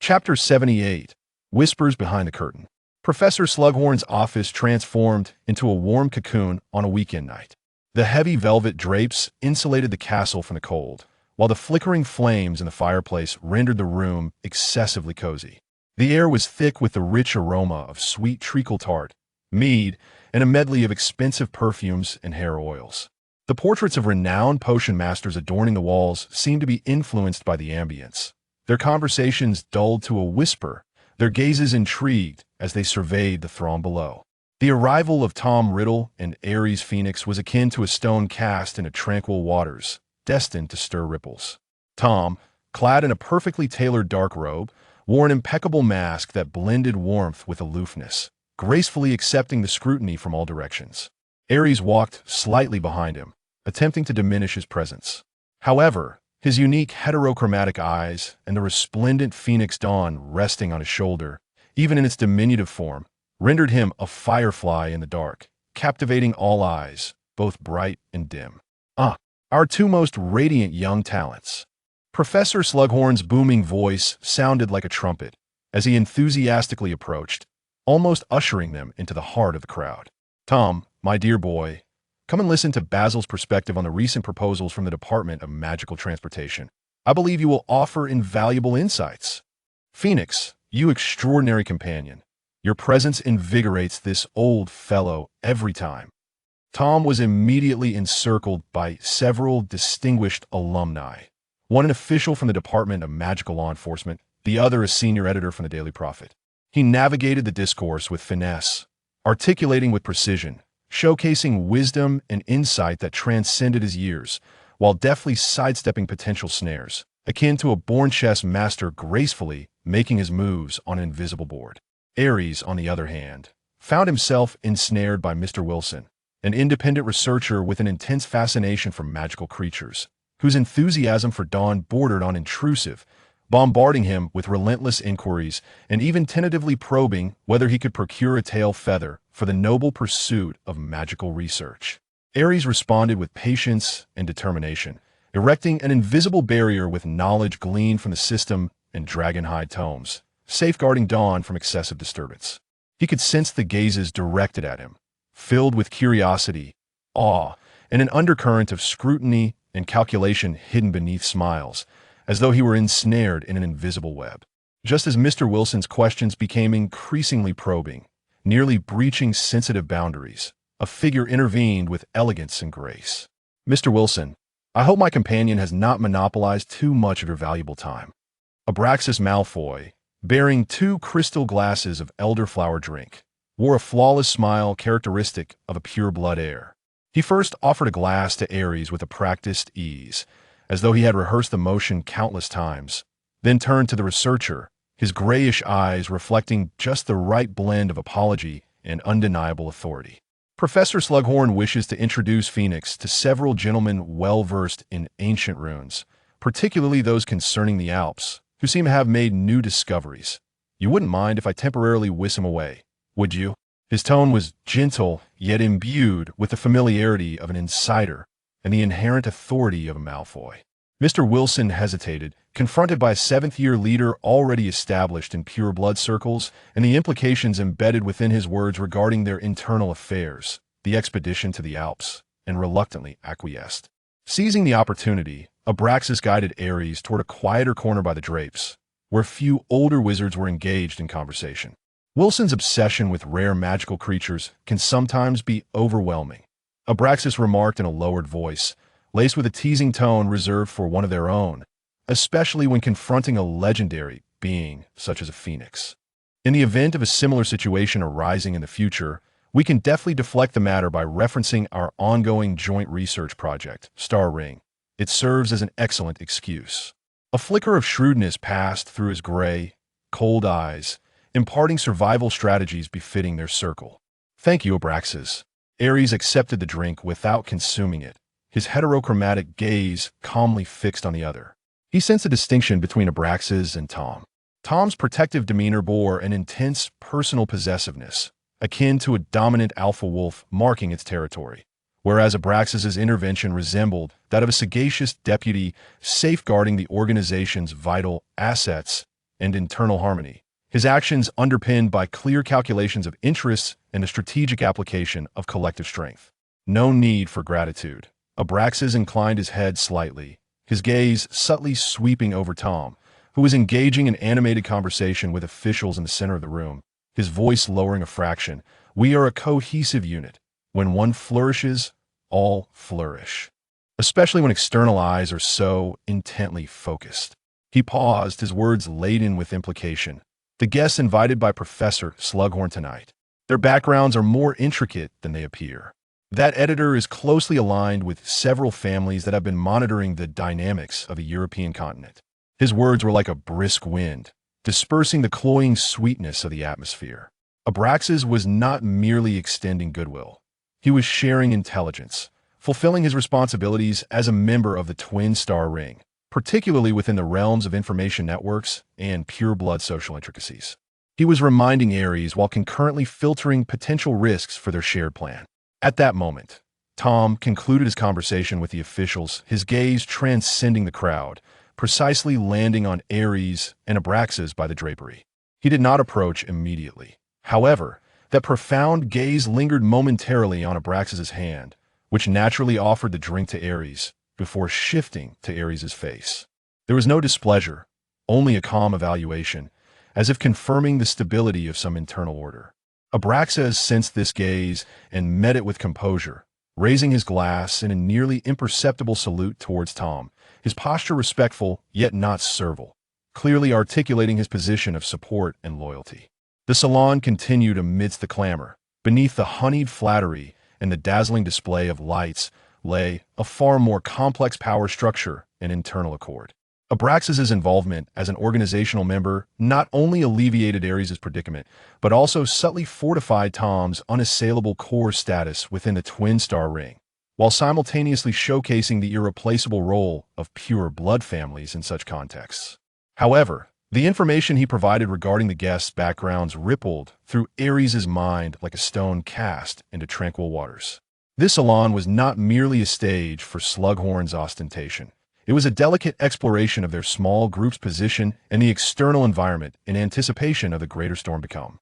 Chapter 78. Whispers Behind the Curtain. Professor Slughorn's office transformed into a warm cocoon on a weekend night. The heavy velvet drapes insulated the castle from the cold, while the flickering flames in the fireplace rendered the room excessively cozy. The air was thick with the rich aroma of sweet treacle tart, mead, and a medley of expensive perfumes and hair oils. The portraits of renowned potion masters adorning the walls seemed to be influenced by the ambience. Their conversations dulled to a whisper, their gazes intrigued as they surveyed the throng below. The arrival of Tom Riddle and Ares Phoenix was akin to a stone cast into tranquil waters, destined to stir ripples. Tom, clad in a perfectly tailored dark robe, wore an impeccable mask that blended warmth with aloofness, gracefully accepting the scrutiny from all directions. Ares walked slightly behind him, attempting to diminish his presence. However, his unique heterochromatic eyes and the resplendent phoenix dawn resting on his shoulder, even in its diminutive form, rendered him a firefly in the dark, captivating all eyes, both bright and dim. Our two most radiant young talents. Professor Slughorn's booming voice sounded like a trumpet as he enthusiastically approached, almost ushering them into the heart of the crowd. Tom, my dear boy, come and listen to Basil's perspective on the recent proposals from the Department of Magical Transportation. I believe you will offer invaluable insights. Phoenix, you extraordinary companion. Your presence invigorates this old fellow every time. Tom was immediately encircled by several distinguished alumni, one an official from the Department of Magical Law Enforcement, the other a senior editor from the Daily Prophet. He navigated the discourse with finesse, articulating with precision, showcasing wisdom and insight that transcended his years, while deftly sidestepping potential snares, akin to a born chess master gracefully making his moves on an invisible board. Ares, on the other hand, found himself ensnared by Mr. Wilson, an independent researcher with an intense fascination for magical creatures, whose enthusiasm for Dawn bordered on intrusive, bombarding him with relentless inquiries and even tentatively probing whether he could procure a tail feather for the noble pursuit of magical research. Ares responded with patience and determination, erecting an invisible barrier with knowledge gleaned from the system and dragonhide tomes, safeguarding Dawn from excessive disturbance. He could sense the gazes directed at him, filled with curiosity, awe, and an undercurrent of scrutiny and calculation hidden beneath smiles, as though he were ensnared in an invisible web. Just as Mr. Wilson's questions became increasingly probing, nearly breaching sensitive boundaries, a figure intervened with elegance and grace. Mr. Wilson, I hope my companion has not monopolized too much of your valuable time. Abraxas Malfoy, bearing 2 crystal glasses of elderflower drink, wore a flawless smile characteristic of a pure-blood heir. He first offered a glass to Ares with a practiced ease, as though he had rehearsed the motion countless times, then turned to the researcher, his grayish eyes reflecting just the right blend of apology and undeniable authority. Professor Slughorn wishes to introduce Phoenix to several gentlemen well-versed in ancient runes, particularly those concerning the Alps, who seem to have made new discoveries. You wouldn't mind if I temporarily whisk him away, would you? His tone was gentle, yet imbued with the familiarity of an insider and the inherent authority of a Malfoy. Mr. Wilson hesitated, confronted by a 7th-year leader already established in pure blood circles and the implications embedded within his words regarding their internal affairs, the expedition to the Alps, and reluctantly acquiesced. Seizing the opportunity, Abraxas guided Ares toward a quieter corner by the drapes, where few older wizards were engaged in conversation. Wilson's obsession with rare magical creatures can sometimes be overwhelming, Abraxas remarked in a lowered voice, laced with a teasing tone reserved for one of their own, especially when confronting a legendary being such as a phoenix. In the event of a similar situation arising in the future, we can deftly deflect the matter by referencing our ongoing joint research project, Star Ring. It serves as an excellent excuse. A flicker of shrewdness passed through his gray, cold eyes, imparting survival strategies befitting their circle. Thank you, Abraxas. Ares accepted the drink without consuming it, his heterochromatic gaze calmly fixed on the other. He sensed a distinction between Abraxas and Tom. Tom's protective demeanor bore an intense personal possessiveness, akin to a dominant alpha wolf marking its territory, whereas Abraxas's intervention resembled that of a sagacious deputy safeguarding the organization's vital assets and internal harmony, his actions underpinned by clear calculations of interests and a strategic application of collective strength. No need for gratitude. Abraxas inclined his head slightly, his gaze subtly sweeping over Tom, who was engaging in animated conversation with officials in the center of the room, his voice lowering a fraction. We are a cohesive unit. When one flourishes, all flourish. Especially when external eyes are so intently focused. He paused, his words laden with implication. The guests invited by Professor Slughorn tonight. Their backgrounds are more intricate than they appear. That editor is closely aligned with several families that have been monitoring the dynamics of the European continent. His words were like a brisk wind, dispersing the cloying sweetness of the atmosphere. Abraxas was not merely extending goodwill. He was sharing intelligence, fulfilling his responsibilities as a member of the Twin Star Ring, particularly within the realms of information networks and pure-blood social intricacies. He was reminding Ares while concurrently filtering potential risks for their shared plan. At that moment, Tom concluded his conversation with the officials, his gaze transcending the crowd, precisely landing on Ares and Abraxas by the drapery. He did not approach immediately. However, that profound gaze lingered momentarily on Abraxas's hand, which naturally offered the drink to Ares, before shifting to Ares's face. There was no displeasure, only a calm evaluation, as if confirming the stability of some internal order. Abraxas sensed this gaze and met it with composure, raising his glass in a nearly imperceptible salute towards Tom, his posture respectful yet not servile, clearly articulating his position of support and loyalty. The salon continued amidst the clamor. Beneath the honeyed flattery and the dazzling display of lights lay a far more complex power structure and internal accord. Abraxas's involvement as an organizational member not only alleviated Ares' predicament, but also subtly fortified Tom's unassailable core status within the Twin Star Ring, while simultaneously showcasing the irreplaceable role of pure blood families in such contexts. However, the information he provided regarding the guests' backgrounds rippled through Ares' mind like a stone cast into tranquil waters. This salon was not merely a stage for Slughorn's ostentation. It was a delicate exploration of their small group's position and the external environment in anticipation of the greater storm to come.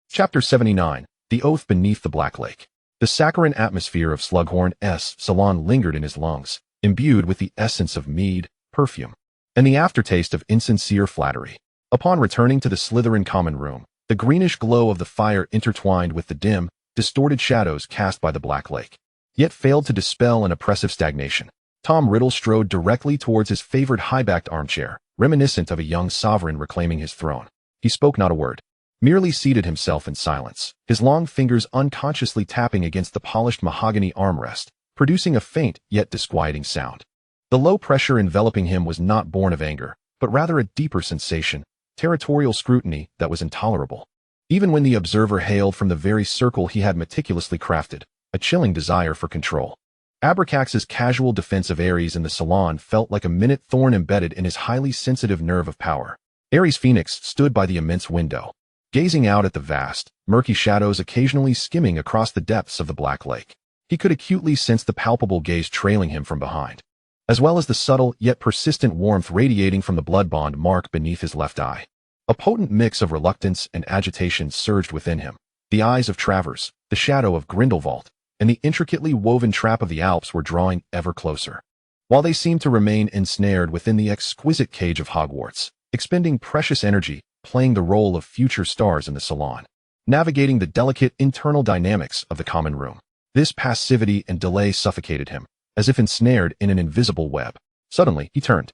Chapter 79. The Oath Beneath the Black Lake. The saccharine atmosphere of Slughorn's salon lingered in his lungs, imbued with the essence of mead, perfume, and the aftertaste of insincere flattery. Upon returning to the Slytherin common room, the greenish glow of the fire intertwined with the dim, distorted shadows cast by the Black Lake, yet failed to dispel an oppressive stagnation. Tom Riddle strode directly towards his favored high-backed armchair, reminiscent of a young sovereign reclaiming his throne. He spoke not a word, merely seated himself in silence, his long fingers unconsciously tapping against the polished mahogany armrest, producing a faint yet disquieting sound. The low pressure enveloping him was not born of anger, but rather a deeper sensation, territorial scrutiny that was intolerable. Even when the observer hailed from the very circle he had meticulously crafted, a chilling desire for control. Abraxas's casual defense of Ares in the salon felt like a minute thorn embedded in his highly sensitive nerve of power. Ares Phoenix stood by the immense window, gazing out at the vast, murky shadows occasionally skimming across the depths of the Black Lake. He could acutely sense the palpable gaze trailing him from behind, as well as the subtle yet persistent warmth radiating from the blood bond mark beneath his left eye. A potent mix of reluctance and agitation surged within him. The eyes of Travers, the shadow of Grindelwald, and the intricately woven trap of the Alps were drawing ever closer, while they seemed to remain ensnared within the exquisite cage of Hogwarts, expending precious energy, playing the role of future stars in the salon, navigating the delicate internal dynamics of the common room. This passivity and delay suffocated him, as if ensnared in an invisible web. Suddenly, he turned,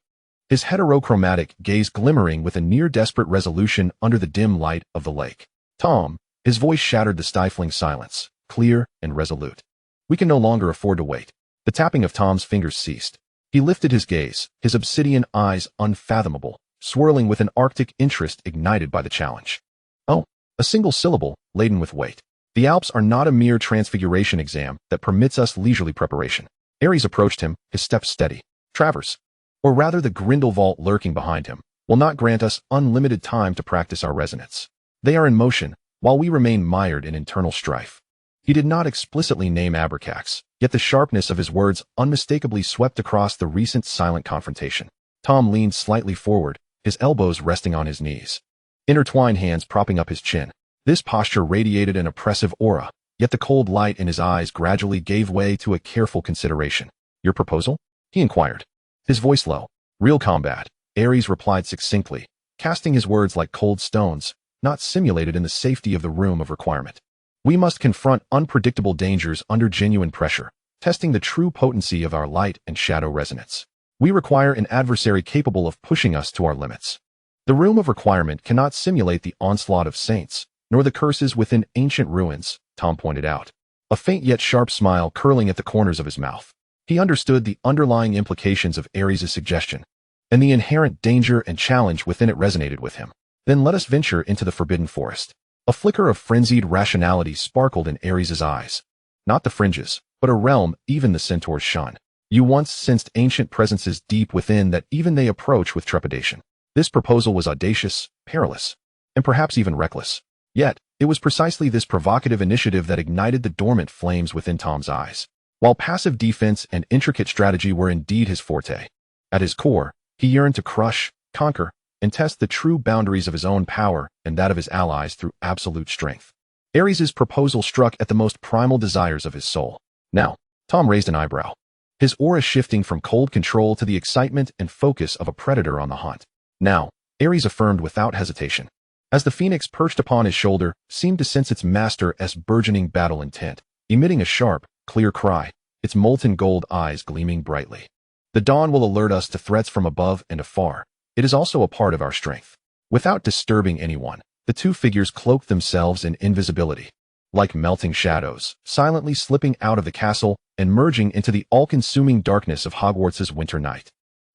his heterochromatic gaze glimmering with a near-desperate resolution under the dim light of the lake. Tom, his voice shattered the stifling silence, clear and resolute. We can no longer afford to wait. The tapping of Tom's fingers ceased. He lifted his gaze, his obsidian eyes unfathomable, swirling with an arctic interest ignited by the challenge. Oh, a single syllable, laden with weight. The Alps are not a mere transfiguration exam that permits us leisurely preparation. Ares approached him, his steps steady. Travers, or rather the Grindelwald lurking behind him, will not grant us unlimited time to practice our resonance. They are in motion, while we remain mired in internal strife. He did not explicitly name Abraxas, yet the sharpness of his words unmistakably swept across the recent silent confrontation. Tom leaned slightly forward, his elbows resting on his knees. Intertwined hands propping up his chin. This posture radiated an oppressive aura, yet the cold light in his eyes gradually gave way to a careful consideration. "Your proposal?" he inquired. His voice low. "Real combat," Ares replied succinctly, casting his words like cold stones, not simulated in the safety of the room of requirement. "We must confront unpredictable dangers under genuine pressure, testing the true potency of our light and shadow resonance. We require an adversary capable of pushing us to our limits. The room of requirement cannot simulate the onslaught of saints, nor the curses within ancient ruins," Tom pointed out, a faint yet sharp smile curling at the corners of his mouth. He understood the underlying implications of Ares' suggestion, and the inherent danger and challenge within it resonated with him. "Then let us venture into the forbidden forest." A flicker of frenzied rationality sparkled in Ares' eyes. "Not the fringes, but a realm even the centaurs shun. You once sensed ancient presences deep within that even they approach with trepidation." This proposal was audacious, perilous, and perhaps even reckless. Yet, it was precisely this provocative initiative that ignited the dormant flames within Tom's eyes. While passive defense and intricate strategy were indeed his forte, at his core, he yearned to crush, conquer, and test the true boundaries of his own power and that of his allies through absolute strength. Ares' proposal struck at the most primal desires of his soul. "Now," Tom raised an eyebrow, his aura shifting from cold control to the excitement and focus of a predator on the hunt. "Now," Ares affirmed without hesitation, as the phoenix perched upon his shoulder seemed to sense its master's burgeoning battle intent, emitting a sharp, clear cry, its molten gold eyes gleaming brightly. "The dawn will alert us to threats from above and afar. It is also a part of our strength." Without disturbing anyone, the two figures cloaked themselves in invisibility, like melting shadows, silently slipping out of the castle and merging into the all-consuming darkness of Hogwarts' winter night.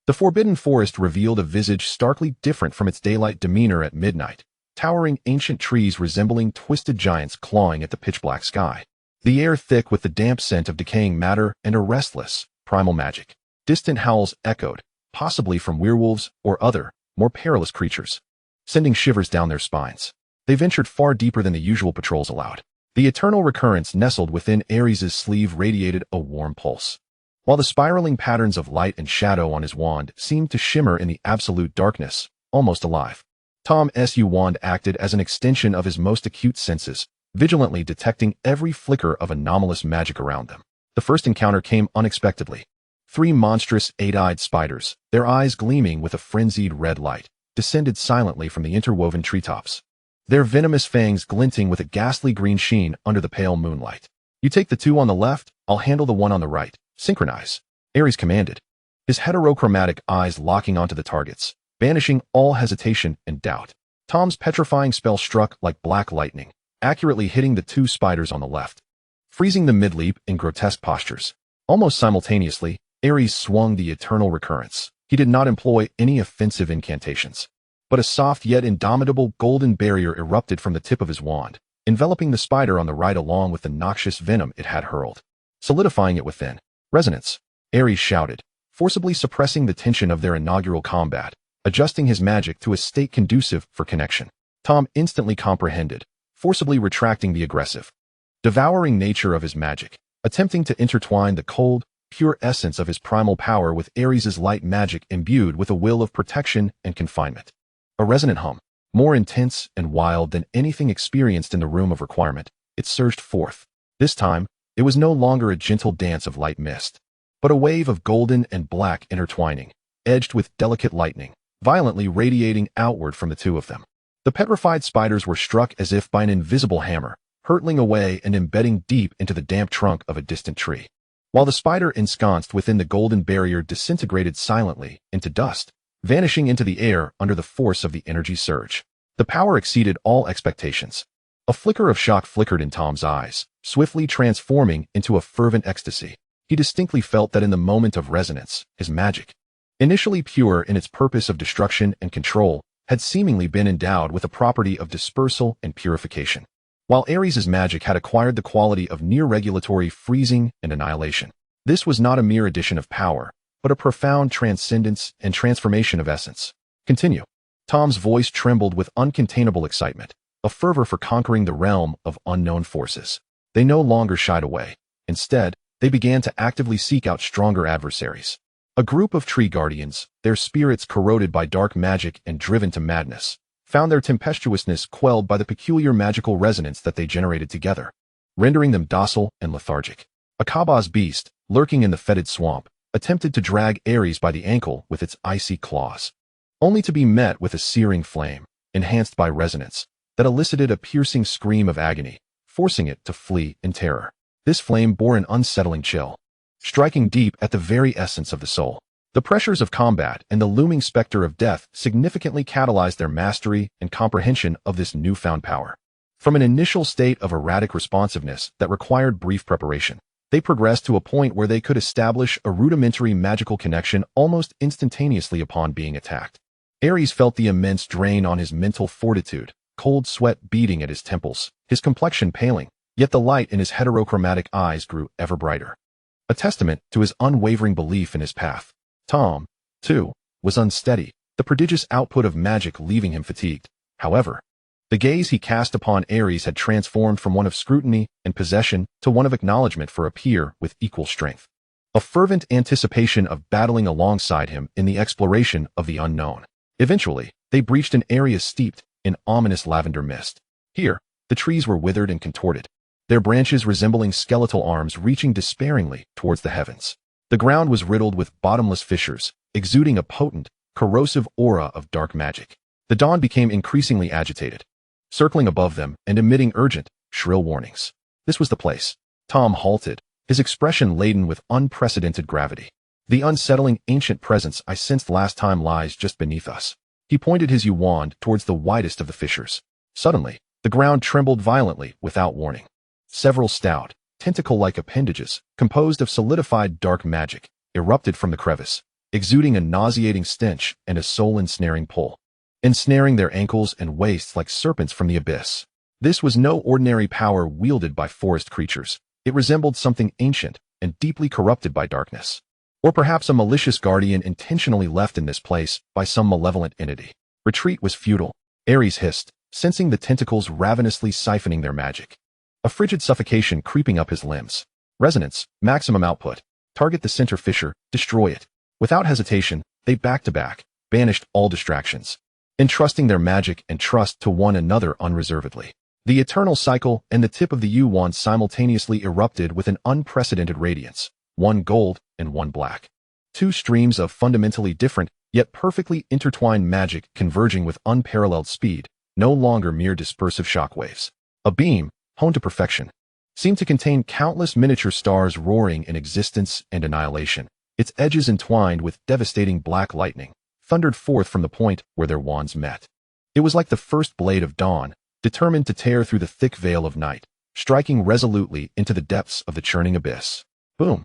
The forbidden forest revealed a visage starkly different from its daylight demeanor at midnight, towering ancient trees resembling twisted giants clawing at the pitch-black sky. The air thick with the damp scent of decaying matter and a restless, primal magic. Distant howls echoed, possibly from werewolves or other, more perilous creatures, sending shivers down their spines. They ventured far deeper than the usual patrols allowed. The eternal recurrence nestled within Ares' sleeve radiated a warm pulse, while the spiraling patterns of light and shadow on his wand seemed to shimmer in the absolute darkness, almost alive. Tom's wand acted as an extension of his most acute senses, vigilantly detecting every flicker of anomalous magic around them. The first encounter came unexpectedly. 3 monstrous, 8-eyed spiders, their eyes gleaming with a frenzied red light, descended silently from the interwoven treetops, their venomous fangs glinting with a ghastly green sheen under the pale moonlight. "You take the 2 on the left, I'll handle the 1 on the right. Synchronize," Ares commanded, his heterochromatic eyes locking onto the targets, banishing all hesitation and doubt. Tom's petrifying spell struck like black lightning, accurately hitting the 2 spiders on the left, freezing them mid-leap in grotesque postures. Almost simultaneously, Ares swung the eternal recurrence. He did not employ any offensive incantations, but a soft yet indomitable golden barrier erupted from the tip of his wand, enveloping the spider on the right along with the noxious venom it had hurled, solidifying it within. "Resonance," Ares shouted, forcibly suppressing the tension of their inaugural combat, adjusting his magic to a state conducive for connection. Tom instantly comprehended, forcibly retracting the aggressive, devouring nature of his magic, attempting to intertwine the cold, pure essence of his primal power with Ares' light magic imbued with a will of protection and confinement. A resonant hum, more intense and wild than anything experienced in the room of requirement, it surged forth. This time, it was no longer a gentle dance of light mist, but a wave of golden and black intertwining, edged with delicate lightning, violently radiating outward from the 2 of them. The petrified spiders were struck as if by an invisible hammer, hurtling away and embedding deep into the damp trunk of a distant tree, while the spider ensconced within the golden barrier disintegrated silently into dust, vanishing into the air under the force of the energy surge. The power exceeded all expectations. A flicker of shock flickered in Tom's eyes, swiftly transforming into a fervent ecstasy. He distinctly felt that in the moment of resonance, his magic, initially pure in its purpose of destruction and control, had seemingly been endowed with a property of dispersal and purification, while Ares' magic had acquired the quality of near-regulatory freezing and annihilation. This was not a mere addition of power, but a profound transcendence and transformation of essence. "Continue." Tom's voice trembled with uncontainable excitement, a fervor for conquering the realm of unknown forces. They no longer shied away. Instead, they began to actively seek out stronger adversaries. A group of tree guardians, their spirits corroded by dark magic and driven to madness, found their tempestuousness quelled by the peculiar magical resonance that they generated together, rendering them docile and lethargic. A Kabaz beast, lurking in the fetid swamp, attempted to drag Ares by the ankle with its icy claws, only to be met with a searing flame, enhanced by resonance, that elicited a piercing scream of agony, forcing it to flee in terror. This flame bore an unsettling chill, striking deep at the very essence of the soul. The pressures of combat and the looming specter of death significantly catalyzed their mastery and comprehension of this newfound power. From an initial state of erratic responsiveness that required brief preparation, they progressed to a point where they could establish a rudimentary magical connection almost instantaneously upon being attacked. Ares felt the immense drain on his mental fortitude, cold sweat beading at his temples, his complexion paling, yet the light in his heterochromatic eyes grew ever brighter, a testament to his unwavering belief in his path. Tom, too, was unsteady, the prodigious output of magic leaving him fatigued. However, the gaze he cast upon Ares had transformed from one of scrutiny and possession to one of acknowledgement for a peer with equal strength, a fervent anticipation of battling alongside him in the exploration of the unknown. Eventually, they breached an area steeped in ominous lavender mist. Here, the trees were withered and contorted, their branches resembling skeletal arms reaching despairingly towards the heavens. The ground was riddled with bottomless fissures, exuding a potent, corrosive aura of dark magic. The dawn became increasingly agitated, circling above them and emitting urgent, shrill warnings. This was the place. Tom halted, his expression laden with unprecedented gravity. The unsettling ancient presence I sensed last time lies just beneath us. He pointed his wand towards the widest of the fissures. Suddenly, the ground trembled violently without warning. Several stout, tentacle-like appendages, composed of solidified dark magic, erupted from the crevice, exuding a nauseating stench and a soul-ensnaring pull, ensnaring their ankles and waists like serpents from the abyss. This was no ordinary power wielded by forest creatures. It resembled something ancient and deeply corrupted by darkness, or perhaps a malicious guardian intentionally left in this place by some malevolent entity. Retreat was futile, Ares hissed, sensing the tentacles ravenously siphoning their magic. A frigid suffocation creeping up his limbs. Resonance, maximum output. Target the center fissure, destroy it. Without hesitation, they back-to-back, banished all distractions, entrusting their magic and trust to one another unreservedly. The eternal cycle and the tip of the U-wand simultaneously erupted with an unprecedented radiance, one gold and one black. Two streams of fundamentally different, yet perfectly intertwined magic converging with unparalleled speed, no longer mere dispersive shockwaves. A beam, honed to perfection, seemed to contain countless miniature stars roaring in existence and annihilation, its edges entwined with devastating black lightning, thundered forth from the point where their wands met. It was like the first blade of dawn, determined to tear through the thick veil of night, striking resolutely into the depths of the churning abyss. Boom!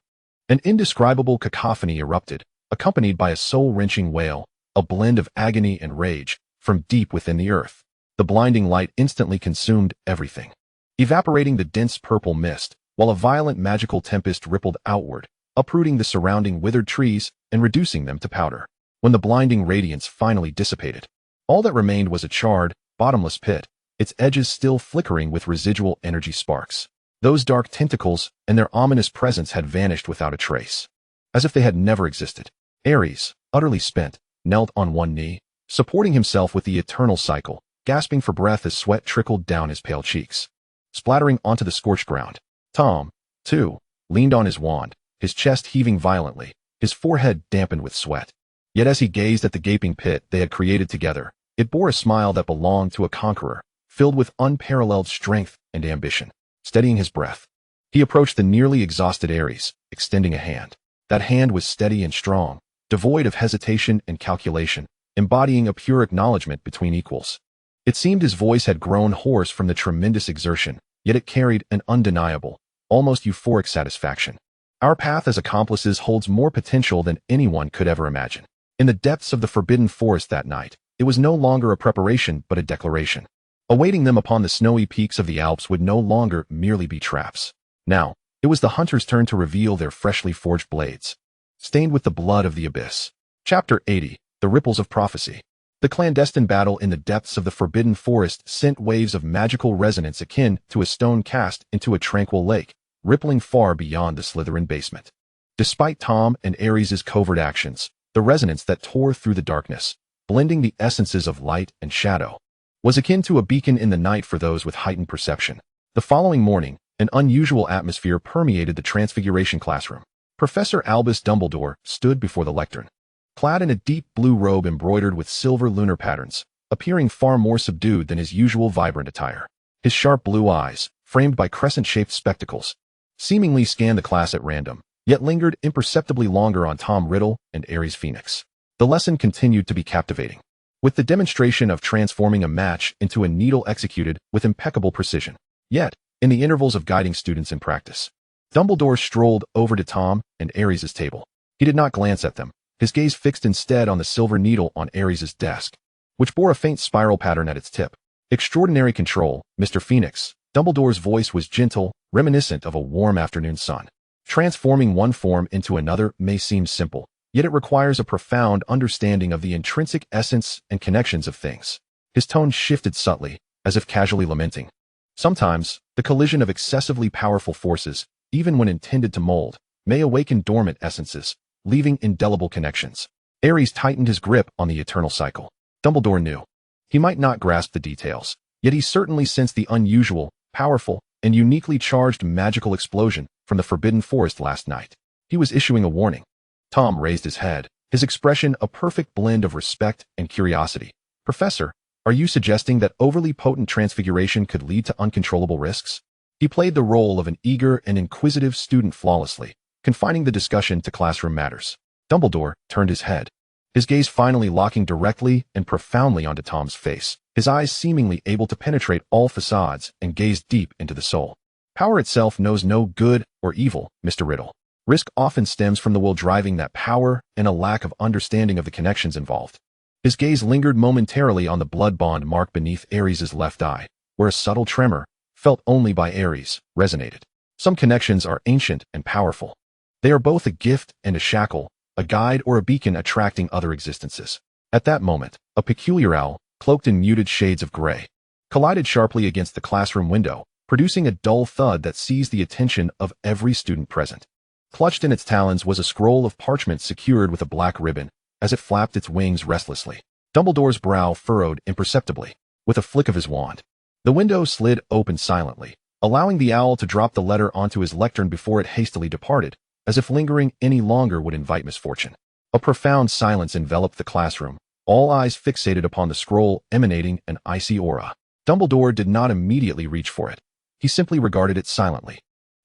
An indescribable cacophony erupted, accompanied by a soul-wrenching wail, a blend of agony and rage, from deep within the earth. The blinding light instantly consumed everything, evaporating the dense purple mist, while a violent magical tempest rippled outward, uprooting the surrounding withered trees and reducing them to powder. When the blinding radiance finally dissipated, all that remained was a charred, bottomless pit, its edges still flickering with residual energy sparks. Those dark tentacles and their ominous presence had vanished without a trace, as if they had never existed. Ares, utterly spent, knelt on one knee, supporting himself with the eternal cycle, gasping for breath as sweat trickled down his pale cheeks, splattering onto the scorched ground. Tom, too, leaned on his wand, his chest heaving violently, his forehead dampened with sweat. Yet as he gazed at the gaping pit they had created together, it bore a smile that belonged to a conqueror, filled with unparalleled strength and ambition. Steadying his breath, he approached the nearly exhausted Ares, extending a hand. That hand was steady and strong, devoid of hesitation and calculation, embodying a pure acknowledgement between equals. It seemed his voice had grown hoarse from the tremendous exertion, yet it carried an undeniable, almost euphoric satisfaction. Our path as accomplices holds more potential than anyone could ever imagine. In the depths of the forbidden forest that night, it was no longer a preparation but a declaration. Awaiting them upon the snowy peaks of the Alps would no longer merely be traps. Now, it was the hunters' turn to reveal their freshly forged blades, stained with the blood of the abyss. Chapter 80, The Ripples of Prophecy. The clandestine battle in the depths of the forbidden forest sent waves of magical resonance akin to a stone cast into a tranquil lake, rippling far beyond the Slytherin basement. Despite Tom and Ares' covert actions, the resonance that tore through the darkness, blending the essences of light and shadow, was akin to a beacon in the night for those with heightened perception. The following morning, an unusual atmosphere permeated the Transfiguration classroom. Professor Albus Dumbledore stood before the lectern, clad in a deep blue robe embroidered with silver lunar patterns, appearing far more subdued than his usual vibrant attire. His sharp blue eyes, framed by crescent-shaped spectacles, seemingly scanned the class at random, yet lingered imperceptibly longer on Tom Riddle and Ares Phoenix. The lesson continued to be captivating, with the demonstration of transforming a match into a needle executed with impeccable precision. Yet, in the intervals of guiding students in practice, Dumbledore strolled over to Tom and Ares' table. He did not glance at them, his gaze fixed instead on the silver needle on Ares' desk, which bore a faint spiral pattern at its tip. Extraordinary control, Mr. Phoenix. Dumbledore's voice was gentle, reminiscent of a warm afternoon sun. Transforming one form into another may seem simple, yet it requires a profound understanding of the intrinsic essence and connections of things. His tone shifted subtly, as if casually lamenting. Sometimes, the collision of excessively powerful forces, even when intended to mold, may awaken dormant essences, leaving indelible connections. Ares tightened his grip on the eternal cycle. Dumbledore knew. He might not grasp the details, yet he certainly sensed the unusual, powerful, and uniquely charged magical explosion from the Forbidden Forest last night. He was issuing a warning. Tom raised his head, his expression a perfect blend of respect and curiosity. Professor, are you suggesting that overly potent transfiguration could lead to uncontrollable risks? He played the role of an eager and inquisitive student flawlessly, confining the discussion to classroom matters. Dumbledore turned his head, his gaze finally locking directly and profoundly onto Tom's face, his eyes seemingly able to penetrate all facades and gaze deep into the soul. Power itself knows no good or evil, Mr. Riddle. Risk often stems from the will driving that power and a lack of understanding of the connections involved. His gaze lingered momentarily on the blood bond mark beneath Ares' left eye, where a subtle tremor, felt only by Ares, resonated. Some connections are ancient and powerful. They are both a gift and a shackle, a guide or a beacon attracting other existences. At that moment, a peculiar owl, cloaked in muted shades of gray, collided sharply against the classroom window, producing a dull thud that seized the attention of every student present. Clutched in its talons was a scroll of parchment secured with a black ribbon, as it flapped its wings restlessly. Dumbledore's brow furrowed imperceptibly. With a flick of his wand, the window slid open silently, allowing the owl to drop the letter onto his lectern before it hastily departed, as if lingering any longer would invite misfortune. A profound silence enveloped the classroom, all eyes fixated upon the scroll emanating an icy aura. Dumbledore did not immediately reach for it. He simply regarded it silently.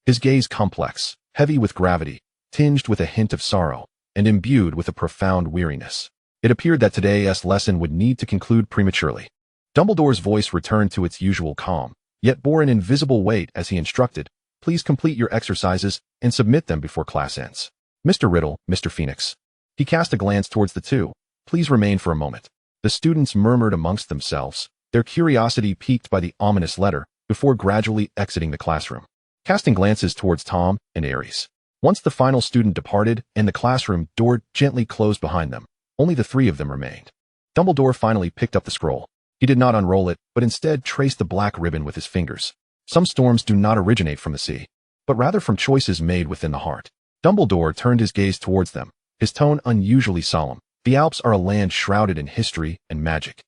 His gaze complex, heavy with gravity, tinged with a hint of sorrow, and imbued with a profound weariness. It appeared that today's lesson would need to conclude prematurely. Dumbledore's voice returned to its usual calm, yet bore an invisible weight as he instructed, "Please complete your exercises and submit them before class ends. Mr. Riddle, Mr. Phoenix." He cast a glance towards the two. "Please remain for a moment." The students murmured amongst themselves, their curiosity piqued by the ominous letter, before gradually exiting the classroom, casting glances towards Tom and Ares. Once the final student departed and the classroom door gently closed behind them, only the three of them remained. Dumbledore finally picked up the scroll. He did not unroll it, but instead traced the black ribbon with his fingers. Some storms do not originate from the sea, but rather from choices made within the heart. Dumbledore turned his gaze towards them, his tone unusually solemn. The Alps are a land shrouded in history and magic,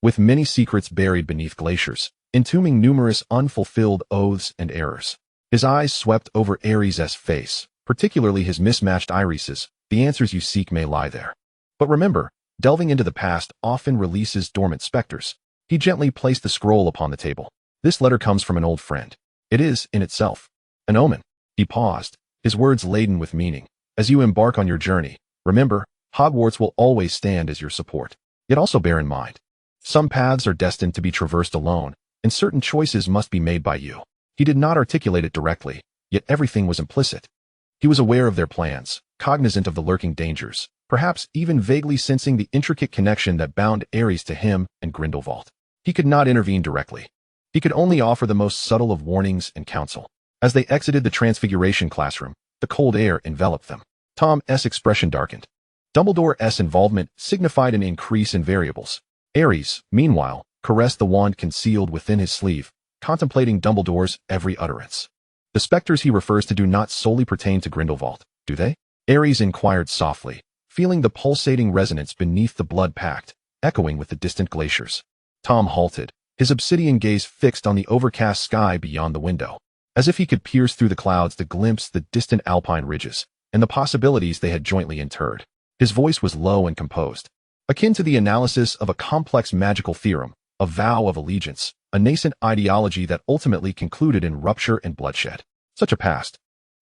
with many secrets buried beneath glaciers, entombing numerous unfulfilled oaths and errors. His eyes swept over Ares' face, particularly his mismatched irises. The answers you seek may lie there. But remember, delving into the past often releases dormant specters. He gently placed the scroll upon the table. This letter comes from an old friend. It is, in itself, an omen. He paused, his words laden with meaning. As you embark on your journey, remember, Hogwarts will always stand as your support. Yet also bear in mind, some paths are destined to be traversed alone, and certain choices must be made by you. He did not articulate it directly, yet everything was implicit. He was aware of their plans, cognizant of the lurking dangers, perhaps even vaguely sensing the intricate connection that bound Ares to him and Grindelwald. He could not intervene directly. He could only offer the most subtle of warnings and counsel. As they exited the Transfiguration classroom, the cold air enveloped them. Tom's expression darkened. Dumbledore's involvement signified an increase in variables. Ares, meanwhile, caressed the wand concealed within his sleeve, contemplating Dumbledore's every utterance. The specters he refers to do not solely pertain to Grindelwald, do they? Ares inquired softly, feeling the pulsating resonance beneath the blood pact, echoing with the distant glaciers. Tom halted, his obsidian gaze fixed on the overcast sky beyond the window, as if he could pierce through the clouds to glimpse the distant alpine ridges and the possibilities they had jointly interred. His voice was low and composed, akin to the analysis of a complex magical theorem, a vow of allegiance, a nascent ideology that ultimately concluded in rupture and bloodshed. Such a past,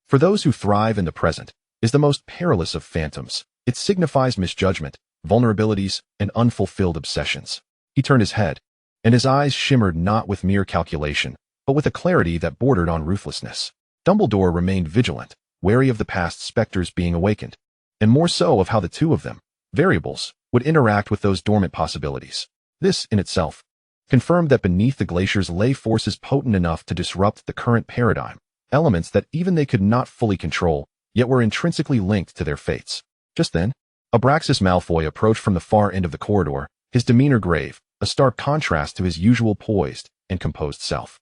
for those who thrive in the present, is the most perilous of phantoms. It signifies misjudgment, vulnerabilities, and unfulfilled obsessions. He turned his head, and his eyes shimmered not with mere calculation, but with a clarity that bordered on ruthlessness. Dumbledore remained vigilant, wary of the past specters being awakened, and more so of how the two of them, variables, would interact with those dormant possibilities. This, in itself, confirmed that beneath the glaciers lay forces potent enough to disrupt the current paradigm, elements that even they could not fully control, yet were intrinsically linked to their fates. Just then, Abraxas Malfoy approached from the far end of the corridor, his demeanor grave, a stark contrast to his usual poised and composed self.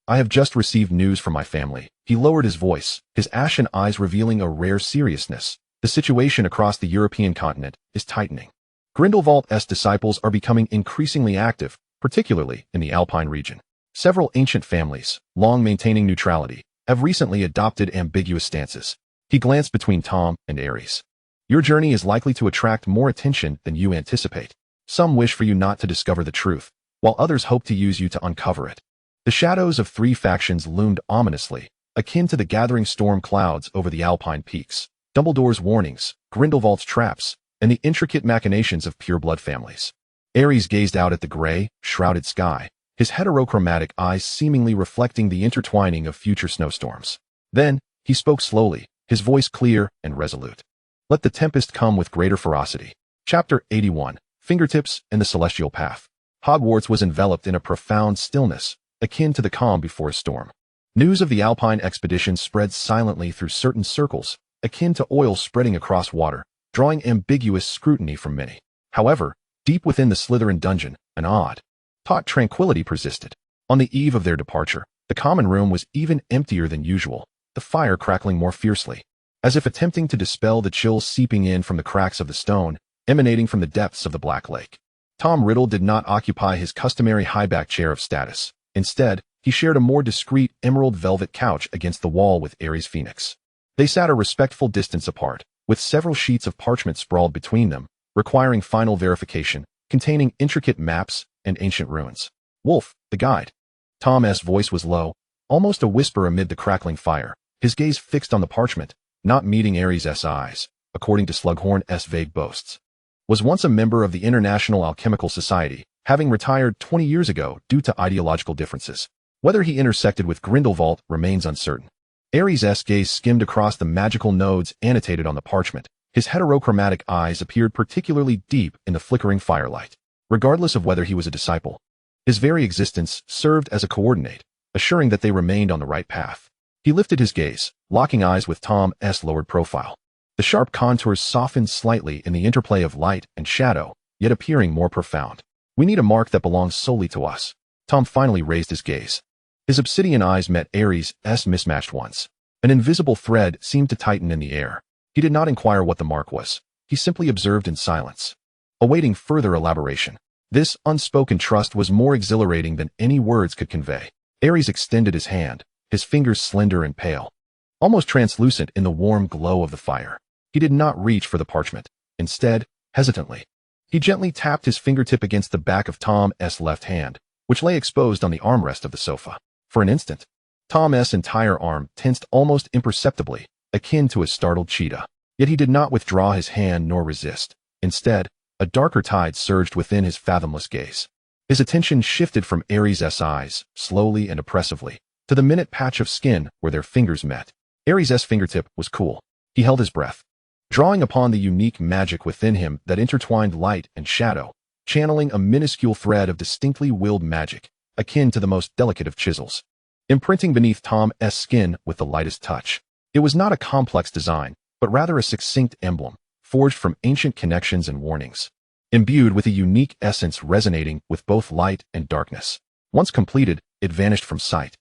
"I have just received news from my family." He lowered his voice, his ashen eyes revealing a rare seriousness. "The situation across the European continent is tightening. Grindelwald's disciples are becoming increasingly active, particularly in the Alpine region. Several ancient families, long maintaining neutrality, have recently adopted ambiguous stances." He glanced between Tom and Ares. "Your journey is likely to attract more attention than you anticipate. Some wish for you not to discover the truth, while others hope to use you to uncover it." The shadows of three factions loomed ominously, akin to the gathering storm clouds over the Alpine peaks. Dumbledore's warnings, Grindelwald's traps, and the intricate machinations of pureblood families. Ares gazed out at the gray, shrouded sky, his heterochromatic eyes seemingly reflecting the intertwining of future snowstorms. Then, he spoke slowly, his voice clear and resolute. "Let the tempest come with greater ferocity." Chapter 81, Fingertips and the Celestial Path. Hogwarts was enveloped in a profound stillness, akin to the calm before a storm. News of the Alpine expedition spread silently through certain circles, akin to oil spreading across water, drawing ambiguous scrutiny from many. However, deep within the Slytherin dungeon, an odd, taut tranquility persisted. On the eve of their departure, the common room was even emptier than usual, the fire crackling more fiercely, as if attempting to dispel the chills seeping in from the cracks of the stone, emanating from the depths of the Black Lake. Tom Riddle did not occupy his customary high-back chair of status. Instead, he shared a more discreet emerald velvet couch against the wall with Ares Phoenix. They sat a respectful distance apart, with several sheets of parchment sprawled between them, requiring final verification, containing intricate maps and ancient ruins. "Wolf, the guide." Tom's voice was low, almost a whisper amid the crackling fire, his gaze fixed on the parchment, not meeting Ares' eyes, according to Slughorn's vague boasts. "Was once a member of the International Alchemical Society, having retired 20 years ago due to ideological differences. Whether he intersected with Grindelwald remains uncertain." Ares' gaze skimmed across the magical nodes annotated on the parchment. His heterochromatic eyes appeared particularly deep in the flickering firelight. Regardless of whether he was a disciple, his very existence served as a coordinate, assuring that they remained on the right path. He lifted his gaze, locking eyes with Tom's lowered profile. The sharp contours softened slightly in the interplay of light and shadow, yet appearing more profound. "We need a mark that belongs solely to us." Tom finally raised his gaze. His obsidian eyes met Ares' mismatched ones. An invisible thread seemed to tighten in the air. He did not inquire what the mark was. He simply observed in silence, awaiting further elaboration. This unspoken trust was more exhilarating than any words could convey. Ares extended his hand, his fingers slender and pale, almost translucent in the warm glow of the fire. He did not reach for the parchment. Instead, hesitantly, he gently tapped his fingertip against the back of Tom's left hand, which lay exposed on the armrest of the sofa. For an instant, Tom's entire arm tensed almost imperceptibly, akin to a startled cheetah. Yet he did not withdraw his hand nor resist. Instead, a darker tide surged within his fathomless gaze. His attention shifted from Ares' eyes, slowly and oppressively, to the minute patch of skin where their fingers met. Ares' fingertip was cool. He held his breath, drawing upon the unique magic within him that intertwined light and shadow, channeling a minuscule thread of distinctly willed magic, akin to the most delicate of chisels, imprinting beneath Tom's skin with the lightest touch. It was not a complex design, but rather a succinct emblem, forged from ancient connections and warnings, imbued with a unique essence resonating with both light and darkness. Once completed, it vanished from sight,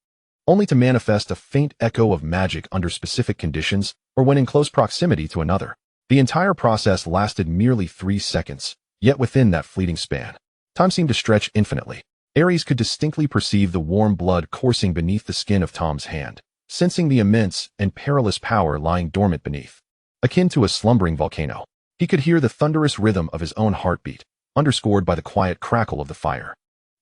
only to manifest a faint echo of magic under specific conditions or when in close proximity to another. The entire process lasted merely 3 seconds, yet within that fleeting span, time seemed to stretch infinitely. Ares could distinctly perceive the warm blood coursing beneath the skin of Tom's hand, sensing the immense and perilous power lying dormant beneath. Akin to a slumbering volcano, he could hear the thunderous rhythm of his own heartbeat, underscored by the quiet crackle of the fire.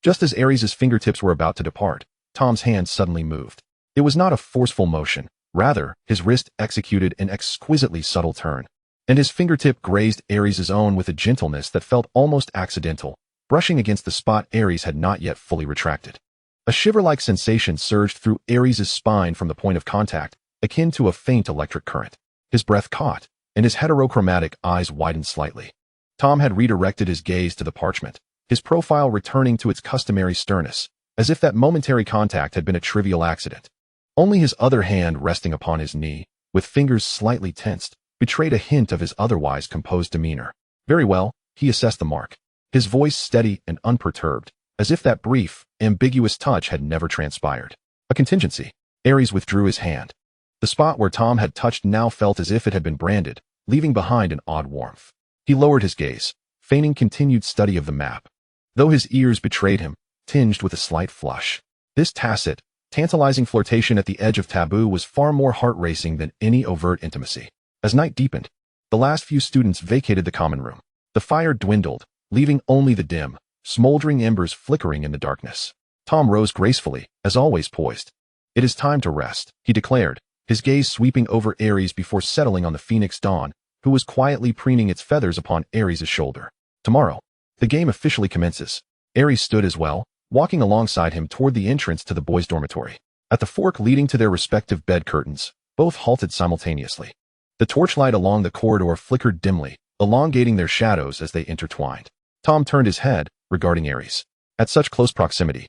Just as Ares' fingertips were about to depart, Tom's hand suddenly moved. It was not a forceful motion, rather, his wrist executed an exquisitely subtle turn, and his fingertip grazed Ares' own with a gentleness that felt almost accidental, brushing against the spot Ares had not yet fully retracted. A shiver-like sensation surged through Ares' spine from the point of contact, akin to a faint electric current. His breath caught, and his heterochromatic eyes widened slightly. Tom had redirected his gaze to the parchment, his profile returning to its customary sternness, as if that momentary contact had been a trivial accident. Only his other hand resting upon his knee, with fingers slightly tensed, betrayed a hint of his otherwise composed demeanor. Very well, he assessed the mark, his voice steady and unperturbed, as if that brief, ambiguous touch had never transpired. A contingency. Ares withdrew his hand. The spot where Tom had touched now felt as if it had been branded, leaving behind an odd warmth. He lowered his gaze, feigning continued study of the map, though his ears betrayed him, tinged with a slight flush. This tacit, tantalizing flirtation at the edge of taboo was far more heart-racing than any overt intimacy. As night deepened, the last few students vacated the common room. The fire dwindled, leaving only the dim, smoldering embers flickering in the darkness. Tom rose gracefully, as always poised. "It is time to rest," he declared, his gaze sweeping over Ares before settling on the phoenix Dawn, who was quietly preening its feathers upon Ares' shoulder. "Tomorrow, the game officially commences." Ares stood as well, walking alongside him toward the entrance to the boys' dormitory. At the fork leading to their respective bed curtains, both halted simultaneously. The torchlight along the corridor flickered dimly, elongating their shadows as they intertwined. Tom turned his head, regarding Ares. At such close proximity,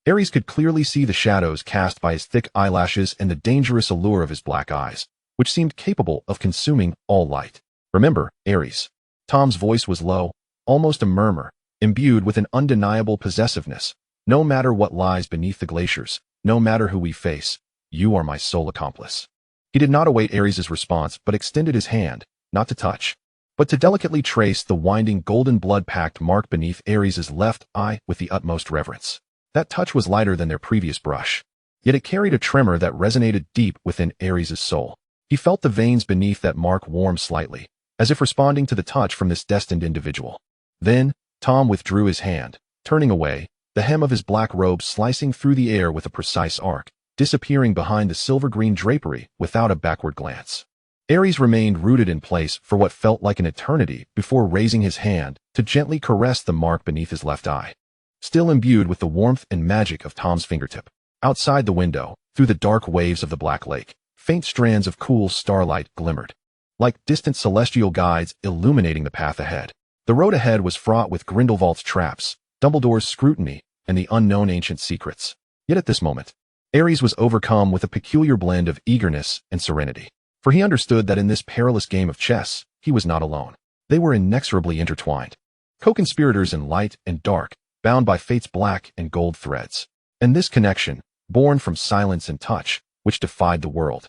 Ares could clearly see the shadows cast by his thick eyelashes and the dangerous allure of his black eyes, which seemed capable of consuming all light. "Remember, Ares." Tom's voice was low, almost a murmur, imbued with an undeniable possessiveness. "No matter what lies beneath the glaciers, no matter who we face, you are my sole accomplice." He did not await Ares' response, but extended his hand, not to touch, but to delicately trace the winding golden blood pact mark beneath Ares' left eye with the utmost reverence. That touch was lighter than their previous brush, yet it carried a tremor that resonated deep within Ares' soul. He felt the veins beneath that mark warm slightly, as if responding to the touch from this destined individual. Then, Tom withdrew his hand, turning away, the hem of his black robe slicing through the air with a precise arc, disappearing behind the silver-green drapery without a backward glance. Ares remained rooted in place for what felt like an eternity before raising his hand to gently caress the mark beneath his left eye, still imbued with the warmth and magic of Tom's fingertip. Outside the window, through the dark waves of the Black Lake, faint strands of cool starlight glimmered, like distant celestial guides illuminating the path ahead. The road ahead was fraught with Grindelwald's traps, Dumbledore's scrutiny, and the unknown ancient secrets. Yet at this moment, Ares was overcome with a peculiar blend of eagerness and serenity, for he understood that in this perilous game of chess, he was not alone. They were inexorably intertwined, co-conspirators in light and dark, bound by fate's black and gold threads. And this connection, born from silence and touch, which defied the world,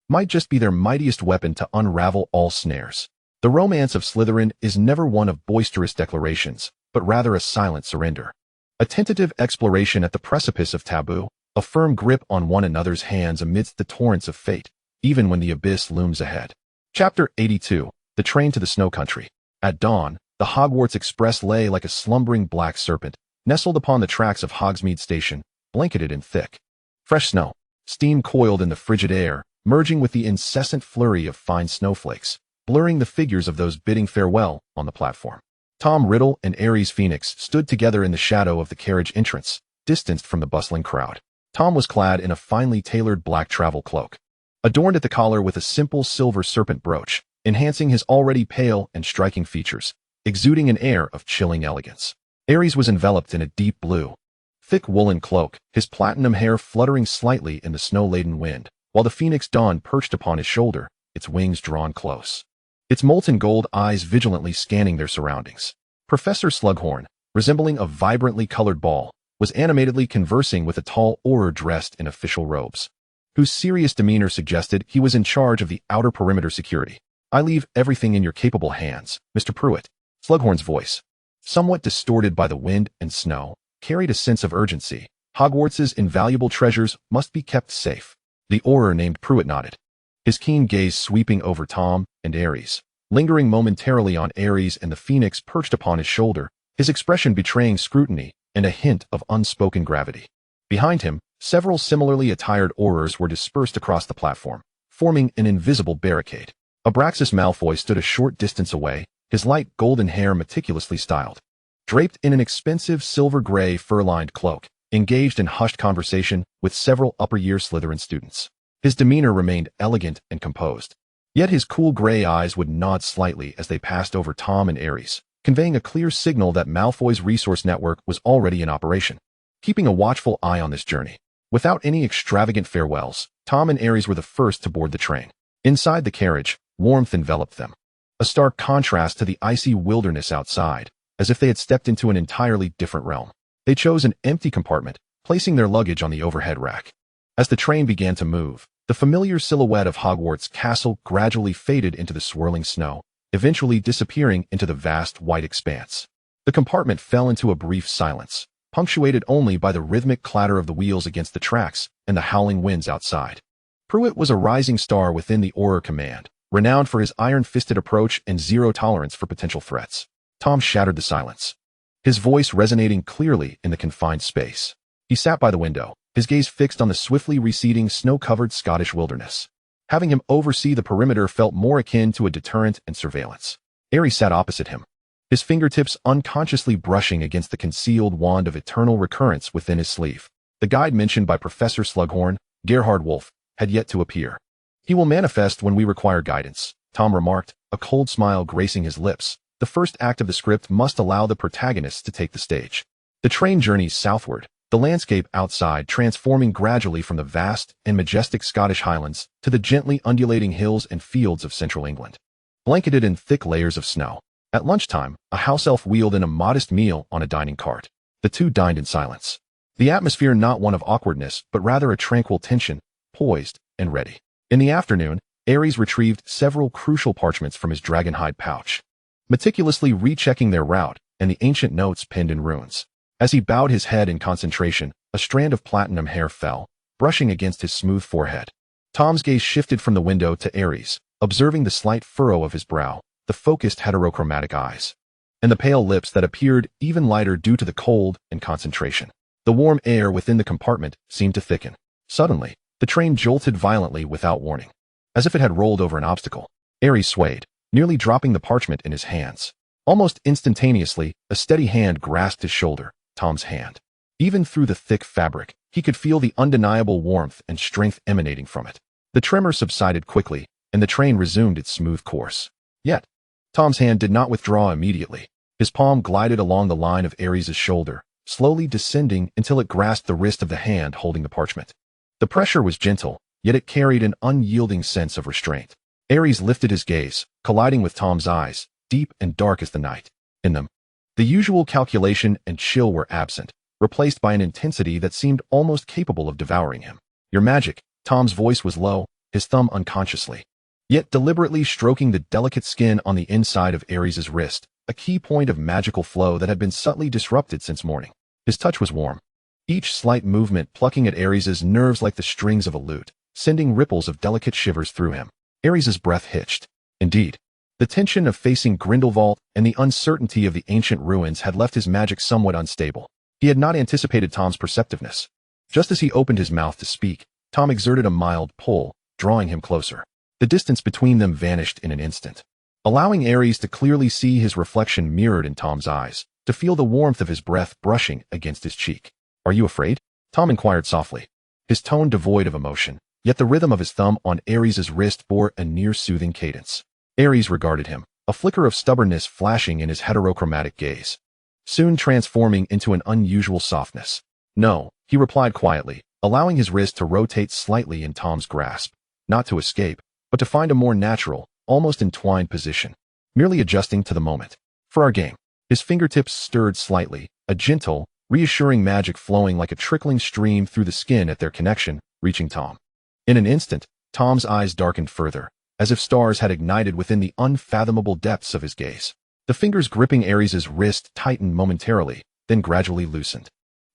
might just be their mightiest weapon to unravel all snares. The romance of Slytherin is never one of boisterous declarations, but rather a silent surrender. A tentative exploration at the precipice of taboo, a firm grip on one another's hands amidst the torrents of fate, even when the abyss looms ahead. Chapter 82, The Train to the Snow Country. At dawn, the Hogwarts Express lay like a slumbering black serpent, nestled upon the tracks of Hogsmeade Station, blanketed in thick, fresh snow. Steam coiled in the frigid air, merging with the incessant flurry of fine snowflakes, blurring the figures of those bidding farewell on the platform. Tom Riddle and Ares Phoenix stood together in the shadow of the carriage entrance, distanced from the bustling crowd. Tom was clad in a finely tailored black travel cloak, adorned at the collar with a simple silver serpent brooch, enhancing his already pale and striking features, exuding an air of chilling elegance. Ares was enveloped in a deep blue, thick woolen cloak, his platinum hair fluttering slightly in the snow-laden wind, while the Phoenix Dawn perched upon his shoulder, its wings drawn close, its molten gold eyes vigilantly scanning their surroundings. Professor Slughorn, resembling a vibrantly colored ball, was animatedly conversing with a tall auror dressed in official robes, whose serious demeanor suggested he was in charge of the outer perimeter security. "I leave everything in your capable hands, Mr. Pruitt." Slughorn's voice, somewhat distorted by the wind and snow, carried a sense of urgency. "Hogwarts's invaluable treasures must be kept safe." The auror named Pruitt nodded, his keen gaze sweeping over Tom and Ares, lingering momentarily on Ares and the phoenix perched upon his shoulder, his expression betraying scrutiny and a hint of unspoken gravity. Behind him, several similarly attired aurors were dispersed across the platform, forming an invisible barricade. Abraxas Malfoy stood a short distance away, his light golden hair meticulously styled. Draped in an expensive silver-gray fur-lined cloak, engaged in hushed conversation with several upper-year Slytherin students. His demeanor remained elegant and composed, yet his cool gray eyes would nod slightly as they passed over Tom and Ares, conveying a clear signal that Malfoy's resource network was already in operation. Keeping a watchful eye on this journey, without any extravagant farewells, Tom and Ares were the first to board the train. Inside the carriage, warmth enveloped them, a stark contrast to the icy wilderness outside, as if they had stepped into an entirely different realm. They chose an empty compartment, placing their luggage on the overhead rack. As the train began to move, the familiar silhouette of Hogwarts Castle gradually faded into the swirling snow, eventually disappearing into the vast white expanse. The compartment fell into a brief silence, punctuated only by the rhythmic clatter of the wheels against the tracks and the howling winds outside. Pruitt was a rising star within the Auror Command, renowned for his iron-fisted approach and zero tolerance for potential threats. Tom shattered the silence, his voice resonating clearly in the confined space. He sat by the window, his gaze fixed on the swiftly receding snow-covered Scottish wilderness. Having him oversee the perimeter felt more akin to a deterrent and surveillance. Ares sat opposite him, his fingertips unconsciously brushing against the concealed wand of eternal recurrence within his sleeve. The guide mentioned by Professor Slughorn, Gerhard Wolf, had yet to appear. "He will manifest when we require guidance," Tom remarked, a cold smile gracing his lips. The first act of the script must allow the protagonists to take the stage. The train journeys southward, the landscape outside transforming gradually from the vast and majestic Scottish Highlands to the gently undulating hills and fields of central England, blanketed in thick layers of snow. At lunchtime, a house elf wheeled in a modest meal on a dining cart. The two dined in silence, the atmosphere not one of awkwardness, but rather a tranquil tension, poised and ready. In the afternoon, Ares retrieved several crucial parchments from his dragonhide pouch, meticulously rechecking their route and the ancient notes penned in runes. As he bowed his head in concentration, a strand of platinum hair fell, brushing against his smooth forehead. Tom's gaze shifted from the window to Ares, observing the slight furrow of his brow, the focused heterochromatic eyes, and the pale lips that appeared even lighter due to the cold and concentration. The warm air within the compartment seemed to thicken. Suddenly, the train jolted violently without warning, as if it had rolled over an obstacle. Ares swayed, nearly dropping the parchment in his hands. Almost instantaneously, a steady hand grasped his shoulder, Tom's hand. Even through the thick fabric, he could feel the undeniable warmth and strength emanating from it. The tremor subsided quickly, and the train resumed its smooth course. Yet, Tom's hand did not withdraw immediately. His palm glided along the line of Ares' shoulder, slowly descending until it grasped the wrist of the hand holding the parchment. The pressure was gentle, yet it carried an unyielding sense of restraint. Ares lifted his gaze, colliding with Tom's eyes, deep and dark as the night. In them, the usual calculation and chill were absent, replaced by an intensity that seemed almost capable of devouring him. "Your magic," Tom's voice was low, his thumb unconsciously, yet deliberately stroking the delicate skin on the inside of Ares' wrist, a key point of magical flow that had been subtly disrupted since morning. His touch was warm, each slight movement plucking at Ares' nerves like the strings of a lute, sending ripples of delicate shivers through him. Ares' breath hitched. Indeed, the tension of facing Grindelwald and the uncertainty of the ancient ruins had left his magic somewhat unstable. He had not anticipated Tom's perceptiveness. Just as he opened his mouth to speak, Tom exerted a mild pull, drawing him closer. The distance between them vanished in an instant, allowing Ares to clearly see his reflection mirrored in Tom's eyes, to feel the warmth of his breath brushing against his cheek. "Are you afraid?" Tom inquired softly, his tone devoid of emotion, yet the rhythm of his thumb on Ares' wrist bore a near-soothing cadence. Ares regarded him, a flicker of stubbornness flashing in his heterochromatic gaze, soon transforming into an unusual softness. "No," he replied quietly, allowing his wrist to rotate slightly in Tom's grasp, not to escape, but to find a more natural, almost entwined position, merely adjusting to the moment. "For our game." His fingertips stirred slightly, a gentle, reassuring magic flowing like a trickling stream through the skin at their connection, reaching Tom. In an instant, Tom's eyes darkened further, as if stars had ignited within the unfathomable depths of his gaze. The fingers gripping Ares's wrist tightened momentarily, then gradually loosened.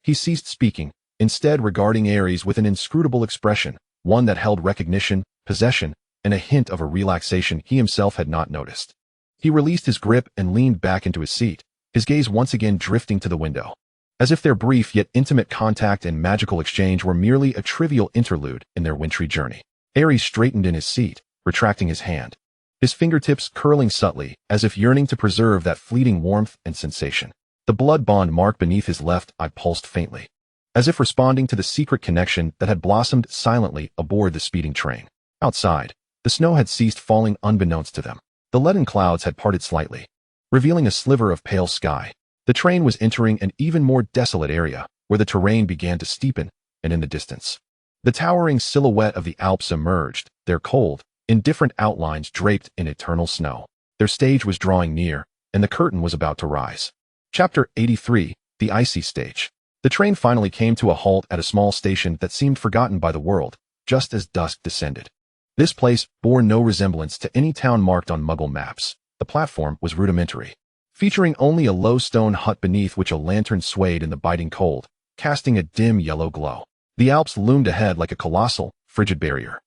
He ceased speaking, instead regarding Ares with an inscrutable expression, one that held recognition, possession, and a hint of a relaxation he himself had not noticed. He released his grip and leaned back into his seat, his gaze once again drifting to the window. As if their brief yet intimate contact and magical exchange were merely a trivial interlude in their wintry journey. Ares straightened in his seat, retracting his hand, his fingertips curling subtly, as if yearning to preserve that fleeting warmth and sensation. The blood bond mark beneath his left eye pulsed faintly, as if responding to the secret connection that had blossomed silently aboard the speeding train. Outside, the snow had ceased falling unbeknownst to them. The leaden clouds had parted slightly, revealing a sliver of pale sky. The train was entering an even more desolate area, where the terrain began to steepen, and in the distance, the towering silhouette of the Alps emerged, their cold, indifferent outlines draped in eternal snow. Their stage was drawing near, and the curtain was about to rise. Chapter 83, The Icy Stage. The train finally came to a halt at a small station that seemed forgotten by the world, just as dusk descended. This place bore no resemblance to any town marked on Muggle maps. The platform was rudimentary, featuring only a low stone hut beneath which a lantern swayed in the biting cold, casting a dim yellow glow. The Alps loomed ahead like a colossal, frigid barrier.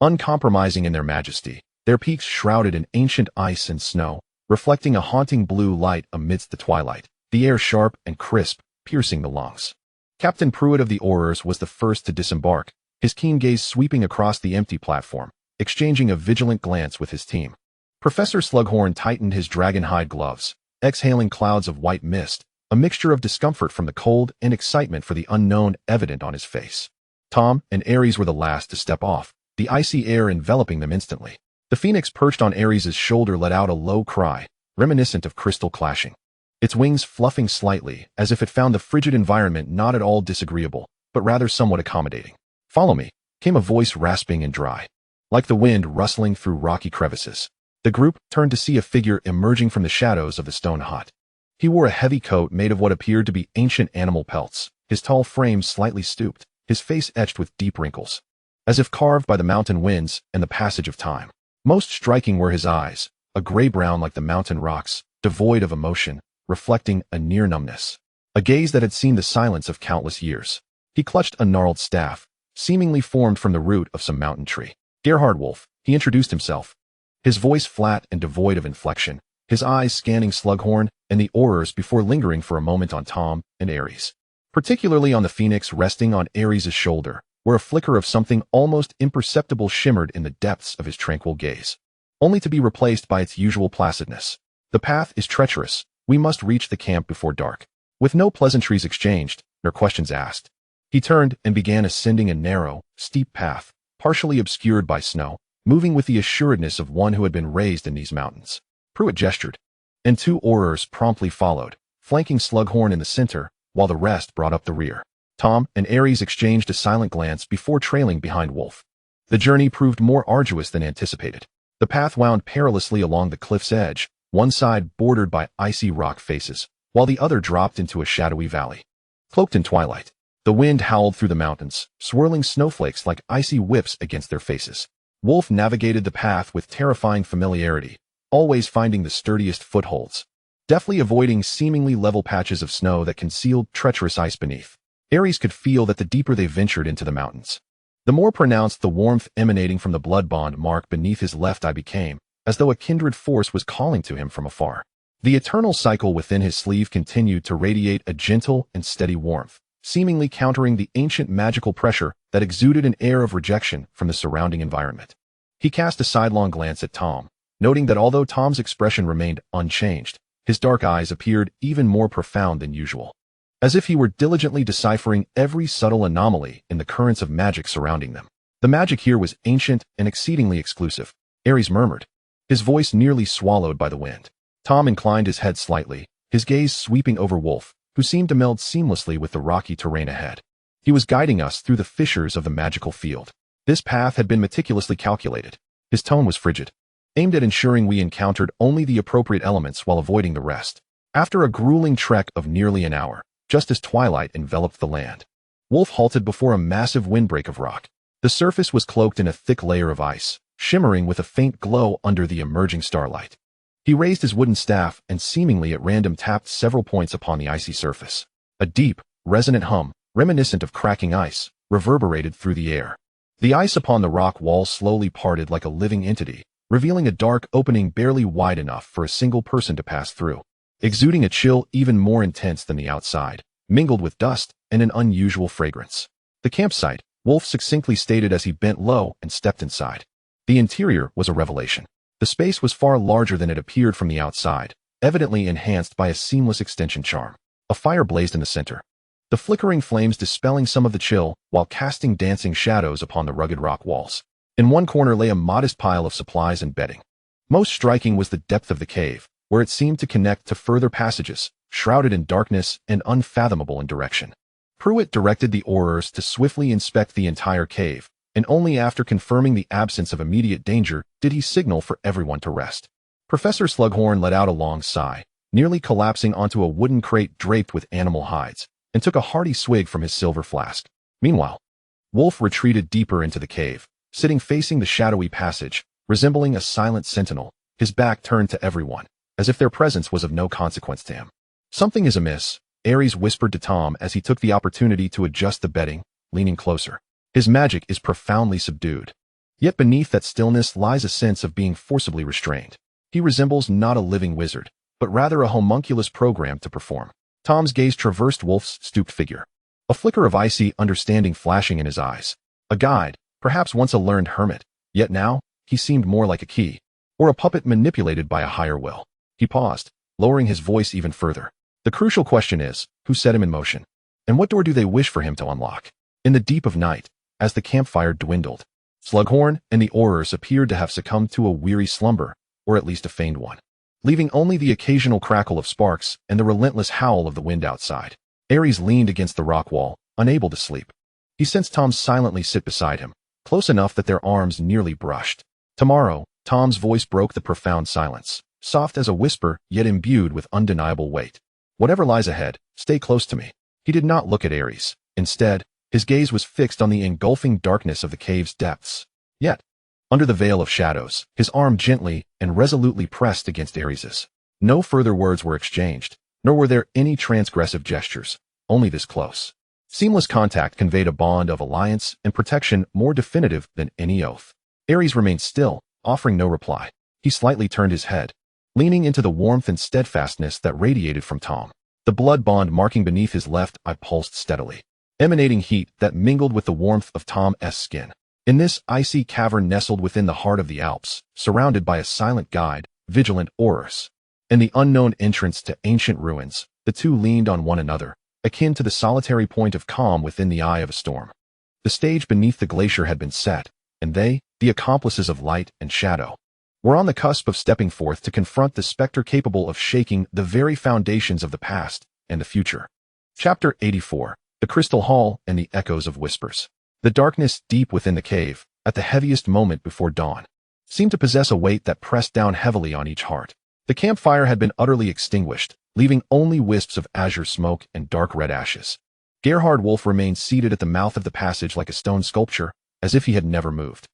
Uncompromising in their majesty, their peaks shrouded in ancient ice and snow, reflecting a haunting blue light amidst the twilight, the air sharp and crisp, piercing the lungs. Captain Pruitt of the Aurors was the first to disembark, his keen gaze sweeping across the empty platform, exchanging a vigilant glance with his team. Professor Slughorn tightened his dragon-hide gloves, exhaling clouds of white mist, a mixture of discomfort from the cold and excitement for the unknown evident on his face. Tom and Ares were the last to step off, the icy air enveloping them instantly. The phoenix perched on Ares's shoulder let out a low cry, reminiscent of crystal clashing, its wings fluffing slightly as if it found the frigid environment not at all disagreeable, but rather somewhat accommodating. "Follow me," came a voice rasping and dry, like the wind rustling through rocky crevices. The group turned to see a figure emerging from the shadows of the stone hut. He wore a heavy coat made of what appeared to be ancient animal pelts, his tall frame slightly stooped, his face etched with deep wrinkles, as if carved by the mountain winds and the passage of time. Most striking were his eyes, a gray-brown like the mountain rocks, devoid of emotion, reflecting a near numbness, a gaze that had seen the silence of countless years. He clutched a gnarled staff, seemingly formed from the root of some mountain tree. "Gerhard Wolf," he introduced himself, his voice flat and devoid of inflection, his eyes scanning Slughorn and the Aurors before lingering for a moment on Tom and Ares, particularly on the phoenix resting on Ares's shoulder, where a flicker of something almost imperceptible shimmered in the depths of his tranquil gaze, only to be replaced by its usual placidness. "The path is treacherous. We must reach the camp before dark." With no pleasantries exchanged, nor questions asked, he turned and began ascending a narrow, steep path, partially obscured by snow, moving with the assuredness of one who had been raised in these mountains. Pruitt gestured, and two Aurors promptly followed, flanking Slughorn in the center, while the rest brought up the rear. Tom and Ares exchanged a silent glance before trailing behind Wolf. The journey proved more arduous than anticipated. The path wound perilously along the cliff's edge, one side bordered by icy rock faces, while the other dropped into a shadowy valley. Cloaked in twilight, the wind howled through the mountains, swirling snowflakes like icy whips against their faces. Wolf navigated the path with terrifying familiarity, always finding the sturdiest footholds, deftly avoiding seemingly level patches of snow that concealed treacherous ice beneath. Ares could feel that the deeper they ventured into the mountains, the more pronounced the warmth emanating from the blood bond mark beneath his left eye became, as though a kindred force was calling to him from afar. The eternal cycle within his sleeve continued to radiate a gentle and steady warmth, seemingly countering the ancient magical pressure that exuded an air of rejection from the surrounding environment. He cast a sidelong glance at Tom, noting that although Tom's expression remained unchanged, his dark eyes appeared even more profound than usual, as if he were diligently deciphering every subtle anomaly in the currents of magic surrounding them. The magic here was ancient and exceedingly exclusive, Ares murmured, his voice nearly swallowed by the wind. Tom inclined his head slightly, his gaze sweeping over Wolf, who seemed to meld seamlessly with the rocky terrain ahead. He was guiding us through the fissures of the magical field. This path had been meticulously calculated. His tone was frigid, aimed at ensuring we encountered only the appropriate elements while avoiding the rest. After a grueling trek of nearly an hour, just as twilight enveloped the land. Wolf halted before a massive windbreak of rock. The surface was cloaked in a thick layer of ice, shimmering with a faint glow under the emerging starlight. He raised his wooden staff and seemingly at random tapped several points upon the icy surface. A deep, resonant hum, reminiscent of cracking ice, reverberated through the air. The ice upon the rock wall slowly parted like a living entity, revealing a dark opening barely wide enough for a single person to pass through, exuding a chill even more intense than the outside, mingled with dust and an unusual fragrance. The campsite, Wolf succinctly stated as he bent low and stepped inside. The interior was a revelation. The space was far larger than it appeared from the outside, evidently enhanced by a seamless extension charm. A fire blazed in the center, the flickering flames dispelling some of the chill while casting dancing shadows upon the rugged rock walls. In one corner lay a modest pile of supplies and bedding. Most striking was the depth of the cave, where it seemed to connect to further passages, shrouded in darkness and unfathomable in direction. Pruitt directed the aurors to swiftly inspect the entire cave, and only after confirming the absence of immediate danger did he signal for everyone to rest. Professor Slughorn let out a long sigh, nearly collapsing onto a wooden crate draped with animal hides, and took a hearty swig from his silver flask. Meanwhile, Wolf retreated deeper into the cave, sitting facing the shadowy passage, resembling a silent sentinel, his back turned to everyone, as if their presence was of no consequence to him. "Something is amiss," Ares whispered to Tom as he took the opportunity to adjust the bedding, leaning closer. "His magic is profoundly subdued. Yet beneath that stillness lies a sense of being forcibly restrained. He resembles not a living wizard, but rather a homunculus programmed to perform." Tom's gaze traversed Wolf's stooped figure, a flicker of icy understanding flashing in his eyes. A guide, perhaps once a learned hermit, yet now, he seemed more like a key, or a puppet manipulated by a higher will. He paused, lowering his voice even further. "The crucial question is, who set him in motion? And what door do they wish for him to unlock?" In the deep of night, as the campfire dwindled, Slughorn and the aurors appeared to have succumbed to a weary slumber, or at least a feigned one, leaving only the occasional crackle of sparks and the relentless howl of the wind outside. Ares leaned against the rock wall, unable to sleep. He sensed Tom silently sit beside him, close enough that their arms nearly brushed. "Tomorrow," Tom's voice broke the profound silence, soft as a whisper yet imbued with undeniable weight. "Whatever lies ahead, stay close to me." He did not look at Ares. Instead, his gaze was fixed on the engulfing darkness of the cave's depths. Yet, under the veil of shadows, his arm gently and resolutely pressed against Ares's. No further words were exchanged, nor were there any transgressive gestures, only this close, seamless contact conveyed a bond of alliance and protection more definitive than any oath. Ares remained still, offering no reply. He slightly turned his head, leaning into the warmth and steadfastness that radiated from Tom. The blood bond marking beneath his left eye pulsed steadily, emanating heat that mingled with the warmth of Tom's skin. In this icy cavern nestled within the heart of the Alps, surrounded by a silent guide, vigilant aurors, and the unknown entrance to ancient ruins, the two leaned on one another, akin to the solitary point of calm within the eye of a storm. The stage beneath the glacier had been set, and they, the accomplices of light and shadow, were on the cusp of stepping forth to confront the specter capable of shaking the very foundations of the past and the future. Chapter 84. The Crystal Hall and the Echoes of Whispers. The darkness deep within the cave, at the heaviest moment before dawn, seemed to possess a weight that pressed down heavily on each heart. The campfire had been utterly extinguished, leaving only wisps of azure smoke and dark red ashes. Gerhard Wolf remained seated at the mouth of the passage like a stone sculpture, as if he had never moved.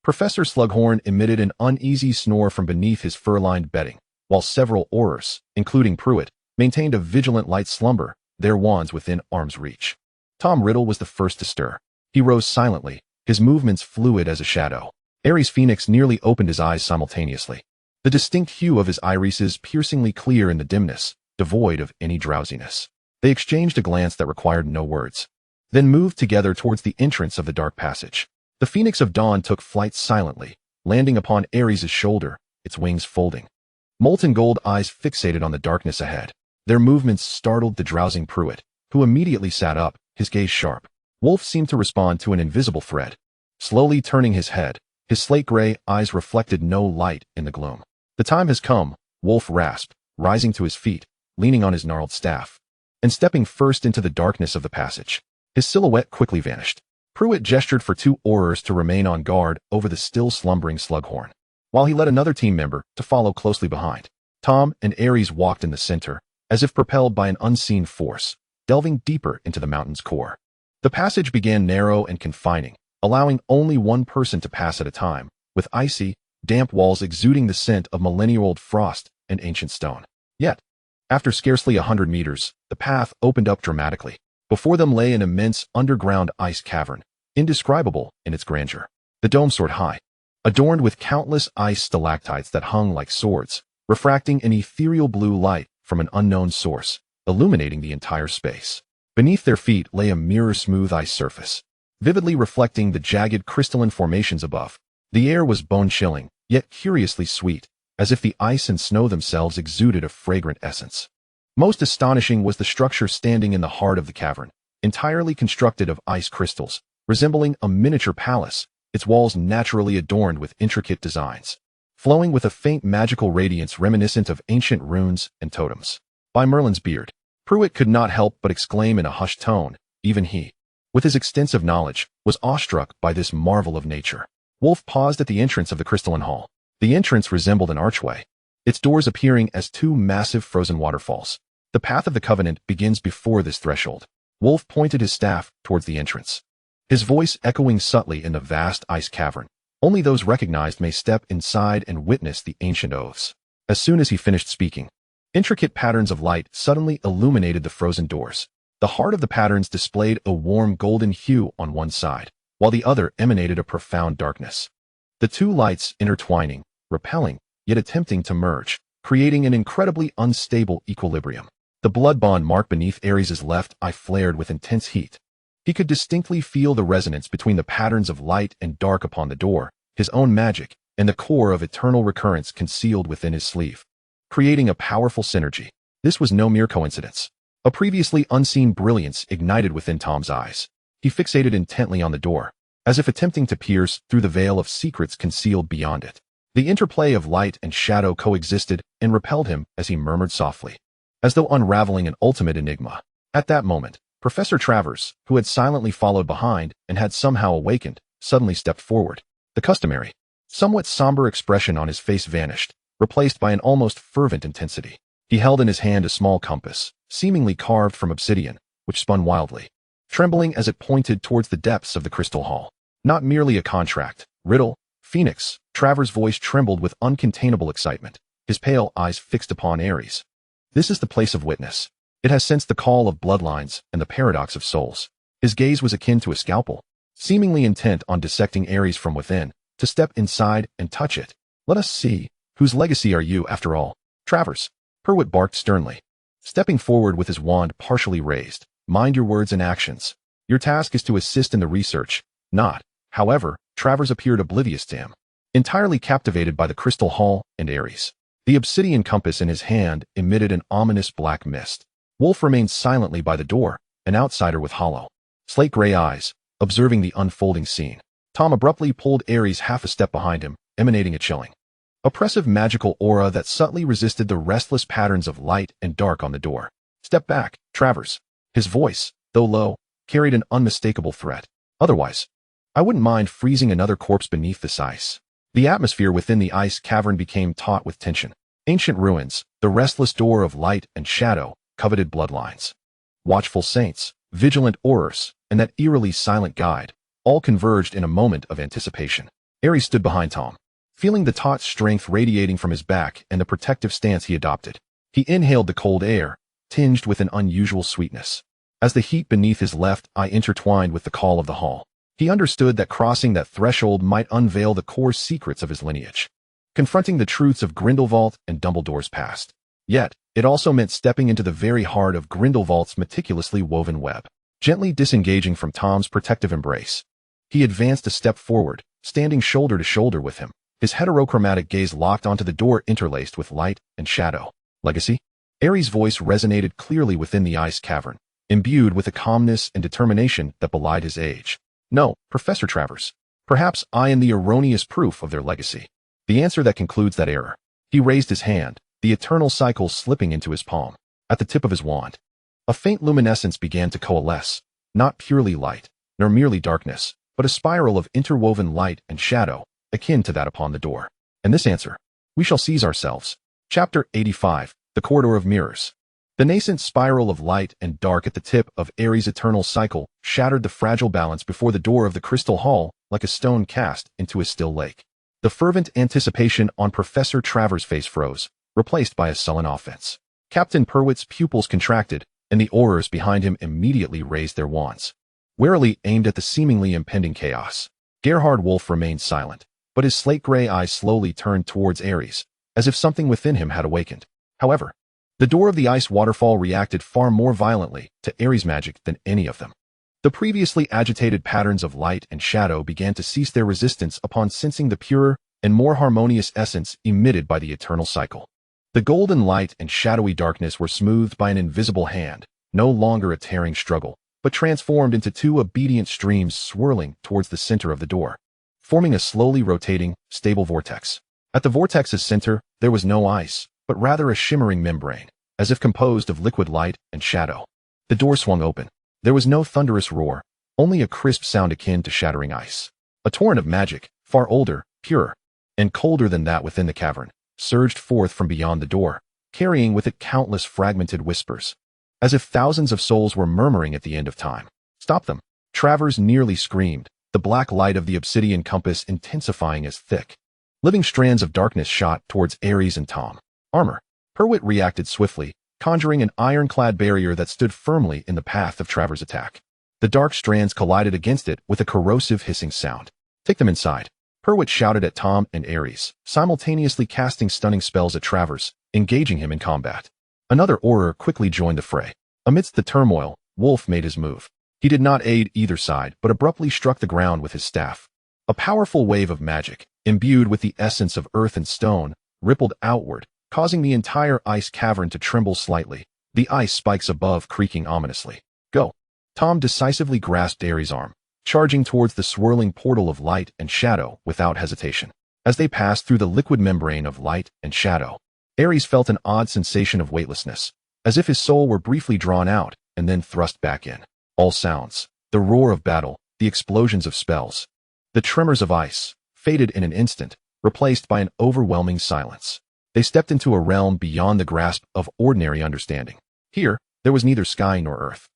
Professor Slughorn emitted an uneasy snore from beneath his fur-lined bedding, while several aurors, including Pruitt, maintained a vigilant light slumber, their wands within arm's reach. Tom Riddle was the first to stir. He rose silently, his movements fluid as a shadow. Ares Phoenix nearly opened his eyes simultaneously, the distinct hue of his irises piercingly clear in the dimness, devoid of any drowsiness. They exchanged a glance that required no words, then moved together towards the entrance of the dark passage. The Phoenix of Dawn took flight silently, landing upon Ares' shoulder, its wings folding. Molten gold eyes fixated on the darkness ahead. Their movements startled the drowsing Pruitt, who immediately sat up, his gaze sharp. Wolf seemed to respond to an invisible thread. Slowly turning his head, his slate-gray eyes reflected no light in the gloom. "The time has come," Wolf rasped, rising to his feet, leaning on his gnarled staff, and stepping first into the darkness of the passage. His silhouette quickly vanished. Pruitt gestured for two aurors to remain on guard over the still slumbering Slughorn, while he led another team member to follow closely behind. Tom and Ares walked in the center, as if propelled by an unseen force, delving deeper into the mountain's core. The passage began narrow and confining, allowing only one person to pass at a time, with icy, damp walls exuding the scent of millennia-old frost and ancient stone. Yet, after scarcely 100 meters, the path opened up dramatically. Before them lay an immense underground ice cavern, indescribable in its grandeur. The dome soared high, adorned with countless ice stalactites that hung like swords, refracting an ethereal blue light from an unknown source, illuminating the entire space. Beneath their feet lay a mirror-smooth ice surface, vividly reflecting the jagged crystalline formations above. The air was bone-chilling, yet curiously sweet, as if the ice and snow themselves exuded a fragrant essence. Most astonishing was the structure standing in the heart of the cavern, entirely constructed of ice crystals, resembling a miniature palace, its walls naturally adorned with intricate designs, flowing with a faint magical radiance reminiscent of ancient runes and totems. By Merlin's beard, Pruitt could not help but exclaim in a hushed tone. Even he, with his extensive knowledge, was awestruck by this marvel of nature. Wolf paused at the entrance of the crystalline hall. The entrance resembled an archway, its doors appearing as two massive frozen waterfalls. The path of the Covenant begins before this threshold. Wolf pointed his staff towards the entrance, his voice echoing subtly in the vast ice cavern. Only those recognized may step inside and witness the ancient oaths. As soon as he finished speaking, intricate patterns of light suddenly illuminated the frozen doors. The heart of the patterns displayed a warm golden hue on one side, while the other emanated a profound darkness. The two lights intertwining, repelling, yet attempting to merge, creating an incredibly unstable equilibrium. The blood bond mark beneath Ares's left eye flared with intense heat. He could distinctly feel the resonance between the patterns of light and dark upon the door, his own magic, and the core of eternal recurrence concealed within his sleeve, creating a powerful synergy. This was no mere coincidence. A previously unseen brilliance ignited within Tom's eyes. He fixated intently on the door, as if attempting to pierce through the veil of secrets concealed beyond it. The interplay of light and shadow coexisted and repelled him as he murmured softly, as though unraveling an ultimate enigma. At that moment, Professor Travers, who had silently followed behind and had somehow awakened, suddenly stepped forward. The customary, somewhat somber expression on his face vanished, replaced by an almost fervent intensity. He held in his hand a small compass, seemingly carved from obsidian, which spun wildly, trembling as it pointed towards the depths of the crystal hall. Not merely a contract. Riddle, Phoenix, Travers' voice trembled with uncontainable excitement, his pale eyes fixed upon Ares. This is the place of witness. It has sensed the call of bloodlines and the paradox of souls. His gaze was akin to a scalpel, seemingly intent on dissecting Ares from within. To step inside and touch it. Let us see. Whose legacy are you, after all? Travers, Pruitt barked sternly, stepping forward with his wand partially raised. Mind your words and actions. Your task is to assist in the research, not. However, Travers appeared oblivious to him, entirely captivated by the crystal hall and Ares. The obsidian compass in his hand emitted an ominous black mist. Wolf remained silently by the door, an outsider with hollow, slate-gray eyes, observing the unfolding scene. Tom abruptly pulled Ares half a step behind him, emanating a chilling, oppressive magical aura that subtly resisted the restless patterns of light and dark on the door. Step back, Travers. His voice, though low, carried an unmistakable threat. Otherwise, I wouldn't mind freezing another corpse beneath this ice. The atmosphere within the ice cavern became taut with tension. Ancient ruins, the restless door of light and shadow, coveted bloodlines, watchful saints, vigilant aurors, and that eerily silent guide, all converged in a moment of anticipation. Ares stood behind Tom, feeling the taut strength radiating from his back and the protective stance he adopted. He inhaled the cold air, tinged with an unusual sweetness. As the heat beneath his left eye intertwined with the call of the hall, he understood that crossing that threshold might unveil the core secrets of his lineage, confronting the truths of Grindelwald and Dumbledore's past. Yet, it also meant stepping into the very heart of Grindelwald's meticulously woven web. Gently disengaging from Tom's protective embrace, he advanced a step forward, standing shoulder to shoulder with him, his heterochromatic gaze locked onto the door interlaced with light and shadow. Legacy? Ares' voice resonated clearly within the ice cavern, imbued with a calmness and determination that belied his age. No, Professor Travers. Perhaps I am the erroneous proof of their legacy. The answer that concludes that error. He raised his hand, the eternal cycle slipping into his palm. At the tip of his wand, a faint luminescence began to coalesce, not purely light, nor merely darkness, but a spiral of interwoven light and shadow, akin to that upon the door. And this answer, we shall seize ourselves. Chapter 85, The Corridor of Mirrors. The nascent spiral of light and dark at the tip of Ares' eternal cycle shattered the fragile balance before the door of the crystal hall like a stone cast into a still lake. The fervent anticipation on Professor Travers' face froze, replaced by a sullen offense. Captain Purwit's pupils contracted, and the aurors behind him immediately raised their wands, warily aimed at the seemingly impending chaos. Gerhard Wolf remained silent, but his slate-gray eyes slowly turned towards Ares, as if something within him had awakened. However, the door of the ice waterfall reacted far more violently to Ares' magic than any of them. The previously agitated patterns of light and shadow began to cease their resistance upon sensing the purer and more harmonious essence emitted by the eternal cycle. The golden light and shadowy darkness were smoothed by an invisible hand, no longer a tearing struggle, but transformed into two obedient streams swirling towards the center of the door, forming a slowly rotating, stable vortex. At the vortex's center, there was no ice, but rather a shimmering membrane, as if composed of liquid light and shadow. The door swung open. There was no thunderous roar, only a crisp sound akin to shattering ice. A torrent of magic, far older, purer, and colder than that within the cavern, surged forth from beyond the door, carrying with it countless fragmented whispers, as if thousands of souls were murmuring at the end of time. "Stop them!" Travers nearly screamed, the black light of the obsidian compass intensifying as thick, living strands of darkness shot towards Ares and Tom. Armor. Purwit reacted swiftly, conjuring an ironclad barrier that stood firmly in the path of Travers' attack. The dark strands collided against it with a corrosive hissing sound. "Take them inside." Purwit shouted at Tom and Ares, simultaneously casting stunning spells at Travers, engaging him in combat. Another auror quickly joined the fray. Amidst the turmoil, Wolf made his move. He did not aid either side, but abruptly struck the ground with his staff. A powerful wave of magic, imbued with the essence of earth and stone, rippled outward, causing the entire ice cavern to tremble slightly, the ice spikes above creaking ominously. "Go!" Tom decisively grasped Ares' arm, charging towards the swirling portal of light and shadow without hesitation. As they passed through the liquid membrane of light and shadow, Ares felt an odd sensation of weightlessness, as if his soul were briefly drawn out and then thrust back in. All sounds, the roar of battle, the explosions of spells, the tremors of ice, faded in an instant, replaced by an overwhelming silence. They stepped into a realm beyond the grasp of ordinary understanding. Here, there was neither sky nor earth.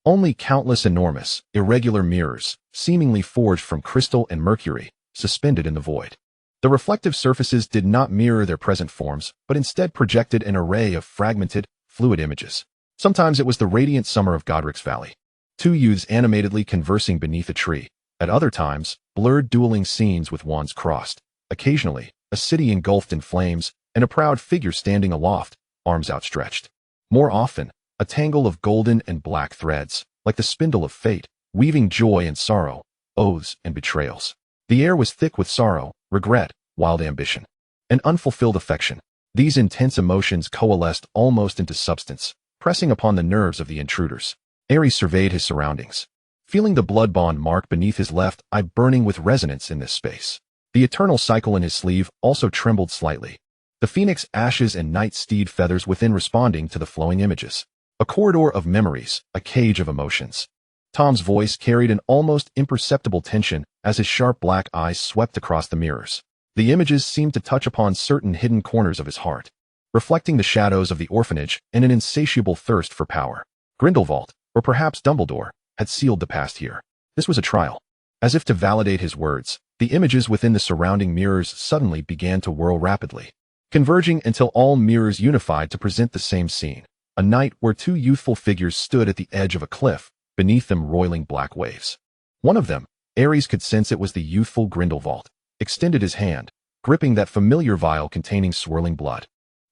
Only countless enormous, irregular mirrors, seemingly forged from crystal and mercury, suspended in the void. The reflective surfaces did not mirror their present forms, but instead projected an array of fragmented, fluid images. Sometimes it was the radiant summer of Godric's Valley, two youths animatedly conversing beneath a tree. At other times, blurred dueling scenes with wands crossed. Occasionally, a city engulfed in flames, and a proud figure standing aloft, arms outstretched. More often, a tangle of golden and black threads, like the spindle of fate, weaving joy and sorrow, oaths and betrayals. The air was thick with sorrow, regret, wild ambition, and unfulfilled affection. These intense emotions coalesced almost into substance, pressing upon the nerves of the intruders. Ares surveyed his surroundings, feeling the blood bond mark beneath his left eye burning with resonance in this space. The eternal cycle in his sleeve also trembled slightly, the phoenix ashes and night steed feathers within responding to the flowing images. A corridor of memories, a cage of emotions. Tom's voice carried an almost imperceptible tension as his sharp black eyes swept across the mirrors. The images seemed to touch upon certain hidden corners of his heart, reflecting the shadows of the orphanage and an insatiable thirst for power. Grindelwald, or perhaps Dumbledore, had sealed the past here. This was a trial. As if to validate his words, the images within the surrounding mirrors suddenly began to whirl rapidly, converging until all mirrors unified to present the same scene. A night where two youthful figures stood at the edge of a cliff, beneath them roiling black waves. One of them, Ares could sense it was the youthful Grindelwald, extended his hand, gripping that familiar vial containing swirling blood.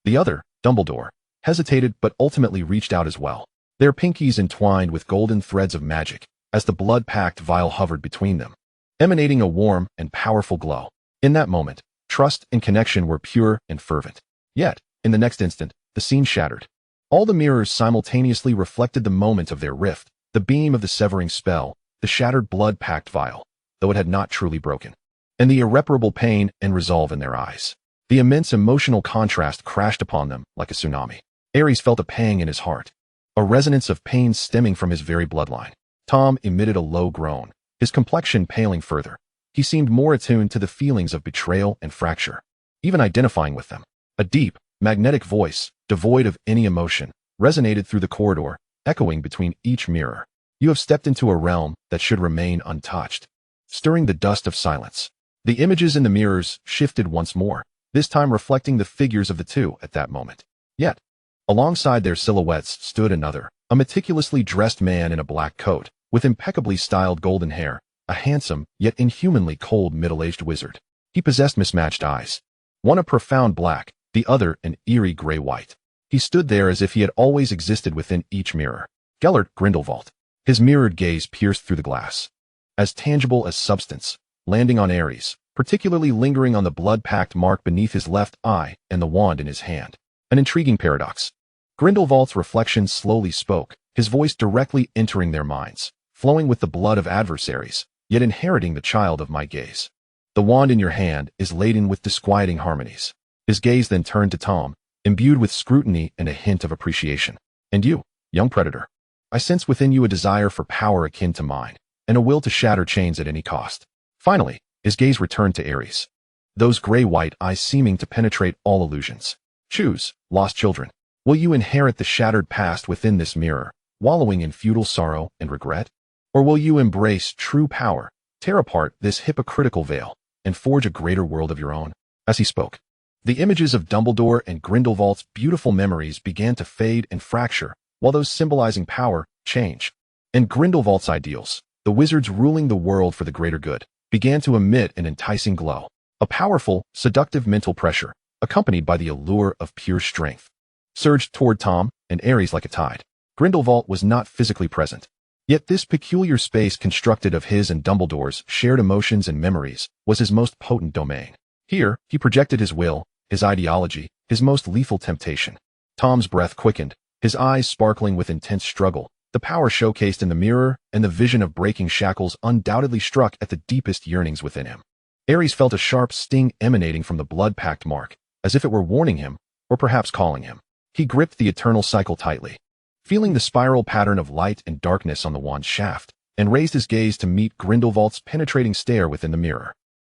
The other, Dumbledore, hesitated but ultimately reached out as well, their pinkies entwined with golden threads of magic, as the blood-packed vial hovered between them, emanating a warm and powerful glow. In that moment, trust and connection were pure and fervent. Yet, in the next instant, the scene shattered. All the mirrors simultaneously reflected the moment of their rift, the beam of the severing spell, the shattered blood-packed vial, though it had not truly broken, and the irreparable pain and resolve in their eyes. The immense emotional contrast crashed upon them like a tsunami. Ares felt a pang in his heart, a resonance of pain stemming from his very bloodline. Tom emitted a low groan, his complexion paling further. He seemed more attuned to the feelings of betrayal and fracture, even identifying with them. A deep, magnetic voice, devoid of any emotion, resonated through the corridor, echoing between each mirror. You have stepped into a realm that should remain untouched. Stirring the dust of silence. The images in the mirrors shifted once more, this time reflecting the figures of the two at that moment. Yet, alongside their silhouettes stood another, a meticulously dressed man in a black coat, with impeccably styled golden hair, a handsome, yet inhumanly cold middle-aged wizard. He possessed mismatched eyes, one a profound black, the other an eerie gray-white. He stood there as if he had always existed within each mirror. Gellert Grindelwald. His mirrored gaze pierced through the glass. As tangible as substance, landing on Ares, particularly lingering on the blood pact mark beneath his left eye and the wand in his hand. An intriguing paradox. Grindelwald's reflection slowly spoke, his voice directly entering their minds, flowing with the blood of adversaries, yet inheriting the child of my gaze. The wand in your hand is laden with disquieting harmonies. His gaze then turned to Tom, imbued with scrutiny and a hint of appreciation. And you, young predator. I sense within you a desire for power akin to mine, and a will to shatter chains at any cost. Finally, his gaze returned to Ares. Those gray-white eyes seeming to penetrate all illusions. Choose, lost children. Will you inherit the shattered past within this mirror, wallowing in futile sorrow and regret? Or will you embrace true power, tear apart this hypocritical veil, and forge a greater world of your own? As he spoke, the images of Dumbledore and Grindelwald's beautiful memories began to fade and fracture, while those symbolizing power, change, and Grindelwald's ideals, the wizards ruling the world for the greater good, began to emit an enticing glow, a powerful, seductive mental pressure, accompanied by the allure of pure strength, surged toward Tom and Ares like a tide. Grindelwald was not physically present, yet this peculiar space constructed of his and Dumbledore's shared emotions and memories was his most potent domain. Here, he projected his will, his ideology, his most lethal temptation. Tom's breath quickened, his eyes sparkling with intense struggle, the power showcased in the mirror and the vision of breaking shackles undoubtedly struck at the deepest yearnings within him. Ares felt a sharp sting emanating from the blood pact mark, as if it were warning him, or perhaps calling him. He gripped the eternal cycle tightly, feeling the spiral pattern of light and darkness on the wand's shaft, and raised his gaze to meet Grindelwald's penetrating stare within the mirror.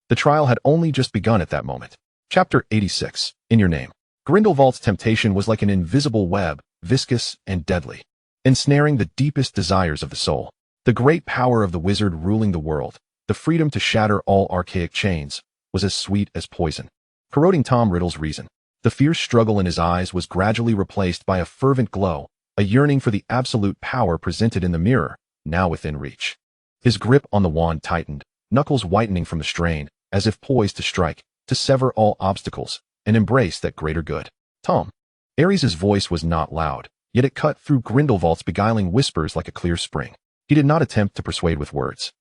The trial had only just begun at that moment. Chapter 86. In Your Name. Grindelwald's temptation was like an invisible web, viscous and deadly, ensnaring the deepest desires of the soul. The great power of the wizard ruling the world, the freedom to shatter all archaic chains, was as sweet as poison, corroding Tom Riddle's reason. The fierce struggle in his eyes was gradually replaced by a fervent glow, a yearning for the absolute power presented in the mirror, now within reach. His grip on the wand tightened, knuckles whitening from the strain, as if poised to strike, to sever all obstacles, and embrace that greater good. Tom. Ares's voice was not loud, yet it cut through Grindelwald's beguiling whispers like a clear spring. He did not attempt to persuade with words.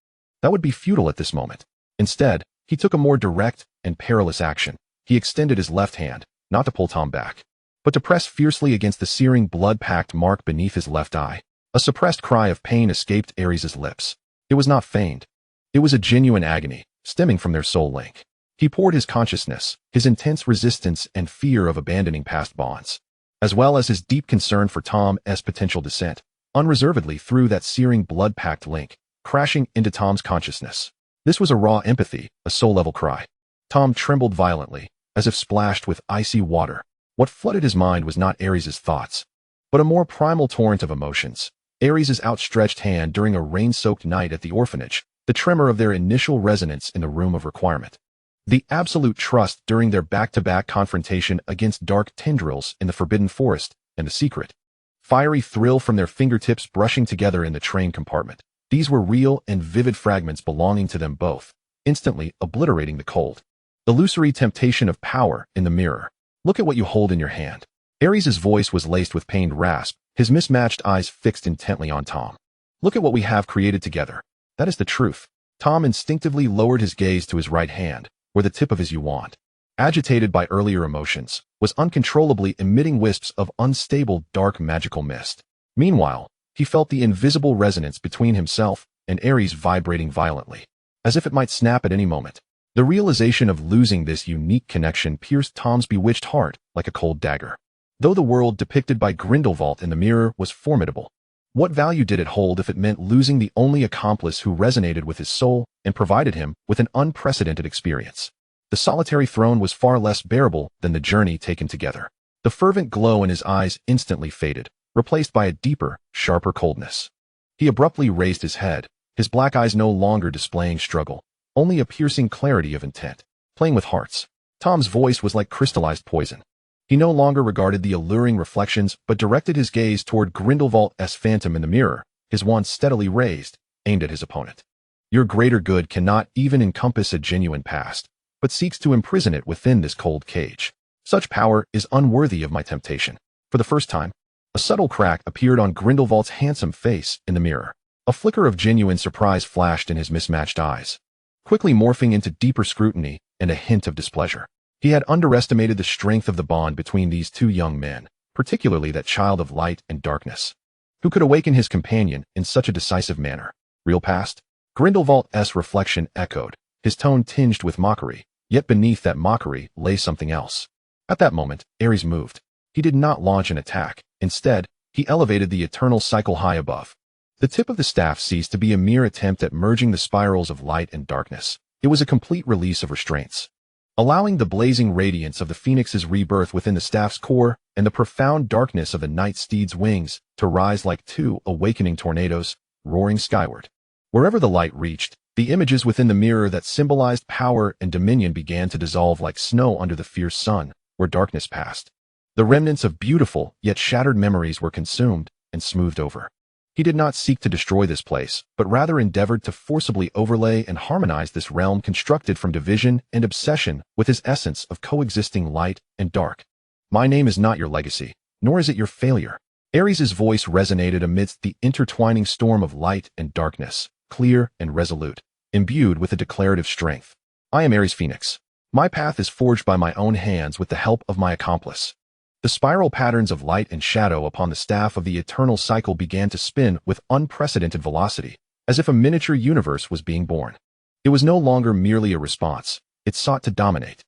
That would be futile at this moment. Instead, he took a more direct and perilous action. He extended his left hand, not to pull Tom back, but to press fiercely against the searing blood pact mark beneath his left eye. A suppressed cry of pain escaped Ares's lips. It was not feigned. It was a genuine agony, stemming from their soul link. He poured his consciousness, his intense resistance and fear of abandoning past bonds, as well as his deep concern for Tom's potential descent, unreservedly through that searing blood pact link, crashing into Tom's consciousness. This was a raw empathy, a soul-level cry. Tom trembled violently, as if splashed with icy water. What flooded his mind was not Ares's thoughts, but a more primal torrent of emotions. Ares's outstretched hand during a rain-soaked night at the orphanage, the tremor of their initial resonance in the room of requirement. The absolute trust during their back-to-back confrontation against dark tendrils in the Forbidden Forest, and the secret, fiery thrill from their fingertips brushing together in the train compartment. These were real and vivid fragments belonging to them both, instantly obliterating the cold, illusory temptation of power in the mirror. Look at what you hold in your hand. Ares's voice was laced with pained rasp, his mismatched eyes fixed intently on Tom. Look at what we have created together. That is the truth. Tom instinctively lowered his gaze to his right hand, where the tip of his wand, agitated by earlier emotions, was uncontrollably emitting wisps of unstable dark magical mist. Meanwhile, he felt the invisible resonance between himself and Ares vibrating violently, as if it might snap at any moment. The realization of losing this unique connection pierced Tom's bewitched heart like a cold dagger. Though the world depicted by Grindelwald in the mirror was formidable, what value did it hold if it meant losing the only accomplice who resonated with his soul and provided him with an unprecedented experience? The solitary throne was far less bearable than the journey taken together. The fervent glow in his eyes instantly faded, replaced by a deeper, sharper coldness. He abruptly raised his head, his black eyes no longer displaying struggle, only a piercing clarity of intent, playing with hearts. Tom's voice was like crystallized poison. He no longer regarded the alluring reflections but directed his gaze toward Grindelwald's phantom in the mirror, his wand steadily raised, aimed at his opponent. Your greater good cannot even encompass a genuine past, but seeks to imprison it within this cold cage. Such power is unworthy of my temptation. For the first time, a subtle crack appeared on Grindelwald's handsome face in the mirror. A flicker of genuine surprise flashed in his mismatched eyes, quickly morphing into deeper scrutiny and a hint of displeasure. He had underestimated the strength of the bond between these two young men, particularly that child of light and darkness. Who could awaken his companion in such a decisive manner? Real past? Grindelwald's reflection echoed, his tone tinged with mockery, yet beneath that mockery lay something else. At that moment, Ares moved. He did not launch an attack. Instead, he elevated the eternal cycle high above. The tip of the staff ceased to be a mere attempt at merging the spirals of light and darkness. It was a complete release of restraints, allowing the blazing radiance of the phoenix's rebirth within the staff's core and the profound darkness of the night steed's wings to rise like two awakening tornadoes, roaring skyward. Wherever the light reached, the images within the mirror that symbolized power and dominion began to dissolve like snow under the fierce sun, where darkness passed. The remnants of beautiful yet shattered memories were consumed and smoothed over. He did not seek to destroy this place, but rather endeavored to forcibly overlay and harmonize this realm constructed from division and obsession with his essence of coexisting light and dark. My name is not your legacy, nor is it your failure. Ares's voice resonated amidst the intertwining storm of light and darkness, clear and resolute, imbued with a declarative strength. I am Ares Phoenix. My path is forged by my own hands with the help of my accomplice. The spiral patterns of light and shadow upon the staff of the eternal cycle began to spin with unprecedented velocity, as if a miniature universe was being born. It was no longer merely a response, it sought to dominate.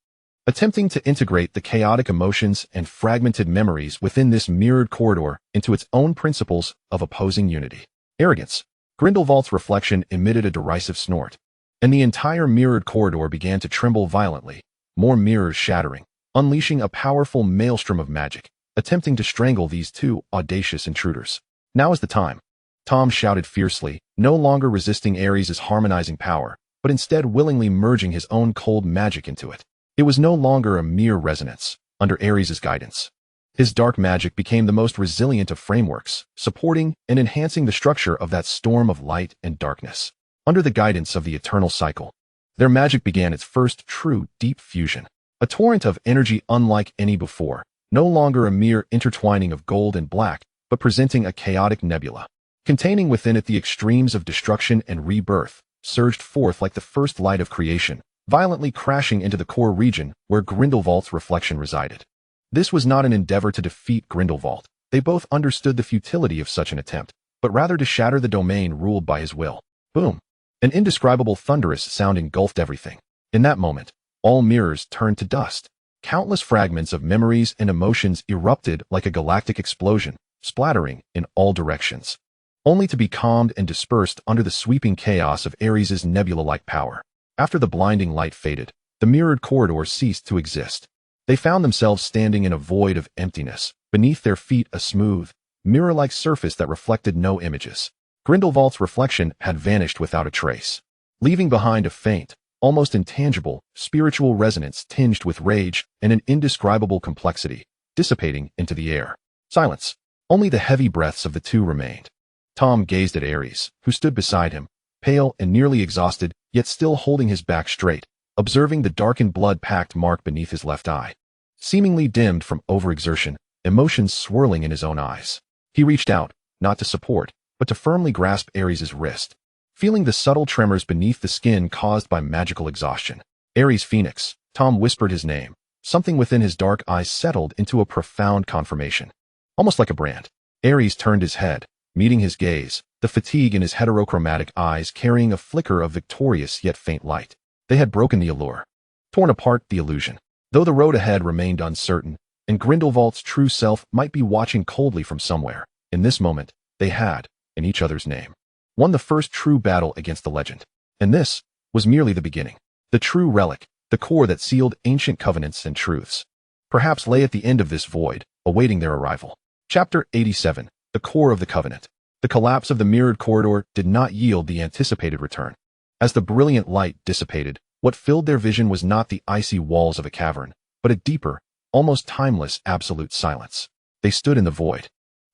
Attempting to integrate the chaotic emotions and fragmented memories within this mirrored corridor into its own principles of opposing unity. Arrogance. Grindelwald's reflection emitted a derisive snort, and the entire mirrored corridor began to tremble violently, more mirrors shattering, unleashing a powerful maelstrom of magic, attempting to strangle these two audacious intruders. Now is the time. Tom shouted fiercely, no longer resisting Ares's harmonizing power, but instead willingly merging his own cold magic into it. It was no longer a mere resonance, under Ares's guidance. His dark magic became the most resilient of frameworks, supporting and enhancing the structure of that storm of light and darkness. Under the guidance of the eternal cycle, their magic began its first true deep fusion. A torrent of energy unlike any before, no longer a mere intertwining of gold and black, but presenting a chaotic nebula. Containing within it the extremes of destruction and rebirth, surged forth like the first light of creation, violently crashing into the core region where Grindelwald's reflection resided. This was not an endeavor to defeat Grindelwald. They both understood the futility of such an attempt, but rather to shatter the domain ruled by his will. Boom! An indescribable thunderous sound engulfed everything. In that moment, all mirrors turned to dust. Countless fragments of memories and emotions erupted like a galactic explosion, splattering in all directions, only to be calmed and dispersed under the sweeping chaos of Ares's nebula-like power. After the blinding light faded, the mirrored corridor ceased to exist. They found themselves standing in a void of emptiness, beneath their feet a smooth, mirror-like surface that reflected no images. Grindelwald's reflection had vanished without a trace, leaving behind a faint, almost intangible, spiritual resonance tinged with rage and an indescribable complexity, dissipating into the air. Silence. Only the heavy breaths of the two remained. Tom gazed at Ares, who stood beside him, pale and nearly exhausted, yet still holding his back straight, observing the darkened blood-packed mark beneath his left eye. Seemingly dimmed from overexertion, emotions swirling in his own eyes. He reached out, not to support, but to firmly grasp Ares's wrist, feeling the subtle tremors beneath the skin caused by magical exhaustion. Ares Phoenix. Tom whispered his name. Something within his dark eyes settled into a profound confirmation. Almost like a brand. Ares turned his head, meeting his gaze, the fatigue in his heterochromatic eyes carrying a flicker of victorious yet faint light. They had broken the allure, torn apart the illusion. Though the road ahead remained uncertain, and Grindelwald's true self might be watching coldly from somewhere, in this moment, they had, in each other's name, won the first true battle against the legend. And this was merely the beginning. The true relic, the core that sealed ancient covenants and truths, perhaps lay at the end of this void, awaiting their arrival. Chapter 87. the core of the covenant. The collapse of the mirrored corridor did not yield the anticipated return. As the brilliant light dissipated, what filled their vision was not the icy walls of a cavern, but a deeper, almost timeless absolute silence. They stood in the void.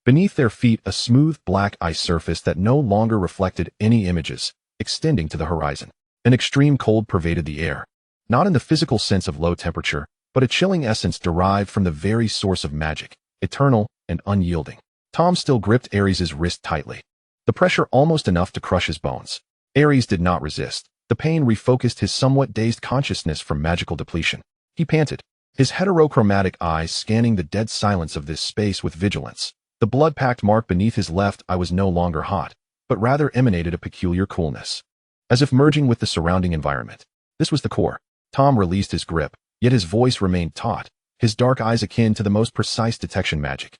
Beneath their feet, a smooth black ice surface that no longer reflected any images, extending to the horizon. An extreme cold pervaded the air, not in the physical sense of low temperature, but a chilling essence derived from the very source of magic, eternal and unyielding. Tom still gripped Ares's wrist tightly, the pressure almost enough to crush his bones. Ares did not resist. The pain refocused his somewhat dazed consciousness from magical depletion. He panted, his heterochromatic eyes scanning the dead silence of this space with vigilance. The blood pact mark beneath his left eye was no longer hot, but rather emanated a peculiar coolness, as if merging with the surrounding environment. This was the core. Tom released his grip, yet his voice remained taut, his dark eyes akin to the most precise detection magic.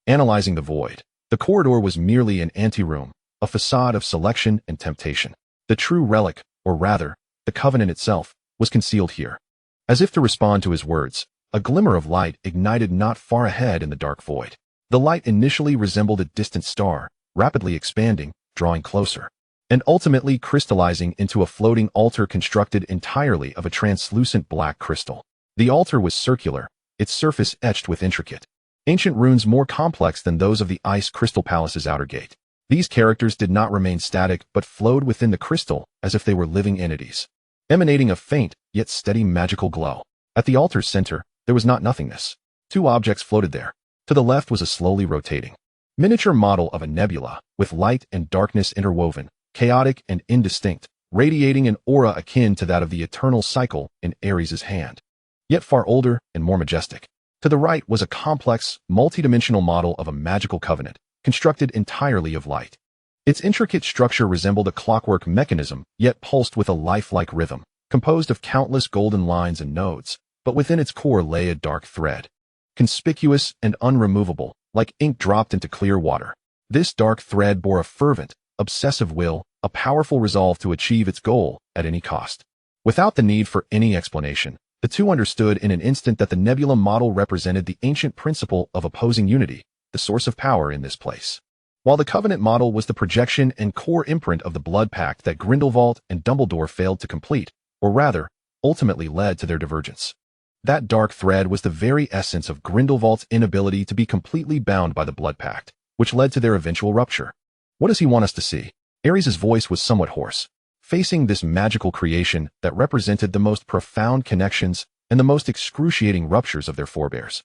Analyzing the void, the corridor was merely an anteroom, a facade of selection and temptation. The true relic, or rather, the covenant itself, was concealed here. As if to respond to his words, a glimmer of light ignited not far ahead in the dark void. The light initially resembled a distant star, rapidly expanding, drawing closer, and ultimately crystallizing into a floating altar constructed entirely of a translucent black crystal. The altar was circular, its surface etched with intricate, ancient runes more complex than those of the Ice Crystal Palace's outer gate. These characters did not remain static but flowed within the crystal as if they were living entities, emanating a faint yet steady magical glow. At the altar's center, there was not nothingness. Two objects floated there. To the left was a slowly rotating, miniature model of a nebula, with light and darkness interwoven, chaotic and indistinct, radiating an aura akin to that of the eternal cycle in Ares's hand, yet far older and more majestic. To the right was a complex, multidimensional model of a magical covenant, constructed entirely of light. Its intricate structure resembled a clockwork mechanism, yet pulsed with a lifelike rhythm, composed of countless golden lines and nodes, but within its core lay a dark thread, conspicuous and unremovable, like ink dropped into clear water. This dark thread bore a fervent, obsessive will, a powerful resolve to achieve its goal at any cost. Without the need for any explanation, the two understood in an instant that the nebula model represented the ancient principle of opposing unity, the source of power in this place, while the covenant model was the projection and core imprint of the blood pact that Grindelwald and Dumbledore failed to complete, or rather, ultimately led to their divergence. That dark thread was the very essence of Grindelwald's inability to be completely bound by the blood pact, which led to their eventual rupture. What does he want us to see? Ares's voice was somewhat hoarse, facing this magical creation that represented the most profound connections and the most excruciating ruptures of their forebears.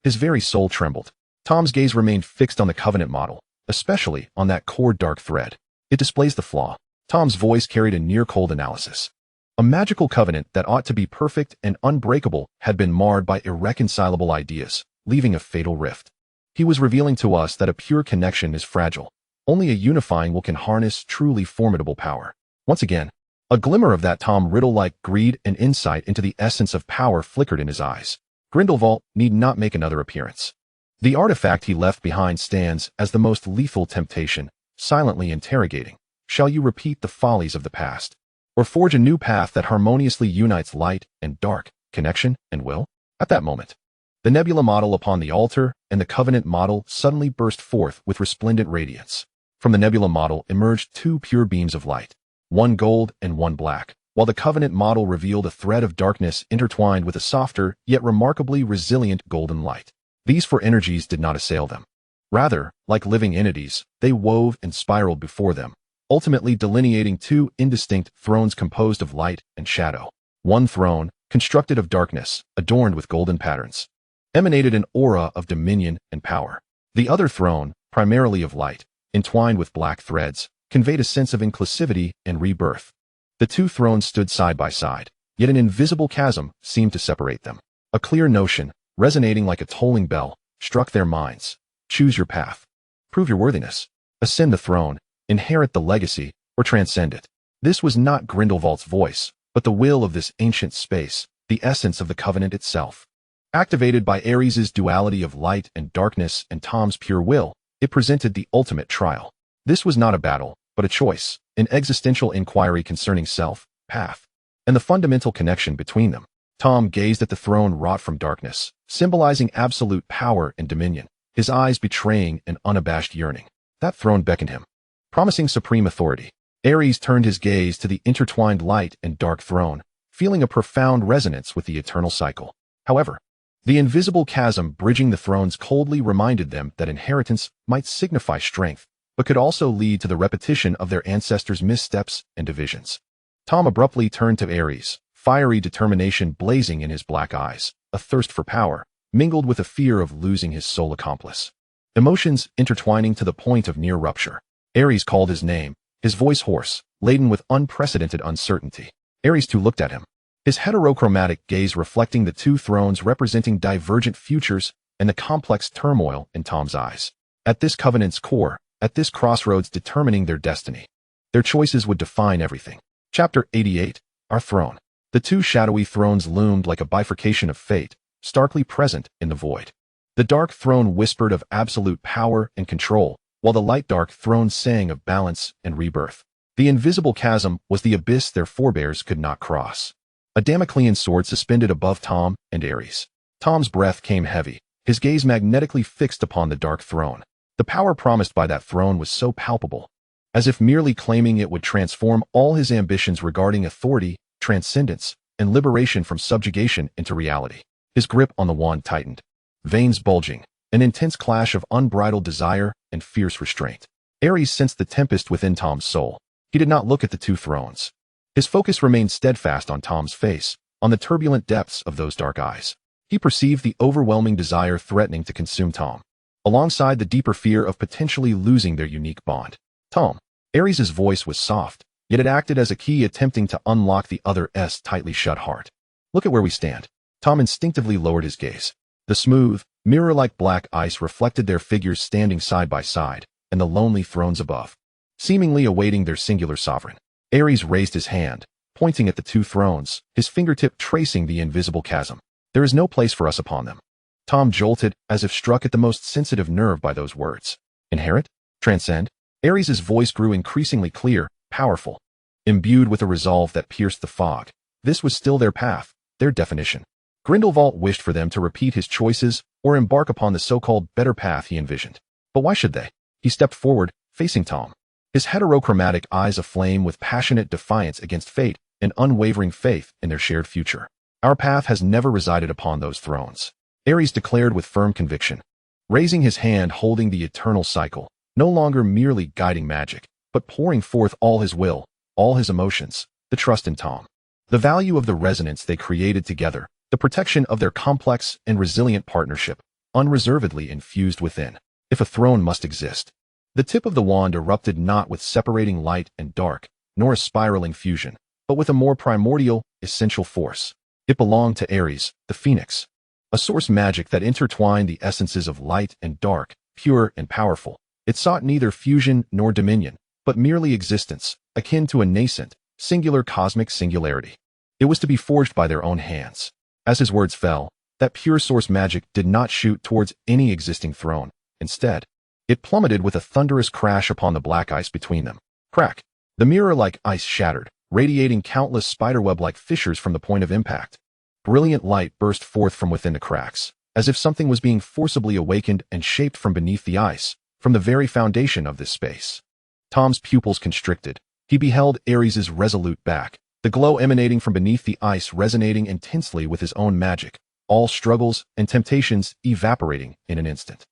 His very soul trembled. Tom's gaze remained fixed on the covenant model, especially on that core dark thread. It displays the flaw. Tom's voice carried a near-cold analysis. A magical covenant that ought to be perfect and unbreakable had been marred by irreconcilable ideas, leaving a fatal rift. He was revealing to us that a pure connection is fragile. Only a unifying will can harness truly formidable power. Once again, a glimmer of that Tom Riddle-like greed and insight into the essence of power flickered in his eyes. Grindelwald need not make another appearance. The artifact he left behind stands as the most lethal temptation, silently interrogating, shall you repeat the follies of the past, or forge a new path that harmoniously unites light and dark, connection and will? At that moment, the nebula model upon the altar and the covenant model suddenly burst forth with resplendent radiance. From the nebula model emerged two pure beams of light, one gold and one black, while the covenant model revealed a thread of darkness intertwined with a softer, yet remarkably resilient golden light. These four energies did not assail them. Rather, like living entities, they wove and spiraled before them, ultimately delineating two indistinct thrones composed of light and shadow. One throne, constructed of darkness, adorned with golden patterns, emanated an aura of dominion and power. The other throne, primarily of light, entwined with black threads, conveyed a sense of inclusivity and rebirth. The two thrones stood side by side, yet an invisible chasm seemed to separate them. A clear notion, resonating like a tolling bell, struck their minds. Choose your path. Prove your worthiness. Ascend the throne, inherit the legacy, or transcend it. This was not Grindelwald's voice, but the will of this ancient space, the essence of the covenant itself. Activated by Ares's duality of light and darkness and Tom's pure will, it presented the ultimate trial. This was not a battle, but a choice, an existential inquiry concerning self, path, and the fundamental connection between them. Tom gazed at the throne wrought from darkness, symbolizing absolute power and dominion. his eyes betraying an unabashed yearning. That throne beckoned him, promising supreme authority. Ares turned his gaze to the intertwined light and dark throne, feeling a profound resonance with the eternal cycle. However, the invisible chasm bridging the thrones coldly reminded them that inheritance might signify strength, but could also lead to the repetition of their ancestors' missteps and divisions. Tom abruptly turned to Ares, fiery determination blazing in his black eyes, a thirst for power, mingled with a fear of losing his sole accomplice. Emotions intertwining to the point of near rupture. Ares called his name, his voice hoarse, laden with unprecedented uncertainty. Ares too looked at him, his heterochromatic gaze reflecting the two thrones representing divergent futures and the complex turmoil in Tom's eyes. At this covenant's core, at this crossroads determining their destiny, their choices would define everything. Chapter 88, Our Throne. The two shadowy thrones loomed like a bifurcation of fate, starkly present in the void. The dark throne whispered of absolute power and control, while the light-dark throne sang of balance and rebirth. The invisible chasm was the abyss their forebears could not cross. A Damoclean sword suspended above Tom and Ares. Tom's breath came heavy, his gaze magnetically fixed upon the dark throne. The power promised by that throne was so palpable, as if merely claiming it would transform all his ambitions regarding authority, transcendence, and liberation from subjugation into reality. His grip on the wand tightened, veins bulging, an intense clash of unbridled desire and fierce restraint. Ares sensed the tempest within Tom's soul. He did not look at the two thrones. His focus remained steadfast on Tom's face, on the turbulent depths of those dark eyes. He perceived the overwhelming desire threatening to consume Tom, alongside the deeper fear of potentially losing their unique bond. Tom. Ares' voice was soft, yet it acted as a key attempting to unlock the other's tightly shut heart. Look at where we stand. Tom instinctively lowered his gaze. The smooth, mirror-like black ice reflected their figures standing side by side, and the lonely thrones above, seemingly awaiting their singular sovereign. Ares raised his hand, pointing at the two thrones, his fingertip tracing the invisible chasm. There is no place for us upon them. Tom jolted, as if struck at the most sensitive nerve by those words. Inherit? Transcend? Ares' voice grew increasingly clear, powerful, imbued with a resolve that pierced the fog. This was still their path, their definition. Grindelwald wished for them to repeat his choices or embark upon the so-called better path he envisioned. But why should they? He stepped forward, facing Tom, his heterochromatic eyes aflame with passionate defiance against fate and unwavering faith in their shared future. Our path has never resided upon those thrones, Ares declared with firm conviction, raising his hand holding the eternal cycle, no longer merely guiding magic, but pouring forth all his will, all his emotions, the trust in Tom, the value of the resonance they created together, the protection of their complex and resilient partnership, unreservedly infused within. If a throne must exist, the tip of the wand erupted not with separating light and dark, nor a spiraling fusion, but with a more primordial, essential force. It belonged to Ares, the phoenix, a source magic that intertwined the essences of light and dark, pure and powerful. It sought neither fusion nor dominion, but merely existence, akin to a nascent, singular cosmic singularity. It was to be forged by their own hands. As his words fell, that pure source magic did not shoot towards any existing throne. Instead, it plummeted with a thunderous crash upon the black ice between them. Crack! The mirror-like ice shattered, radiating countless spiderweb-like fissures from the point of impact. Brilliant light burst forth from within the cracks, as if something was being forcibly awakened and shaped from beneath the ice, from the very foundation of this space. Tom's pupils constricted. He beheld Ares' resolute back, the glow emanating from beneath the ice resonating intensely with his own magic, all struggles and temptations evaporating in an instant.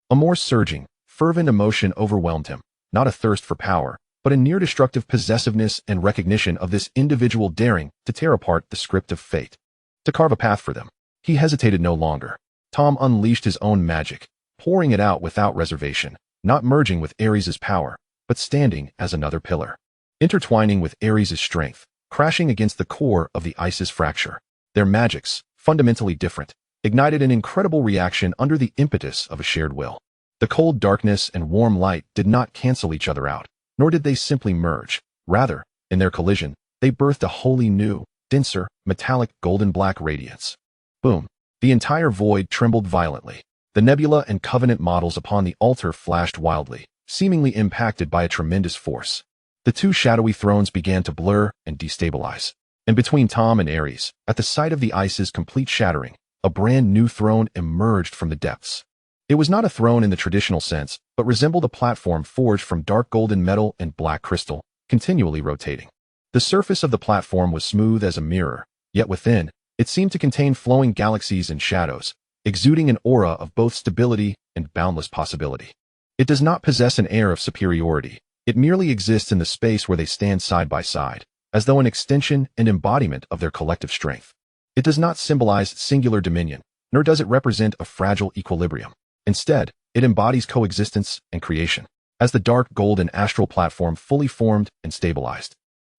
A more surging, fervent emotion overwhelmed him, not a thirst for power, but a near-destructive possessiveness and recognition of this individual daring to tear apart the script of fate, to carve a path for them. He hesitated no longer. Tom unleashed his own magic, pouring it out without reservation, not merging with Ares' power, but standing as another pillar, intertwining with Ares' strength, crashing against the core of the ice's fracture. Their magics, fundamentally different, ignited an incredible reaction under the impetus of a shared will. The cold darkness and warm light did not cancel each other out, nor did they simply merge. Rather, in their collision, they birthed a wholly new, denser, metallic golden-black radiance. Boom! The entire void trembled violently. The nebula and covenant models upon the altar flashed wildly, seemingly impacted by a tremendous force. The two shadowy thrones began to blur and destabilize. And between Tom and Ares, at the sight of the ice's complete shattering, a brand new throne emerged from the depths. It was not a throne in the traditional sense, but resembled a platform forged from dark golden metal and black crystal, continually rotating. The surface of the platform was smooth as a mirror, yet within, it seemed to contain flowing galaxies and shadows, exuding an aura of both stability and boundless possibility. It does not possess an air of superiority. It merely exists in the space where they stand side by side, as though an extension and embodiment of their collective strength. It does not symbolize singular dominion, nor does it represent a fragile equilibrium. Instead, it embodies coexistence and creation, as the dark golden astral platform fully formed and stabilized.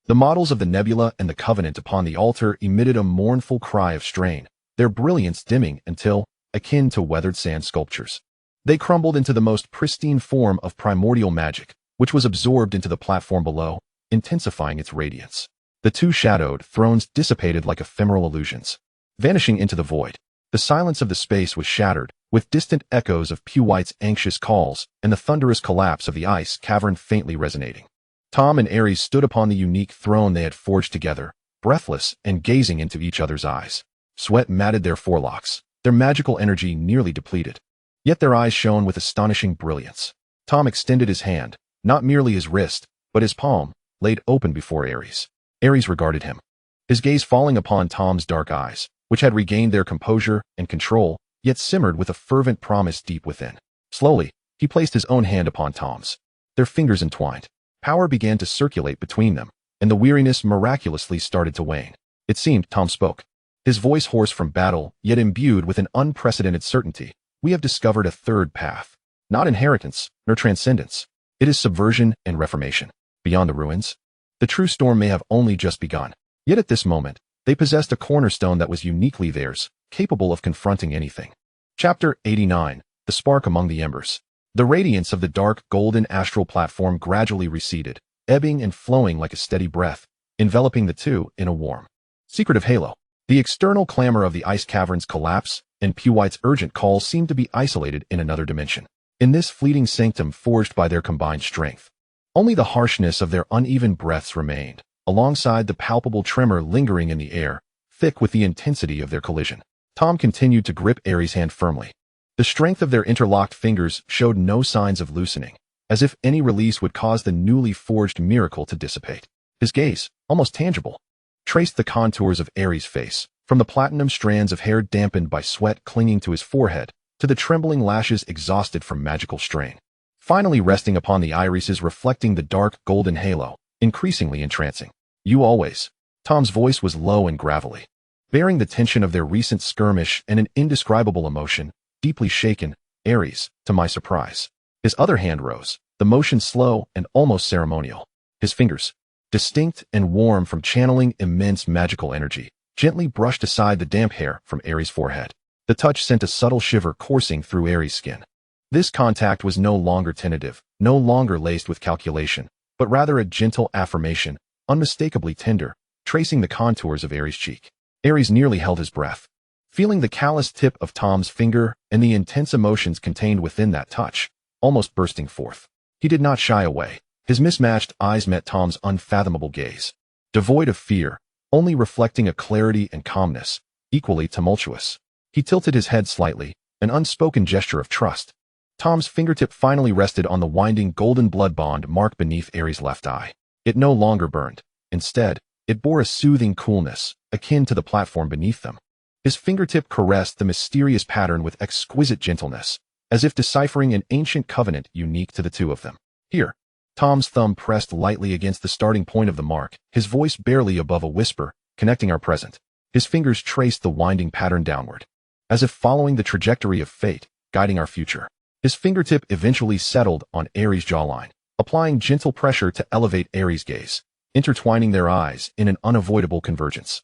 The models of the nebula and the covenant upon the altar emitted a mournful cry of strain, their brilliance dimming until, akin to weathered sand sculptures, they crumbled into the most pristine form of primordial magic, which was absorbed into the platform below, intensifying its radiance. The two shadowed thrones dissipated like ephemeral illusions, vanishing into the void. The silence of the space was shattered, with distant echoes of Pewhite's anxious calls and the thunderous collapse of the ice cavern faintly resonating. Tom and Ares stood upon the unique throne they had forged together, breathless and gazing into each other's eyes. Sweat matted their forelocks, their magical energy nearly depleted. Yet their eyes shone with astonishing brilliance. Tom extended his hand, not merely his wrist, but his palm, laid open before Ares. Ares regarded him, his gaze falling upon Tom's dark eyes, which had regained their composure and control, yet simmered with a fervent promise deep within. Slowly, he placed his own hand upon Tom's. Their fingers entwined. Power began to circulate between them, and the weariness miraculously started to wane. It seemed Tom spoke, his voice hoarse from battle, yet imbued with an unprecedented certainty. We have discovered a third path. Not inheritance, nor transcendence. It is subversion and reformation. Beyond the ruins, the true storm may have only just begun. Yet at this moment, they possessed a cornerstone that was uniquely theirs, capable of confronting anything. Chapter 89. The Spark Among the Embers. The radiance of the dark, golden astral platform gradually receded, ebbing and flowing like a steady breath, enveloping the two in a warm, secretive halo. The external clamor of the ice cavern's collapse and Pewhite's urgent call seemed to be isolated in another dimension. In this fleeting sanctum forged by their combined strength, only the harshness of their uneven breaths remained, alongside the palpable tremor lingering in the air, thick with the intensity of their collision. Tom continued to grip Ares' hand firmly. The strength of their interlocked fingers showed no signs of loosening, as if any release would cause the newly forged miracle to dissipate. His gaze, almost tangible, traced the contours of Ares' face, from the platinum strands of hair dampened by sweat clinging to his forehead, to the trembling lashes exhausted from magical strain, finally resting upon the irises reflecting the dark golden halo, increasingly entrancing. You always. Tom's voice was low and gravelly, bearing the tension of their recent skirmish and an indescribable emotion. Deeply shaken, Ares, to my surprise. His other hand rose, the motion slow and almost ceremonial. His fingers, distinct and warm from channeling immense magical energy, gently brushed aside the damp hair from Ares' forehead. The touch sent a subtle shiver coursing through Ares' skin. This contact was no longer tentative, no longer laced with calculation, but rather a gentle affirmation, unmistakably tender, tracing the contours of Ares' cheek. Ares nearly held his breath, feeling the callous tip of Tom's finger and the intense emotions contained within that touch, almost bursting forth. He did not shy away. His mismatched eyes met Tom's unfathomable gaze, devoid of fear, only reflecting a clarity and calmness, equally tumultuous. He tilted his head slightly, an unspoken gesture of trust. Tom's fingertip finally rested on the winding golden blood bond mark beneath Ares' left eye. It no longer burned. Instead, it bore a soothing coolness, akin to the platform beneath them. His fingertip caressed the mysterious pattern with exquisite gentleness, as if deciphering an ancient covenant unique to the two of them. Here, Tom's thumb pressed lightly against the starting point of the mark, his voice barely above a whisper, connecting our present. His fingers traced the winding pattern downward, as if following the trajectory of fate, guiding our future. His fingertip eventually settled on Ares' jawline, applying gentle pressure to elevate Ares' gaze, intertwining their eyes in an unavoidable convergence.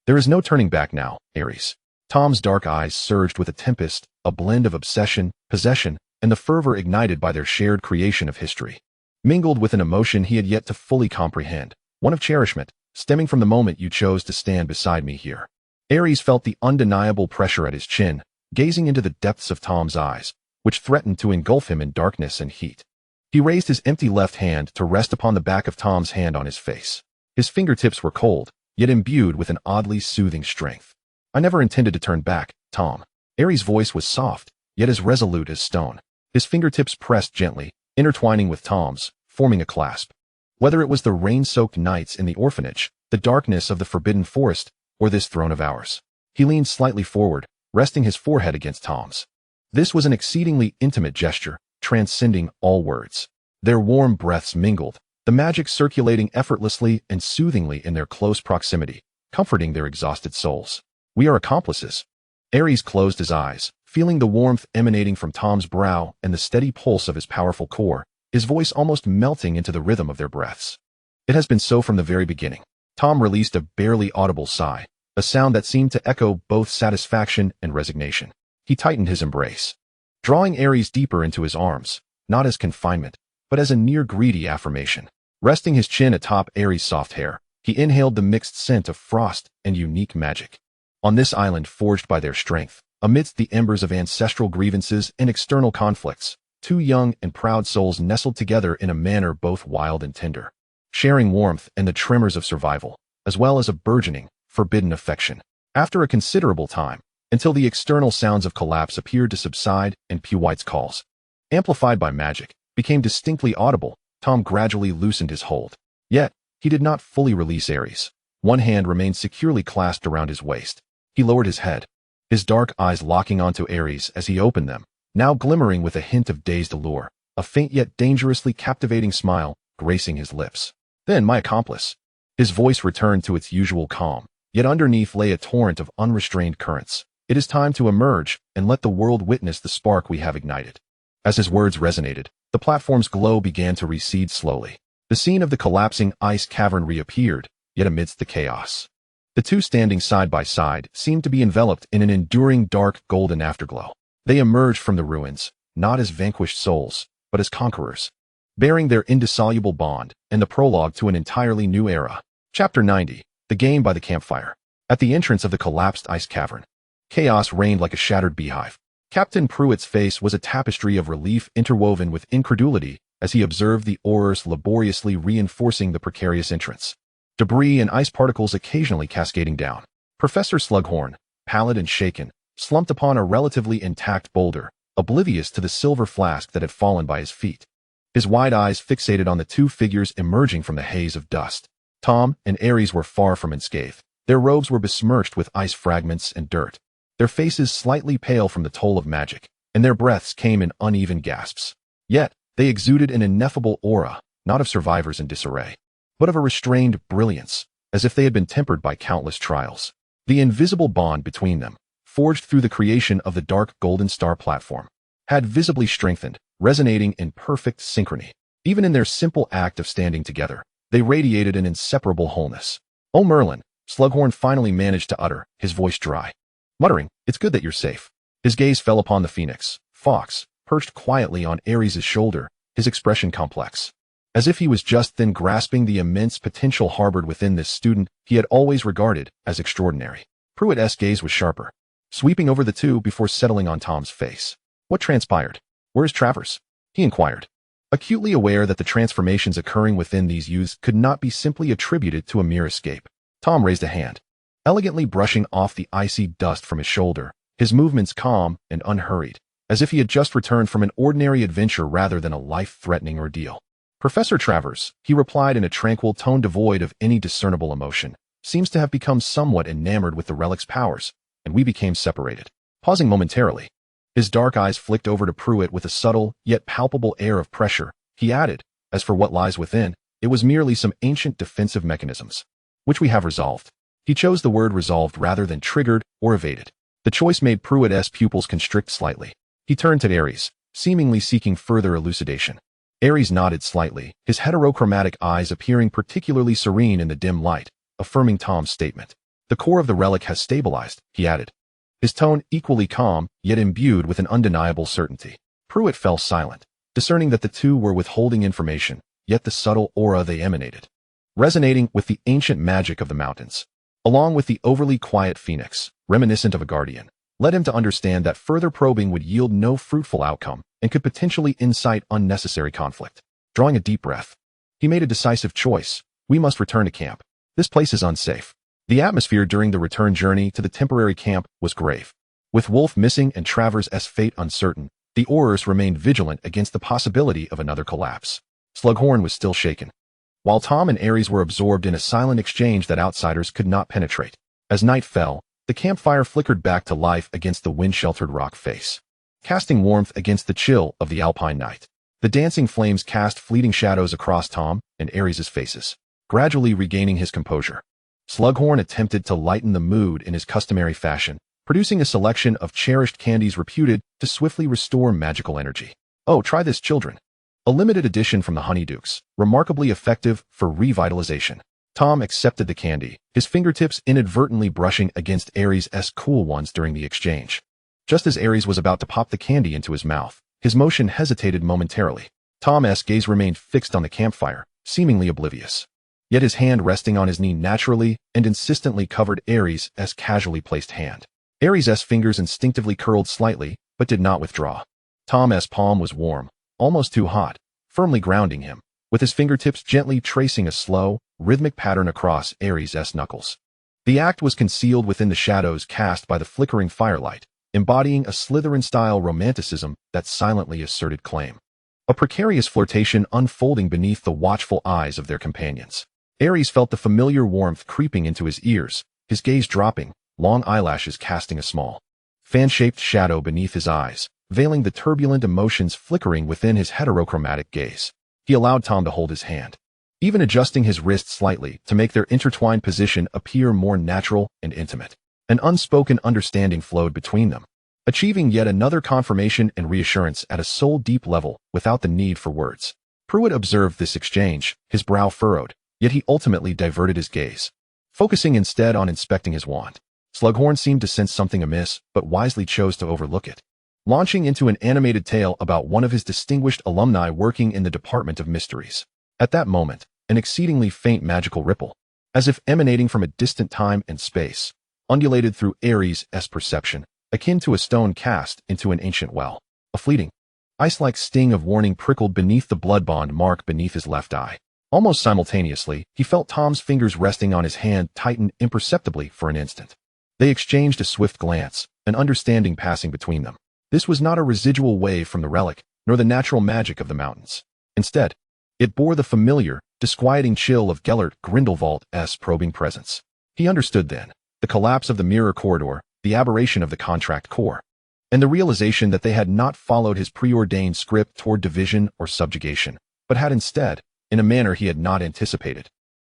There is no turning back now, Ares. Tom's dark eyes surged with a tempest, a blend of obsession, possession, and the fervor ignited by their shared creation of history, mingled with an emotion he had yet to fully comprehend, one of cherishment, stemming from the moment you chose to stand beside me here. Ares felt the undeniable pressure at his chin, gazing into the depths of Tom's eyes, which threatened to engulf him in darkness and heat. He raised his empty left hand to rest upon the back of Tom's hand on his face. His fingertips were cold, yet imbued with an oddly soothing strength. I never intended to turn back, Tom. Ares' voice was soft, yet as resolute as stone. His fingertips pressed gently, intertwining with Tom's, forming a clasp. Whether it was the rain-soaked nights in the orphanage, the darkness of the forbidden forest, or this throne of ours. He leaned slightly forward, resting his forehead against Tom's. This was an exceedingly intimate gesture, transcending all words. Their warm breaths mingled, the magic circulating effortlessly and soothingly in their close proximity, comforting their exhausted souls. "We are accomplices." Ares closed his eyes, feeling the warmth emanating from Tom's brow and the steady pulse of his powerful core, his voice almost melting into the rhythm of their breaths. "It has been so from the very beginning." Tom released a barely audible sigh, a sound that seemed to echo both satisfaction and resignation. He tightened his embrace, drawing Ares deeper into his arms, not as confinement, but as a near-greedy affirmation. Resting his chin atop Ares' soft hair, he inhaled the mixed scent of frost and unique magic. On this island forged by their strength, amidst the embers of ancestral grievances and external conflicts, two young and proud souls nestled together in a manner both wild and tender, sharing warmth and the tremors of survival, as well as a burgeoning, forbidden affection. After a considerable time, until the external sounds of collapse appeared to subside and Pewite's calls, amplified by magic, became distinctly audible, Tom gradually loosened his hold. Yet, he did not fully release Ares. One hand remained securely clasped around his waist. He lowered his head, his dark eyes locking onto Ares as he opened them, now glimmering with a hint of dazed allure, a faint yet dangerously captivating smile gracing his lips. "Then, my accomplice." His voice returned to its usual calm, yet underneath lay a torrent of unrestrained currents. "It is time to emerge and let the world witness the spark we have ignited." As his words resonated, the platform's glow began to recede slowly. The scene of the collapsing ice cavern reappeared, yet amidst the chaos. The two standing side by side seemed to be enveloped in an enduring dark golden afterglow. They emerged from the ruins, not as vanquished souls, but as conquerors, bearing their indissoluble bond and the prologue to an entirely new era. Chapter 90, The Game by the Campfire. At the entrance of the collapsed ice cavern, chaos reigned like a shattered beehive. Captain Pruitt's face was a tapestry of relief interwoven with incredulity as he observed the oars laboriously reinforcing the precarious entrance, debris and ice particles occasionally cascading down. Professor Slughorn, pallid and shaken, slumped upon a relatively intact boulder, oblivious to the silver flask that had fallen by his feet. His wide eyes fixated on the two figures emerging from the haze of dust. Tom and Ares were far from unscathed. Their robes were besmirched with ice fragments and dirt, their faces slightly pale from the toll of magic, and their breaths came in uneven gasps. Yet, they exuded an ineffable aura, not of survivors in disarray, but of a restrained brilliance, as if they had been tempered by countless trials. The invisible bond between them, forged through the creation of the dark golden star platform, had visibly strengthened, resonating in perfect synchrony. Even in their simple act of standing together, they radiated an inseparable wholeness. "Oh, Merlin," Slughorn finally managed to utter, his voice dry. Muttering, "It's good that you're safe." His gaze fell upon the phoenix, Fox, perched quietly on Ares' shoulder, his expression complex, as if he was just then grasping the immense potential harbored within this student he had always regarded as extraordinary. Pruitt's gaze was sharper, sweeping over the two before settling on Tom's face. "What transpired? Where is Travers?" he inquired, acutely aware that the transformations occurring within these youths could not be simply attributed to a mere escape. Tom raised a hand, elegantly brushing off the icy dust from his shoulder, his movements calm and unhurried, as if he had just returned from an ordinary adventure rather than a life-threatening ordeal. "Professor Travers," he replied in a tranquil tone devoid of any discernible emotion, "seems to have become somewhat enamored with the relic's powers, and we became separated." Pausing momentarily, his dark eyes flicked over to Pruitt with a subtle yet palpable air of pressure, he added, "As for what lies within, it was merely some ancient defensive mechanisms, which we have resolved." He chose the word resolved rather than triggered or evaded. The choice made Pruitt's pupils constrict slightly. He turned to Ares, seemingly seeking further elucidation. Ares nodded slightly, his heterochromatic eyes appearing particularly serene in the dim light, affirming Tom's statement. "The core of the relic has stabilized," he added, his tone equally calm, yet imbued with an undeniable certainty. Pruitt fell silent, discerning that the two were withholding information, yet the subtle aura they emanated, resonating with the ancient magic of the mountains, along with the overly quiet phoenix, reminiscent of a guardian, led him to understand that further probing would yield no fruitful outcome and could potentially incite unnecessary conflict. Drawing a deep breath, he made a decisive choice. "We must return to camp. This place is unsafe." The atmosphere during the return journey to the temporary camp was grave. With Wolf missing and Travers' fate uncertain, the Aurors remained vigilant against the possibility of another collapse. Slughorn was still shaken, while Tom and Ares were absorbed in a silent exchange that outsiders could not penetrate. As night fell, the campfire flickered back to life against the wind-sheltered rock face, casting warmth against the chill of the alpine night. The dancing flames cast fleeting shadows across Tom and Ares' faces, gradually regaining his composure. Slughorn attempted to lighten the mood in his customary fashion, producing a selection of cherished candies reputed to swiftly restore magical energy. Oh, try this, children. A limited edition from the Honeydukes, remarkably effective for revitalization. Tom accepted the candy, his fingertips inadvertently brushing against Ares' cool ones during the exchange. Just as Ares was about to pop the candy into his mouth, his motion hesitated momentarily. Tom's gaze remained fixed on the campfire, seemingly oblivious. Yet his hand resting on his knee naturally and insistently covered Ares' casually placed hand. Ares' fingers instinctively curled slightly, but did not withdraw. Tom's palm was warm, almost too hot, firmly grounding him, with his fingertips gently tracing a slow, rhythmic pattern across Ares' knuckles. The act was concealed within the shadows cast by the flickering firelight, embodying a Slytherin-style romanticism that silently asserted claim. A precarious flirtation unfolding beneath the watchful eyes of their companions. Ares felt the familiar warmth creeping into his ears, his gaze dropping, long eyelashes casting a small, fan-shaped shadow beneath his eyes, veiling the turbulent emotions flickering within his heterochromatic gaze. He allowed Tom to hold his hand, even adjusting his wrist slightly to make their intertwined position appear more natural and intimate. An unspoken understanding flowed between them, achieving yet another confirmation and reassurance at a soul-deep level without the need for words. Pruitt observed this exchange, his brow furrowed, yet he ultimately diverted his gaze, focusing instead on inspecting his wand. Slughorn seemed to sense something amiss, but wisely chose to overlook it, launching into an animated tale about one of his distinguished alumni working in the Department of Mysteries. At that moment, an exceedingly faint magical ripple, as if emanating from a distant time and space, undulated through Ares' perception, akin to a stone cast into an ancient well. A fleeting, ice-like sting of warning prickled beneath the blood bond mark beneath his left eye. Almost simultaneously, he felt Tom's fingers resting on his hand tighten imperceptibly for an instant. They exchanged a swift glance, an understanding passing between them. This was not a residual wave from the relic, nor the natural magic of the mountains. Instead, it bore the familiar, disquieting chill of Gellert Grindelwald's probing presence. He understood then the collapse of the mirror corridor, the aberration of the contract core, and the realization that they had not followed his preordained script toward division or subjugation, but had instead, in a manner he had not anticipated,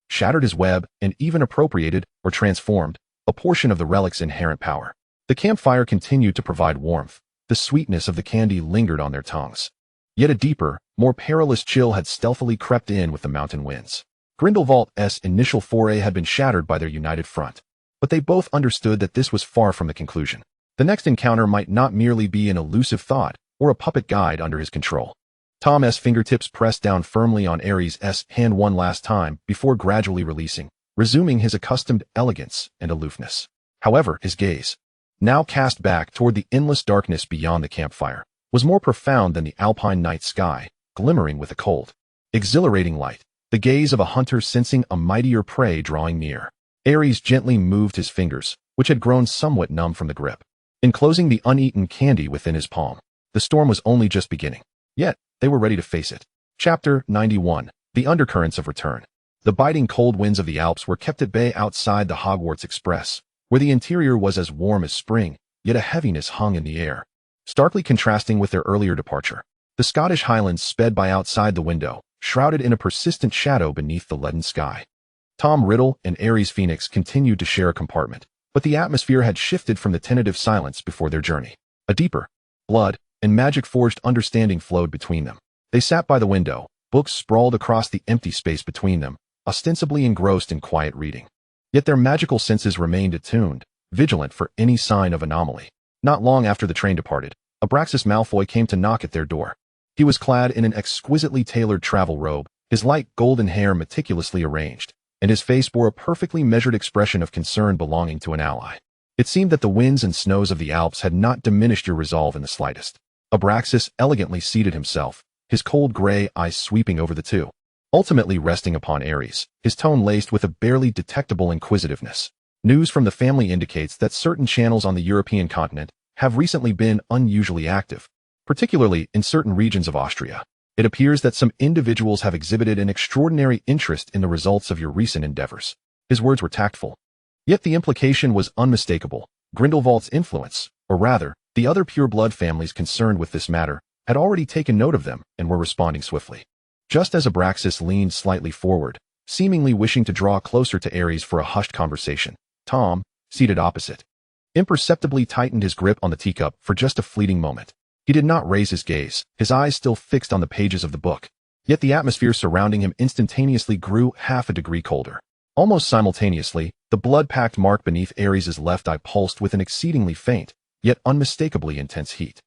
shattered his web and even appropriated or transformed a portion of the relic's inherent power. The campfire continued to provide warmth. The sweetness of the candy lingered on their tongues. Yet a deeper, more perilous chill had stealthily crept in with the mountain winds. Grindelwald's initial foray had been shattered by their united front, but they both understood that this was far from the conclusion. The next encounter might not merely be an elusive thought or a puppet guide under his control. Tom's fingertips pressed down firmly on Ares' hand one last time before gradually releasing, resuming his accustomed elegance and aloofness. However, his gaze, now cast back toward the endless darkness beyond the campfire, was more profound than the alpine night sky, glimmering with a cold, exhilarating light, the gaze of a hunter sensing a mightier prey drawing near. Ares gently moved his fingers, which had grown somewhat numb from the grip, enclosing the uneaten candy within his palm. The storm was only just beginning, yet they were ready to face it. Chapter 91. The Undercurrents of Return. The biting cold winds of the Alps were kept at bay outside the Hogwarts Express, where the interior was as warm as spring, yet a heaviness hung in the air, starkly contrasting with their earlier departure. The Scottish Highlands sped by outside the window, shrouded in a persistent shadow beneath the leaden sky. Tom Riddle and Ares Phoenix continued to share a compartment, but the atmosphere had shifted from the tentative silence before their journey. A deeper, blood, and magic-forged understanding flowed between them. They sat by the window, books sprawled across the empty space between them, ostensibly engrossed in quiet reading. Yet their magical senses remained attuned, vigilant for any sign of anomaly. Not long after the train departed, Abraxas Malfoy came to knock at their door. He was clad in an exquisitely tailored travel robe, his light golden hair meticulously arranged, and his face bore a perfectly measured expression of concern belonging to an ally. It seemed that the winds and snows of the Alps had not diminished your resolve in the slightest. Abraxas elegantly seated himself, his cold gray eyes sweeping over the two, ultimately resting upon Ares, his tone laced with a barely detectable inquisitiveness. News from the family indicates that certain channels on the European continent have recently been unusually active, particularly in certain regions of Austria. It appears that some individuals have exhibited an extraordinary interest in the results of your recent endeavors. His words were tactful, yet the implication was unmistakable. Grindelwald's influence, or rather, the other pure-blood families concerned with this matter, had already taken note of them and were responding swiftly. Just as Abraxas leaned slightly forward, seemingly wishing to draw closer to Ares for a hushed conversation, Tom, seated opposite, imperceptibly tightened his grip on the teacup for just a fleeting moment. He did not raise his gaze, his eyes still fixed on the pages of the book. Yet the atmosphere surrounding him instantaneously grew half a degree colder. Almost simultaneously, the blood-packed mark beneath Ares's left eye pulsed with an exceedingly faint, yet unmistakably intense heat.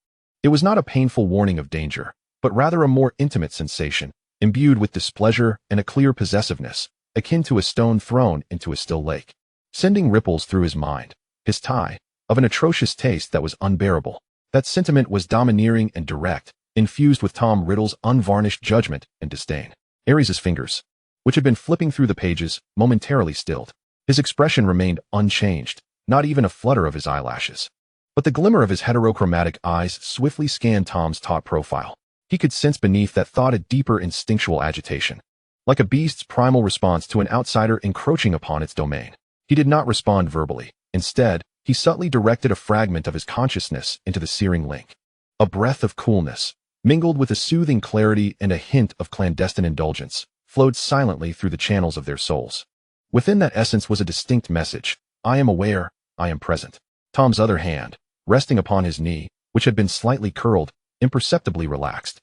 It was not a painful warning of danger, but rather a more intimate sensation, imbued with displeasure and a clear possessiveness, akin to a stone thrown into a still lake, sending ripples through his mind. His tie, of an atrocious taste that was unbearable. That sentiment was domineering and direct, infused with Tom Riddle's unvarnished judgment and disdain. Ares's fingers, which had been flipping through the pages, momentarily stilled. His expression remained unchanged, not even a flutter of his eyelashes. But the glimmer of his heterochromatic eyes swiftly scanned Tom's taut profile. He could sense beneath that thought a deeper instinctual agitation, like a beast's primal response to an outsider encroaching upon its domain. He did not respond verbally. Instead, he subtly directed a fragment of his consciousness into the searing link. A breath of coolness, mingled with a soothing clarity and a hint of clandestine indulgence, flowed silently through the channels of their souls. Within that essence was a distinct message: I am aware, I am present. Tom's other hand, resting upon his knee, which had been slightly curled, imperceptibly relaxed.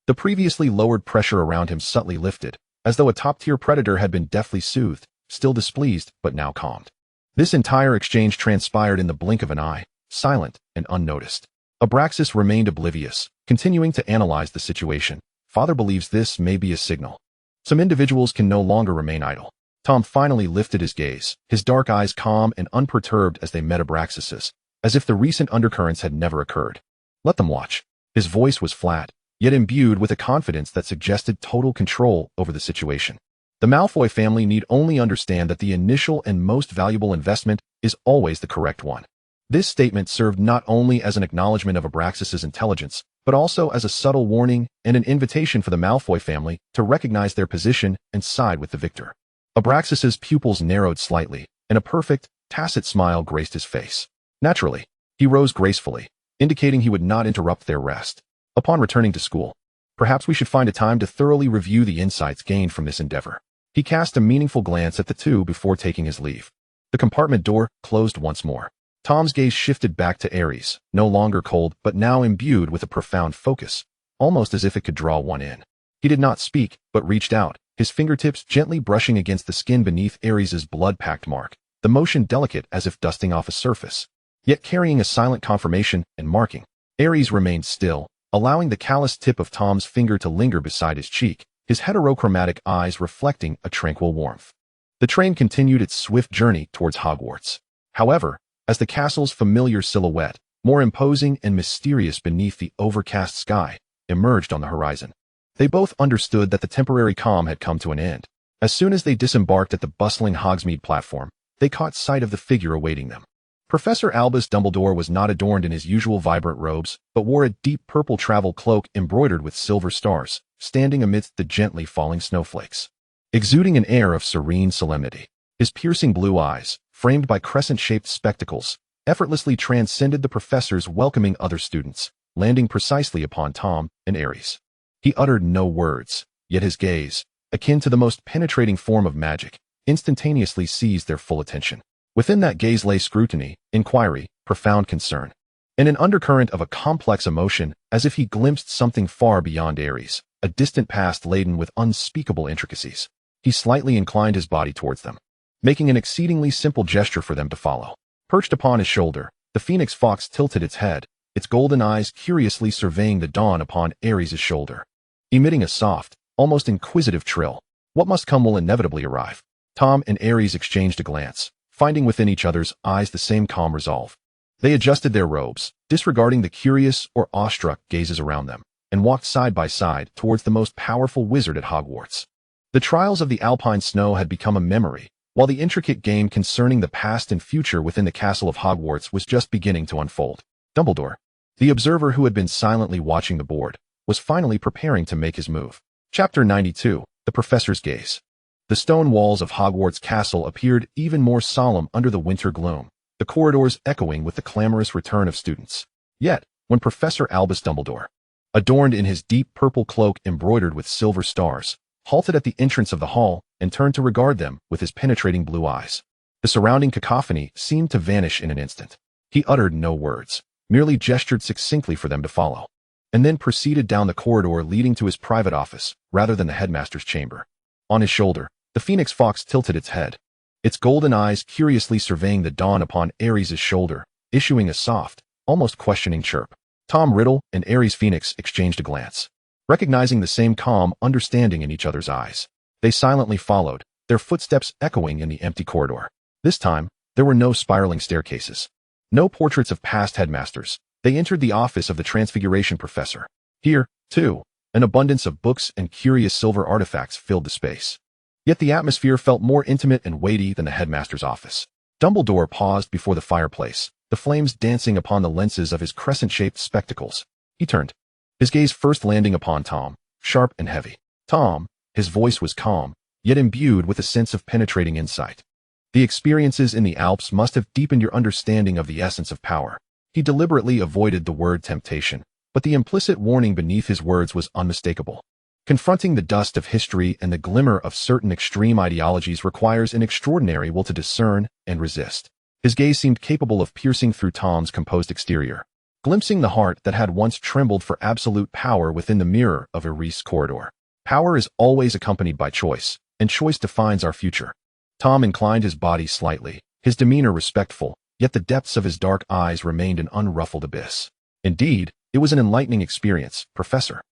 The previously lowered pressure around him subtly lifted, as though a top-tier predator had been deftly soothed, still displeased, but now calmed. This entire exchange transpired in the blink of an eye, silent and unnoticed. Abraxas remained oblivious, continuing to analyze the situation. Father believes this may be a signal. Some individuals can no longer remain idle. Tom finally lifted his gaze, his dark eyes calm and unperturbed as they met Abraxas's, as if the recent undercurrents had never occurred. Let them watch. His voice was flat, yet imbued with a confidence that suggested total control over the situation. The Malfoy family need only understand that the initial and most valuable investment is always the correct one. This statement served not only as an acknowledgement of Abraxas's intelligence, but also as a subtle warning and an invitation for the Malfoy family to recognize their position and side with the victor. Abraxas's pupils narrowed slightly, and a perfect, tacit smile graced his face. Naturally, he rose gracefully, indicating he would not interrupt their rest. Upon returning to school, perhaps we should find a time to thoroughly review the insights gained from this endeavor. He cast a meaningful glance at the two before taking his leave. The compartment door closed once more. Tom's gaze shifted back to Ares, no longer cold but now imbued with a profound focus, almost as if it could draw one in. He did not speak, but reached out, his fingertips gently brushing against the skin beneath Ares's blood-packed mark, the motion delicate as if dusting off a surface, yet carrying a silent confirmation and marking. Ares remained still, allowing the calloused tip of Tom's finger to linger beside his cheek, his heterochromatic eyes reflecting a tranquil warmth. The train continued its swift journey towards Hogwarts. However, as the castle's familiar silhouette, more imposing and mysterious beneath the overcast sky, emerged on the horizon, they both understood that the temporary calm had come to an end. As soon as they disembarked at the bustling Hogsmeade platform, they caught sight of the figure awaiting them. Professor Albus Dumbledore was not adorned in his usual vibrant robes, but wore a deep purple travel cloak embroidered with silver stars, standing amidst the gently falling snowflakes, exuding an air of serene solemnity. His piercing blue eyes, framed by crescent-shaped spectacles, effortlessly transcended the professor's welcoming other students, landing precisely upon Tom and Ares. He uttered no words, yet his gaze, akin to the most penetrating form of magic, instantaneously seized their full attention. Within that gaze lay scrutiny, inquiry, profound concern, and an undercurrent of a complex emotion, as if he glimpsed something far beyond Ares, a distant past laden with unspeakable intricacies. He slightly inclined his body towards them, making an exceedingly simple gesture for them to follow. Perched upon his shoulder, the phoenix fox tilted its head, its golden eyes curiously surveying the dawn upon Ares's shoulder, emitting a soft, almost inquisitive trill. What must come will inevitably arrive. Tom and Ares exchanged a glance, finding within each other's eyes the same calm resolve. They adjusted their robes, disregarding the curious or awestruck gazes around them, and walked side by side towards the most powerful wizard at Hogwarts. The trials of the Alpine snow had become a memory, while the intricate game concerning the past and future within the castle of Hogwarts was just beginning to unfold. Dumbledore, the observer who had been silently watching the board, was finally preparing to make his move. Chapter 92, The Professor's Gaze. The stone walls of Hogwarts Castle appeared even more solemn under the winter gloom, the corridors echoing with the clamorous return of students. Yet, when Professor Albus Dumbledore, adorned in his deep purple cloak embroidered with silver stars, halted at the entrance of the hall and turned to regard them with his penetrating blue eyes, the surrounding cacophony seemed to vanish in an instant. He uttered no words, merely gestured succinctly for them to follow, and then proceeded down the corridor leading to his private office rather than the headmaster's chamber. On his shoulder, the phoenix fox tilted its head, its golden eyes curiously surveying the dawn upon Ares's shoulder, issuing a soft, almost questioning chirp. Tom Riddle and Ares Phoenix exchanged a glance, recognizing the same calm understanding in each other's eyes. They silently followed, their footsteps echoing in the empty corridor. This time, there were no spiraling staircases, no portraits of past headmasters. They entered the office of the Transfiguration Professor. Here, too, an abundance of books and curious silver artifacts filled the space. Yet the atmosphere felt more intimate and weighty than the headmaster's office. Dumbledore paused before the fireplace, the flames dancing upon the lenses of his crescent-shaped spectacles. He turned, his gaze first landing upon Tom, sharp and heavy. Tom, his voice was calm, yet imbued with a sense of penetrating insight. The experiences in the Alps must have deepened your understanding of the essence of power. He deliberately avoided the word temptation, but the implicit warning beneath his words was unmistakable. Confronting the dust of history and the glimmer of certain extreme ideologies requires an extraordinary will to discern and resist. His gaze seemed capable of piercing through Tom's composed exterior, glimpsing the heart that had once trembled for absolute power within the mirror of Ares' corridor. Power is always accompanied by choice, and choice defines our future. Tom inclined his body slightly, his demeanor respectful, yet the depths of his dark eyes remained an unruffled abyss. Indeed, it was an enlightening experience, Professor.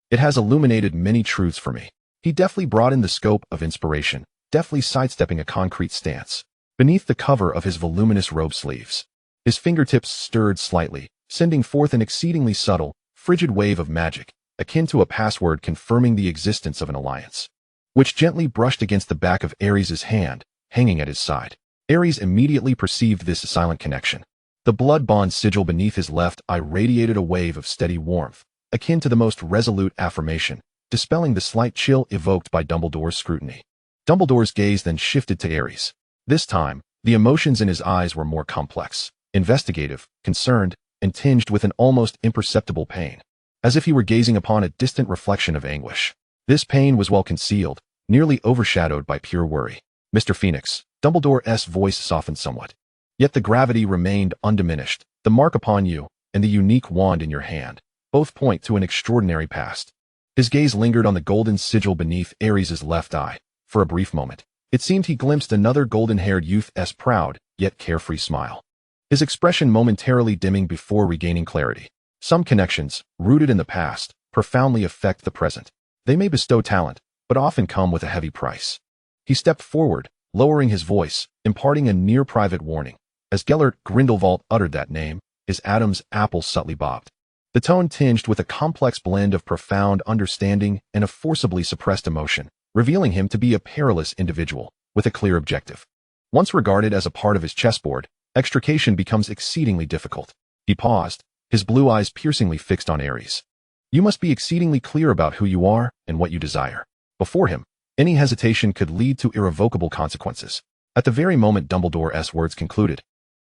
It has illuminated many truths for me. He deftly broadened the scope of inspiration, deftly sidestepping a concrete stance. Beneath the cover of his voluminous robe sleeves, his fingertips stirred slightly, sending forth an exceedingly subtle, frigid wave of magic, akin to a password confirming the existence of an alliance, which gently brushed against the back of Ares's hand, hanging at his side. Ares immediately perceived this silent connection. The blood bond sigil beneath his left eye radiated a wave of steady warmth, akin to the most resolute affirmation, dispelling the slight chill evoked by Dumbledore's scrutiny. Dumbledore's gaze then shifted to Ares. This time, the emotions in his eyes were more complex, investigative, concerned, and tinged with an almost imperceptible pain, as if he were gazing upon a distant reflection of anguish. This pain was well concealed, nearly overshadowed by pure worry. Mr. Phoenix, Dumbledore's voice softened somewhat. Yet the gravity remained undiminished. The mark upon you, and the unique wand in your hand, both point to an extraordinary past. His gaze lingered on the golden sigil beneath Ares's left eye. For a brief moment, it seemed he glimpsed another golden-haired youth's proud, yet carefree smile, his expression momentarily dimming before regaining clarity. Some connections, rooted in the past, profoundly affect the present. They may bestow talent, but often come with a heavy price. He stepped forward, lowering his voice, imparting a near-private warning. As Gellert Grindelwald uttered that name, his Adam's apple subtly bobbed, the tone tinged with a complex blend of profound understanding and a forcibly suppressed emotion, revealing him to be a perilous individual, with a clear objective. Once regarded as a part of his chessboard, extrication becomes exceedingly difficult. He paused, his blue eyes piercingly fixed on Ares. You must be exceedingly clear about who you are and what you desire. Before him, any hesitation could lead to irrevocable consequences. At the very moment Dumbledore's words concluded,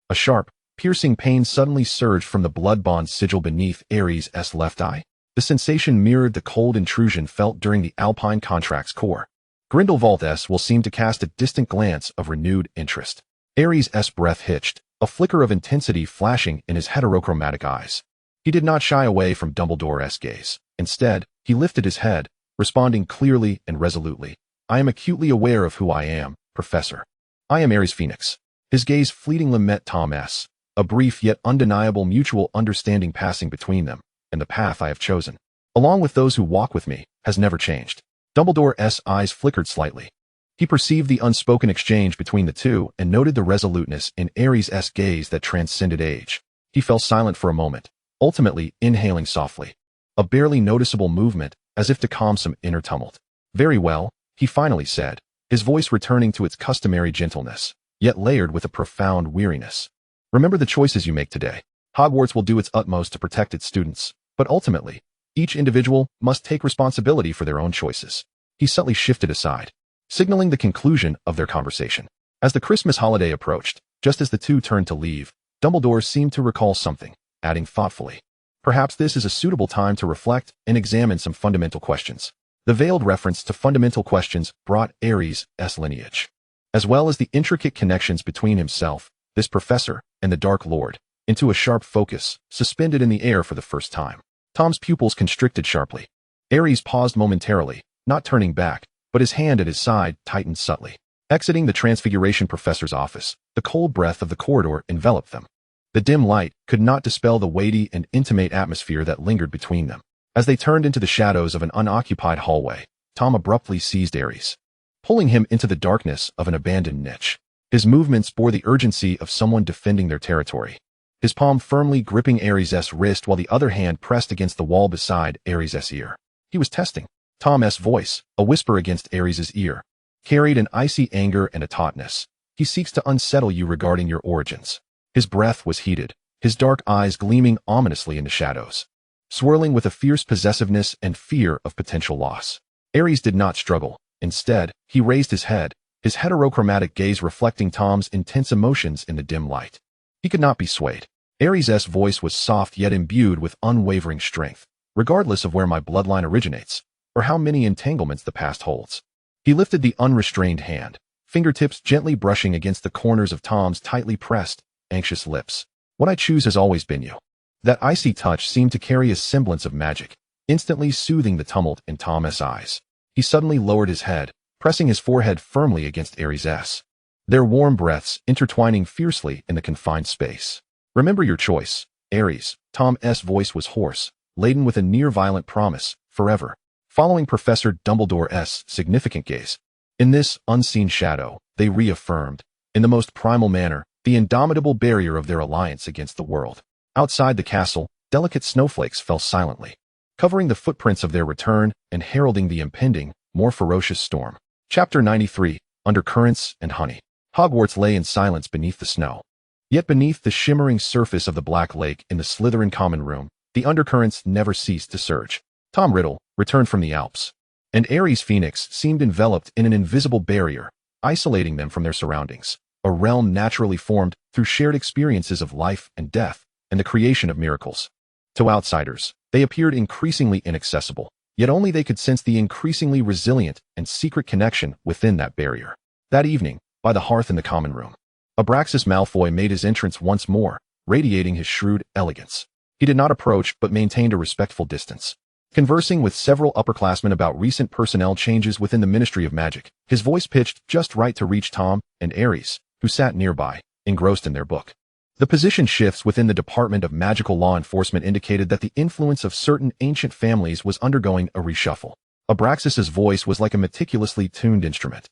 a sharp, piercing pain suddenly surged from the blood bond sigil beneath Ares's left eye. The sensation mirrored the cold intrusion felt during the Alpine contract's core. Grindelwald's will seemed to cast a distant glance of renewed interest. Ares's breath hitched, a flicker of intensity flashing in his heterochromatic eyes. He did not shy away from Dumbledore's gaze. Instead, he lifted his head, responding clearly and resolutely. I am acutely aware of who I am, Professor. I am Ares Phoenix. His gaze fleetingly met Tom's, a brief yet undeniable mutual understanding passing between them, and the path I have chosen, along with those who walk with me, has never changed. Dumbledore's eyes flickered slightly. He perceived the unspoken exchange between the two and noted the resoluteness in Ares's gaze that transcended age. He fell silent for a moment, ultimately inhaling softly, a barely noticeable movement as if to calm some inner tumult. Very well, he finally said, his voice returning to its customary gentleness, yet layered with a profound weariness. Remember the choices you make today. Hogwarts will do its utmost to protect its students, but ultimately, each individual must take responsibility for their own choices. He subtly shifted aside, signaling the conclusion of their conversation. As the Christmas holiday approached, just as the two turned to leave, Dumbledore seemed to recall something, adding thoughtfully, "Perhaps this is a suitable time to reflect and examine some fundamental questions." The veiled reference to fundamental questions brought Ares' lineage, as well as the intricate connections between himself, this professor, and the Dark Lord, into a sharp focus, suspended in the air for the first time. Tom's pupils constricted sharply. Ares paused momentarily, not turning back, but his hand at his side tightened subtly. Exiting the Transfiguration professor's office, the cold breath of the corridor enveloped them. The dim light could not dispel the weighty and intimate atmosphere that lingered between them. As they turned into the shadows of an unoccupied hallway, Tom abruptly seized Ares, pulling him into the darkness of an abandoned niche. His movements bore the urgency of someone defending their territory, his palm firmly gripping Ares' wrist while the other hand pressed against the wall beside Ares' ear. He was testing. Tom's voice, a whisper against Ares' ear, carried an icy anger and a tautness. "He seeks to unsettle you regarding your origins." His breath was heated, his dark eyes gleaming ominously in the shadows, swirling with a fierce possessiveness and fear of potential loss. Ares did not struggle. Instead, he raised his head, his heterochromatic gaze reflecting Tom's intense emotions in the dim light. He could not be swayed. Ares' voice was soft yet imbued with unwavering strength, regardless of where my bloodline originates, or how many entanglements the past holds. He lifted the unrestrained hand, fingertips gently brushing against the corners of Tom's tightly pressed, anxious lips. "What I choose has always been you." That icy touch seemed to carry a semblance of magic, instantly soothing the tumult in Tom's eyes. He suddenly lowered his head, pressing his forehead firmly against Ares'. Their warm breaths intertwining fiercely in the confined space. "Remember your choice, Ares." Tom's voice was hoarse, laden with a near-violent promise, forever, following Professor Dumbledore's significant gaze. In this unseen shadow, they reaffirmed, in the most primal manner, the indomitable barrier of their alliance against the world. Outside the castle, delicate snowflakes fell silently, covering the footprints of their return and heralding the impending, more ferocious storm. Chapter 93, Undercurrents and Honey. Hogwarts lay in silence beneath the snow. Yet beneath the shimmering surface of the Black Lake in the Slytherin common room, the undercurrents never ceased to surge. Tom Riddle returned from the Alps, and Ares Phoenix seemed enveloped in an invisible barrier, isolating them from their surroundings, a realm naturally formed through shared experiences of life and death, and the creation of miracles. To outsiders, they appeared increasingly inaccessible, yet only they could sense the increasingly resilient and secret connection within that barrier. That evening, by the hearth in the common room, Abraxas Malfoy made his entrance once more, radiating his shrewd elegance. He did not approach but maintained a respectful distance, conversing with several upperclassmen about recent personnel changes within the Ministry of Magic, his voice pitched just right to reach Tom and Ares, who sat nearby, engrossed in their book. The position shifts within the Department of Magical Law Enforcement indicated that the influence of certain ancient families was undergoing a reshuffle. Abraxas's voice was like a meticulously tuned instrument,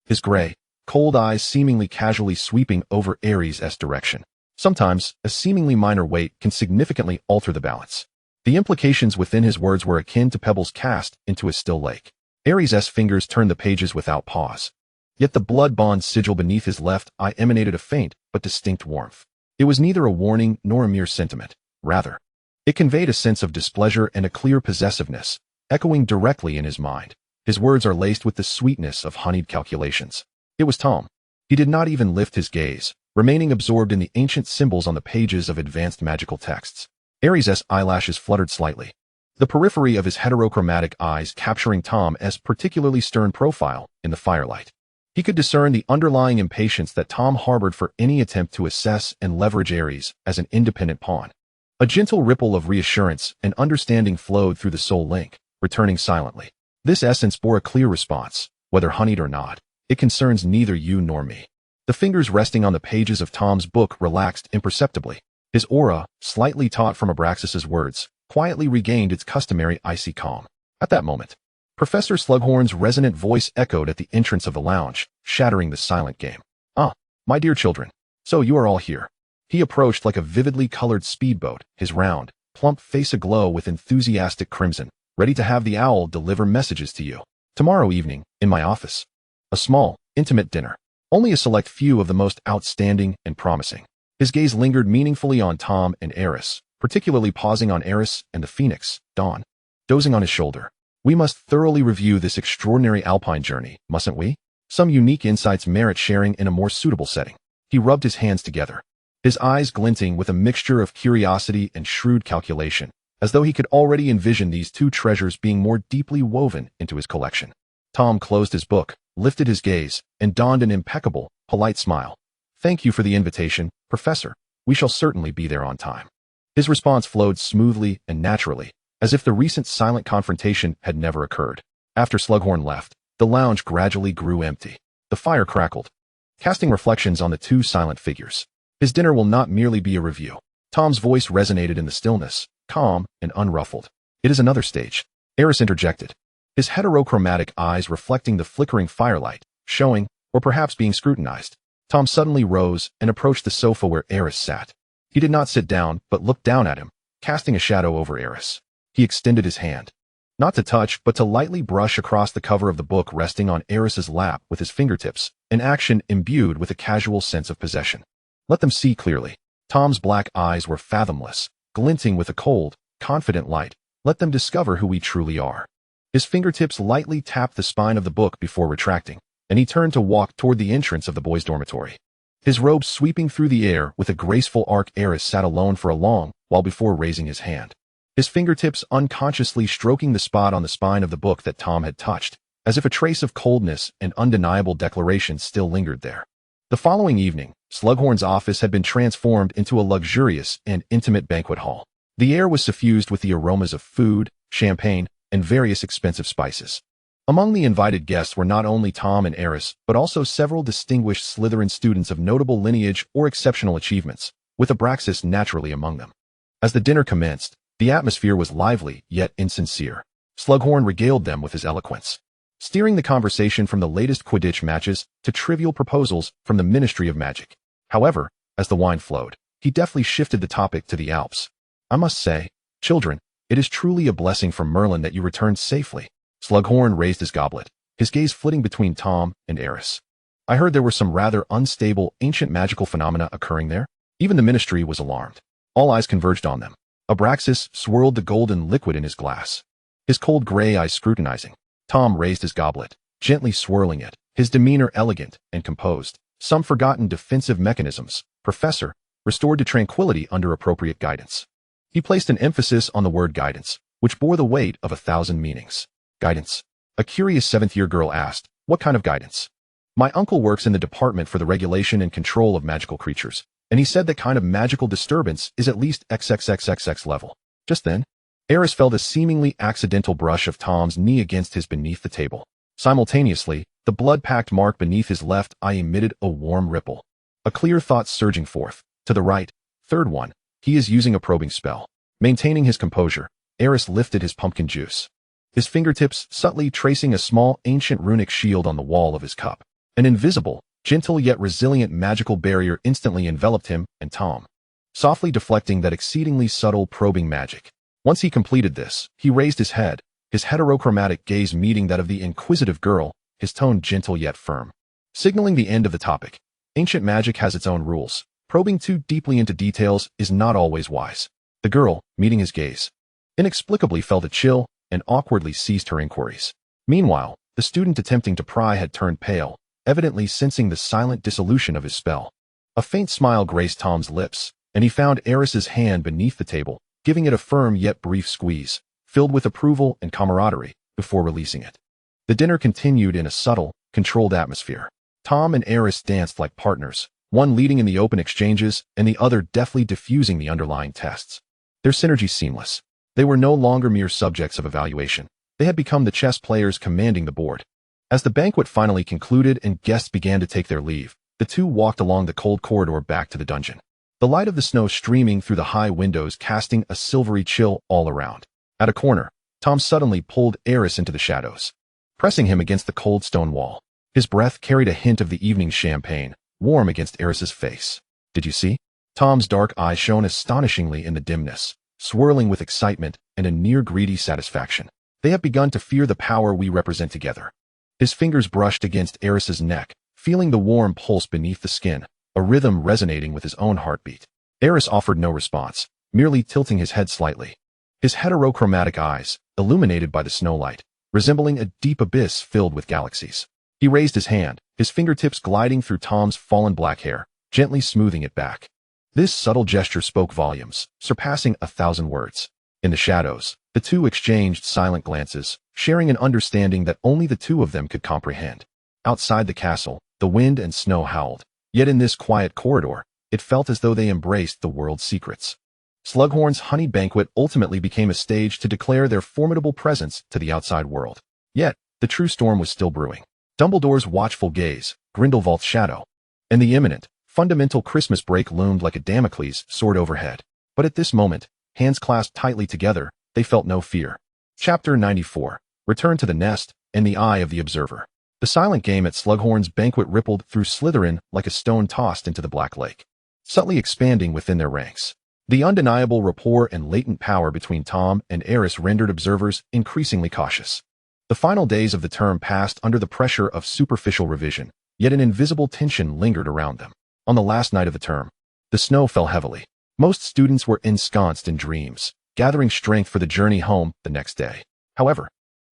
his gray, cold eyes seemingly casually sweeping over Ares' direction. Sometimes, a seemingly minor weight can significantly alter the balance. The implications within his words were akin to pebbles cast into a still lake. Ares' fingers turned the pages without pause. Yet the blood bond sigil beneath his left eye emanated a faint but distinct warmth. It was neither a warning nor a mere sentiment. Rather, it conveyed a sense of displeasure and a clear possessiveness, echoing directly in his mind. His words are laced with the sweetness of honeyed calculations. It was Tom. He did not even lift his gaze, remaining absorbed in the ancient symbols on the pages of advanced magical texts. Ares' eyelashes fluttered slightly, the periphery of his heterochromatic eyes capturing Tom's particularly stern profile in the firelight. He could discern the underlying impatience that Tom harbored for any attempt to assess and leverage Ares as an independent pawn. A gentle ripple of reassurance and understanding flowed through the soul link, returning silently. This essence bore a clear response, whether honeyed or not. It concerns neither you nor me. The fingers resting on the pages of Tom's book relaxed imperceptibly. His aura, slightly taut from Abraxas's words, quietly regained its customary icy calm. At that moment, Professor Slughorn's resonant voice echoed at the entrance of the lounge, shattering the silent game. "Ah, my dear children, so you are all here." He approached like a vividly colored speedboat, his round, plump face aglow with enthusiastic crimson, ready to have the owl deliver messages to you. "Tomorrow evening, in my office. A small, intimate dinner. Only a select few of the most outstanding and promising." His gaze lingered meaningfully on Tom and Eris, particularly pausing on Eris and the Phoenix, Dawn, dozing on his shoulder. We must thoroughly review this extraordinary alpine journey, mustn't we? Some unique insights merit sharing in a more suitable setting. He rubbed his hands together, his eyes glinting with a mixture of curiosity and shrewd calculation, as though he could already envision these two treasures being more deeply woven into his collection. Tom closed his book, lifted his gaze, and donned an impeccable, polite smile. Thank you for the invitation, Professor. We shall certainly be there on time. His response flowed smoothly and naturally, as if the recent silent confrontation had never occurred. After Slughorn left, the lounge gradually grew empty. The fire crackled, casting reflections on the two silent figures. His dinner will not merely be a review. Tom's voice resonated in the stillness, calm and unruffled. It is another stage. Eris interjected, his heterochromatic eyes reflecting the flickering firelight, showing, or perhaps being scrutinized. Tom suddenly rose and approached the sofa where Eris sat. He did not sit down, but looked down at him, casting a shadow over Eris. He extended his hand, not to touch, but to lightly brush across the cover of the book resting on Eris's lap with his fingertips, an action imbued with a casual sense of possession. Let them see clearly. Tom's black eyes were fathomless, glinting with a cold, confident light. Let them discover who we truly are. His fingertips lightly tapped the spine of the book before retracting, and he turned to walk toward the entrance of the boys' dormitory. His robe sweeping through the air with a graceful arc. Eris sat alone for a long while before raising his hand, his fingertips unconsciously stroking the spot on the spine of the book that Tom had touched, as if a trace of coldness and undeniable declaration still lingered there. The following evening, Slughorn's office had been transformed into a luxurious and intimate banquet hall. The air was suffused with the aromas of food, champagne, and various expensive spices. Among the invited guests were not only Tom and Eris, but also several distinguished Slytherin students of notable lineage or exceptional achievements, with Abraxas naturally among them. As the dinner commenced, the atmosphere was lively yet insincere. Slughorn regaled them with his eloquence, steering the conversation from the latest Quidditch matches to trivial proposals from the Ministry of Magic. However, as the wine flowed, he deftly shifted the topic to the Alps. I must say, children, it is truly a blessing from Merlin that you returned safely. Slughorn raised his goblet, his gaze flitting between Tom and Eris. I heard there were some rather unstable, ancient magical phenomena occurring there. Even the ministry was alarmed. All eyes converged on them. Abraxas swirled the golden liquid in his glass, his cold gray eyes scrutinizing. Tom raised his goblet, gently swirling it, his demeanor elegant and composed. Some forgotten defensive mechanisms, Professor, restored to tranquility under appropriate guidance. He placed an emphasis on the word guidance, which bore the weight of 1,000 meanings. Guidance. A curious seventh-year girl asked, what kind of guidance? My uncle works in the department for the regulation and control of magical creatures, and he said that kind of magical disturbance is at least XXXXX level. Just then, Eris felt a seemingly accidental brush of Tom's knee against his beneath the table. Simultaneously, the blood-packed mark beneath his left eye emitted a warm ripple. A clear thought surging forth. To the right, third one, he is using a probing spell. Maintaining his composure, Eris lifted his pumpkin juice, his fingertips subtly tracing a small ancient runic shield on the wall of his cup. An invisible, gentle yet resilient magical barrier instantly enveloped him and Tom, softly deflecting that exceedingly subtle probing magic. Once he completed this, he raised his head, his heterochromatic gaze meeting that of the inquisitive girl, his tone gentle yet firm, signaling the end of the topic. Ancient magic has its own rules. Probing too deeply into details is not always wise. The girl, meeting his gaze, inexplicably felt a chill and awkwardly ceased her inquiries. Meanwhile, the student attempting to pry had turned pale, evidently sensing the silent dissolution of his spell. A faint smile graced Tom's lips, and he found Eris's hand beneath the table, giving it a firm yet brief squeeze, filled with approval and camaraderie, before releasing it. The dinner continued in a subtle, controlled atmosphere. Tom and Eris danced like partners, one leading in the open exchanges and the other deftly diffusing the underlying tests. Their synergy seamless. They were no longer mere subjects of evaluation. They had become the chess players commanding the board. As the banquet finally concluded and guests began to take their leave, the two walked along the cold corridor back to the dungeon, the light of the snow streaming through the high windows casting a silvery chill all around. At a corner, Tom suddenly pulled Eris into the shadows, pressing him against the cold stone wall. His breath carried a hint of the evening's champagne, warm against Eris's face. Did you see? Tom's dark eyes shone astonishingly in the dimness, swirling with excitement and a near-greedy satisfaction. They have begun to fear the power we represent together. His fingers brushed against Eris's neck, feeling the warm pulse beneath the skin, a rhythm resonating with his own heartbeat. Eris offered no response, merely tilting his head slightly. His heterochromatic eyes, illuminated by the snowlight, resembling a deep abyss filled with galaxies. He raised his hand, his fingertips gliding through Tom's fallen black hair, gently smoothing it back. This subtle gesture spoke volumes, surpassing 1,000 words. In the shadows, the two exchanged silent glances, sharing an understanding that only the two of them could comprehend. Outside the castle, the wind and snow howled, yet in this quiet corridor, it felt as though they embraced the world's secrets. Slughorn's honeyed banquet ultimately became a stage to declare their formidable presence to the outside world. Yet, the true storm was still brewing. Dumbledore's watchful gaze, Grindelwald's shadow, and the imminent, fundamental Christmas break loomed like a Damocles sword overhead. But at this moment, hands clasped tightly together, they felt no fear. Chapter 94. Return to the nest, in the eye of the observer. The silent game at Slughorn's banquet rippled through Slytherin like a stone tossed into the Black Lake, subtly expanding within their ranks. The undeniable rapport and latent power between Tom and Eris rendered observers increasingly cautious. The final days of the term passed under the pressure of superficial revision, yet an invisible tension lingered around them. On the last night of the term, the snow fell heavily. Most students were ensconced in dreams, gathering strength for the journey home the next day. However,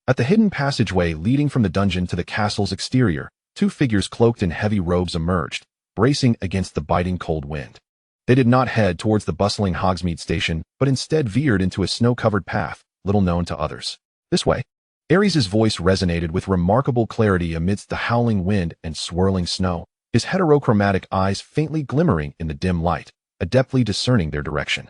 at the hidden passageway leading from the dungeon to the castle's exterior, two figures cloaked in heavy robes emerged, bracing against the biting cold wind. They did not head towards the bustling Hogsmeade station, but instead veered into a snow-covered path, little known to others. This way. Ares's voice resonated with remarkable clarity amidst the howling wind and swirling snow, his heterochromatic eyes faintly glimmering in the dim light, adeptly discerning their direction.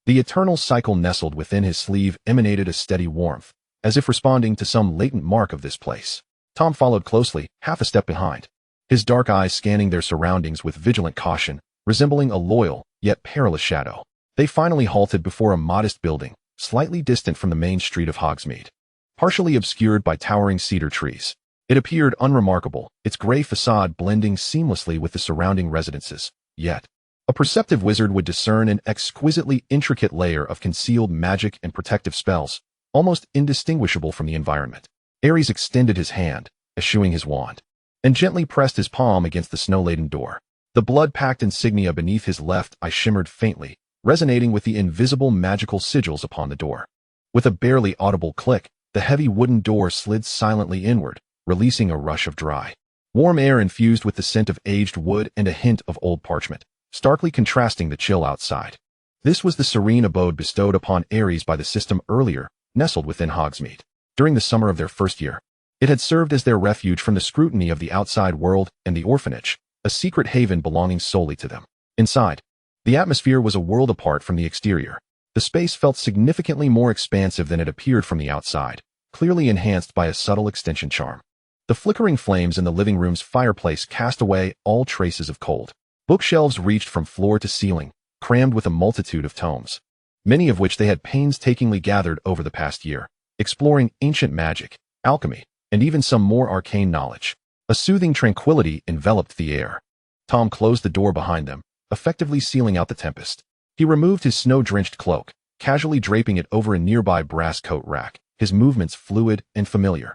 The eternal cycle nestled within his sleeve emanated a steady warmth, as if responding to some latent mark of this place. Tom followed closely, half a step behind, his dark eyes scanning their surroundings with vigilant caution, resembling a loyal, yet perilous shadow. They finally halted before a modest building, slightly distant from the main street of Hogsmeade. Partially obscured by towering cedar trees, it appeared unremarkable, its gray facade blending seamlessly with the surrounding residences. Yet, a perceptive wizard would discern an exquisitely intricate layer of concealed magic and protective spells, almost indistinguishable from the environment. Ares extended his hand, eschewing his wand, and gently pressed his palm against the snow-laden door. The blood-pact insignia beneath his left eye shimmered faintly, resonating with the invisible magical sigils upon the door. With a barely audible click, the heavy wooden door slid silently inward, releasing a rush of dry, warm air infused with the scent of aged wood and a hint of old parchment, starkly contrasting the chill outside. This was the serene abode bestowed upon Ares by the system earlier, nestled within Hogsmeade. During the summer of their first year, it had served as their refuge from the scrutiny of the outside world and the orphanage, a secret haven belonging solely to them. Inside, the atmosphere was a world apart from the exterior. The space felt significantly more expansive than it appeared from the outside, clearly enhanced by a subtle extension charm. The flickering flames in the living room's fireplace cast away all traces of cold. Bookshelves reached from floor to ceiling, crammed with a multitude of tomes, many of which they had painstakingly gathered over the past year, exploring ancient magic, alchemy, and even some more arcane knowledge. A soothing tranquility enveloped the air. Tom closed the door behind them, effectively sealing out the tempest. He removed his snow-drenched cloak, casually draping it over a nearby brass coat rack, his movements fluid and familiar.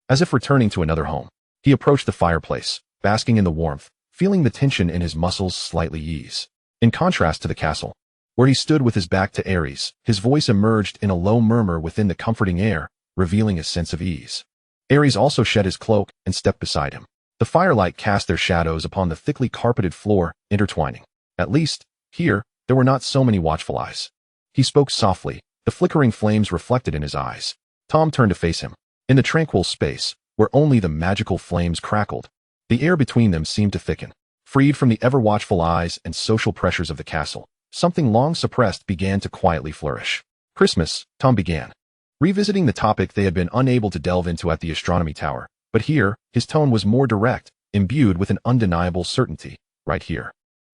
As if returning to another home, he approached the fireplace, basking in the warmth, feeling the tension in his muscles slightly ease. In contrast to the castle, where he stood with his back to Ares, his voice emerged in a low murmur within the comforting air, revealing a sense of ease. Ares also shed his cloak and stepped beside him. The firelight cast their shadows upon the thickly carpeted floor, intertwining. At least, here, there were not so many watchful eyes. He spoke softly, the flickering flames reflected in his eyes. Tom turned to face him. In the tranquil space, where only the magical flames crackled, the air between them seemed to thicken. Freed from the ever-watchful eyes and social pressures of the castle, something long suppressed began to quietly flourish. Christmas, Tom began, revisiting the topic they had been unable to delve into at the astronomy tower, but here, his tone was more direct, imbued with an undeniable certainty, right here.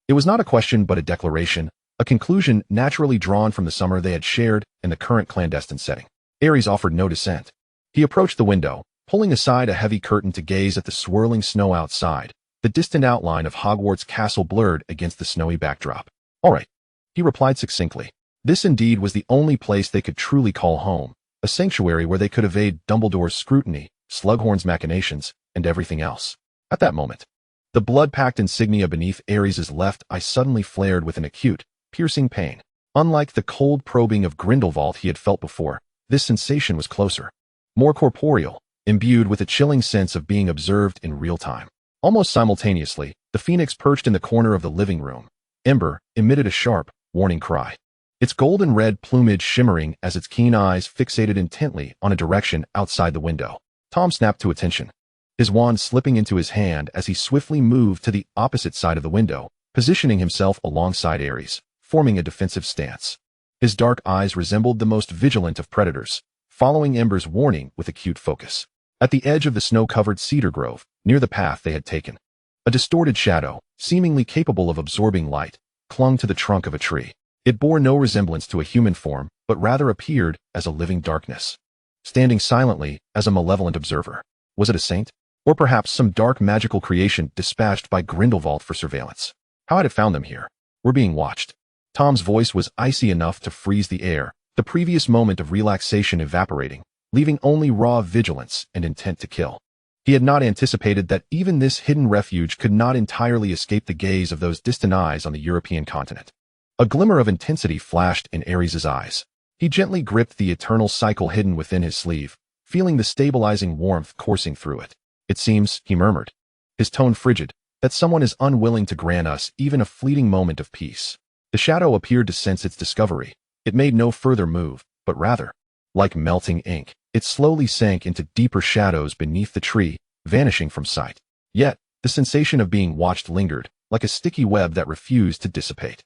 It was not a question but a declaration, a conclusion naturally drawn from the summer they had shared and the current clandestine setting. Ares offered no dissent. He approached the window, pulling aside a heavy curtain to gaze at the swirling snow outside, the distant outline of Hogwarts Castle blurred against the snowy backdrop. All right, he replied succinctly. This indeed was the only place they could truly call home, a sanctuary where they could evade Dumbledore's scrutiny, Slughorn's machinations, and everything else. At that moment, The blood pact insignia beneath Ares's left eye suddenly flared with an acute, piercing pain. Unlike the cold probing of Grindelwald he had felt before, this sensation was closer, more corporeal, imbued with a chilling sense of being observed in real time. Almost simultaneously, the phoenix perched in the corner of the living room, Ember, emitted a sharp, warning cry. Its golden-red plumage shimmering as its keen eyes fixated intently on a direction outside the window. Tom snapped to attention, his wand slipping into his hand as he swiftly moved to the opposite side of the window, positioning himself alongside Ares, forming a defensive stance. His dark eyes resembled the most vigilant of predators, following Ember's warning with acute focus. At the edge of the snow-covered cedar grove, near the path they had taken, a distorted shadow, seemingly capable of absorbing light, clung to the trunk of a tree. It bore no resemblance to a human form, but rather appeared as a living darkness, standing silently as a malevolent observer. Was it a saint? Or perhaps some dark magical creation dispatched by Grindelwald for surveillance? How had it found them here? We're being watched. Tom's voice was icy enough to freeze the air, the previous moment of relaxation evaporating, leaving only raw vigilance and intent to kill. He had not anticipated that even this hidden refuge could not entirely escape the gaze of those distant eyes on the European continent. A glimmer of intensity flashed in Ares's eyes. He gently gripped the eternal cycle hidden within his sleeve, feeling the stabilizing warmth coursing through it. It seems, he murmured, his tone frigid, that someone is unwilling to grant us even a fleeting moment of peace. The shadow appeared to sense its discovery. It made no further move, but rather, like melting ink, it slowly sank into deeper shadows beneath the tree, vanishing from sight. Yet, the sensation of being watched lingered, like a sticky web that refused to dissipate.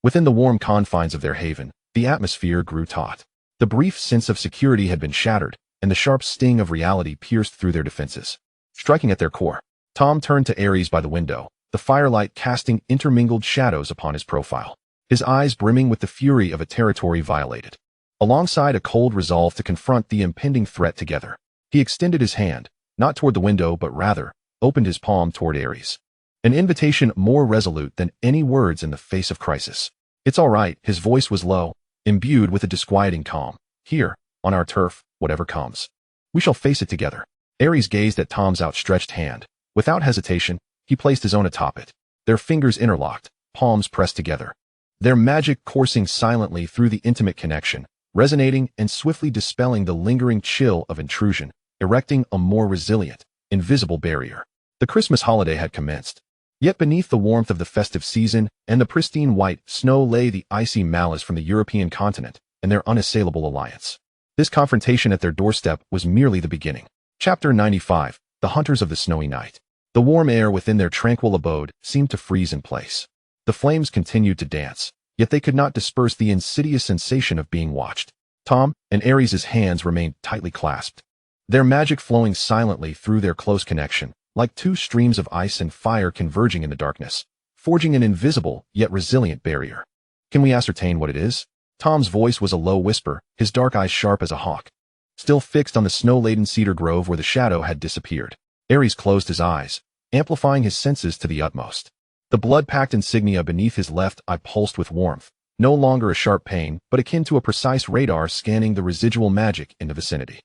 Within the warm confines of their haven, the atmosphere grew taut. The brief sense of security had been shattered, and the sharp sting of reality pierced through their defenses, striking at their core. Tom turned to Ares by the window, the firelight casting intermingled shadows upon his profile, his eyes brimming with the fury of a territory violated. Alongside a cold resolve to confront the impending threat together, he extended his hand, not toward the window but rather, opened his palm toward Ares. An invitation more resolute than any words in the face of crisis. It's all right, his voice was low, imbued with a disquieting calm. Here, on our turf, whatever comes, we shall face it together. Ares gazed at Tom's outstretched hand. Without hesitation, he placed his own atop it. Their fingers interlocked, palms pressed together, their magic coursing silently through the intimate connection, resonating and swiftly dispelling the lingering chill of intrusion, erecting a more resilient, invisible barrier. The Christmas holiday had commenced. Yet beneath the warmth of the festive season and the pristine white snow lay the icy malice from the European continent and their unassailable alliance. This confrontation at their doorstep was merely the beginning. Chapter 95, The Hunters of the Snowy Night. The warm air within their tranquil abode seemed to freeze in place. The flames continued to dance, yet they could not disperse the insidious sensation of being watched. Tom and Ares's hands remained tightly clasped, their magic flowing silently through their close connection, like two streams of ice and fire converging in the darkness, forging an invisible yet resilient barrier. Can we ascertain what it is? Tom's voice was a low whisper, his dark eyes sharp as a hawk, still fixed on the snow-laden cedar grove where the shadow had disappeared. Ares closed his eyes, amplifying his senses to the utmost. The blood pact insignia beneath his left eye pulsed with warmth, no longer a sharp pain, but akin to a precise radar scanning the residual magic in the vicinity.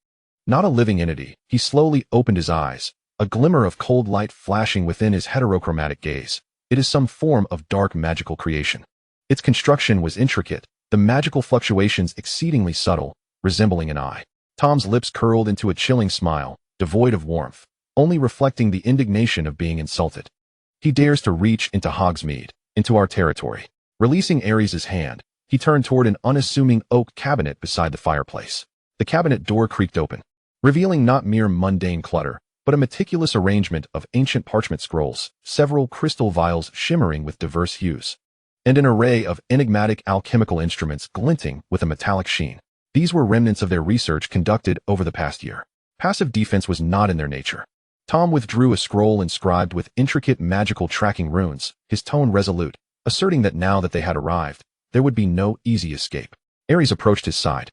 Not a living entity, he slowly opened his eyes, a glimmer of cold light flashing within his heterochromatic gaze. It is some form of dark magical creation. Its construction was intricate, the magical fluctuations exceedingly subtle, resembling an eye. Tom's lips curled into a chilling smile, devoid of warmth, only reflecting the indignation of being insulted. He dares to reach into Hogsmeade, into our territory. Releasing Ares's hand, he turned toward an unassuming oak cabinet beside the fireplace. The cabinet door creaked open, revealing not mere mundane clutter, but a meticulous arrangement of ancient parchment scrolls, several crystal vials shimmering with diverse hues, and an array of enigmatic alchemical instruments glinting with a metallic sheen. These were remnants of their research conducted over the past year. Passive defense was not in their nature. Tom withdrew a scroll inscribed with intricate magical tracking runes, his tone resolute, asserting that now that they had arrived, there would be no easy escape. Ares approached his side,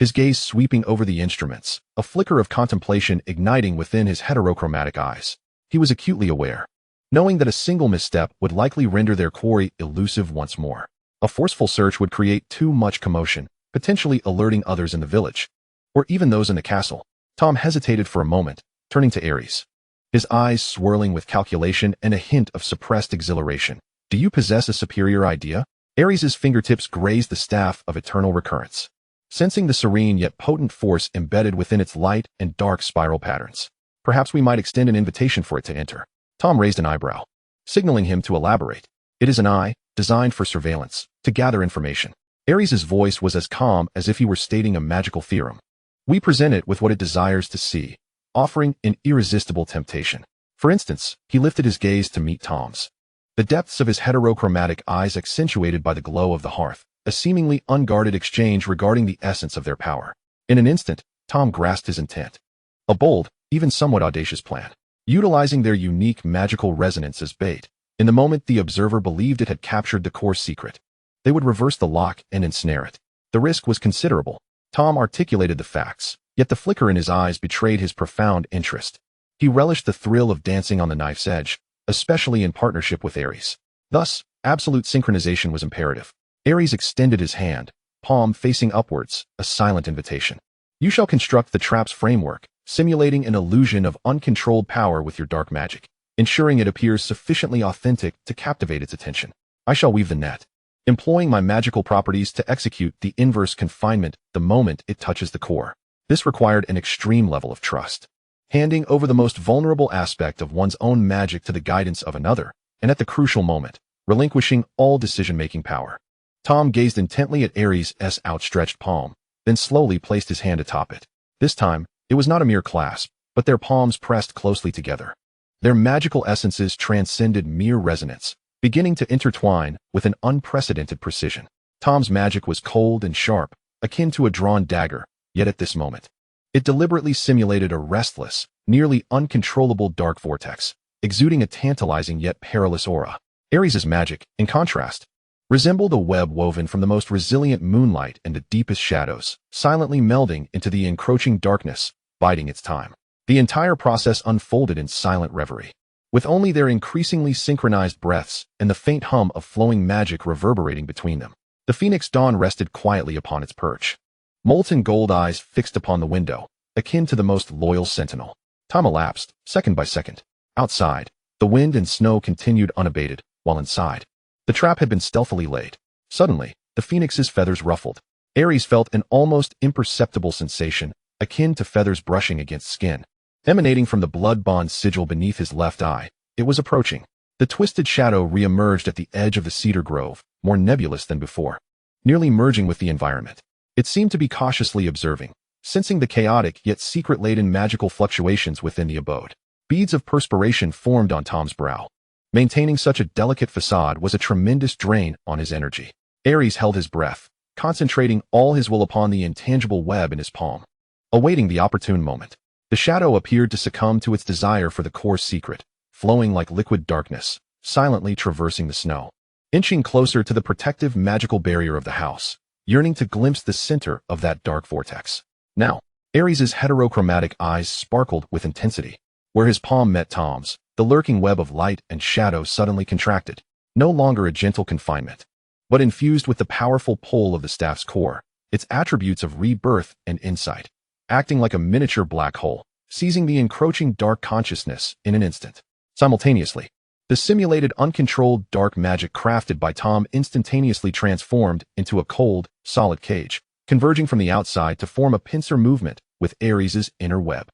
his gaze sweeping over the instruments, a flicker of contemplation igniting within his heterochromatic eyes. He was acutely aware, knowing that a single misstep would likely render their quarry elusive once more. A forceful search would create too much commotion, potentially alerting others in the village, or even those in the castle. Tom hesitated for a moment, turning to Ares. his eyes swirling with calculation and a hint of suppressed exhilaration. Do you possess a superior idea? Ares's fingertips grazed the staff of eternal recurrence, sensing the serene yet potent force embedded within its light and dark spiral patterns. Perhaps we might extend an invitation for it to enter. Tom raised an eyebrow, signaling him to elaborate. It is an eye, designed for surveillance, to gather information. Ares's voice was as calm as if he were stating a magical theorem. We present it with what it desires to see, offering an irresistible temptation. For instance, he lifted his gaze to meet Tom's. The depths of his heterochromatic eyes accentuated by the glow of the hearth, a seemingly unguarded exchange regarding the essence of their power. In an instant, Tom grasped his intent. A bold, even somewhat audacious plan. Utilizing their unique magical resonance as bait, in the moment the observer believed it had captured the core secret, they would reverse the lock and ensnare it. The risk was considerable. Tom articulated the facts, yet the flicker in his eyes betrayed his profound interest. He relished the thrill of dancing on the knife's edge, especially in partnership with Ares. Thus, absolute synchronization was imperative. Ares extended his hand, palm facing upwards, a silent invitation. You shall construct the trap's framework, simulating an illusion of uncontrolled power with your dark magic, ensuring it appears sufficiently authentic to captivate its attention. I shall weave the net, employing my magical properties to execute the inverse confinement the moment it touches the core. This required an extreme level of trust, handing over the most vulnerable aspect of one's own magic to the guidance of another, and at the crucial moment, relinquishing all decision-making power. Tom gazed intently at Ares' outstretched palm, then slowly placed his hand atop it. This time, it was not a mere clasp, but their palms pressed closely together. Their magical essences transcended mere resonance, beginning to intertwine with an unprecedented precision. Tom's magic was cold and sharp, akin to a drawn dagger, yet at this moment, it deliberately simulated a restless, nearly uncontrollable dark vortex, exuding a tantalizing yet perilous aura. Ares's magic, in contrast, resembled a web woven from the most resilient moonlight and the deepest shadows, silently melding into the encroaching darkness, biding its time. The entire process unfolded in silent reverie, with only their increasingly synchronized breaths and the faint hum of flowing magic reverberating between them. The phoenix dawn rested quietly upon its perch, molten gold eyes fixed upon the window, akin to the most loyal sentinel. Time elapsed, second by second. Outside, the wind and snow continued unabated, while inside, the trap had been stealthily laid. Suddenly, the phoenix's feathers ruffled. Ares felt an almost imperceptible sensation, akin to feathers brushing against skin, emanating from the blood-bond sigil beneath his left eye. It was approaching. The twisted shadow re-emerged at the edge of the cedar grove, more nebulous than before, nearly merging with the environment. It seemed to be cautiously observing, sensing the chaotic yet secret-laden magical fluctuations within the abode. Beads of perspiration formed on Tom's brow. Maintaining such a delicate facade was a tremendous drain on his energy. Ares held his breath, concentrating all his will upon the intangible web in his palm, awaiting the opportune moment. The shadow appeared to succumb to its desire for the core secret, flowing like liquid darkness, silently traversing the snow, inching closer to the protective magical barrier of the house, yearning to glimpse the center of that dark vortex. Now, Ares's heterochromatic eyes sparkled with intensity. Where his palm met Tom's, the lurking web of light and shadow suddenly contracted, no longer a gentle confinement, but infused with the powerful pull of the staff's core, its attributes of rebirth and insight, acting like a miniature black hole, seizing the encroaching dark consciousness in an instant. Simultaneously, the simulated uncontrolled dark magic crafted by Tom instantaneously transformed into a cold, solid cage, converging from the outside to form a pincer movement with Ares's inner web.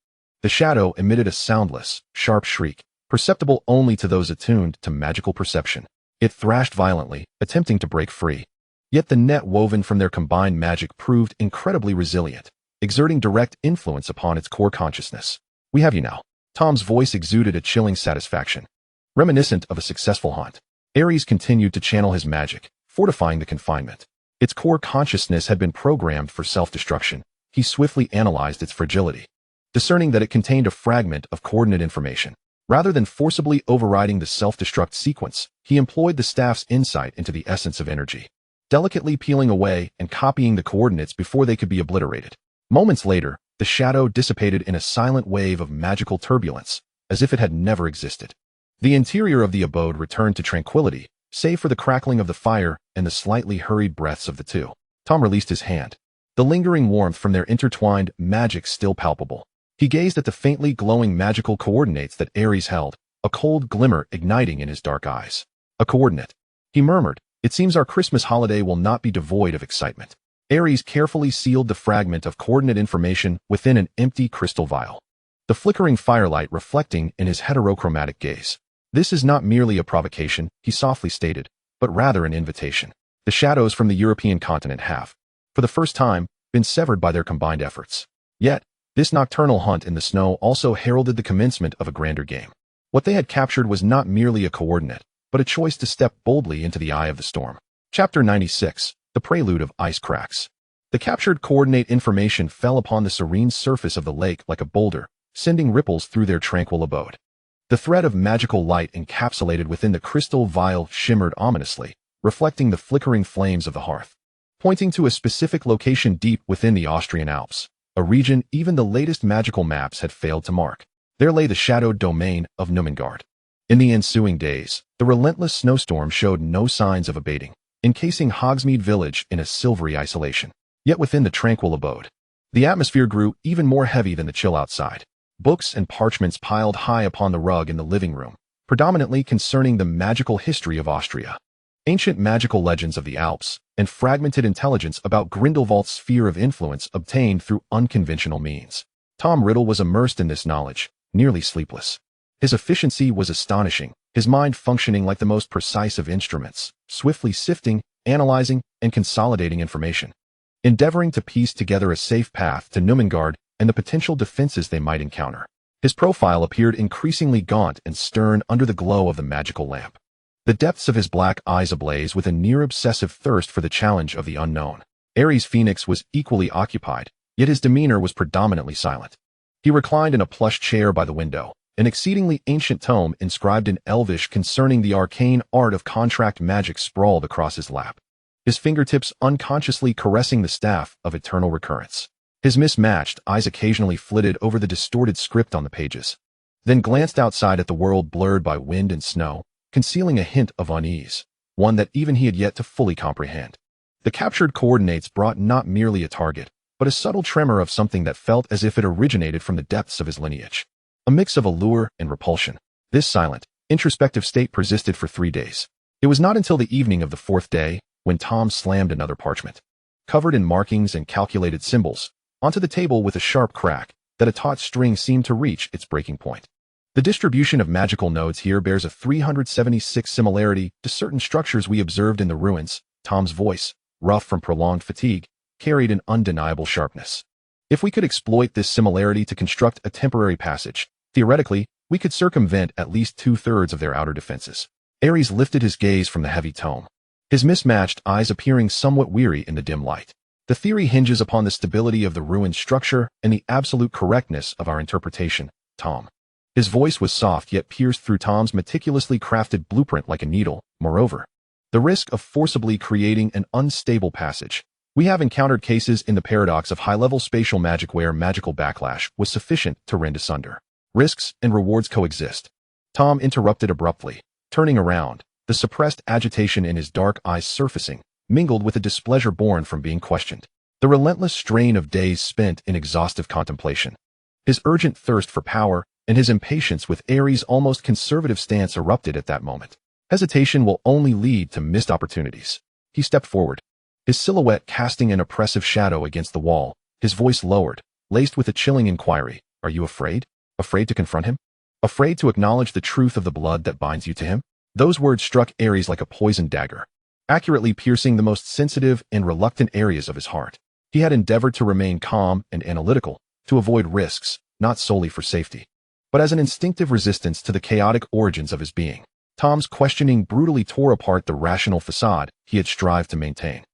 The shadow emitted a soundless, sharp shriek, perceptible only to those attuned to magical perception. It thrashed violently, attempting to break free. Yet the net woven from their combined magic proved incredibly resilient, exerting direct influence upon its core consciousness. We have you now. Tom's voice exuded a chilling satisfaction, reminiscent of a successful hunt. Ares continued to channel his magic, fortifying the confinement. Its core consciousness had been programmed for self-destruction. He swiftly analyzed its fragility, discerning that it contained a fragment of coordinate information. Rather than forcibly overriding the self-destruct sequence, he employed the staff's insight into the essence of energy, delicately peeling away and copying the coordinates before they could be obliterated. Moments later, the shadow dissipated in a silent wave of magical turbulence, as if it had never existed. The interior of the abode returned to tranquility, save for the crackling of the fire and the slightly hurried breaths of the two. Tom released his hand, the lingering warmth from their intertwined magic still palpable. He gazed at the faintly glowing magical coordinates that Ares held, a cold glimmer igniting in his dark eyes. A coordinate. He murmured, "It seems our Christmas holiday will not be devoid of excitement." Ares carefully sealed the fragment of coordinate information within an empty crystal vial, the flickering firelight reflecting in his heterochromatic gaze. "This is not merely a provocation," he softly stated, "but rather an invitation. The shadows from the European continent have, for the first time, been severed by their combined efforts. Yet, this nocturnal hunt in the snow also heralded the commencement of a grander game. What they had captured was not merely a coordinate, but a choice to step boldly into the eye of the storm." Chapter 96. The Prelude of Ice Cracks. The captured coordinate information fell upon the serene surface of the lake like a boulder, sending ripples through their tranquil abode. The thread of magical light encapsulated within the crystal vial shimmered ominously, reflecting the flickering flames of the hearth, pointing to a specific location deep within the Austrian Alps, a region even the latest magical maps had failed to mark. There lay the shadowed domain of Numengard. In the ensuing days, the relentless snowstorm showed no signs of abating, encasing Hogsmeade village in a silvery isolation. Yet within the tranquil abode, the atmosphere grew even more heavy than the chill outside. Books and parchments piled high upon the rug in the living room, predominantly concerning the magical history of Austria, ancient magical legends of the Alps, and fragmented intelligence about Grindelwald's sphere of influence obtained through unconventional means. Tom Riddle was immersed in this knowledge, nearly sleepless. His efficiency was astonishing, his mind functioning like the most precise of instruments, swiftly sifting, analyzing, and consolidating information, endeavoring to piece together a safe path to Numengard and the potential defenses they might encounter. His profile appeared increasingly gaunt and stern under the glow of the magical lamp, the depths of his black eyes ablaze with a near-obsessive thirst for the challenge of the unknown. Ares Phoenix was equally occupied, yet his demeanor was predominantly silent. He reclined in a plush chair by the window, an exceedingly ancient tome inscribed in Elvish concerning the arcane art of contract magic sprawled across his lap, his fingertips unconsciously caressing the staff of eternal recurrence. His mismatched eyes occasionally flitted over the distorted script on the pages, then glanced outside at the world blurred by wind and snow, concealing a hint of unease, one that even he had yet to fully comprehend. The captured coordinates brought not merely a target, but a subtle tremor of something that felt as if it originated from the depths of his lineage. A mix of allure and repulsion. This silent, introspective state persisted for 3 days. It was not until the evening of the 4th day, when Tom slammed another parchment, covered in markings and calculated symbols, onto the table with a sharp crack, that a taut string seemed to reach its breaking point. The distribution of magical nodes here bears a 376 similarity to certain structures we observed in the ruins. Tom's voice, rough from prolonged fatigue, carried an undeniable sharpness. If we could exploit this similarity to construct a temporary passage, theoretically, we could circumvent at least 2/3 of their outer defenses. Ares lifted his gaze from the heavy tome, his mismatched eyes appearing somewhat weary in the dim light. The theory hinges upon the stability of the ruined structure and the absolute correctness of our interpretation, Tom. His voice was soft yet pierced through Tom's meticulously crafted blueprint like a needle. Moreover, the risk of forcibly creating an unstable passage. We have encountered cases in the paradox of high-level spatial magic where magical backlash was sufficient to rend asunder. Risks and rewards coexist. Tom interrupted abruptly, turning around, the suppressed agitation in his dark eyes surfacing, mingled with a displeasure born from being questioned. The relentless strain of days spent in exhaustive contemplation, his urgent thirst for power, and his impatience with Ares' almost conservative stance erupted at that moment. Hesitation will only lead to missed opportunities. He stepped forward, his silhouette casting an oppressive shadow against the wall, his voice lowered, laced with a chilling inquiry. "Are you afraid? Afraid to confront him? Afraid to acknowledge the truth of the blood that binds you to him?" Those words struck Ares like a poisoned dagger, accurately piercing the most sensitive and reluctant areas of his heart. He had endeavored to remain calm and analytical, to avoid risks, not solely for safety, but as an instinctive resistance to the chaotic origins of his being. Tom's questioning brutally tore apart the rational facade he had strived to maintain.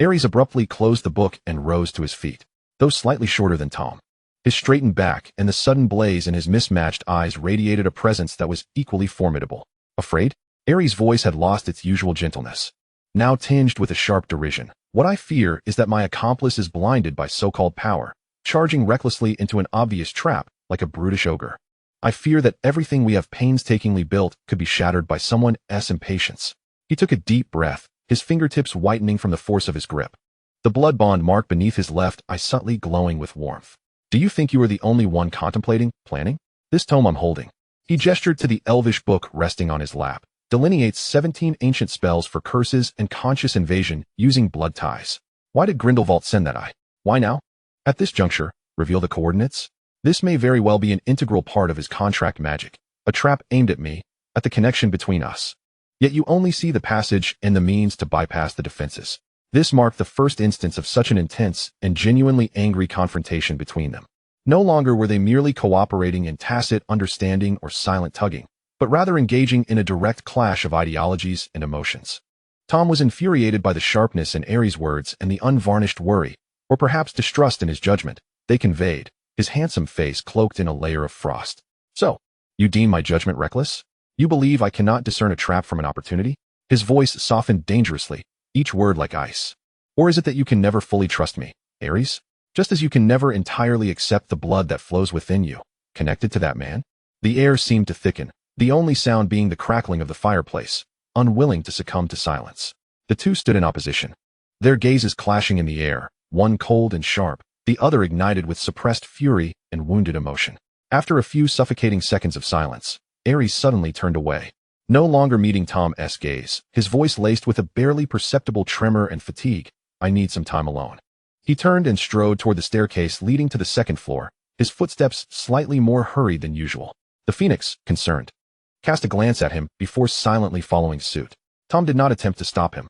Ares abruptly closed the book and rose to his feet, though slightly shorter than Tom. His straightened back and the sudden blaze in his mismatched eyes radiated a presence that was equally formidable. "Afraid?" Ares' voice had lost its usual gentleness, now tinged with a sharp derision. "What I fear is that my accomplice is blinded by so-called power, charging recklessly into an obvious trap like a brutish ogre. I fear that everything we have painstakingly built could be shattered by someone's impatience." He took a deep breath, his fingertips whitening from the force of his grip, the blood bond mark beneath his left eye subtly glowing with warmth. Do you think you are the only one contemplating, planning? This tome I'm holding. He gestured to the elvish book resting on his lap. Delineates 17 ancient spells for curses and conscious invasion using blood ties. Why did Grindelwald send that? Why now? At this juncture, reveal the coordinates? This may very well be an integral part of his contract magic, a trap aimed at me, at the connection between us. Yet you only see the passage and the means to bypass the defenses. This marked the first instance of such an intense and genuinely angry confrontation between them. No longer were they merely cooperating in tacit understanding or silent tugging, but rather engaging in a direct clash of ideologies and emotions. Tom was infuriated by the sharpness in Ares' words and the unvarnished worry, or perhaps distrust in his judgment, they conveyed, his handsome face cloaked in a layer of frost. So, you deem my judgment reckless? You believe I cannot discern a trap from an opportunity? His voice softened dangerously, each word like ice. Or is it that you can never fully trust me, Ares? Just as you can never entirely accept the blood that flows within you, connected to that man? The air seemed to thicken, the only sound being the crackling of the fireplace, unwilling to succumb to silence. The two stood in opposition, their gazes clashing in the air, one cold and sharp, the other ignited with suppressed fury and wounded emotion. After a few suffocating seconds of silence, Ares suddenly turned away, no longer meeting Tom's gaze, his voice laced with a barely perceptible tremor and fatigue. I need some time alone. He turned and strode toward the staircase leading to the second floor, his footsteps slightly more hurried than usual. The Phoenix, concerned, cast a glance at him before silently following suit. Tom did not attempt to stop him.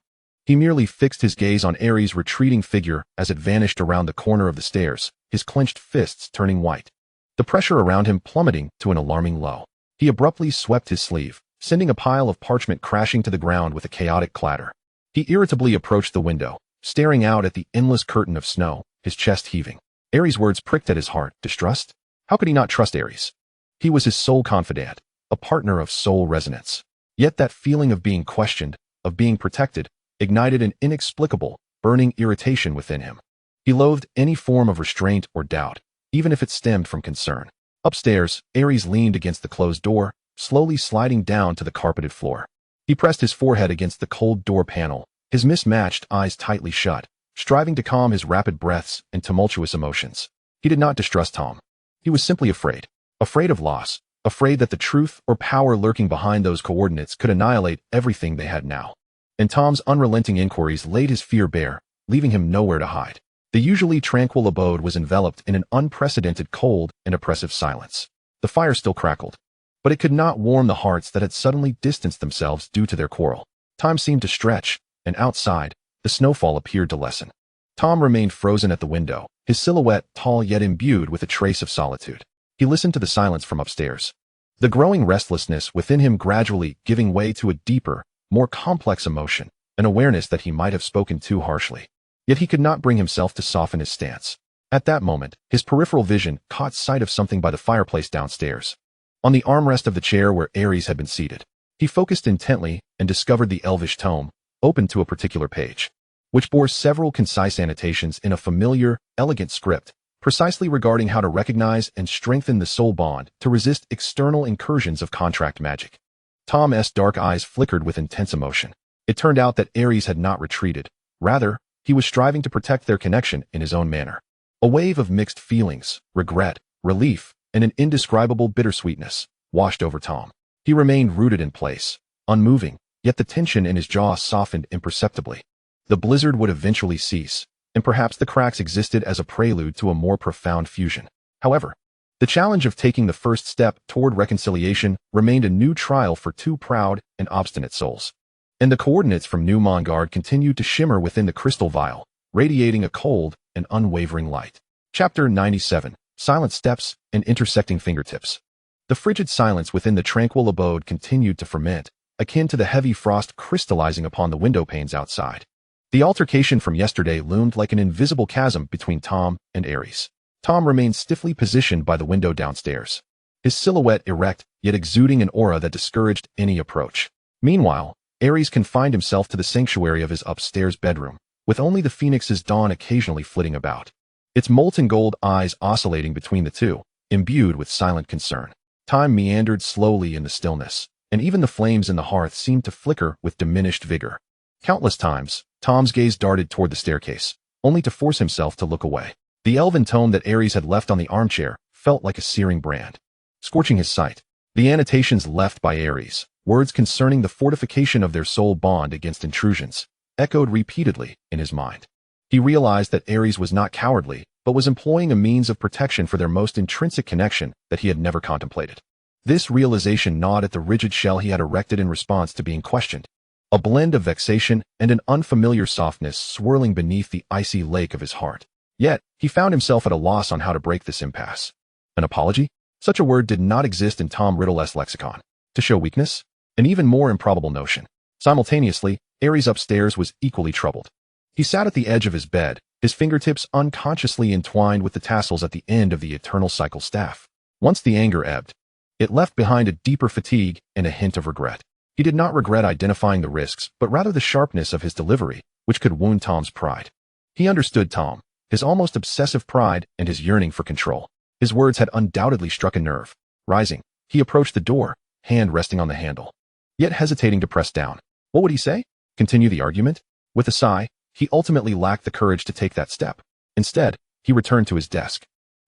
He merely fixed his gaze on Ares' retreating figure as it vanished around the corner of the stairs, his clenched fists turning white. The pressure around him plummeting to an alarming low. He abruptly swept his sleeve, sending a pile of parchment crashing to the ground with a chaotic clatter. He irritably approached the window, staring out at the endless curtain of snow, his chest heaving. Ares' words pricked at his heart. Distrust? How could he not trust Ares? He was his sole confidant, a partner of soul resonance. Yet that feeling of being questioned, of being protected, ignited an inexplicable, burning irritation within him. He loathed any form of restraint or doubt, even if it stemmed from concern. Upstairs, Ares leaned against the closed door, slowly sliding down to the carpeted floor. He pressed his forehead against the cold door panel, his mismatched eyes tightly shut, striving to calm his rapid breaths and tumultuous emotions. He did not distrust Tom. He was simply afraid. Afraid of loss, afraid that the truth or power lurking behind those coordinates could annihilate everything they had now. And Tom's unrelenting inquiries laid his fear bare, leaving him nowhere to hide. The usually tranquil abode was enveloped in an unprecedented cold and oppressive silence. The fire still crackled, but it could not warm the hearts that had suddenly distanced themselves due to their quarrel. Time seemed to stretch, and outside, the snowfall appeared to lessen. Tom remained frozen at the window, his silhouette tall yet imbued with a trace of solitude. He listened to the silence from upstairs, the growing restlessness within him gradually giving way to a deeper, more complex emotion, an awareness that he might have spoken too harshly. Yet he could not bring himself to soften his stance. At that moment, his peripheral vision caught sight of something by the fireplace downstairs. On the armrest of the chair where Ares had been seated, he focused intently and discovered the elvish tome, open to a particular page, which bore several concise annotations in a familiar, elegant script, precisely regarding how to recognize and strengthen the soul bond to resist external incursions of contract magic. Tom's dark eyes flickered with intense emotion. It turned out that Ares had not retreated. Rather, he was striving to protect their connection in his own manner. A wave of mixed feelings, regret, relief, and an indescribable bittersweetness washed over Tom. He remained rooted in place, unmoving, yet the tension in his jaw softened imperceptibly. The blizzard would eventually cease, and perhaps the cracks existed as a prelude to a more profound fusion. However, the challenge of taking the first step toward reconciliation remained a new trial for two proud and obstinate souls. And the coordinates from New Mongard continued to shimmer within the crystal vial, radiating a cold and unwavering light. Chapter 97. Silent Steps and Intersecting Fingertips. The frigid silence within the tranquil abode continued to ferment, akin to the heavy frost crystallizing upon the window panes outside. The altercation from yesterday loomed like an invisible chasm between Tom and Ares. Tom remained stiffly positioned by the window downstairs, his silhouette erect yet exuding an aura that discouraged any approach. Meanwhile, Ares confined himself to the sanctuary of his upstairs bedroom, with only the Phoenix's dawn occasionally flitting about, its molten gold eyes oscillating between the two, imbued with silent concern. Time meandered slowly in the stillness, and even the flames in the hearth seemed to flicker with diminished vigor. Countless times, Tom's gaze darted toward the staircase, only to force himself to look away. The elven tome that Ares had left on the armchair felt like a searing brand, scorching his sight. The annotations left by Ares, words concerning the fortification of their soul bond against intrusions, echoed repeatedly in his mind. He realized that Ares was not cowardly, but was employing a means of protection for their most intrinsic connection that he had never contemplated. This realization gnawed at the rigid shell he had erected in response to being questioned, a blend of vexation and an unfamiliar softness swirling beneath the icy lake of his heart. Yet, he found himself at a loss on how to break this impasse. An apology? Such a word did not exist in Tom Riddle's lexicon. To show weakness? An even more improbable notion. Simultaneously, Ares upstairs was equally troubled. He sat at the edge of his bed, his fingertips unconsciously entwined with the tassels at the end of the eternal cycle staff. Once the anger ebbed, it left behind a deeper fatigue and a hint of regret. He did not regret identifying the risks, but rather the sharpness of his delivery, which could wound Tom's pride. He understood Tom, his almost obsessive pride and his yearning for control. His words had undoubtedly struck a nerve. Rising, he approached the door, hand resting on the handle, yet hesitating to press down. What would he say? Continue the argument? With a sigh, he ultimately lacked the courage to take that step. Instead, he returned to his desk,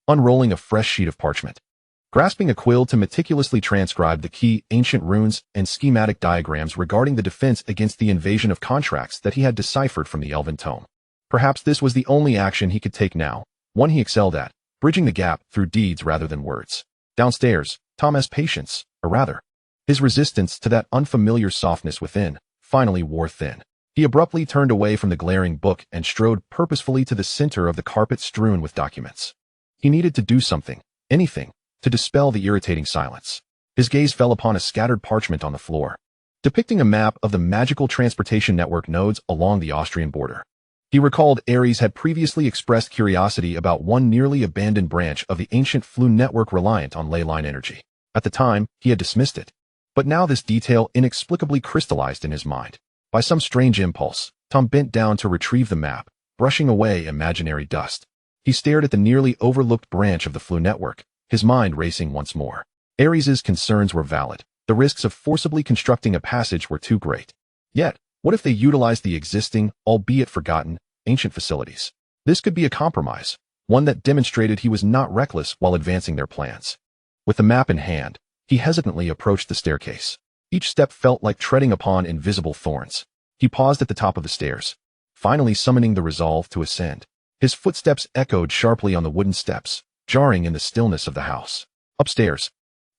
unrolling a fresh sheet of parchment. Grasping a quill to meticulously transcribe the key ancient runes and schematic diagrams regarding the defense against the invasion of contracts that he had deciphered from the elven tome. Perhaps this was the only action he could take now, one he excelled at, bridging the gap through deeds rather than words. Downstairs, Tom's patience, or rather, his resistance to that unfamiliar softness within, finally wore thin. He abruptly turned away from the glaring book and strode purposefully to the center of the carpet strewn with documents. He needed to do something, anything, to dispel the irritating silence. His gaze fell upon a scattered parchment on the floor, depicting a map of the magical transportation network nodes along the Austrian border. He recalled Ares had previously expressed curiosity about one nearly abandoned branch of the ancient Flu network reliant on ley line energy. At the time, he had dismissed it. But now this detail inexplicably crystallized in his mind. By some strange impulse, Tom bent down to retrieve the map, brushing away imaginary dust. He stared at the nearly overlooked branch of the Flu network, his mind racing once more. Ares's concerns were valid. The risks of forcibly constructing a passage were too great. Yet, what if they utilized the existing, albeit forgotten, ancient facilities? This could be a compromise, one that demonstrated he was not reckless while advancing their plans. With the map in hand, he hesitantly approached the staircase. Each step felt like treading upon invisible thorns. He paused at the top of the stairs, finally summoning the resolve to ascend. His footsteps echoed sharply on the wooden steps, jarring in the stillness of the house. Upstairs,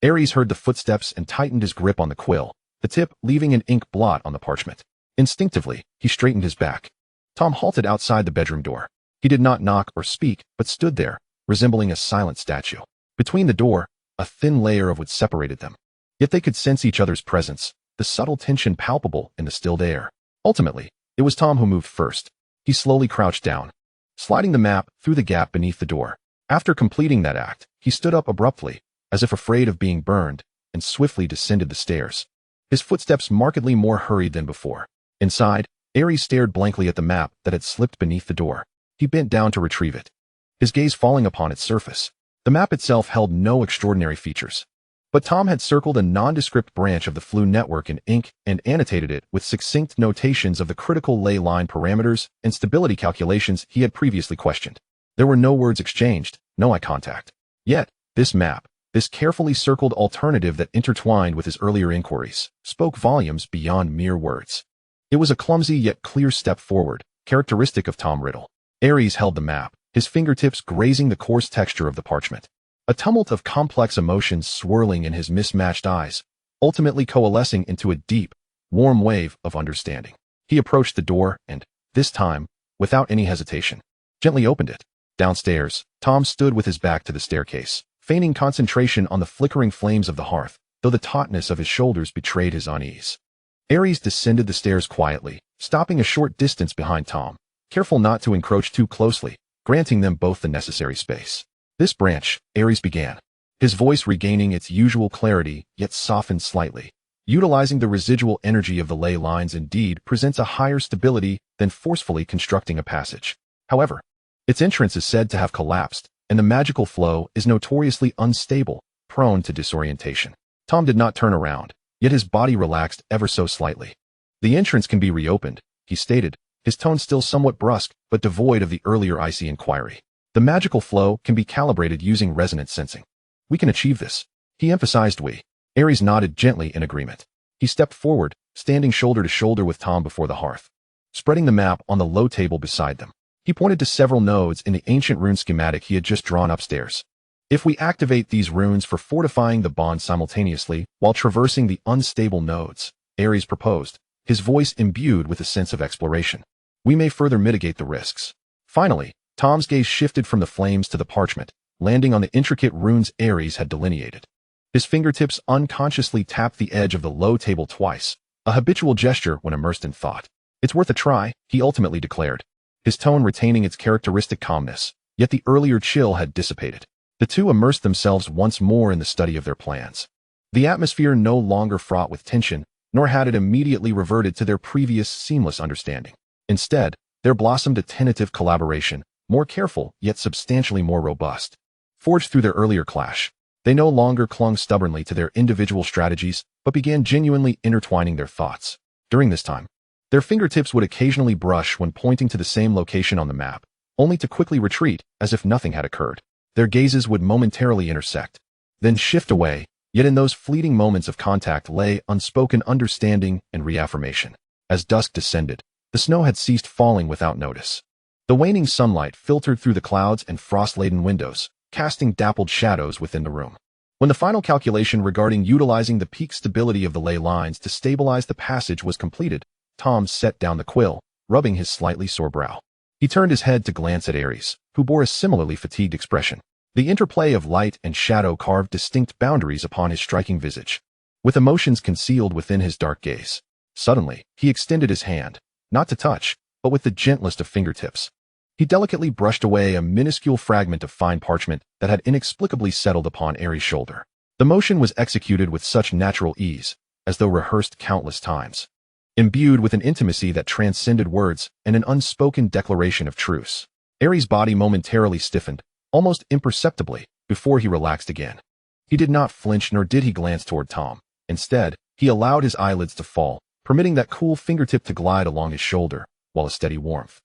Ares heard the footsteps and tightened his grip on the quill, the tip leaving an ink blot on the parchment. Instinctively, he straightened his back. Tom halted outside the bedroom door. He did not knock or speak, but stood there, resembling a silent statue. Between the door, a thin layer of wood separated them. Yet they could sense each other's presence, the subtle tension palpable in the stilled air. Ultimately, it was Tom who moved first. He slowly crouched down, sliding the map through the gap beneath the door. After completing that act, he stood up abruptly, as if afraid of being burned, and swiftly descended the stairs. His footsteps markedly more hurried than before. Inside, Ares stared blankly at the map that had slipped beneath the door. He bent down to retrieve it, his gaze falling upon its surface. The map itself held no extraordinary features. But Tom had circled a nondescript branch of the Flu network in ink and annotated it with succinct notations of the critical ley line parameters and stability calculations he had previously questioned. There were no words exchanged, no eye contact. Yet, this map, this carefully circled alternative that intertwined with his earlier inquiries, spoke volumes beyond mere words. It was a clumsy yet clear step forward, characteristic of Tom Riddle. Ares held the map, his fingertips grazing the coarse texture of the parchment. A tumult of complex emotions swirling in his mismatched eyes, ultimately coalescing into a deep, warm wave of understanding. He approached the door and, this time, without any hesitation, gently opened it. Downstairs, Tom stood with his back to the staircase, feigning concentration on the flickering flames of the hearth, though the tautness of his shoulders betrayed his unease. Ares descended the stairs quietly, stopping a short distance behind Tom, careful not to encroach too closely, granting them both the necessary space. This branch, Ares began, his voice regaining its usual clarity yet softened slightly. Utilizing the residual energy of the ley lines indeed presents a higher stability than forcefully constructing a passage. However, its entrance is said to have collapsed, and the magical flow is notoriously unstable, prone to disorientation. Tom did not turn around, yet his body relaxed ever so slightly. The entrance can be reopened, he stated, his tone still somewhat brusque, but devoid of the earlier icy inquiry. The magical flow can be calibrated using resonance sensing. We can achieve this, he emphasized. Ares nodded gently in agreement. He stepped forward, standing shoulder to shoulder with Tom before the hearth. Spreading the map on the low table beside them, he pointed to several nodes in the ancient rune schematic he had just drawn upstairs. If we activate these runes for fortifying the bond simultaneously while traversing the unstable nodes, Ares proposed, his voice imbued with a sense of exploration, we may further mitigate the risks. Finally, Tom's gaze shifted from the flames to the parchment, landing on the intricate runes Ares had delineated. His fingertips unconsciously tapped the edge of the low table twice, a habitual gesture when immersed in thought. It's worth a try, he ultimately declared, his tone retaining its characteristic calmness, yet the earlier chill had dissipated. The two immersed themselves once more in the study of their plans. The atmosphere no longer fraught with tension, nor had it immediately reverted to their previous seamless understanding. Instead, there blossomed a tentative collaboration, more careful yet substantially more robust. Forged through their earlier clash, they no longer clung stubbornly to their individual strategies, but began genuinely intertwining their thoughts. During this time, their fingertips would occasionally brush when pointing to the same location on the map, only to quickly retreat as if nothing had occurred. Their gazes would momentarily intersect, then shift away, yet in those fleeting moments of contact lay unspoken understanding and reaffirmation. As dusk descended, the snow had ceased falling without notice. The waning sunlight filtered through the clouds and frost-laden windows, casting dappled shadows within the room. When the final calculation regarding utilizing the peak stability of the ley lines to stabilize the passage was completed, Tom set down the quill, rubbing his slightly sore brow. He turned his head to glance at Ares, who bore a similarly fatigued expression. The interplay of light and shadow carved distinct boundaries upon his striking visage, with emotions concealed within his dark gaze. Suddenly, he extended his hand, not to touch, but with the gentlest of fingertips. He delicately brushed away a minuscule fragment of fine parchment that had inexplicably settled upon Ares' shoulder. The motion was executed with such natural ease, as though rehearsed countless times, imbued with an intimacy that transcended words and an unspoken declaration of truce. Ares' body momentarily stiffened, almost imperceptibly, before he relaxed again. He did not flinch nor did he glance toward Tom. Instead, he allowed his eyelids to fall, permitting that cool fingertip to glide along his shoulder, while a steady warmth,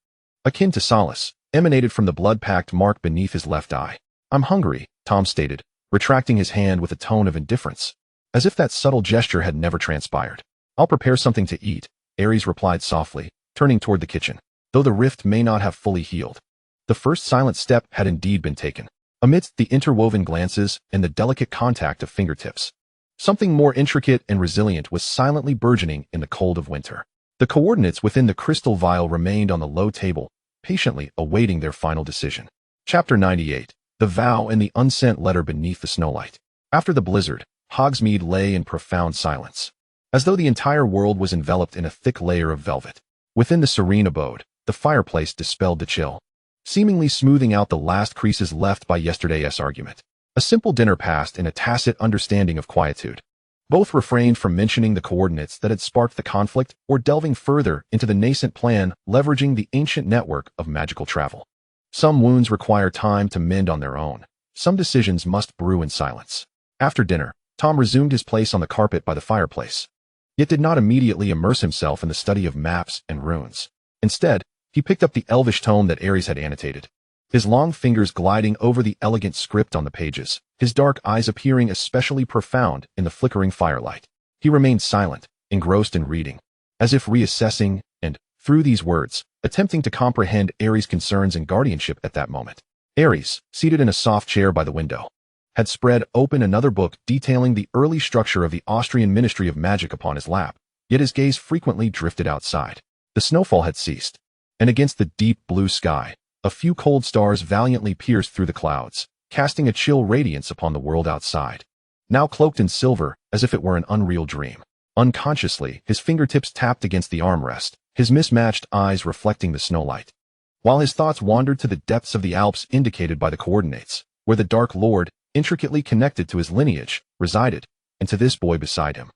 akin to solace, emanated from the blood pact mark beneath his left eye. I'm hungry, Tom stated, retracting his hand with a tone of indifference, as if that subtle gesture had never transpired. I'll prepare something to eat, Ares replied softly, turning toward the kitchen, though the rift may not have fully healed. The first silent step had indeed been taken. Amidst the interwoven glances and the delicate contact of fingertips, something more intricate and resilient was silently burgeoning in the cold of winter. The coordinates within the crystal vial remained on the low table, patiently awaiting their final decision. Chapter 98. The Vow and the Unsent Letter Beneath the Snowlight. After the blizzard, Hogsmeade lay in profound silence, as though the entire world was enveloped in a thick layer of velvet. Within the serene abode, the fireplace dispelled the chill, seemingly smoothing out the last creases left by yesterday's argument. A simple dinner passed in a tacit understanding of quietude. Both refrained from mentioning the coordinates that had sparked the conflict or delving further into the nascent plan leveraging the ancient network of magical travel. Some wounds require time to mend on their own. Some decisions must brew in silence. After dinner, Tom resumed his place on the carpet by the fireplace, yet did not immediately immerse himself in the study of maps and runes. Instead, he picked up the elvish tome that Ares had annotated, his long fingers gliding over the elegant script on the pages, his dark eyes appearing especially profound in the flickering firelight. He remained silent, engrossed in reading, as if reassessing and, through these words, attempting to comprehend Ares' concerns and guardianship at that moment. Ares, seated in a soft chair by the window, had spread open another book detailing the early structure of the Austrian Ministry of Magic upon his lap, yet his gaze frequently drifted outside. The snowfall had ceased, and against the deep blue sky, a few cold stars valiantly pierced through the clouds, casting a chill radiance upon the world outside, now cloaked in silver as if it were an unreal dream. Unconsciously, his fingertips tapped against the armrest, his mismatched eyes reflecting the snowlight, while his thoughts wandered to the depths of the Alps indicated by the coordinates, where the Dark Lord, intricately connected to his lineage, resided, and to this boy beside him,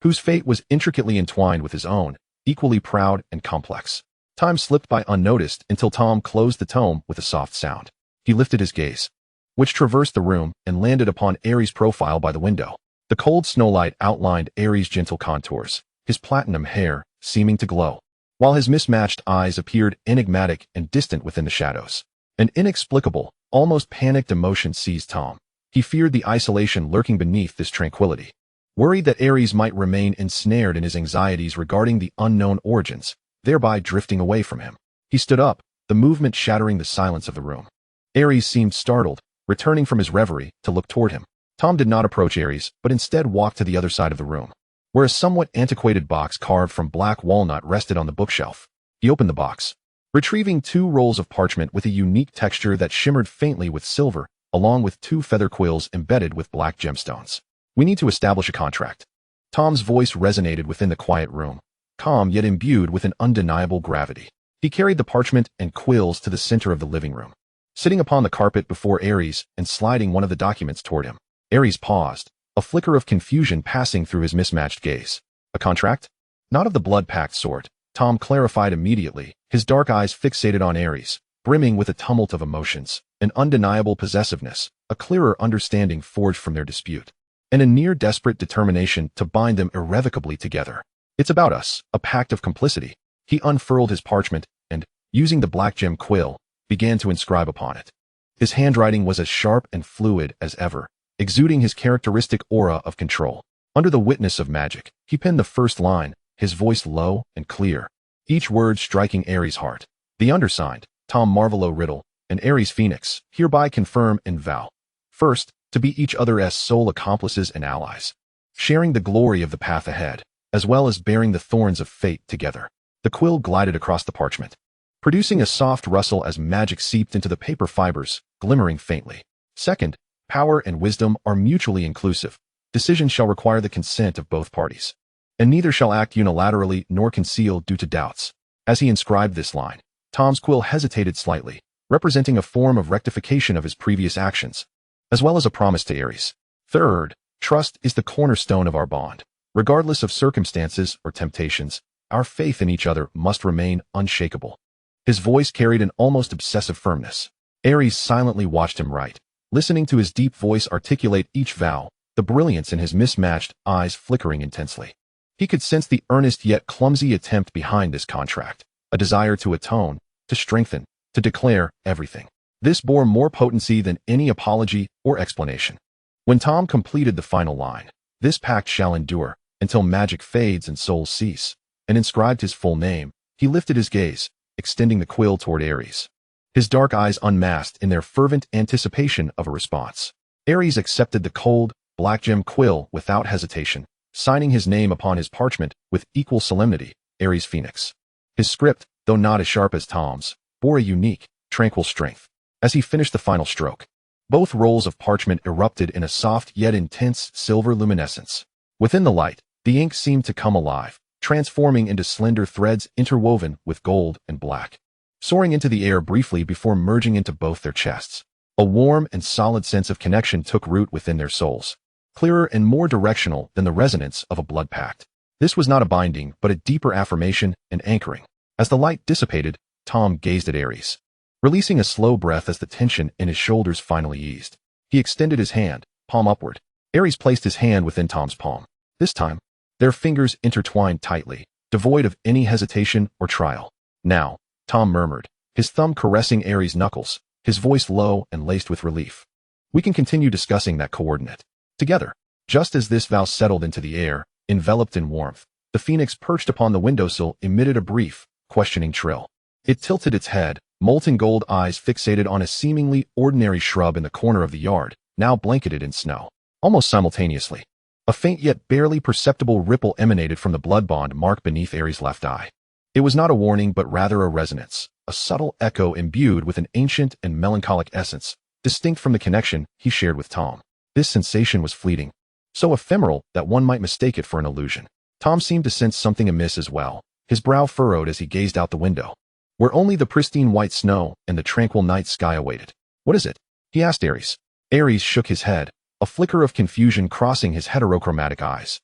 whose fate was intricately entwined with his own, equally proud and complex. Time slipped by unnoticed until Tom closed the tome with a soft sound. He lifted his gaze, which traversed the room and landed upon Ares' profile by the window. The cold snowlight outlined Ares' gentle contours, his platinum hair seeming to glow, while his mismatched eyes appeared enigmatic and distant within the shadows. An inexplicable, almost panicked emotion seized Tom. He feared the isolation lurking beneath this tranquility. Worried that Ares might remain ensnared in his anxieties regarding the unknown origins, thereby drifting away from him. He stood up, the movement shattering the silence of the room. Ares seemed startled, returning from his reverie to look toward him. Tom did not approach Ares, but instead walked to the other side of the room, where a somewhat antiquated box carved from black walnut rested on the bookshelf. He opened the box, retrieving 2 rolls of parchment with a unique texture that shimmered faintly with silver, along with 2 feather quills embedded with black gemstones. We need to establish a contract. Tom's voice resonated within the quiet room, calm yet imbued with an undeniable gravity. He carried the parchment and quills to the center of the living room, sitting upon the carpet before Ares and sliding one of the documents toward him. Ares paused, a flicker of confusion passing through his mismatched gaze. A contract? Not of the blood pact sort, Tom clarified immediately, his dark eyes fixated on Ares, brimming with a tumult of emotions, an undeniable possessiveness, a clearer understanding forged from their dispute, and a near-desperate determination to bind them irrevocably together. It's about us, a pact of complicity. He unfurled his parchment and, using the black gem quill, began to inscribe upon it. His handwriting was as sharp and fluid as ever, exuding his characteristic aura of control. Under the witness of magic, he penned the first line, his voice low and clear, each word striking Ares' heart. The undersigned, Tom Riddle, and Ares Phoenix, hereby confirm and vow, first, to be each other's sole accomplices and allies, sharing the glory of the path ahead, as well as bearing the thorns of fate together. The quill glided across the parchment, producing a soft rustle as magic seeped into the paper fibers, glimmering faintly. Second, power and wisdom are mutually inclusive. Decisions shall require the consent of both parties, and neither shall act unilaterally nor conceal due to doubts. As he inscribed this line, Tom's quill hesitated slightly, representing a form of rectification of his previous actions, as well as a promise to Ares. Third, trust is the cornerstone of our bond. Regardless of circumstances or temptations, our faith in each other must remain unshakable. His voice carried an almost obsessive firmness. Ares silently watched him write, listening to his deep voice articulate each vow, the brilliance in his mismatched eyes flickering intensely. He could sense the earnest yet clumsy attempt behind this contract, a desire to atone, to strengthen, to declare everything. This bore more potency than any apology or explanation. When Tom completed the final line, "This pact shall endure until magic fades and souls cease," and inscribed his full name, he lifted his gaze, extending the quill toward Ares. His dark eyes unmasked in their fervent anticipation of a response. Ares accepted the cold, black gem quill without hesitation, signing his name upon his parchment with equal solemnity, Ares Phoenix. His script, though not as sharp as Tom's, bore a unique, tranquil strength. As he finished the final stroke, both rolls of parchment erupted in a soft yet intense silver luminescence. Within the light, the ink seemed to come alive, transforming into slender threads interwoven with gold and black, soaring into the air briefly before merging into both their chests. A warm and solid sense of connection took root within their souls, clearer and more directional than the resonance of a blood pact. This was not a binding, but a deeper affirmation and anchoring. As the light dissipated, Tom gazed at Ares, releasing a slow breath as the tension in his shoulders finally eased. He extended his hand, palm upward. Ares placed his hand within Tom's palm. This time, their fingers intertwined tightly, devoid of any hesitation or trial. "Now," Tom murmured, his thumb caressing Ares' knuckles, his voice low and laced with relief, "we can continue discussing that coordinate together." Just as this vow settled into the air, enveloped in warmth, the phoenix perched upon the windowsill emitted a brief, questioning trill. It tilted its head, molten gold eyes fixated on a seemingly ordinary shrub in the corner of the yard, now blanketed in snow. Almost simultaneously, a faint yet barely perceptible ripple emanated from the blood bond mark beneath Ares' left eye. It was not a warning but rather a resonance, a subtle echo imbued with an ancient and melancholic essence, distinct from the connection he shared with Tom. This sensation was fleeting, so ephemeral that one might mistake it for an illusion. Tom seemed to sense something amiss as well, his brow furrowed as he gazed out the window, where only the pristine white snow and the tranquil night sky awaited. "What is it?" he asked Ares. Ares shook his head, a flicker of confusion crossing his heterochromatic eyes.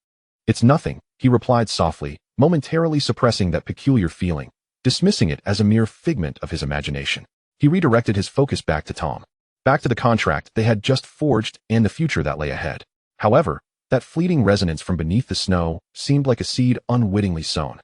"It's nothing," he replied softly, momentarily suppressing that peculiar feeling, dismissing it as a mere figment of his imagination. He redirected his focus back to Tom, back to the contract they had just forged and the future that lay ahead. However, that fleeting resonance from beneath the snow seemed like a seed unwittingly sown,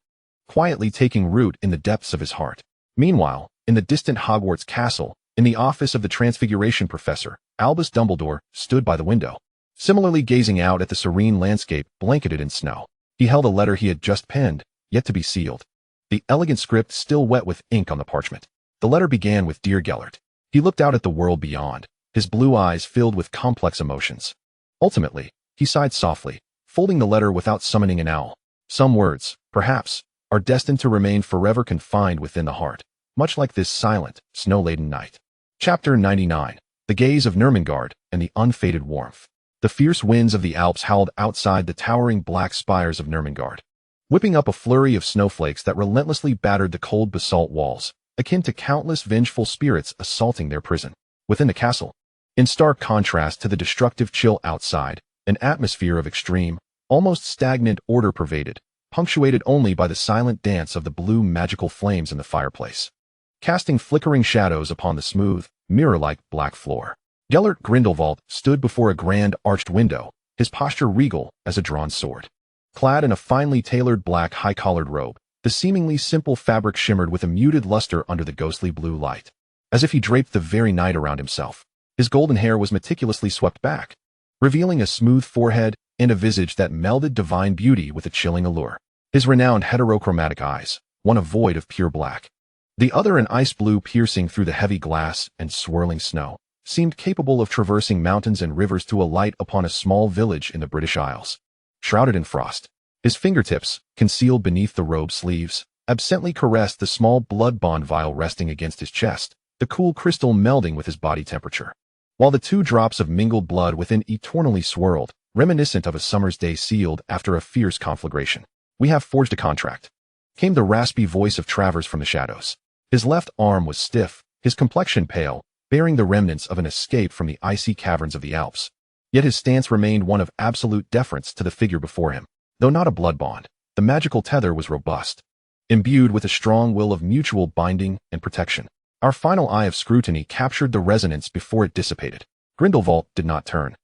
quietly taking root in the depths of his heart. Meanwhile, in the distant Hogwarts castle, In the office of the Transfiguration Professor, Albus Dumbledore stood by the window, similarly gazing out at the serene landscape blanketed in snow. He held a letter he had just penned, yet to be sealed. The elegant script still wet with ink on the parchment. The letter began with Dear Gellert. He looked out at the world beyond, his blue eyes filled with complex emotions. Ultimately, he sighed softly, folding the letter without summoning an owl. Some words, perhaps, are destined to remain forever confined within the heart, much like this silent, snow-laden night. Chapter 99. The Gaze of Nurmengard and the Unfaded Warmth. The fierce winds of the Alps howled outside the towering black spires of Nurmengard, whipping up a flurry of snowflakes that relentlessly battered the cold basalt walls, akin to countless vengeful spirits assaulting their prison. Within the castle, in stark contrast to the destructive chill outside, an atmosphere of extreme, almost stagnant order pervaded, punctuated only by the silent dance of the blue magical flames in the fireplace, casting flickering shadows upon the smooth, mirror-like black floor. Gellert Grindelwald stood before a grand arched window, his posture regal as a drawn sword. Clad in a finely tailored black high-collared robe, the seemingly simple fabric shimmered with a muted luster under the ghostly blue light, as if he draped the very night around himself. His golden hair was meticulously swept back, revealing a smooth forehead and a visage that melded divine beauty with a chilling allure. His renowned heterochromatic eyes, one a void of pure black, the other an ice blue piercing through the heavy glass and swirling snow, seemed capable of traversing mountains and rivers to alight upon a small village in the British Isles. Shrouded in frost, his fingertips, concealed beneath the robe sleeves, absently caressed the small blood bond vial resting against his chest, the cool crystal melding with his body temperature, while the 2 drops of mingled blood within eternally swirled, reminiscent of a summer's day sealed after a fierce conflagration. We have forged a contract, came the raspy voice of Travers from the shadows. His left arm was stiff, his complexion pale, bearing the remnants of an escape from the icy caverns of the Alps. Yet his stance remained one of absolute deference to the figure before him. Though not a blood bond, the magical tether was robust, imbued with a strong will of mutual binding and protection. Our final eye of scrutiny captured the resonance before it dissipated. Grindelwald did not turn,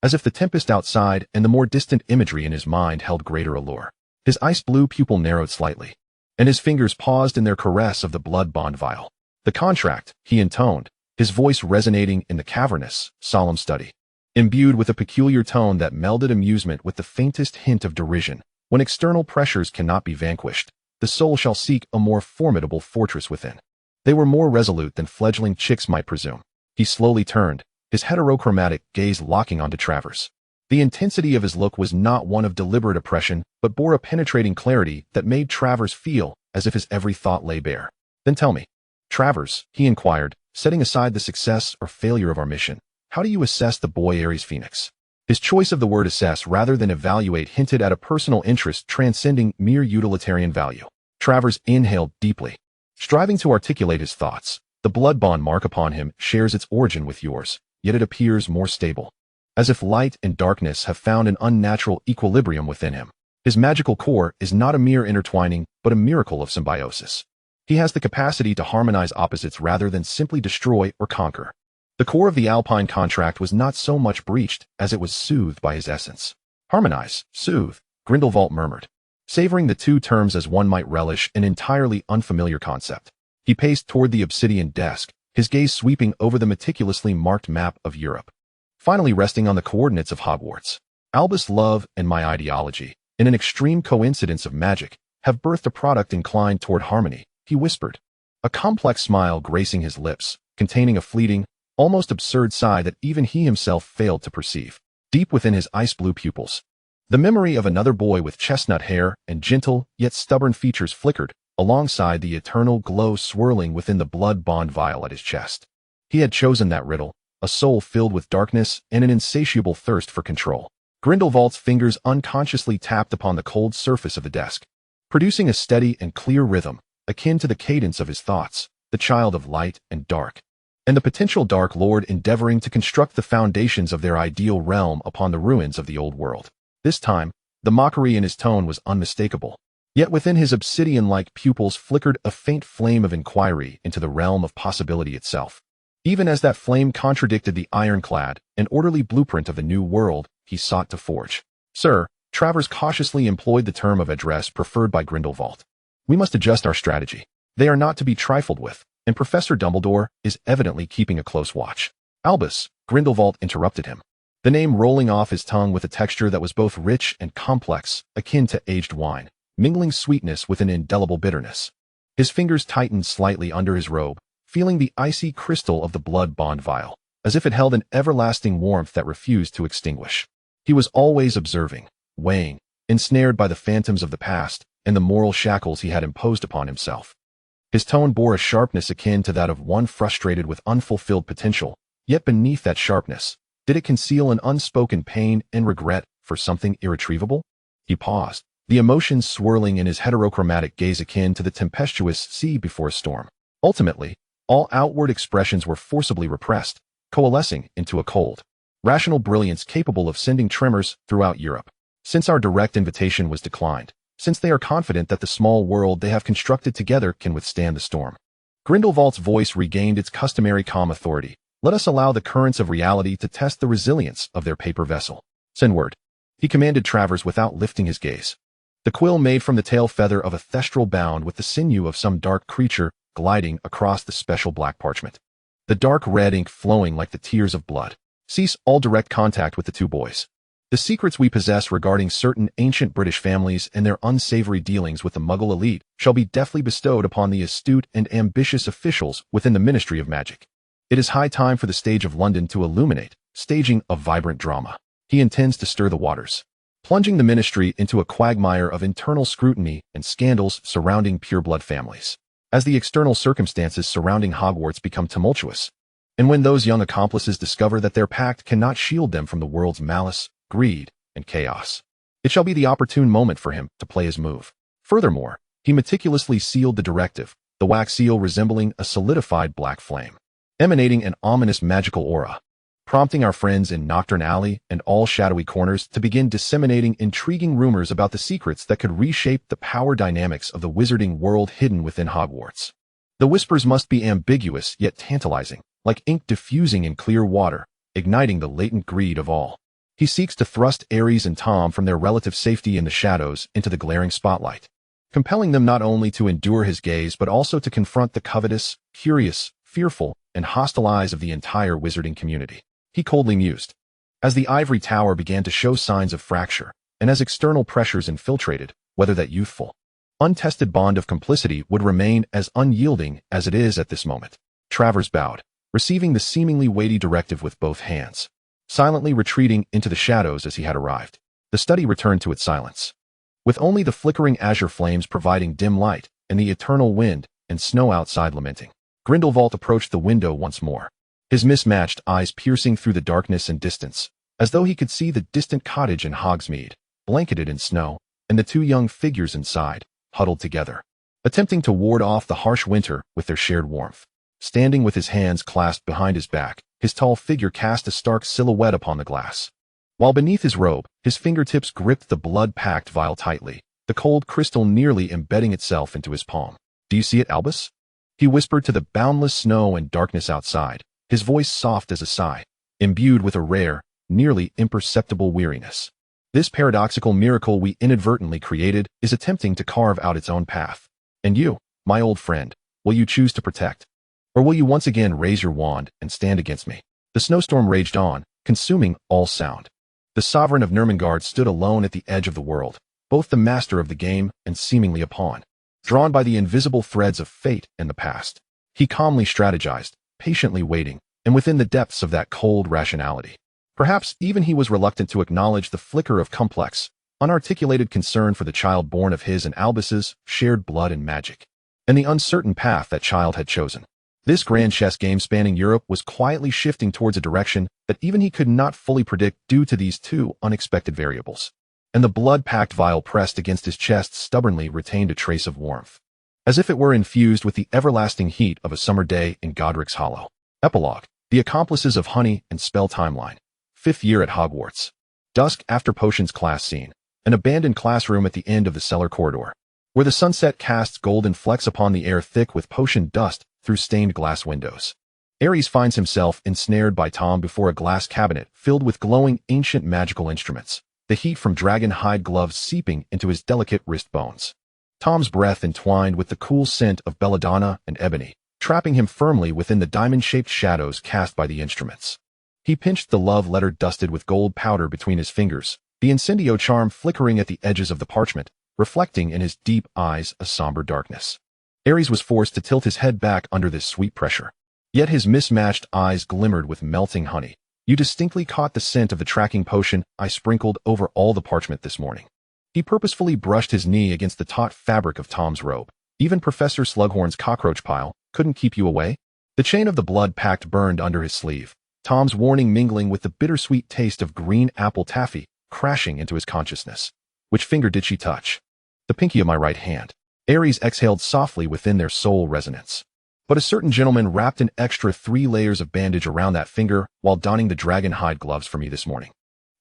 as if the tempest outside and the more distant imagery in his mind held greater allure. His ice-blue pupil narrowed slightly, and his fingers paused in their caress of the blood bond vial. The contract, he intoned, his voice resonating in the cavernous, solemn study, imbued with a peculiar tone that melded amusement with the faintest hint of derision. When external pressures cannot be vanquished, the soul shall seek a more formidable fortress within. They were more resolute than fledgling chicks might presume. He slowly turned, his heterochromatic gaze locking onto Travers. The intensity of his look was not one of deliberate oppression, but bore a penetrating clarity that made Travers feel as if his every thought lay bare. Then tell me, Travers, he inquired, setting aside the success or failure of our mission, how do you assess the boy Ares Phoenix? His choice of the word assess rather than evaluate hinted at a personal interest transcending mere utilitarian value. Travers inhaled deeply, striving to articulate his thoughts. The blood bond mark upon him shares its origin with yours, yet it appears more stable, as if light and darkness have found an unnatural equilibrium within him. His magical core is not a mere intertwining, but a miracle of symbiosis. He has the capacity to harmonize opposites rather than simply destroy or conquer. The core of the Alpine contract was not so much breached as it was soothed by his essence. Harmonize, soothe, Grindelwald murmured, savoring the 2 terms as one might relish an entirely unfamiliar concept. He paced toward the obsidian desk, his gaze sweeping over the meticulously marked map of Europe, finally resting on the coordinates of Hogwarts. Albus' love and my ideology, in an extreme coincidence of magic, have birthed a product inclined toward harmony, he whispered, a complex smile gracing his lips, containing a fleeting, almost absurd sigh that even he himself failed to perceive. Deep within his ice-blue pupils, the memory of another boy with chestnut hair and gentle yet stubborn features flickered, alongside the eternal glow swirling within the blood bond vial at his chest. He had chosen that riddle, a soul filled with darkness and an insatiable thirst for control. Grindelwald's fingers unconsciously tapped upon the cold surface of the desk, producing a steady and clear rhythm, akin to the cadence of his thoughts, the child of light and dark, and the potential Dark Lord endeavoring to construct the foundations of their ideal realm upon the ruins of the old world. This time, the mockery in his tone was unmistakable. Yet within his obsidian-like pupils flickered a faint flame of inquiry into the realm of possibility itself. Even as that flame contradicted the ironclad and orderly blueprint of the new world he sought to forge. Sir, Travers cautiously employed the term of address preferred by Grindelwald. We must adjust our strategy. They are not to be trifled with, and Professor Dumbledore is evidently keeping a close watch. Albus, Grindelwald interrupted him, the name rolling off his tongue with a texture that was both rich and complex, akin to aged wine, mingling sweetness with an indelible bitterness. His fingers tightened slightly under his robe, feeling the icy crystal of the blood bond vial, as if it held an everlasting warmth that refused to extinguish. He was always observing, weighing, ensnared by the phantoms of the past and the moral shackles he had imposed upon himself. His tone bore a sharpness akin to that of one frustrated with unfulfilled potential, yet beneath that sharpness, did it conceal an unspoken pain and regret for something irretrievable? He paused, the emotions swirling in his heterochromatic gaze akin to the tempestuous sea before a storm. Ultimately, all outward expressions were forcibly repressed, coalescing into a cold, rational brilliance capable of sending tremors throughout Europe. Since our direct invitation was declined, since they are confident that the small world they have constructed together can withstand the storm. Grindelwald's voice regained its customary calm authority. Let us allow the currents of reality to test the resilience of their paper vessel. Send word, he commanded Travers without lifting his gaze. The quill made from the tail feather of a thestral bound with the sinew of some dark creature gliding across the special black parchment. The dark red ink flowing like the tears of blood. Cease all direct contact with the two boys. The secrets we possess regarding certain ancient British families and their unsavory dealings with the Muggle elite shall be deftly bestowed upon the astute and ambitious officials within the Ministry of Magic. It is high time for the stage of London to illuminate, staging a vibrant drama. He intends to stir the waters, plunging the ministry into a quagmire of internal scrutiny and scandals surrounding pureblood families. As the external circumstances surrounding Hogwarts become tumultuous, and when those young accomplices discover that their pact cannot shield them from the world's malice, greed, and chaos, it shall be the opportune moment for him to play his move. Furthermore, he meticulously sealed the directive, the wax seal resembling a solidified black flame, emanating an ominous magical aura, prompting our friends in Nocturne Alley and all shadowy corners to begin disseminating intriguing rumors about the secrets that could reshape the power dynamics of the wizarding world hidden within Hogwarts. The whispers must be ambiguous yet tantalizing, like ink diffusing in clear water, igniting the latent greed of all. He seeks to thrust Ares and Tom from their relative safety in the shadows into the glaring spotlight, compelling them not only to endure his gaze but also to confront the covetous, curious, fearful, and hostile eyes of the entire wizarding community. He coldly mused. As the ivory tower began to show signs of fracture, and as external pressures infiltrated, whether that youthful, untested bond of complicity would remain as unyielding as it is at this moment. Travers bowed, receiving the seemingly weighty directive with both hands, silently retreating into the shadows as he had arrived. The study returned to its silence, with only the flickering azure flames providing dim light and the eternal wind and snow outside lamenting. Grindelwald approached the window once more, his mismatched eyes piercing through the darkness and distance, as though he could see the distant cottage in Hogsmeade, blanketed in snow, and the two young figures inside, huddled together, attempting to ward off the harsh winter with their shared warmth. Standing with his hands clasped behind his back, his tall figure cast a stark silhouette upon the glass, while beneath his robe, his fingertips gripped the blood-packed vial tightly, the cold crystal nearly embedding itself into his palm. "Do you see it, Albus?" He whispered to the boundless snow and darkness outside, his voice soft as a sigh, imbued with a rare, nearly imperceptible weariness. "This paradoxical miracle we inadvertently created is attempting to carve out its own path. And you, my old friend, will you choose to protect? Or will you once again raise your wand and stand against me?" The snowstorm raged on, consuming all sound. The sovereign of Nurmengard stood alone at the edge of the world, both the master of the game and seemingly a pawn, drawn by the invisible threads of fate and the past. He calmly strategized, patiently waiting, and within the depths of that cold rationality. Perhaps even he was reluctant to acknowledge the flicker of complex, unarticulated concern for the child born of his and Albus's shared blood and magic, and the uncertain path that child had chosen. This grand chess game spanning Europe was quietly shifting towards a direction that even he could not fully predict due to these two unexpected variables. And the blood-packed vial pressed against his chest stubbornly retained a trace of warmth, as if it were infused with the everlasting heat of a summer day in Godric's Hollow. Epilogue: The Accomplices of Honey and Spell Timeline. 5th year at Hogwarts. Dusk after potions class scene. An abandoned classroom at the end of the cellar corridor, where the sunset casts golden flecks upon the air thick with potion dust through stained glass windows. Ares finds himself ensnared by Tom before a glass cabinet filled with glowing ancient magical instruments, the heat from dragon hide gloves seeping into his delicate wrist bones. Tom's breath entwined with the cool scent of belladonna and ebony, trapping him firmly within the diamond-shaped shadows cast by the instruments. He pinched the love letter dusted with gold powder between his fingers, the incendio charm flickering at the edges of the parchment, reflecting in his deep eyes a somber darkness. Ares was forced to tilt his head back under this sweet pressure. Yet his mismatched eyes glimmered with melting honey. You distinctly caught the scent of the tracking potion I sprinkled over all the parchment this morning. He purposefully brushed his knee against the taut fabric of Tom's robe. Even Professor Slughorn's cockroach pile couldn't keep you away? The chain of the blood pact burned under his sleeve, Tom's warning mingling with the bittersweet taste of green apple taffy crashing into his consciousness. Which finger did she touch? The pinky of my right hand. Ares exhaled softly within their soul resonance. But a certain gentleman wrapped an extra 3 layers of bandage around that finger while donning the dragon hide gloves for me this morning.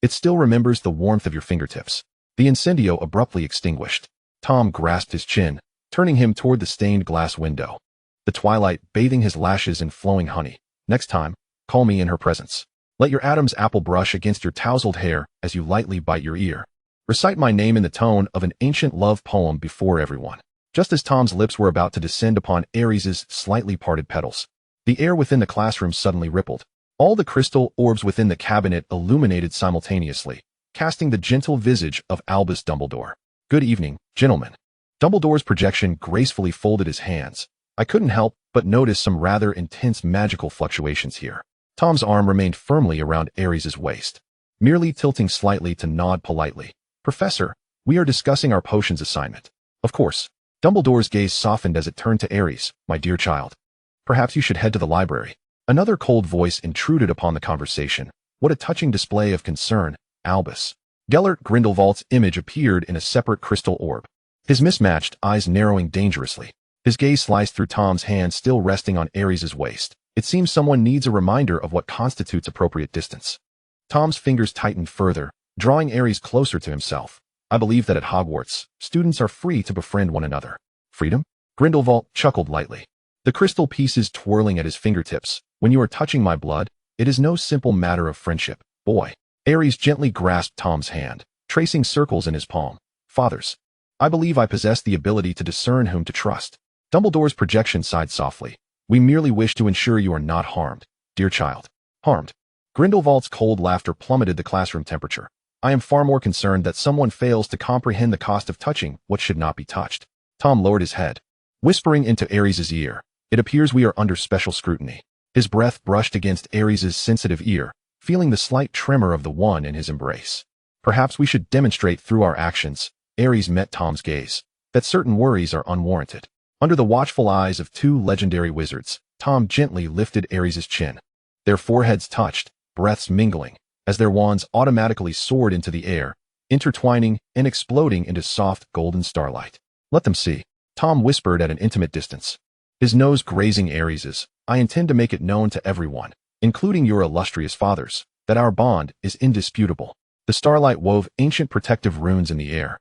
It still remembers the warmth of your fingertips. The incendio abruptly extinguished. Tom grasped his chin, turning him toward the stained glass window. The twilight bathing his lashes in flowing honey. Next time, call me in her presence. Let your Adam's apple brush against your tousled hair as you lightly bite your ear. Recite my name in the tone of an ancient love poem before everyone. Just as Tom's lips were about to descend upon Ares's slightly parted petals, the air within the classroom suddenly rippled. All the crystal orbs within the cabinet illuminated simultaneously, casting the gentle visage of Albus Dumbledore. Good evening, gentlemen. Dumbledore's projection gracefully folded his hands. I couldn't help but notice some rather intense magical fluctuations here. Tom's arm remained firmly around Ares's waist, merely tilting slightly to nod politely. Professor, we are discussing our potions assignment. Of course. Dumbledore's gaze softened as it turned to Ares. My dear child, perhaps you should head to the library. Another cold voice intruded upon the conversation. What a touching display of concern, Albus. Gellert Grindelwald's image appeared in a separate crystal orb, his mismatched eyes narrowing dangerously. His gaze sliced through Tom's hand still resting on Ares's waist. It seems someone needs a reminder of what constitutes appropriate distance. Tom's fingers tightened further, drawing Ares closer to himself. I believe that at Hogwarts, students are free to befriend one another. Freedom? Grindelwald chuckled lightly, the crystal pieces twirling at his fingertips. When you are touching my blood, it is no simple matter of friendship, boy. Ares gently grasped Tom's hand, tracing circles in his palm. Fathers, I believe I possess the ability to discern whom to trust. Dumbledore's projection sighed softly. We merely wish to ensure you are not harmed, dear child. Harmed? Grindelwald's cold laughter plummeted the classroom temperature. I am far more concerned that someone fails to comprehend the cost of touching what should not be touched. Tom lowered his head, whispering into Ares's ear. It appears we are under special scrutiny. His breath brushed against Ares's sensitive ear, feeling the slight tremor of the one in his embrace. Perhaps we should demonstrate through our actions, Ares met Tom's gaze, that certain worries are unwarranted. Under the watchful eyes of 2 legendary wizards, Tom gently lifted Ares's chin. Their foreheads touched, breaths mingling, as their wands automatically soared into the air, intertwining and exploding into soft golden starlight. Let them see, Tom whispered at an intimate distance, his nose grazing Ares's. I intend to make it known to everyone, including your illustrious fathers, that our bond is indisputable. The starlight wove ancient protective runes in the air,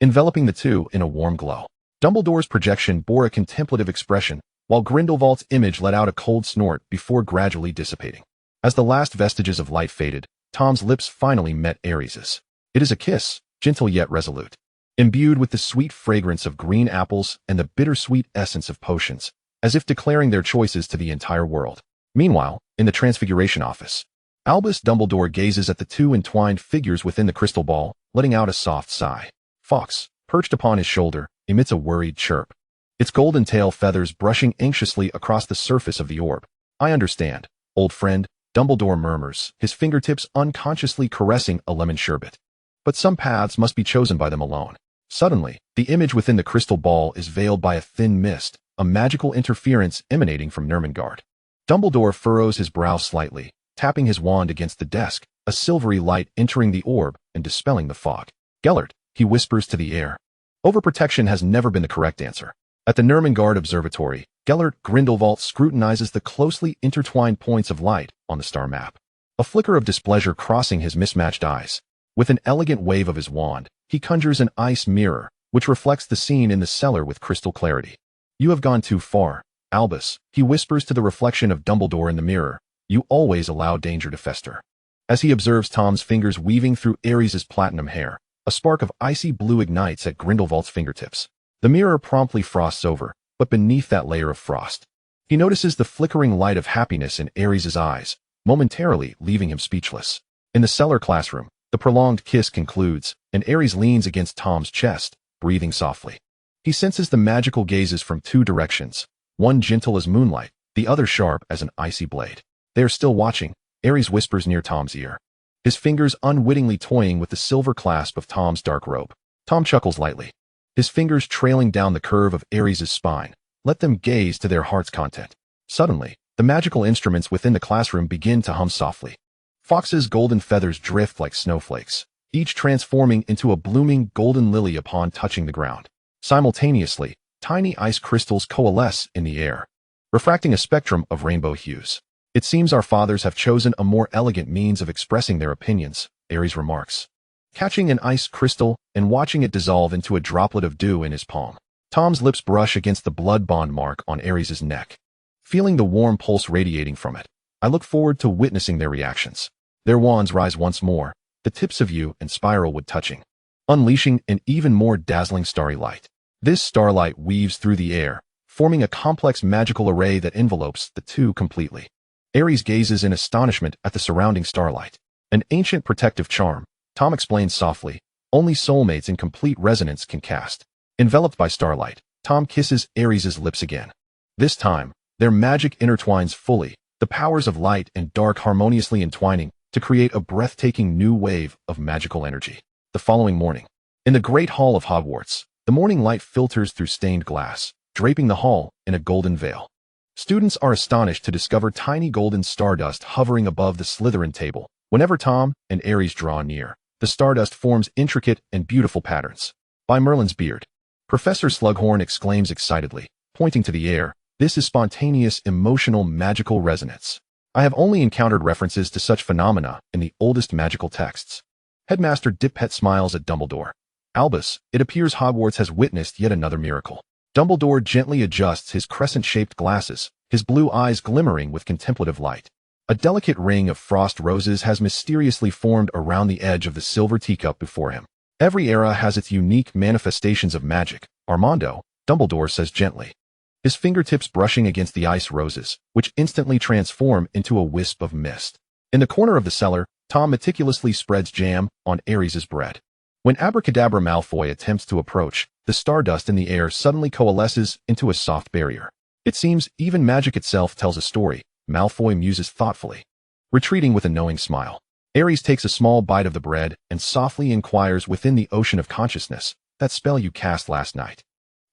enveloping the two in a warm glow. Dumbledore's projection bore a contemplative expression, while Grindelwald's image let out a cold snort before gradually dissipating. As the last vestiges of light faded, Tom's lips finally met Ares's. It is a kiss, gentle yet resolute, imbued with the sweet fragrance of green apples and the bittersweet essence of potions, as if declaring their choices to the entire world. Meanwhile, in the Transfiguration office, Albus Dumbledore gazes at the 2 entwined figures within the crystal ball, letting out a soft sigh. Fawkes, perched upon his shoulder, emits a worried chirp, its golden tail feathers brushing anxiously across the surface of the orb. I understand, old friend, Dumbledore murmurs, his fingertips unconsciously caressing a lemon sherbet. But some paths must be chosen by them alone. Suddenly, the image within the crystal ball is veiled by a thin mist, a magical interference emanating from Nurmengard. Dumbledore furrows his brow slightly, tapping his wand against the desk, a silvery light entering the orb and dispelling the fog. Gellert, he whispers to the air. Overprotection has never been the correct answer. At the Nurmengard Observatory, Gellert Grindelwald scrutinizes the closely intertwined points of light on the star map, a flicker of displeasure crossing his mismatched eyes. With an elegant wave of his wand, he conjures an ice mirror, which reflects the scene in the cellar with crystal clarity. You have gone too far, Albus, he whispers to the reflection of Dumbledore in the mirror. You always allow danger to fester. As he observes Tom's fingers weaving through Ares's platinum hair, a spark of icy blue ignites at Grindelwald's fingertips. The mirror promptly frosts over, but beneath that layer of frost, He notices the flickering light of happiness in Ares' eyes, momentarily leaving him speechless. In the cellar classroom, the prolonged kiss concludes, and Ares leans against Tom's chest, breathing softly. He senses the magical gazes from two directions, one gentle as moonlight, the other sharp as an icy blade. They are still watching. Ares whispers near Tom's ear, his fingers unwittingly toying with the silver clasp of Tom's dark robe. Tom chuckles lightly, his fingers trailing down the curve of Ares' spine. Let them gaze to their heart's content. Suddenly, the magical instruments within the classroom begin to hum softly. Fox's golden feathers drift like snowflakes, each transforming into a blooming golden lily upon touching the ground. Simultaneously, tiny ice crystals coalesce in the air, refracting a spectrum of rainbow hues. It seems our fathers have chosen a more elegant means of expressing their opinions, Ares remarks, catching an ice crystal and watching it dissolve into a droplet of dew in his palm. Tom's lips brush against the blood bond mark on Ares' neck. Feeling the warm pulse radiating from it, I look forward to witnessing their reactions. Their wands rise once more, the tips of you and spiralwood touching, unleashing an even more dazzling starry light. This starlight weaves through the air, forming a complex magical array that envelopes the two completely. Ares gazes in astonishment at the surrounding starlight. An ancient protective charm, Tom explains softly, only soulmates in complete resonance can cast. Enveloped by starlight, Tom kisses Ares' lips again. This time, their magic intertwines fully, the powers of light and dark harmoniously entwining to create a breathtaking new wave of magical energy. The following morning, in the Great Hall of Hogwarts, the morning light filters through stained glass, draping the hall in a golden veil. Students are astonished to discover tiny golden stardust hovering above the Slytherin table. Whenever Tom and Ares draw near, the stardust forms intricate and beautiful patterns. By Merlin's beard, Professor Slughorn exclaims excitedly, pointing to the air, this is spontaneous, emotional, magical resonance. I have only encountered references to such phenomena in the oldest magical texts. Headmaster Dippet smiles at Dumbledore. Albus, it appears Hogwarts has witnessed yet another miracle. Dumbledore gently adjusts his crescent-shaped glasses, his blue eyes glimmering with contemplative light. A delicate ring of frost roses has mysteriously formed around the edge of the silver teacup before him. Every era has its unique manifestations of magic, Armando, Dumbledore says gently, his fingertips brushing against the ice roses, which instantly transform into a wisp of mist. In the corner of the cellar, Tom meticulously spreads jam on Ares' bread. When Abracadabra Malfoy attempts to approach, the stardust in the air suddenly coalesces into a soft barrier. It seems even magic itself tells a story, Malfoy muses thoughtfully, retreating with a knowing smile. Ares takes a small bite of the bread and softly inquires within the ocean of consciousness, that spell you cast last night.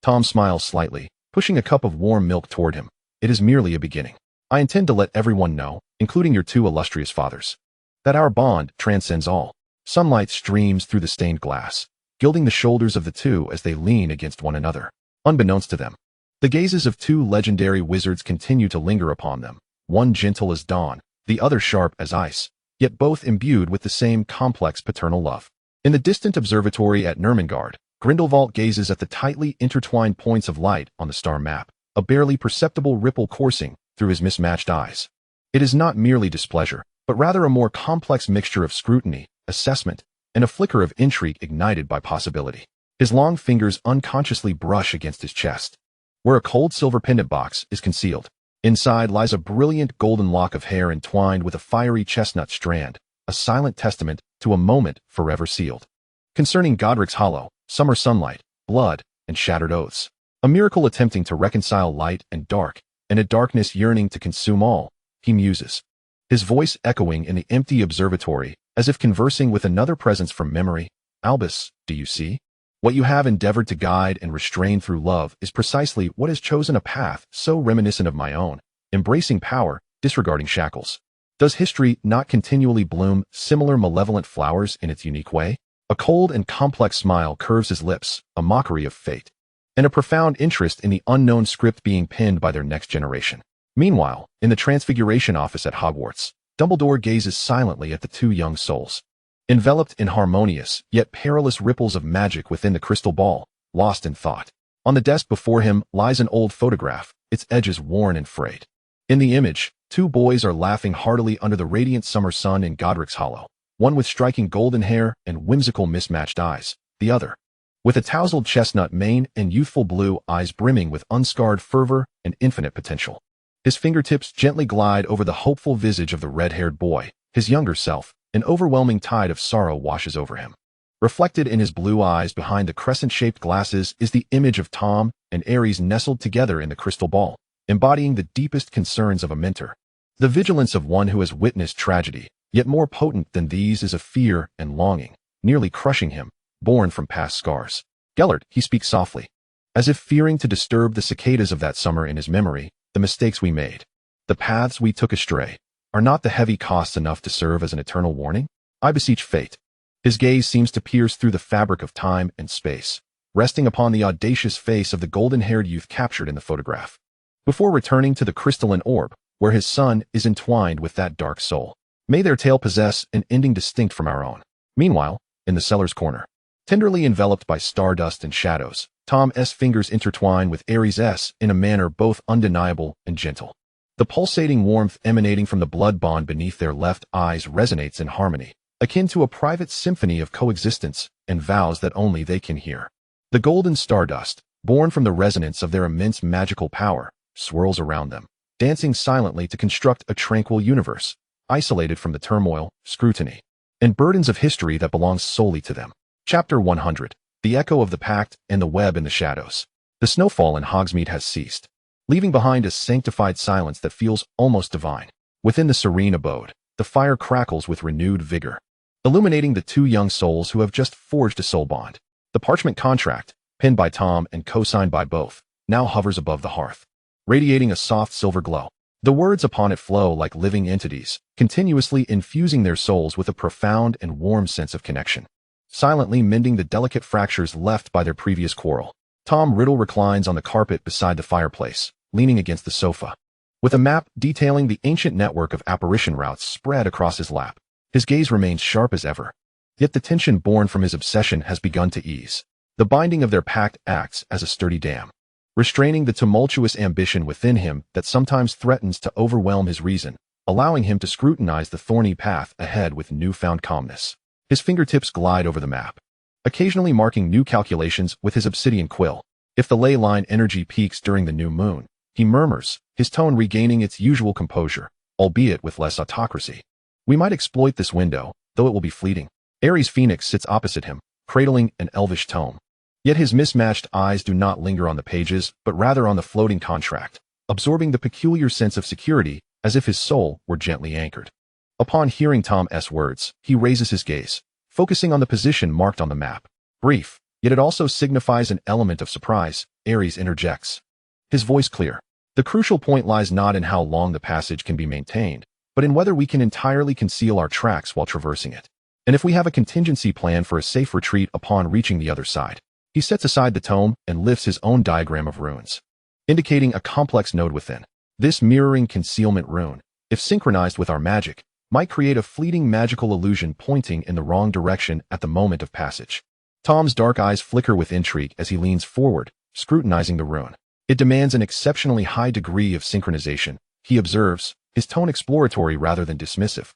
Tom smiles slightly, pushing a cup of warm milk toward him. It is merely a beginning. I intend to let everyone know, including your two illustrious fathers, that our bond transcends all. Sunlight streams through the stained glass, gilding the shoulders of the two as they lean against one another. Unbeknownst to them, the gazes of two legendary wizards continue to linger upon them, one gentle as dawn, the other sharp as ice, yet both imbued with the same complex paternal love. In the distant observatory at Nurmengard, Grindelwald gazes at the tightly intertwined points of light on the star map, a barely perceptible ripple coursing through his mismatched eyes. It is not merely displeasure, but rather a more complex mixture of scrutiny, assessment, and a flicker of intrigue ignited by possibility. His long fingers unconsciously brush against his chest, where a cold silver pendant box is concealed. Inside lies a brilliant golden lock of hair entwined with a fiery chestnut strand, a silent testament to a moment forever sealed. Concerning Godric's Hollow, summer sunlight, blood, and shattered oaths. A miracle attempting to reconcile light and dark, and a darkness yearning to consume all, he muses, his voice echoing in the empty observatory, as if conversing with another presence from memory. Albus, do you see? What you have endeavored to guide and restrain through love is precisely what has chosen a path so reminiscent of my own, embracing power, disregarding shackles. Does history not continually bloom similar malevolent flowers in its unique way? A cold and complex smile curves his lips, a mockery of fate, and a profound interest in the unknown script being penned by their next generation. Meanwhile, in the Transfiguration office at Hogwarts, Dumbledore gazes silently at the two young souls, enveloped in harmonious, yet perilous ripples of magic within the crystal ball, lost in thought. On the desk before him lies an old photograph, its edges worn and frayed. In the image, two boys are laughing heartily under the radiant summer sun in Godric's Hollow, one with striking golden hair and whimsical mismatched eyes, the other with a tousled chestnut mane and youthful blue eyes brimming with unscarred fervor and infinite potential. His fingertips gently glide over the hopeful visage of the red-haired boy, his younger self. An overwhelming tide of sorrow washes over him. Reflected in his blue eyes behind the crescent-shaped glasses is the image of Tom and Aries nestled together in the crystal ball, embodying the deepest concerns of a mentor. The vigilance of one who has witnessed tragedy, yet more potent than these is a fear and longing, nearly crushing him, born from past scars. Gellert, he speaks softly, as if fearing to disturb the cicadas of that summer in his memory, the mistakes we made, the paths we took astray, are not the heavy costs enough to serve as an eternal warning? I beseech fate. His gaze seems to pierce through the fabric of time and space, resting upon the audacious face of the golden-haired youth captured in the photograph, before returning to the crystalline orb, where his son is entwined with that dark soul. May their tale possess an ending distinct from our own. Meanwhile, in the cellar's corner, tenderly enveloped by stardust and shadows, Tom's fingers intertwine with Aries' in a manner both undeniable and gentle. The pulsating warmth emanating from the blood bond beneath their left eyes resonates in harmony, akin to a private symphony of coexistence and vows that only they can hear. The golden stardust, born from the resonance of their immense magical power, swirls around them, dancing silently to construct a tranquil universe, isolated from the turmoil, scrutiny, and burdens of history that belongs solely to them. Chapter 100. The Echo of the Pact and the Web in the Shadows. The snowfall in Hogsmeade has ceased, leaving behind a sanctified silence that feels almost divine. Within the serene abode, the fire crackles with renewed vigor, illuminating the two young souls who have just forged a soul bond. The parchment contract, penned by Tom and co-signed by both, now hovers above the hearth, radiating a soft silver glow. The words upon it flow like living entities, continuously infusing their souls with a profound and warm sense of connection, silently mending the delicate fractures left by their previous quarrel. Tom Riddle reclines on the carpet beside the fireplace, leaning against the sofa, with a map detailing the ancient network of apparition routes spread across his lap. His gaze remains sharp as ever, yet the tension born from his obsession has begun to ease. The binding of their pact acts as a sturdy dam, restraining the tumultuous ambition within him that sometimes threatens to overwhelm his reason, allowing him to scrutinize the thorny path ahead with newfound calmness. His fingertips glide over the map, occasionally marking new calculations with his obsidian quill. If the ley line energy peaks during the new moon, he murmurs, his tone regaining its usual composure, albeit with less autocracy. We might exploit this window, though it will be fleeting. Aries Phoenix sits opposite him, cradling an elvish tome. Yet his mismatched eyes do not linger on the pages, but rather on the floating contract, absorbing the peculiar sense of security as if his soul were gently anchored. Upon hearing Tom's words, he raises his gaze, focusing on the position marked on the map. Brief, yet it also signifies an element of surprise. Aries interjects, his voice clear. The crucial point lies not in how long the passage can be maintained, but in whether we can entirely conceal our tracks while traversing it, and if we have a contingency plan for a safe retreat upon reaching the other side. He sets aside the tome and lifts his own diagram of runes, indicating a complex node within. This mirroring concealment rune, if synchronized with our magic, might create a fleeting magical illusion pointing in the wrong direction at the moment of passage. Tom's dark eyes flicker with intrigue as he leans forward, scrutinizing the rune. It demands an exceptionally high degree of synchronization, he observes, his tone exploratory rather than dismissive.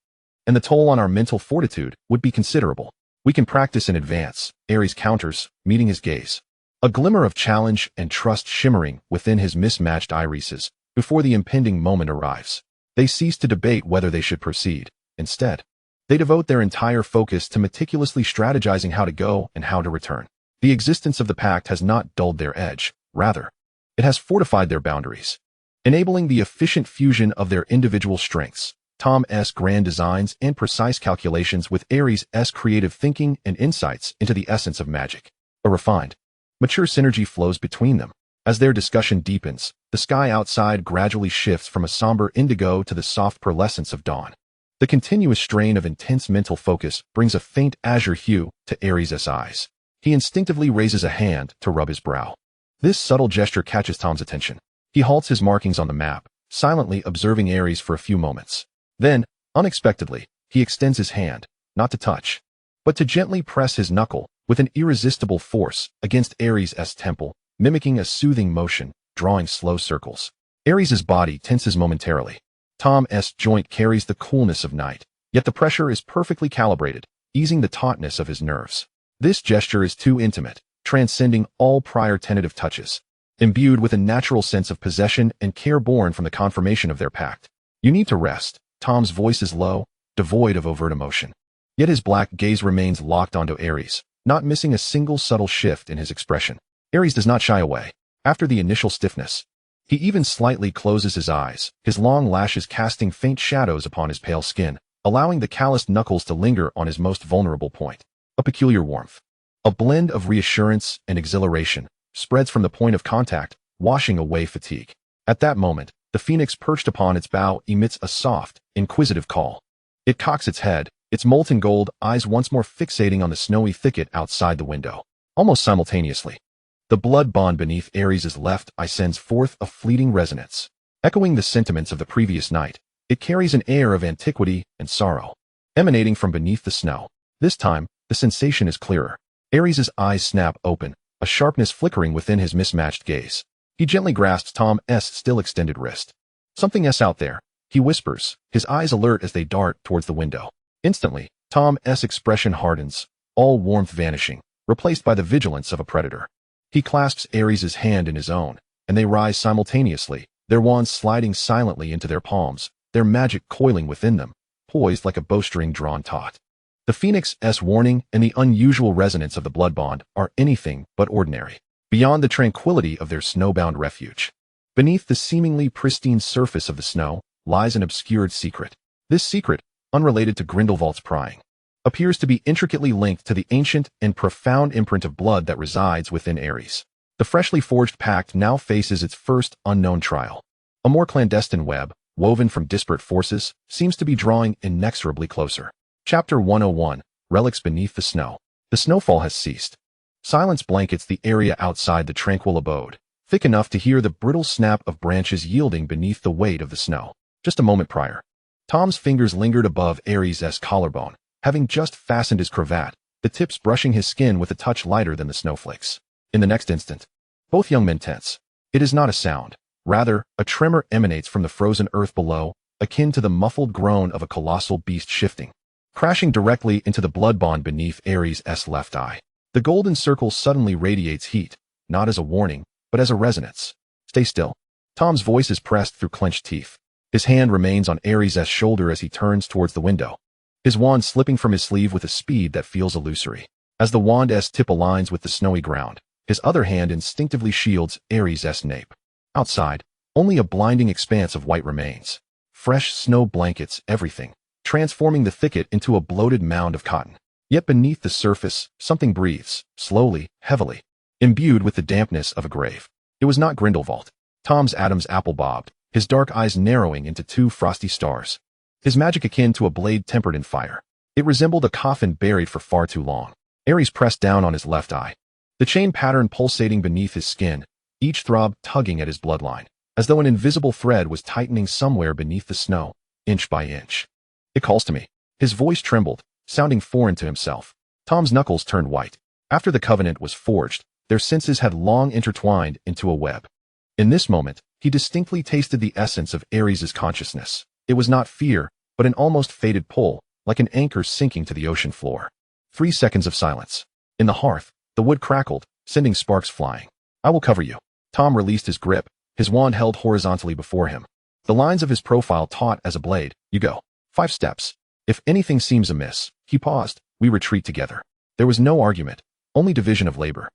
And the toll on our mental fortitude would be considerable. We can practice in advance, Aries counters, meeting his gaze. A glimmer of challenge and trust shimmering within his mismatched irises before the impending moment arrives. They cease to debate whether they should proceed. Instead, they devote their entire focus to meticulously strategizing how to go and how to return. The existence of the pact has not dulled their edge, rather, it has fortified their boundaries, enabling the efficient fusion of their individual strengths. Tom's grand designs and precise calculations with Aries' creative thinking and insights into the essence of magic. A refined, mature synergy flows between them. As their discussion deepens, the sky outside gradually shifts from a somber indigo to the soft pearlescence of dawn. The continuous strain of intense mental focus brings a faint azure hue to Aries' eyes. He instinctively raises a hand to rub his brow. This subtle gesture catches Tom's attention. He halts his markings on the map, silently observing Aries for a few moments. Then, unexpectedly, he extends his hand, not to touch, but to gently press his knuckle with an irresistible force against Aries' temple, mimicking a soothing motion, drawing slow circles. Aries' body tenses momentarily. Tom's joint carries the coolness of night, yet the pressure is perfectly calibrated, easing the tautness of his nerves. This gesture is too intimate, transcending all prior tentative touches. imbued with a natural sense of possession and care born from the confirmation of their pact. You need to rest. Tom's voice is low, devoid of overt emotion. Yet his black gaze remains locked onto Ares, not missing a single subtle shift in his expression. Ares does not shy away. After the initial stiffness, he even slightly closes his eyes, his long lashes casting faint shadows upon his pale skin, allowing the calloused knuckles to linger on his most vulnerable point. A peculiar warmth, a blend of reassurance and exhilaration, spreads from the point of contact, washing away fatigue. At that moment, the phoenix perched upon its bough emits a soft, inquisitive call. It cocks its head, its molten gold eyes once more fixating on the snowy thicket outside the window. Almost simultaneously, the blood bond beneath Ares' left eye sends forth a fleeting resonance. Echoing the sentiments of the previous night, it carries an air of antiquity and sorrow. Emanating from beneath the snow, this time, the sensation is clearer. Ares' eyes snap open, a sharpness flickering within his mismatched gaze. He gently grasps Tom's still extended wrist. "Something's out there," he whispers, his eyes alert as they dart towards the window. Instantly, Tom's expression hardens, all warmth vanishing, replaced by the vigilance of a predator. He clasps Ares' hand in his own, and they rise simultaneously, their wands sliding silently into their palms, their magic coiling within them, poised like a bowstring drawn taut. The phoenix's warning and the unusual resonance of the blood bond are anything but ordinary. Beyond the tranquility of their snowbound refuge, beneath the seemingly pristine surface of the snow, lies an obscured secret. This secret, unrelated to Grindelwald's prying, appears to be intricately linked to the ancient and profound imprint of blood that resides within Ares. The freshly forged pact now faces its first unknown trial. A more clandestine web, woven from disparate forces, seems to be drawing inexorably closer. Chapter 101, Relics Beneath the Snow. The snowfall has ceased. Silence blankets the area outside the tranquil abode, thick enough to hear the brittle snap of branches yielding beneath the weight of the snow. Just a moment prior, Tom's fingers lingered above Ares' collarbone, having just fastened his cravat, the tips brushing his skin with a touch lighter than the snowflakes. In the next instant, both young men tense. It is not a sound. Rather, a tremor emanates from the frozen earth below, akin to the muffled groan of a colossal beast shifting, crashing directly into the blood bond beneath Ares' left eye. The golden circle suddenly radiates heat, not as a warning, but as a resonance. "Stay still." Tom's voice is pressed through clenched teeth. His hand remains on Ares' shoulder as he turns towards the window, his wand slipping from his sleeve with a speed that feels illusory. As the wand's tip aligns with the snowy ground, his other hand instinctively shields Ares' nape. Outside, only a blinding expanse of white remains. Fresh snow blankets everything, transforming the thicket into a bloated mound of cotton. Yet beneath the surface, something breathes, slowly, heavily, imbued with the dampness of a grave. It was not Grindelwald. Tom's Adam's apple bobbed, his dark eyes narrowing into two frosty stars. His magic akin to a blade tempered in fire. It resembled a coffin buried for far too long. Ares pressed down on his left eye, the chain pattern pulsating beneath his skin, each throb tugging at his bloodline, as though an invisible thread was tightening somewhere beneath the snow, inch by inch. "It calls to me." His voice trembled, sounding foreign to himself. Tom's knuckles turned white. After the covenant was forged, their senses had long intertwined into a web. In this moment, he distinctly tasted the essence of Ares' consciousness. It was not fear, but an almost fated pull, like an anchor sinking to the ocean floor. 3 seconds of silence. In the hearth, the wood crackled, sending sparks flying. "I will cover you." Tom released his grip, his wand held horizontally before him. The lines of his profile taut as a blade. "You go. 5 steps. If anything seems amiss," he paused, "we retreat together." There was no argument, only division of labor.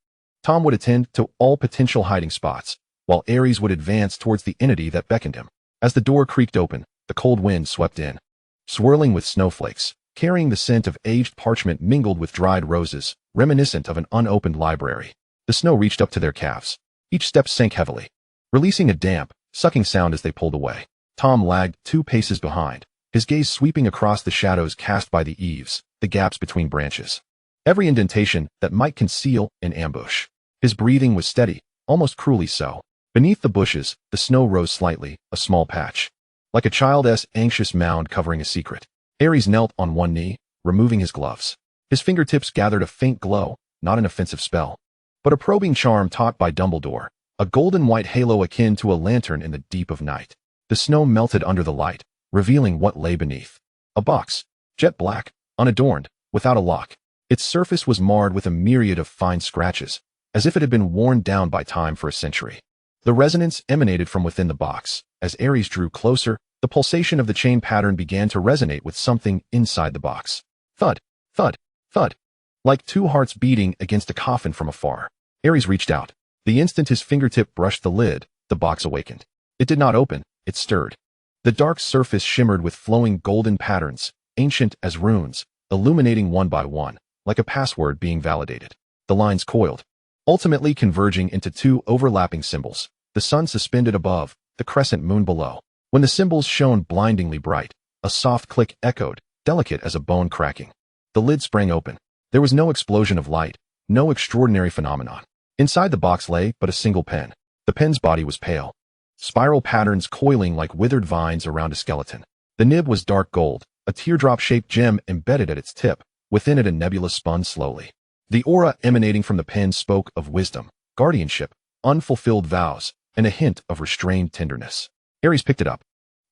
Tom would attend to all potential hiding spots, while Ares would advance towards the entity that beckoned him. As the door creaked open, the cold wind swept in, swirling with snowflakes, carrying the scent of aged parchment mingled with dried roses, reminiscent of an unopened library. The snow reached up to their calves. Each step sank heavily, releasing a damp, sucking sound as they pulled away. Tom lagged 2 paces behind, his gaze sweeping across the shadows cast by the eaves, the gaps between branches, every indentation that might conceal an ambush. His breathing was steady, almost cruelly so. Beneath the bushes, the snow rose slightly, a small patch, like a child's anxious mound covering a secret. Ares knelt on one knee, removing his gloves. His fingertips gathered a faint glow, not an offensive spell, but a probing charm taught by Dumbledore, a golden-white halo akin to a lantern in the deep of night. The snow melted under the light, revealing what lay beneath. A box, jet black, unadorned, without a lock. Its surface was marred with a myriad of fine scratches, as if it had been worn down by time for a century. The resonance emanated from within the box. As Ares drew closer, the pulsation of the chain pattern began to resonate with something inside the box. Thud, thud, thud. Like two hearts beating against a coffin from afar. Ares reached out. The instant his fingertip brushed the lid, the box awakened. It did not open, it stirred. The dark surface shimmered with flowing golden patterns, ancient as runes, illuminating one by one, like a password being validated. The lines coiled, ultimately converging into two overlapping symbols, the sun suspended above, the crescent moon below. When the symbols shone blindingly bright, a soft click echoed, delicate as a bone cracking. The lid sprang open. There was no explosion of light, no extraordinary phenomenon. Inside the box lay but a single pen. The pen's body was pale, spiral patterns coiling like withered vines around a skeleton. The nib was dark gold, a teardrop-shaped gem embedded at its tip. Within it a nebula spun slowly. The aura emanating from the pen spoke of wisdom, guardianship, unfulfilled vows, and a hint of restrained tenderness. Ares picked it up.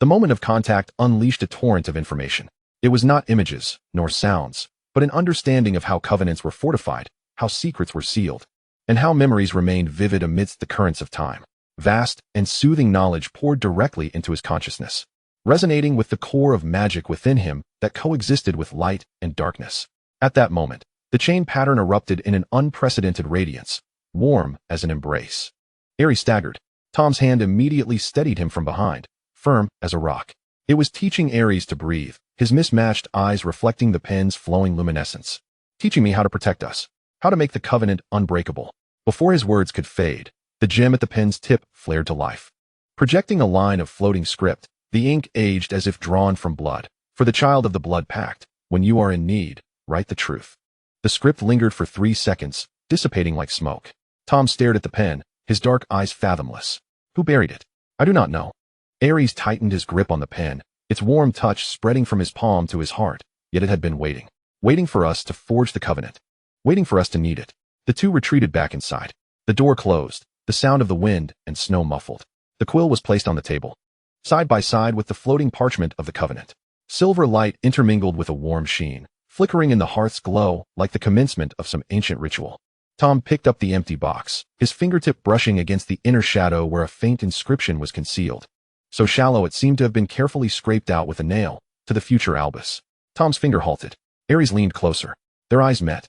The moment of contact unleashed a torrent of information. It was not images, nor sounds, but an understanding of how covenants were fortified, how secrets were sealed, and how memories remained vivid amidst the currents of time. Vast and soothing knowledge poured directly into his consciousness, resonating with the core of magic within him that coexisted with light and darkness. At that moment, the chain pattern erupted in an unprecedented radiance, warm as an embrace. Ares staggered. Tom's hand immediately steadied him from behind, firm as a rock. It was teaching Ares to breathe, his mismatched eyes reflecting the pen's flowing luminescence. Teaching me how to protect us, how to make the covenant unbreakable. Before his words could fade, the gem at the pen's tip flared to life. Projecting a line of floating script, the ink aged as if drawn from blood. For the child of the blood pact, when you are in need, write the truth. The script lingered for 3 seconds, dissipating like smoke. Tom stared at the pen, his dark eyes fathomless. Who buried it? I do not know. Ares tightened his grip on the pen, its warm touch spreading from his palm to his heart, yet it had been waiting. Waiting for us to forge the covenant. Waiting for us to need it. The two retreated back inside. The door closed, the sound of the wind and snow muffled. The quill was placed on the table, side by side with the floating parchment of the covenant. Silver light intermingled with a warm sheen, flickering in the hearth's glow like the commencement of some ancient ritual. Tom picked up the empty box, his fingertip brushing against the inner shadow where a faint inscription was concealed. So shallow it seemed to have been carefully scraped out with a nail, to the future Albus. Tom's finger halted. Ares leaned closer. Their eyes met.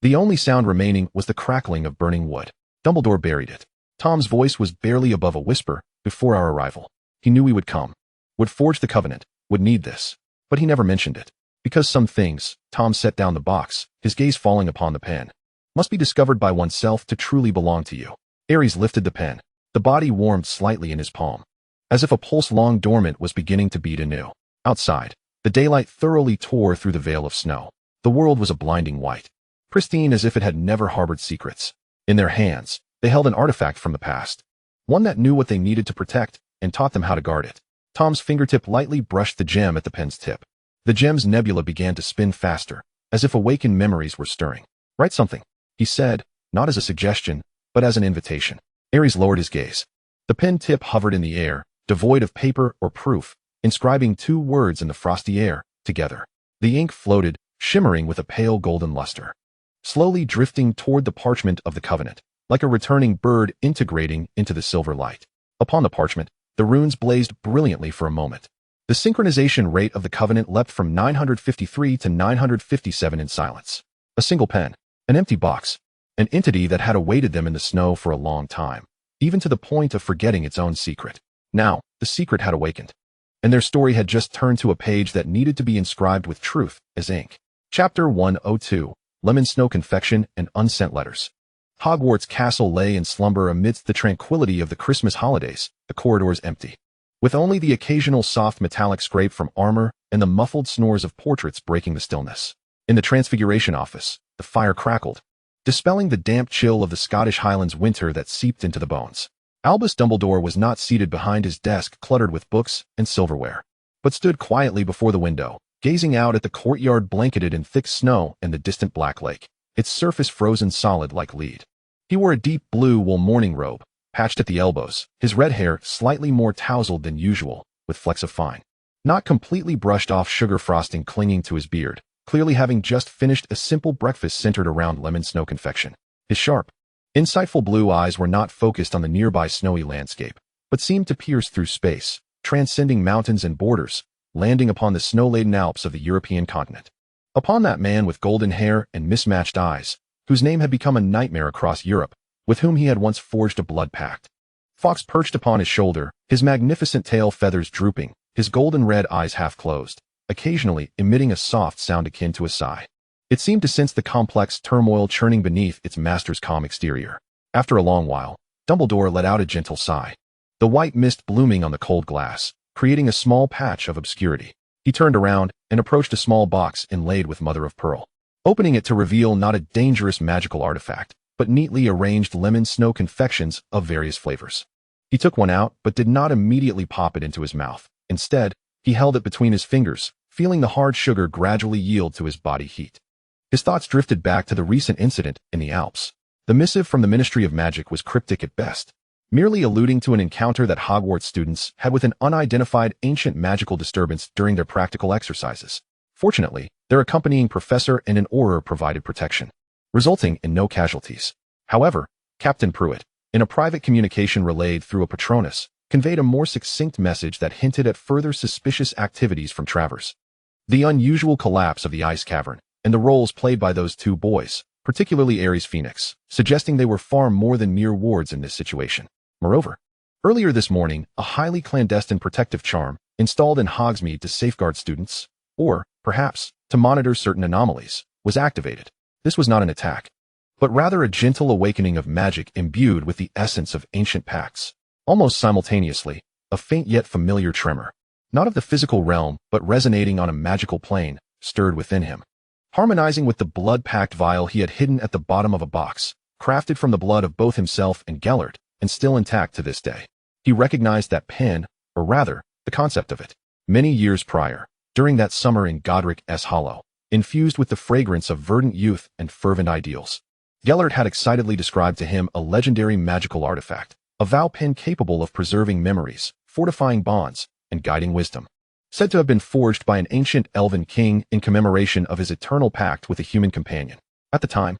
The only sound remaining was the crackling of burning wood. Dumbledore buried it. Tom's voice was barely above a whisper before our arrival. He knew we would come, would forge the covenant, would need this. But he never mentioned it. Because some things, Tom set down the box, his gaze falling upon the pen, must be discovered by oneself to truly belong to you. Ares lifted the pen. The body warmed slightly in his palm, as if a pulse long dormant was beginning to beat anew. Outside, the daylight thoroughly tore through the veil of snow. The world was a blinding white, pristine as if it had never harbored secrets. In their hands, they held an artifact from the past, one that knew what they needed to protect and taught them how to guard it. Tom's fingertip lightly brushed the gem at the pen's tip. The gem's nebula began to spin faster, as if awakened memories were stirring. Write something, he said, not as a suggestion, but as an invitation. Ares lowered his gaze. The pen tip hovered in the air, devoid of paper or proof, inscribing 2 words in the frosty air, together. The ink floated, shimmering with a pale golden luster, slowly drifting toward the parchment of the covenant, like a returning bird integrating into the silver light. Upon the parchment, the runes blazed brilliantly for a moment. The synchronization rate of the covenant leapt from 953 to 957 in silence. A single pen, an empty box, an entity that had awaited them in the snow for a long time, even to the point of forgetting its own secret. Now, the secret had awakened, and their story had just turned to a page that needed to be inscribed with truth as ink. Chapter 102, Lemon Snow Confection and Unsent Letters. Hogwarts Castle lay in slumber amidst the tranquility of the Christmas holidays, the corridors empty, with only the occasional soft metallic scrape from armor and the muffled snores of portraits breaking the stillness. In the Transfiguration office, the fire crackled, dispelling the damp chill of the Scottish Highlands winter that seeped into the bones. Albus Dumbledore was not seated behind his desk cluttered with books and silverware, but stood quietly before the window, gazing out at the courtyard blanketed in thick snow and the distant Black Lake, its surface frozen solid like lead. He wore a deep blue wool morning robe, patched at the elbows, his red hair slightly more tousled than usual, with flecks of fine, not completely brushed off sugar frosting clinging to his beard, clearly having just finished a simple breakfast centered around lemon snow confection. His sharp, Insightful blue eyes were not focused on the nearby snowy landscape, but seemed to pierce through space, transcending mountains and borders, landing upon the snow-laden Alps of the European continent. Upon that man with golden hair and mismatched eyes, whose name had become a nightmare across Europe, with whom he had once forged a blood pact. Fawkes perched upon his shoulder, his magnificent tail feathers drooping, his golden-red eyes half-closed, occasionally emitting a soft sound akin to a sigh. It seemed to sense the complex turmoil churning beneath its master's calm exterior. After a long while, Dumbledore let out a gentle sigh. The white mist blooming on the cold glass, creating a small patch of obscurity. He turned around and approached a small box inlaid with mother-of-pearl, opening it to reveal not a dangerous magical artifact, but neatly arranged lemon snow confections of various flavors. He took one out, but did not immediately pop it into his mouth. Instead, he held it between his fingers, feeling the hard sugar gradually yield to his body heat. His thoughts drifted back to the recent incident in the Alps. The missive from the Ministry of Magic was cryptic at best, merely alluding to an encounter that Hogwarts students had with an unidentified ancient magical disturbance during their practical exercises. Fortunately, their accompanying professor and an Auror provided protection, resulting in no casualties. However, Captain Pruitt, in a private communication relayed through a Patronus, conveyed a more succinct message that hinted at further suspicious activities from Travers. The unusual collapse of the ice cavern, and the roles played by those two boys, particularly Ares Phoenix, suggesting they were far more than mere wards in this situation. Moreover, earlier this morning, a highly clandestine protective charm, installed in Hogsmeade to safeguard students, or, perhaps, to monitor certain anomalies, was activated. This was not an attack, but rather a gentle awakening of magic imbued with the essence of ancient pacts. Almost simultaneously, a faint yet familiar tremor, not of the physical realm, but resonating on a magical plane, stirred within him. Harmonizing with the blood pact vial he had hidden at the bottom of a box, crafted from the blood of both himself and Gellert, and still intact to this day. He recognized that pen, or rather, the concept of it, many years prior, during that summer in Godric S. Hollow, infused with the fragrance of verdant youth and fervent ideals. Gellert had excitedly described to him a legendary magical artifact, a vow pen capable of preserving memories, fortifying bonds, and guiding wisdom. Said to have been forged by an ancient elven king in commemoration of his eternal pact with a human companion. At the time,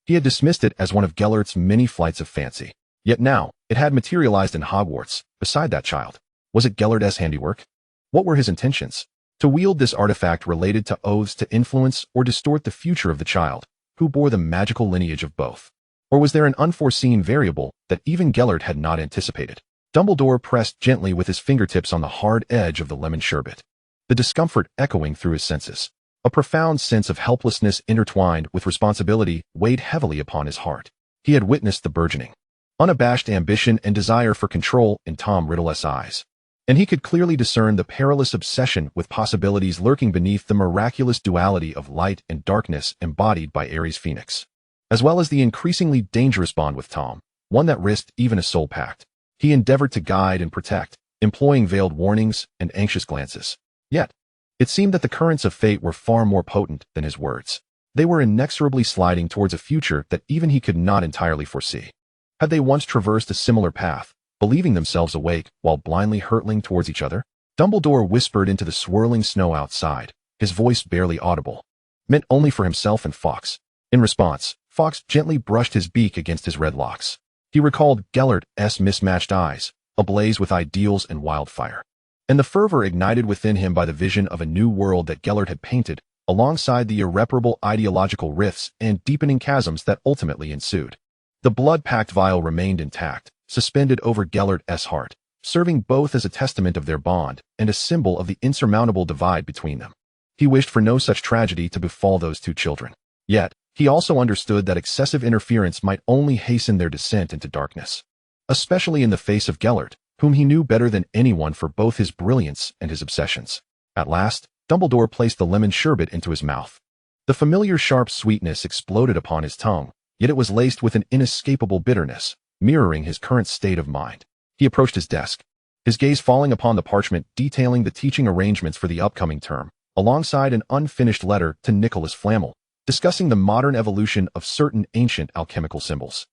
he had dismissed it as one of Gellert's many flights of fancy. Yet now, it had materialized in Hogwarts, beside that child. Was it Gellert's handiwork? What were his intentions? To wield this artifact related to oaths to influence or distort the future of the child, who bore the magical lineage of both? Or was there an unforeseen variable that even Gellert had not anticipated? Dumbledore pressed gently with his fingertips on the hard edge of the lemon sherbet, the discomfort echoing through his senses. A profound sense of helplessness intertwined with responsibility weighed heavily upon his heart. He had witnessed the burgeoning, unabashed ambition and desire for control in Tom Riddle's eyes, and he could clearly discern the perilous obsession with possibilities lurking beneath the miraculous duality of light and darkness embodied by Ares Phoenix, as well as the increasingly dangerous bond with Tom, one that risked even a soul pact. He endeavored to guide and protect, employing veiled warnings and anxious glances. Yet, it seemed that the currents of fate were far more potent than his words. They were inexorably sliding towards a future that even he could not entirely foresee. Had they once traversed a similar path, believing themselves awake while blindly hurtling towards each other? Dumbledore whispered into the swirling snow outside, his voice barely audible, meant only for himself and Fawkes. In response, Fawkes gently brushed his beak against his red locks. He recalled Gellert's mismatched eyes, ablaze with ideals and wildfire, and the fervor ignited within him by the vision of a new world that Gellert had painted, alongside the irreparable ideological rifts and deepening chasms that ultimately ensued. The blood pact vial remained intact, suspended over Gellert's heart, serving both as a testament of their bond and a symbol of the insurmountable divide between them. He wished for no such tragedy to befall those two children. Yet, he also understood that excessive interference might only hasten their descent into darkness, especially in the face of Gellert, whom he knew better than anyone for both his brilliance and his obsessions. At last, Dumbledore placed the lemon sherbet into his mouth. The familiar sharp sweetness exploded upon his tongue, yet it was laced with an inescapable bitterness, mirroring his current state of mind. He approached his desk, his gaze falling upon the parchment detailing the teaching arrangements for the upcoming term, alongside an unfinished letter to Nicholas Flamel, discussing the modern evolution of certain ancient alchemical symbols.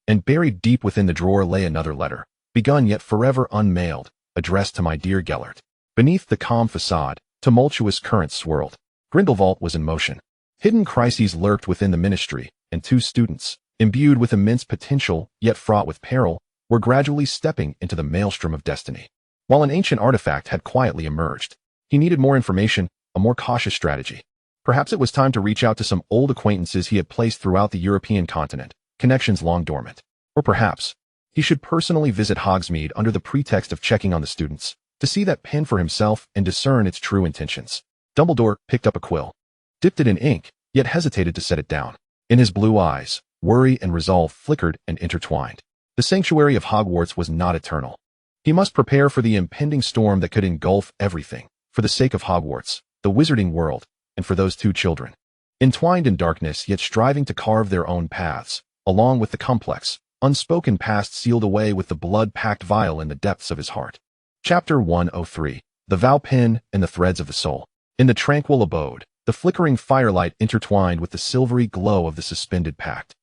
And buried deep within the drawer lay another letter, begun yet forever unmailed, addressed to my dear Gellert. Beneath the calm facade, tumultuous currents swirled. Grindelwald was in motion. Hidden crises lurked within the ministry, and two students, imbued with immense potential yet fraught with peril, were gradually stepping into the maelstrom of destiny. While an ancient artifact had quietly emerged, he needed more information, a more cautious strategy. Perhaps it was time to reach out to some old acquaintances he had placed throughout the European continent, connections long dormant. Or perhaps he should personally visit Hogsmeade under the pretext of checking on the students, to see that pen for himself and discern its true intentions. Dumbledore picked up a quill, dipped it in ink, yet hesitated to set it down. In his blue eyes, worry and resolve flickered and intertwined. The sanctuary of Hogwarts was not eternal. He must prepare for the impending storm that could engulf everything, for the sake of Hogwarts, the wizarding world, and for those two children. Entwined in darkness yet striving to carve their own paths, along with the complex, unspoken past sealed away with the blood-packed vial in the depths of his heart. Chapter 103. The Vow Pen and the Threads of the Soul. In the tranquil abode, the flickering firelight intertwined with the silvery glow of the suspended pact,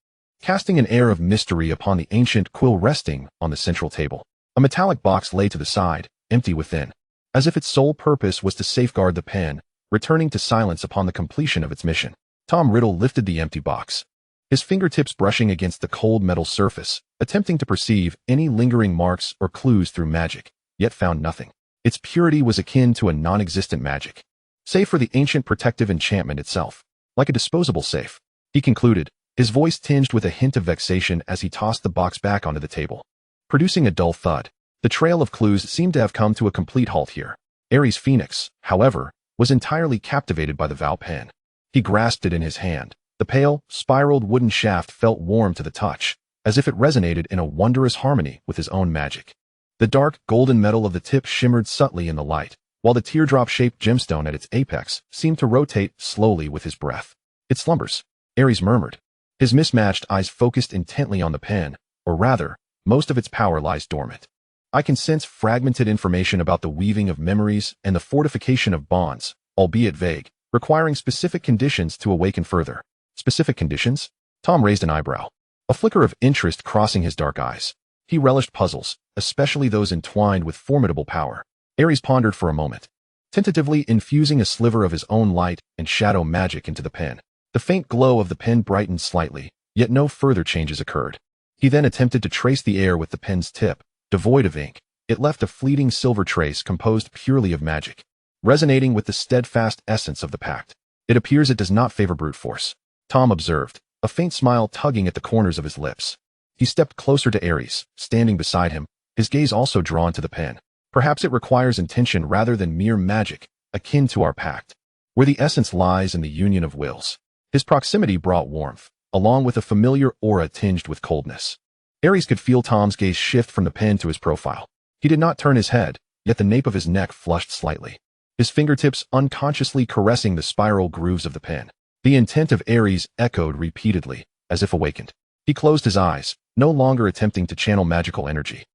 casting an air of mystery upon the ancient quill resting on the central table. A metallic box lay to the side, empty within, as if its sole purpose was to safeguard the pen, returning to silence upon the completion of its mission. Tom Riddle lifted the empty box, his fingertips brushing against the cold metal surface, attempting to perceive any lingering marks or clues through magic, yet found nothing. Its purity was akin to a non-existent magic, save for the ancient protective enchantment itself, like a disposable safe, he concluded, his voice tinged with a hint of vexation as he tossed the box back onto the table. Producing a dull thud, the trail of clues seemed to have come to a complete halt here. Ares Phoenix, however, was entirely captivated by the Vow Pen. He grasped it in his hand. The pale, spiraled wooden shaft felt warm to the touch, as if it resonated in a wondrous harmony with his own magic. The dark, golden metal of the tip shimmered subtly in the light, while the teardrop-shaped gemstone at its apex seemed to rotate slowly with his breath. It slumbers, Ares murmured. His mismatched eyes focused intently on the pen, or rather, most of its power lies dormant. I can sense fragmented information about the weaving of memories and the fortification of bonds, albeit vague, requiring specific conditions to awaken further. Specific conditions? Tom raised an eyebrow, a flicker of interest crossing his dark eyes. He relished puzzles, especially those entwined with formidable power. Ares pondered for a moment, tentatively infusing a sliver of his own light and shadow magic into the pen. The faint glow of the pen brightened slightly, yet no further changes occurred. He then attempted to trace the air with the pen's tip. Devoid of ink, it left a fleeting silver trace composed purely of magic, resonating with the steadfast essence of the pact. It appears it does not favor brute force, Tom observed, a faint smile tugging at the corners of his lips. He stepped closer to Ares, standing beside him, his gaze also drawn to the pen. Perhaps it requires intention rather than mere magic, akin to our pact, where the essence lies in the union of wills. His proximity brought warmth, along with a familiar aura tinged with coldness. Ares could feel Tom's gaze shift from the pen to his profile. He did not turn his head, yet the nape of his neck flushed slightly, his fingertips unconsciously caressing the spiral grooves of the pen. The intent of Ares echoed repeatedly, as if awakened. He closed his eyes, no longer attempting to channel magical energy,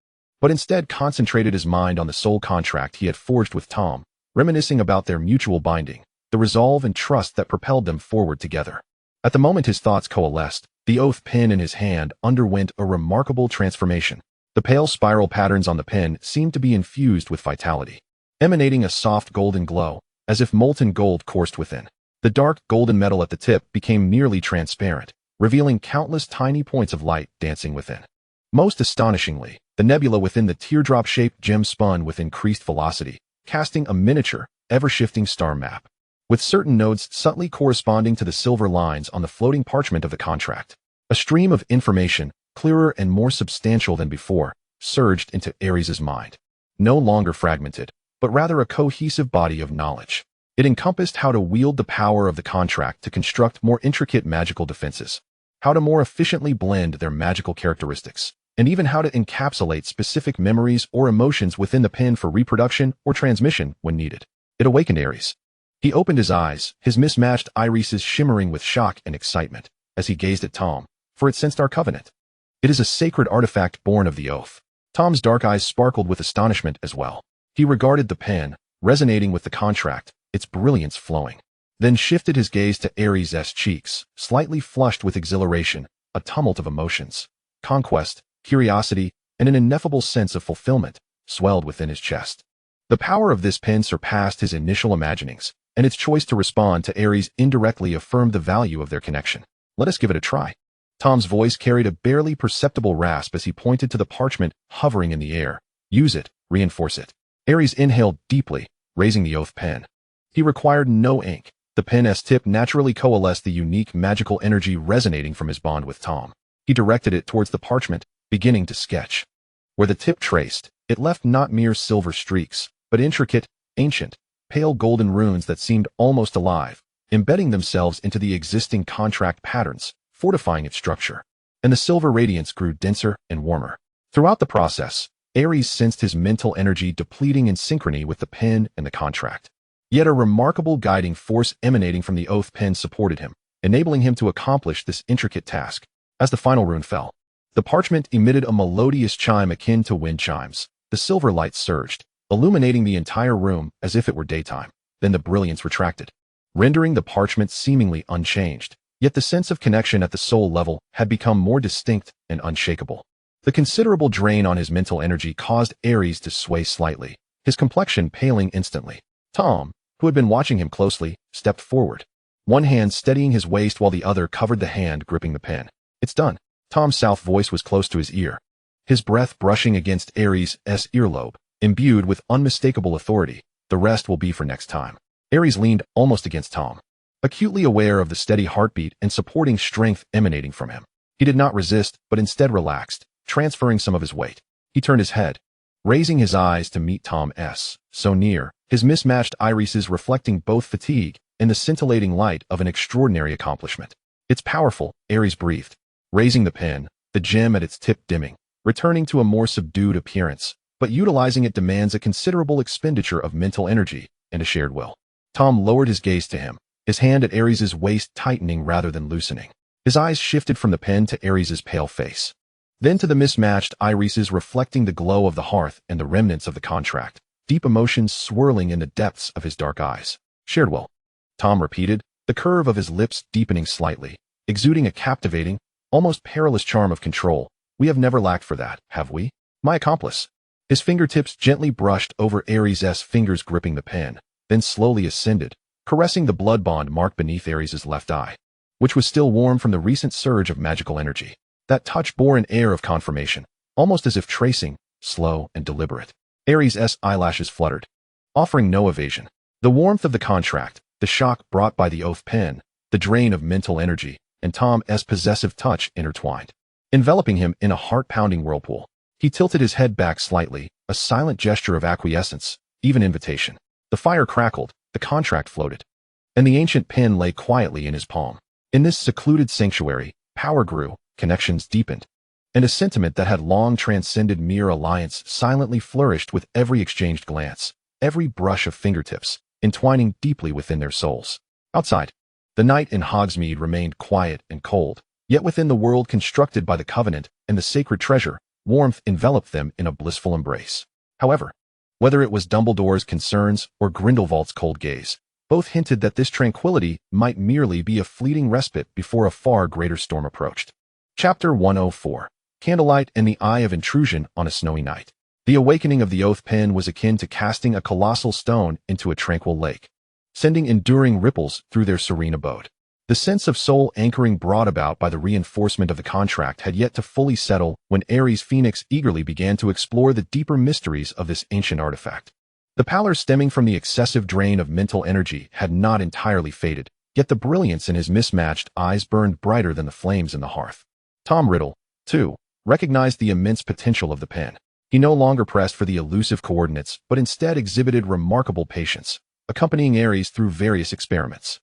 but instead concentrated his mind on the soul contract he had forged with Tom, reminiscing about their mutual binding, the resolve and trust that propelled them forward together. At the moment his thoughts coalesced, the oath pen in his hand underwent a remarkable transformation. The pale spiral patterns on the pen seemed to be infused with vitality, emanating a soft golden glow, as if molten gold coursed within. The dark golden metal at the tip became nearly transparent, revealing countless tiny points of light dancing within. Most astonishingly, the nebula within the teardrop-shaped gem spun with increased velocity, casting a miniature, ever-shifting star map, with certain nodes subtly corresponding to the silver lines on the floating parchment of the contract. A stream of information, clearer and more substantial than before, surged into Ares's mind. No longer fragmented, but rather a cohesive body of knowledge. It encompassed how to wield the power of the contract to construct more intricate magical defenses, how to more efficiently blend their magical characteristics, and even how to encapsulate specific memories or emotions within the pen for reproduction or transmission when needed. It awakened Ares. He opened his eyes, his mismatched irises shimmering with shock and excitement, as he gazed at Tom, for it sensed our covenant. It is a sacred artifact born of the oath. Tom's dark eyes sparkled with astonishment as well. He regarded the pen, resonating with the contract, its brilliance flowing, then shifted his gaze to Ares' cheeks, slightly flushed with exhilaration, a tumult of emotions. Conquest, curiosity, and an ineffable sense of fulfillment swelled within his chest. The power of this pen surpassed his initial imaginings, and its choice to respond to Ares indirectly affirmed the value of their connection. Let us give it a try. Tom's voice carried a barely perceptible rasp as he pointed to the parchment hovering in the air. Use it, reinforce it. Ares inhaled deeply, raising the oath pen. He required no ink. The pen's tip naturally coalesced the unique magical energy resonating from his bond with Tom. He directed it towards the parchment, beginning to sketch. Where the tip traced, it left not mere silver streaks, but intricate, ancient, pale golden runes that seemed almost alive, embedding themselves into the existing contract patterns, fortifying its structure. And the silver radiance grew denser and warmer. Throughout the process, Ares sensed his mental energy depleting in synchrony with the pen and the contract. Yet a remarkable guiding force emanating from the oath pen supported him, enabling him to accomplish this intricate task. As the final rune fell, the parchment emitted a melodious chime akin to wind chimes. The silver light surged, illuminating the entire room as if it were daytime. Then the brilliance retracted, rendering the parchment seemingly unchanged. Yet the sense of connection at the soul level had become more distinct and unshakable. The considerable drain on his mental energy caused Ares to sway slightly, his complexion paling instantly. Tom, who had been watching him closely, stepped forward, one hand steadying his waist while the other covered the hand gripping the pen. It's done. Tom's south voice was close to his ear, his breath brushing against Ares' earlobe, imbued with unmistakable authority. The rest will be for next time. Ares leaned almost against Tom, acutely aware of the steady heartbeat and supporting strength emanating from him. He did not resist, but instead relaxed, transferring some of his weight. He turned his head, raising his eyes to meet Tom's, so near, his mismatched irises reflecting both fatigue and the scintillating light of an extraordinary accomplishment. It's powerful, Ares breathed, raising the pen, the gem at its tip dimming, returning to a more subdued appearance, but utilizing it demands a considerable expenditure of mental energy and a shared will. Tom lowered his gaze to him, his hand at Ares' waist tightening rather than loosening. His eyes shifted from the pen to Ares' pale face, then to the mismatched irises reflecting the glow of the hearth and the remnants of the contract, deep emotions swirling in the depths of his dark eyes. Shared will, Tom repeated, the curve of his lips deepening slightly, exuding a captivating, almost perilous charm of control. We have never lacked for that, have we? My accomplice. His fingertips gently brushed over Ares' fingers gripping the pen, then slowly ascended, caressing the blood bond marked beneath Ares' left eye, which was still warm from the recent surge of magical energy. That touch bore an air of confirmation, almost as if tracing, slow and deliberate. Ares' eyelashes fluttered, offering no evasion. The warmth of the contract, the shock brought by the oath pen, the drain of mental energy, and Tom's possessive touch intertwined, enveloping him in a heart-pounding whirlpool. He tilted his head back slightly, a silent gesture of acquiescence, even invitation. The fire crackled, the contract floated, and the ancient pen lay quietly in his palm. In this secluded sanctuary, power grew, connections deepened, and a sentiment that had long transcended mere alliance silently flourished with every exchanged glance, every brush of fingertips, entwining deeply within their souls. Outside, the night in Hogsmeade remained quiet and cold, yet within the world constructed by the Covenant and the sacred treasure, warmth enveloped them in a blissful embrace. However, whether it was Dumbledore's concerns or Grindelwald's cold gaze, both hinted that this tranquility might merely be a fleeting respite before a far greater storm approached. Chapter 104. Candlelight and the Eye of Intrusion on a Snowy Night. The awakening of the oath pen was akin to casting a colossal stone into a tranquil lake, sending enduring ripples through their serene abode. The sense of soul anchoring brought about by the reinforcement of the contract had yet to fully settle when Ares Phoenix eagerly began to explore the deeper mysteries of this ancient artifact. The pallor stemming from the excessive drain of mental energy had not entirely faded, yet the brilliance in his mismatched eyes burned brighter than the flames in the hearth. Tom Riddle, too, recognized the immense potential of the pen. He no longer pressed for the elusive coordinates, but instead exhibited remarkable patience, accompanying Ares through various experiments.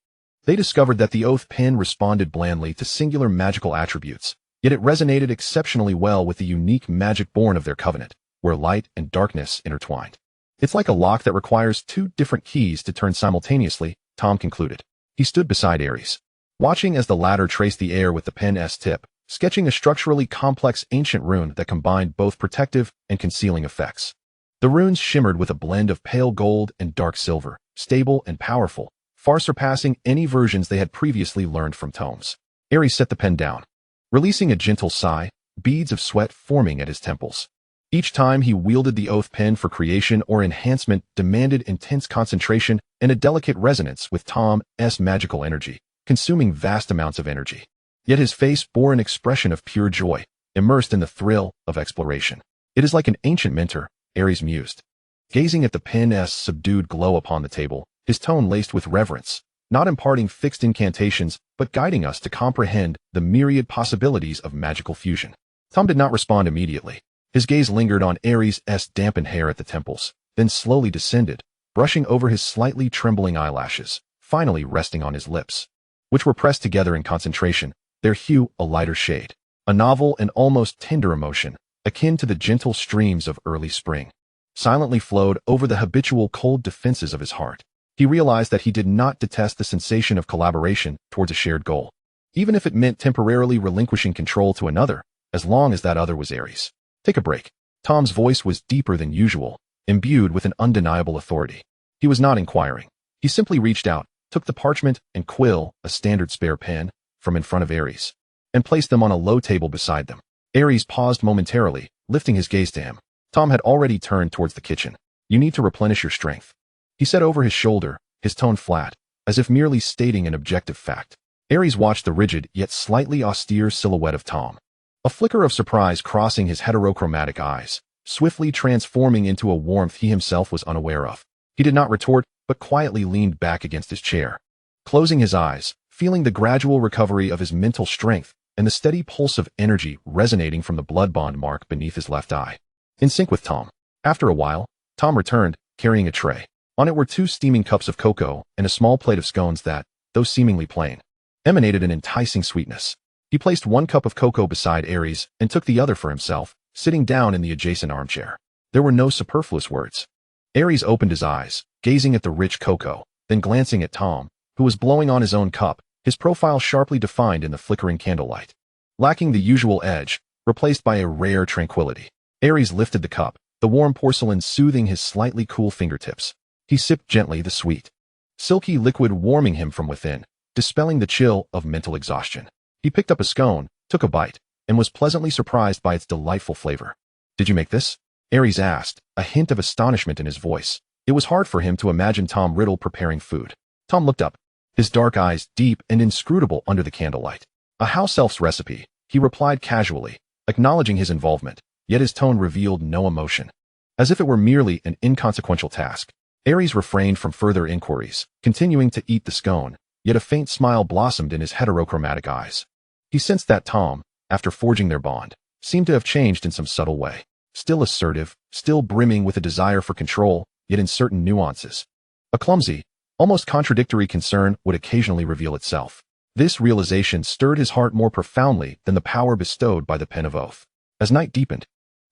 They discovered that the oath pen responded blandly to singular magical attributes, yet it resonated exceptionally well with the unique magic born of their covenant, where light and darkness intertwined. It's like a lock that requires two different keys to turn simultaneously, Tom concluded. He stood beside Ares, watching as the latter traced the air with the pen's tip, sketching a structurally complex ancient rune that combined both protective and concealing effects. The runes shimmered with a blend of pale gold and dark silver, stable and powerful, far surpassing any versions they had previously learned from tomes. Ares set the pen down, releasing a gentle sigh, beads of sweat forming at his temples. Each time he wielded the oath pen for creation or enhancement demanded intense concentration and a delicate resonance with Tom's magical energy, consuming vast amounts of energy. Yet his face bore an expression of pure joy, immersed in the thrill of exploration. It is like an ancient mentor, Ares mused. Gazing at the pen's subdued glow upon the table, his tone laced with reverence, not imparting fixed incantations, but guiding us to comprehend the myriad possibilities of magical fusion. Tom did not respond immediately. His gaze lingered on Ares' dampened hair at the temples, then slowly descended, brushing over his slightly trembling eyelashes, finally resting on his lips, which were pressed together in concentration, their hue a lighter shade, a novel and almost tender emotion, akin to the gentle streams of early spring, silently flowed over the habitual cold defenses of his heart. He realized that he did not detest the sensation of collaboration towards a shared goal, even if it meant temporarily relinquishing control to another, as long as that other was Ares. Take a break. Tom's voice was deeper than usual, imbued with an undeniable authority. He was not inquiring. He simply reached out, took the parchment and quill, a standard spare pen, from in front of Ares, and placed them on a low table beside them. Ares paused momentarily, lifting his gaze to him. Tom had already turned towards the kitchen. You need to replenish your strength, he said over his shoulder, his tone flat, as if merely stating an objective fact. Ares watched the rigid yet slightly austere silhouette of Tom, a flicker of surprise crossing his heterochromatic eyes, swiftly transforming into a warmth he himself was unaware of. He did not retort, but quietly leaned back against his chair, closing his eyes, feeling the gradual recovery of his mental strength and the steady pulse of energy resonating from the blood bond mark beneath his left eye. In sync with Tom. After a while, Tom returned, carrying a tray. On it were 2 steaming cups of cocoa and a small plate of scones that, though seemingly plain, emanated an enticing sweetness. He placed 1 cup of cocoa beside Ares and took the other for himself, sitting down in the adjacent armchair. There were no superfluous words. Ares opened his eyes, gazing at the rich cocoa, then glancing at Tom, who was blowing on his own cup, his profile sharply defined in the flickering candlelight, lacking the usual edge, replaced by a rare tranquility. Ares lifted the cup, the warm porcelain soothing his slightly cool fingertips. He sipped gently the sweet, silky liquid warming him from within, dispelling the chill of mental exhaustion. He picked up a scone, took a bite, and was pleasantly surprised by its delightful flavor. Did you make this? Ares asked, a hint of astonishment in his voice. It was hard for him to imagine Tom Riddle preparing food. Tom looked up, his dark eyes deep and inscrutable under the candlelight. A house elf's recipe, he replied casually, acknowledging his involvement, yet his tone revealed no emotion. As if it were merely an inconsequential task. Ares refrained from further inquiries, continuing to eat the scone, yet a faint smile blossomed in his heterochromatic eyes. He sensed that Tom, after forging their bond, seemed to have changed in some subtle way. Still assertive, still brimming with a desire for control, yet in certain nuances. A clumsy, almost contradictory concern would occasionally reveal itself. This realization stirred his heart more profoundly than the power bestowed by the pen of oath. As night deepened,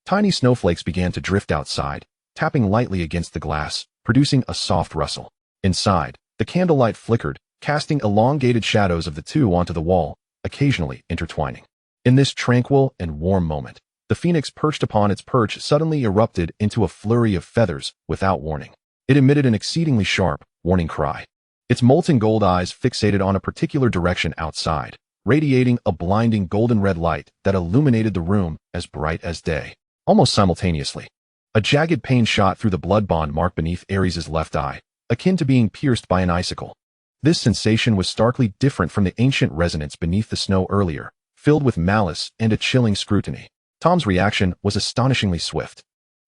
tiny snowflakes began to drift outside, tapping lightly against the glass, producing a soft rustle. Inside, the candlelight flickered, casting elongated shadows of the 2 onto the wall, occasionally intertwining. In this tranquil and warm moment, the phoenix perched upon its perch suddenly erupted into a flurry of feathers without warning. It emitted an exceedingly sharp, warning cry. Its molten gold eyes fixated on a particular direction outside, radiating a blinding golden red light that illuminated the room as bright as day. Almost simultaneously, a jagged pain shot through the blood bond mark beneath Ares' left eye, akin to being pierced by an icicle. This sensation was starkly different from the ancient resonance beneath the snow earlier, filled with malice and a chilling scrutiny. Tom's reaction was astonishingly swift.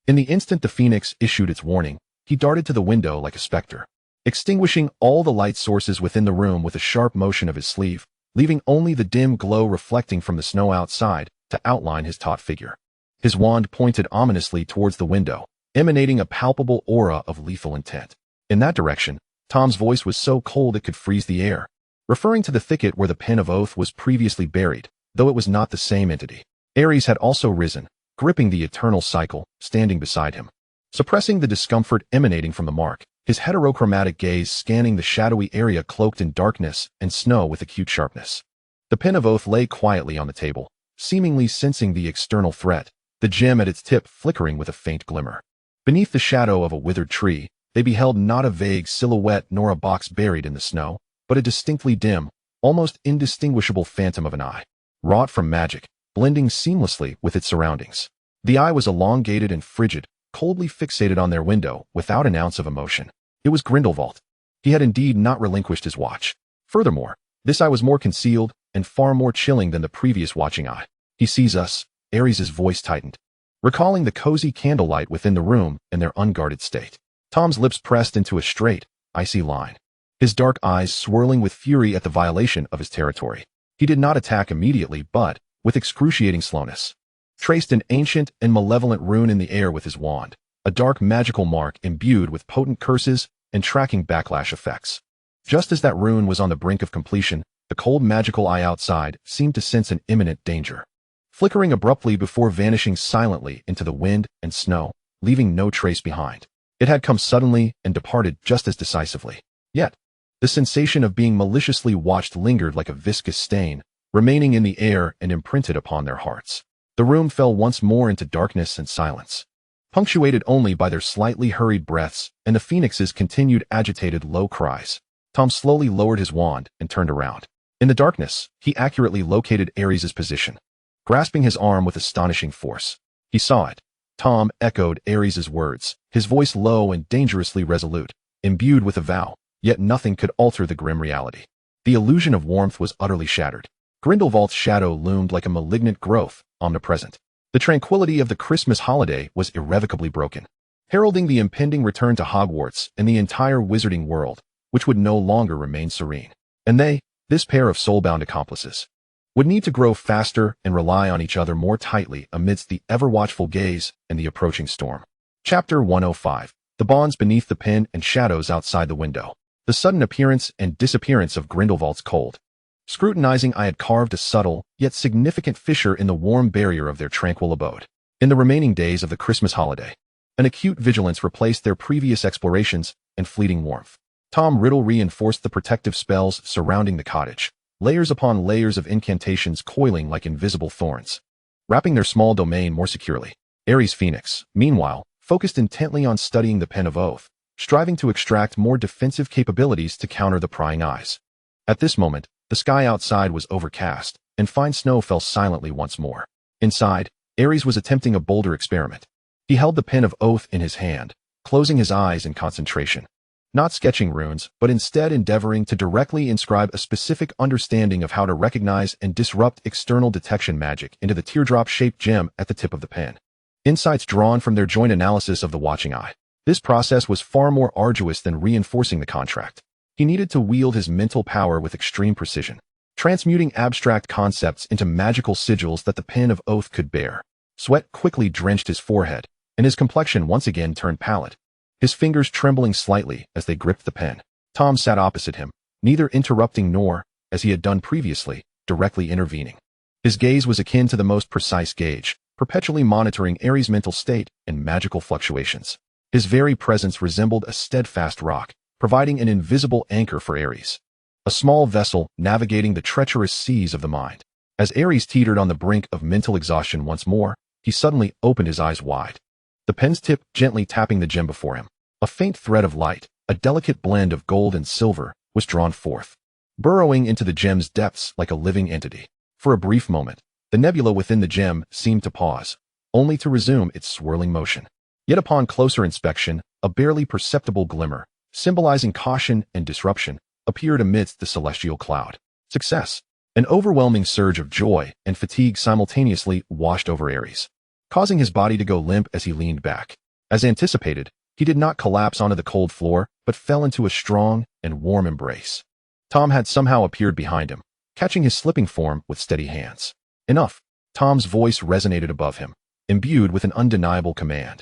In the instant the phoenix issued its warning, he darted to the window like a specter, extinguishing all the light sources within the room with a sharp motion of his sleeve, leaving only the dim glow reflecting from the snow outside to outline his taut figure. His wand pointed ominously towards the window, emanating a palpable aura of lethal intent. In that direction, Tom's voice was so cold it could freeze the air, referring to the thicket where the pen of oath was previously buried, though it was not the same entity. Ares had also risen, gripping the eternal cycle, standing beside him. Suppressing the discomfort emanating from the mark, his heterochromatic gaze scanning the shadowy area cloaked in darkness and snow with acute sharpness. The pen of oath lay quietly on the table, seemingly sensing the external threat, the gem at its tip flickering with a faint glimmer. Beneath the shadow of a withered tree, they beheld not a vague silhouette nor a box buried in the snow, but a distinctly dim, almost indistinguishable phantom of an eye, wrought from magic, blending seamlessly with its surroundings. The eye was elongated and frigid, coldly fixated on their window without an ounce of emotion. It was Grindelwald. He had indeed not relinquished his watch. Furthermore, this eye was more concealed, and far more chilling than the previous watching eye. He sees us. Ares' voice tightened, recalling the cozy candlelight within the room and their unguarded state. Tom's lips pressed into a straight, icy line, his dark eyes swirling with fury at the violation of his territory. He did not attack immediately, but, with excruciating slowness, traced an ancient and malevolent rune in the air with his wand, a dark magical mark imbued with potent curses and tracking backlash effects. Just as that rune was on the brink of completion, the cold magical eye outside seemed to sense an imminent danger, flickering abruptly before vanishing silently into the wind and snow, leaving no trace behind. It had come suddenly and departed just as decisively. Yet, the sensation of being maliciously watched lingered like a viscous stain, remaining in the air and imprinted upon their hearts. The room fell once more into darkness and silence, punctuated only by their slightly hurried breaths and the phoenix's continued agitated low cries. Tom slowly lowered his wand and turned around. In the darkness, he accurately located Ares' position, grasping his arm with astonishing force. He saw it. Tom echoed Ares' words, his voice low and dangerously resolute, imbued with a vow, yet nothing could alter the grim reality. The illusion of warmth was utterly shattered. Grindelwald's shadow loomed like a malignant growth, omnipresent. The tranquility of the Christmas holiday was irrevocably broken, heralding the impending return to Hogwarts and the entire wizarding world, which would no longer remain serene. And they, this pair of soul-bound accomplices, would need to grow faster and rely on each other more tightly amidst the ever-watchful gaze and the approaching storm. Chapter 105. The bonds beneath the pen and shadows outside the window. The sudden appearance and disappearance of Grindelwald's cold, scrutinizing eye had carved a subtle, yet significant fissure in the warm barrier of their tranquil abode. In the remaining days of the Christmas holiday, an acute vigilance replaced their previous explorations and fleeting warmth. Tom Riddle reinforced the protective spells surrounding the cottage, layers upon layers of incantations coiling like invisible thorns, wrapping their small domain more securely. Ares Phoenix, meanwhile, focused intently on studying the Pen of Oath, striving to extract more defensive capabilities to counter the prying eyes. At this moment, the sky outside was overcast, and fine snow fell silently once more. Inside, Ares was attempting a bolder experiment. He held the Pen of Oath in his hand, closing his eyes in concentration, not sketching runes, but instead endeavoring to directly inscribe a specific understanding of how to recognize and disrupt external detection magic into the teardrop-shaped gem at the tip of the pen. Insights drawn from their joint analysis of the watching eye. This process was far more arduous than reinforcing the contract. He needed to wield his mental power with extreme precision, transmuting abstract concepts into magical sigils that the Pen of Oath could bear. Sweat quickly drenched his forehead, and his complexion once again turned pallid, his fingers trembling slightly as they gripped the pen. Tom sat opposite him, neither interrupting nor, as he had done previously, directly intervening. His gaze was akin to the most precise gauge, perpetually monitoring Ares' mental state and magical fluctuations. His very presence resembled a steadfast rock, providing an invisible anchor for Ares, a small vessel navigating the treacherous seas of the mind. As Ares teetered on the brink of mental exhaustion once more, he suddenly opened his eyes wide, the pen's tip gently tapping the gem before him. A faint thread of light, a delicate blend of gold and silver, was drawn forth, burrowing into the gem's depths like a living entity. For a brief moment, the nebula within the gem seemed to pause, only to resume its swirling motion. Yet upon closer inspection, a barely perceptible glimmer, symbolizing caution and disruption, appeared amidst the celestial cloud. Success! An overwhelming surge of joy and fatigue simultaneously washed over Ares, causing his body to go limp as he leaned back. As anticipated, he did not collapse onto the cold floor, but fell into a strong and warm embrace. Tom had somehow appeared behind him, catching his slipping form with steady hands. Enough! Tom's voice resonated above him, imbued with an undeniable command.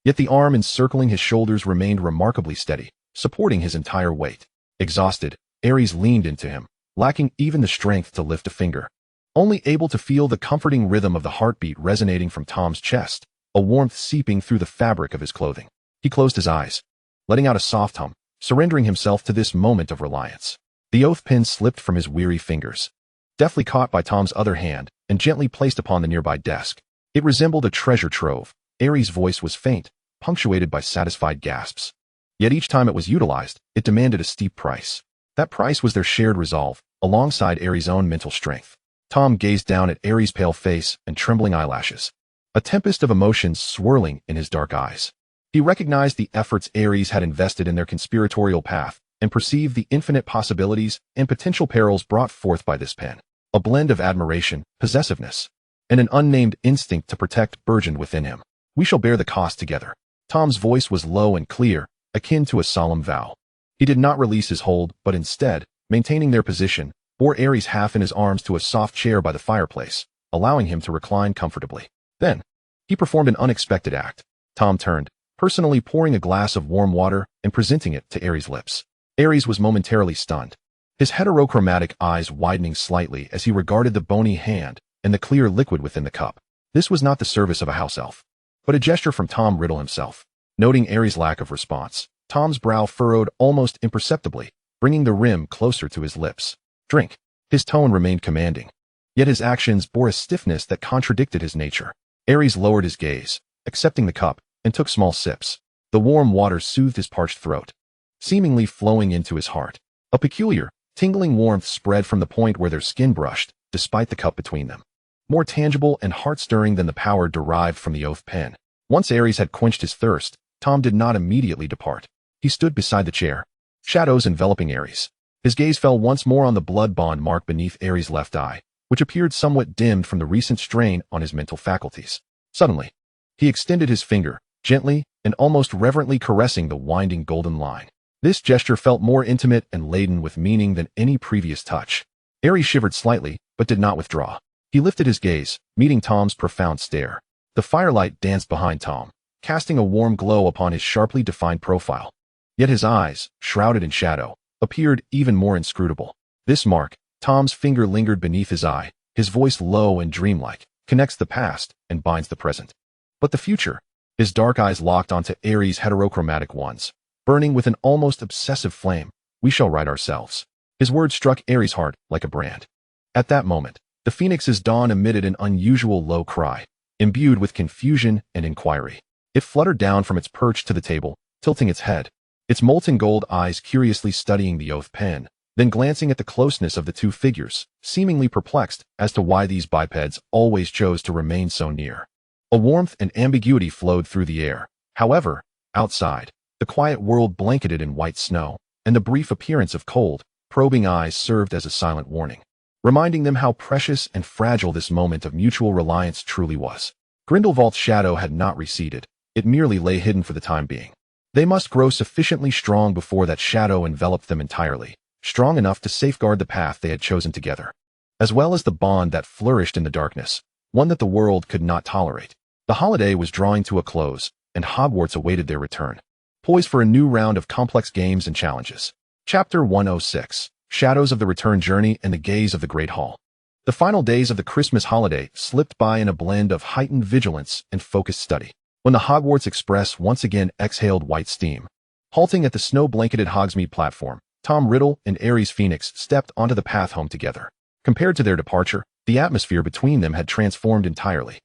Yet the arm encircling his shoulders remained remarkably steady, supporting his entire weight. Exhausted, Ares leaned into him, lacking even the strength to lift a finger, only able to feel the comforting rhythm of the heartbeat resonating from Tom's chest, a warmth seeping through the fabric of his clothing. He closed his eyes, letting out a soft hum, surrendering himself to this moment of reliance. The oath pen slipped from his weary fingers, deftly caught by Tom's other hand, and gently placed upon the nearby desk. It resembled a treasure trove. Ares' voice was faint, punctuated by satisfied gasps. Yet each time it was utilized, it demanded a steep price. That price was their shared resolve, alongside Ares' own mental strength. Tom gazed down at Ares' pale face and trembling eyelashes, a tempest of emotions swirling in his dark eyes. He recognized the efforts Ares had invested in their conspiratorial path and perceived the infinite possibilities and potential perils brought forth by this pen. A blend of admiration, possessiveness, and an unnamed instinct to protect burgeoned within him. We shall bear the cost together. Tom's voice was low and clear, akin to a solemn vow. He did not release his hold, but instead, maintaining their position, bore Ares half in his arms to a soft chair by the fireplace, allowing him to recline comfortably. Then, he performed an unexpected act. Tom turned, personally pouring a glass of warm water and presenting it to Ares' lips. Ares was momentarily stunned, his heterochromatic eyes widening slightly as he regarded the bony hand and the clear liquid within the cup. This was not the service of a house elf, but a gesture from Tom Riddle himself. Noting Ares' lack of response, Tom's brow furrowed almost imperceptibly, bringing the rim closer to his lips. Drink. His tone remained commanding, yet his actions bore a stiffness that contradicted his nature. Ares lowered his gaze, accepting the cup, and took small sips. The warm water soothed his parched throat, seemingly flowing into his heart. A peculiar, tingling warmth spread from the point where their skin brushed, despite the cup between them. More tangible and heart-stirring than the power derived from the oath pen. Once Ares had quenched his thirst, Tom did not immediately depart. He stood beside the chair, shadows enveloping Ares. His gaze fell once more on the blood bond mark beneath Ares' left eye, which appeared somewhat dimmed from the recent strain on his mental faculties. Suddenly, he extended his finger, gently and almost reverently caressing the winding golden line. This gesture felt more intimate and laden with meaning than any previous touch. Ares shivered slightly, but did not withdraw. He lifted his gaze, meeting Tom's profound stare. The firelight danced behind Tom, casting a warm glow upon his sharply defined profile. Yet his eyes, shrouded in shadow, appeared even more inscrutable. This mark, Tom's finger lingered beneath his eye, his voice low and dreamlike, connects the past and binds the present. But the future? His dark eyes locked onto Ares' heterochromatic ones, burning with an almost obsessive flame. We shall right ourselves. His words struck Ares' heart like a brand. At that moment, the phoenix's dawn emitted an unusual low cry, imbued with confusion and inquiry. It fluttered down from its perch to the table, tilting its head, its molten gold eyes curiously studying the oath pen, then glancing at the closeness of the two figures, seemingly perplexed as to why these bipeds always chose to remain so near. A warmth and ambiguity flowed through the air. However, outside, the quiet world blanketed in white snow, and the brief appearance of cold, probing eyes served as a silent warning, reminding them how precious and fragile this moment of mutual reliance truly was. Grindelwald's shadow had not receded, it merely lay hidden for the time being. They must grow sufficiently strong before that shadow enveloped them entirely, strong enough to safeguard the path they had chosen together, as well as the bond that flourished in the darkness, one that the world could not tolerate. The holiday was drawing to a close, and Hogwarts awaited their return, poised for a new round of complex games and challenges. Chapter 106, Shadows of the Return Journey and the Gaze of the Great Hall. The final days of the Christmas holiday slipped by in a blend of heightened vigilance and focused study, when the Hogwarts Express once again exhaled white steam. Halting at the snow-blanketed Hogsmeade platform, Tom Riddle and Ares Phoenix stepped onto the path home together. Compared to their departure, the atmosphere between them had transformed entirely.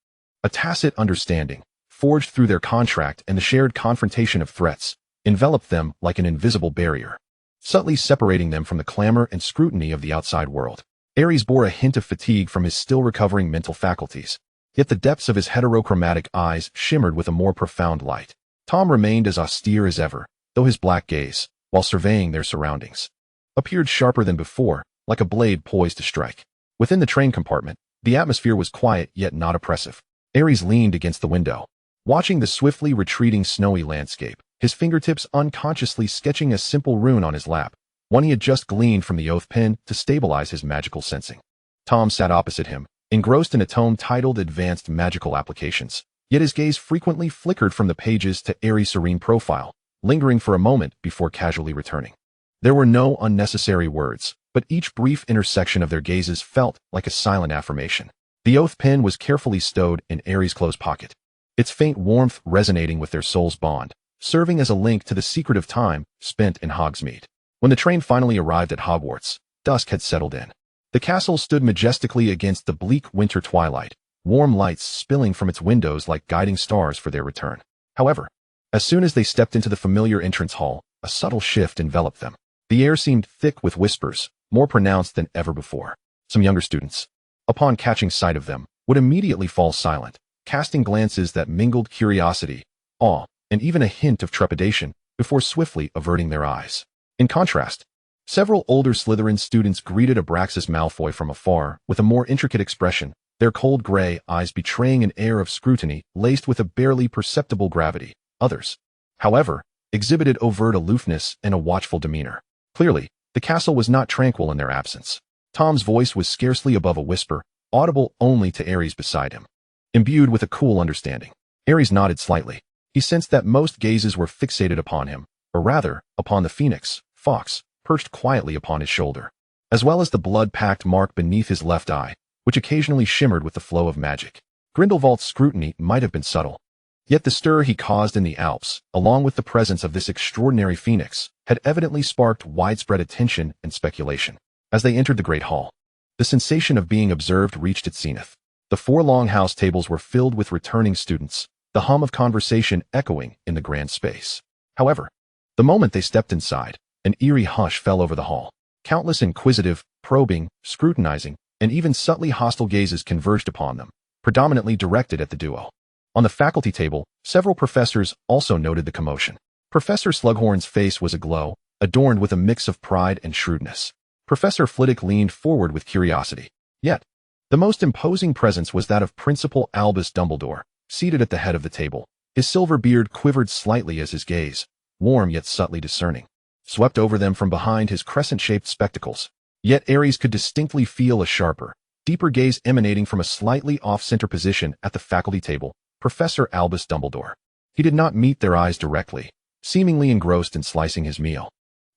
A tacit understanding, forged through their contract and the shared confrontation of threats, enveloped them like an invisible barrier, subtly separating them from the clamor and scrutiny of the outside world. Ares bore a hint of fatigue from his still-recovering mental faculties, yet the depths of his heterochromatic eyes shimmered with a more profound light. Tom remained as austere as ever, though his black gaze, while surveying their surroundings, appeared sharper than before, like a blade poised to strike. Within the train compartment, the atmosphere was quiet yet not oppressive. Ares leaned against the window, watching the swiftly retreating snowy landscape, his fingertips unconsciously sketching a simple rune on his lap, one he had just gleaned from the oath pen to stabilize his magical sensing. Tom sat opposite him, engrossed in a tome titled Advanced Magical Applications, yet his gaze frequently flickered from the pages to Ares' serene profile, lingering for a moment before casually returning. There were no unnecessary words, but each brief intersection of their gazes felt like a silent affirmation. The oath pen was carefully stowed in Ares' closed pocket, its faint warmth resonating with their soul's bond, serving as a link to the secret of time spent in Hogsmeade. When the train finally arrived at Hogwarts, dusk had settled in. The castle stood majestically against the bleak winter twilight, warm lights spilling from its windows like guiding stars for their return. However, as soon as they stepped into the familiar entrance hall, a subtle shift enveloped them. The air seemed thick with whispers, more pronounced than ever before. Some younger students, upon catching sight of them, would immediately fall silent, casting glances that mingled curiosity, awe, and even a hint of trepidation, before swiftly averting their eyes. In contrast, Several older Slytherin students greeted Abraxas Malfoy from afar with a more intricate expression, their cold gray eyes betraying an air of scrutiny laced with a barely perceptible gravity. Others, however, exhibited overt aloofness and a watchful demeanor. Clearly, the castle was not tranquil in their absence. Tom's voice was scarcely above a whisper, audible only to Ares beside him. Imbued with a cool understanding, Ares nodded slightly. He sensed that most gazes were fixated upon him, or rather, upon the phoenix, Fawkes, perched quietly upon his shoulder, as well as the blood pact mark beneath his left eye, which occasionally shimmered with the flow of magic. Grindelwald's scrutiny might have been subtle, yet the stir he caused in the Alps, along with the presence of this extraordinary phoenix, had evidently sparked widespread attention and speculation. As they entered the great hall, the sensation of being observed reached its zenith. The 4 long house tables were filled with returning students, the hum of conversation echoing in the grand space. However, the moment they stepped inside, an eerie hush fell over the hall. Countless inquisitive, probing, scrutinizing, and even subtly hostile gazes converged upon them, predominantly directed at the duo. On the faculty table, several professors also noted the commotion. Professor Slughorn's face was aglow, adorned with a mix of pride and shrewdness. Professor Flitwick leaned forward with curiosity. Yet, the most imposing presence was that of Principal Albus Dumbledore, seated at the head of the table. His silver beard quivered slightly as his gaze, warm yet subtly discerning, swept over them from behind his crescent-shaped spectacles. Yet Ares could distinctly feel a sharper, deeper gaze emanating from a slightly off-center position at the faculty table, Professor Albus Dumbledore. He did not meet their eyes directly, seemingly engrossed in slicing his meal.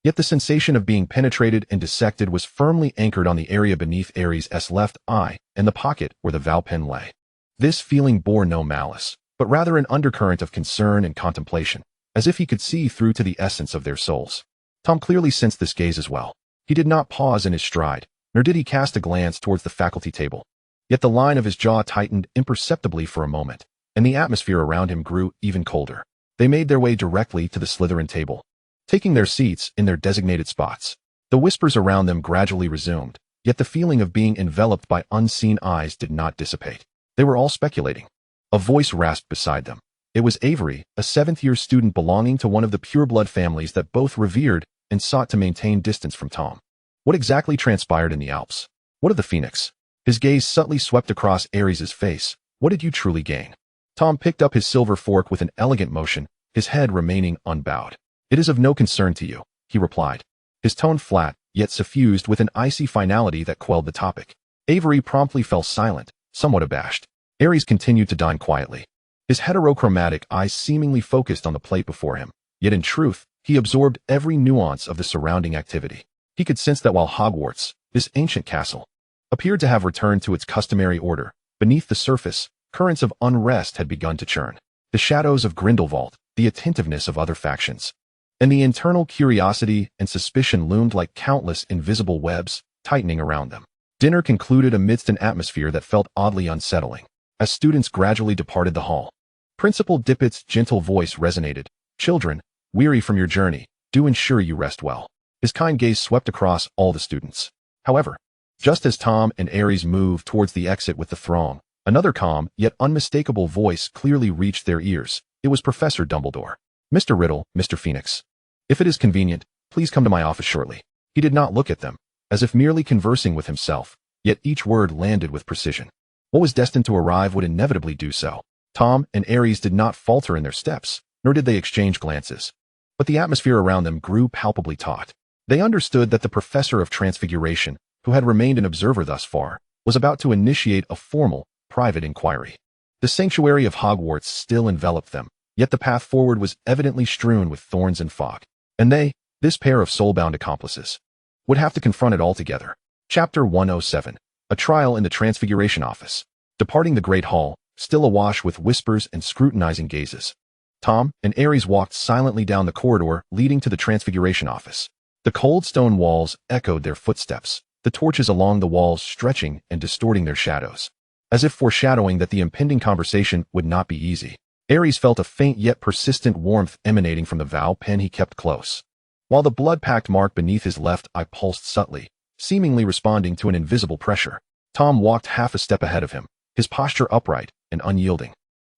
Yet the sensation of being penetrated and dissected was firmly anchored on the area beneath Ares' left eye and the pocket where the Val pen lay. This feeling bore no malice, but rather an undercurrent of concern and contemplation, as if he could see through to the essence of their souls. Tom clearly sensed this gaze as well. He did not pause in his stride, nor did he cast a glance towards the faculty table. Yet the line of his jaw tightened imperceptibly for a moment, and the atmosphere around him grew even colder. They made their way directly to the Slytherin table, taking their seats in their designated spots. The whispers around them gradually resumed, yet the feeling of being enveloped by unseen eyes did not dissipate. They were all speculating. A voice rasped beside them. It was Avery, a 7th-year student belonging to one of the pureblood families that both revered and sought to maintain distance from Tom. What exactly transpired in the Alps? What of the Phoenix? His gaze subtly swept across Ares' face. What did you truly gain? Tom picked up his silver fork with an elegant motion, his head remaining unbowed. It is of no concern to you, he replied, his tone flat, yet suffused with an icy finality that quelled the topic. Avery promptly fell silent, somewhat abashed. Ares continued to dine quietly, his heterochromatic eyes seemingly focused on the plate before him, yet in truth, he absorbed every nuance of the surrounding activity. He could sense that while Hogwarts, this ancient castle, appeared to have returned to its customary order, beneath the surface, currents of unrest had begun to churn. The shadows of Grindelwald, the attentiveness of other factions, and the internal curiosity and suspicion loomed like countless invisible webs, tightening around them. Dinner concluded amidst an atmosphere that felt oddly unsettling. As students gradually departed the hall, Principal Dippett's gentle voice resonated. Children, weary from your journey, do ensure you rest well. His kind gaze swept across all the students. However, just as Tom and Ares moved towards the exit with the throng, another calm yet unmistakable voice clearly reached their ears. It was Professor Dumbledore. Mr. Riddle, Mr. Phoenix. If it is convenient, please come to my office shortly. He did not look at them, as if merely conversing with himself, yet each word landed with precision. What was destined to arrive would inevitably do so. Tom and Ares did not falter in their steps, nor did they exchange glances. But the atmosphere around them grew palpably taut. They understood that the Professor of Transfiguration, who had remained an observer thus far, was about to initiate a formal, private inquiry. The sanctuary of Hogwarts still enveloped them, yet the path forward was evidently strewn with thorns and fog. And they, this pair of soul-bound accomplices, would have to confront it all together. Chapter 107. A Trial in the Transfiguration Office. Departing the Great Hall, still awash with whispers and scrutinizing gazes, Tom and Ares walked silently down the corridor leading to the Transfiguration Office. The cold stone walls echoed their footsteps, the torches along the walls stretching and distorting their shadows, as if foreshadowing that the impending conversation would not be easy. Ares felt a faint yet persistent warmth emanating from the Val pen he kept close, while the blood-packed mark beneath his left eye pulsed subtly, seemingly responding to an invisible pressure. Tom walked half a step ahead of him, his posture upright and unyielding,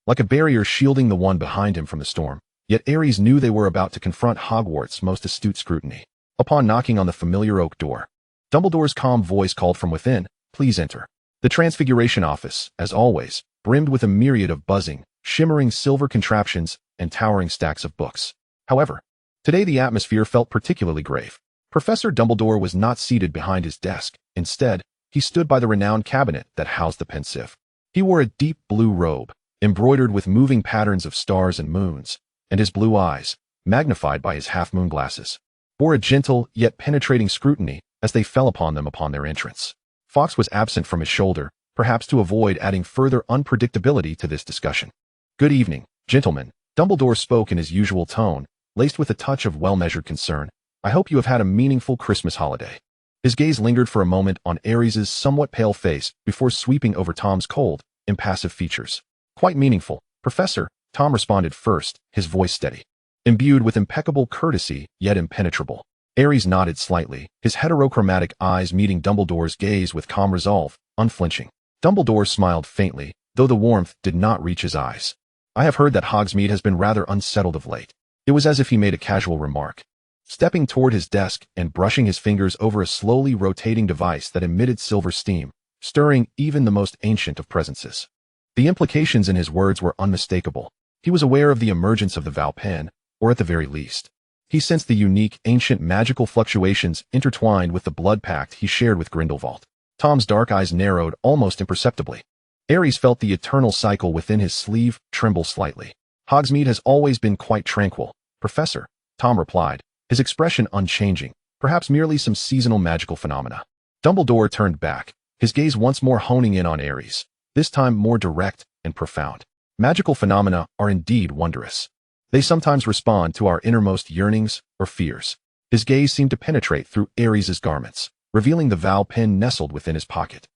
like a barrier shielding the one behind him from the storm. Yet Ares knew they were about to confront Hogwarts' most astute scrutiny. Upon knocking on the familiar oak door, Dumbledore's calm voice called from within, "Please enter." The Transfiguration office, as always, brimmed with a myriad of buzzing, shimmering silver contraptions and towering stacks of books. However, today the atmosphere felt particularly grave. Professor Dumbledore was not seated behind his desk. Instead, he stood by the renowned cabinet that housed the pensieve. He wore a deep blue robe, embroidered with moving patterns of stars and moons, and his blue eyes, magnified by his half-moon glasses, bore a gentle yet penetrating scrutiny as they fell upon them upon their entrance. Fawkes was absent from his shoulder, perhaps to avoid adding further unpredictability to this discussion. "Good evening, gentlemen," Dumbledore spoke in his usual tone, laced with a touch of well-measured concern. "I hope you have had a meaningful Christmas holiday." His gaze lingered for a moment on Ares's somewhat pale face before sweeping over Tom's cold, impassive features. "Quite meaningful, Professor," Tom responded first, his voice steady, imbued with impeccable courtesy yet impenetrable. Ares nodded slightly, his heterochromatic eyes meeting Dumbledore's gaze with calm resolve, unflinching. Dumbledore smiled faintly, though the warmth did not reach his eyes. "I have heard that Hogsmeade has been rather unsettled of late." It was as if he made a casual remark, stepping toward his desk and brushing his fingers over a slowly rotating device that emitted silver steam, stirring even the most ancient of presences. The implications in his words were unmistakable. He was aware of the emergence of the Val pen, or at the very least, he sensed the unique, ancient magical fluctuations intertwined with the blood pact he shared with Grindelwald. Tom's dark eyes narrowed almost imperceptibly. Ares felt the eternal cycle within his sleeve tremble slightly. "Hogsmeade has always been quite tranquil, Professor," Tom replied, his expression unchanging, perhaps merely some seasonal magical phenomena. Dumbledore turned back, his gaze once more honing in on Ares, this time more direct and profound. "Magical phenomena are indeed wondrous. They sometimes respond to our innermost yearnings or fears." His gaze seemed to penetrate through Ares's garments, revealing the Val pen nestled within his pocket,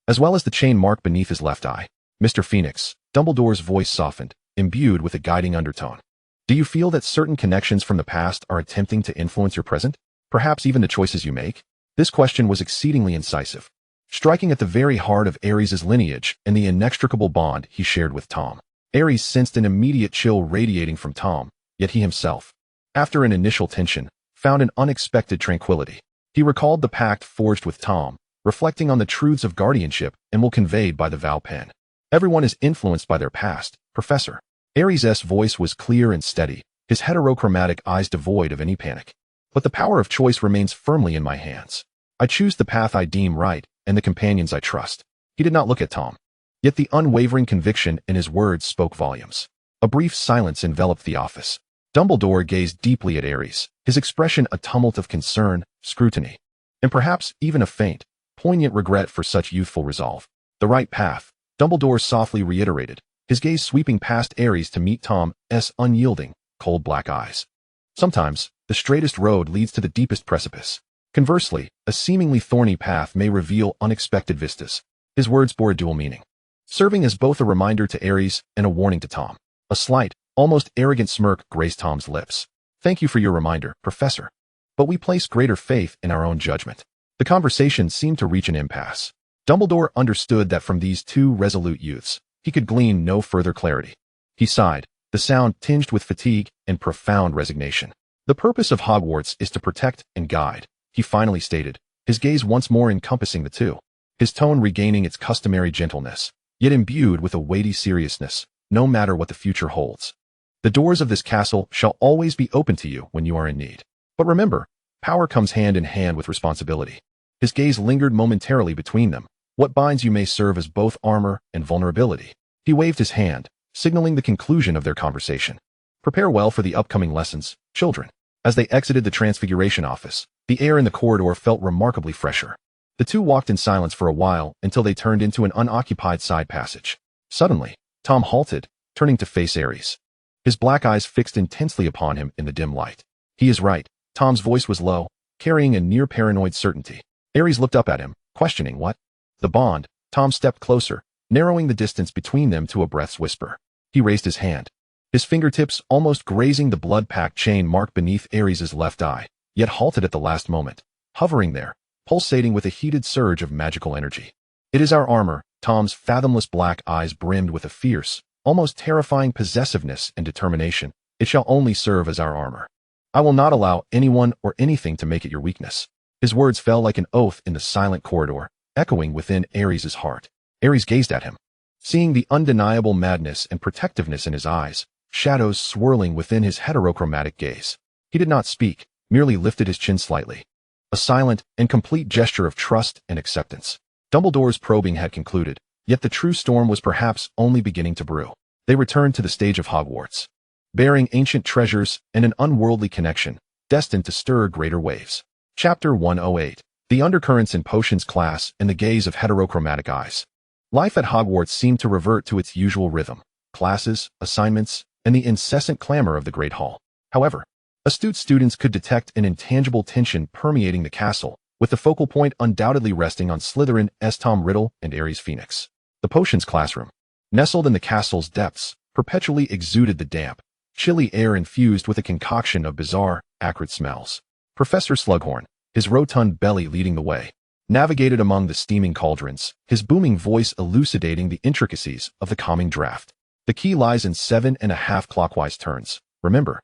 as well as the chain mark beneath his left eye. "Mr. Phoenix," Dumbledore's voice softened, imbued with a guiding undertone. "Do you feel that certain connections from the past are attempting to influence your present? Perhaps even the choices you make?" This question was exceedingly incisive, striking at the very heart of Ares's lineage and the inextricable bond he shared with Tom. Ares sensed an immediate chill radiating from Tom, yet he himself, after an initial tension, found an unexpected tranquility. He recalled the pact forged with Tom, reflecting on the truths of guardianship and will conveyed by the Val pen. "Everyone is influenced by their past, Professor." Ares' voice was clear and steady, his heterochromatic eyes devoid of any panic. "But the power of choice remains firmly in my hands. I choose the path I deem right and the companions I trust." He did not look at Tom, yet the unwavering conviction in his words spoke volumes. A brief silence enveloped the office. Dumbledore gazed deeply at Ares, his expression a tumult of concern, scrutiny, and perhaps even a faint, poignant regret for such youthful resolve. "The right path," Dumbledore softly reiterated, his gaze sweeping past Ares to meet Tom's unyielding, cold black eyes. "Sometimes, the straightest road leads to the deepest precipice. Conversely, a seemingly thorny path may reveal unexpected vistas." His words bore a dual meaning, serving as both a reminder to Ares and a warning to Tom. A slight, almost arrogant smirk graced Tom's lips. "Thank you for your reminder, Professor. But we place greater faith in our own judgment." The conversation seemed to reach an impasse. Dumbledore understood that from these two resolute youths, he could glean no further clarity. He sighed, the sound tinged with fatigue and profound resignation. "The purpose of Hogwarts is to protect and guide," he finally stated, his gaze once more encompassing the two, his tone regaining its customary gentleness, yet imbued with a weighty seriousness, "no matter what the future holds. The doors of this castle shall always be open to you when you are in need. But remember, power comes hand in hand with responsibility." His gaze lingered momentarily between them. "What binds you may serve as both armor and vulnerability." He waved his hand, signaling the conclusion of their conversation. "Prepare well for the upcoming lessons, children." As they exited the Transfiguration office, the air in the corridor felt remarkably fresher. The two walked in silence for a while until they turned into an unoccupied side passage. Suddenly, Tom halted, turning to face Ares, his black eyes fixed intensely upon him in the dim light. "He is right." Tom's voice was low, carrying a near-paranoid certainty. Ares looked up at him, questioning what? "The bond." Tom stepped closer, narrowing the distance between them to a breath's whisper. He raised his hand, his fingertips almost grazing the blood pact chain marked beneath Ares's left eye, yet halted at the last moment, hovering there, pulsating with a heated surge of magical energy. "It is our armor." Tom's fathomless black eyes brimmed with a fierce, almost terrifying possessiveness and determination. "It shall only serve as our armor." I will not allow anyone or anything to make it your weakness. His words fell like an oath in the silent corridor, echoing within Ares' heart. Ares gazed at him, seeing the undeniable madness and protectiveness in his eyes, shadows swirling within his heterochromatic gaze. He did not speak, merely lifted his chin slightly. A silent and complete gesture of trust and acceptance. Dumbledore's probing had concluded, yet the true storm was perhaps only beginning to brew. They returned to the stage of Hogwarts, bearing ancient treasures and an unworldly connection, destined to stir greater waves. Chapter 108. The Undercurrents in Potions Class and the Gaze of Heterochromatic Eyes. Life at Hogwarts seemed to revert to its usual rhythm, classes, assignments, and the incessant clamor of the Great Hall. However, astute students could detect an intangible tension permeating the castle, with the focal point undoubtedly resting on Slytherin's Tom Riddle and Ares Phoenix. The Potions classroom, nestled in the castle's depths, perpetually exuded the damp, chilly air infused with a concoction of bizarre, acrid smells. Professor Slughorn, his rotund belly leading the way, navigated among the steaming cauldrons, his booming voice elucidating the intricacies of the calming draft. The key lies in 7.5 clockwise turns. Remember,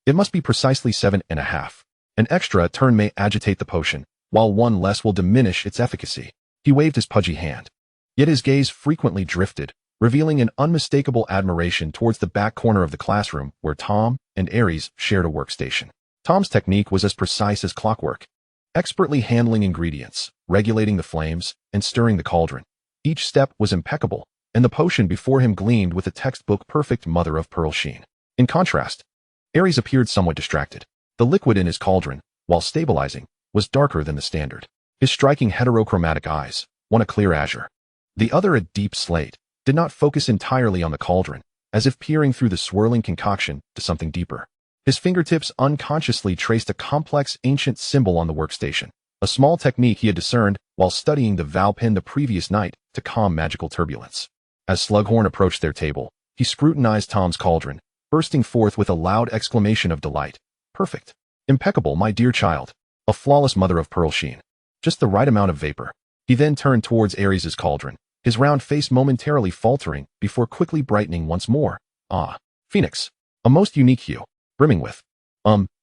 it must be precisely 7.5. An extra turn may agitate the potion, while one less will diminish its efficacy. He waved his pudgy hand. Yet his gaze frequently drifted, revealing an unmistakable admiration towards the back corner of the classroom where Tom and Ares shared a workstation. Tom's technique was as precise as clockwork, expertly handling ingredients, regulating the flames, and stirring the cauldron. Each step was impeccable, and the potion before him gleamed with a textbook-perfect mother-of-pearl sheen. In contrast, Ares appeared somewhat distracted. The liquid in his cauldron, while stabilizing, was darker than the standard. His striking heterochromatic eyes, one a clear azure, the other a deep slate, did not focus entirely on the cauldron, as if peering through the swirling concoction to something deeper. His fingertips unconsciously traced a complex ancient symbol on the workstation, a small technique he had discerned while studying the vow pin the previous night to calm magical turbulence. As Slughorn approached their table, he scrutinized Tom's cauldron, bursting forth with a loud exclamation of delight. Perfect. Impeccable, my dear child. A flawless mother-of-pearl sheen. Just the right amount of vapor. He then turned towards Ares' cauldron, his round face momentarily faltering before quickly brightening once more. Ah, Phoenix. A most unique hue, brimming with,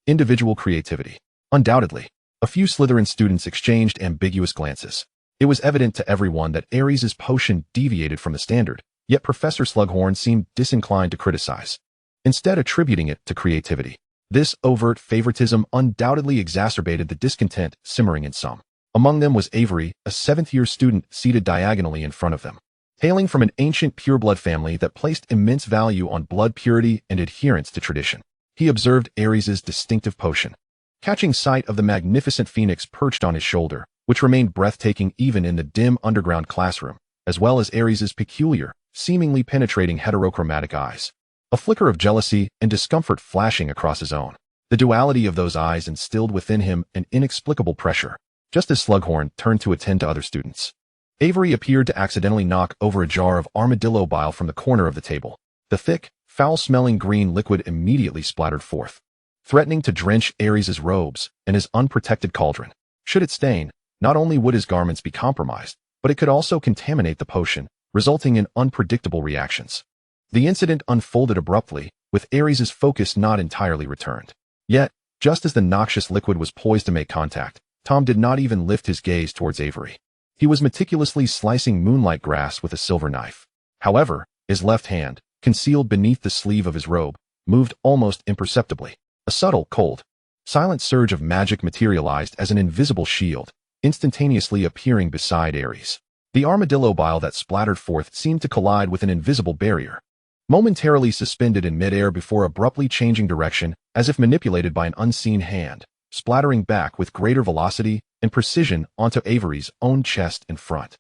individual creativity. Undoubtedly. A few Slytherin students exchanged ambiguous glances. It was evident to everyone that Ares' potion deviated from the standard, yet Professor Slughorn seemed disinclined to criticize, instead attributing it to creativity. This overt favoritism undoubtedly exacerbated the discontent simmering in some. Among them was Avery, a 7th-year student seated diagonally in front of them. Hailing from an ancient pureblood family that placed immense value on blood purity and adherence to tradition, he observed Ares' distinctive potion. Catching sight of the magnificent phoenix perched on his shoulder, which remained breathtaking even in the dim underground classroom, as well as Ares' peculiar, seemingly penetrating heterochromatic eyes, a flicker of jealousy and discomfort flashing across his own. The duality of those eyes instilled within him an inexplicable pressure. Just as Slughorn turned to attend to other students, Avery appeared to accidentally knock over a jar of armadillo bile from the corner of the table. The thick, foul-smelling green liquid immediately splattered forth, threatening to drench Ares' robes and his unprotected cauldron. Should it stain, not only would his garments be compromised, but it could also contaminate the potion, resulting in unpredictable reactions. The incident unfolded abruptly, with Ares' focus not entirely returned. Yet, just as the noxious liquid was poised to make contact, Tom did not even lift his gaze towards Avery. He was meticulously slicing moonlight grass with a silver knife. However, his left hand, concealed beneath the sleeve of his robe, moved almost imperceptibly. A subtle, cold, silent surge of magic materialized as an invisible shield, instantaneously appearing beside Ares. The armadillo bile that splattered forth seemed to collide with an invisible barrier, momentarily suspended in midair before abruptly changing direction as if manipulated by an unseen hand, splattering back with greater velocity and precision onto Avery's own chest and front.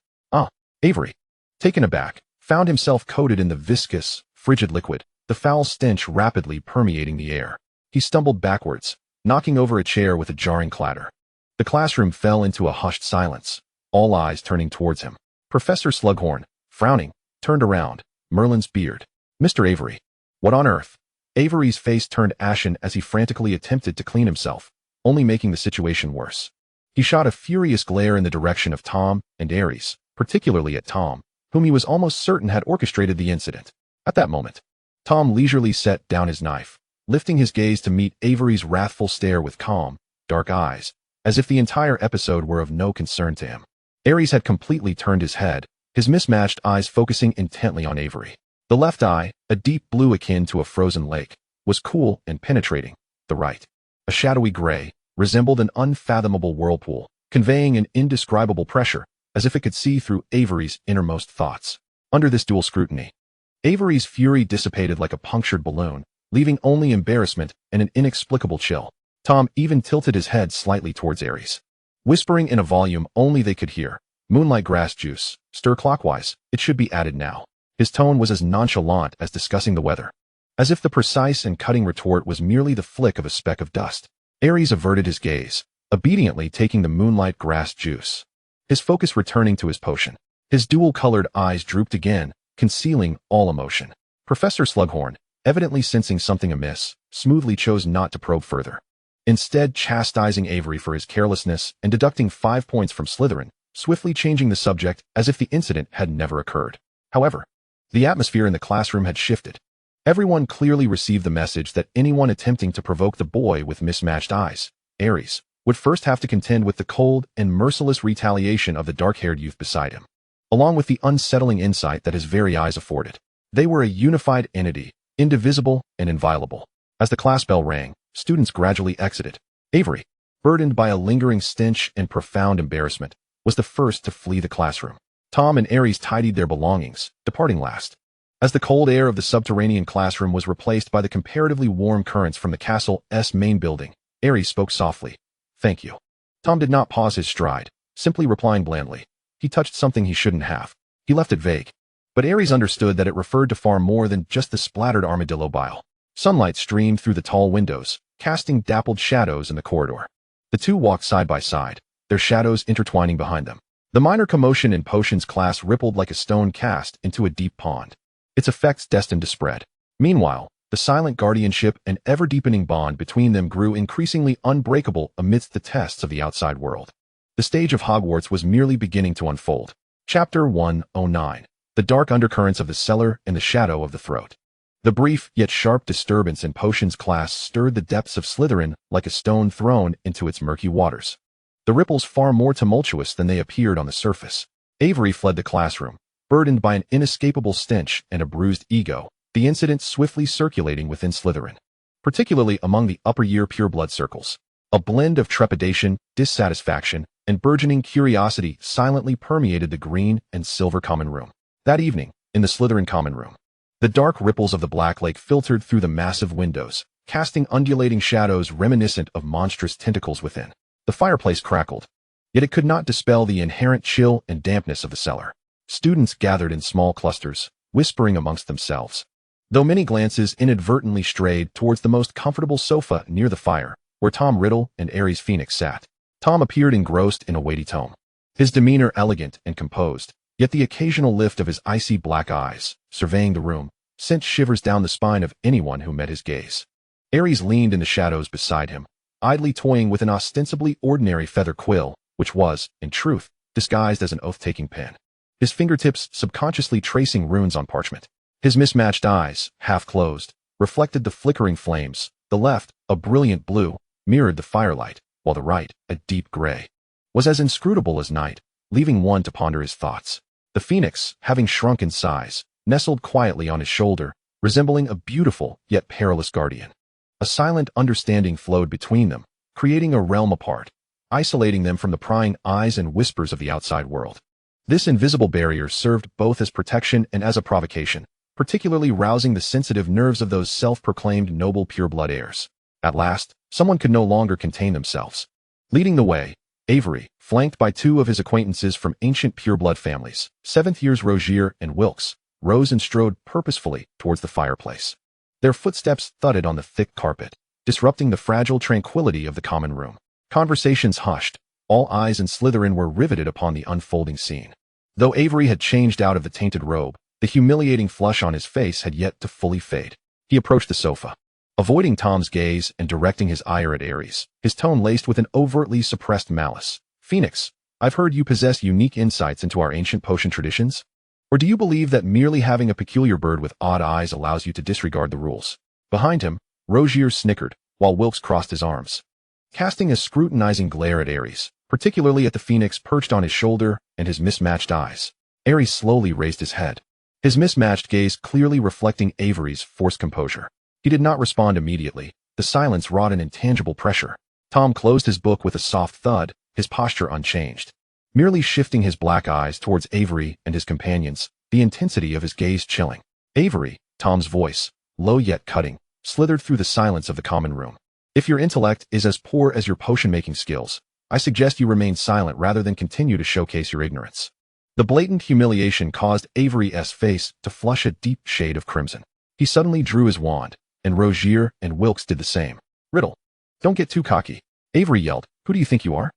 Avery, taken aback, found himself coated in the viscous, frigid liquid, the foul stench rapidly permeating the air. He stumbled backwards, knocking over a chair with a jarring clatter. The classroom fell into a hushed silence, all eyes turning towards him. Professor Slughorn, frowning, turned around, Merlin's beard. Mr. Avery. What on earth? Avery's face turned ashen as he frantically attempted to clean himself, only making the situation worse. He shot a furious glare in the direction of Tom and Ares, particularly at Tom, whom he was almost certain had orchestrated the incident. At that moment, Tom leisurely set down his knife, lifting his gaze to meet Avery's wrathful stare with calm, dark eyes, as if the entire episode were of no concern to him. Ares had completely turned his head, his mismatched eyes focusing intently on Avery. The left eye, a deep blue akin to a frozen lake, was cool and penetrating. The right, a shadowy gray, resembled an unfathomable whirlpool, conveying an indescribable pressure, as if it could see through Avery's innermost thoughts. Under this dual scrutiny, Avery's fury dissipated like a punctured balloon, leaving only embarrassment and an inexplicable chill. Tom even tilted his head slightly towards Ares, whispering in a volume only they could hear, "Moonlight grass juice, stir clockwise, it should be added now." His tone was as nonchalant as discussing the weather, as if the precise and cutting retort was merely the flick of a speck of dust. Ares averted his gaze, obediently taking the moonlight grass juice, his focus returning to his potion. His dual-colored eyes drooped again, concealing all emotion. Professor Slughorn, evidently sensing something amiss, smoothly chose not to probe further, instead chastising Avery for his carelessness and deducting 5 points from Slytherin, swiftly changing the subject as if the incident had never occurred. However, the atmosphere in the classroom had shifted. Everyone clearly received the message that anyone attempting to provoke the boy with mismatched eyes, Ares, would first have to contend with the cold and merciless retaliation of the dark-haired youth beside him, along with the unsettling insight that his very eyes afforded. They were a unified entity, indivisible and inviolable. As the class bell rang, students gradually exited. Avery, burdened by a lingering stench and profound embarrassment, was the first to flee the classroom. Tom and Ares tidied their belongings, departing last. As the cold air of the subterranean classroom was replaced by the comparatively warm currents from the castle's main building, Ares spoke softly. "Thank you." Tom did not pause his stride, simply replying blandly. He touched something he shouldn't have. He left it vague. But Ares understood that it referred to far more than just the splattered armadillo bile. Sunlight streamed through the tall windows, casting dappled shadows in the corridor. The two walked side by side, their shadows intertwining behind them. The minor commotion in Potions class rippled like a stone cast into a deep pond, its effects destined to spread. Meanwhile, the silent guardianship and ever-deepening bond between them grew increasingly unbreakable amidst the tests of the outside world. The stage of Hogwarts was merely beginning to unfold. Chapter 109. The Dark Undercurrents of the Cellar and the Shadow of the Throat. The brief yet sharp disturbance in Potions class stirred the depths of Slytherin like a stone thrown into its murky waters, the ripples far more tumultuous than they appeared on the surface. Avery fled the classroom, burdened by an inescapable stench and a bruised ego, the incident swiftly circulating within Slytherin, particularly among the upper-year pureblood circles. A blend of trepidation, dissatisfaction, and burgeoning curiosity silently permeated the green and silver common room. That evening, in the Slytherin common room, the dark ripples of the Black Lake filtered through the massive windows, casting undulating shadows reminiscent of monstrous tentacles within. The fireplace crackled, yet it could not dispel the inherent chill and dampness of the cellar. Students gathered in small clusters, whispering amongst themselves, though many glances inadvertently strayed towards the most comfortable sofa near the fire, where Tom Riddle and Ares Phoenix sat. Tom appeared engrossed in a weighty tome, his demeanor elegant and composed, yet the occasional lift of his icy black eyes, surveying the room, sent shivers down the spine of anyone who met his gaze. Ares leaned in the shadows beside him, idly toying with an ostensibly ordinary feather quill, which was, in truth, disguised as an oath-taking pen, his fingertips subconsciously tracing runes on parchment. His mismatched eyes, half closed, reflected the flickering flames. The left, a brilliant blue, mirrored the firelight, while the right, a deep gray, was as inscrutable as night, leaving one to ponder his thoughts. The phoenix, having shrunk in size, nestled quietly on his shoulder, resembling a beautiful yet perilous guardian. A silent understanding flowed between them, creating a realm apart, isolating them from the prying eyes and whispers of the outside world. This invisible barrier served both as protection and as a provocation, particularly rousing the sensitive nerves of those self-proclaimed noble pureblood heirs. At last, someone could no longer contain themselves. Leading the way, Avery, flanked by two of his acquaintances from ancient pureblood families, 7th years Rogier and Wilkes, rose and strode purposefully towards the fireplace. Their footsteps thudded on the thick carpet, disrupting the fragile tranquility of the common room. Conversations hushed, all eyes in Slytherin were riveted upon the unfolding scene. Though Avery had changed out of the tainted robe, the humiliating flush on his face had yet to fully fade. He approached the sofa, avoiding Tom's gaze and directing his ire at Ares, his tone laced with an overtly suppressed malice. "Phoenix, I've heard you possess unique insights into our ancient potion traditions. Or do you believe that merely having a peculiar bird with odd eyes allows you to disregard the rules?" Behind him, Rogier snickered, while Wilkes crossed his arms, casting a scrutinizing glare at Ares, particularly at the phoenix perched on his shoulder and his mismatched eyes. Ares slowly raised his head, his mismatched gaze clearly reflecting Avery's forced composure. He did not respond immediately. The silence wrought an intangible pressure. Tom closed his book with a soft thud, his posture unchanged, merely shifting his black eyes towards Avery and his companions, the intensity of his gaze chilling. Avery, Tom's voice, low yet cutting, slithered through the silence of the common room. If your intellect is as poor as your potion-making skills, I suggest you remain silent rather than continue to showcase your ignorance. The blatant humiliation caused Avery's face to flush a deep shade of crimson. He suddenly drew his wand, and Rogier and Wilkes did the same. Riddle, don't get too cocky. Avery yelled, who do you think you are?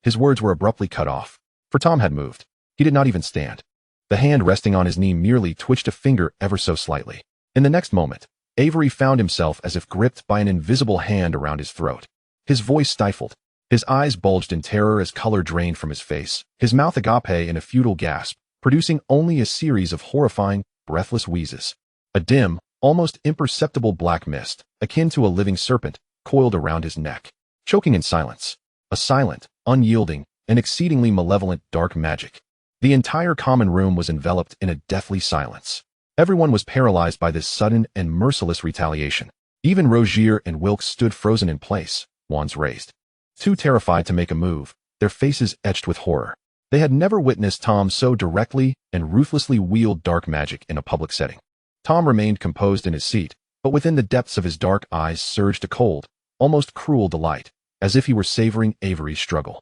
His words were abruptly cut off, for Tom had moved. He did not even stand. The hand resting on his knee merely twitched a finger ever so slightly. In the next moment, Avery found himself as if gripped by an invisible hand around his throat. His voice stifled. His eyes bulged in terror as color drained from his face, his mouth agape in a futile gasp, producing only a series of horrifying, breathless wheezes. A dim, almost imperceptible black mist, akin to a living serpent, coiled around his neck, choking in silence. A silent, unyielding, and exceedingly malevolent dark magic. The entire common room was enveloped in a deathly silence. Everyone was paralyzed by this sudden and merciless retaliation. Even Rogier and Wilkes stood frozen in place, wands raised, too terrified to make a move, their faces etched with horror. They had never witnessed Tom so directly and ruthlessly wield dark magic in a public setting. Tom remained composed in his seat, but within the depths of his dark eyes surged a cold, almost cruel delight, as if he were savoring Avery's struggle.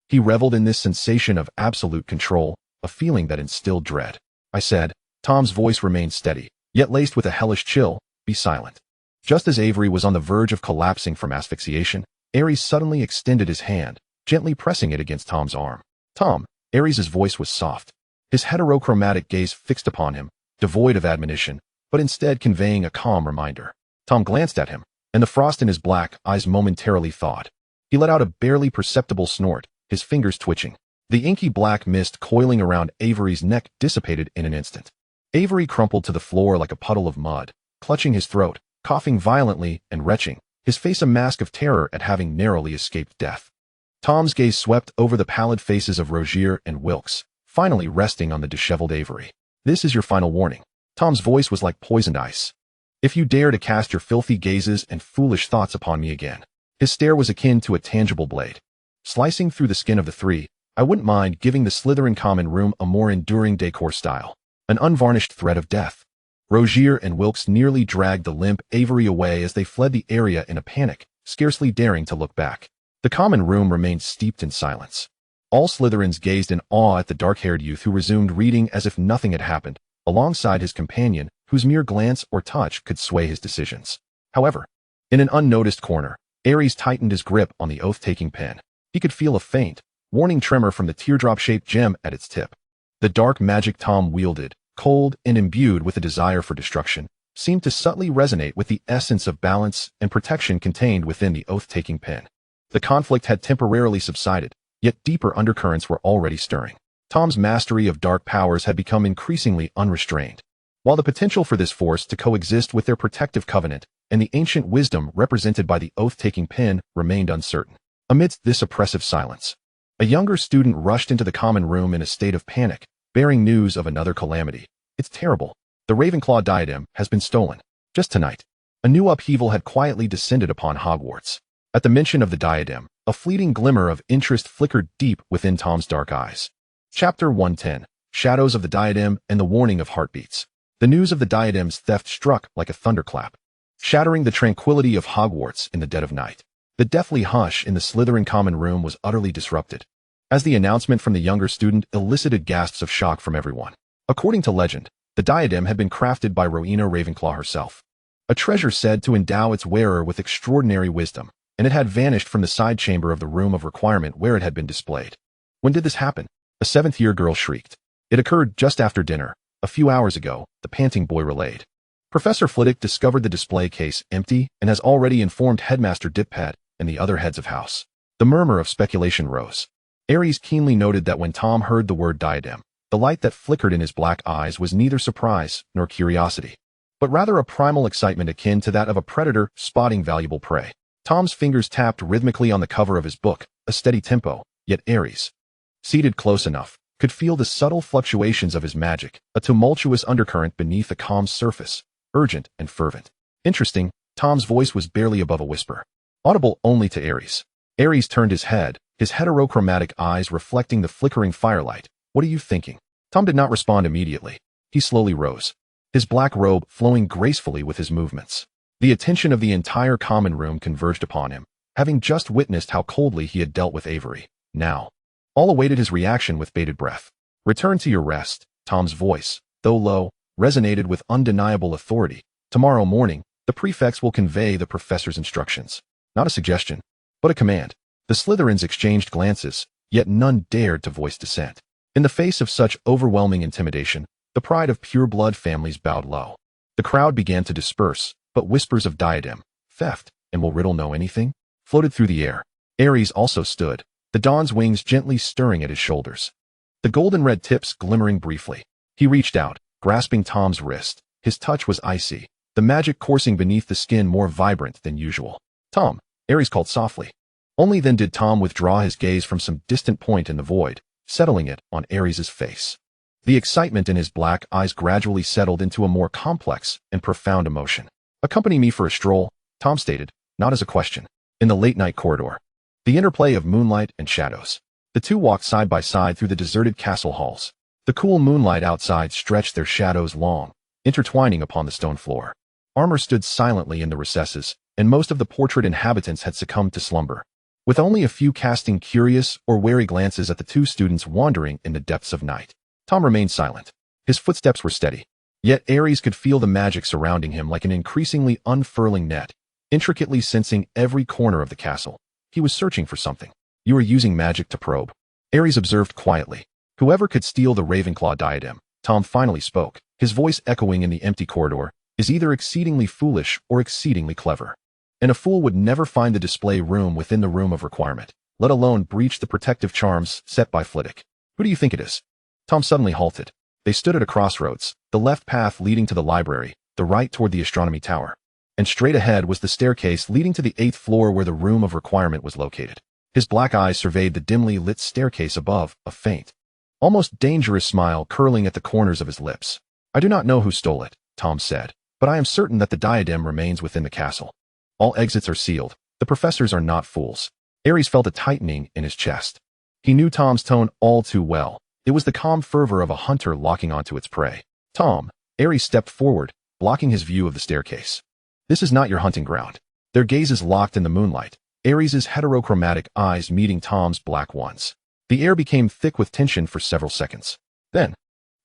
He reveled in this sensation of absolute control, a feeling that instilled dread. I said, Tom's voice remained steady, yet laced with a hellish chill, be silent. Just as Avery was on the verge of collapsing from asphyxiation, Ares suddenly extended his hand, gently pressing it against Tom's arm. Tom, Ares's voice was soft, his heterochromatic gaze fixed upon him, devoid of admonition, but instead conveying a calm reminder. Tom glanced at him, and the frost in his black eyes momentarily thawed. He let out a barely perceptible snort, his fingers twitching. The inky black mist coiling around Avery's neck dissipated in an instant. Avery crumpled to the floor like a puddle of mud, clutching his throat, coughing violently and retching, his face a mask of terror at having narrowly escaped death. Tom's gaze swept over the pallid faces of Rogier and Wilkes, finally resting on the disheveled Avery. This is your final warning. Tom's voice was like poisoned ice. If you dare to cast your filthy gazes and foolish thoughts upon me again. His stare was akin to a tangible blade, slicing through the skin of the three. I wouldn't mind giving the Slytherin common room a more enduring decor style, an unvarnished threat of death. Rogier and Wilkes nearly dragged the limp Avery away as they fled the area in a panic, scarcely daring to look back. The common room remained steeped in silence. All Slytherins gazed in awe at the dark-haired youth who resumed reading as if nothing had happened, alongside his companion, whose mere glance or touch could sway his decisions. However, in an unnoticed corner, Ares tightened his grip on the oath-taking pen. He could feel a faint, warning tremor from the teardrop-shaped gem at its tip. The dark magic Tom wielded, cold and imbued with a desire for destruction, seemed to subtly resonate with the essence of balance and protection contained within the oath-taking pen. The conflict had temporarily subsided, yet deeper undercurrents were already stirring. Tom's mastery of dark powers had become increasingly unrestrained, while the potential for this force to coexist with their protective covenant and the ancient wisdom represented by the oath-taking pen remained uncertain. Amidst this oppressive silence, a younger student rushed into the common room in a state of panic, bearing news of another calamity. It's terrible. The Ravenclaw diadem has been stolen. Just tonight, a new upheaval had quietly descended upon Hogwarts. At the mention of the diadem, a fleeting glimmer of interest flickered deep within Tom's dark eyes. Chapter 110, Shadows of the Diadem and the Warning of Heartbeats. The news of the diadem's theft struck like a thunderclap, shattering the tranquility of Hogwarts in the dead of night. The deathly hush in the Slytherin common room was utterly disrupted, as the announcement from the younger student elicited gasps of shock from everyone. According to legend, the diadem had been crafted by Rowena Ravenclaw herself, a treasure said to endow its wearer with extraordinary wisdom, and it had vanished from the side chamber of the room of requirement where it had been displayed. When did this happen? A seventh-year girl shrieked. It occurred just after dinner, a few hours ago, the panting boy relayed. Professor Flitwick discovered the display case empty and has already informed Headmaster Dippet and the other heads of house. The murmur of speculation rose. Ares keenly noted that when Tom heard the word diadem, the light that flickered in his black eyes was neither surprise nor curiosity. but rather a primal excitement akin to that of a predator spotting valuable prey. Tom's fingers tapped rhythmically on the cover of his book, a steady tempo, yet Ares, seated close enough, could feel the subtle fluctuations of his magic, a tumultuous undercurrent beneath a calm surface, urgent and fervent. Interesting, Tom's voice was barely above a whisper, audible only to Ares. Ares turned his head, his heterochromatic eyes reflecting the flickering firelight. What are you thinking? Tom did not respond immediately. He slowly rose, his black robe flowing gracefully with his movements. The attention of the entire common room converged upon him, having just witnessed how coldly he had dealt with Avery. Now, all awaited his reaction with bated breath. Return to your rest, Tom's voice, though low, resonated with undeniable authority. Tomorrow morning, the prefects will convey the professor's instructions. Not a suggestion, but a command. The Slytherins exchanged glances, yet none dared to voice dissent. In the face of such overwhelming intimidation, the pride of pure-blood families bowed low. The crowd began to disperse, but whispers of diadem, theft, and will Riddle know anything? Floated through the air. Ares also stood, the dawn's wings gently stirring at his shoulders, the golden-red tips glimmering briefly. He reached out, grasping Tom's wrist. His touch was icy, the magic coursing beneath the skin more vibrant than usual. Tom, Ares called softly. Only then did Tom withdraw his gaze from some distant point in the void, settling it on Ares's face. The excitement in his black eyes gradually settled into a more complex and profound emotion. Accompany me for a stroll, Tom stated, not as a question. In the late-night corridor, the interplay of moonlight and shadows. The two walked side by side through the deserted castle halls. The cool moonlight outside stretched their shadows long, intertwining upon the stone floor. Armor stood silently in the recesses, and most of the portrait inhabitants had succumbed to slumber, with only a few casting curious or wary glances at the two students wandering in the depths of night. Tom remained silent. His footsteps were steady, yet Ares could feel the magic surrounding him like an increasingly unfurling net, intricately sensing every corner of the castle. He was searching for something. You are using magic to probe, Ares observed quietly. Whoever could steal the Ravenclaw diadem, Tom finally spoke, his voice echoing in the empty corridor, is either exceedingly foolish or exceedingly clever. And a fool would never find the display room within the room of requirement, let alone breach the protective charms set by Flitwick. Who do you think it is? Tom suddenly halted. They stood at a crossroads, the left path leading to the library, the right toward the astronomy tower. And straight ahead was the staircase leading to the 8th floor where the room of requirement was located. His black eyes surveyed the dimly lit staircase above, a faint, almost dangerous smile curling at the corners of his lips. I do not know who stole it, Tom said, but I am certain that the diadem remains within the castle. All exits are sealed. The professors are not fools. Ares felt a tightening in his chest. He knew Tom's tone all too well. It was the calm fervor of a hunter locking onto its prey. Tom, Ares stepped forward, blocking his view of the staircase. This is not your hunting ground. Their gazes locked in the moonlight, Ares's heterochromatic eyes meeting Tom's black ones. The air became thick with tension for several seconds. Then,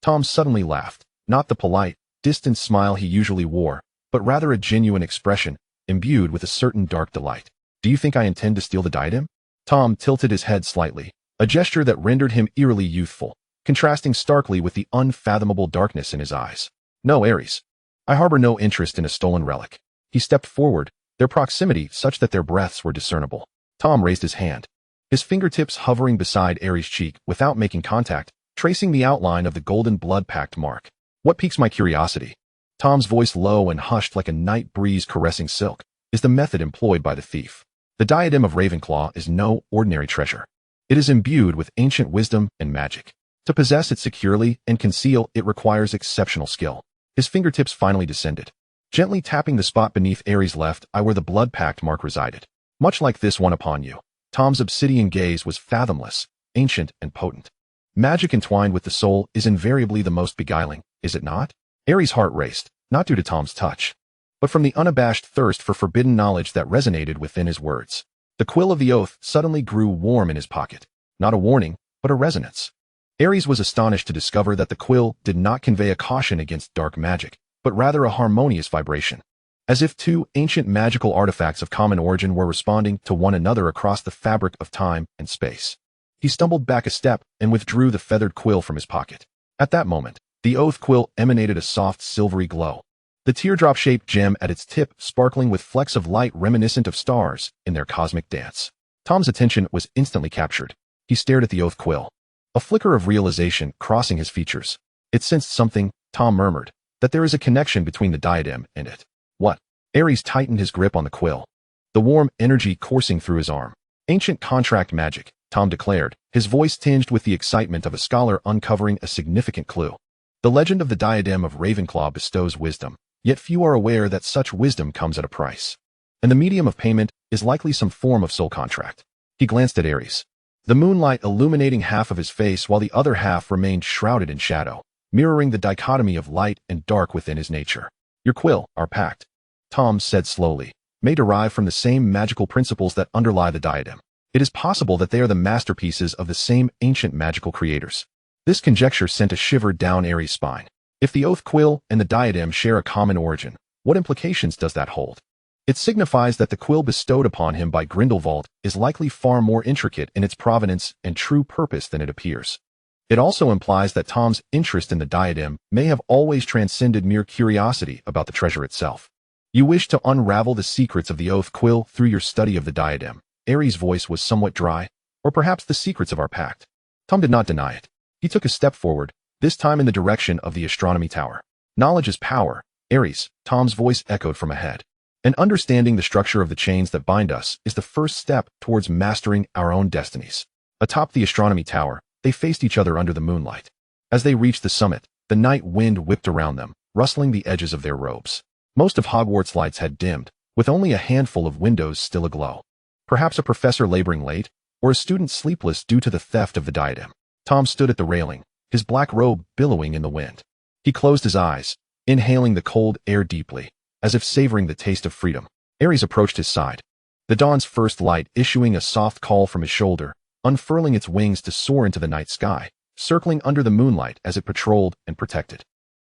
Tom suddenly laughed, not the polite, distant smile he usually wore, but rather a genuine expression, imbued with a certain dark delight. Do you think I intend to steal the diadem? Tom tilted his head slightly, a gesture that rendered him eerily youthful, contrasting starkly with the unfathomable darkness in his eyes. No, Ares. I harbor no interest in a stolen relic. He stepped forward, their proximity such that their breaths were discernible. Tom raised his hand, his fingertips hovering beside Ares' cheek without making contact, tracing the outline of the golden blood pact mark. What piques my curiosity? Tom's voice low and hushed like a night breeze caressing silk, is the method employed by the thief. The diadem of Ravenclaw is no ordinary treasure. It is imbued with ancient wisdom and magic. To possess it securely and conceal it requires exceptional skill. His fingertips finally descended, gently tapping the spot beneath Ares' left eye where the blood pact mark resided. Much like this one upon you. Tom's obsidian gaze was fathomless, ancient, and potent. Magic entwined with the soul is invariably the most beguiling, is it not? Ares' heart raced, not due to Tom's touch, but from the unabashed thirst for forbidden knowledge that resonated within his words. The quill of the oath suddenly grew warm in his pocket. Not a warning, but a resonance. Ares was astonished to discover that the quill did not convey a caution against dark magic, but rather a harmonious vibration, as if two ancient magical artifacts of common origin were responding to one another across the fabric of time and space. He stumbled back a step and withdrew the feathered quill from his pocket. At that moment, the oath quill emanated a soft silvery glow, the teardrop-shaped gem at its tip sparkling with flecks of light reminiscent of stars in their cosmic dance. Tom's attention was instantly captured. He stared at the oath quill, a flicker of realization crossing his features. It sensed something, Tom murmured, that there is a connection between the diadem and it. What? Ares tightened his grip on the quill, the warm energy coursing through his arm. Ancient contract magic, Tom declared, his voice tinged with the excitement of a scholar uncovering a significant clue. The legend of the diadem of Ravenclaw bestows wisdom, yet few are aware that such wisdom comes at a price. And the medium of payment is likely some form of soul contract. He glanced at Ares, the moonlight illuminating half of his face while the other half remained shrouded in shadow, mirroring the dichotomy of light and dark within his nature. Your quill, our pact, Tom said slowly, may derive from the same magical principles that underlie the diadem. It is possible that they are the masterpieces of the same ancient magical creators. This conjecture sent a shiver down Ares' spine. If the oath quill and the diadem share a common origin, what implications does that hold? It signifies that the quill bestowed upon him by Grindelwald is likely far more intricate in its provenance and true purpose than it appears. It also implies that Tom's interest in the diadem may have always transcended mere curiosity about the treasure itself. You wish to unravel the secrets of the oath quill through your study of the diadem. Ares' voice was somewhat dry, or perhaps the secrets of our pact. Tom did not deny it. He took a step forward, this time in the direction of the astronomy tower. Knowledge is power, Ares, Tom's voice echoed from ahead. And understanding the structure of the chains that bind us is the first step towards mastering our own destinies. Atop the astronomy tower, they faced each other under the moonlight. As they reached the summit, the night wind whipped around them, rustling the edges of their robes. Most of Hogwarts' lights had dimmed, with only a handful of windows still aglow. Perhaps a professor laboring late, or a student sleepless due to the theft of the diadem. Tom stood at the railing, his black robe billowing in the wind. He closed his eyes, inhaling the cold air deeply, as if savoring the taste of freedom. Ares approached his side, the dawn's first light issuing a soft call from his shoulder, unfurling its wings to soar into the night sky, circling under the moonlight as it patrolled and protected.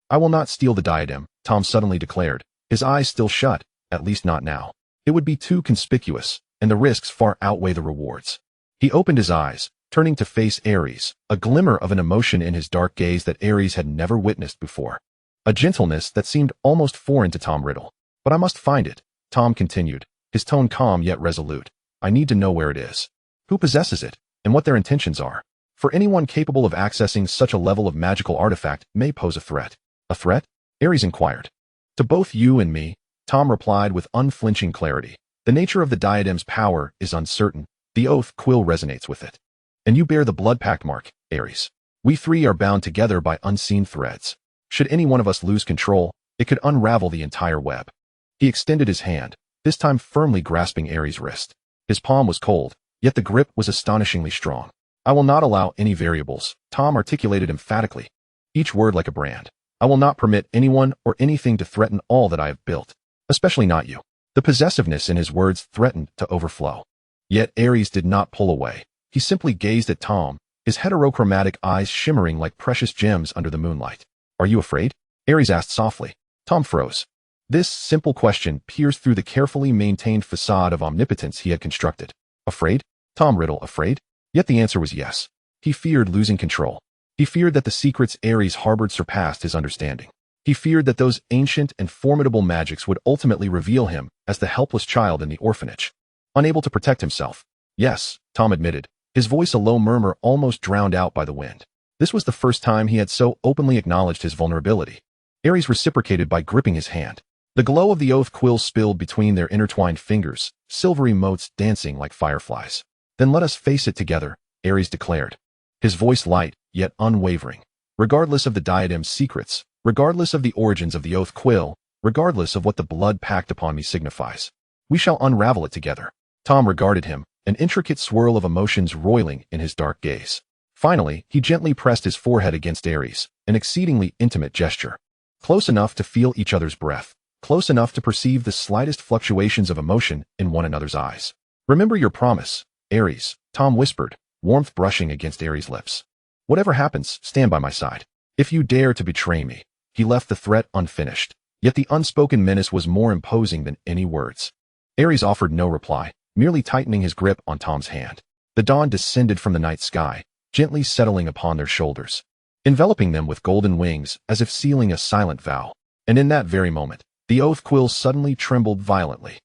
I will not steal the diadem, Tom suddenly declared, his eyes still shut, at least not now. It would be too conspicuous, and the risks far outweigh the rewards. He opened his eyes, turning to face Ares, a glimmer of an emotion in his dark gaze that Ares had never witnessed before. A gentleness that seemed almost foreign to Tom Riddle. But I must find it, Tom continued, his tone calm yet resolute. I need to know where it is, who possesses it, and what their intentions are. For anyone capable of accessing such a level of magical artifact may pose a threat. A threat? Ares inquired. To both you and me, Tom replied with unflinching clarity. The nature of the diadem's power is uncertain. The oath quill resonates with it. And you bear the blood pact mark, Ares. We three are bound together by unseen threads. Should any one of us lose control, it could unravel the entire web. He extended his hand, this time firmly grasping Ares' wrist. His palm was cold, yet the grip was astonishingly strong. I will not allow any variables, Tom articulated emphatically, each word like a brand. I will not permit anyone or anything to threaten all that I have built, especially not you. The possessiveness in his words threatened to overflow. Yet Ares did not pull away. He simply gazed at Tom, his heterochromatic eyes shimmering like precious gems under the moonlight. Are you afraid? Ares asked softly. Tom froze. This simple question pierced through the carefully maintained facade of omnipotence he had constructed. Afraid? Tom Riddle, afraid? Yet the answer was yes. He feared losing control. He feared that the secrets Ares harbored surpassed his understanding. He feared that those ancient and formidable magics would ultimately reveal him as the helpless child in the orphanage, unable to protect himself. Yes, Tom admitted, his voice a low murmur almost drowned out by the wind. This was the first time he had so openly acknowledged his vulnerability. Ares reciprocated by gripping his hand. The glow of the oath quill spilled between their intertwined fingers, silvery motes dancing like fireflies. Then let us face it together, Ares declared, his voice light, yet unwavering. Regardless of the diadem's secrets, regardless of the origins of the oath quill, regardless of what the blood pact upon me signifies, we shall unravel it together. Tom regarded him, an intricate swirl of emotions roiling in his dark gaze. Finally, he gently pressed his forehead against Ares, an exceedingly intimate gesture. Close enough to feel each other's breath, close enough to perceive the slightest fluctuations of emotion in one another's eyes. Remember your promise, Ares, Tom whispered, warmth brushing against Ares' lips. Whatever happens, stand by my side. If you dare to betray me. He left the threat unfinished, yet the unspoken menace was more imposing than any words. Ares offered no reply, merely tightening his grip on Tom's hand. The dawn descended from the night sky, gently settling upon their shoulders, enveloping them with golden wings as if sealing a silent vow. And in that very moment, the oath quill suddenly trembled violently.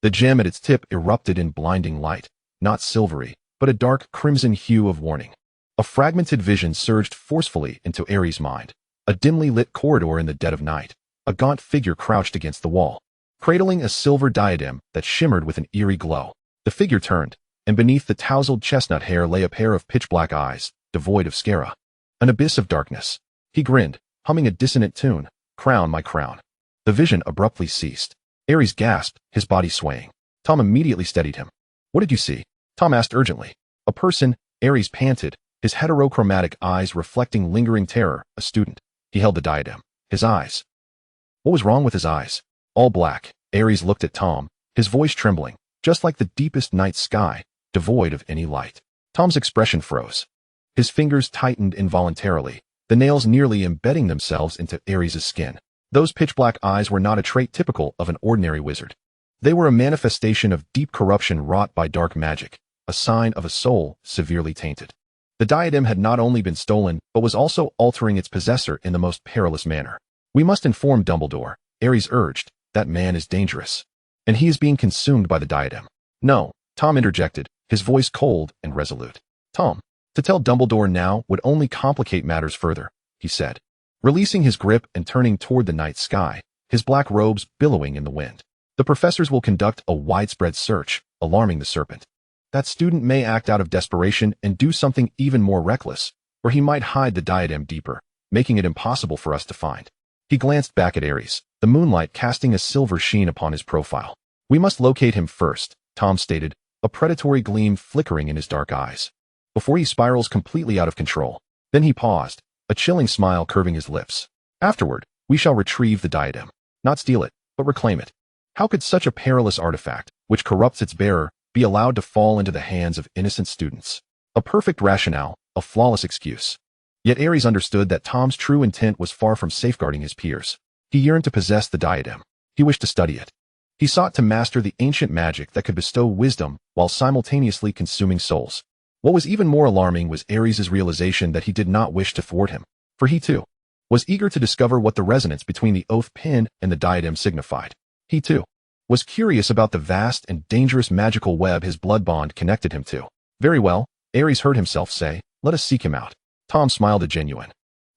The gem at its tip erupted in blinding light, not silvery, but a dark crimson hue of warning. A fragmented vision surged forcefully into Ares' mind, a A dimly lit corridor in the dead of night. A gaunt figure crouched against the wall, cradling a silver diadem that shimmered with an eerie glow. The figure turned, and beneath the tousled chestnut hair lay a pair of pitch-black eyes, devoid of sclera. An abyss of darkness. He grinned, humming a dissonant tune, "Crown my crown." The vision abruptly ceased. Ares gasped, his body swaying. Tom immediately steadied him. "What did you see?" Tom asked urgently. "A person," Ares panted, his heterochromatic eyes reflecting lingering terror. "A student." He held the diadem. His eyes. What was wrong with his eyes? All black. Ares looked at Tom, his voice trembling, just like the deepest night sky, devoid of any light. Tom's expression froze. His fingers tightened involuntarily, the nails nearly embedding themselves into Ares' skin. Those pitch-black eyes were not a trait typical of an ordinary wizard. They were a manifestation of deep corruption wrought by dark magic, a sign of a soul severely tainted. The diadem had not only been stolen, but was also altering its possessor in the most perilous manner. "We must inform Dumbledore," Ares urged. "That man is dangerous. And he is being consumed by the diadem." "No," Tom interjected, his voice cold and resolute. "Tom, to tell Dumbledore now would only complicate matters further," he said, releasing his grip and turning toward the night sky, his black robes billowing in the wind. "The professors will conduct a widespread search, alarming the serpent. That student may act out of desperation and do something even more reckless, or he might hide the diadem deeper, making it impossible for us to find." He glanced back at Ares, the moonlight casting a silver sheen upon his profile. "We must locate him first," Tom stated, a predatory gleam flickering in his dark eyes, "before he spirals completely out of control." Then he paused, a chilling smile curving his lips. "Afterward, we shall retrieve the diadem. Not steal it, but reclaim it." How could such a perilous artifact, which corrupts its bearer, be allowed to fall into the hands of innocent students? A perfect rationale, a flawless excuse. Yet Ares understood that Tom's true intent was far from safeguarding his peers. He yearned to possess the diadem. He wished to study it. He sought to master the ancient magic that could bestow wisdom while simultaneously consuming souls. What was even more alarming was Ares' realization that he did not wish to thwart him, for he too was eager to discover what the resonance between the oath pin and the diadem signified. He too was curious about the vast and dangerous magical web his blood bond connected him to. "Very well," Ares heard himself say, "let us seek him out." Tom smiled a genuine,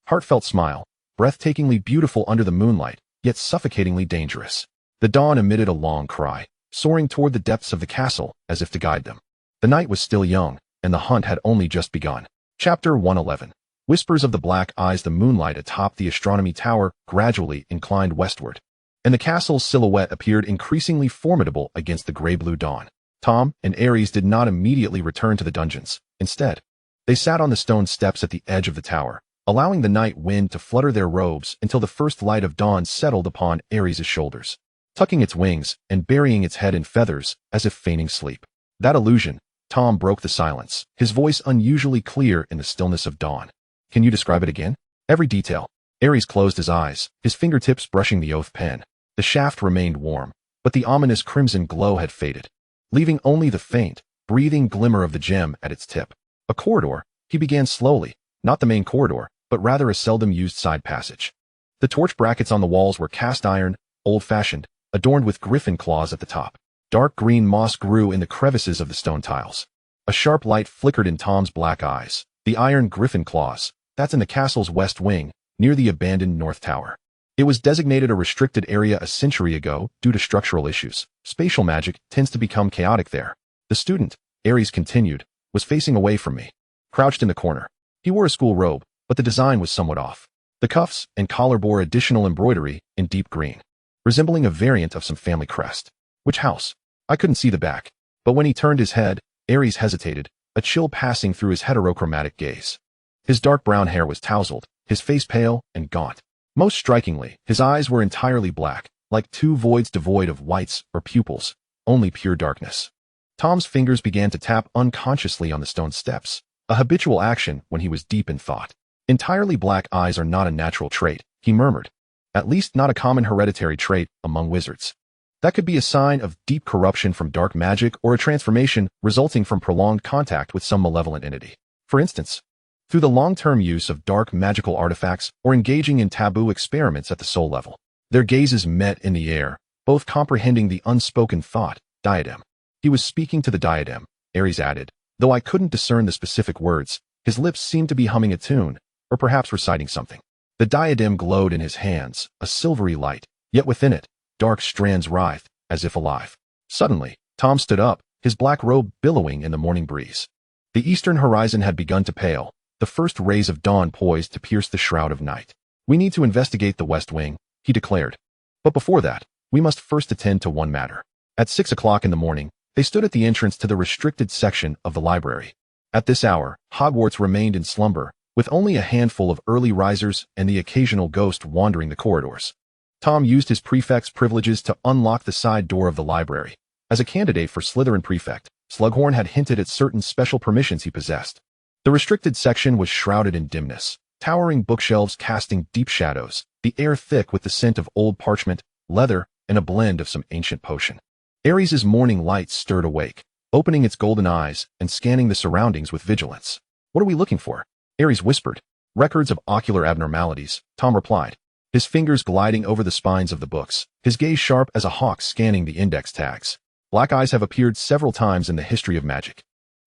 heartfelt smile, breathtakingly beautiful under the moonlight, yet suffocatingly dangerous. The dawn emitted a long cry, soaring toward the depths of the castle as if to guide them. The night was still young, and the hunt had only just begun. Chapter 111. Whispers of the black eyes. The moonlight atop the astronomy tower gradually inclined westward, and the castle's silhouette appeared increasingly formidable against the gray-blue dawn. Tom and Ares did not immediately return to the dungeons. Instead, they sat on the stone steps at the edge of the tower, allowing the night wind to flutter their robes until the first light of dawn settled upon Ares' shoulders, tucking its wings and burying its head in feathers as if feigning sleep. "That illusion," Tom broke the silence, his voice unusually clear in the stillness of dawn. "Can you describe it again?" "Every detail." Ares closed his eyes, his fingertips brushing the oath pen. The shaft remained warm, but the ominous crimson glow had faded, leaving only the faint, breathing glimmer of the gem at its tip. "A corridor," he began slowly, "not the main corridor, but rather a seldom-used side passage." The torch brackets on the walls were cast iron, old-fashioned, adorned with griffin claws at the top. Dark green moss grew in the crevices of the stone tiles. A sharp light flickered in Tom's black eyes. "The iron griffin claws, that's in the castle's west wing, near the abandoned north tower. It was designated a restricted area a century ago due to structural issues. Spatial magic tends to become chaotic there." The student, Ares continued, was facing away from me, crouched in the corner. He wore a school robe, but the design was somewhat off. The cuffs and collar bore additional embroidery in deep green, resembling a variant of some family crest. "Which house?" I couldn't see the back, but when he turned his head, Ares hesitated, a chill passing through his heterochromatic gaze. His dark brown hair was tousled, his face pale and gaunt. Most strikingly, his eyes were entirely black, like two voids devoid of whites or pupils, only pure darkness. Tom's fingers began to tap unconsciously on the stone steps, a habitual action when he was deep in thought. "Entirely black eyes are not a natural trait," he murmured. "At least not a common hereditary trait among wizards. That could be a sign of deep corruption from dark magic or a transformation resulting from prolonged contact with some malevolent entity. For instance, through the long-term use of dark magical artifacts or engaging in taboo experiments at the soul level." Their gazes met in the air, both comprehending the unspoken thought, diadem. "He was speaking to the diadem," Ares added, though I couldn't discern the specific words. His lips seemed to be humming a tune, or perhaps reciting something. The diadem glowed in his hands, a silvery light, yet within it, dark strands writhed, as if alive. Suddenly, Tom stood up, his black robe billowing in the morning breeze. The eastern horizon had begun to pale, the first rays of dawn poised to pierce the shroud of night. "We need to investigate the West Wing," he declared. "But before that, we must first attend to one matter." At 6 o'clock in the morning, they stood at the entrance to the restricted section of the library. At this hour, Hogwarts remained in slumber, with only a handful of early risers and the occasional ghost wandering the corridors. Tom used his prefect's privileges to unlock the side door of the library. As a candidate for Slytherin prefect, Slughorn had hinted at certain special permissions he possessed. The restricted section was shrouded in dimness, towering bookshelves casting deep shadows, the air thick with the scent of old parchment, leather, and a blend of some ancient potion. Ares's morning light stirred awake, opening its golden eyes and scanning the surroundings with vigilance. "What are we looking for?" Ares whispered. "Records of ocular abnormalities," Tom replied, his fingers gliding over the spines of the books, his gaze sharp as a hawk scanning the index tags. Black eyes have appeared several times in the history of magic.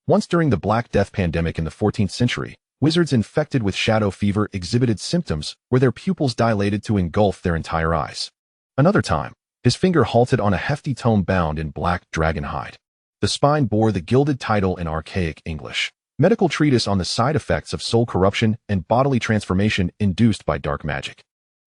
Once during the Black Death pandemic in the 14th century, wizards infected with shadow fever exhibited symptoms where their pupils dilated to engulf their entire eyes. Another time, his finger halted on a hefty tome bound in black dragon hide. The spine bore the gilded title in archaic English, "Medical Treatise on the Side Effects of Soul Corruption and Bodily Transformation Induced by Dark Magic."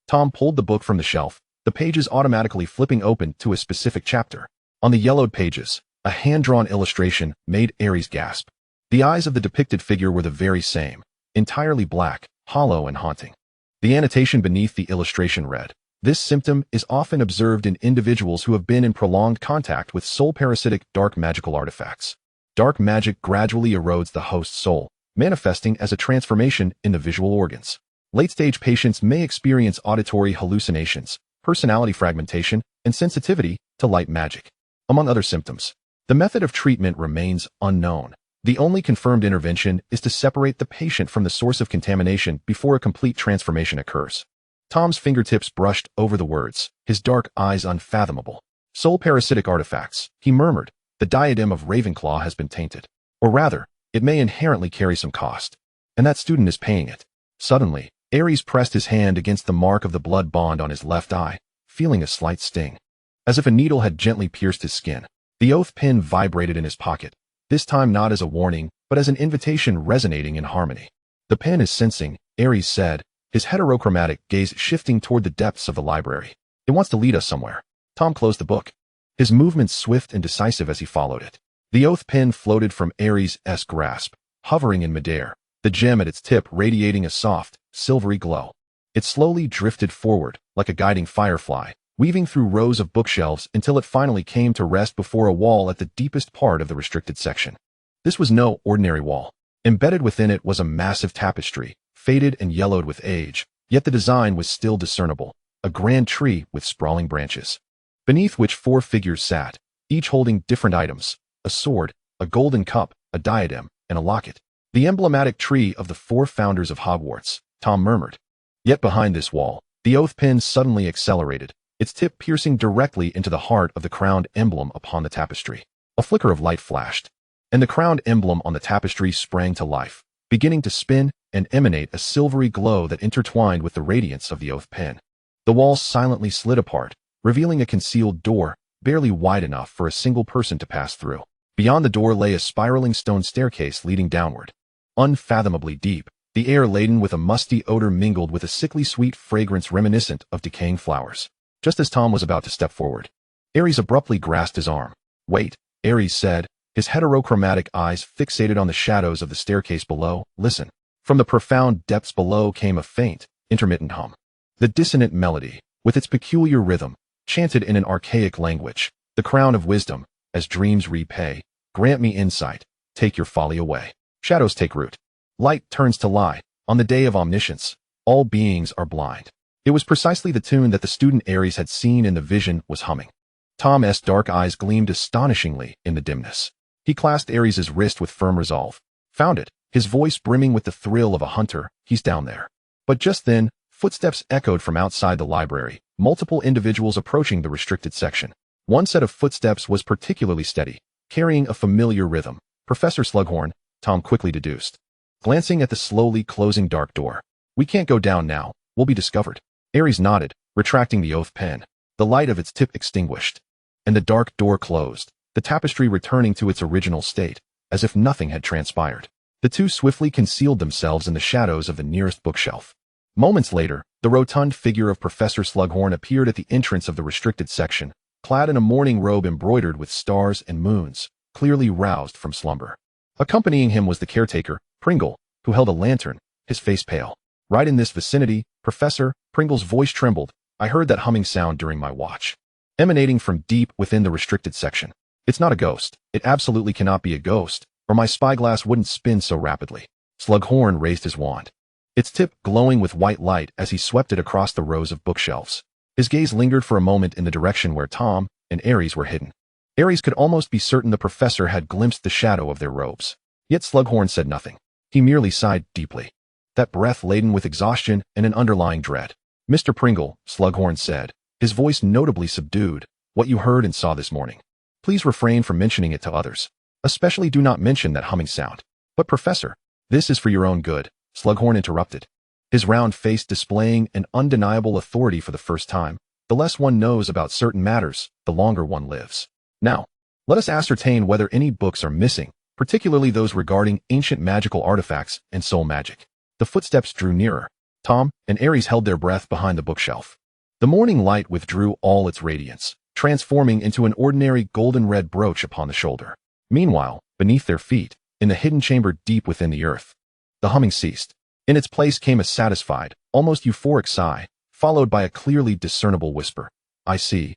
Tom pulled the book from the shelf, the pages automatically flipping open to a specific chapter. On the yellowed pages, a hand-drawn illustration made Ares gasp. The eyes of the depicted figure were the very same, entirely black, hollow and haunting. The annotation beneath the illustration read, "This symptom is often observed in individuals who have been in prolonged contact with soul-parasitic dark magical artifacts. Dark magic gradually erodes the host's soul, manifesting as a transformation in the visual organs. Late-stage patients may experience auditory hallucinations, personality fragmentation, and sensitivity to light magic, among other symptoms. The method of treatment remains unknown. The only confirmed intervention is to separate the patient from the source of contamination before a complete transformation occurs." Tom's fingertips brushed over the words, his dark eyes unfathomable. "Soul-parasitic artifacts," he murmured. "The diadem of Ravenclaw has been tainted. Or rather, it may inherently carry some cost. And that student is paying it." Suddenly, Ares pressed his hand against the mark of the blood bond on his left eye, feeling a slight sting. As if a needle had gently pierced his skin. The oath pin vibrated in his pocket, this time not as a warning, but as an invitation resonating in harmony. "The pen is sensing," Ares said, his heterochromatic gaze shifting toward the depths of the library. "It wants to lead us somewhere." Tom closed the book, his movements swift and decisive as he followed it. The oath pin floated from Ares' grasp, hovering in midair, the gem at its tip radiating a soft, silvery glow. It slowly drifted forward, like a guiding firefly, weaving through rows of bookshelves until it finally came to rest before a wall at the deepest part of the restricted section. This was no ordinary wall. Embedded within it was a massive tapestry, faded and yellowed with age, yet the design was still discernible, a grand tree with sprawling branches, beneath which 4 figures sat, each holding different items, a sword, a golden cup, a diadem, and a locket. "The emblematic tree of the 4 founders of Hogwarts," Tom murmured. Yet behind this wall, the oath pin suddenly accelerated, its tip piercing directly into the heart of the crowned emblem upon the tapestry. A flicker of light flashed, and the crowned emblem on the tapestry sprang to life, beginning to spin and emanate a silvery glow that intertwined with the radiance of the oath pin. The walls silently slid apart, revealing a concealed door, barely wide enough for a single person to pass through. Beyond the door lay a spiraling stone staircase leading downward. Unfathomably deep, the air laden with a musty odor mingled with a sickly sweet fragrance reminiscent of decaying flowers. Just as Tom was about to step forward, Ares abruptly grasped his arm. "Wait," Ares said, his heterochromatic eyes fixated on the shadows of the staircase below. "Listen." From the profound depths below came a faint, intermittent hum. The dissonant melody, with its peculiar rhythm, chanted in an archaic language, "The crown of wisdom, as dreams repay, grant me insight, take your folly away. Shadows take root. Light turns to lie. On the day of omniscience, all beings are blind." It was precisely the tune that the student Ares had seen in the vision was humming. Tom's dark eyes gleamed astonishingly in the dimness. He clasped Ares' wrist with firm resolve. "Found it," his voice brimming with the thrill of a hunter. "He's down there." But just then, footsteps echoed from outside the library, multiple individuals approaching the restricted section. One set of footsteps was particularly steady, carrying a familiar rhythm. "Professor Slughorn," Tom quickly deduced, glancing at the slowly closing dark door. "We can't go down now," will be discovered. Ares nodded, retracting the oath pen. The light of its tip extinguished, and the dark door closed, the tapestry returning to its original state, as if nothing had transpired. The two swiftly concealed themselves in the shadows of the nearest bookshelf. Moments later, the rotund figure of Professor Slughorn appeared at the entrance of the restricted section, clad in a morning robe embroidered with stars and moons, clearly roused from slumber. Accompanying him was the caretaker, Pringle, who held a lantern, his face pale. Right in this vicinity, Professor, Pringle's voice trembled. I heard that humming sound during my watch, emanating from deep within the restricted section. It's not a ghost. It absolutely cannot be a ghost, or my spyglass wouldn't spin so rapidly. Slughorn raised his wand, its tip glowing with white light as he swept it across the rows of bookshelves. His gaze lingered for a moment in the direction where Tom and Ares were hidden. Ares could almost be certain the professor had glimpsed the shadow of their robes. Yet Slughorn said nothing. He merely sighed deeply, that breath laden with exhaustion and an underlying dread. Mr. Pringle, Slughorn said, his voice notably subdued, what you heard and saw this morning. Please refrain from mentioning it to others. Especially do not mention that humming sound. But Professor, this is for your own good, Slughorn interrupted, his round face displaying an undeniable authority for the first time. The less one knows about certain matters, the longer one lives. Now, let us ascertain whether any books are missing, particularly those regarding ancient magical artifacts and soul magic. The footsteps drew nearer. Tom and Ares held their breath behind the bookshelf. The morning light withdrew all its radiance, transforming into an ordinary golden-red brooch upon the shoulder. Meanwhile, beneath their feet, in the hidden chamber deep within the earth, the humming ceased. In its place came a satisfied, almost euphoric sigh, followed by a clearly discernible whisper. I see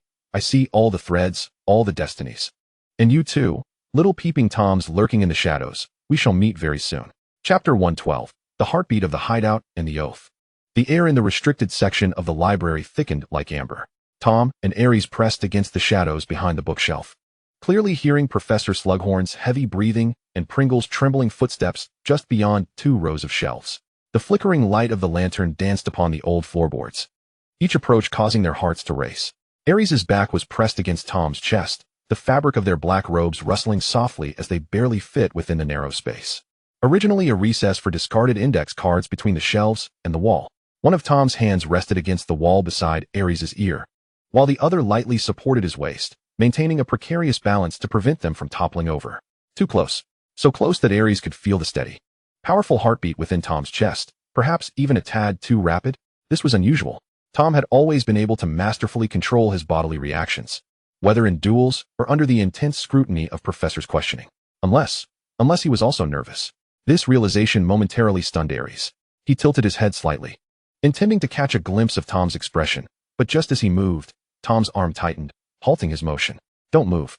all the threads, all the destinies. And you too, little peeping Toms lurking in the shadows. We shall meet very soon. Chapter 112. The heartbeat of the hideout and the oath. The air in the restricted section of the library thickened like amber. Tom and Ares pressed against the shadows behind the bookshelf, clearly hearing Professor Slughorn's heavy breathing and Pringle's trembling footsteps just beyond 2 rows of shelves. The flickering light of the lantern danced upon the old floorboards, each approach causing their hearts to race. Ares's back was pressed against Tom's chest, the fabric of their black robes rustling softly as they barely fit within the narrow space. Originally a recess for discarded index cards between the shelves and the wall, one of Tom's hands rested against the wall beside Ares's ear, while the other lightly supported his waist, maintaining a precarious balance to prevent them from toppling over. Too close. So close that Ares could feel the steady, powerful heartbeat within Tom's chest, perhaps even a tad too rapid. This was unusual. Tom had always been able to masterfully control his bodily reactions, whether in duels or under the intense scrutiny of Professor's questioning. Unless he was also nervous. This realization momentarily stunned Ares. He tilted his head slightly, intending to catch a glimpse of Tom's expression, but just as he moved, Tom's arm tightened, halting his motion. Don't move.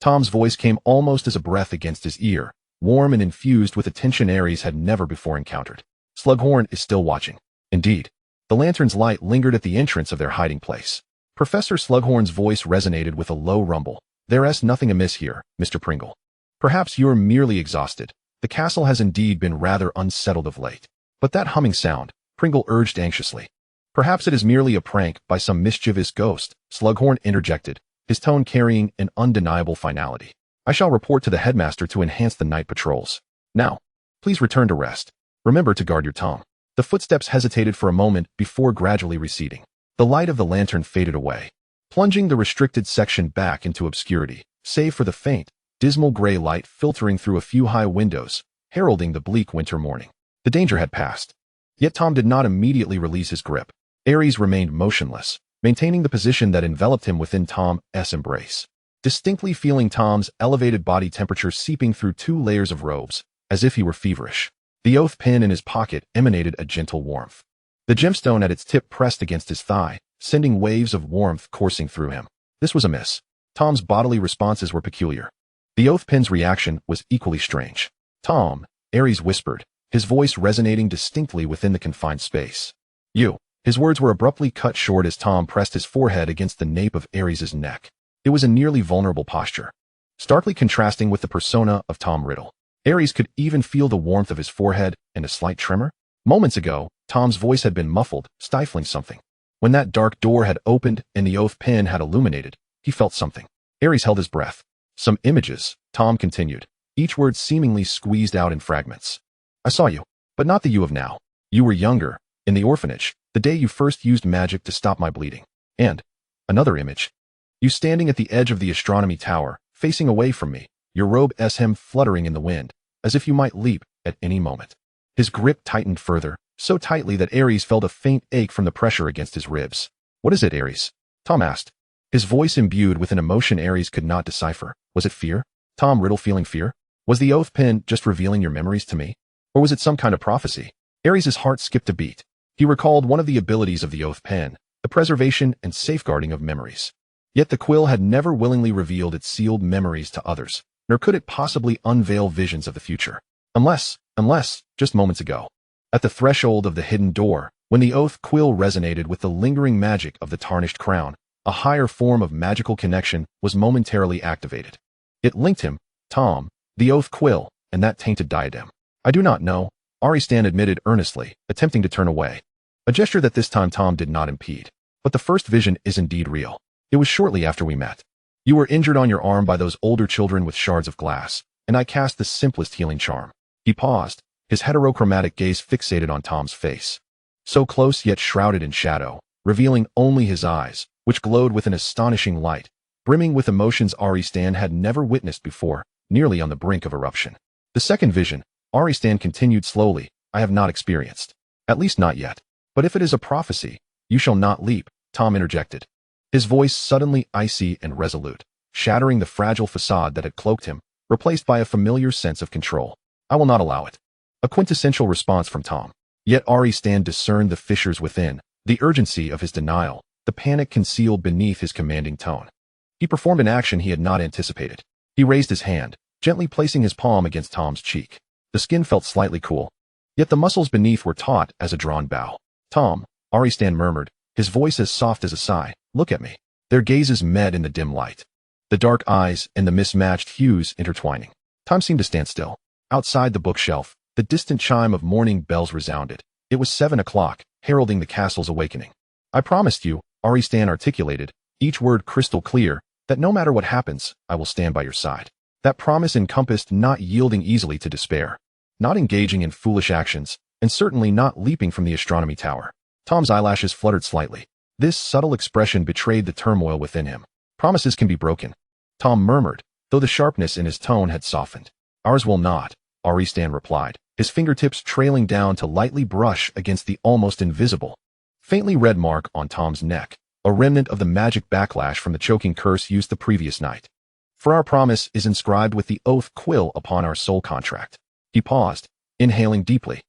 Tom's voice came almost as a breath against his ear, warm and infused with a tension Ares had never before encountered. Slughorn is still watching. Indeed, the lantern's light lingered at the entrance of their hiding place. Professor Slughorn's voice resonated with a low rumble. There's nothing amiss here, Mr. Pringle. Perhaps you're merely exhausted. The castle has indeed been rather unsettled of late. But that humming sound, Pringle urged anxiously. Perhaps it is merely a prank by some mischievous ghost, Slughorn interjected, his tone carrying an undeniable finality. I shall report to the headmaster to enhance the night patrols. Now, please return to rest. Remember to guard your tongue. The footsteps hesitated for a moment before gradually receding. The light of the lantern faded away, plunging the restricted section back into obscurity, save for the faint, dismal gray light filtering through a few high windows, heralding the bleak winter morning. The danger had passed. Yet Tom did not immediately release his grip. Ares remained motionless, maintaining the position that enveloped him within Tom's embrace, distinctly feeling Tom's elevated body temperature seeping through 2 layers of robes, as if he were feverish. The oath pin in his pocket emanated a gentle warmth. The gemstone at its tip pressed against his thigh, sending waves of warmth coursing through him. This was amiss. Tom's bodily responses were peculiar. The oath pin's reaction was equally strange. Tom, Ares whispered, his voice resonating distinctly within the confined space. You. His words were abruptly cut short as Tom pressed his forehead against the nape of Ares's neck. It was a nearly vulnerable posture, starkly contrasting with the persona of Tom Riddle. Ares could even feel the warmth of his forehead and a slight tremor. Moments ago, Tom's voice had been muffled, stifling something. When that dark door had opened and the oath pin had illuminated, he felt something. Ares held his breath. Some images, Tom continued, each word seemingly squeezed out in fragments. I saw you, but not the you of now. You were younger, in the orphanage, The day you first used magic to stop my bleeding. And another image. You standing at the edge of the astronomy tower, facing away from me, your robe's hem fluttering in the wind, as if you might leap at any moment. His grip tightened further, so tightly that Ares felt a faint ache from the pressure against his ribs. What is it, Ares? Tom asked. His voice imbued with an emotion Ares could not decipher. Was it fear? Tom Riddle feeling fear? Was the oath pen just revealing your memories to me? Or was it some kind of prophecy? Ares' heart skipped a beat. He recalled one of the abilities of the oath pen, the preservation and safeguarding of memories. Yet the quill had never willingly revealed its sealed memories to others, nor could it possibly unveil visions of the future. Unless, just moments ago, at the threshold of the hidden door, when the oath quill resonated with the lingering magic of the tarnished crown, a higher form of magical connection was momentarily activated. It linked him, Tom, the oath quill, and that tainted diadem. I do not know, Aristan admitted earnestly, attempting to turn away. A gesture that this time Tom did not impede. But the first vision is indeed real. It was shortly after we met. You were injured on your arm by those older children with shards of glass, and I cast the simplest healing charm. He paused, his heterochromatic gaze fixated on Tom's face. So close yet shrouded in shadow, revealing only his eyes, which glowed with an astonishing light, brimming with emotions Aristan had never witnessed before, nearly on the brink of eruption. The second vision, Aristan continued slowly, I have not experienced. At least not yet. But if it is a prophecy, you shall not leap, Tom interjected. His voice suddenly icy and resolute, shattering the fragile facade that had cloaked him, replaced by a familiar sense of control. I will not allow it. A quintessential response from Tom. Yet Aristan discerned the fissures within, the urgency of his denial, the panic concealed beneath his commanding tone. He performed an action he had not anticipated. He raised his hand, gently placing his palm against Tom's cheek. The skin felt slightly cool, yet the muscles beneath were taut as a drawn bow. Tom, Aristan murmured, his voice as soft as a sigh, look at me. Their gazes met in the dim light. The dark eyes and the mismatched hues intertwining. Time seemed to stand still. Outside the bookshelf, the distant chime of morning bells resounded. It was 7 o'clock, heralding the castle's awakening. I promised you, Aristan articulated, each word crystal clear, that no matter what happens, I will stand by your side. That promise encompassed not yielding easily to despair, not engaging in foolish actions, and certainly not leaping from the astronomy tower. Tom's eyelashes fluttered slightly. This subtle expression betrayed the turmoil within him. Promises can be broken, Tom murmured, though the sharpness in his tone had softened. Ours will not, Aristan replied, his fingertips trailing down to lightly brush against the almost invisible, faintly red mark on Tom's neck, a remnant of the magic backlash from the choking curse used the previous night. For our promise is inscribed with the oath quill upon our soul contract. He paused, inhaling deeply,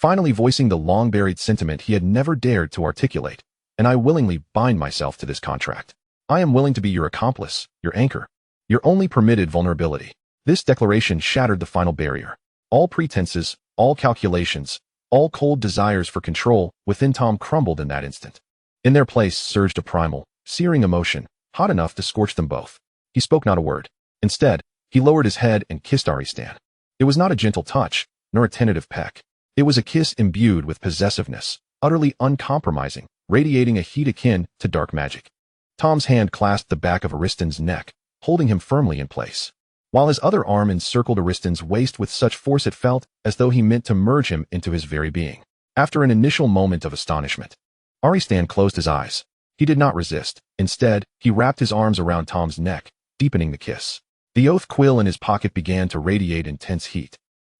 finally voicing the long-buried sentiment he had never dared to articulate, and I willingly bind myself to this contract. I am willing to be your accomplice, your anchor, your only permitted vulnerability. This declaration shattered the final barrier. All pretenses, all calculations, all cold desires for control within Tom crumbled in that instant. In their place surged a primal, searing emotion, hot enough to scorch them both. He spoke not a word. Instead, he lowered his head and kissed Aristan. It was not a gentle touch, nor a tentative peck. It was a kiss imbued with possessiveness, utterly uncompromising, radiating a heat akin to dark magic. Tom's hand clasped the back of Aristan's neck, holding him firmly in place, while his other arm encircled Aristan's waist with such force it felt as though he meant to merge him into his very being. After an initial moment of astonishment, Aristan closed his eyes. He did not resist. Instead, he wrapped his arms around Tom's neck, deepening the kiss. The oath quill in his pocket began to radiate intense heat,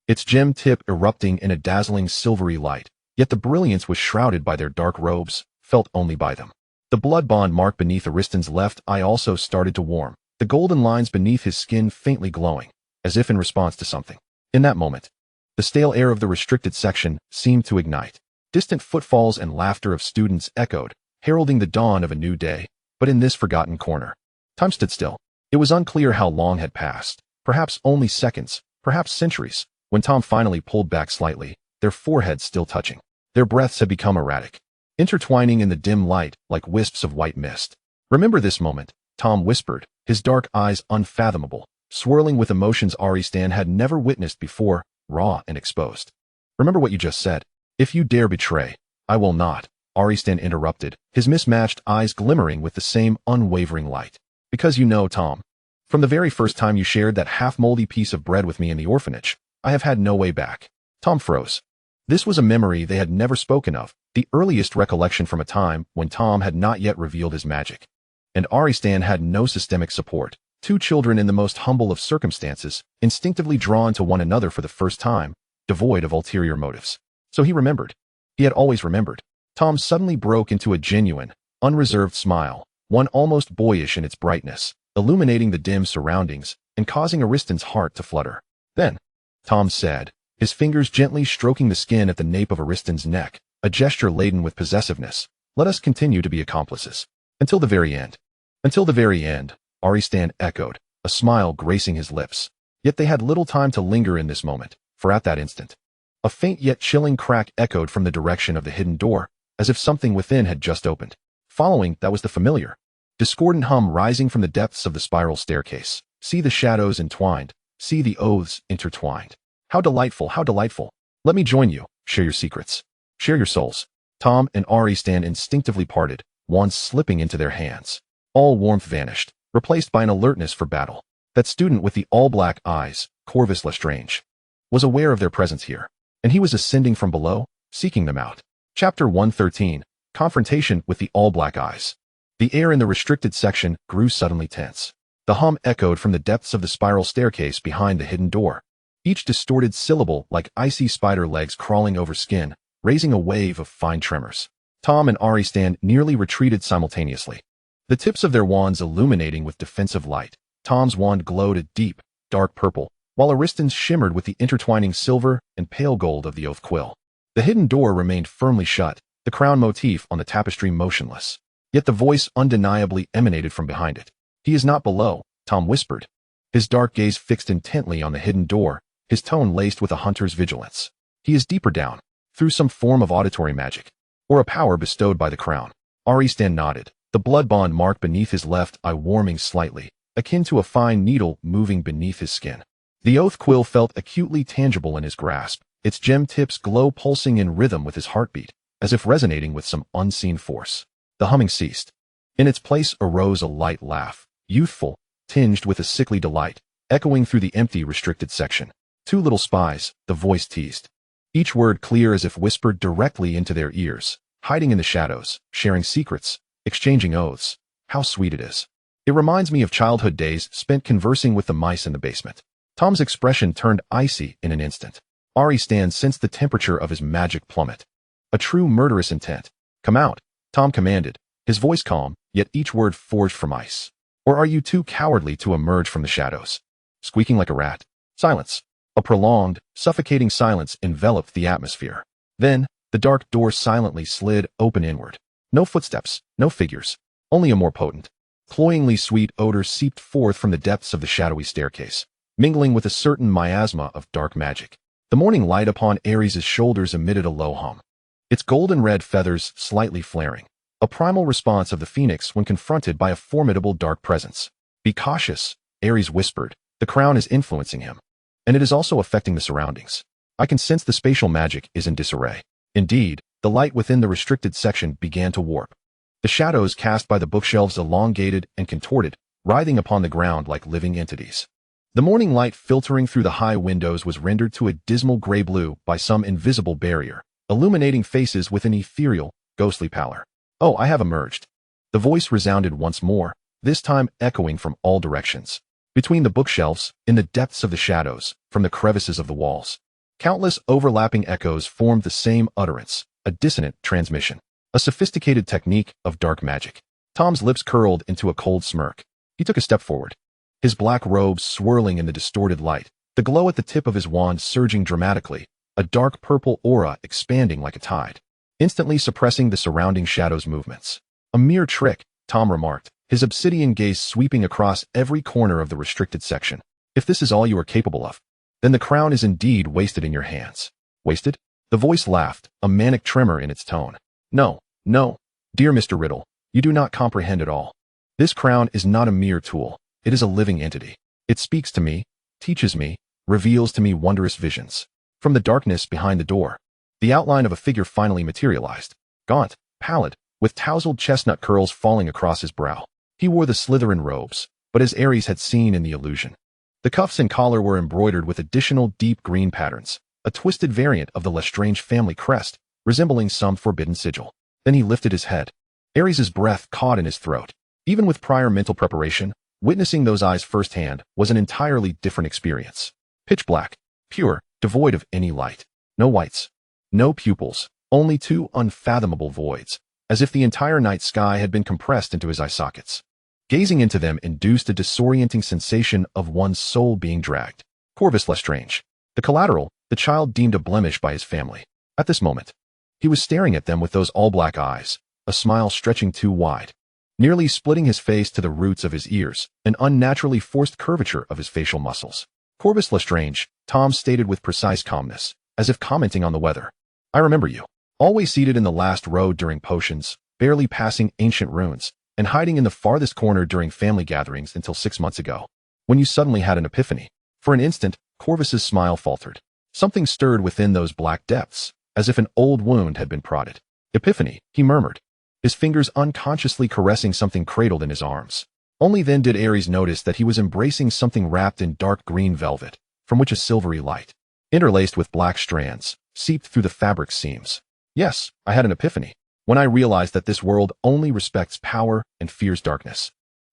its gem tip erupting in a dazzling silvery light, yet the brilliance was shrouded by their dark robes, felt only by them. The blood bond mark beneath Aristan's left eye also started to warm, the golden lines beneath his skin faintly glowing, as if in response to something. In that moment, the stale air of the restricted section seemed to ignite. Distant footfalls and laughter of students echoed, heralding the dawn of a new day, but in this forgotten corner, time stood still. It was unclear how long had passed, perhaps only seconds, perhaps centuries, when Tom finally pulled back slightly, their foreheads still touching. Their breaths had become erratic, intertwining in the dim light like wisps of white mist. Remember this moment, Tom whispered, his dark eyes unfathomable, swirling with emotions Aristan had never witnessed before, raw and exposed. Remember what you just said. If you dare betray, I will not, Aristan interrupted, his mismatched eyes glimmering with the same unwavering light. Because you know, Tom, from the very first time you shared that half-moldy piece of bread with me in the orphanage, I have had no way back. Tom froze. This was a memory they had never spoken of, the earliest recollection from a time when Tom had not yet revealed his magic. And Aristan had no systemic support. Two children in the most humble of circumstances, instinctively drawn to one another for the first time, devoid of ulterior motives. So he remembered. He had always remembered. Tom suddenly broke into a genuine, unreserved smile, one almost boyish in its brightness, illuminating the dim surroundings and causing Aristan's heart to flutter. Then, Tom said, his fingers gently stroking the skin at the nape of Aristan's neck, a gesture laden with possessiveness, let us continue to be accomplices. Until the very end. Until the very end, Aristan echoed, a smile gracing his lips. Yet they had little time to linger in this moment, for at that instant, a faint yet chilling crack echoed from the direction of the hidden door, as if something within had just opened. Following, that was the familiar, discordant hum rising from the depths of the spiral staircase. See the shadows entwined, see the oaths intertwined. How delightful, how delightful. Let me join you, share your secrets, share your souls. Tom and Aristan instinctively parted, wands slipping into their hands. All warmth vanished, replaced by an alertness for battle. That student with the all-black eyes, Corvus Lestrange, was aware of their presence here, and he was ascending from below, seeking them out. Chapter 113, Confrontation with the All-Black Eyes. The air in the restricted section grew suddenly tense. The hum echoed from the depths of the spiral staircase behind the hidden door, each distorted syllable like icy spider legs crawling over skin, raising a wave of fine tremors. Tom and Aristan nearly retreated simultaneously, the tips of their wands illuminating with defensive light. Tom's wand glowed a deep, dark purple, while Aristan's shimmered with the intertwining silver and pale gold of the oath quill. The hidden door remained firmly shut, the crown motif on the tapestry motionless. Yet the voice undeniably emanated from behind it. He is not below, Tom whispered, his dark gaze fixed intently on the hidden door, his tone laced with a hunter's vigilance. He is deeper down, through some form of auditory magic, or a power bestowed by the crown. Aristan nodded, the blood bond mark beneath his left eye warming slightly, akin to a fine needle moving beneath his skin. The oath quill felt acutely tangible in his grasp, its gem tips glow pulsing in rhythm with his heartbeat, as if resonating with some unseen force. The humming ceased. In its place arose a light laugh, youthful, tinged with a sickly delight, echoing through the empty, restricted section. Two little spies, the voice teased, each word clear as if whispered directly into their ears, hiding in the shadows, sharing secrets, exchanging oaths. How sweet it is. It reminds me of childhood days spent conversing with the mice in the basement. Tom's expression turned icy in an instant. Aristan sensed the temperature of his magic plummet. A true murderous intent. Come out, Tom commanded, his voice calm, yet each word forged from ice. Or are you too cowardly to emerge from the shadows? Squeaking like a rat. Silence. A prolonged, suffocating silence enveloped the atmosphere. Then, the dark door silently slid open inward. No footsteps, no figures, only a more potent, cloyingly sweet odor seeped forth from the depths of the shadowy staircase, mingling with a certain miasma of dark magic. The morning light upon Ares' shoulders emitted a low hum, its golden red feathers slightly flaring, a primal response of the phoenix when confronted by a formidable dark presence. Be cautious, Ares whispered, the crown is influencing him. And it is also affecting the surroundings. I can sense the spatial magic is in disarray. Indeed, the light within the restricted section began to warp. The shadows cast by the bookshelves elongated and contorted, writhing upon the ground like living entities. The morning light filtering through the high windows was rendered to a dismal gray-blue by some invisible barrier, illuminating faces with an ethereal, ghostly pallor. Oh, I have emerged. The voice resounded once more, this time echoing from all directions. Between the bookshelves, in the depths of the shadows, from the crevices of the walls, countless overlapping echoes formed the same utterance, a dissonant transmission, a sophisticated technique of dark magic. Tom's lips curled into a cold smirk. He took a step forward, his black robes swirling in the distorted light, the glow at the tip of his wand surging dramatically, a dark purple aura expanding like a tide, instantly suppressing the surrounding shadows' movements. A mere trick, Tom remarked, his obsidian gaze sweeping across every corner of the restricted section. If this is all you are capable of, then the crown is indeed wasted in your hands. Wasted? The voice laughed, a manic tremor in its tone. No, no, dear Mr. Riddle, you do not comprehend at all. This crown is not a mere tool. It is a living entity. It speaks to me, teaches me, reveals to me wondrous visions. From the darkness behind the door, the outline of a figure finally materialized. Gaunt, pallid, with tousled chestnut curls falling across his brow. He wore the Slytherin robes, but as Ares had seen in the illusion, the cuffs and collar were embroidered with additional deep green patterns, a twisted variant of the Lestrange family crest, resembling some forbidden sigil. Then he lifted his head. Ares's breath caught in his throat. Even with prior mental preparation, witnessing those eyes firsthand was an entirely different experience. Pitch black, pure, devoid of any light. No whites. No pupils. Only two unfathomable voids, as if the entire night sky had been compressed into his eye sockets. Gazing into them induced a disorienting sensation of one's soul being dragged. Corvus Lestrange. The collateral, the child deemed a blemish by his family. At this moment, he was staring at them with those all-black eyes, a smile stretching too wide, nearly splitting his face to the roots of his ears, an unnaturally forced curvature of his facial muscles. Corvus Lestrange, Tom stated with precise calmness, as if commenting on the weather. I remember you. Always seated in the last row during potions, barely passing ancient runes, and hiding in the farthest corner during family gatherings until 6 months ago, when you suddenly had an epiphany. For an instant, Corvus's smile faltered. Something stirred within those black depths, as if an old wound had been prodded. Epiphany, he murmured, his fingers unconsciously caressing something cradled in his arms. Only then did Ares notice that he was embracing something wrapped in dark green velvet, from which a silvery light, interlaced with black strands, seeped through the fabric seams. Yes, I had an epiphany, when I realized that this world only respects power and fears darkness.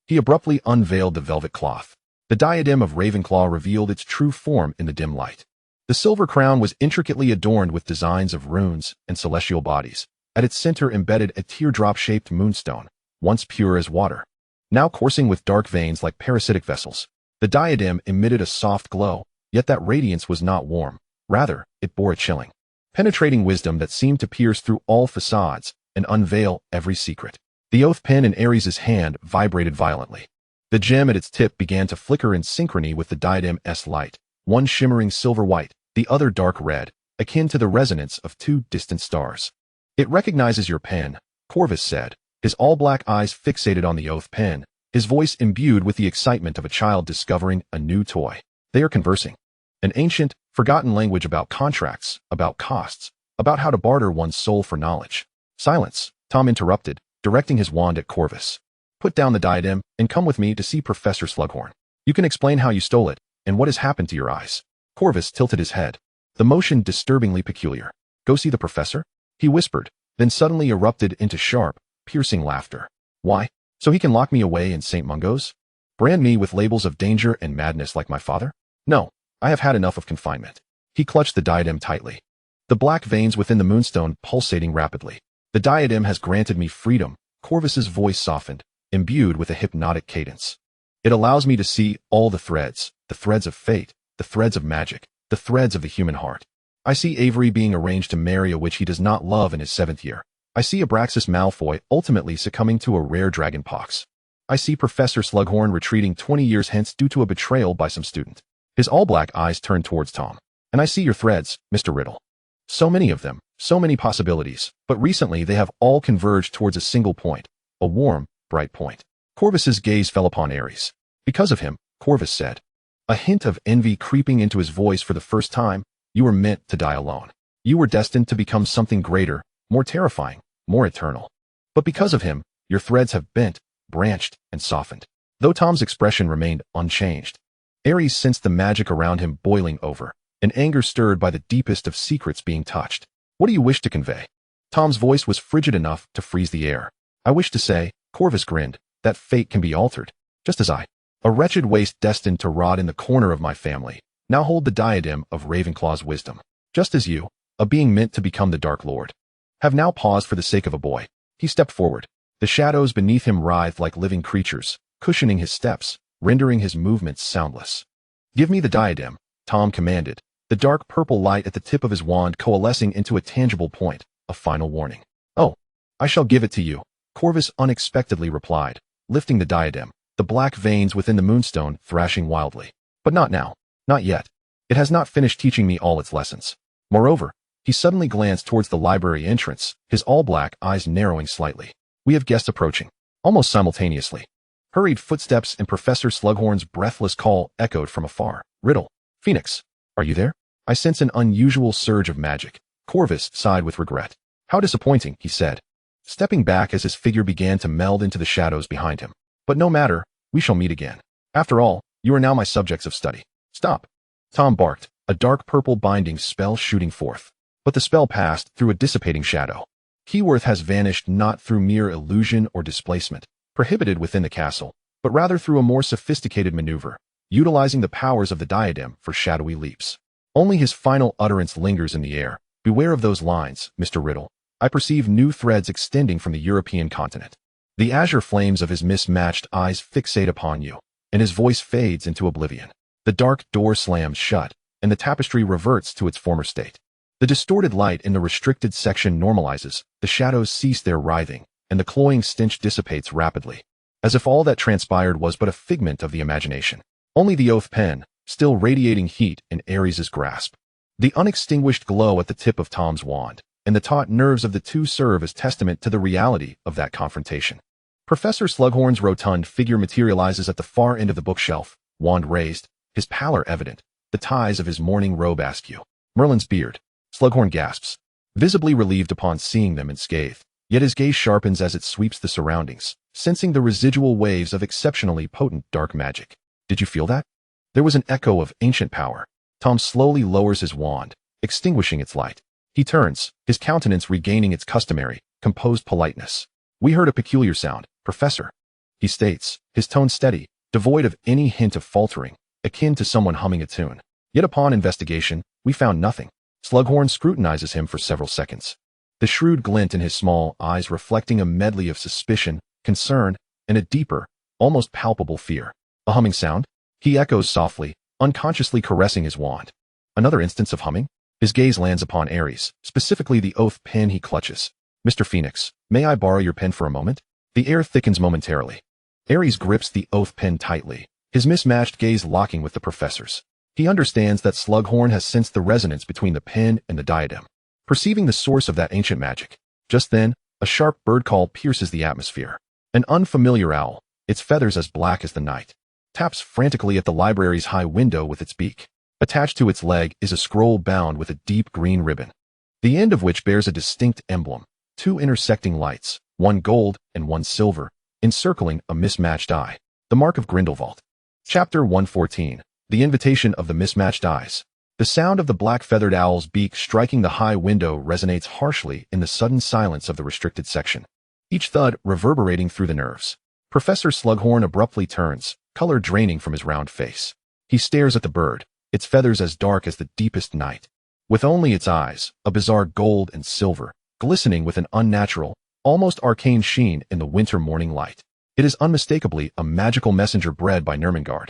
He abruptly unveiled the velvet cloth. The diadem of Ravenclaw revealed its true form in the dim light. The silver crown was intricately adorned with designs of runes and celestial bodies. At its center embedded a teardrop-shaped moonstone, once pure as water, now coursing with dark veins like parasitic vessels. The diadem emitted a soft glow, yet that radiance was not warm. Rather, it bore a chilling, penetrating wisdom that seemed to pierce through all facades and unveil every secret. The oath pen in Ares's hand vibrated violently. The gem at its tip began to flicker in synchrony with the diadem's light, one shimmering silver white, the other dark red, akin to the resonance of two distant stars. It recognizes your pen, Corvus said, his all-black eyes fixated on the oath pen, his voice imbued with the excitement of a child discovering a new toy. They are conversing. An ancient, forgotten language about contracts, about costs, about how to barter one's soul for knowledge. Silence, Tom interrupted, directing his wand at Corvus. Put down the diadem and come with me to see Professor Slughorn. You can explain how you stole it and what has happened to your eyes. Corvus tilted his head, the motion disturbingly peculiar. Go see the professor? He whispered, then suddenly erupted into sharp, piercing laughter. Why? So he can lock me away in St. Mungo's? Brand me with labels of danger and madness like my father? No, I have had enough of confinement. He clutched the diadem tightly, the black veins within the moonstone pulsating rapidly. The diadem has granted me freedom, Corvus's voice softened, imbued with a hypnotic cadence. It allows me to see all the threads of fate, the threads of magic, the threads of the human heart. I see Avery being arranged to marry a witch he does not love in his 7th year. I see Abraxas Malfoy ultimately succumbing to a rare dragon pox. I see Professor Slughorn retreating 20 years hence due to a betrayal by some student. His all-black eyes turned towards Tom. And I see your threads, Mr. Riddle. So many of them, so many possibilities, but recently they have all converged towards a single point, a warm, bright point. Corvus's gaze fell upon Ares. Because of him, Corvus said, a hint of envy creeping into his voice for the first time, you were meant to die alone. You were destined to become something greater, more terrifying, more eternal. But because of him, your threads have bent, branched, and softened. Though Tom's expression remained unchanged, Ares sensed the magic around him boiling over, an anger stirred by the deepest of secrets being touched. What do you wish to convey? Tom's voice was frigid enough to freeze the air. I wish to say, Corvus grinned, that fate can be altered, just as I, a wretched waste destined to rot in the corner of my family, now hold the diadem of Ravenclaw's wisdom. Just as you, a being meant to become the Dark Lord, have now paused for the sake of a boy. He stepped forward. The shadows beneath him writhed like living creatures, cushioning his steps, rendering his movements soundless. Give me the diadem, Tom commanded, the dark purple light at the tip of his wand coalescing into a tangible point, a final warning. Oh, I shall give it to you, Corvus unexpectedly replied, lifting the diadem, the black veins within the moonstone thrashing wildly. But not now. Not yet. It has not finished teaching me all its lessons. Moreover, he suddenly glanced towards the library entrance, his all-black eyes narrowing slightly. We have guests approaching. Almost simultaneously, hurried footsteps and Professor Slughorn's breathless call echoed from afar. Riddle. Phoenix. Are you there? I sense an unusual surge of magic. Corvus sighed with regret. How disappointing, he said, stepping back as his figure began to meld into the shadows behind him. But no matter, we shall meet again. After all, you are now my subjects of study. Stop. Tom barked, a dark purple binding spell shooting forth. But the spell passed through a dissipating shadow. Keyworth has vanished not through mere illusion or displacement, prohibited within the castle, but rather through a more sophisticated maneuver, utilizing the powers of the diadem for shadowy leaps. Only his final utterance lingers in the air. Beware of those lines, Mr. Riddle. I perceive new threads extending from the European continent. The azure flames of his mismatched eyes fixate upon you, and his voice fades into oblivion. The dark door slams shut, and the tapestry reverts to its former state. The distorted light in the restricted section normalizes, the shadows cease their writhing, and the cloying stench dissipates rapidly, as if all that transpired was but a figment of the imagination. Only the oath pen, still radiating heat in Ares' grasp. The unextinguished glow at the tip of Tom's wand, and the taut nerves of the two serve as testament to the reality of that confrontation. Professor Slughorn's rotund figure materializes at the far end of the bookshelf, wand raised, his pallor evident, the ties of his mourning robe askew. Merlin's beard. Slughorn gasps, visibly relieved upon seeing them unscathed, yet his gaze sharpens as it sweeps the surroundings, sensing the residual waves of exceptionally potent dark magic. Did you feel that? There was an echo of ancient power. Tom slowly lowers his wand, extinguishing its light. He turns, his countenance regaining its customary, composed politeness. We heard a peculiar sound, Professor. He states, his tone steady, devoid of any hint of faltering, akin to someone humming a tune. Yet upon investigation, we found nothing. Slughorn scrutinizes him for several seconds, the shrewd glint in his small eyes reflecting a medley of suspicion, concern, and a deeper, almost palpable fear. A humming sound? He echoes softly, unconsciously caressing his wand. Another instance of humming? His gaze lands upon Ares, specifically the oath pen he clutches. Mr. Phoenix, may I borrow your pen for a moment? The air thickens momentarily. Ares grips the oath pen tightly, his mismatched gaze locking with the professor's. He understands that Slughorn has sensed the resonance between the pen and the diadem, perceiving the source of that ancient magic. Just then, a sharp bird call pierces the atmosphere. An unfamiliar owl, its feathers as black as the night, taps frantically at the library's high window with its beak. Attached to its leg is a scroll bound with a deep green ribbon, the end of which bears a distinct emblem, two intersecting lights, one gold and one silver, encircling a mismatched eye. The mark of Grindelwald. Chapter 114. The invitation of the mismatched eyes. The sound of the black-feathered owl's beak striking the high window resonates harshly in the sudden silence of the restricted section, each thud reverberating through the nerves. Professor Slughorn abruptly turns, color draining from his round face. He stares at the bird, its feathers as dark as the deepest night, with only its eyes, a bizarre gold and silver, glistening with an unnatural, almost arcane sheen in the winter morning light. It is unmistakably a magical messenger bred by Nermengard.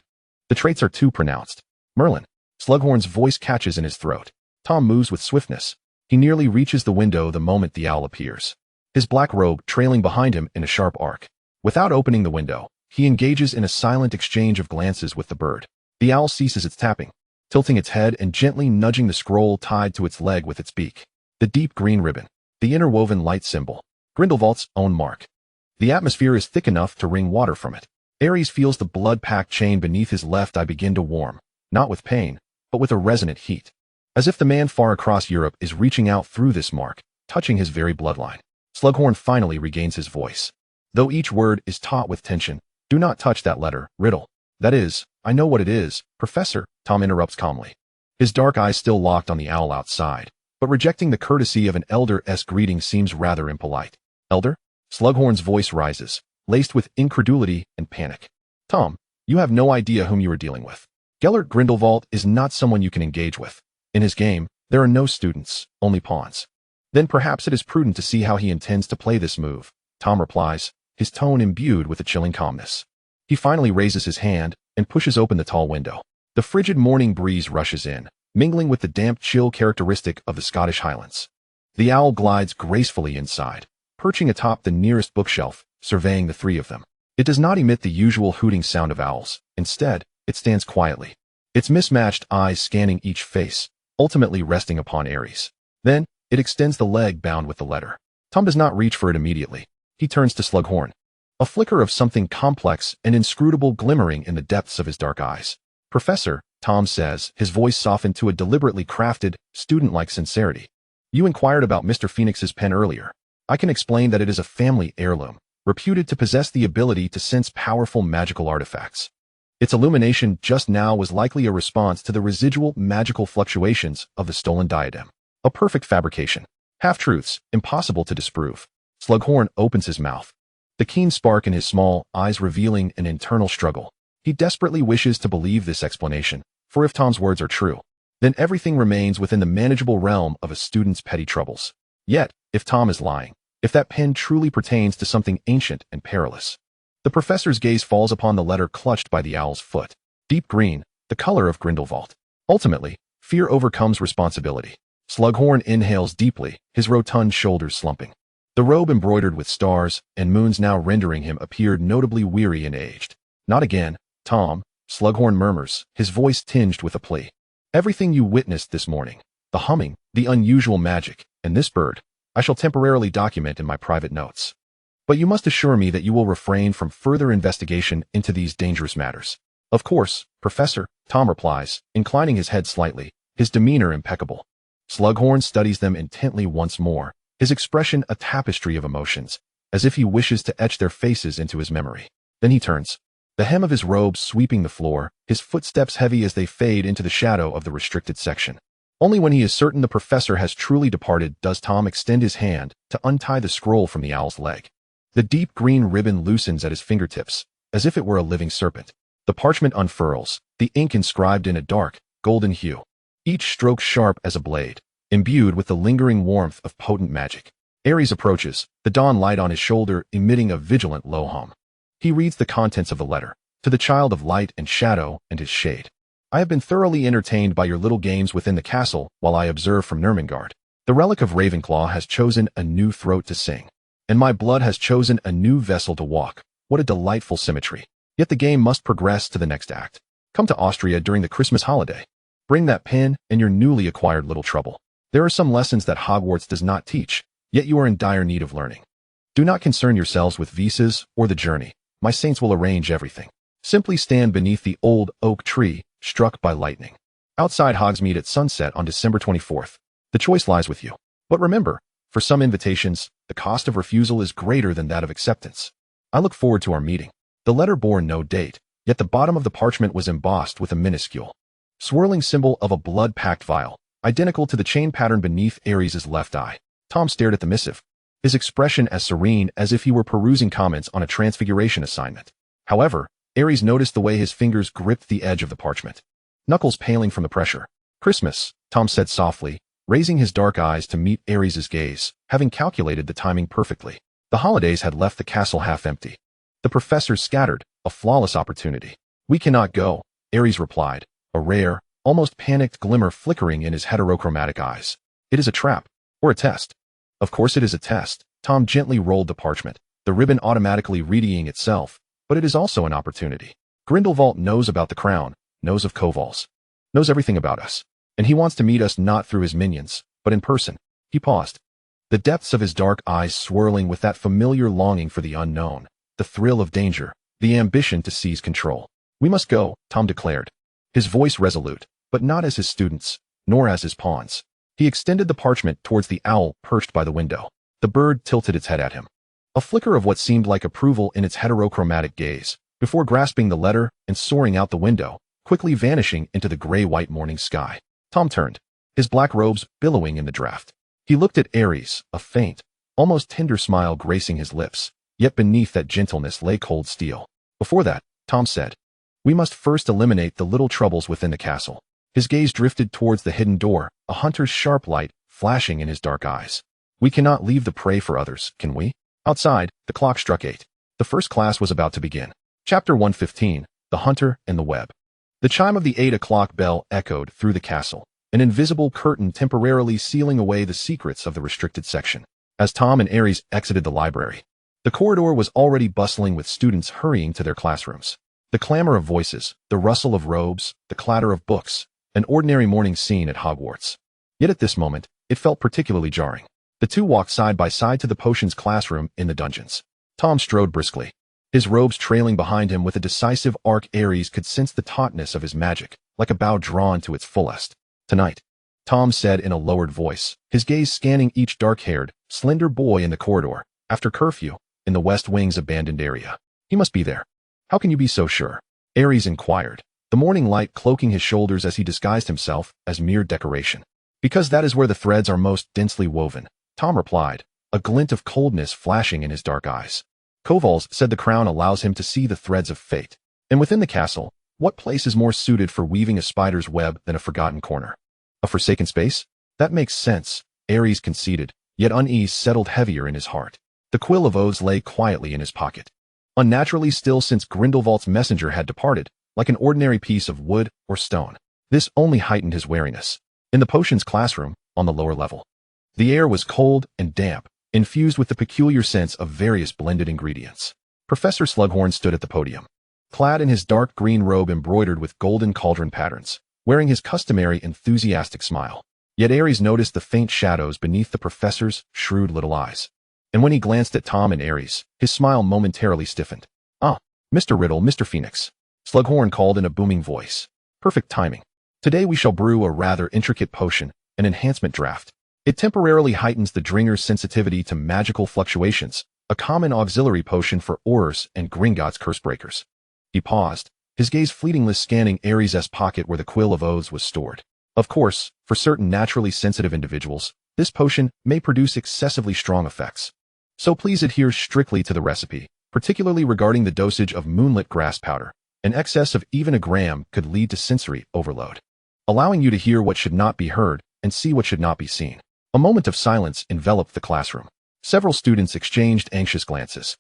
The traits are too pronounced. Merlin. Slughorn's voice catches in his throat. Tom moves with swiftness. He nearly reaches the window the moment the owl appears, his black robe trailing behind him in a sharp arc. Without opening the window, he engages in a silent exchange of glances with the bird. The owl ceases its tapping, tilting its head and gently nudging the scroll tied to its leg with its beak. The deep green ribbon, the interwoven light symbol, Grindelwald's own mark. The atmosphere is thick enough to wring water from it. Ares feels the blood-packed chain beneath his left eye begin to warm, not with pain, but with a resonant heat, as if the man far across Europe is reaching out through this mark, touching his very bloodline. Slughorn finally regains his voice. Though each word is taut with tension, do not touch that letter, Riddle. That is, I know what it is, Professor, Tom interrupts calmly, his dark eyes still locked on the owl outside, but rejecting the courtesy of an elder-esque greeting seems rather impolite. Elder? Slughorn's voice rises, laced with incredulity and panic. Tom, you have no idea whom you are dealing with. Gellert Grindelwald is not someone you can engage with. In his game, there are no students, only pawns. Then perhaps it is prudent to see how he intends to play this move, Tom replies, his tone imbued with a chilling calmness. He finally raises his hand and pushes open the tall window. The frigid morning breeze rushes in, mingling with the damp chill characteristic of the Scottish Highlands. The owl glides gracefully inside, perching atop the nearest bookshelf, surveying the three of them. It does not emit the usual hooting sound of owls. Instead, it stands quietly, its mismatched eyes scanning each face, ultimately resting upon Ares. Then, it extends the leg bound with the letter. Tom does not reach for it immediately. He turns to Slughorn, a flicker of something complex and inscrutable glimmering in the depths of his dark eyes. Professor, Tom says, his voice softened to a deliberately crafted, student-like sincerity. You inquired about Mr. Phoenix's pen earlier. I can explain that it is a family heirloom, reputed to possess the ability to sense powerful magical artifacts. Its illumination just now was likely a response to the residual magical fluctuations of the stolen diadem. A perfect fabrication. Half-truths, impossible to disprove. Slughorn opens his mouth, the keen spark in his small eyes revealing an internal struggle. He desperately wishes to believe this explanation, for if Tom's words are true, then everything remains within the manageable realm of a student's petty troubles. Yet, if Tom is lying, if that pen truly pertains to something ancient and perilous. The professor's gaze falls upon the letter clutched by the owl's foot. Deep green, the color of Grindelwald. Ultimately, fear overcomes responsibility. Slughorn inhales deeply, his rotund shoulders slumping. The robe embroidered with stars and moons now rendering him appeared notably weary and aged. Not again, Tom, Slughorn murmurs, his voice tinged with a plea. Everything you witnessed this morning, the humming, the unusual magic, and this bird, I shall temporarily document in my private notes. But you must assure me that you will refrain from further investigation into these dangerous matters. Of course, Professor, Tom replies, inclining his head slightly, his demeanor impeccable. Slughorn studies them intently once more, his expression a tapestry of emotions, as if he wishes to etch their faces into his memory. Then he turns, the hem of his robe sweeping the floor, his footsteps heavy as they fade into the shadow of the restricted section. Only when he is certain the professor has truly departed does Tom extend his hand to untie the scroll from the owl's leg. The deep green ribbon loosens at his fingertips, as if it were a living serpent. The parchment unfurls, the ink inscribed in a dark, golden hue. Each stroke sharp as a blade, imbued with the lingering warmth of potent magic. Ares approaches, the dawn light on his shoulder emitting a vigilant low hum. He reads the contents of the letter, to the child of light and shadow and his shade. I have been thoroughly entertained by your little games within the castle while I observe from Nurmengard. The relic of Ravenclaw has chosen a new throat to sing, and my blood has chosen a new vessel to walk. What a delightful symmetry. Yet the game must progress to the next act. Come to Austria during the Christmas holiday. Bring that pen and your newly acquired little trouble. There are some lessons that Hogwarts does not teach, yet you are in dire need of learning. Do not concern yourselves with visas or the journey. My saints will arrange everything. Simply stand beneath the old oak tree, struck by lightning. Outside Hogsmeade at sunset on December 24th. The choice lies with you. But remember, for some invitations, the cost of refusal is greater than that of acceptance. I look forward to our meeting. The letter bore no date, yet the bottom of the parchment was embossed with a minuscule, swirling symbol of a blood pact vial, identical to the chain pattern beneath Ares's left eye. Tom stared at the missive, his expression as serene as if he were perusing comments on a transfiguration assignment. However, Ares noticed the way his fingers gripped the edge of the parchment, knuckles paling from the pressure. Christmas, Tom said softly, raising his dark eyes to meet Ares's gaze, having calculated the timing perfectly. The holidays had left the castle half empty. The professors scattered, a flawless opportunity. We cannot go, Ares replied, a rare, almost panicked glimmer flickering in his heterochromatic eyes. It is a trap, or a test. Of course it is a test. Tom gently rolled the parchment, the ribbon automatically readying itself, but it is also an opportunity. Grindelwald knows about the crown, knows of Koval's, knows everything about us, and he wants to meet us not through his minions, but in person. He paused, the depths of his dark eyes swirling with that familiar longing for the unknown, the thrill of danger, the ambition to seize control. We must go, Tom declared, his voice resolute, but not as his students, nor as his pawns. He extended the parchment towards the owl perched by the window. The bird tilted its head at him, a flicker of what seemed like approval in its heterochromatic gaze, before grasping the letter and soaring out the window, quickly vanishing into the gray-white morning sky. Tom turned, his black robes billowing in the draft. He looked at Ares, a faint, almost tender smile gracing his lips, yet beneath that gentleness lay cold steel. Before that, Tom said, we must first eliminate the little troubles within the castle. His gaze drifted towards the hidden door, a hunter's sharp light flashing in his dark eyes. We cannot leave the prey for others, can we? Outside, the clock struck 8. The first class was about to begin. Chapter 115, The Hunter and the Web. The chime of the 8 o'clock bell echoed through the castle, an invisible curtain temporarily sealing away the secrets of the restricted section. As Tom and Ares exited the library, the corridor was already bustling with students hurrying to their classrooms. The clamor of voices, the rustle of robes, the clatter of books, an ordinary morning scene at Hogwarts. Yet at this moment, it felt particularly jarring. The two walked side by side to the potions classroom in the dungeons. Tom strode briskly, his robes trailing behind him with a decisive arc. Ares could sense the tautness of his magic, like a bow drawn to its fullest. Tonight, Tom said in a lowered voice, his gaze scanning each dark-haired, slender boy in the corridor. After curfew, in the West Wing's abandoned area. He must be there. How can you be so sure? Ares inquired, the morning light cloaking his shoulders as he disguised himself as mere decoration. Because that is where the threads are most densely woven, Tom replied, a glint of coldness flashing in his dark eyes. Koval's said the crown allows him to see the threads of fate. And within the castle, what place is more suited for weaving a spider's web than a forgotten corner? A forsaken space? That makes sense, Ares conceded, yet unease settled heavier in his heart. The quill of oaths lay quietly in his pocket. Unnaturally still since Grindelwald's messenger had departed, like an ordinary piece of wood or stone. This only heightened his wariness. In the potions classroom, on the lower level, the air was cold and damp, infused with the peculiar sense of various blended ingredients. Professor Slughorn stood at the podium, clad in his dark green robe embroidered with golden cauldron patterns, wearing his customary enthusiastic smile. Yet Ares noticed the faint shadows beneath the professor's shrewd little eyes. And when he glanced at Tom and Ares, his smile momentarily stiffened. "Ah, Mr. Riddle, Mr. Phoenix," Slughorn called in a booming voice. "Perfect timing. Today we shall brew a rather intricate potion, an enhancement draft. It temporarily heightens the drinker's sensitivity to magical fluctuations, a common auxiliary potion for Aurors and Gringotts cursebreakers." He paused, his gaze fleetingly scanning Ares' pocket where the quill of oaths was stored. Of course, for certain naturally sensitive individuals, this potion may produce excessively strong effects. So please adhere strictly to the recipe, particularly regarding the dosage of moonlit grass powder. An excess of even a gram could lead to sensory overload, allowing you to hear what should not be heard and see what should not be seen. A moment of silence enveloped the classroom. Several students exchanged anxious glances.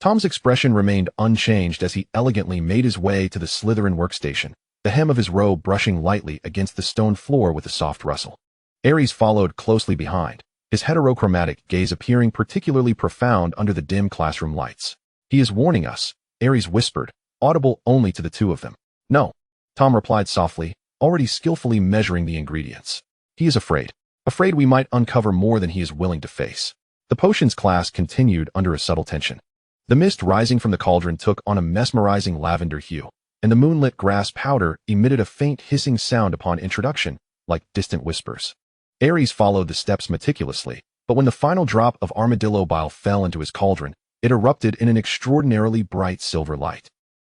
Tom's expression remained unchanged as he elegantly made his way to the Slytherin workstation, the hem of his robe brushing lightly against the stone floor with a soft rustle. Ares followed closely behind, his heterochromatic gaze appearing particularly profound under the dim classroom lights. "He is warning us," Ares whispered, audible only to the two of them. "No," Tom replied softly, already skillfully measuring the ingredients. "He is afraid. Afraid we might uncover more than he is willing to face." The potions class continued under a subtle tension. The mist rising from the cauldron took on a mesmerizing lavender hue, and the moonlit grass powder emitted a faint hissing sound upon introduction, like distant whispers. Ares followed the steps meticulously, but when the final drop of armadillo bile fell into his cauldron, it erupted in an extraordinarily bright silver light,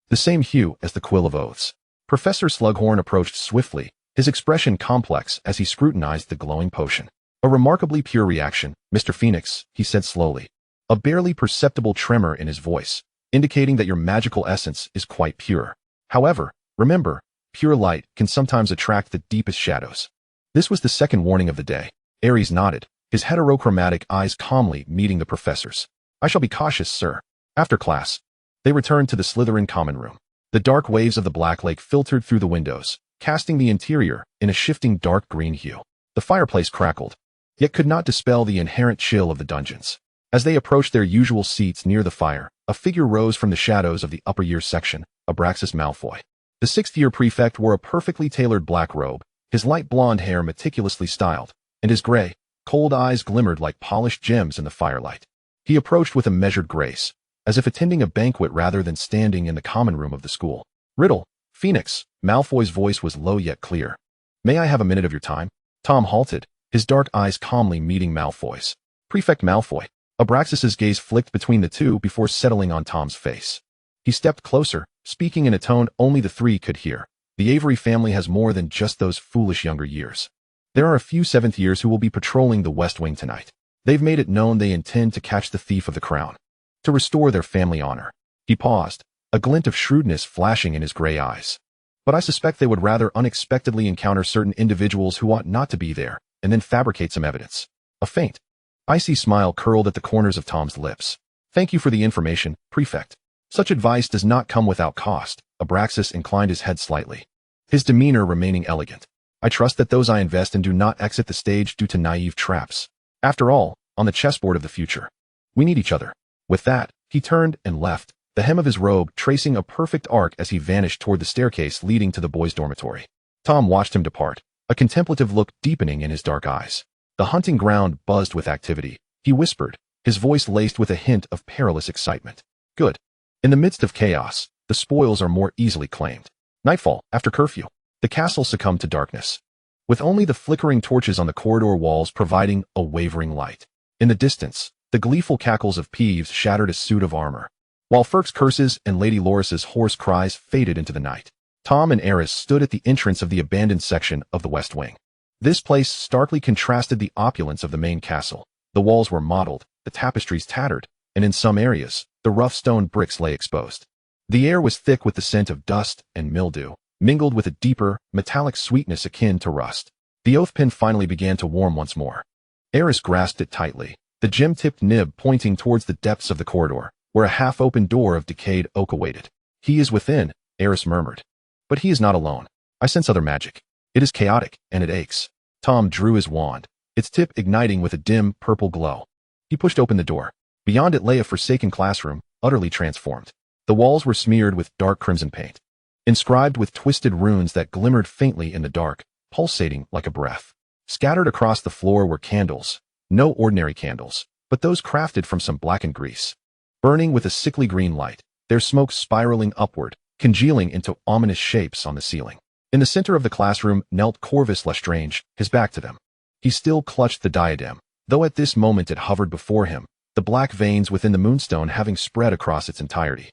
the same hue as the quill of oaths. Professor Slughorn approached swiftly, his expression complex as he scrutinized the glowing potion. "A remarkably pure reaction, Mr. Phoenix," he said slowly, a barely perceptible tremor in his voice, indicating that your magical essence is quite pure. However, remember, pure light can sometimes attract the deepest shadows. This was the second warning of the day. Ares nodded, his heterochromatic eyes calmly meeting the professor's. "I shall be cautious, sir." After class, they returned to the Slytherin common room. The dark waves of the Black Lake filtered through the windows, casting the interior in a shifting dark green hue. The fireplace crackled, yet could not dispel the inherent chill of the dungeons. As they approached their usual seats near the fire, a figure rose from the shadows of the upper year section, Abraxas Malfoy. The sixth-year prefect wore a perfectly tailored black robe, his light blonde hair meticulously styled, and his gray, cold eyes glimmered like polished gems in the firelight. He approached with a measured grace, as if attending a banquet rather than standing in the common room of the school. "Riddle, Phoenix," Malfoy's voice was low yet clear. "May I have a minute of your time?" Tom halted, his dark eyes calmly meeting Malfoy's. "Prefect Malfoy." Abraxas's gaze flicked between the two before settling on Tom's face. He stepped closer, speaking in a tone only the three could hear. "The Avery family has more than just those foolish younger years. There are a few seventh years who will be patrolling the West Wing tonight. They've made it known they intend to catch the thief of the crown, to restore their family honor." He paused, a glint of shrewdness flashing in his gray eyes. "But I suspect they would rather unexpectedly encounter certain individuals who ought not to be there, and then fabricate some evidence." A faint, icy smile curled at the corners of Tom's lips. "Thank you for the information, Prefect. Such advice does not come without cost." Abraxas inclined his head slightly, his demeanor remaining elegant. "I trust that those I invest in do not exit the stage due to naive traps. After all, on the chessboard of the future, we need each other." With that, he turned and left, the hem of his robe tracing a perfect arc as he vanished toward the staircase leading to the boys' dormitory. Tom watched him depart, a contemplative look deepening in his dark eyes. The hunting ground buzzed with activity. He whispered, his voice laced with a hint of perilous excitement. "Good. In the midst of chaos, the spoils are more easily claimed." Nightfall, after curfew, the castle succumbed to darkness, with only the flickering torches on the corridor walls providing a wavering light. In the distance, the gleeful cackles of Peeves shattered a suit of armor, while Ferk's curses and Lady Loris's hoarse cries faded into the night. Tom and Eris stood at the entrance of the abandoned section of the West Wing. This place starkly contrasted the opulence of the main castle. The walls were mottled, the tapestries tattered, and in some areas, the rough stone bricks lay exposed. The air was thick with the scent of dust and mildew, mingled with a deeper, metallic sweetness akin to rust. The oath pin finally began to warm once more. Eris grasped it tightly, the gem-tipped nib pointing towards the depths of the corridor, where a half-open door of decayed oak awaited. "He is within," Eris murmured. "But he is not alone. I sense other magic. It is chaotic, and it aches." Tom drew his wand, its tip igniting with a dim, purple glow. He pushed open the door. Beyond it lay a forsaken classroom, utterly transformed. The walls were smeared with dark crimson paint, inscribed with twisted runes that glimmered faintly in the dark, pulsating like a breath. Scattered across the floor were candles, no ordinary candles, but those crafted from some blackened grease. Burning with a sickly green light, their smoke spiraling upward, congealing into ominous shapes on the ceiling. In the center of the classroom knelt Corvus Lestrange, his back to them. He still clutched the diadem, though at this moment it hovered before him, the black veins within the moonstone having spread across its entirety,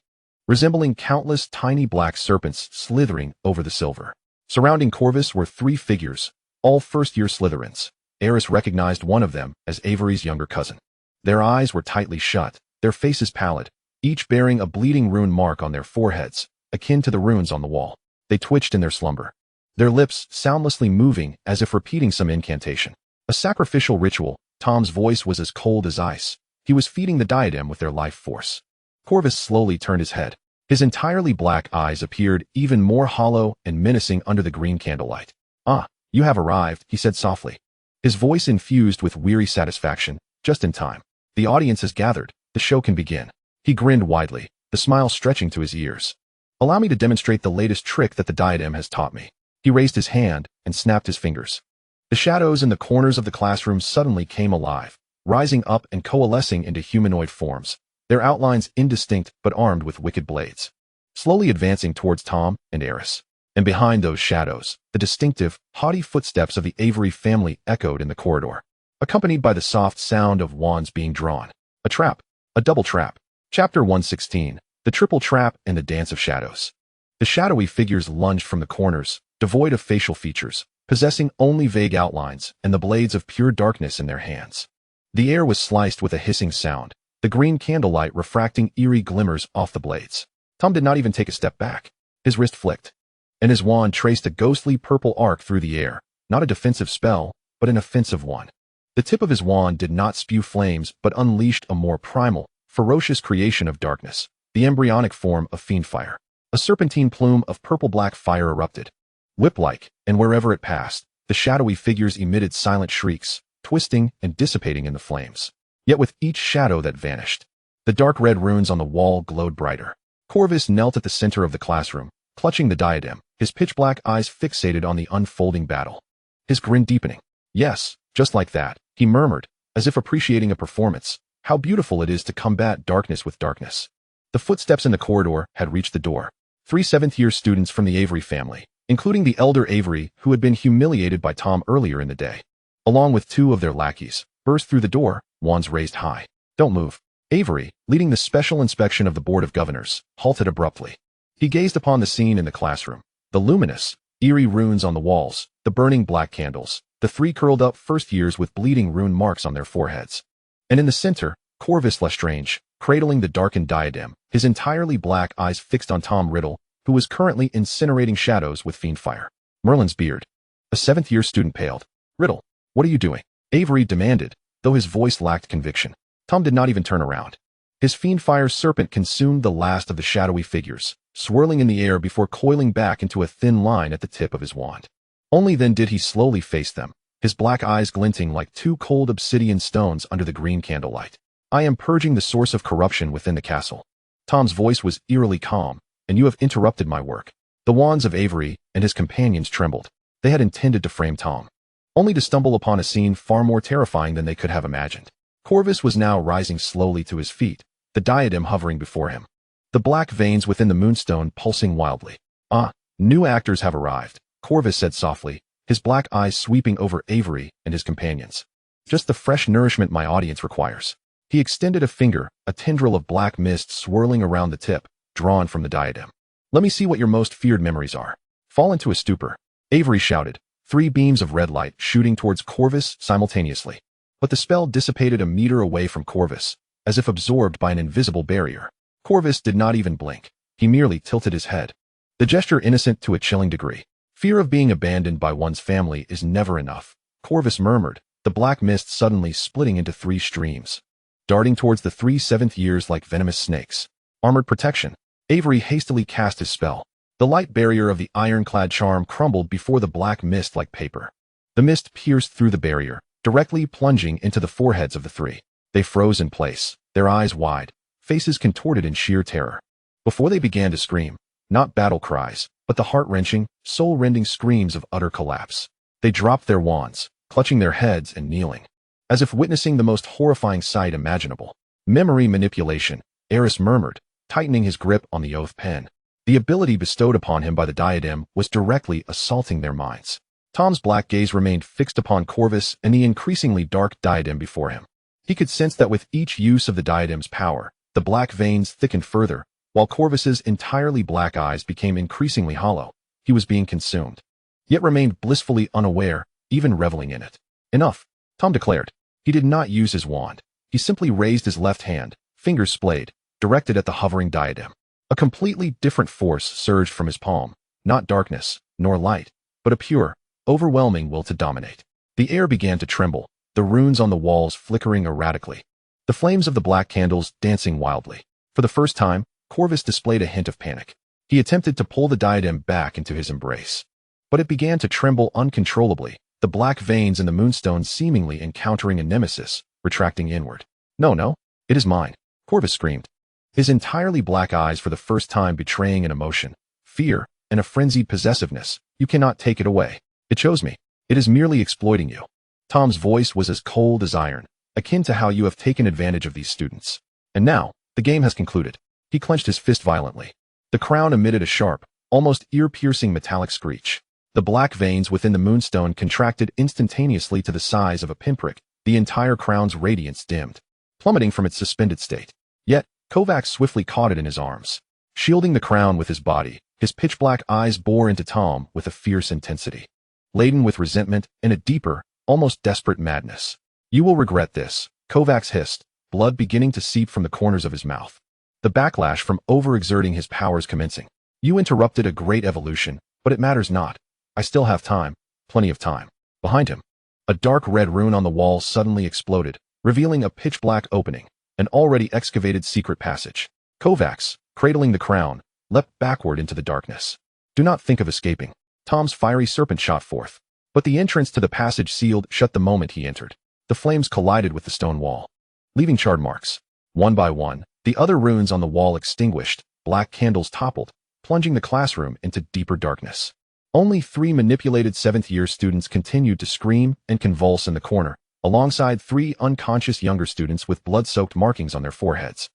resembling countless tiny black serpents slithering over the silver. Surrounding Corvus were three figures, all first-year Slytherins. Eris recognized one of them as Avery's younger cousin. Their eyes were tightly shut, their faces pallid, each bearing a bleeding rune mark on their foreheads, akin to the runes on the wall. They twitched in their slumber, their lips soundlessly moving as if repeating some incantation. A sacrificial ritual. Tom's voice was as cold as ice. He was feeding the diadem with their life force. Corvus slowly turned his head. His entirely black eyes appeared even more hollow and menacing under the green candlelight. "Ah, you have arrived," he said softly, his voice infused with weary satisfaction. "Just in time. The audience has gathered. The show can begin." He grinned widely, the smile stretching to his ears. "Allow me to demonstrate the latest trick that the diadem has taught me." He raised his hand and snapped his fingers. The shadows in the corners of the classroom suddenly came alive, rising up and coalescing into humanoid forms, their outlines indistinct but armed with wicked blades, slowly advancing towards Tom and Eris. And behind those shadows, the distinctive, haughty footsteps of the Avery family echoed in the corridor, accompanied by the soft sound of wands being drawn. A trap. A double trap. Chapter 116. The Triple Trap and the Dance of Shadows. The shadowy figures lunged from the corners, devoid of facial features, possessing only vague outlines and the blades of pure darkness in their hands. The air was sliced with a hissing sound, the green candlelight refracting eerie glimmers off the blades. Tom did not even take a step back. His wrist flicked, and his wand traced a ghostly purple arc through the air, not a defensive spell, but an offensive one. The tip of his wand did not spew flames but unleashed a more primal, ferocious creation of darkness, the embryonic form of fiend fire. A serpentine plume of purple-black fire erupted, whip-like, and wherever it passed, the shadowy figures emitted silent shrieks, twisting and dissipating in the flames. Yet with each shadow that vanished, the dark red runes on the wall glowed brighter. Corvus knelt at the center of the classroom, clutching the diadem, his pitch-black eyes fixated on the unfolding battle. His grin deepening. "Yes, just like that," he murmured, as if appreciating a performance. "How beautiful it is to combat darkness with darkness." The footsteps in the corridor had reached the door. 3 seventh-year students from the Avery family, including the elder Avery who had been humiliated by Tom earlier in the day, along with 2 of their lackeys, burst through the door, wands raised high. "Don't move." Avery, leading the special inspection of the Board of Governors, halted abruptly. He gazed upon the scene in the classroom. The luminous, eerie runes on the walls, the burning black candles, the 3 curled up first years with bleeding rune marks on their foreheads. And in the center, Corvus Lestrange, cradling the darkened diadem, his entirely black eyes fixed on Tom Riddle, who was currently incinerating shadows with fiend fire. Merlin's beard. A 7th-year student paled. "Riddle, what are you doing?" Avery demanded, though his voice lacked conviction. Tom did not even turn around. His fiend fire serpent consumed the last of the shadowy figures, swirling in the air before coiling back into a thin line at the tip of his wand. Only then did he slowly face them, his black eyes glinting like 2 cold obsidian stones under the green candlelight. "I am purging the source of corruption within the castle." Tom's voice was eerily calm. "And you have interrupted my work." The wands of Avery and his companions trembled. They had intended to frame Tom, only to stumble upon a scene far more terrifying than they could have imagined. Corvus was now rising slowly to his feet, the diadem hovering before him, the black veins within the moonstone pulsing wildly. "Ah, new actors have arrived," Corvus said softly, his black eyes sweeping over Avery and his companions. "Just the fresh nourishment my audience requires." He extended a finger, a tendril of black mist swirling around the tip, drawn from the diadem. "Let me see what your most feared memories are." "Fall into a stupor," Avery shouted, 3 beams of red light shooting towards Corvus simultaneously. But the spell dissipated a meter away from Corvus, as if absorbed by an invisible barrier. Corvus did not even blink. He merely tilted his head. The gesture innocent to a chilling degree. Fear of being abandoned by one's family is never enough, Corvus murmured, the black mist suddenly splitting into 3 streams, darting towards the 3 seventh years like venomous snakes. Armored protection. Avery hastily cast his spell. The light barrier of the ironclad charm crumbled before the black mist like paper. The mist pierced through the barrier, directly plunging into the foreheads of the 3. They froze in place, their eyes wide, faces contorted in sheer terror. Before they began to scream, not battle cries, but the heart-wrenching, soul-rending screams of utter collapse. They dropped their wands, clutching their heads and kneeling, as if witnessing the most horrifying sight imaginable. Memory manipulation, Eris murmured, tightening his grip on the oath pen. The ability bestowed upon him by the diadem was directly assaulting their minds. Tom's black gaze remained fixed upon Corvus and the increasingly dark diadem before him. He could sense that with each use of the diadem's power, the black veins thickened further, while Corvus's entirely black eyes became increasingly hollow. He was being consumed, yet remained blissfully unaware, even reveling in it. Enough, Tom declared. He did not use his wand. He simply raised his left hand, fingers splayed, directed at the hovering diadem. A completely different force surged from his palm, not darkness, nor light, but a pure, overwhelming will to dominate. The air began to tremble, the runes on the walls flickering erratically, the flames of the black candles dancing wildly. For the first time, Corvus displayed a hint of panic. He attempted to pull the diadem back into his embrace, but it began to tremble uncontrollably, the black veins in the moonstone seemingly encountering a nemesis, retracting inward. No, it is mine, Corvus screamed, his entirely black eyes for the first time betraying an emotion, fear, and a frenzied possessiveness. You cannot take it away. It chose me. It is merely exploiting you. Tom's voice was as cold as iron, akin to how you have taken advantage of these students. And now, the game has concluded. He clenched his fist violently. The crown emitted a sharp, almost ear-piercing metallic screech. The black veins within the moonstone contracted instantaneously to the size of a pinprick. The entire crown's radiance dimmed, plummeting from its suspended state. Yet, Kovacs swiftly caught it in his arms. Shielding the crown with his body, his pitch-black eyes bore into Tom with a fierce intensity, laden with resentment and a deeper, almost desperate madness. You will regret this, Kovacs hissed, blood beginning to seep from the corners of his mouth. The backlash from overexerting his powers commencing. You interrupted a great evolution, but it matters not. I still have time, plenty of time. Behind him, a dark red rune on the wall suddenly exploded, revealing a pitch-black opening, an already excavated secret passage. Kovacs, cradling the crown, leapt backward into the darkness. Do not think of escaping. Tom's fiery serpent shot forth, but the entrance to the passage sealed shut the moment he entered. The flames collided with the stone wall, leaving charred marks. One by one, the other runes on the wall extinguished, black candles toppled, plunging the classroom into deeper darkness. Only 3 manipulated 7th-year students continued to scream and convulse in the corner, alongside 3 unconscious younger students with blood-soaked markings on their foreheads,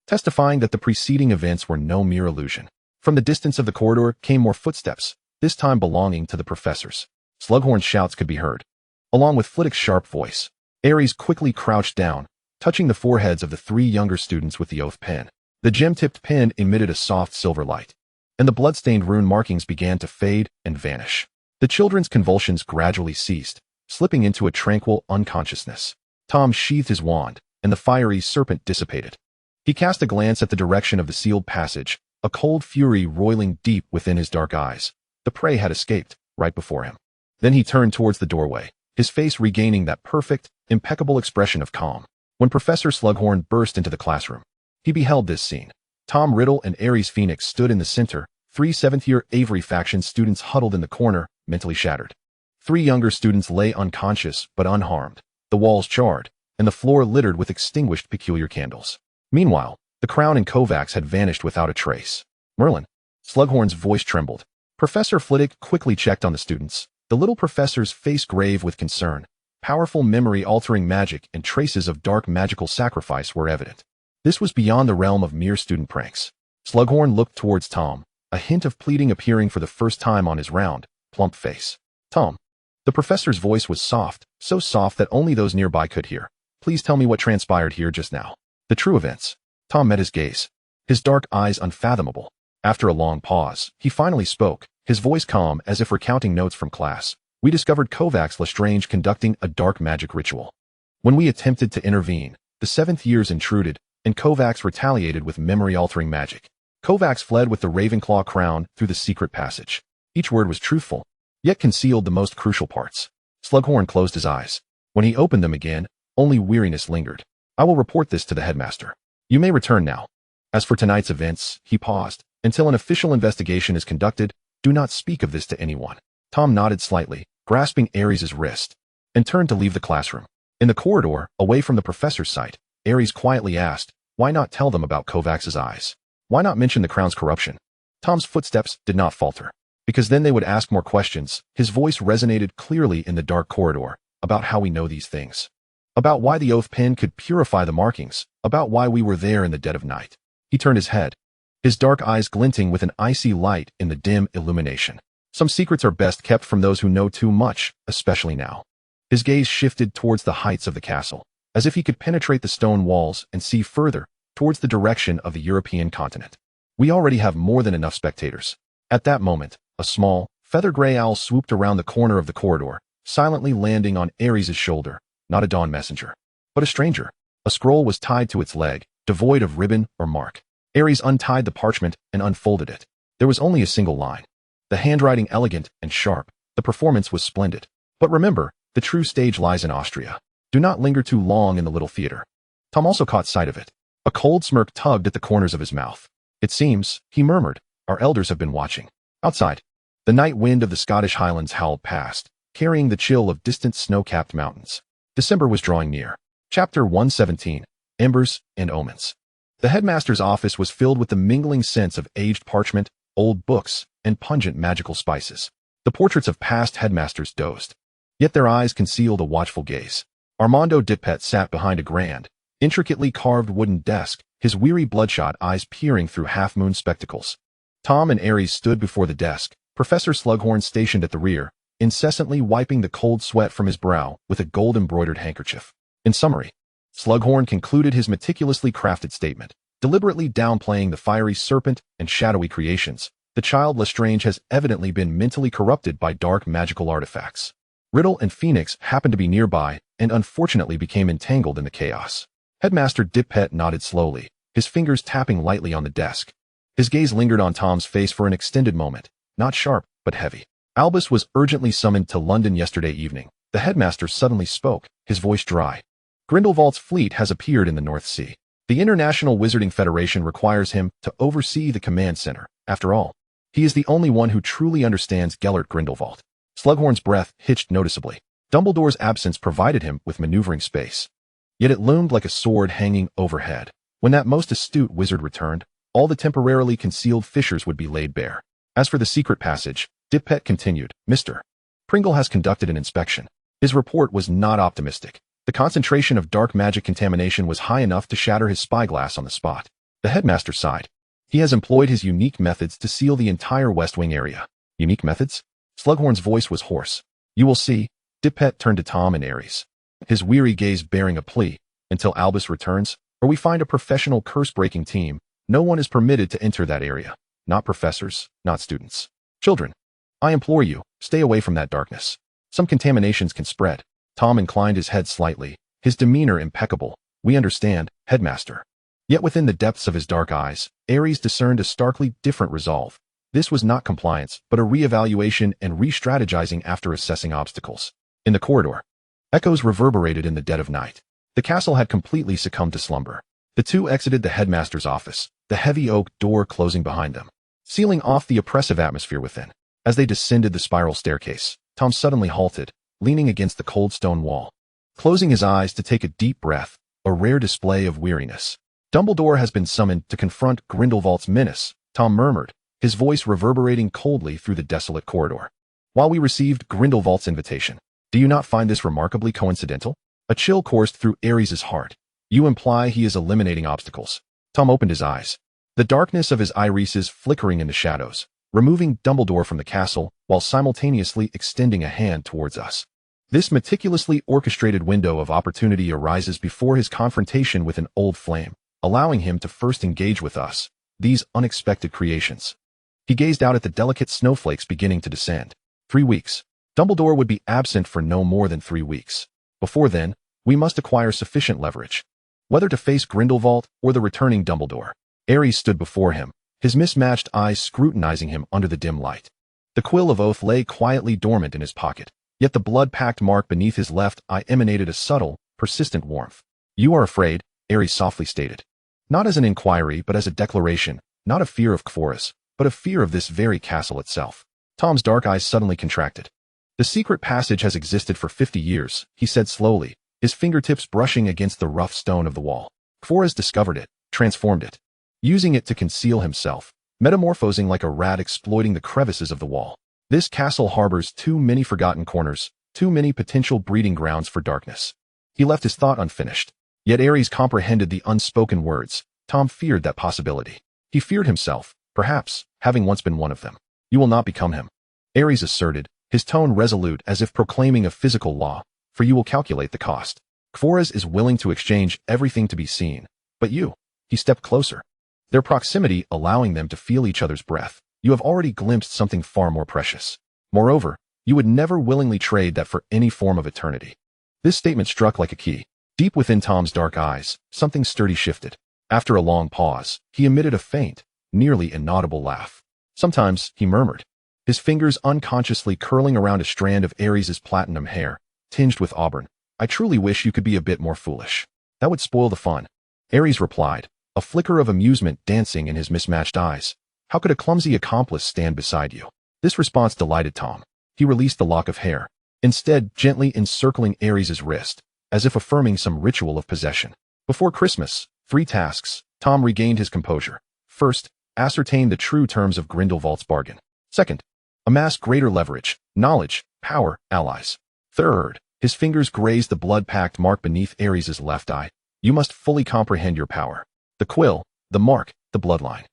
testifying that the preceding events were no mere illusion. From the distance of the corridor came more footsteps, this time belonging to the professors. Slughorn's shouts could be heard, along with Flitwick's sharp voice. Ares quickly crouched down, touching the foreheads of the 3 younger students with the oath pen. The gem-tipped pen emitted a soft silver light, and the blood-stained rune markings began to fade and vanish. The children's convulsions gradually ceased, slipping into a tranquil unconsciousness. Tom sheathed his wand, and the fiery serpent dissipated. He cast a glance at the direction of the sealed passage, a cold fury roiling deep within his dark eyes. The prey had escaped, right before him. Then he turned towards the doorway, his face regaining that perfect, impeccable expression of calm. When Professor Slughorn burst into the classroom, he beheld this scene. Tom Riddle and Ares Phoenix stood in the center, 3 7th-year Avery faction students huddled in the corner, mentally shattered. 3 younger students lay unconscious but unharmed, the walls charred, and the floor littered with extinguished peculiar candles. Meanwhile, the crown and Kovacs had vanished without a trace. Merlin. Slughorn's voice trembled. Professor Flitwick quickly checked on the students, the little professor's face grave with concern. Powerful memory-altering magic and traces of dark magical sacrifice were evident. This was beyond the realm of mere student pranks. Slughorn looked towards Tom, a hint of pleading appearing for the first time on his round, plump face. Tom. The professor's voice was soft, so soft that only those nearby could hear. Please tell me what transpired here just now. The true events. Tom met his gaze, his dark eyes unfathomable. After a long pause, he finally spoke, his voice calm as if recounting notes from class. we discovered Kovacs Lestrange conducting a dark magic ritual. When we attempted to intervene, the 7th years intruded, and Kovacs retaliated with memory-altering magic. Kovacs fled with the Ravenclaw crown through the secret passage. Each word was truthful, yet concealed the most crucial parts. Slughorn closed his eyes. When he opened them again, only weariness lingered. I will report this to the headmaster. You may return now. As for tonight's events, he paused. Until an official investigation is conducted, do not speak of this to anyone. Tom nodded slightly, grasping Ares' wrist, and turned to leave the classroom. In the corridor, away from the professor's sight, Ares quietly asked, why not tell them about Kovacs' eyes? Why not mention the crown's corruption? Tom's footsteps did not falter. Because then they would ask more questions. His voice resonated clearly in the dark corridor, about how we know these things. About why the oath pen could purify the markings, about why we were there in the dead of night. He turned his head, his dark eyes glinting with an icy light in the dim illumination. Some secrets are best kept from those who know too much, especially now. His gaze shifted towards the heights of the castle, as if he could penetrate the stone walls and see further, towards the direction of the European continent. We already have more than enough spectators. At that moment, a small, feather-gray owl swooped around the corner of the corridor, silently landing on Ares' shoulder, not a dawn messenger, but a stranger. A scroll was tied to its leg, devoid of ribbon or mark. Ares untied the parchment and unfolded it. There was only a single line. The handwriting elegant and sharp, the performance was splendid. But remember, the true stage lies in Austria. Do not linger too long in the little theater. Tom also caught sight of it. A cold smirk tugged at the corners of his mouth. It seems, he murmured, our elders have been watching. Outside, the night wind of the Scottish Highlands howled past, carrying the chill of distant snow-capped mountains. December was drawing near. Chapter 117, Embers and Omens. The headmaster's office was filled with the mingling scents of aged parchment, old books, and pungent magical spices. The portraits of past headmasters dozed, yet their eyes concealed a watchful gaze. Armando Dippet sat behind a grand, intricately carved wooden desk, his weary bloodshot eyes peering through half-moon spectacles. Tom and Ares stood before the desk, Professor Slughorn stationed at the rear, incessantly wiping the cold sweat from his brow with a gold-embroidered handkerchief. In summary, Slughorn concluded his meticulously crafted statement, deliberately downplaying the fiery serpent and shadowy creations. The child Lestrange has evidently been mentally corrupted by dark magical artifacts. Riddle and Phoenix happened to be nearby and unfortunately became entangled in the chaos. Headmaster Dippet nodded slowly, his fingers tapping lightly on the desk. His gaze lingered on Tom's face for an extended moment, not sharp, but heavy. Albus was urgently summoned to London yesterday evening. The headmaster suddenly spoke, his voice dry. Grindelwald's fleet has appeared in the North Sea. The International Wizarding Federation requires him to oversee the command center. After all, he is the only one who truly understands Gellert Grindelwald. Slughorn's breath hitched noticeably. Dumbledore's absence provided him with maneuvering space. Yet it loomed like a sword hanging overhead. When that most astute wizard returned, all the temporarily concealed fissures would be laid bare. As for the secret passage, Dippet continued, Mr. Pringle has conducted an inspection. His report was not optimistic. The concentration of dark magic contamination was high enough to shatter his spyglass on the spot. The headmaster sighed. He has employed his unique methods to seal the entire West Wing area. Unique methods? Slughorn's voice was hoarse. You will see. Dippet turned to Tom and Ares, his weary gaze bearing a plea. Until Albus returns, or we find a professional curse-breaking team, no one is permitted to enter that area. Not professors, not students. Children, I implore you, stay away from that darkness. Some contaminations can spread. Tom inclined his head slightly, his demeanor impeccable. We understand, headmaster. Yet within the depths of his dark eyes, Ares discerned a starkly different resolve. This was not compliance, but a re-evaluation and re-strategizing after assessing obstacles. In the corridor, echoes reverberated in the dead of night. The castle had completely succumbed to slumber. The two exited the headmaster's office, the heavy oak door closing behind them, sealing off the oppressive atmosphere within. As they descended the spiral staircase, Tom suddenly halted, leaning against the cold stone wall, closing his eyes to take a deep breath, a rare display of weariness. Dumbledore has been summoned to confront Grindelwald's menace, Tom murmured, his voice reverberating coldly through the desolate corridor. While we received Grindelwald's invitation, do you not find this remarkably coincidental? A chill coursed through Ares' heart. You imply he is eliminating obstacles. Tom opened his eyes, the darkness of his irises flickering in the shadows, removing Dumbledore from the castle while simultaneously extending a hand towards us. This meticulously orchestrated window of opportunity arises before his confrontation with an old flame, allowing him to first engage with us, these unexpected creations. He gazed out at the delicate snowflakes beginning to descend. 3 weeks. Dumbledore would be absent for no more than 3 weeks. Before then, we must acquire sufficient leverage. Whether to face Grindelwald or the returning Dumbledore, Ares stood before him, his mismatched eyes scrutinizing him under the dim light. The quill of oath lay quietly dormant in his pocket, yet the blood pact mark beneath his left eye emanated a subtle, persistent warmth. You are afraid, Ares softly stated. Not as an inquiry but as a declaration, not a fear of Kforas, but a fear of this very castle itself. Tom's dark eyes suddenly contracted. The secret passage has existed for 50 years, he said slowly, his fingertips brushing against the rough stone of the wall. Kforas discovered it, transformed it, using it to conceal himself, metamorphosing like a rat exploiting the crevices of the wall. This castle harbors too many forgotten corners, too many potential breeding grounds for darkness. He left his thought unfinished. Yet Ares comprehended the unspoken words. Tom feared that possibility. He feared himself, perhaps, having once been one of them. You will not become him, Ares asserted, his tone resolute as if proclaiming a physical law, for you will calculate the cost. Kforas is willing to exchange everything to be seen, but you. He stepped closer, their proximity allowing them to feel each other's breath. You have already glimpsed something far more precious. Moreover, you would never willingly trade that for any form of eternity. This statement struck like a key. Deep within Tom's dark eyes, something sturdy shifted. After a long pause, he emitted a faint, nearly inaudible laugh. Sometimes, he murmured, his fingers unconsciously curling around a strand of Ares's platinum hair, tinged with auburn. I truly wish you could be a bit more foolish. That would spoil the fun. Ares replied, a flicker of amusement dancing in his mismatched eyes. How could a clumsy accomplice stand beside you? This response delighted Tom. He released the lock of hair, instead gently encircling Ares's wrist, as if affirming some ritual of possession. Before Christmas, 3 tasks. Tom regained his composure. First, ascertain the true terms of Grindelwald's bargain. Second, amass greater leverage, knowledge, power, allies. Third, his fingers grazed the blood pact mark beneath Ares's left eye. You must fully comprehend your power. The quill, the mark, the bloodline.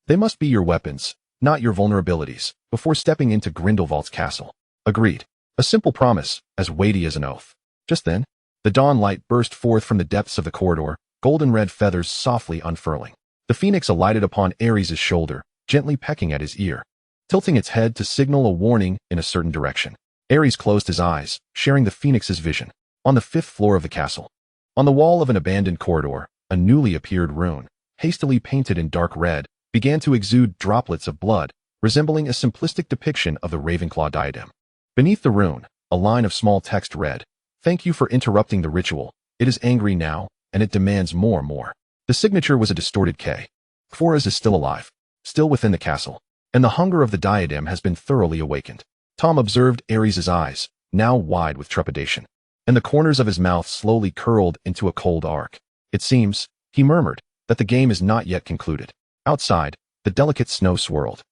They must be your weapons, not your vulnerabilities, before stepping into Grindelwald's castle. Agreed. A simple promise, as weighty as an oath. Just then, the dawn light burst forth from the depths of the corridor, golden red feathers softly unfurling. The phoenix alighted upon Ares's shoulder, gently pecking at his ear, tilting its head to signal a warning in a certain direction. Ares closed his eyes, sharing the phoenix's vision. On the 5th floor of the castle, on the wall of an abandoned corridor, a newly appeared rune, hastily painted in dark red, began to exude droplets of blood, resembling a simplistic depiction of the Ravenclaw diadem. Beneath the rune, a line of small text read, "Thank you for interrupting the ritual. It is angry now, and it demands more." The signature was a distorted K. Kforas is still alive, still within the castle, and the hunger of the diadem has been thoroughly awakened. Tom observed Ares's eyes, now wide with trepidation, and the corners of his mouth slowly curled into a cold arc. It seems, he murmured, that the game is not yet concluded. Outside, the delicate snow swirled,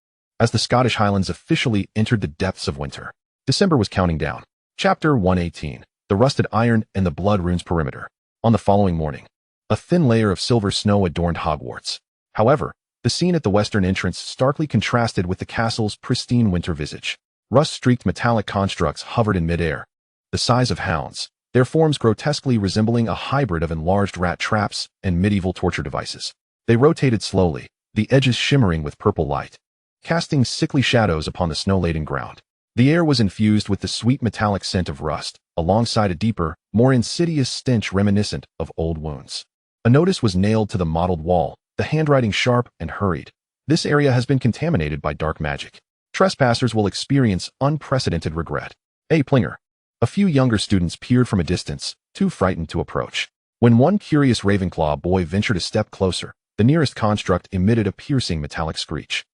as the Scottish Highlands officially entered the depths of winter. December was counting down. Chapter 118. The Rusted Iron and the Blood Rune's Perimeter. On the following morning, a thin layer of silver snow adorned Hogwarts. However, the scene at the western entrance starkly contrasted with the castle's pristine winter visage. Rust-streaked metallic constructs hovered in midair, the size of hounds, their forms grotesquely resembling a hybrid of enlarged rat traps and medieval torture devices. They rotated slowly, the edges shimmering with purple light, casting sickly shadows upon the snow-laden ground. The air was infused with the sweet metallic scent of rust, alongside a deeper, more insidious stench reminiscent of old wounds. A notice was nailed to the mottled wall, the handwriting sharp and hurried. This area has been contaminated by dark magic. Trespassers will experience unprecedented regret. A Plinger. A few younger students peered from a distance, too frightened to approach. When one curious Ravenclaw boy ventured a step closer, the nearest construct emitted a piercing metallic screech,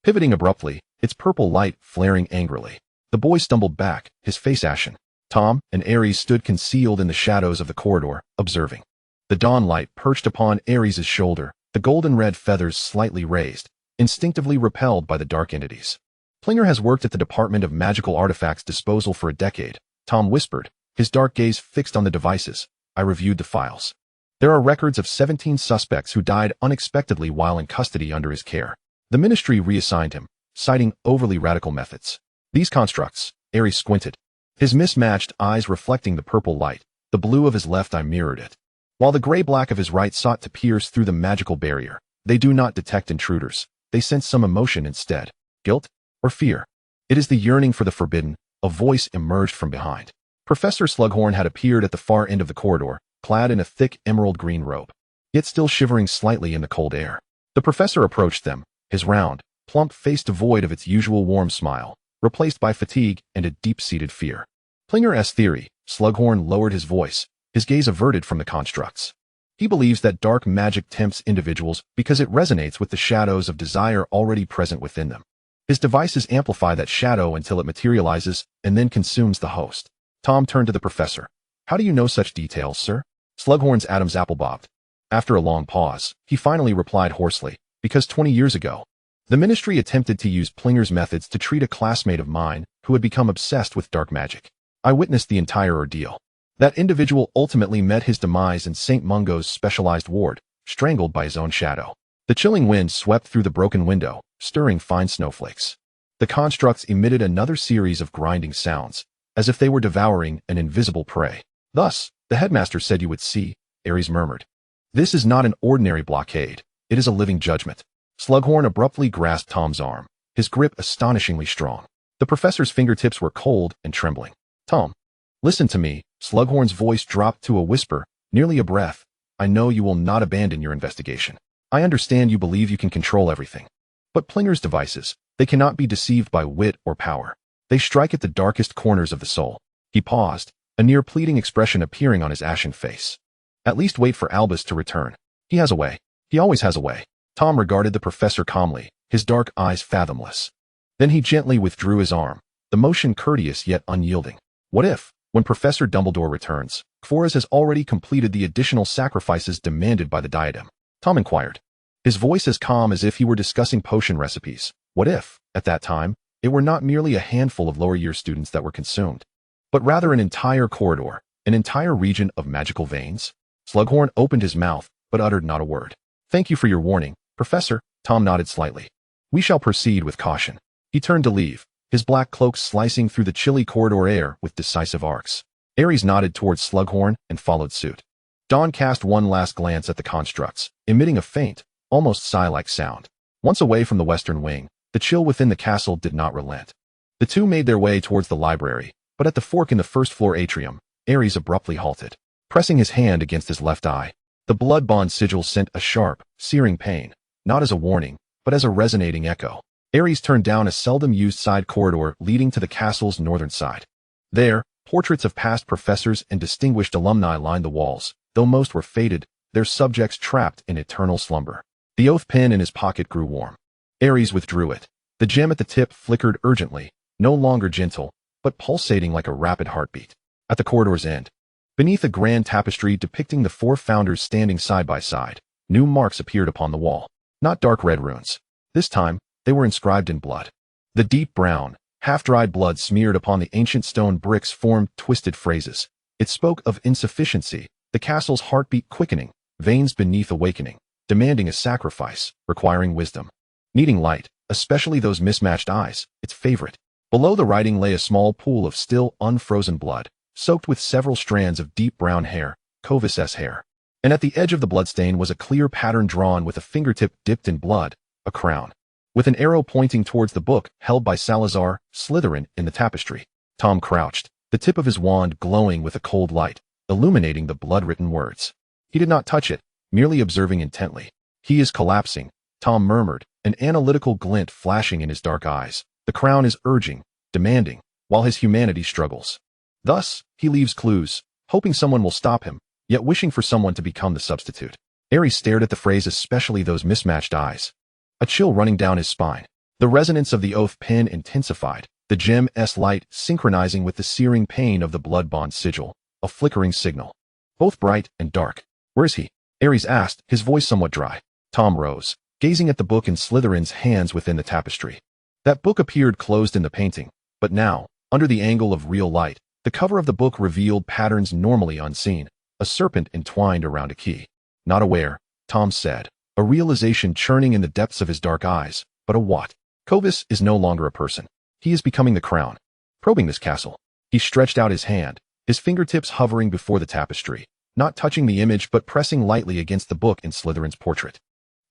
pivoting abruptly, its purple light flaring angrily. The boy stumbled back, his face ashen. Tom and Ares stood concealed in the shadows of the corridor, observing. The dawn light perched upon Ares's shoulder, the golden red feathers slightly raised, instinctively repelled by the dark entities. Plinger has worked at the Department of Magical Artifacts Disposal for a decade, Tom whispered, his dark gaze fixed on the devices. I reviewed the files. There are records of 17 suspects who died unexpectedly while in custody under his care. The ministry reassigned him, citing overly radical methods. These constructs, Ares squinted, his mismatched eyes reflecting the purple light. The blue of his left eye mirrored it, while the gray-black of his right sought to pierce through the magical barrier. They do not detect intruders. They sense some emotion instead. Guilt or fear. It is the yearning for the forbidden, a voice emerged from behind. Professor Slughorn had appeared at the far end of the corridor, clad in a thick emerald green robe, yet still shivering slightly in the cold air. The professor approached them, his round, plump face devoid of its usual warm smile, replaced by fatigue and a deep-seated fear. Plinger's theory, Slughorn lowered his voice, his gaze averted from the constructs. He believes that dark magic tempts individuals because it resonates with the shadows of desire already present within them. His devices amplify that shadow until it materializes and then consumes the host. Tom turned to the professor. How do you know such details, sir? Slughorn's Adam's apple bobbed. After a long pause, he finally replied hoarsely, because 20 years ago, the ministry attempted to use Plinger's methods to treat a classmate of mine who had become obsessed with dark magic. I witnessed the entire ordeal. That individual ultimately met his demise in St. Mungo's specialized ward, strangled by his own shadow. The chilling wind swept through the broken window, stirring fine snowflakes. The constructs emitted another series of grinding sounds, as if they were devouring an invisible prey. Thus, the headmaster said you would see, Ares murmured. This is not an ordinary blockade. It is a living judgment. Slughorn abruptly grasped Tom's arm, his grip astonishingly strong. The professor's fingertips were cold and trembling. Tom, listen to me. Slughorn's voice dropped to a whisper, nearly a breath. I know you will not abandon your investigation. I understand you believe you can control everything. But Plinger's devices, they cannot be deceived by wit or power. They strike at the darkest corners of the soul. He paused, a near pleading expression appearing on his ashen face. At least wait for Albus to return. He has a way. He always has a way. Tom regarded the professor calmly, his dark eyes fathomless. Then he gently withdrew his arm, the motion courteous yet unyielding. What if, when Professor Dumbledore returns, Kvoras has already completed the additional sacrifices demanded by the diadem? Tom inquired, his voice as calm as if he were discussing potion recipes. What if, at that time, it were not merely a handful of lower-year students that were consumed, but rather an entire corridor, an entire region of magical veins? Slughorn opened his mouth, but uttered not a word. Thank you for your warning, Professor. Tom nodded slightly. We shall proceed with caution. He turned to leave, his black cloak slicing through the chilly corridor air with decisive arcs. Ares nodded towards Slughorn and followed suit. Dawn cast one last glance at the constructs, emitting a faint, almost sigh-like sound. Once away from the western wing, the chill within the castle did not relent. The two made their way towards the library, but at the fork in the first-floor atrium, Ares abruptly halted. Pressing his hand against his left eye, the blood bond sigil sent a sharp, searing pain, not as a warning, but as a resonating echo. Ares turned down a seldom-used side corridor leading to the castle's northern side. There, portraits of past professors and distinguished alumni lined the walls, though most were faded, their subjects trapped in eternal slumber. The oath pen in his pocket grew warm. Ares withdrew it. The gem at the tip flickered urgently, no longer gentle, but pulsating like a rapid heartbeat. At the corridor's end, beneath a grand tapestry depicting the four founders standing side by side, new marks appeared upon the wall. Not dark red runes. This time, they were inscribed in blood. The deep brown, half-dried blood smeared upon the ancient stone bricks formed twisted phrases. It spoke of insufficiency, the castle's heartbeat quickening, veins beneath awakening, demanding a sacrifice, requiring wisdom. Needing light, especially those mismatched eyes, its favorite. Below the writing lay a small pool of still, unfrozen blood, soaked with several strands of deep brown hair, Kvoras' hair. And at the edge of the bloodstain was a clear pattern drawn with a fingertip dipped in blood, a crown. With an arrow pointing towards the book held by Salazar, Slytherin, in the tapestry. Tom crouched, the tip of his wand glowing with a cold light, illuminating the blood-written words. He did not touch it, merely observing intently. He is collapsing, Tom murmured, an analytical glint flashing in his dark eyes. The crown is urging, demanding, while his humanity struggles. Thus, he leaves clues, hoping someone will stop him, yet wishing for someone to become the substitute. Ares stared at the phrase, especially those mismatched eyes. A chill running down his spine. The resonance of the oath pen intensified, the gem's light synchronizing with the searing pain of the blood bond sigil, a flickering signal. Both bright and dark. Where is he? Ares asked, his voice somewhat dry. Tom rose, gazing at the book in Slytherin's hands within the tapestry. That book appeared closed in the painting, but now, under the angle of real light, the cover of the book revealed patterns normally unseen, a serpent entwined around a key. Not aware, Tom said, a realization churning in the depths of his dark eyes, but a what? Kvoras is no longer a person. He is becoming the crown. Probing this castle. He stretched out his hand, his fingertips hovering before the tapestry, not touching the image but pressing lightly against the book in Slytherin's portrait.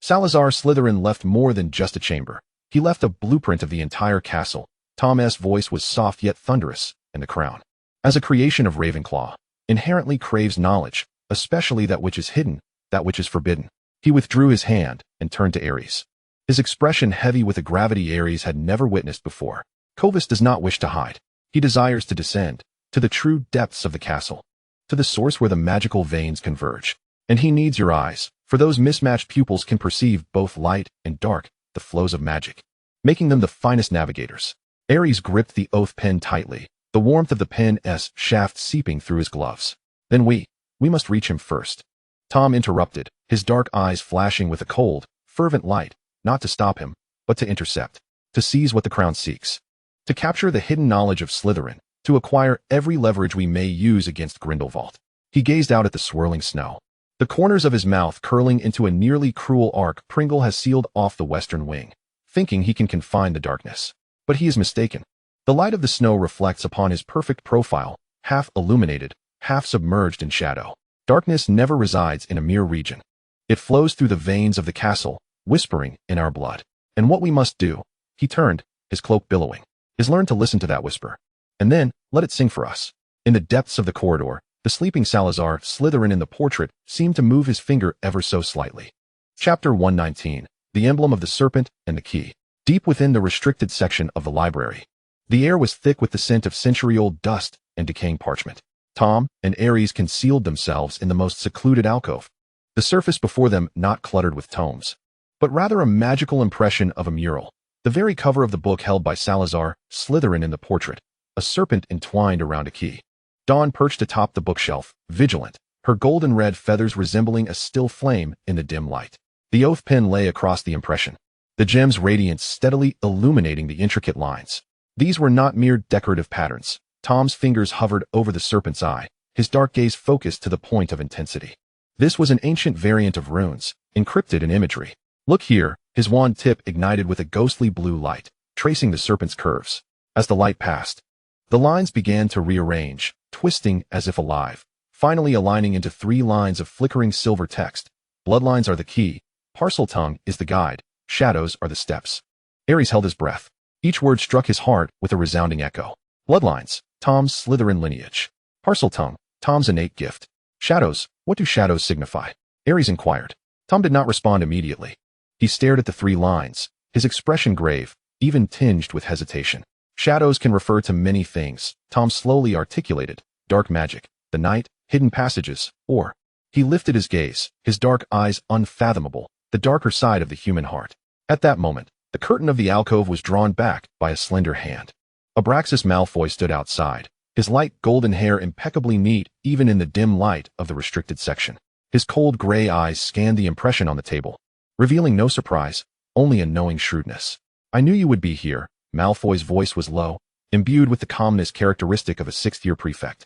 Salazar Slytherin left more than just a chamber. He left a blueprint of the entire castle, Tom's voice was soft yet thunderous, and the crown, as a creation of Ravenclaw, inherently craves knowledge, especially that which is hidden, that which is forbidden. He withdrew his hand and turned to Ares. His expression heavy with a gravity Ares had never witnessed before. Clovis does not wish to hide. He desires to descend to the true depths of the castle, to the source where the magical veins converge. And he needs your eyes, for those mismatched pupils can perceive both light and dark, the flows of magic, making them the finest navigators. Ares gripped the oath pen tightly, the warmth of the pen's shaft seeping through his gloves. Then we must reach him first. Tom interrupted, his dark eyes flashing with a cold, fervent light, not to stop him, but to intercept, to seize what the crown seeks, to capture the hidden knowledge of Slytherin, to acquire every leverage we may use against Grindelwald. He gazed out at the swirling snow, the corners of his mouth curling into a nearly cruel arc. Pringle has sealed off the western wing, thinking he can confine the darkness. But he is mistaken. The light of the snow reflects upon his perfect profile, half illuminated, half submerged in shadow. Darkness never resides in a mere region. It flows through the veins of the castle, whispering in our blood. And what we must do, he turned, his cloak billowing, is learn to listen to that whisper. And then, let it sing for us. In the depths of the corridor, the sleeping Salazar, Slytherin in the portrait, seemed to move his finger ever so slightly. Chapter 119. The Emblem of the Serpent and the Key. Deep within the restricted section of the library, the air was thick with the scent of century-old dust and decaying parchment. Tom and Ares concealed themselves in the most secluded alcove, the surface before them not cluttered with tomes, but rather a magical impression of a mural. The very cover of the book held by Salazar, Slytherin in the portrait, a serpent entwined around a key. Dawn perched atop the bookshelf, vigilant, her golden red feathers resembling a still flame in the dim light. The oath pen lay across the impression, the gem's radiance steadily illuminating the intricate lines. These were not mere decorative patterns. Tom's fingers hovered over the serpent's eye, his dark gaze focused to the point of intensity. This was an ancient variant of runes, encrypted in imagery. Look here, his wand tip ignited with a ghostly blue light, tracing the serpent's curves. As the light passed, the lines began to rearrange, twisting as if alive, finally aligning into 3 lines of flickering silver text. Bloodlines are the key, Parseltongue is the guide, shadows are the steps. Ares held his breath. Each word struck his heart with a resounding echo. Bloodlines, Tom's Slytherin lineage. Parseltongue, Tom's innate gift. Shadows, what do shadows signify? Ares inquired. Tom did not respond immediately. He stared at the 3 lines, his expression grave, even tinged with hesitation. Shadows can refer to many things, Tom slowly articulated. Dark magic, the night, hidden passages, or... He lifted his gaze, his dark eyes unfathomable, the darker side of the human heart. At that moment, the curtain of the alcove was drawn back by a slender hand. Abraxas Malfoy stood outside, his light golden hair impeccably neat even in the dim light of the restricted section. His cold gray eyes scanned the impression on the table, revealing no surprise, only a knowing shrewdness. I knew you would be here. Malfoy's voice was low, imbued with the calmness characteristic of a 6th-year prefect.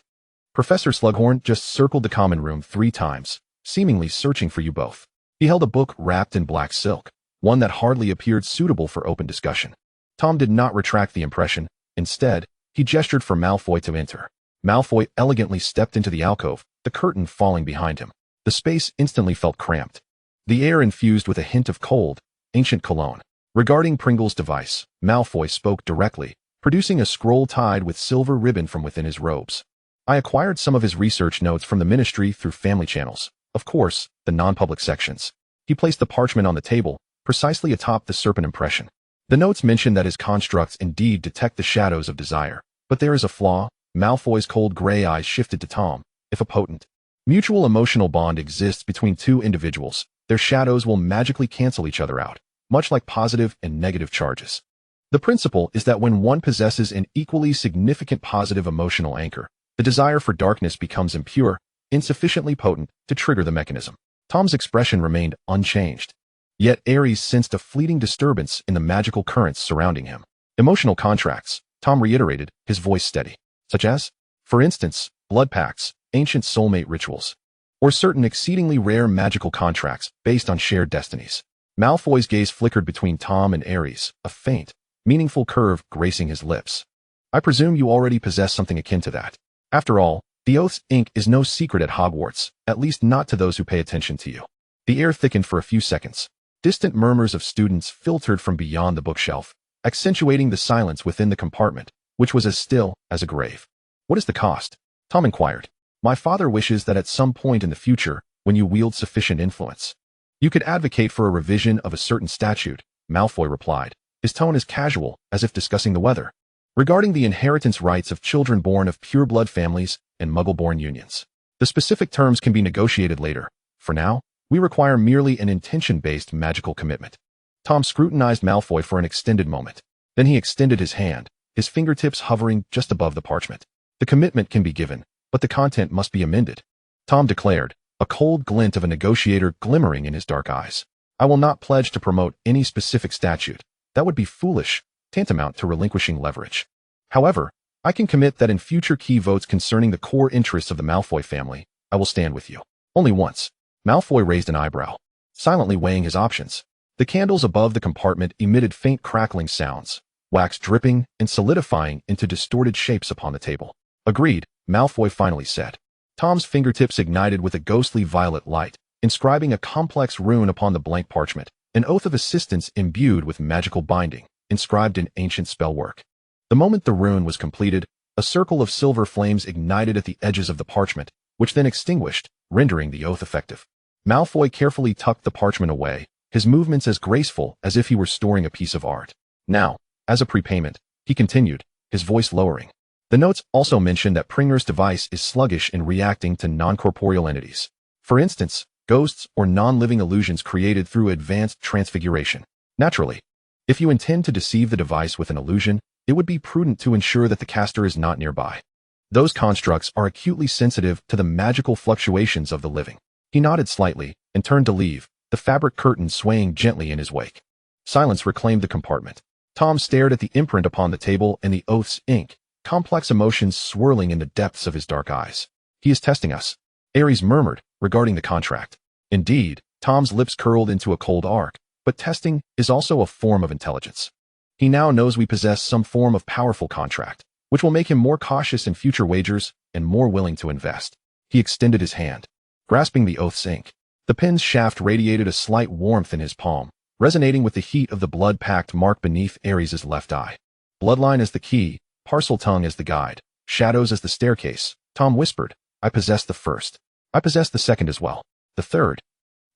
Professor Slughorn just circled the common room 3 times, seemingly searching for you both. He held a book wrapped in black silk, one that hardly appeared suitable for open discussion. Tom did not retract the impression. Instead, he gestured for Malfoy to enter. Malfoy elegantly stepped into the alcove, the curtain falling behind him. The space instantly felt cramped, the air infused with a hint of cold, ancient cologne. Regarding Pringle's device, Malfoy spoke directly, producing a scroll tied with silver ribbon from within his robes. I acquired some of his research notes from the ministry through family channels, of course, the non-public sections. He placed the parchment on the table, precisely atop the serpent impression. The notes mention that his constructs indeed detect the shadows of desire, but there is a flaw. Malfoy's cold gray eyes shifted to Tom. If a potent, mutual emotional bond exists between 2 individuals, their shadows will magically cancel each other out, much like positive and negative charges. The principle is that when one possesses an equally significant positive emotional anchor, the desire for darkness becomes impure, insufficiently potent to trigger the mechanism. Tom's expression remained unchanged. Yet Ares sensed a fleeting disturbance in the magical currents surrounding him. Emotional contracts, Tom reiterated, his voice steady. Such as, for instance, blood pacts, ancient soulmate rituals, or certain exceedingly rare magical contracts based on shared destinies. Malfoy's gaze flickered between Tom and Ares, a faint, meaningful curve gracing his lips. I presume you already possess something akin to that. After all, the oath's ink is no secret at Hogwarts, at least not to those who pay attention to you. The air thickened for a few seconds. Distant murmurs of students filtered from beyond the bookshelf, accentuating the silence within the compartment, which was as still as a grave. "What is the cost?" Tom inquired. "My father wishes that at some point in the future, when you wield sufficient influence, you could advocate for a revision of a certain statute," Malfoy replied, his tone as casual as if discussing the weather. "Regarding the inheritance rights of children born of pure-blood families and Muggle-born unions. The specific terms can be negotiated later. For now, we require merely an intention-based magical commitment." Tom scrutinized Malfoy for an extended moment. Then he extended his hand, his fingertips hovering just above the parchment. "The commitment can be given, but the content must be amended," Tom declared, a cold glint of a negotiator glimmering in his dark eyes. "I will not pledge to promote any specific statute. That would be foolish, tantamount to relinquishing leverage. However, I can commit that in future key votes concerning the core interests of the Malfoy family, I will stand with you." "Only once." Malfoy raised an eyebrow, silently weighing his options. The candles above the compartment emitted faint crackling sounds, wax dripping and solidifying into distorted shapes upon the table. "Agreed," Malfoy finally said. Tom's fingertips ignited with a ghostly violet light, inscribing a complex rune upon the blank parchment, an oath of assistance imbued with magical binding, inscribed in ancient spellwork. The moment the rune was completed, a circle of silver flames ignited at the edges of the parchment, which then extinguished, rendering the oath effective. Malfoy carefully tucked the parchment away, his movements as graceful as if he were storing a piece of art. "Now, as a prepayment," he continued, his voice lowering. "The notes also mention that Pringer's device is sluggish in reacting to non-corporeal entities. For instance, ghosts or non-living illusions created through advanced transfiguration. Naturally, if you intend to deceive the device with an illusion, it would be prudent to ensure that the caster is not nearby. Those constructs are acutely sensitive to the magical fluctuations of the living." He nodded slightly and turned to leave, the fabric curtain swaying gently in his wake. Silence reclaimed the compartment. Tom stared at the imprint upon the table and the oath's ink, complex emotions swirling in the depths of his dark eyes. "He is testing us," Ares murmured, regarding the contract. "Indeed," Tom's lips curled into a cold arc, "but testing is also a form of intelligence. He now knows we possess some form of powerful contract, which will make him more cautious in future wagers and more willing to invest." He extended his hand, grasping the oath's ink. The pen's shaft radiated a slight warmth in his palm, resonating with the heat of the blood pact mark beneath Ares' left eye. "Bloodline as the key, parcel tongue as the guide, shadows as the staircase," Tom whispered. "I possess the first. I possess the second as well. The third."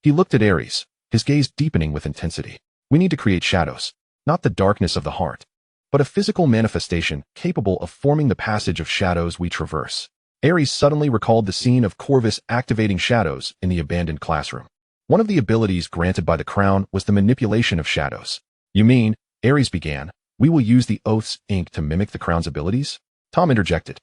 He looked at Ares, his gaze deepening with intensity. "We need to create shadows, not the darkness of the heart, but a physical manifestation capable of forming the passage of shadows we traverse." Ares suddenly recalled the scene of Corvus activating shadows in the abandoned classroom. One of the abilities granted by the crown was the manipulation of shadows. "You mean," Ares began, "we will use the oath's ink to mimic the crown's abilities?" Tom interjected,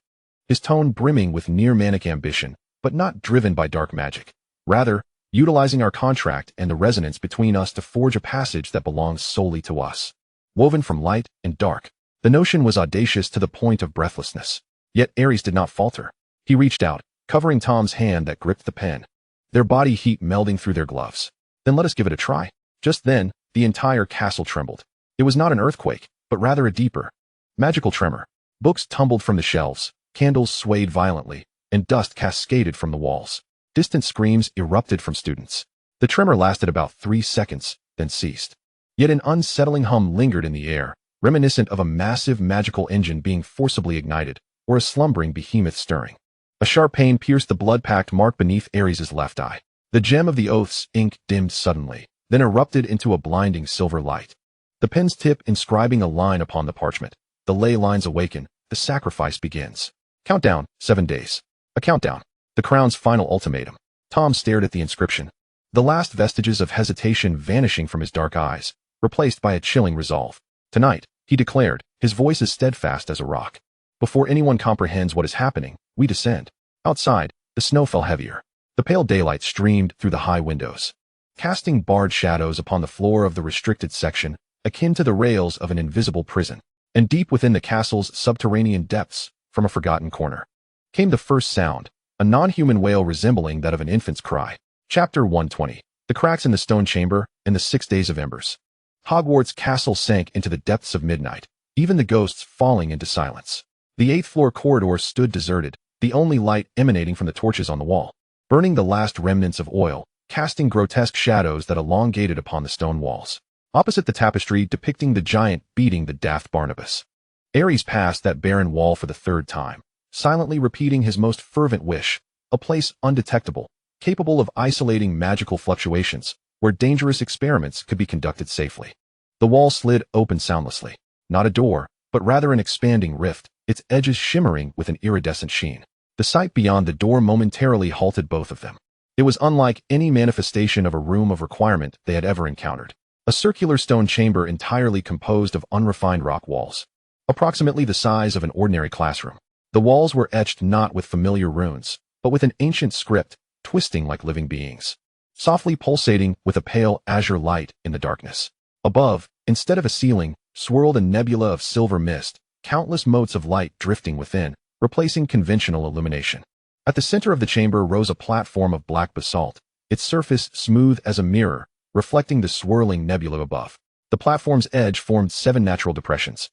his tone brimming with near-manic ambition, but not driven by dark magic. "Rather, utilizing our contract and the resonance between us to forge a passage that belongs solely to us. Woven from light and dark." The notion was audacious to the point of breathlessness. Yet Ares did not falter. He reached out, covering Tom's hand that gripped the pen, their body heat melding through their gloves. "Then let us give it a try." Just then, the entire castle trembled. It was not an earthquake, but rather a deeper, magical tremor. Books tumbled from the shelves, candles swayed violently, and dust cascaded from the walls. Distant screams erupted from students. The tremor lasted about 3 seconds, then ceased. Yet an unsettling hum lingered in the air, reminiscent of a massive magical engine being forcibly ignited, or a slumbering behemoth stirring. A sharp pain pierced the blood pact mark beneath Ares' left eye. The gem of the oath's ink dimmed suddenly, then erupted into a blinding silver light. The pen's tip inscribing a line upon the parchment. The ley lines awaken, the sacrifice begins. Countdown, 7 days. A countdown. The crown's final ultimatum. Tom stared at the inscription, the last vestiges of hesitation vanishing from his dark eyes, replaced by a chilling resolve. "Tonight," he declared, his voice as steadfast as a rock. "Before anyone comprehends what is happening, we descend." Outside, the snow fell heavier. The pale daylight streamed through the high windows, casting barred shadows upon the floor of the restricted section, akin to the rails of an invisible prison. And deep within the castle's subterranean depths, from a forgotten corner, came the first sound, a non-human wail resembling that of an infant's cry. Chapter 120. The cracks in the stone chamber, and the 6 days of embers. Hogwarts Castle sank into the depths of midnight, even the ghosts falling into silence. The 8th floor corridor stood deserted, the only light emanating from the torches on the wall, burning the last remnants of oil, casting grotesque shadows that elongated upon the stone walls. opposite the tapestry depicting the giant beating the daft Barnabas. Ares passed that barren wall for the third time, silently repeating his most fervent wish, a place undetectable, capable of isolating magical fluctuations, where dangerous experiments could be conducted safely. The wall slid open soundlessly, not a door, but rather an expanding rift, its edges shimmering with an iridescent sheen. The sight beyond the door momentarily halted both of them. It was unlike any manifestation of a room of requirement they had ever encountered. A circular stone chamber entirely composed of unrefined rock walls, approximately the size of an ordinary classroom. The walls were etched not with familiar runes, but with an ancient script, twisting like living beings, softly pulsating with a pale azure light in the darkness. Above, instead of a ceiling, swirled a nebula of silver mist, countless motes of light drifting within, replacing conventional illumination. At the center of the chamber rose a platform of black basalt, its surface smooth as a mirror, reflecting the swirling nebula above. The platform's edge formed 7 natural depressions,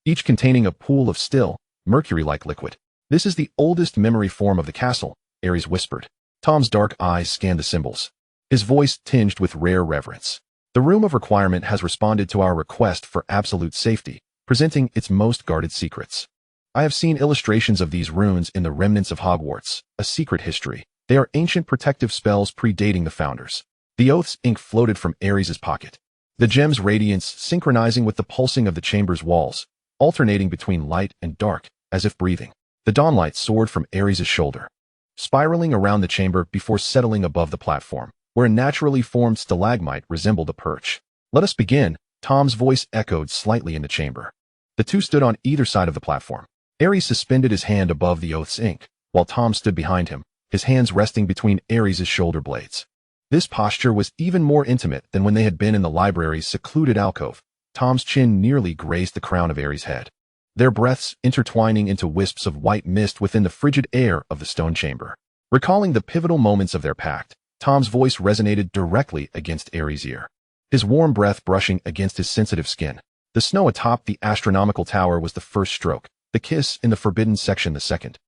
each containing a pool of still, mercury-like liquid. "This is the oldest memory form of the castle," Ares whispered. Tom's dark eyes scanned the symbols, his voice tinged with rare reverence. "The room of requirement has responded to our request for absolute safety, presenting its most guarded secrets. I have seen illustrations of these runes in the remnants of Hogwarts, a secret history. They are ancient protective spells predating the founders." The oath's ink floated from Ares' pocket, the gem's radiance synchronizing with the pulsing of the chamber's walls, alternating between light and dark, as if breathing. The dawnlight soared from Ares' shoulder, spiraling around the chamber before settling above the platform, where a naturally formed stalagmite resembled a perch. "Let us begin," Tom's voice echoed slightly in the chamber. The two stood on either side of the platform. Ares suspended his hand above the oath's ink, while Tom stood behind him, his hands resting between Ares' shoulder blades. This posture was even more intimate than when they had been in the library's secluded alcove. Tom's chin nearly grazed the crown of Ares' head, their breaths intertwining into wisps of white mist within the frigid air of the stone chamber. Recalling the pivotal moments of their pact, Tom's voice resonated directly against Ares' ear, his warm breath brushing against his sensitive skin. The snow atop the astronomical tower was the first stroke, the kiss in the forbidden section the second,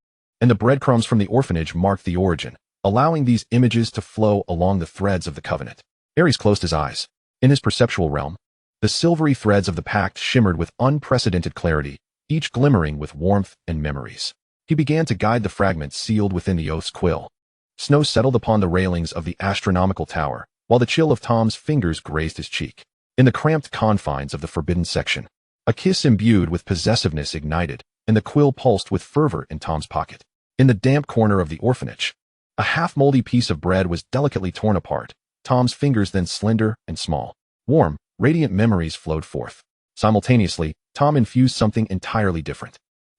and the breadcrumbs from the orphanage marked the origin, allowing these images to flow along the threads of the covenant. Ares closed his eyes. In his perceptual realm, the silvery threads of the pact shimmered with unprecedented clarity, each glimmering with warmth and memories. He began to guide the fragments sealed within the oath's quill. Snow settled upon the railings of the astronomical tower, while the chill of Tom's fingers grazed his cheek. In the cramped confines of the forbidden section, a kiss imbued with possessiveness ignited, and the quill pulsed with fervor in Tom's pocket. In the damp corner of the orphanage, a half-moldy piece of bread was delicately torn apart, Tom's fingers then slender and small. Warm, radiant memories flowed forth. Simultaneously, Tom infused something entirely different.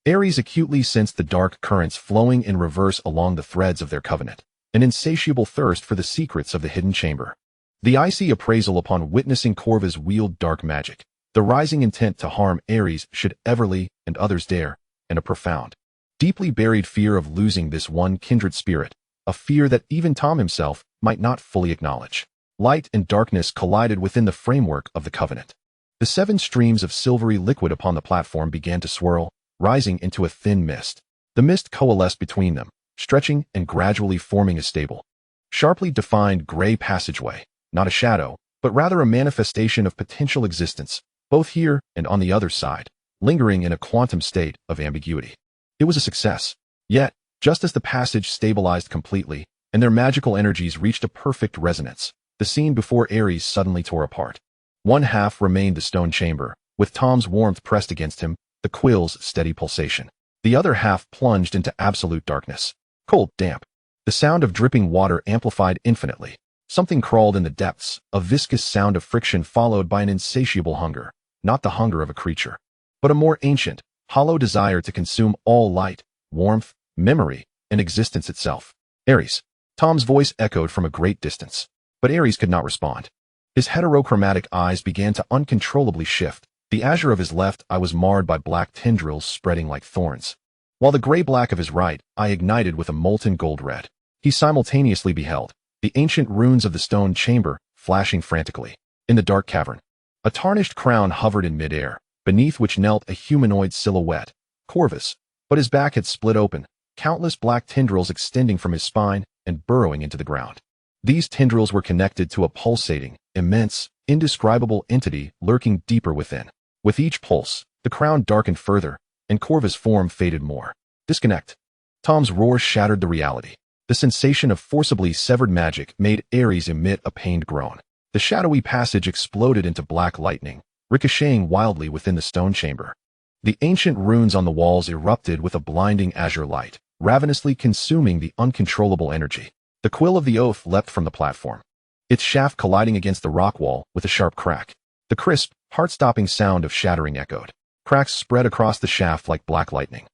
Ares acutely sensed the dark currents flowing in reverse along the threads of their covenant, an insatiable thirst for the secrets of the hidden chamber. The icy appraisal upon witnessing Corvus wield dark magic, the rising intent to harm Ares should Everly and others dare, and a profound, deeply buried fear of losing this one kindred spirit, a fear that even Tom himself might not fully acknowledge. Light and darkness collided within the framework of the covenant. The 7 streams of silvery liquid upon the platform began to swirl, rising into a thin mist. The mist coalesced between them, stretching and gradually forming a stable, sharply defined gray passageway, not a shadow, but rather a manifestation of potential existence, both here and on the other side, lingering in a quantum state of ambiguity. It was a success. Yet, just as the passage stabilized completely, and their magical energies reached a perfect resonance, the scene before Ares suddenly tore apart. One half remained the stone chamber, with Tom's warmth pressed against him, the quill's steady pulsation. The other half plunged into absolute darkness. Cold, damp. The sound of dripping water amplified infinitely. Something crawled in the depths, a viscous sound of friction followed by an insatiable hunger, not the hunger of a creature, but a more ancient, hollow desire to consume all light, warmth, memory, and existence itself. "Ares." Tom's voice echoed from a great distance, but Ares could not respond. His heterochromatic eyes began to uncontrollably shift. The azure of his left eye was marred by black tendrils spreading like thorns, while the gray-black of his right eye ignited with a molten gold red. He simultaneously beheld the ancient runes of the stone chamber flashing frantically. In the dark cavern, a tarnished crown hovered in midair, beneath which knelt a humanoid silhouette, Corvus, but his back had split open, countless black tendrils extending from his spine and burrowing into the ground. These tendrils were connected to a pulsating, immense, indescribable entity lurking deeper within. With each pulse, the crown darkened further, and Corva's form faded more. Disconnect. Tom's roar shattered the reality. The sensation of forcibly severed magic made Ares emit a pained groan. The shadowy passage exploded into black lightning, ricocheting wildly within the stone chamber. The ancient runes on the walls erupted with a blinding azure light, ravenously consuming the uncontrollable energy. The quill of the oath leapt from the platform, its shaft colliding against the rock wall with a sharp crack. The crisp, heart-stopping sound of shattering echoed. Cracks spread across the shaft like black lightning,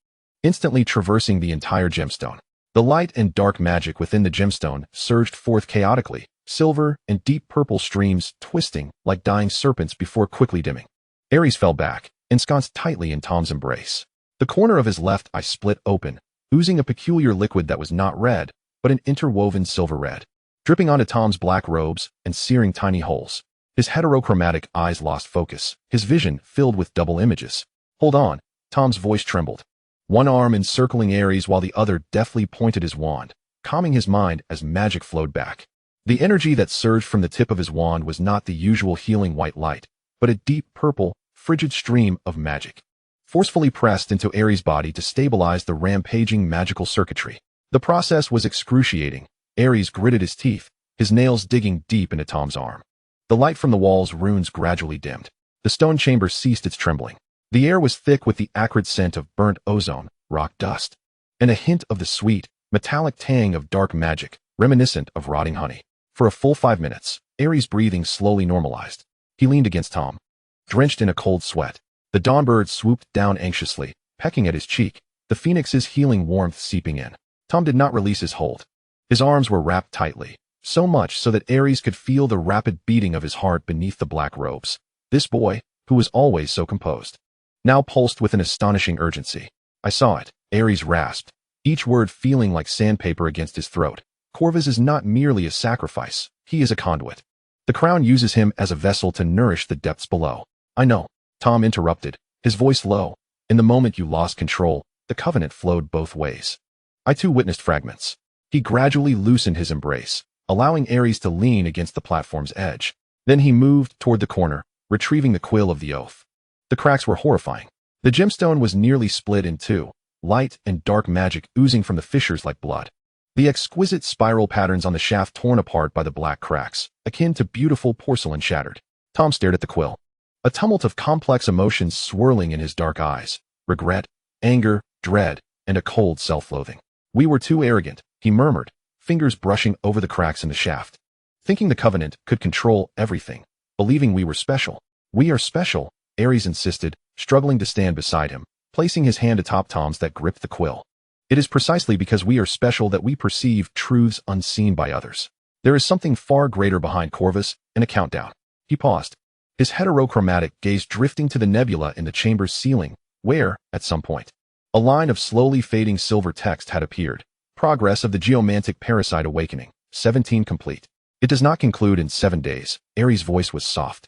instantly traversing the entire gemstone. The light and dark magic within the gemstone surged forth chaotically, silver and deep purple streams twisting like dying serpents before quickly dimming. Ares fell back, ensconced tightly in Tom's embrace. The corner of his left eye split open, oozing a peculiar liquid that was not red, but an interwoven silver red, dripping onto Tom's black robes and searing tiny holes. His heterochromatic eyes lost focus, his vision filled with double images. Hold on, Tom's voice trembled. One arm encircling Ares while the other deftly pointed his wand, calming his mind as magic flowed back. The energy that surged from the tip of his wand was not the usual healing white light, but a deep purple, frigid stream of magic, forcefully pressed into Ares' body to stabilize the rampaging magical circuitry. The process was excruciating. Ares gritted his teeth, his nails digging deep into Tom's arm. The light from the wall's runes gradually dimmed. The stone chamber ceased its trembling. The air was thick with the acrid scent of burnt ozone, rock dust, and a hint of the sweet, metallic tang of dark magic, reminiscent of rotting honey. For a full 5 minutes, Ares' breathing slowly normalized. He leaned against Tom, drenched in a cold sweat. The dawnbird swooped down anxiously, pecking at his cheek, the phoenix's healing warmth seeping in. Tom did not release his hold. His arms were wrapped tightly, so much so that Ares could feel the rapid beating of his heart beneath the black robes. This boy, who was always so composed, now pulsed with an astonishing urgency. I saw it, Ares rasped, each word feeling like sandpaper against his throat. Corvus is not merely a sacrifice, he is a conduit. The crown uses him as a vessel to nourish the depths below. I know, Tom interrupted, his voice low. In the moment you lost control, the covenant flowed both ways. I too witnessed fragments. He gradually loosened his embrace, allowing Ares to lean against the platform's edge. Then he moved toward the corner, retrieving the quill of the oath. The cracks were horrifying. The gemstone was nearly split in two, light and dark magic oozing from the fissures like blood. The exquisite spiral patterns on the shaft torn apart by the black cracks, akin to beautiful porcelain shattered. Tom stared at the quill, a tumult of complex emotions swirling in his dark eyes: regret, anger, dread, and a cold self-loathing. We were too arrogant, he murmured, fingers brushing over the cracks in the shaft. Thinking the covenant could control everything, believing we were special. We are special, Ares insisted, struggling to stand beside him, placing his hand atop Tom's that gripped the quill. It is precisely because we are special that we perceive truths unseen by others. There is something far greater behind Corvus, and a countdown. He paused, his heterochromatic gaze drifting to the nebula in the chamber's ceiling, where, at some point, a line of slowly fading silver text had appeared. Progress of the geomantic parasite awakening, 17 complete. It does not conclude in 7 days. Ares' voice was soft.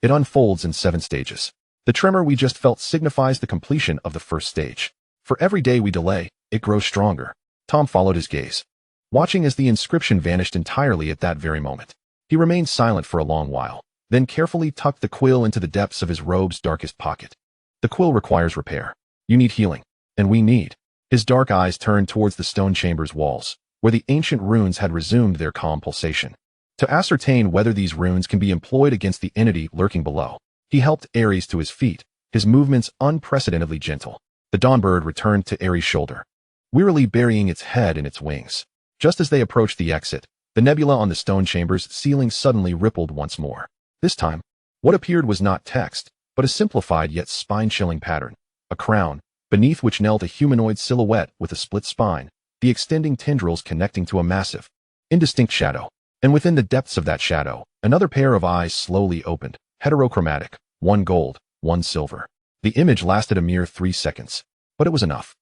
It unfolds in 7 stages. The tremor we just felt signifies the completion of the first stage. For every day we delay, it grows stronger. Tom followed his gaze, watching as the inscription vanished entirely at that very moment. He remained silent for a long while, then carefully tucked the quill into the depths of his robe's darkest pocket. The quill requires repair. You need healing. And we need. His dark eyes turned towards the stone chamber's walls, where the ancient runes had resumed their calm pulsation. To ascertain whether these runes can be employed against the entity lurking below, he helped Ares to his feet, his movements unprecedentedly gentle. The dawnbird returned to Ares' shoulder, wearily burying its head in its wings. Just as they approached the exit, the nebula on the stone chamber's ceiling suddenly rippled once more. This time, what appeared was not text, but a simplified yet spine-chilling pattern. A crown, beneath which knelt a humanoid silhouette with a split spine, the extending tendrils connecting to a massive, indistinct shadow. And within the depths of that shadow, another pair of eyes slowly opened, heterochromatic, one gold, one silver. The image lasted a mere 3 seconds, but it was enough.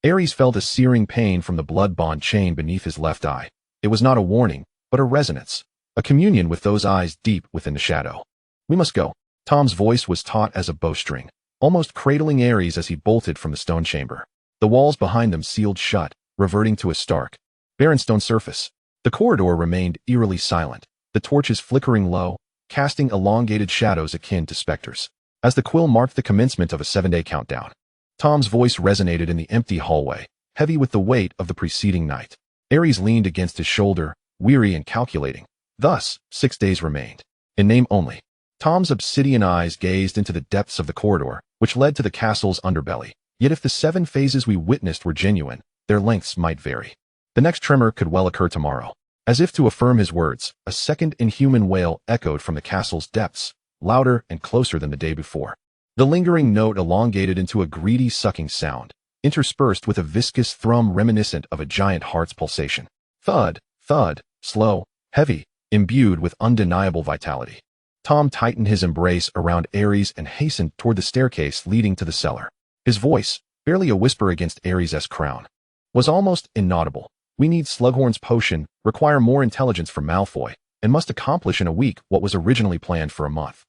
Ares felt a searing pain from the blood bond chain beneath his left eye. It was not a warning, but a resonance, a communion with those eyes deep within the shadow. We must go. Tom's voice was taut as a bowstring, almost cradling Ares as he bolted from the stone chamber. The walls behind them sealed shut, reverting to a stark, barren stone surface. The corridor remained eerily silent, the torches flickering low, casting elongated shadows akin to specters. As the quill marked the commencement of a 7-day countdown, Tom's voice resonated in the empty hallway, heavy with the weight of the preceding night. Ares leaned against his shoulder, weary and calculating. Thus, 6 days remained. In name only. Tom's obsidian eyes gazed into the depths of the corridor, which led to the castle's underbelly. Yet if the 7 phases we witnessed were genuine, their lengths might vary. The next tremor could well occur tomorrow. As if to affirm his words, a second inhuman wail echoed from the castle's depths, louder and closer than the day before. The lingering note elongated into a greedy sucking sound, interspersed with a viscous thrum reminiscent of a giant heart's pulsation. Thud, thud, slow, heavy, imbued with undeniable vitality. Tom tightened his embrace around Ares and hastened toward the staircase leading to the cellar. His voice, barely a whisper against Ares' crown, was almost inaudible. We need Slughorn's potion, require more intelligence from Malfoy, and must accomplish in a week what was originally planned for a month.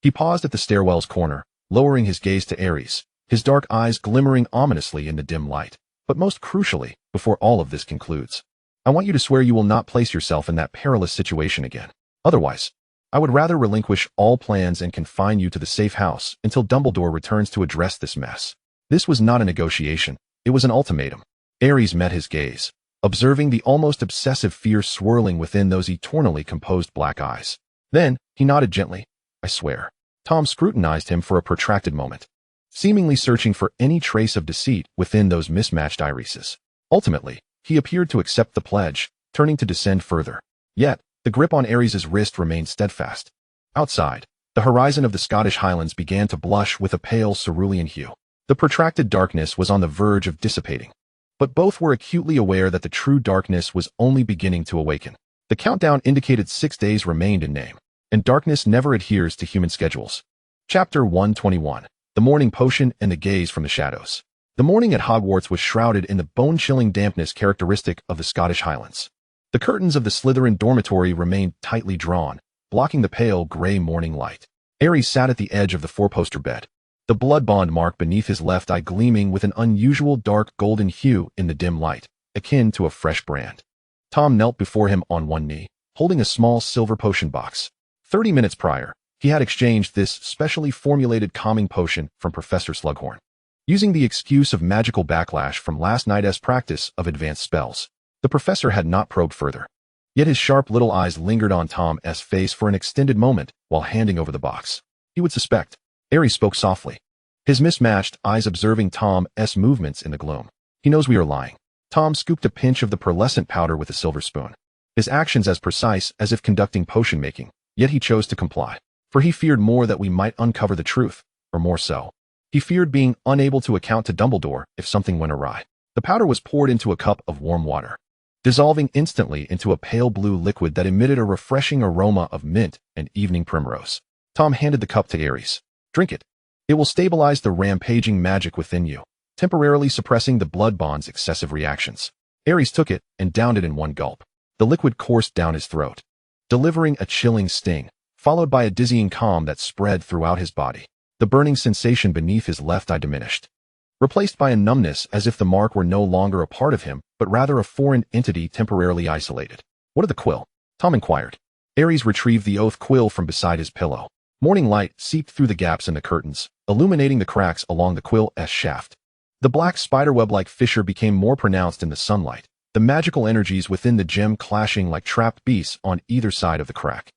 He paused at the stairwell's corner, lowering his gaze to Ares, his dark eyes glimmering ominously in the dim light. But most crucially, before all of this concludes, I want you to swear you will not place yourself in that perilous situation again. Otherwise, I would rather relinquish all plans and confine you to the safe house until Dumbledore returns to address this mess. This was not a negotiation, it was an ultimatum. Ares met his gaze, observing the almost obsessive fear swirling within those eternally composed black eyes. Then, he nodded gently. I swear. Tom scrutinized him for a protracted moment, seemingly searching for any trace of deceit within those mismatched irises. Ultimately, he appeared to accept the pledge, turning to descend further. Yet, the grip on Ares' wrist remained steadfast. Outside, the horizon of the Scottish Highlands began to blush with a pale cerulean hue. The protracted darkness was on the verge of dissipating. But both were acutely aware that the true darkness was only beginning to awaken. The countdown indicated 6 days remained in name, and darkness never adheres to human schedules. Chapter 121. The Morning Potion and the Gaze from the Shadows. The morning at Hogwarts was shrouded in the bone-chilling dampness characteristic of the Scottish Highlands. The curtains of the Slytherin dormitory remained tightly drawn, blocking the pale gray morning light. Ares sat at the edge of the four-poster bed, the blood bond mark beneath his left eye gleaming with an unusual dark golden hue in the dim light, akin to a fresh brand. Tom knelt before him on one knee, holding a small silver potion box. 30 minutes prior, he had exchanged this specially formulated calming potion from Professor Slughorn, using the excuse of magical backlash from last night's practice of advanced spells. The professor had not probed further, yet his sharp little eyes lingered on Tom's face for an extended moment while handing over the box. He would suspect. Ares spoke softly, his mismatched eyes observing Tom's movements in the gloom. He knows we are lying. Tom scooped a pinch of the pearlescent powder with a silver spoon, his actions as precise as if conducting potion making, yet he chose to comply. For he feared more that we might uncover the truth, or more so. He feared being unable to account to Dumbledore if something went awry. The powder was poured into a cup of warm water, dissolving instantly into a pale blue liquid that emitted a refreshing aroma of mint and evening primrose. Tom handed the cup to Ares. Drink it. It will stabilize the rampaging magic within you, temporarily suppressing the blood bond's excessive reactions. Ares took it and downed it in one gulp. The liquid coursed down his throat, delivering a chilling sting, followed by a dizzying calm that spread throughout his body. The burning sensation beneath his left eye diminished, replaced by a numbness as if the mark were no longer a part of him, but rather a foreign entity temporarily isolated. What of the quill? Tom inquired. Ares retrieved the oath quill from beside his pillow. Morning light seeped through the gaps in the curtains, illuminating the cracks along the quill's shaft. The black spiderweb-like fissure became more pronounced in the sunlight, the magical energies within the gem clashing like trapped beasts on either side of the crack,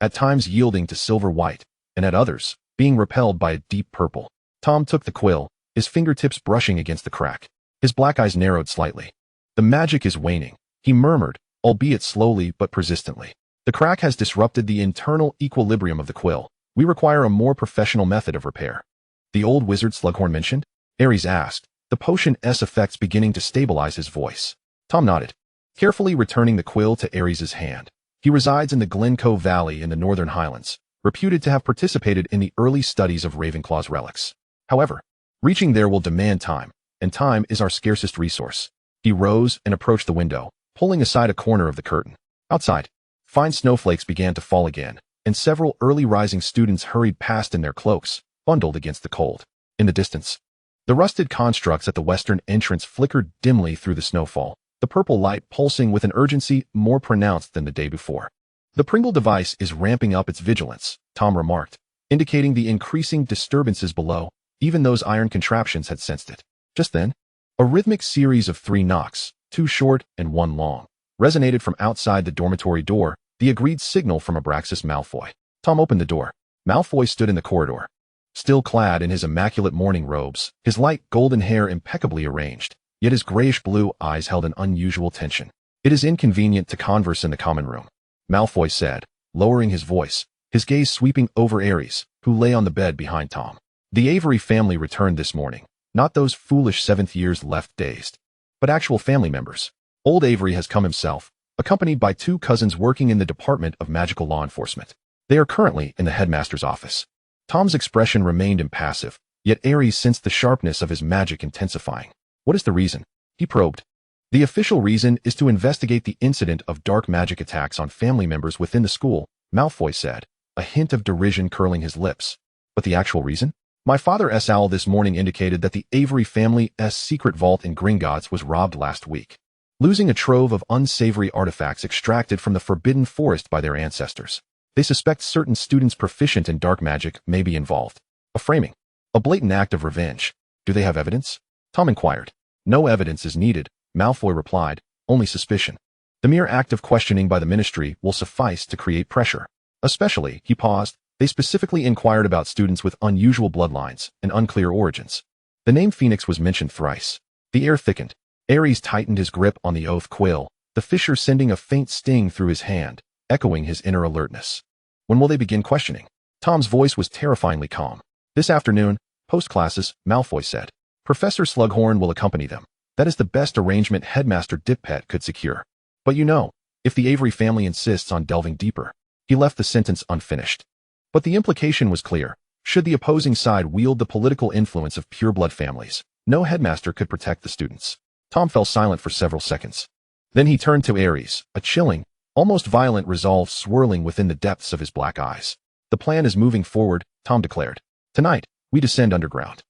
at times yielding to silver white, and at others, being repelled by a deep purple. Tom took the quill, his fingertips brushing against the crack. His black eyes narrowed slightly. The magic is waning, he murmured, albeit slowly but persistently. The crack has disrupted the internal equilibrium of the quill. We require a more professional method of repair. The old wizard Slughorn mentioned? Ares asked, the potion's effects beginning to stabilize his voice. Tom nodded, carefully returning the quill to Ares' hand. He resides in the Glencoe Valley in the Northern Highlands, reputed to have participated in the early studies of Ravenclaw's relics. However, reaching there will demand time, and time is our scarcest resource. He rose and approached the window, pulling aside a corner of the curtain. Outside, fine snowflakes began to fall again, and several early rising students hurried past in their cloaks, bundled against the cold. In the distance, the rusted constructs at the western entrance flickered dimly through the snowfall, the purple light pulsing with an urgency more pronounced than the day before. The Pringle device is ramping up its vigilance, Tom remarked, indicating the increasing disturbances below. Even those iron contraptions had sensed it. Just then, a rhythmic series of 3 knocks, 2 short and 1 long, resonated from outside the dormitory door, the agreed signal from Abraxas Malfoy. Tom opened the door. Malfoy stood in the corridor, still clad in his immaculate morning robes, his light golden hair impeccably arranged, yet his grayish-blue eyes held an unusual tension. "It is inconvenient to converse in the common room," Malfoy said, lowering his voice, his gaze sweeping over Ares, who lay on the bed behind Tom. The Avery family returned this morning, not those foolish 7th years left dazed, but actual family members. Old Avery has come himself, accompanied by 2 cousins working in the Department of Magical Law Enforcement. They are currently in the headmaster's office. Tom's expression remained impassive, yet Ares sensed the sharpness of his magic intensifying. "What is the reason?" he probed. "The official reason is to investigate the incident of dark magic attacks on family members within the school," Malfoy said, a hint of derision curling his lips. "But the actual reason? My father's owl this morning indicated that the Avery family's secret vault in Gringotts was robbed last week, losing a trove of unsavory artifacts extracted from the Forbidden Forest by their ancestors. They suspect certain students proficient in dark magic may be involved. A framing. A blatant act of revenge. Do they have evidence?" Tom inquired. "No evidence is needed," Malfoy replied, "only suspicion. The mere act of questioning by the ministry will suffice to create pressure. Especially," he paused, "they specifically inquired about students with unusual bloodlines and unclear origins." The name Phoenix was mentioned thrice. The air thickened. Ares tightened his grip on the oath quill, the fissure sending a faint sting through his hand, echoing his inner alertness. "When will they begin questioning?" Tom's voice was terrifyingly calm. "This afternoon, post-classes," Malfoy said. "Professor Slughorn will accompany them. That is the best arrangement Headmaster Dippet could secure. But you know, if the Avery family insists on delving deeper." He left the sentence unfinished. But the implication was clear. Should the opposing side wield the political influence of pureblood families, no headmaster could protect the students. Tom fell silent for several seconds. Then he turned to Ares, a chilling, almost violent resolve swirling within the depths of his black eyes. "The plan is moving forward," Tom declared. "Tonight, we descend underground.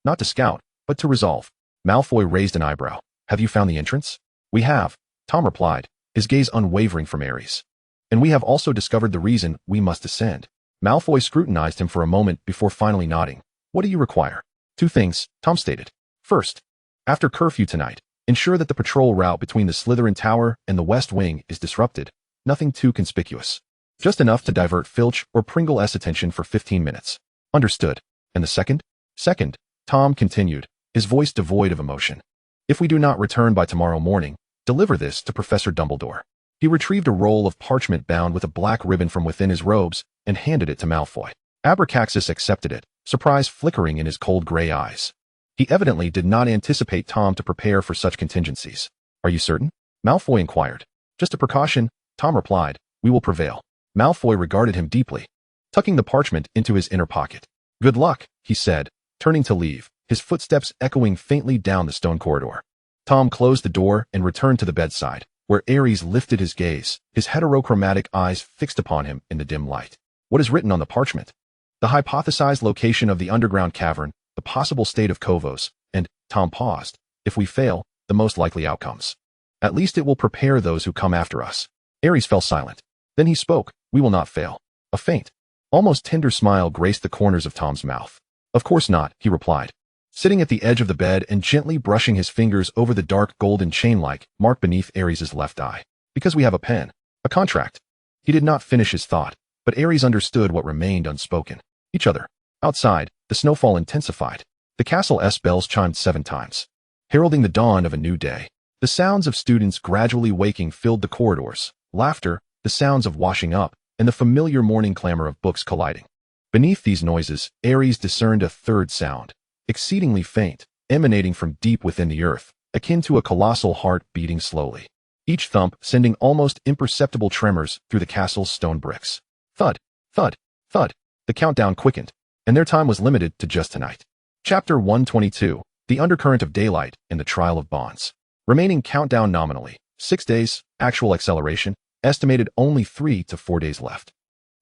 Not to scout, but to resolve." Malfoy raised an eyebrow. "Have you found the entrance?" "We have," Tom replied, his gaze unwavering from Ares. "And we have also discovered the reason we must descend." Malfoy scrutinized him for a moment before finally nodding. "What do you require?" "2 things," Tom stated. "First, after curfew tonight, ensure that the patrol route between the Slytherin Tower and the West Wing is disrupted. Nothing too conspicuous. Just enough to divert Filch or Pringle's attention for 15 minutes. Understood. And the second? Second, Tom continued, his voice devoid of emotion. If we do not return by tomorrow morning, deliver this to Professor Dumbledore." He retrieved a roll of parchment bound with a black ribbon from within his robes and handed it to Malfoy. Abraxas accepted it, surprise flickering in his cold gray eyes. He evidently did not anticipate Tom to prepare for such contingencies. "Are you certain?" Malfoy inquired. "Just a precaution," Tom replied. "We will prevail." Malfoy regarded him deeply, tucking the parchment into his inner pocket. "Good luck," he said, turning to leave, his footsteps echoing faintly down the stone corridor. Tom closed the door and returned to the bedside, where Ares lifted his gaze, his heterochromatic eyes fixed upon him in the dim light. "What is written on the parchment?" "The hypothesized location of the underground cavern, the possible state of Kovos, and," Tom paused, "if we fail, the most likely outcomes. At least it will prepare those who come after us." Ares fell silent. Then he spoke. "We will not fail." A faint, almost tender smile graced the corners of Tom's mouth. "Of course not," he replied, sitting at the edge of the bed and gently brushing his fingers over the dark golden chain-like mark beneath Ares' left eye. "Because we have a pen, a contract." He did not finish his thought, but Ares understood what remained unspoken. Each other. Outside, the snowfall intensified. The castle's bells chimed 7 times, heralding the dawn of a new day. The sounds of students gradually waking filled the corridors, laughter, the sounds of washing up, and the familiar morning clamor of books colliding. Beneath these noises, Ares discerned a third sound, exceedingly faint, emanating from deep within the earth, akin to a colossal heart beating slowly. Each thump sending almost imperceptible tremors through the castle's stone bricks. Thud, thud, thud. The countdown quickened, and their time was limited to just tonight. Chapter 122, The Undercurrent of Daylight and the Trial of Bonds. Remaining countdown nominally, 6 days, actual acceleration, estimated only 3 to 4 days left.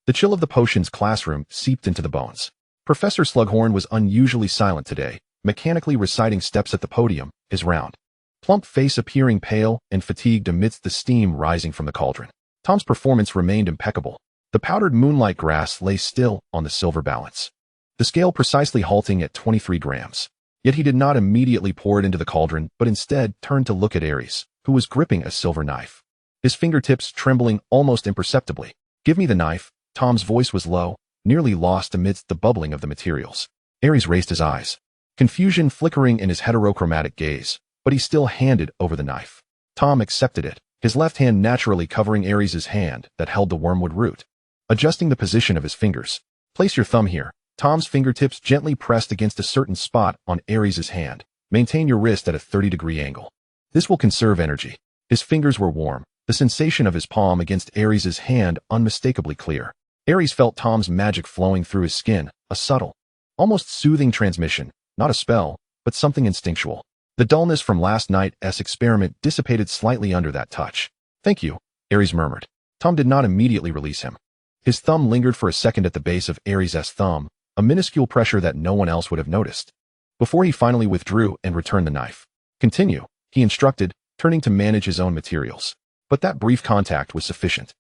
The chill of the potions classroom seeped into the bones. Professor Slughorn was unusually silent today, mechanically reciting steps at the podium, his round, plump face appearing pale and fatigued amidst the steam rising from the cauldron. Tom's performance remained impeccable. The powdered moonlight grass lay still on the silver balance, the scale precisely halting at 23 grams. Yet he did not immediately pour it into the cauldron, but instead turned to look at Ares, who was gripping a silver knife, his fingertips trembling almost imperceptibly. "Give me the knife." Tom's voice was low, nearly lost amidst the bubbling of the materials. Ares raised his eyes, confusion flickering in his heterochromatic gaze, but he still handed over the knife. Tom accepted it, his left hand naturally covering Ares's hand that held the wormwood root. Adjusting the position of his fingers, "Place your thumb here." Tom's fingertips gently pressed against a certain spot on Ares's hand. "Maintain your wrist at a 30-degree angle. This will conserve energy." His fingers were warm, the sensation of his palm against Ares's hand unmistakably clear. Ares felt Tom's magic flowing through his skin, a subtle, almost soothing transmission, not a spell, but something instinctual. The dullness from last night's experiment dissipated slightly under that touch. "Thank you," Ares murmured. Tom did not immediately release him. His thumb lingered for a second at the base of Ares's thumb, a minuscule pressure that no one else would have noticed, before he finally withdrew and returned the knife. "Continue," he instructed, turning to manage his own materials. But that brief contact was sufficient.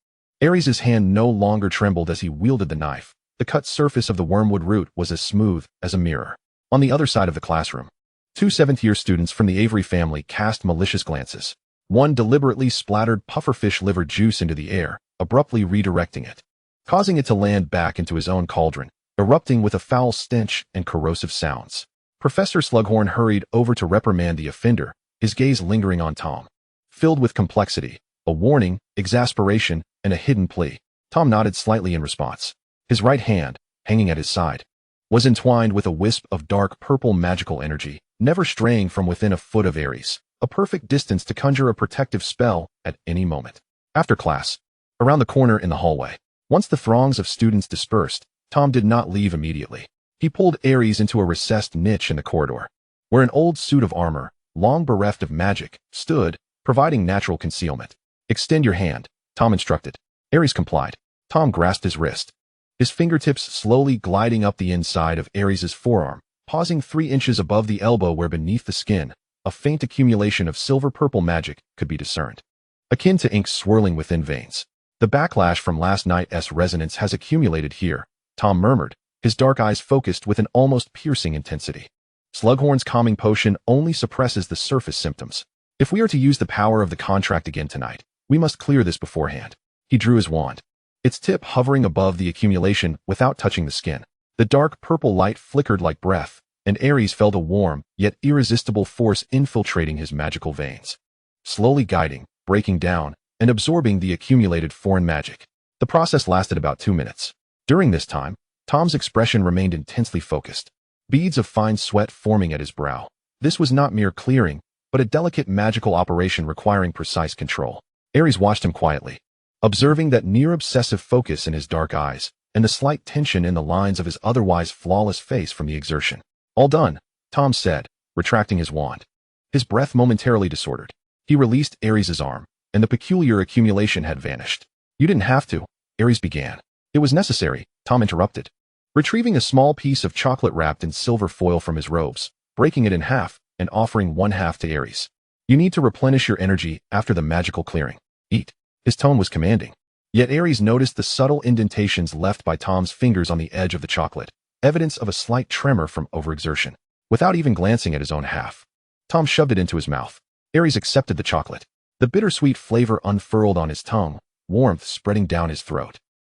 Ares's hand no longer trembled as he wielded the knife. The cut surface of the wormwood root was as smooth as a mirror. On the other side of the classroom, two seventh-year students from the Avery family cast malicious glances. One deliberately splattered pufferfish liver juice into the air, abruptly redirecting it, causing it to land back into his own cauldron, erupting with a foul stench and corrosive sounds. Professor Slughorn hurried over to reprimand the offender, his gaze lingering on Tom, filled with complexity, a warning, exasperation, and a hidden plea. Tom nodded slightly in response. His right hand, hanging at his side, was entwined with a wisp of dark purple magical energy, never straying from within a foot of Ares, a perfect distance to conjure a protective spell at any moment. After class, around the corner in the hallway, once the throngs of students dispersed, Tom did not leave immediately. He pulled Ares into a recessed niche in the corridor, where an old suit of armor, long bereft of magic, stood, providing natural concealment. "Extend your hand," Tom instructed. Ares complied. Tom grasped his wrist, his fingertips slowly gliding up the inside of Ares's forearm, pausing 3 inches above the elbow where beneath the skin, a faint accumulation of silver-purple magic could be discerned, akin to ink swirling within veins. "The backlash from last night's resonance has accumulated here," Tom murmured, his dark eyes focused with an almost piercing intensity. "Slughorn's calming potion only suppresses the surface symptoms. If we are to use the power of the contract again tonight, we must clear this beforehand." He drew his wand, its tip hovering above the accumulation without touching the skin. The dark purple light flickered like breath, and Ares felt a warm, yet irresistible force infiltrating his magical veins, slowly guiding, breaking down, and absorbing the accumulated foreign magic. The process lasted about 2 minutes. During this time, Tom's expression remained intensely focused, beads of fine sweat forming at his brow. This was not mere clearing, but a delicate magical operation requiring precise control. Ares watched him quietly, observing that near-obsessive focus in his dark eyes and the slight tension in the lines of his otherwise flawless face from the exertion. "All done," Tom said, retracting his wand. His breath momentarily disordered. He released Ares's arm, and the peculiar accumulation had vanished. "You didn't have to," Ares began. "It was necessary," Tom interrupted, retrieving a small piece of chocolate wrapped in silver foil from his robes, breaking it in half, and offering one half to Ares. "You need to replenish your energy after the magical clearing. Eat." His tone was commanding. Yet Ares noticed the subtle indentations left by Tom's fingers on the edge of the chocolate, evidence of a slight tremor from overexertion. Without even glancing at his own half, Tom shoved it into his mouth. Ares accepted the chocolate. The bittersweet flavor unfurled on his tongue, warmth spreading down his throat.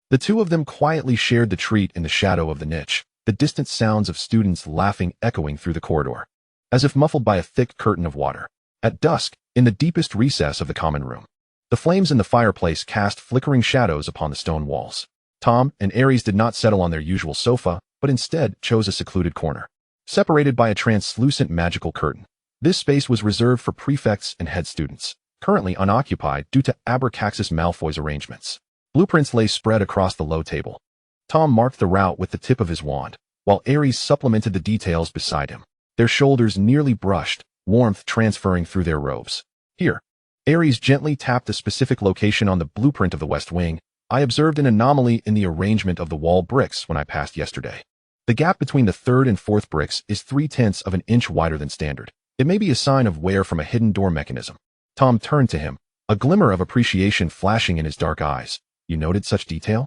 The two of them quietly shared the treat in the shadow of the niche, the distant sounds of students laughing echoing through the corridor, as if muffled by a thick curtain of water. At dusk, in the deepest recess of the common room, the flames in the fireplace cast flickering shadows upon the stone walls. Tom and Ares did not settle on their usual sofa, but instead chose a secluded corner, separated by a translucent magical curtain. This space was reserved for prefects and head students, currently unoccupied due to Abraxas Malfoy's arrangements. Blueprints lay spread across the low table. Tom marked the route with the tip of his wand, while Ares supplemented the details beside him. Their shoulders nearly brushed, warmth transferring through their robes. "Here." Ares gently tapped a specific location on the blueprint of the West Wing. "I observed an anomaly in the arrangement of the wall bricks when I passed yesterday. The gap between the third and fourth bricks is 3/10 of an inch wider than standard. It may be a sign of wear from a hidden door mechanism." Tom turned to him, a glimmer of appreciation flashing in his dark eyes. You noted such detail?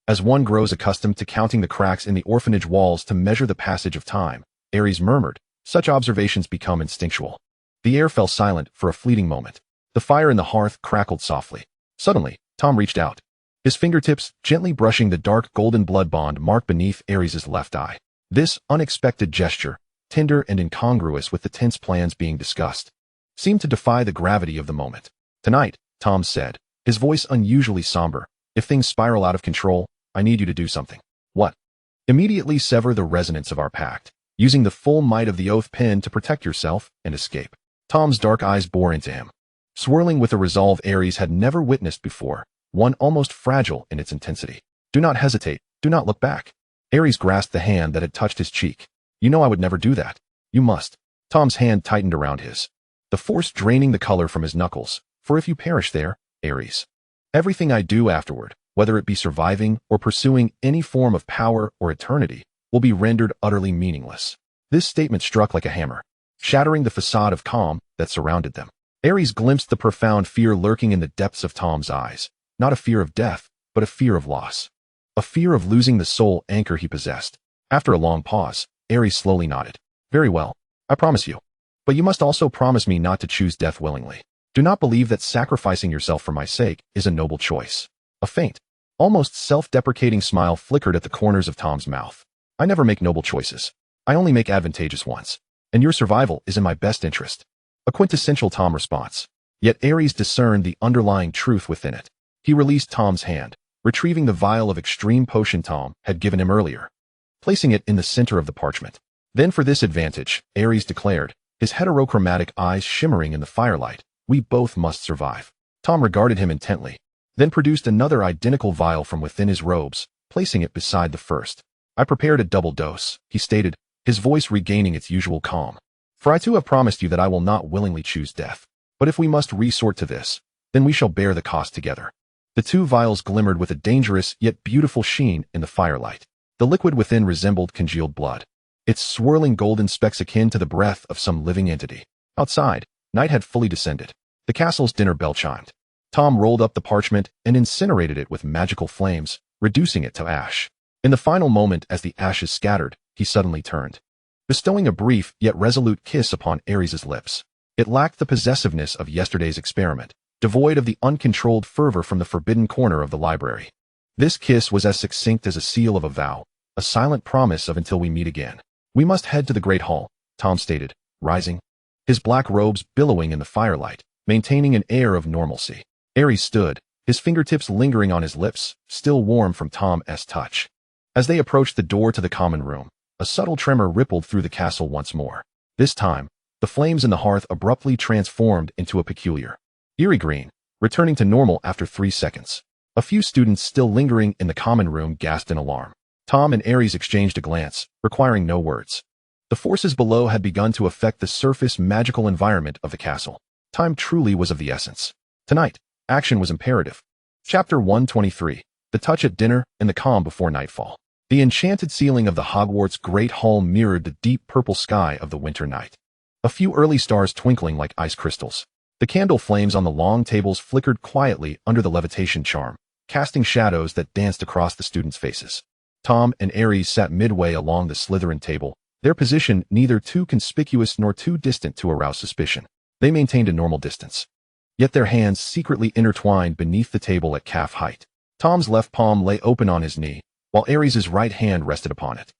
As one grows accustomed to counting the cracks in the orphanage walls to measure the passage of time, Ares murmured, such observations become instinctual. The air fell silent for a fleeting moment. The fire in the hearth crackled softly. Suddenly, Tom reached out, his fingertips gently brushing the dark golden blood bond marked beneath Ares's left eye. This unexpected gesture, tender and incongruous with the tense plans being discussed, seemed to defy the gravity of the moment. Tonight, Tom said, his voice unusually somber, if things spiral out of control, I need you to do something. What? Immediately sever the resonance of our pact, using the full might of the oath pen to protect yourself and escape. Tom's dark eyes bore into him, swirling with a resolve Ares had never witnessed before, one almost fragile in its intensity. Do not hesitate, do not look back. Ares grasped the hand that had touched his cheek. You know I would never do that. You must. Tom's hand tightened around his, the force draining the color from his knuckles. For if you perish there, Ares, everything I do afterward, whether it be surviving or pursuing any form of power or eternity, will be rendered utterly meaningless. This statement struck like a hammer, shattering the facade of calm that surrounded them. Ares glimpsed the profound fear lurking in the depths of Tom's eyes, not a fear of death, but a fear of loss, a fear of losing the sole anchor he possessed. After a long pause, Ares slowly nodded. Very well, I promise you. But you must also promise me not to choose death willingly. Do not believe that sacrificing yourself for my sake is a noble choice. A faint, almost self-deprecating smile flickered at the corners of Tom's mouth. I never make noble choices. I only make advantageous ones. And your survival is in my best interest. A quintessential Tom response. Yet Ares discerned the underlying truth within it. He released Tom's hand, retrieving the vial of extreme potion Tom had given him earlier, placing it in the center of the parchment. Then for this advantage, Ares declared, his heterochromatic eyes shimmering in the firelight, we both must survive. Tom regarded him intently, then produced another identical vial from within his robes, placing it beside the first. I prepared a double dose, he stated, his voice regaining its usual calm. For I too have promised you that I will not willingly choose death. But if we must resort to this, then we shall bear the cost together. The two vials glimmered with a dangerous yet beautiful sheen in the firelight. The liquid within resembled congealed blood, its swirling golden specks akin to the breath of some living entity. Outside, night had fully descended. The castle's dinner bell chimed. Tom rolled up the parchment and incinerated it with magical flames, reducing it to ash. In the final moment as the ashes scattered, he suddenly turned, bestowing a brief yet resolute kiss upon Ares's lips. It lacked the possessiveness of yesterday's experiment, devoid of the uncontrolled fervor from the forbidden corner of the library. This kiss was as succinct as a seal of a vow, a silent promise of until we meet again. We must head to the Great Hall, Tom stated, rising, his black robes billowing in the firelight, maintaining an air of normalcy. Ares stood, his fingertips lingering on his lips, still warm from Tom's touch. As they approached the door to the common room, a subtle tremor rippled through the castle once more. This time, the flames in the hearth abruptly transformed into a peculiar, eerie green, returning to normal after 3 seconds. A few students still lingering in the common room gasped in alarm. Tom and Ares exchanged a glance, requiring no words. The forces below had begun to affect the surface magical environment of the castle. Time truly was of the essence. Tonight, action was imperative. Chapter 123. The touch at dinner and the calm before nightfall. The enchanted ceiling of the Hogwarts Great Hall mirrored the deep purple sky of the winter night. A few early stars twinkling like ice crystals. The candle flames on the long tables flickered quietly under the levitation charm, casting shadows that danced across the students' faces. Tom and Ares sat midway along the Slytherin table, their position neither too conspicuous nor too distant to arouse suspicion. They maintained a normal distance, yet their hands secretly intertwined beneath the table at calf height. Tom's left palm lay open on his knee, while Ares's right hand rested upon it,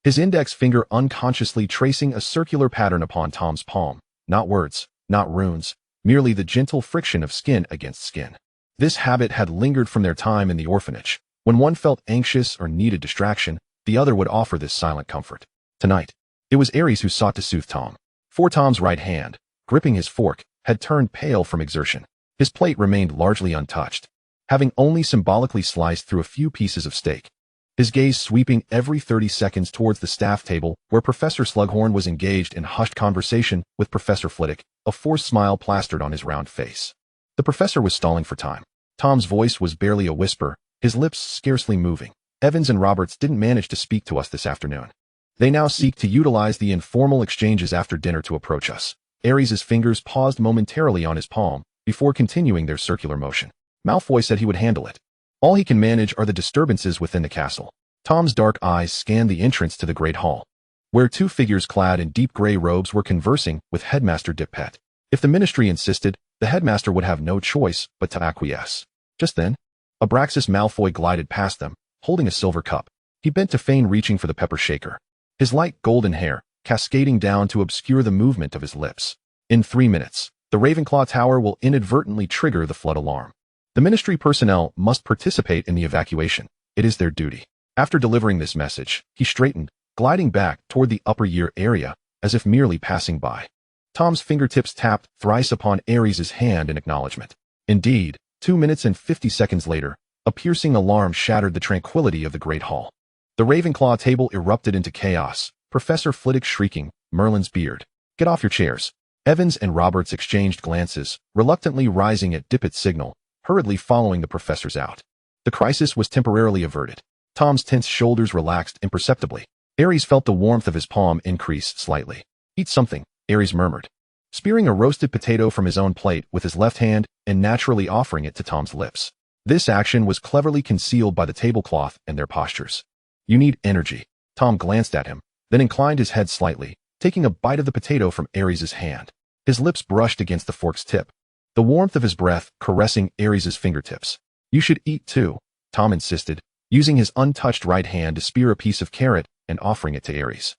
his index finger unconsciously tracing a circular pattern upon Tom's palm. Not words, not runes, merely the gentle friction of skin against skin. This habit had lingered from their time in the orphanage. When one felt anxious or needed distraction, the other would offer this silent comfort. Tonight, it was Ares who sought to soothe Tom. For Tom's right hand, gripping his fork, had turned pale from exertion. His plate remained largely untouched, having only symbolically sliced through a few pieces of steak. His gaze sweeping every 30 seconds towards the staff table where Professor Slughorn was engaged in hushed conversation with Professor Flitwick, a forced smile plastered on his round face. The professor was stalling for time. Tom's voice was barely a whisper, his lips scarcely moving. Evans and Roberts didn't manage to speak to us this afternoon. They now seek to utilize the informal exchanges after dinner to approach us. Ares's fingers paused momentarily on his palm, before continuing their circular motion. Malfoy said he would handle it. All he can manage are the disturbances within the castle. Tom's dark eyes scanned the entrance to the Great Hall, where two figures clad in deep gray robes were conversing with Headmaster Dippet. If the ministry insisted, the headmaster would have no choice but to acquiesce. Just then, Abraxas Malfoy glided past them, holding a silver cup. He bent to feign reaching for the pepper shaker, his light golden hair cascading down to obscure the movement of his lips. In 3 minutes, the Ravenclaw Tower will inadvertently trigger the flood alarm. The ministry personnel must participate in the evacuation. It is their duty. After delivering this message, he straightened, gliding back toward the upper year area, as if merely passing by. Tom's fingertips tapped thrice upon Ares's hand in acknowledgement. Indeed, 2 minutes and 50 seconds later, a piercing alarm shattered the tranquility of the Great Hall. The Ravenclaw table erupted into chaos, Professor Flitwick shrieking, Merlin's beard. Get off your chairs. Evans and Roberts exchanged glances, reluctantly rising at Dippet's signal, hurriedly following the professors out. The crisis was temporarily averted. Tom's tense shoulders relaxed imperceptibly. Ares felt the warmth of his palm increase slightly. Eat something, Ares murmured, spearing a roasted potato from his own plate with his left hand and naturally offering it to Tom's lips. This action was cleverly concealed by the tablecloth and their postures. You need energy. Tom glanced at him, then inclined his head slightly, taking a bite of the potato from Ares's hand. His lips brushed against the fork's tip, the warmth of his breath caressing Ares's fingertips. You should eat too, Tom insisted, using his untouched right hand to spear a piece of carrot and offering it to Ares.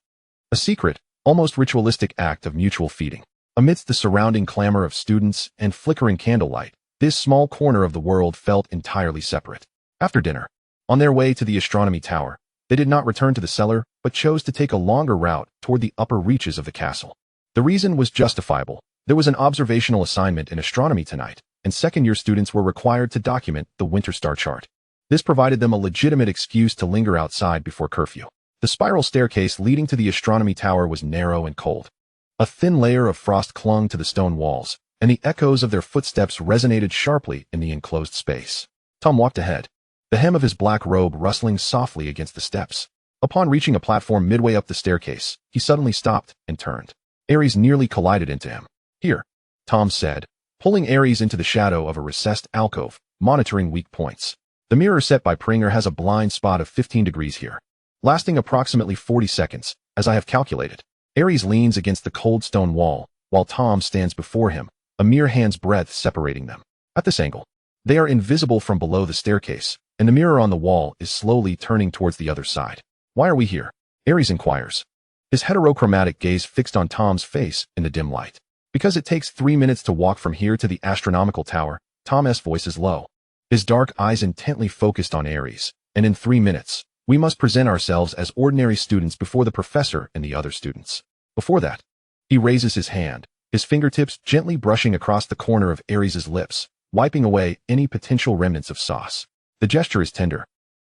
A secret, almost ritualistic act of mutual feeding. Amidst the surrounding clamor of students and flickering candlelight, this small corner of the world felt entirely separate. After dinner, on their way to the astronomy tower, they did not return to the cellar, but chose to take a longer route toward the upper reaches of the castle. The reason was justifiable. There was an observational assignment in astronomy tonight, and second-year students were required to document the winter star chart. This provided them a legitimate excuse to linger outside before curfew. The spiral staircase leading to the astronomy tower was narrow and cold. A thin layer of frost clung to the stone walls, and the echoes of their footsteps resonated sharply in the enclosed space. Tom walked ahead, the hem of his black robe rustling softly against the steps. Upon reaching a platform midway up the staircase, he suddenly stopped and turned. Ares nearly collided into him. Here, Tom said, pulling Ares into the shadow of a recessed alcove, monitoring weak points. The mirror set by Pringer has a blind spot of 15 degrees here, lasting approximately 40 seconds, as I have calculated. Ares leans against the cold stone wall, while Tom stands before him, a mere hand's breadth separating them. At this angle, they are invisible from below the staircase, and the mirror on the wall is slowly turning towards the other side. Why are we here? Ares inquires, his heterochromatic gaze fixed on Tom's face in the dim light. Because it takes 3 minutes to walk from here to the astronomical tower, Tom's voice is low, his dark eyes intently focused on Ares, and in 3 minutes, we must present ourselves as ordinary students before the professor and the other students. Before that, he raises his hand, his fingertips gently brushing across the corner of Ares's lips, wiping away any potential remnants of sauce. The gesture is tender,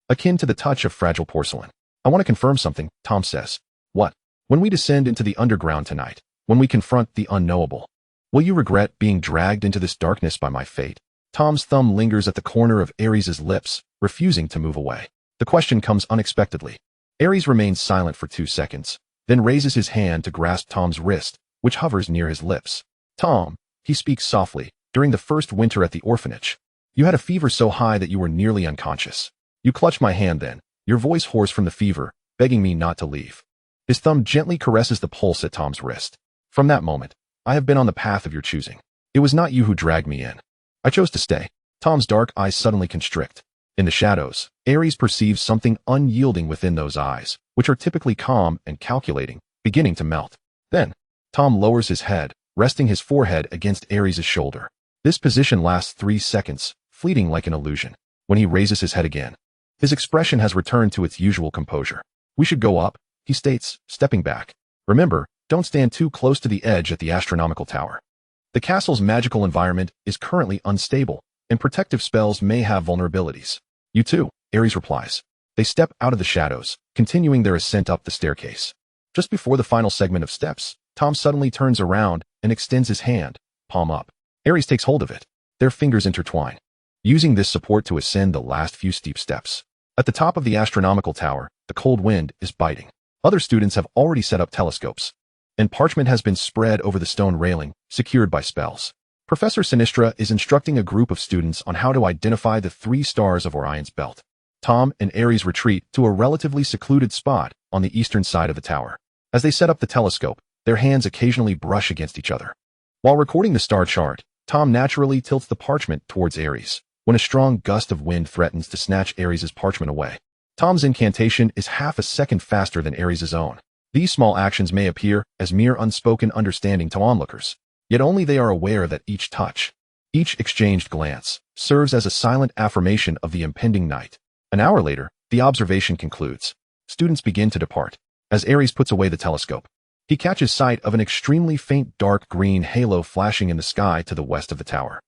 akin to the touch of fragile porcelain. I want to confirm something, Tom says. What? When we descend into the underground tonight, when we confront the unknowable, will you regret being dragged into this darkness by my fate? Tom's thumb lingers at the corner of Ares's lips, refusing to move away. The question comes unexpectedly. Ares remains silent for 2 seconds, then raises his hand to grasp Tom's wrist, which hovers near his lips. Tom, he speaks softly, during the first winter at the orphanage, you had a fever so high that you were nearly unconscious. You clutched my hand then, your voice hoarse from the fever, begging me not to leave. His thumb gently caresses the pulse at Tom's wrist. From that moment, I have been on the path of your choosing. It was not you who dragged me in. I chose to stay. Tom's dark eyes suddenly constrict. In the shadows, Ares perceives something unyielding within those eyes, which are typically calm and calculating, beginning to melt. Then, Tom lowers his head, resting his forehead against Ares's shoulder. This position lasts 3 seconds, fleeting like an illusion. When he raises his head again, his expression has returned to its usual composure. We should go up, he states, stepping back. Remember, don't stand too close to the edge at the astronomical tower. The castle's magical environment is currently unstable, and protective spells may have vulnerabilities. You too, Ares replies. They step out of the shadows, continuing their ascent up the staircase. Just before the final segment of steps, Tom suddenly turns around and extends his hand, palm up. Ares takes hold of it. Their fingers intertwine, using this support to ascend the last few steep steps. At the top of the astronomical tower, the cold wind is biting. Other students have already set up telescopes, and parchment has been spread over the stone railing, secured by spells. Professor Sinistra is instructing a group of students on how to identify the 3 stars of Orion's belt. Tom and Aries retreat to a relatively secluded spot on the eastern side of the tower. As they set up the telescope, their hands occasionally brush against each other. While recording the star chart, Tom naturally tilts the parchment towards Aries, when a strong gust of wind threatens to snatch Aries' parchment away. Tom's incantation is half a second faster than Aries' own. These small actions may appear as mere unspoken understanding to onlookers, yet only they are aware that each touch, each exchanged glance, serves as a silent affirmation of the impending night. An hour later, the observation concludes. Students begin to depart. As Aries puts away the telescope, he catches sight of an extremely faint dark green halo flashing in the sky to the west of the tower,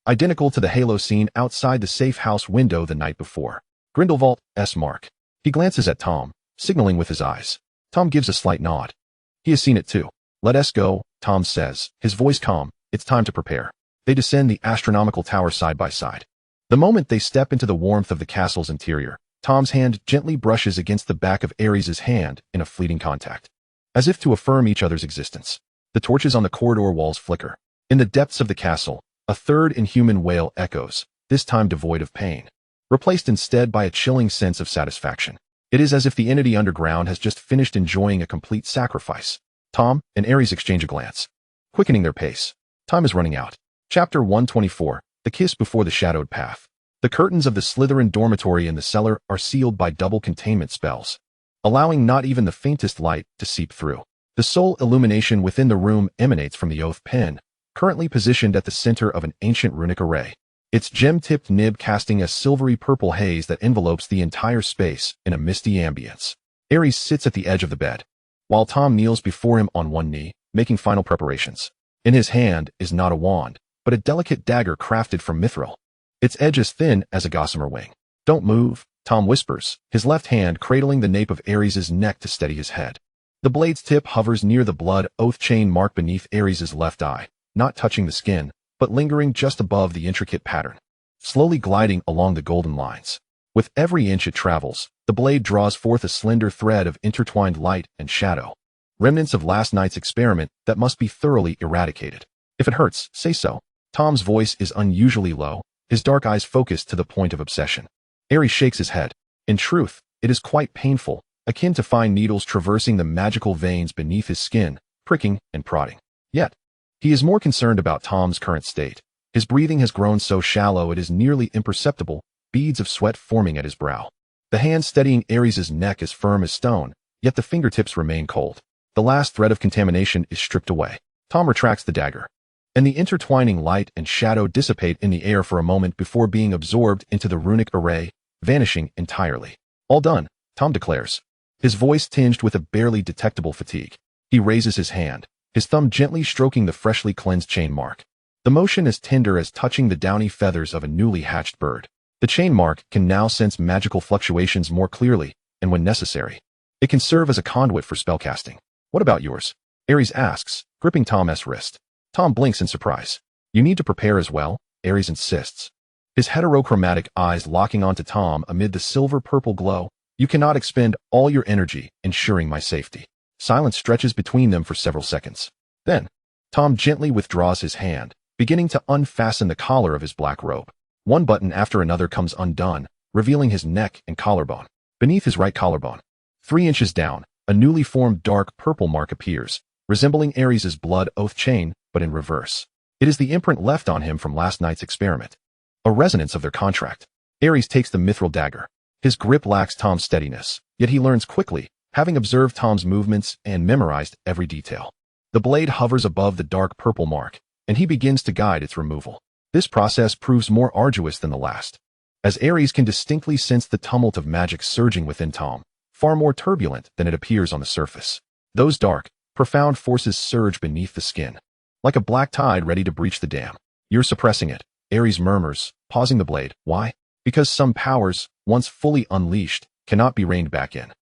identical to the halo seen outside the safe house window the night before. Grindelwald's mark. He glances at Tom, signaling with his eyes. Tom gives a slight nod. He has seen it too. Let us go, Tom says, his voice calm. It's time to prepare. They descend the astronomical tower side by side. The moment they step into the warmth of the castle's interior, Tom's hand gently brushes against the back of Aries' hand in a fleeting contact, as if to affirm each other's existence. The torches on the corridor walls flicker. In the depths of the castle, a third inhuman wail echoes, this time devoid of pain, replaced instead by a chilling sense of satisfaction. It is as if the entity underground has just finished enjoying a complete sacrifice. Tom and Aries exchange a glance, quickening their pace. Time is running out. Chapter 124, The Kiss Before the Shadowed Path. The curtains of the Slytherin dormitory in the cellar are sealed by double containment spells, allowing not even the faintest light to seep through. The sole illumination within the room emanates from the oath pen, currently positioned at the center of an ancient runic array, its gem-tipped nib casting a silvery purple haze that envelopes the entire space in a misty ambience. Aries sits at the edge of the bed, while Tom kneels before him on one knee, making final preparations. In his hand is not a wand, but a delicate dagger crafted from mithril, its edge as thin as a gossamer wing. Don't move, Tom whispers, his left hand cradling the nape of Aries' neck to steady his head. The blade's tip hovers near the blood oath chain mark beneath Aries' left eye, not touching the skin, but lingering just above the intricate pattern, slowly gliding along the golden lines. With every inch it travels, the blade draws forth a slender thread of intertwined light and shadow, remnants of last night's experiment that must be thoroughly eradicated. If it hurts, say so. Tom's voice is unusually low, his dark eyes focused to the point of obsession. Aries shakes his head. In truth, it is quite painful, akin to fine needles traversing the magical veins beneath his skin, pricking and prodding. Yet, he is more concerned about Tom's current state. His breathing has grown so shallow it is nearly imperceptible, beads of sweat forming at his brow. The hand steadying Aries' neck is firm as stone, yet the fingertips remain cold. The last thread of contamination is stripped away. Tom retracts the dagger, and the intertwining light and shadow dissipate in the air for a moment before being absorbed into the runic array, vanishing entirely. All done, Tom declares, his voice tinged with a barely detectable fatigue. He raises his hand, his thumb gently stroking the freshly cleansed chain mark. The motion as tender as touching the downy feathers of a newly hatched bird. The chain mark can now sense magical fluctuations more clearly, and when necessary, it can serve as a conduit for spellcasting. What about yours? Aries asks, gripping Tom's wrist. Tom blinks in surprise. You need to prepare as well, Aries insists, his heterochromatic eyes locking onto Tom amid the silver-purple glow. You cannot expend all your energy ensuring my safety. Silence stretches between them for several seconds. Then, Tom gently withdraws his hand, beginning to unfasten the collar of his black robe. One button after another comes undone, revealing his neck and collarbone. Beneath his right collarbone, 3 inches down, a newly formed dark purple mark appears, resembling Aries' blood oath chain, but in reverse. It is the imprint left on him from last night's experiment, a resonance of their contract. Aries takes the mithril dagger. His grip lacks Tom's steadiness, yet he learns quickly, having observed Tom's movements and memorized every detail. The blade hovers above the dark purple mark, and he begins to guide its removal. This process proves more arduous than the last, as Aries can distinctly sense the tumult of magic surging within Tom, far more turbulent than it appears on the surface. Those dark, profound forces surge beneath the skin, like a black tide ready to breach the dam. You're suppressing it, Aries murmurs, pausing the blade. Why? Because some powers, once fully unleashed, cannot be reined back in.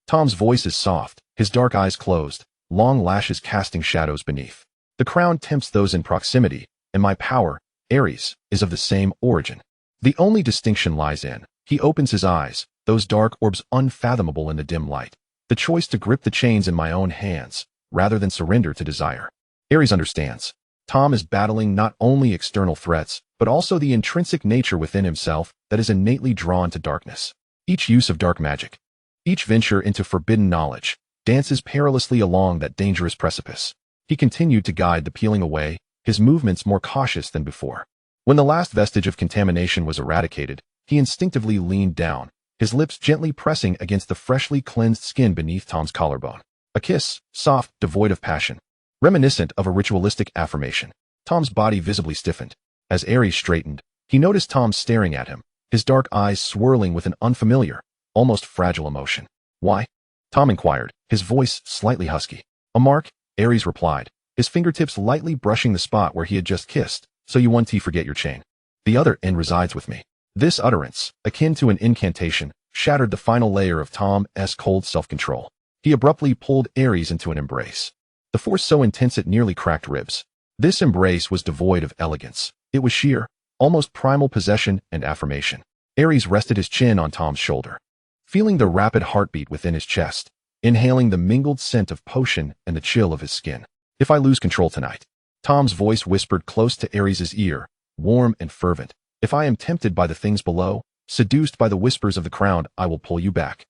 Tom's voice is soft, his dark eyes closed, long lashes casting shadows beneath. The crown tempts those in proximity, and my power, Aries, is of the same origin. The only distinction lies in, he opens his eyes, those dark orbs unfathomable in the dim light. The choice to grip the chains in my own hands, rather than surrender to desire. Aries understands. Tom is battling not only external threats, but also the intrinsic nature within himself that is innately drawn to darkness. Each use of dark magic, each venture into forbidden knowledge, dances perilously along that dangerous precipice. He continued to guide the peeling away, his movements more cautious than before. When the last vestige of contamination was eradicated, he instinctively leaned down, his lips gently pressing against the freshly cleansed skin beneath Tom's collarbone. A kiss, soft, devoid of passion, reminiscent of a ritualistic affirmation. Tom's body visibly stiffened. As Ares straightened, he noticed Tom staring at him, his dark eyes swirling with an unfamiliar, almost fragile emotion. "Why?" Tom inquired, his voice slightly husky. "A mark," Ares replied, his fingertips lightly brushing the spot where he had just kissed. "So you want to forget your chain. The other end resides with me." This utterance, akin to an incantation, shattered the final layer of Tom's cold self-control. He abruptly pulled Ares into an embrace, the force so intense it nearly cracked ribs. This embrace was devoid of elegance. It was sheer, almost primal possession and affirmation. Ares rested his chin on Tom's shoulder, feeling the rapid heartbeat within his chest, inhaling the mingled scent of potion and the chill of his skin. "If I lose control tonight," Tom's voice whispered close to Ares's ear, warm and fervent. "If I am tempted by the things below, seduced by the whispers of the crown, I will pull you back."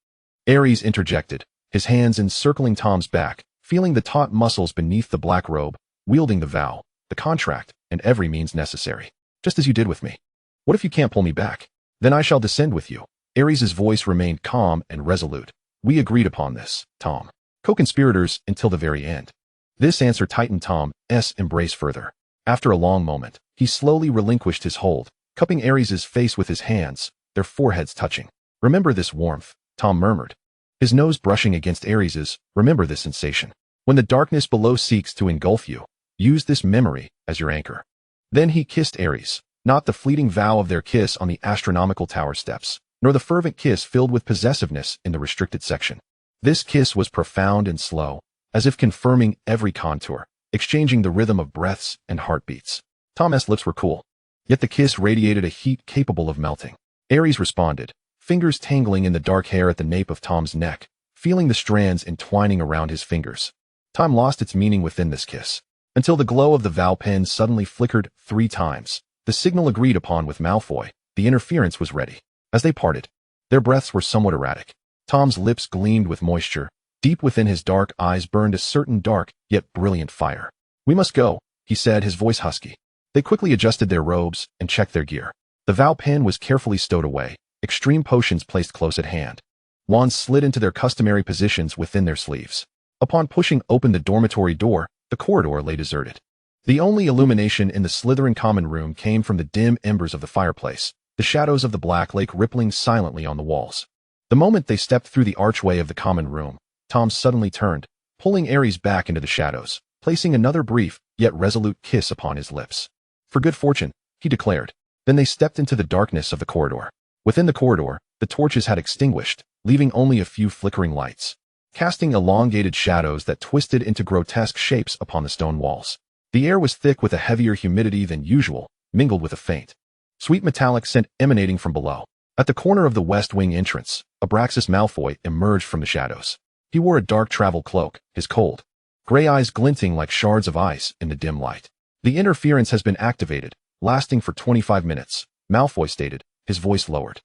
Ares interjected, his hands encircling Tom's back, feeling the taut muscles beneath the black robe, wielding the vow, the contract, and every means necessary. "Just as you did with me. What if you can't pull me back? Then I shall descend with you." Ares's voice remained calm and resolute. "We agreed upon this, Tom. Co-conspirators until the very end." This answer tightened Tom's embrace further. After a long moment, he slowly relinquished his hold, cupping Ares's face with his hands, their foreheads touching. "Remember this warmth," Tom murmured, his nose brushing against Ares's. "Remember this sensation. When the darkness below seeks to engulf you, use this memory as your anchor." Then he kissed Ares, not the fleeting vow of their kiss on the astronomical tower steps, nor the fervent kiss filled with possessiveness in the restricted section. This kiss was profound and slow, as if confirming every contour, exchanging the rhythm of breaths and heartbeats. Tom's lips were cool, yet the kiss radiated a heat capable of melting. Ares responded, fingers tangling in the dark hair at the nape of Tom's neck, feeling the strands entwining around his fingers. Time lost its meaning within this kiss, until the glow of the vow pen suddenly flickered 3 times, the signal agreed upon with Malfoy. The interference was ready. As they parted, their breaths were somewhat erratic. Tom's lips gleamed with moisture. Deep within his dark eyes burned a certain dark, yet brilliant fire. "We must go," he said, his voice husky. They quickly adjusted their robes and checked their gear. The vow pen was carefully stowed away, extreme potions placed close at hand. Wands slid into their customary positions within their sleeves. Upon pushing open the dormitory door, the corridor lay deserted. The only illumination in the Slytherin common room came from the dim embers of the fireplace, the shadows of the Black Lake rippling silently on the walls. The moment they stepped through the archway of the common room, Tom suddenly turned, pulling Ares back into the shadows, placing another brief, yet resolute kiss upon his lips. "For good fortune," he declared. Then they stepped into the darkness of the corridor. Within the corridor, the torches had extinguished, leaving only a few flickering lights, casting elongated shadows that twisted into grotesque shapes upon the stone walls. The air was thick with a heavier humidity than usual, mingled with a faint, sweet metallic scent emanating from below. At the corner of the West Wing entrance, Abraxas Malfoy emerged from the shadows. He wore a dark travel cloak, his cold, gray eyes glinting like shards of ice in the dim light. "The interference has been activated, lasting for 25 minutes, Malfoy stated, his voice lowered.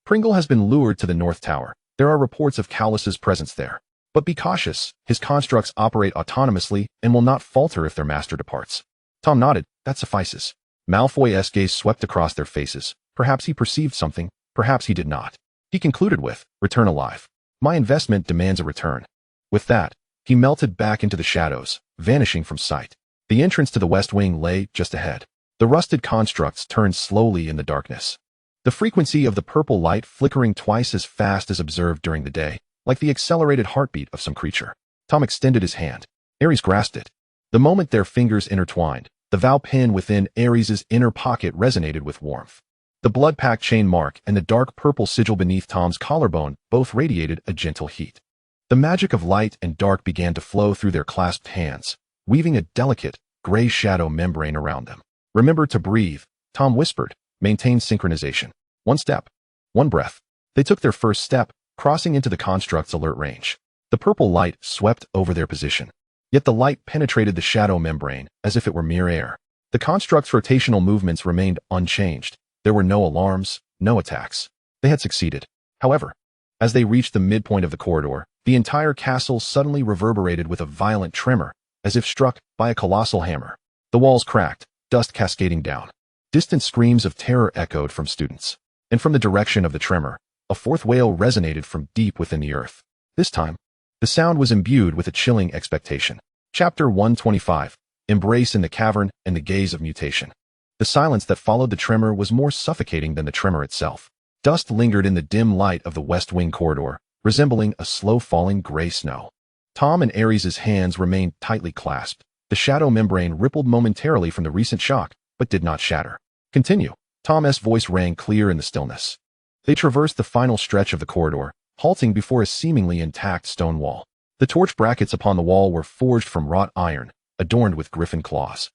"Pringle has been lured to the North Tower. There are reports of Callus's presence there. But be cautious, his constructs operate autonomously and will not falter if their master departs." Tom nodded. "That suffices." Malfoy's gaze swept across their faces. Perhaps he perceived something, perhaps he did not. He concluded with, "Return alive. My investment demands a return." With that, he melted back into the shadows, vanishing from sight. The entrance to the West Wing lay just ahead. The rusted constructs turned slowly in the darkness, the frequency of the purple light flickering twice as fast as observed during the day, like the accelerated heartbeat of some creature. Tom extended his hand. Ares grasped it. The moment their fingers intertwined, the vow pen within Ares's inner pocket resonated with warmth. The blood pact chain mark and the dark purple sigil beneath Tom's collarbone both radiated a gentle heat. The magic of light and dark began to flow through their clasped hands, weaving a delicate, gray shadow membrane around them. "Remember to breathe," Tom whispered. "Maintain synchronization. 1 step. 1 breath." They took their first step, crossing into the construct's alert range. The purple light swept over their position. Yet the light penetrated the shadow membrane as if it were mere air. The construct's rotational movements remained unchanged. There were no alarms, no attacks. They had succeeded. However, as they reached the midpoint of the corridor, the entire castle suddenly reverberated with a violent tremor, as if struck by a colossal hammer. The walls cracked, dust cascading down. Distant screams of terror echoed from students. And from the direction of the tremor, a fourth wail resonated from deep within the earth. This time, the sound was imbued with a chilling expectation. Chapter 125, Embrace in the Cavern and the Gaze of Mutation. The silence that followed the tremor was more suffocating than the tremor itself. Dust lingered in the dim light of the West Wing corridor, resembling a slow-falling gray snow. Tom and Ares' hands remained tightly clasped. The shadow membrane rippled momentarily from the recent shock, but did not shatter. Continue. Tom's voice rang clear in the stillness. They traversed the final stretch of the corridor, halting before a seemingly intact stone wall. The torch brackets upon the wall were forged from wrought iron, adorned with griffin claws.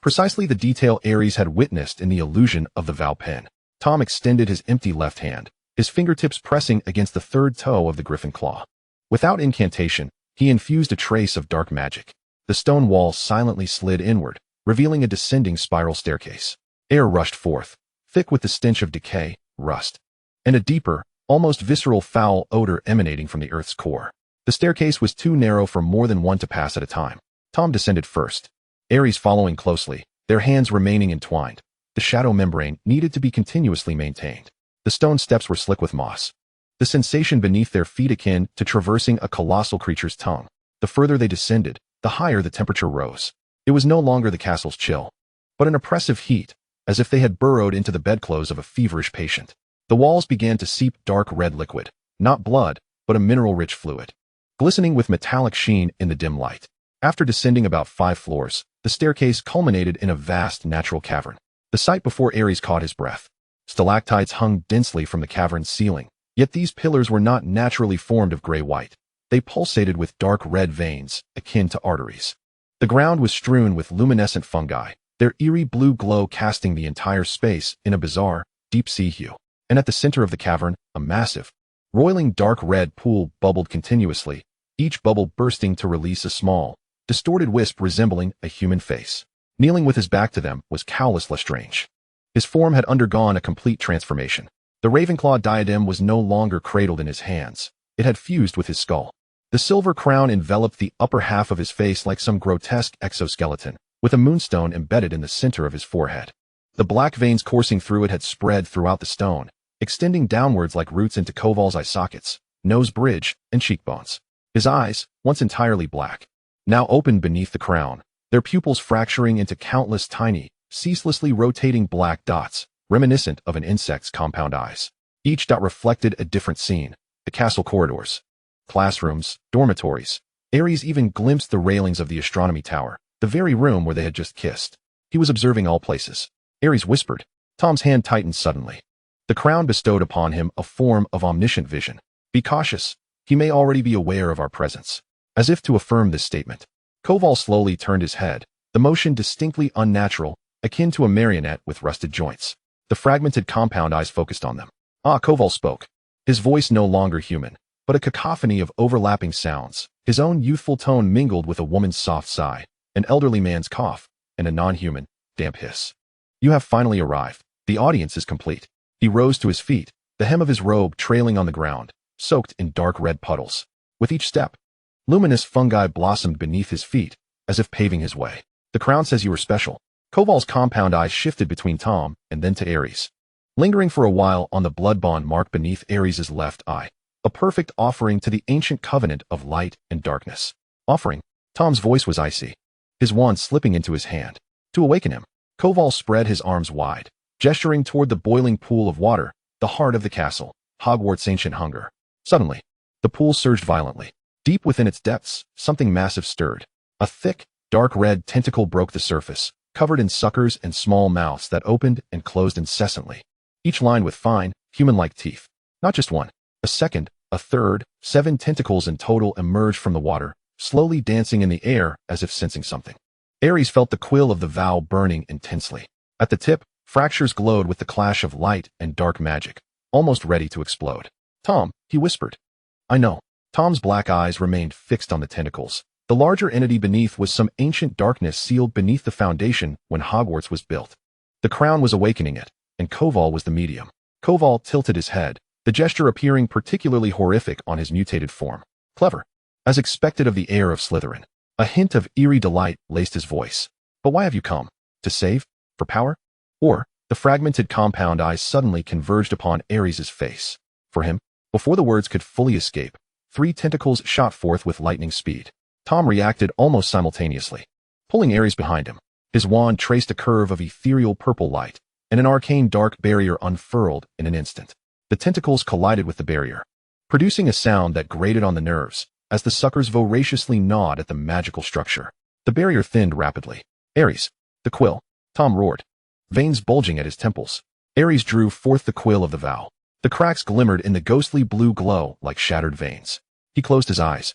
Precisely the detail Ares had witnessed in the illusion of the Vow pen. Tom extended his empty left hand, his fingertips pressing against the third toe of the griffin claw. Without incantation, he infused a trace of dark magic. The stone wall silently slid inward, revealing a descending spiral staircase. Air rushed forth, thick with the stench of decay, rust, and a deeper, almost visceral foul odor emanating from the earth's core. The staircase was too narrow for more than one to pass at a time. Tom descended first, Ares following closely, their hands remaining entwined. The shadow membrane needed to be continuously maintained. The stone steps were slick with moss. The sensation beneath their feet akin to traversing a colossal creature's tongue. The further they descended, the higher the temperature rose. It was no longer the castle's chill, but an oppressive heat, as if they had burrowed into the bedclothes of a feverish patient. The walls began to seep dark red liquid, not blood, but a mineral-rich fluid, glistening with metallic sheen in the dim light. After descending about 5 floors, the staircase culminated in a vast natural cavern. The sight before Ares caught his breath. Stalactites hung densely from the cavern's ceiling, yet these pillars were not naturally formed of gray-white. They pulsated with dark red veins, akin to arteries. The ground was strewn with luminescent fungi, their eerie blue glow casting the entire space in a bizarre, deep-sea hue. And at the center of the cavern, a massive, roiling dark red pool bubbled continuously, each bubble bursting to release a small, distorted wisp resembling a human face. Kneeling with his back to them was Cowlus Lestrange. His form had undergone a complete transformation. The Ravenclaw diadem was no longer cradled in his hands. It had fused with his skull. The silver crown enveloped the upper half of his face like some grotesque exoskeleton, with a moonstone embedded in the center of his forehead. The black veins coursing through it had spread throughout the stone, extending downwards like roots into Koval's eye sockets, nose bridge, and cheekbones. His eyes, once entirely black, now opened beneath the crown, their pupils fracturing into countless tiny, ceaselessly rotating black dots, reminiscent of an insect's compound eyes. Each dot reflected a different scene: the castle corridors, classrooms, dormitories. Ares even glimpsed the railings of the astronomy tower, the very room where they had just kissed. He was observing all places. Ares whispered. Tom's hand tightened suddenly. The crown bestowed upon him a form of omniscient vision. Be cautious. He may already be aware of our presence. As if to affirm this statement, Koval slowly turned his head, the motion distinctly unnatural, akin to a marionette with rusted joints. The fragmented compound eyes focused on them. Koval spoke. His voice no longer human, but a cacophony of overlapping sounds. His own youthful tone mingled with a woman's soft sigh, an elderly man's cough, and a non-human, damp hiss. You have finally arrived. The audience is complete. He rose to his feet, the hem of his robe trailing on the ground, soaked in dark red puddles. With each step, luminous fungi blossomed beneath his feet, as if paving his way. The crown says you are special. Koval's compound eyes shifted between Tom and then to Ares, lingering for a while on the blood bond mark beneath Ares' left eye, a perfect offering to the ancient covenant of light and darkness. Offering. Tom's voice was icy, his wand slipping into his hand. To awaken him, Koval spread his arms wide, gesturing toward the boiling pool of water, the heart of the castle, Hogwarts' ancient hunger. Suddenly, the pool surged violently. Deep within its depths, something massive stirred. A thick, dark red tentacle broke the surface, covered in suckers and small mouths that opened and closed incessantly, each lined with fine, human-like teeth. Not just one, a second, a third, 7 tentacles in total emerged from the water, slowly dancing in the air as if sensing something. Ares felt the quill of the vow burning intensely. At the tip, fractures glowed with the clash of light and dark magic, almost ready to explode. Tom, he whispered. I know. Tom's black eyes remained fixed on the tentacles, The larger entity beneath was some ancient darkness sealed beneath the foundation when Hogwarts was built. The crown was awakening it, and Koval was the medium. Koval tilted his head, the gesture appearing particularly horrific on his mutated form. Clever. As expected of the heir of Slytherin. A hint of eerie delight laced his voice. But why have you come? To save? For power? Or, the fragmented compound eyes suddenly converged upon Ares's face. For him, before the words could fully escape, 3 tentacles shot forth with lightning speed. Tom reacted almost simultaneously. Pulling Ares behind him, his wand traced a curve of ethereal purple light, and an arcane dark barrier unfurled in an instant. The tentacles collided with the barrier, producing a sound that grated on the nerves as the suckers voraciously gnawed at the magical structure. The barrier thinned rapidly. Ares, the quill, Tom roared, veins bulging at his temples. Ares drew forth the quill of the vow. The cracks glimmered in the ghostly blue glow like shattered veins. He closed his eyes,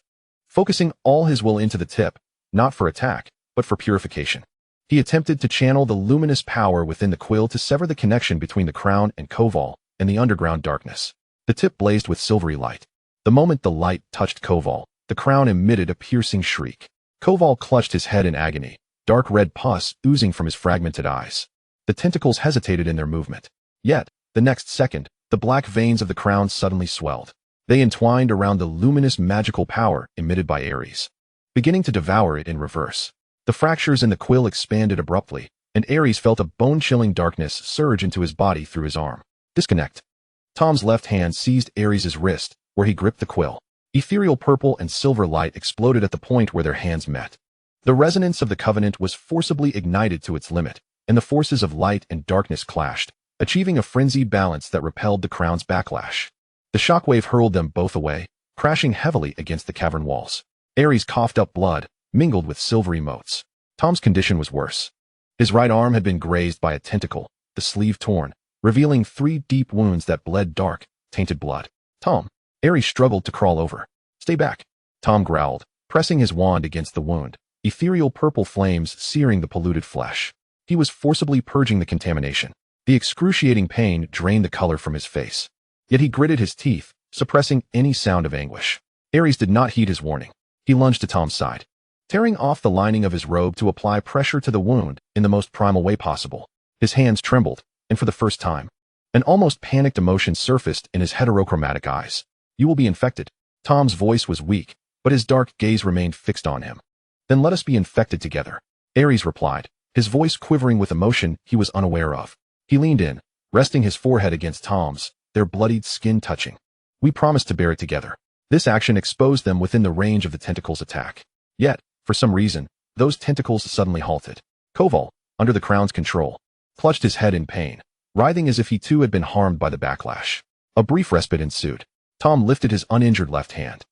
focusing all his will into the tip, not for attack, but for purification. He attempted to channel the luminous power within the quill to sever the connection between the crown and Koval and the underground darkness. The tip blazed with silvery light. The moment the light touched Koval, the crown emitted a piercing shriek. Koval clutched his head in agony, dark red pus oozing from his fragmented eyes. The tentacles hesitated in their movement. Yet, the next second, the black veins of the crown suddenly swelled. They entwined around the luminous magical power emitted by Ares, beginning to devour it in reverse. The fractures in the quill expanded abruptly, and Ares felt a bone-chilling darkness surge into his body through his arm. Disconnect. Tom's left hand seized Ares's wrist, where he gripped the quill. Ethereal purple and silver light exploded at the point where their hands met. The resonance of the covenant was forcibly ignited to its limit, and the forces of light and darkness clashed, achieving a frenzied balance that repelled the crown's backlash. The shockwave hurled them both away, crashing heavily against the cavern walls. Ares coughed up blood, mingled with silvery motes. Tom's condition was worse. His right arm had been grazed by a tentacle, the sleeve torn, revealing 3 deep wounds that bled dark, tainted blood. Tom. Ares struggled to crawl over. Stay back. Tom growled, pressing his wand against the wound, ethereal purple flames searing the polluted flesh. He was forcibly purging the contamination. The excruciating pain drained the color from his face. Yet he gritted his teeth, suppressing any sound of anguish. Ares did not heed his warning. He lunged to Tom's side, tearing off the lining of his robe to apply pressure to the wound in the most primal way possible. His hands trembled, and for the first time, an almost panicked emotion surfaced in his heterochromatic eyes. You will be infected. Tom's voice was weak, but his dark gaze remained fixed on him. Then let us be infected together, Ares replied, his voice quivering with emotion he was unaware of. He leaned in, resting his forehead against Tom's, their bloodied skin touching. We promised to bear it together. This action exposed them within the range of the tentacles' attack. Yet, for some reason, those tentacles suddenly halted. Koval, under the crown's control, clutched his head in pain, writhing as if he too had been harmed by the backlash. A brief respite ensued. Tom lifted his uninjured left hand,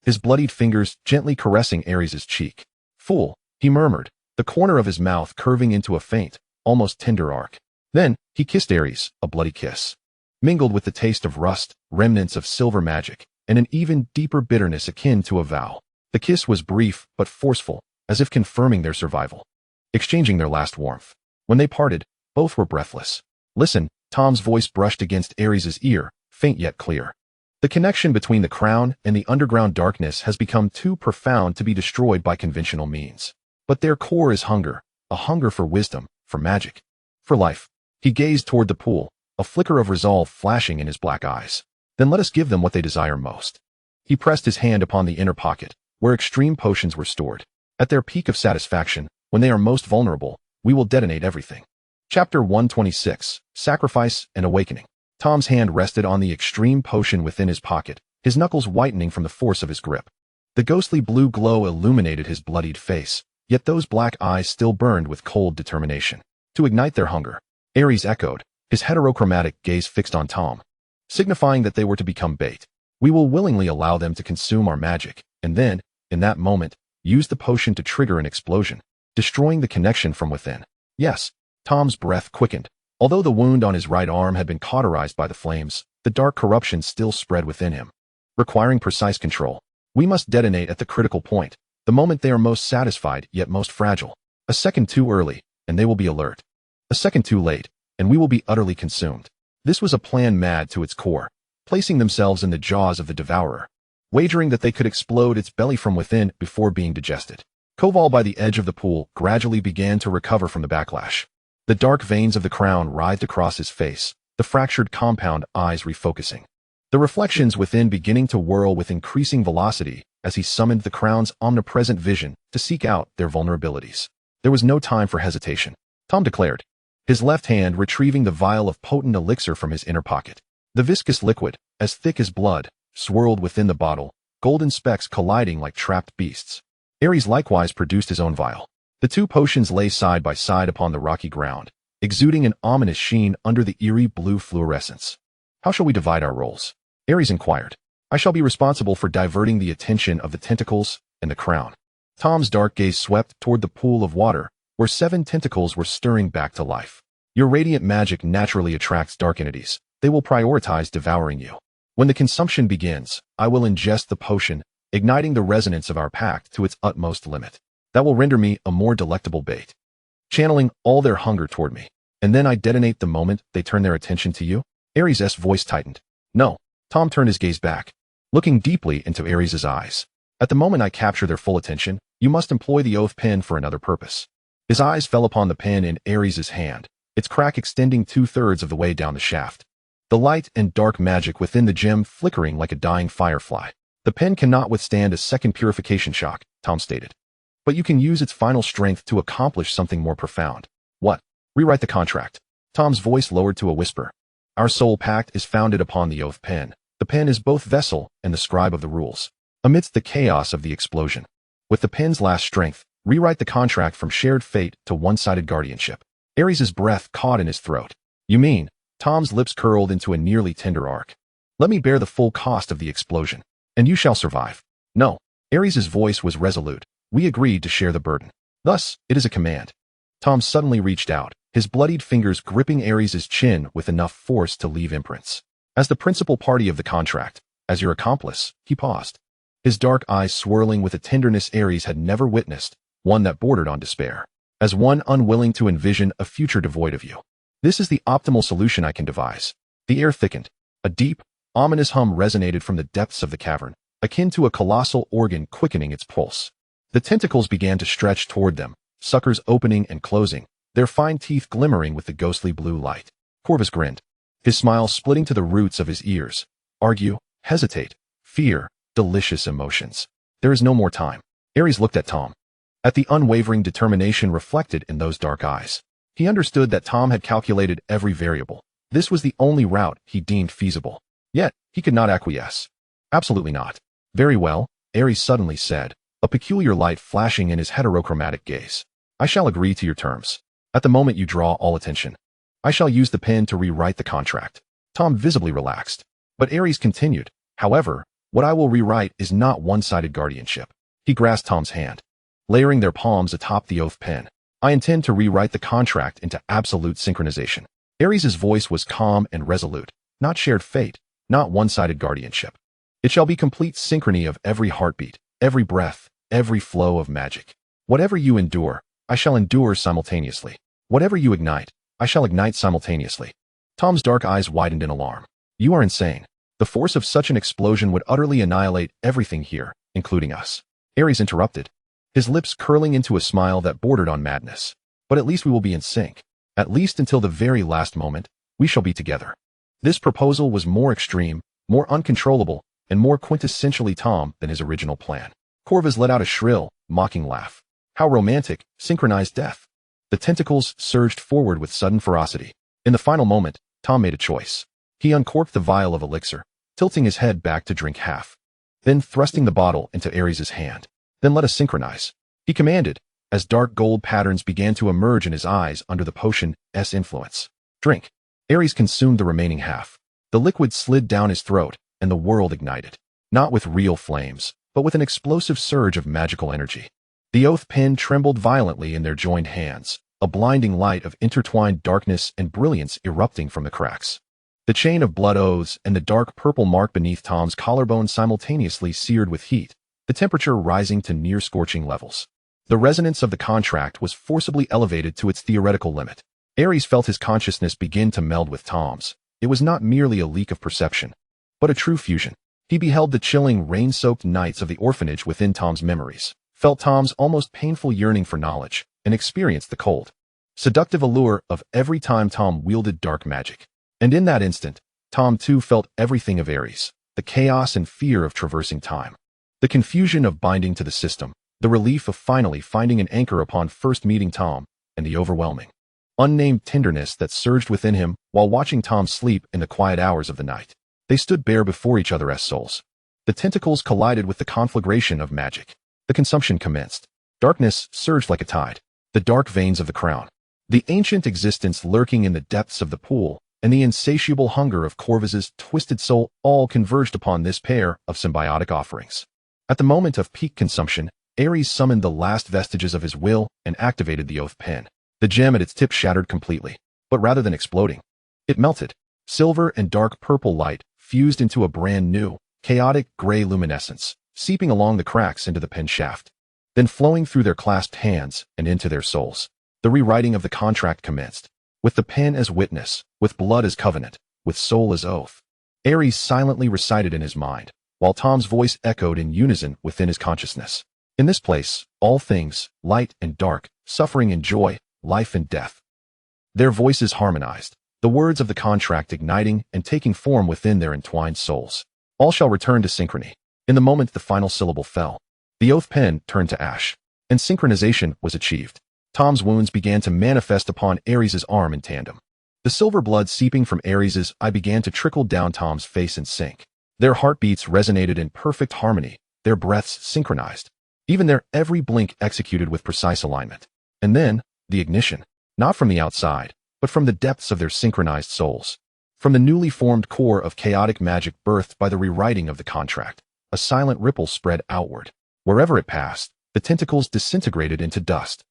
his bloodied fingers gently caressing Ares's cheek. Fool, he murmured, the corner of his mouth curving into a faint, almost tender arc. Then, he kissed Ares, a bloody kiss, mingled with the taste of rust, remnants of silver magic, and an even deeper bitterness akin to a vow. The kiss was brief but forceful, as if confirming their survival, exchanging their last warmth. When they parted, both were breathless. Listen, Tom's voice brushed against Ares's ear, faint yet clear. The connection between the crown and the underground darkness has become too profound to be destroyed by conventional means. But their core is hunger, a hunger for wisdom, for magic, for life. He gazed toward the pool, a flicker of resolve flashing in his black eyes. Then let us give them what they desire most. He pressed his hand upon the inner pocket, where extreme potions were stored. At their peak of satisfaction, when they are most vulnerable, we will detonate everything. Chapter 126, Sacrifice and Awakening. Tom's hand rested on the extreme potion within his pocket, his knuckles whitening from the force of his grip. The ghostly blue glow illuminated his bloodied face, yet those black eyes still burned with cold determination. To ignite their hunger, Ares echoed, his heterochromatic gaze fixed on Tom, signifying that they were to become bait. We will willingly allow them to consume our magic, and then, in that moment, use the potion to trigger an explosion, destroying the connection from within. Yes, Tom's breath quickened. Although the wound on his right arm had been cauterized by the flames, the dark corruption still spread within him, requiring precise control. We must detonate at the critical point, the moment they are most satisfied yet most fragile. A second too early, and they will be alert. A second too late, and we will be utterly consumed. This was a plan mad to its core, placing themselves in the jaws of the devourer. wagering that they could explode its belly from within before being digested. Koval by the edge of the pool gradually began to recover from the backlash. The dark veins of the crown writhed across his face, the fractured compound eyes refocusing. The reflections within beginning to whirl with increasing velocity as he summoned the crown's omnipresent vision to seek out their vulnerabilities. There was no time for hesitation, Tom declared, his left hand retrieving the vial of potent elixir from his inner pocket. The viscous liquid, as thick as blood, swirled within the bottle, golden specks colliding like trapped beasts. Ares likewise produced his own vial. The two potions lay side by side upon the rocky ground, exuding an ominous sheen under the eerie blue fluorescence. How shall we divide our roles? Ares inquired. I shall be responsible for diverting the attention of the tentacles and the crown. Tom's dark gaze swept toward the pool of water, where 7 tentacles were stirring back to life. Your radiant magic naturally attracts dark entities. They will prioritize devouring you. When the consumption begins, I will ingest the potion, igniting the resonance of our pact to its utmost limit. That will render me a more delectable bait, channeling all their hunger toward me. And then I detonate the moment they turn their attention to you? Ares' voice tightened. No. Tom turned his gaze back, looking deeply into Ares' eyes. At the moment I capture their full attention, you must employ the oath pen for another purpose. His eyes fell upon the pen in Ares' hand, its crack extending 2/3 of the way down the shaft. The light and dark magic within the gem flickering like a dying firefly. The pen cannot withstand a second purification shock, Tom stated. But you can use its final strength to accomplish something more profound. What? Rewrite the contract. Tom's voice lowered to a whisper. Our soul pact is founded upon the oath pen. The pen is both vessel and the scribe of the rules. Amidst the chaos of the explosion, with the pen's last strength, rewrite the contract from shared fate to one-sided guardianship. Ares' breath caught in his throat. You mean? Tom's lips curled into a nearly tender arc. Let me bear the full cost of the explosion, and you shall survive. No. Ares' voice was resolute. We agreed to share the burden. Thus, it is a command. Tom suddenly reached out, his bloodied fingers gripping Ares' chin with enough force to leave imprints. As the principal party of the contract, as your accomplice, he paused, his dark eyes swirling with a tenderness Ares had never witnessed, one that bordered on despair. As one unwilling to envision a future devoid of you. This is the optimal solution I can devise. The air thickened. A deep, ominous hum resonated from the depths of the cavern, akin to a colossal organ quickening its pulse. The tentacles began to stretch toward them, suckers opening and closing, their fine teeth glimmering with the ghostly blue light. Corvus grinned, his smile splitting to the roots of his ears. Argue, hesitate, fear, delicious emotions. There is no more time. Ares looked at Tom. At the unwavering determination reflected in those dark eyes. He understood that Tom had calculated every variable. This was the only route he deemed feasible. Yet, he could not acquiesce. Absolutely not. Very well, Ares suddenly said, a peculiar light flashing in his heterochromatic gaze. I shall agree to your terms. At the moment you draw all attention, I shall use the pen to rewrite the contract. Tom visibly relaxed. But Ares continued, however, what I will rewrite is not one-sided guardianship. He grasped Tom's hand, layering their palms atop the oath pen. I intend to rewrite the contract into absolute synchronization. Ares' voice was calm and resolute, not shared fate, not one-sided guardianship. It shall be complete synchrony of every heartbeat, every breath, every flow of magic. Whatever you endure, I shall endure simultaneously. Whatever you ignite, I shall ignite simultaneously. Tom's dark eyes widened in alarm. You are insane. The force of such an explosion would utterly annihilate everything here, including us. Ares interrupted, his lips curling into a smile that bordered on madness. But at least we will be in sync. At least until the very last moment, we shall be together. This proposal was more extreme, more uncontrollable, and more quintessentially Tom than his original plan. Corvus let out a shrill, mocking laugh. How romantic, synchronized death. The tentacles surged forward with sudden ferocity. In the final moment, Tom made a choice. He uncorked the vial of elixir, tilting his head back to drink half. Then thrusting the bottle into Ares' hand. Then let us synchronize. He commanded, as dark gold patterns began to emerge in his eyes under the potion's influence. Drink. Ares consumed the remaining half. The liquid slid down his throat, and the world ignited. Not with real flames, but with an explosive surge of magical energy. The oath pen trembled violently in their joined hands, a blinding light of intertwined darkness and brilliance erupting from the cracks. The chain of blood oaths and the dark purple mark beneath Tom's collarbone simultaneously seared with heat, the temperature rising to near-scorching levels. The resonance of the contract was forcibly elevated to its theoretical limit. Ares felt his consciousness begin to meld with Tom's. It was not merely a leak of perception, but a true fusion. He beheld the chilling, rain-soaked nights of the orphanage within Tom's memories, felt Tom's almost painful yearning for knowledge, and experienced the cold, seductive allure of every time Tom wielded dark magic. And in that instant, Tom too felt everything of Ares, the chaos and fear of traversing time, the confusion of binding to the system, the relief of finally finding an anchor upon first meeting Tom, and the overwhelming, unnamed tenderness that surged within him while watching Tom sleep in the quiet hours of the night. They stood bare before each other as souls. The tentacles collided with the conflagration of magic. The consumption commenced. Darkness surged like a tide. The dark veins of the crown, the ancient existence lurking in the depths of the pool, and the insatiable hunger of Corvus's twisted soul all converged upon this pair of symbiotic offerings. At the moment of peak consumption, Ares summoned the last vestiges of his will and activated the oath pen. The gem at its tip shattered completely, but rather than exploding, it melted. Silver and dark purple light fused into a brand new, chaotic gray luminescence, seeping along the cracks into the pen shaft, then flowing through their clasped hands and into their souls. The rewriting of the contract commenced, with the pen as witness, with blood as covenant, with soul as oath. Ares silently recited in his mind, while Tom's voice echoed in unison within his consciousness. In this place, all things, light and dark, suffering and joy, life and death. Their voices harmonized, the words of the contract igniting and taking form within their entwined souls. All shall return to synchrony. In the moment the final syllable fell, the oath pen turned to ash, and synchronization was achieved. Tom's wounds began to manifest upon Ares's arm in tandem. The silver blood seeping from Ares's eye began to trickle down Tom's face and sink. Their heartbeats resonated in perfect harmony, their breaths synchronized, even their every blink executed with precise alignment. And then, the ignition, not from the outside, but from the depths of their synchronized souls. From the newly formed core of chaotic magic birthed by the rewriting of the contract, a silent ripple spread outward. Wherever it passed, the tentacles disintegrated into dust.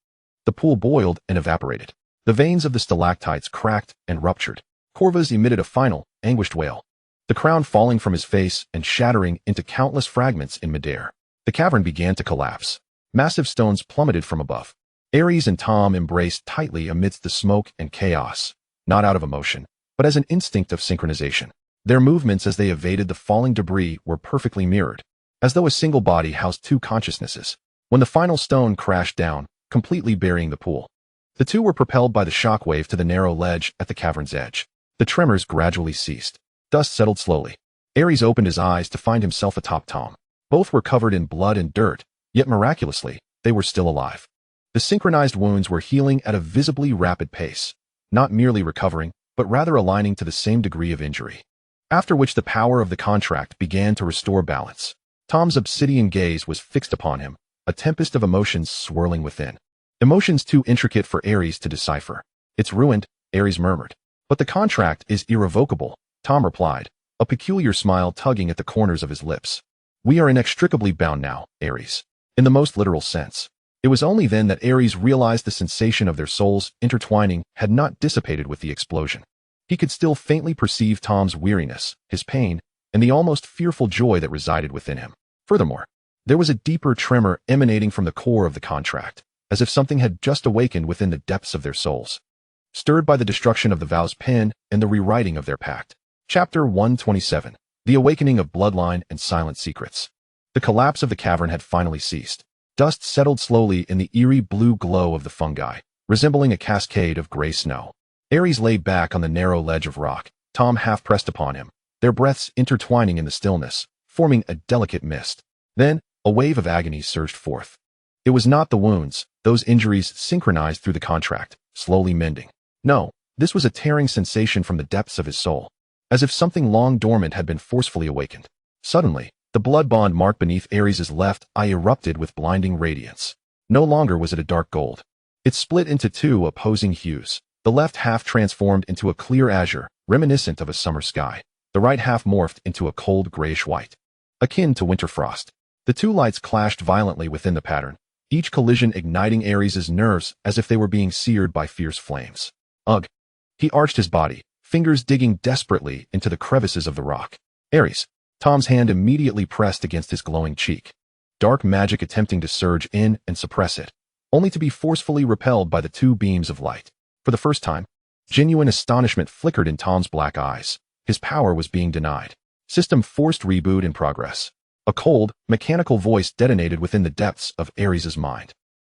The pool boiled and evaporated. The veins of the stalactites cracked and ruptured. Corvus emitted a final, anguished wail, the crown falling from his face and shattering into countless fragments in midair. The cavern began to collapse. Massive stones plummeted from above. Ares and Tom embraced tightly amidst the smoke and chaos, not out of emotion, but as an instinct of synchronization. Their movements as they evaded the falling debris were perfectly mirrored, as though a single body housed two consciousnesses. When the final stone crashed down, completely burying the pool, the two were propelled by the shockwave to the narrow ledge at the cavern's edge. The tremors gradually ceased. Dust settled slowly. Ares opened his eyes to find himself atop Tom. Both were covered in blood and dirt, yet miraculously, they were still alive. The synchronized wounds were healing at a visibly rapid pace, not merely recovering, but rather aligning to the same degree of injury. After which the power of the contract began to restore balance. Tom's obsidian gaze was fixed upon him, a tempest of emotions swirling within. Emotions too intricate for Ares to decipher. "It's ruined," Ares murmured. "But the contract is irrevocable," Tom replied, a peculiar smile tugging at the corners of his lips. "We are inextricably bound now, Ares." In the most literal sense. It was only then that Ares realized the sensation of their souls intertwining had not dissipated with the explosion. He could still faintly perceive Tom's weariness, his pain, and the almost fearful joy that resided within him. Furthermore, there was a deeper tremor emanating from the core of the contract, as if something had just awakened within the depths of their souls, stirred by the destruction of the vow's pen and the rewriting of their pact. Chapter 127. The Awakening of Bloodline and Silent Secrets. The collapse of the cavern had finally ceased. Dust settled slowly in the eerie blue glow of the fungi, resembling a cascade of gray snow. Ares lay back on the narrow ledge of rock, Tom half pressed upon him, their breaths intertwining in the stillness, forming a delicate mist. Then, a wave of agony surged forth. It was not the wounds, those injuries synchronized through the contract, slowly mending. No, this was a tearing sensation from the depths of his soul, as if something long dormant had been forcefully awakened. Suddenly, the blood bond marked beneath Ares's left eye erupted with blinding radiance. No longer was it a dark gold. It split into two opposing hues. The left half transformed into a clear azure, reminiscent of a summer sky. The right half morphed into a cold grayish white, akin to winter frost. The two lights clashed violently within the pattern, each collision igniting Ares's nerves as if they were being seared by fierce flames. Ugh! He arched his body, fingers digging desperately into the crevices of the rock. "Ares!" Tom's hand immediately pressed against his glowing cheek. Dark magic attempting to surge in and suppress it, only to be forcefully repelled by the two beams of light. For the first time, genuine astonishment flickered in Tom's black eyes. His power was being denied. System forced reboot in progress. A cold, mechanical voice detonated within the depths of Ares's mind.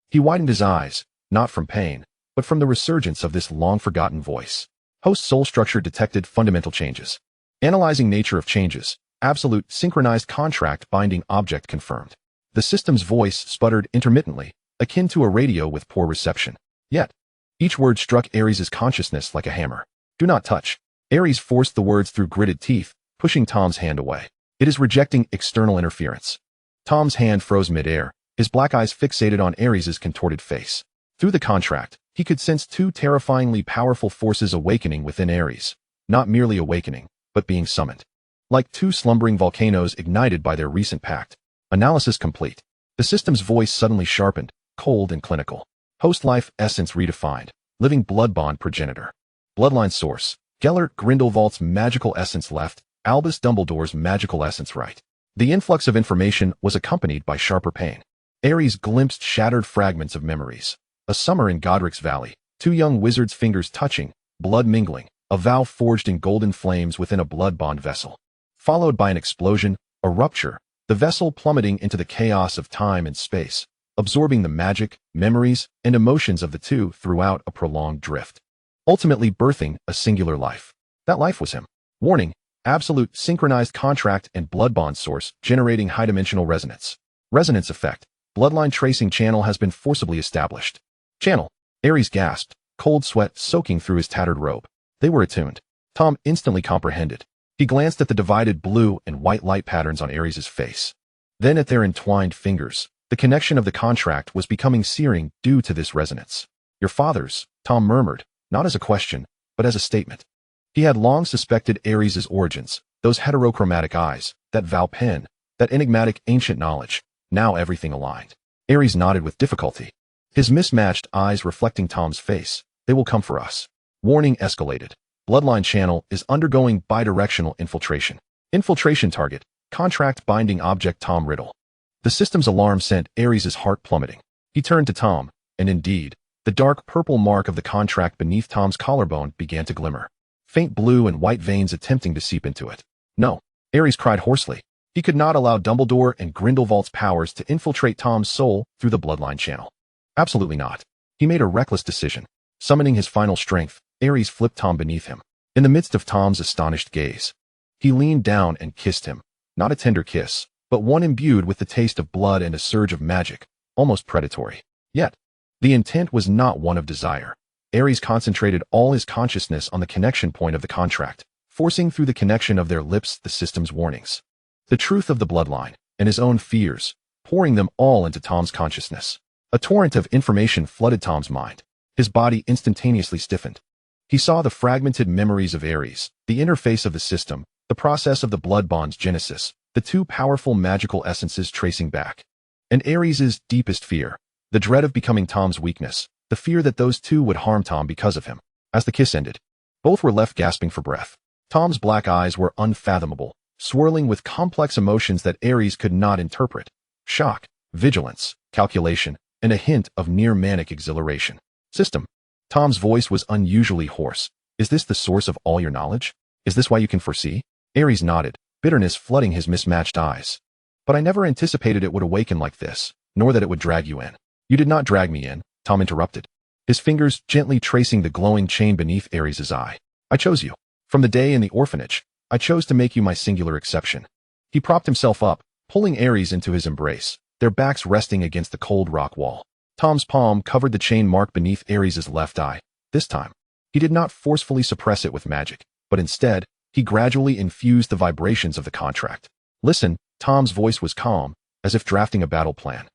He widened his eyes, not from pain, but from the resurgence of this long-forgotten voice. Host soul structure detected fundamental changes. Analyzing nature of changes, absolute synchronized contract binding object confirmed. The system's voice sputtered intermittently, akin to a radio with poor reception. Yet, each word struck Ares's consciousness like a hammer. Do not touch. Ares forced the words through gritted teeth, pushing Tom's hand away. It is rejecting external interference. Tom's hand froze midair, his black eyes fixated on Ares's contorted face. Through the contract, he could sense two terrifyingly powerful forces awakening within Ares. Not merely awakening, but being summoned. Like two slumbering volcanoes ignited by their recent pact. Analysis complete. The system's voice suddenly sharpened, cold and clinical. Host life essence redefined. Living blood bond progenitor. Bloodline source. Gellert Grindelwald's magical essence left, Albus Dumbledore's magical essence right. The influx of information was accompanied by sharper pain. Ares glimpsed shattered fragments of memories. A summer in Godric's Valley, two young wizards' fingers touching, blood mingling, a vow forged in golden flames within a blood bond vessel. Followed by an explosion, a rupture, the vessel plummeting into the chaos of time and space, absorbing the magic, memories, and emotions of the two throughout a prolonged drift. Ultimately birthing a singular life. That life was him. Warning, absolute synchronized contract and blood bond source generating high-dimensional resonance. Resonance effect. Bloodline tracing channel has been forcibly established. Channel. Ares gasped, cold sweat soaking through his tattered robe. They were attuned. Tom instantly comprehended. He glanced at the divided blue and white light patterns on Ares's face. Then at their entwined fingers. The connection of the contract was becoming searing due to this resonance. Your father's, Tom murmured, not as a question, but as a statement. He had long suspected Ares's origins, those heterochromatic eyes, that vow pen, that enigmatic ancient knowledge. Now everything aligned. Ares nodded with difficulty. His mismatched eyes reflecting Tom's face. They will come for us. Warning escalated. Bloodline channel is undergoing bidirectional infiltration. Infiltration target. Contract binding object Tom Riddle. The system's alarm sent Ares's heart plummeting. He turned to Tom, and indeed, the dark purple mark of the contract beneath Tom's collarbone began to glimmer. Faint blue and white veins attempting to seep into it. No. Ares cried hoarsely. He could not allow Dumbledore and Grindelwald's powers to infiltrate Tom's soul through the bloodline channel. Absolutely not. He made a reckless decision. Summoning his final strength, Ares flipped Tom beneath him. In the midst of Tom's astonished gaze, he leaned down and kissed him. Not a tender kiss, but one imbued with the taste of blood and a surge of magic, almost predatory. Yet, the intent was not one of desire. Ares concentrated all his consciousness on the connection point of the contract, forcing through the connection of their lips the system's warnings. The truth of the bloodline, and his own fears, pouring them all into Tom's consciousness. A torrent of information flooded Tom's mind. His body instantaneously stiffened. He saw the fragmented memories of Ares, the interface of the system, the process of the blood bond's genesis, the two powerful magical essences tracing back. And Ares's deepest fear, the dread of becoming Tom's weakness, the fear that those two would harm Tom because of him. As the kiss ended, both were left gasping for breath. Tom's black eyes were unfathomable, swirling with complex emotions that Ares could not interpret. Shock, vigilance, calculation, and a hint of near-manic exhilaration. System. Tom's voice was unusually hoarse. Is this the source of all your knowledge? Is this why you can foresee? Ares nodded, bitterness flooding his mismatched eyes. But I never anticipated it would awaken like this, nor that it would drag you in. You did not drag me in, Tom interrupted, his fingers gently tracing the glowing chain beneath Ares's eye. I chose you. From the day in the orphanage, I chose to make you my singular exception. He propped himself up, pulling Ares into his embrace, their backs resting against the cold rock wall. Tom's palm covered the chain mark beneath Ares's left eye. This time, he did not forcefully suppress it with magic, but instead, he gradually infused the vibrations of the contract. Listen, Tom's voice was calm, as if drafting a battle plan.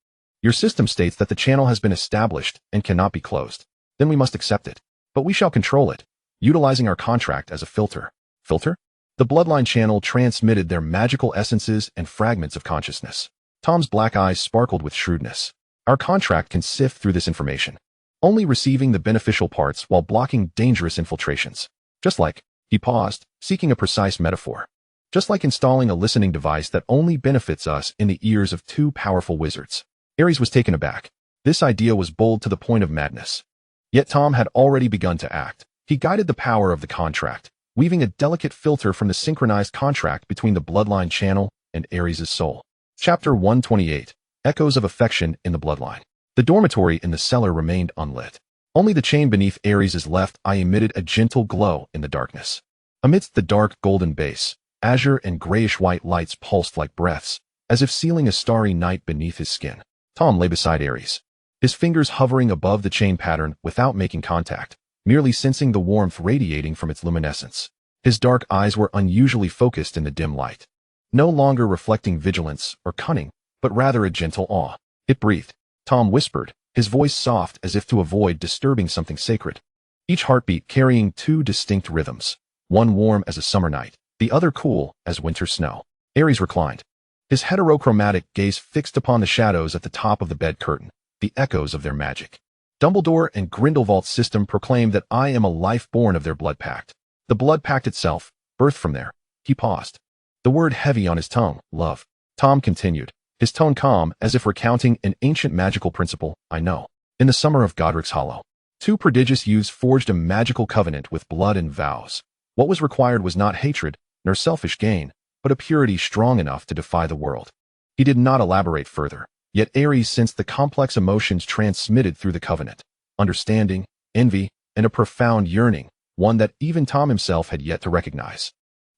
Your system states that the channel has been established and cannot be closed. Then we must accept it. But we shall control it, utilizing our contract as a filter. Filter? The bloodline channel transmitted their magical essences and fragments of consciousness. Tom's black eyes sparkled with shrewdness. Our contract can sift through this information, only receiving the beneficial parts while blocking dangerous infiltrations. Just like, he paused, seeking a precise metaphor. Just like installing a listening device that only benefits us in the ears of two powerful wizards. Ares was taken aback. This idea was bold to the point of madness. Yet Tom had already begun to act. He guided the power of the contract, weaving a delicate filter from the synchronized contract between the bloodline channel and Ares' soul. Chapter 128. Echoes of Affection in the Bloodline. The dormitory in the cellar remained unlit. Only the chain beneath Ares' left eye emitted a gentle glow in the darkness. Amidst the dark golden base, azure and grayish-white lights pulsed like breaths, as if sealing a starry night beneath his skin. Tom lay beside Ares, his fingers hovering above the chain pattern without making contact, merely sensing the warmth radiating from its luminescence. His dark eyes were unusually focused in the dim light, no longer reflecting vigilance or cunning, but rather a gentle awe. It breathed. Tom whispered, his voice soft as if to avoid disturbing something sacred. Each heartbeat carrying two distinct rhythms, one warm as a summer night, the other cool as winter snow. Ares reclined, his heterochromatic gaze fixed upon the shadows at the top of the bed curtain, the echoes of their magic. Dumbledore and Grindelwald's system proclaimed that I am a life born of their blood pact. The blood pact itself, birthed from there. He paused, the word heavy on his tongue, love. Tom continued, his tone calm as if recounting an ancient magical principle. I know. In the summer of Godric's Hollow, two prodigious youths forged a magical covenant with blood and vows. What was required was not hatred, nor selfish gain, but a purity strong enough to defy the world. He did not elaborate further, yet Ares sensed the complex emotions transmitted through the covenant. Understanding, envy, and a profound yearning, one that even Tom himself had yet to recognize.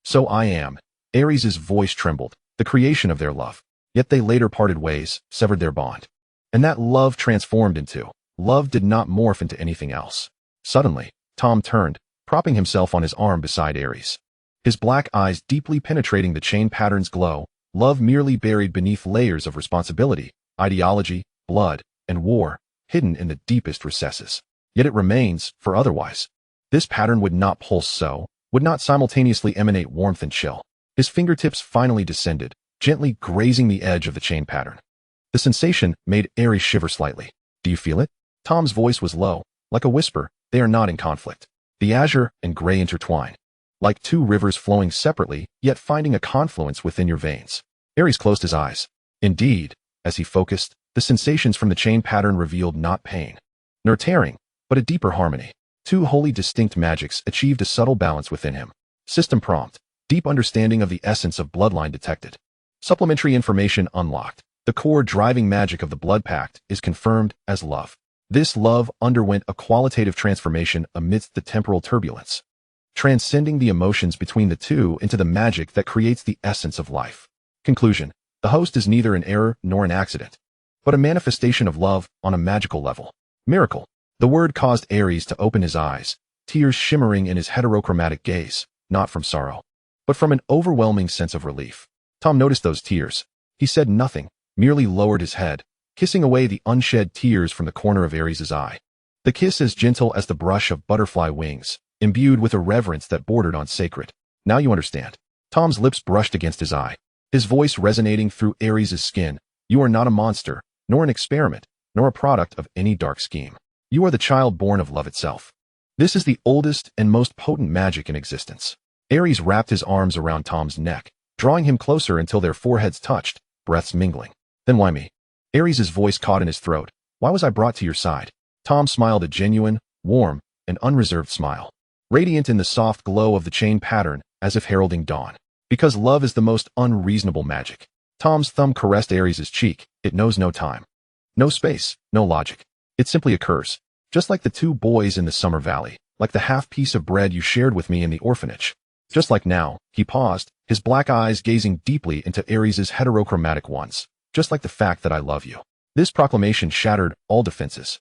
So I am. Ares' voice trembled, the creation of their love. Yet they later parted ways, severed their bond. And that love transformed into, love did not morph into anything else. Suddenly, Tom turned, propping himself on his arm beside Ares. His black eyes deeply penetrating the chain pattern's glow, love merely buried beneath layers of responsibility, ideology, blood, and war, hidden in the deepest recesses. Yet it remains, for otherwise. This pattern would not pulse so, would not simultaneously emanate warmth and chill. His fingertips finally descended, gently grazing the edge of the chain pattern. The sensation made Ares shiver slightly. Do you feel it? Tom's voice was low, like a whisper. They are not in conflict. The azure and gray intertwine, like two rivers flowing separately, yet finding a confluence within your veins. Ares closed his eyes. Indeed, as he focused, the sensations from the chain pattern revealed not pain, nor tearing, but a deeper harmony. Two wholly distinct magics achieved a subtle balance within him. System prompt. Deep understanding of the essence of bloodline detected. Supplementary information unlocked. The core driving magic of the blood pact is confirmed as love. This love underwent a qualitative transformation amidst the temporal turbulence, transcending the emotions between the two into the magic that creates the essence of life. Conclusion. The host is neither an error nor an accident, but a manifestation of love on a magical level. Miracle. The word caused Ares to open his eyes, tears shimmering in his heterochromatic gaze, not from sorrow, but from an overwhelming sense of relief. Tom noticed those tears. He said nothing, merely lowered his head, kissing away the unshed tears from the corner of Ares' eye. The kiss as gentle as the brush of butterfly wings, imbued with a reverence that bordered on sacred. Now you understand. Tom's lips brushed against his eye, his voice resonating through Ares' skin. You are not a monster, nor an experiment, nor a product of any dark scheme. You are the child born of love itself. This is the oldest and most potent magic in existence. Ares wrapped his arms around Tom's neck, drawing him closer until their foreheads touched, breaths mingling. Then why me? Ares' voice caught in his throat. Why was I brought to your side? Tom smiled a genuine, warm, and unreserved smile, radiant in the soft glow of the chain pattern as if heralding dawn. Because love is the most unreasonable magic. Tom's thumb caressed Ares' cheek. It knows no time, no space, no logic. It simply occurs. Just like the two boys in the summer valley, like the half piece of bread you shared with me in the orphanage. Just like now, he paused, his black eyes gazing deeply into Ares' heterochromatic ones. Just like the fact that I love you. This proclamation shattered all defenses.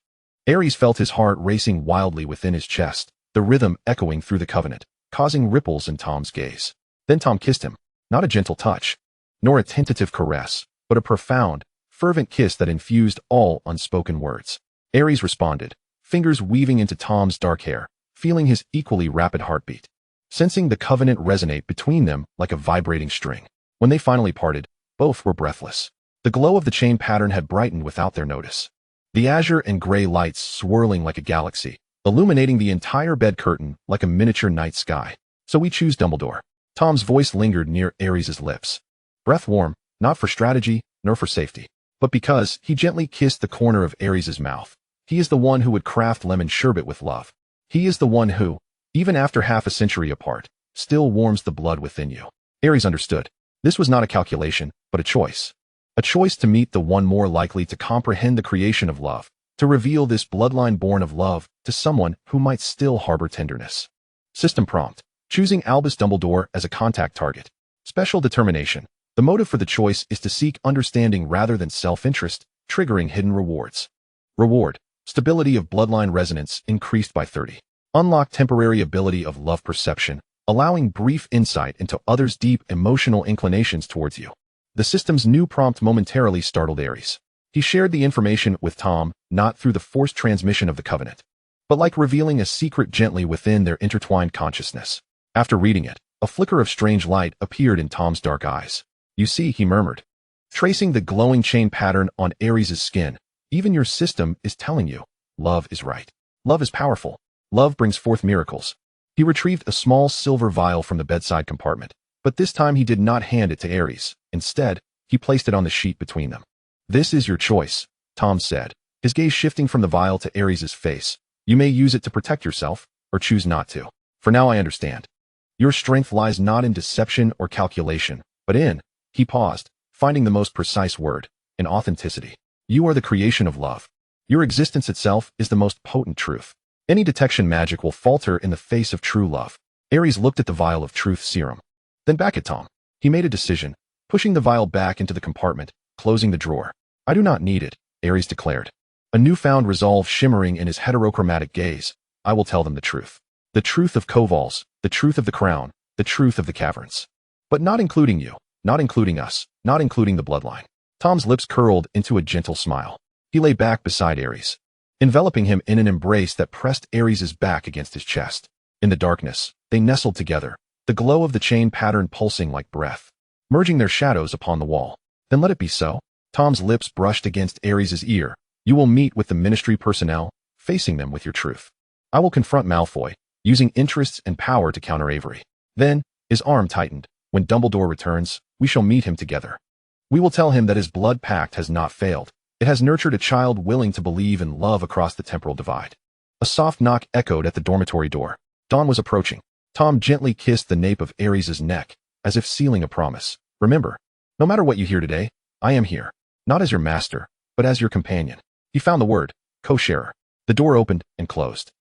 Ares felt his heart racing wildly within his chest, the rhythm echoing through the covenant, causing ripples in Tom's gaze. Then Tom kissed him, not a gentle touch, nor a tentative caress, but a profound, fervent kiss that infused all unspoken words. Ares responded, fingers weaving into Tom's dark hair, feeling his equally rapid heartbeat, sensing the covenant resonate between them like a vibrating string. When they finally parted, both were breathless. The glow of the chain pattern had brightened without their notice. The azure and gray lights swirling like a galaxy, illuminating the entire bed curtain like a miniature night sky. So we choose Dumbledore. Tom's voice lingered near Ares' lips. Breath warm, not for strategy, nor for safety, but because he gently kissed the corner of Ares' mouth. He is the one who would craft lemon sherbet with love. He is the one who, even after half a century apart, still warms the blood within you. Aries understood. This was not a calculation, but a choice. A choice to meet the one more likely to comprehend the creation of love, to reveal this bloodline born of love to someone who might still harbor tenderness. System prompt. Choosing Albus Dumbledore as a contact target. Special determination. The motive for the choice is to seek understanding rather than self-interest, triggering hidden rewards. Reward. Stability of bloodline resonance increased by 30. Unlock temporary ability of love perception, allowing brief insight into others' deep emotional inclinations towards you. The system's new prompt momentarily startled Aries. He shared the information with Tom, not through the forced transmission of the covenant, but like revealing a secret gently within their intertwined consciousness. After reading it, a flicker of strange light appeared in Tom's dark eyes. You see, he murmured, tracing the glowing chain pattern on Aries' skin, even your system is telling you, love is right. Love is powerful. Love brings forth miracles. He retrieved a small silver vial from the bedside compartment, but this time he did not hand it to Aries. Instead, he placed it on the sheet between them. This is your choice, Tom said, his gaze shifting from the vial to Aries' face. You may use it to protect yourself, or choose not to. For now I understand. Your strength lies not in deception or calculation, but in, he paused, finding the most precise word, in authenticity. You are the creation of love. Your existence itself is the most potent truth. Any detection magic will falter in the face of true love. Aries looked at the vial of truth serum, then back at Tom. He made a decision, pushing the vial back into the compartment, closing the drawer. I do not need it, Aries declared, a newfound resolve shimmering in his heterochromatic gaze. I will tell them the truth. The truth of Kovals, the truth of the crown, the truth of the caverns. But not including you, not including us, not including the bloodline. Tom's lips curled into a gentle smile. He lay back beside Aries, enveloping him in an embrace that pressed Aries' back against his chest. In the darkness, they nestled together, the glow of the chain pattern pulsing like breath, merging their shadows upon the wall. Then let it be so. Tom's lips brushed against Aries' ear. You will meet with the ministry personnel, facing them with your truth. I will confront Malfoy, using interests and power to counter Avery. Then, his arm tightened. When Dumbledore returns, we shall meet him together. We will tell him that his blood pact has not failed. It has nurtured a child willing to believe in love across the temporal divide. A soft knock echoed at the dormitory door. Dawn was approaching. Tom gently kissed the nape of Aries' neck, as if sealing a promise. Remember, no matter what you hear today, I am here, not as your master, but as your companion. He found the word, co-sharer. The door opened and closed.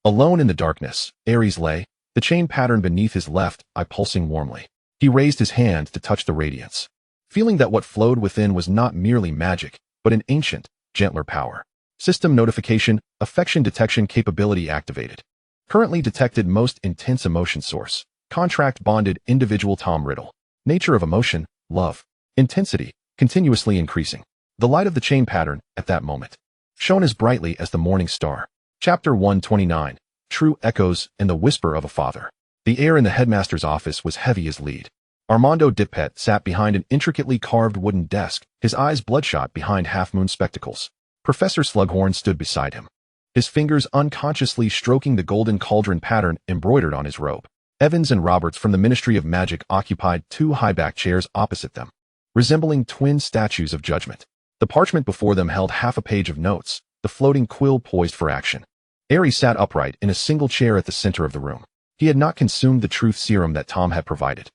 Alone in the darkness, Aries lay, the chain pattern beneath his left eye pulsing warmly. He raised his hand to touch the radiance, feeling that what flowed within was not merely magic, but an ancient, gentler power. System notification, affection detection capability activated. Currently detected most intense emotion source. Contract bonded individual Tom Riddle. Nature of emotion, love. Intensity, continuously increasing. The light of the chain pattern, at that moment, shone as brightly as the morning star. Chapter 129. True Echoes and the Whisper of a Father. The air in the headmaster's office was heavy as lead. Armando Dippet sat behind an intricately carved wooden desk, his eyes bloodshot behind half-moon spectacles. Professor Slughorn stood beside him, his fingers unconsciously stroking the golden cauldron pattern embroidered on his robe. Evans and Roberts from the Ministry of Magic occupied two high-backed chairs opposite them, resembling twin statues of judgment. The parchment before them held half a page of notes, the floating quill poised for action. Aries sat upright in a single chair at the center of the room. He had not consumed the truth serum that Tom had provided,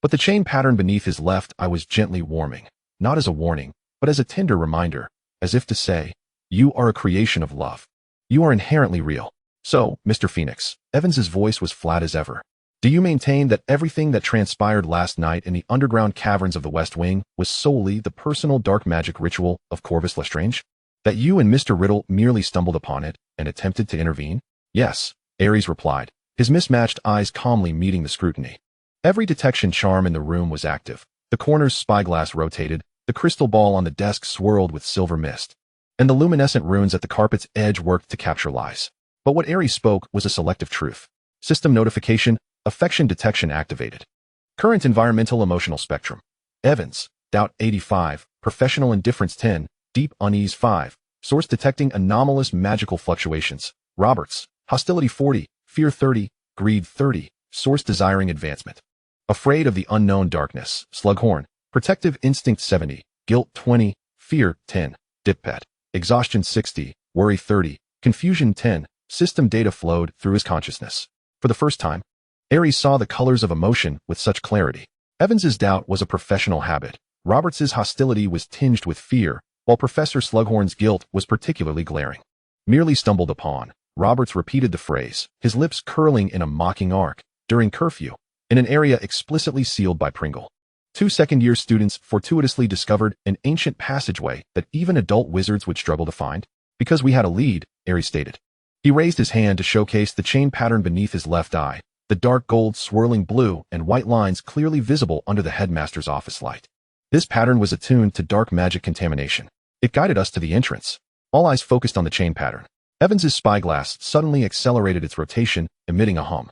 but the chain pattern beneath his left eye was gently warming, not as a warning, but as a tender reminder, as if to say, you are a creation of love. You are inherently real. So, Mr. Phoenix, Evans's voice was flat as ever. Do you maintain that everything that transpired last night in the underground caverns of the West Wing was solely the personal dark magic ritual of Corvus Lestrange? That you and Mr. Riddle merely stumbled upon it and attempted to intervene? Yes, Aries replied, his mismatched eyes calmly meeting the scrutiny. Every detection charm in the room was active. The corner's spyglass rotated, the crystal ball on the desk swirled with silver mist, and the luminescent runes at the carpet's edge worked to capture lies. But what Aries spoke was a selective truth. System notification, affection detection activated. Current environmental emotional spectrum. Evans, doubt 85, professional indifference 10, deep unease 5, source detecting anomalous magical fluctuations. Roberts, hostility 40, fear 30, greed 30, source desiring advancement. Afraid of the unknown darkness. Slughorn, protective instinct 70, guilt 20, fear 10, Dippet, exhaustion 60, worry 30, confusion 10. System data flowed through his consciousness. For the first time, Aries saw the colors of emotion with such clarity. Evans's doubt was a professional habit. Roberts's hostility was tinged with fear, while Professor Slughorn's guilt was particularly glaring. Merely stumbled upon, Roberts repeated the phrase, his lips curling in a mocking arc, during curfew, in an area explicitly sealed by Pringle. 2 second-year students fortuitously discovered an ancient passageway that even adult wizards would struggle to find. Because we had a lead, Aries stated. He raised his hand to showcase the chain pattern beneath his left eye, the dark gold swirling blue and white lines clearly visible under the headmaster's office light. This pattern was attuned to dark magic contamination. It guided us to the entrance. All eyes focused on the chain pattern. Evans's spyglass suddenly accelerated its rotation, emitting a hum.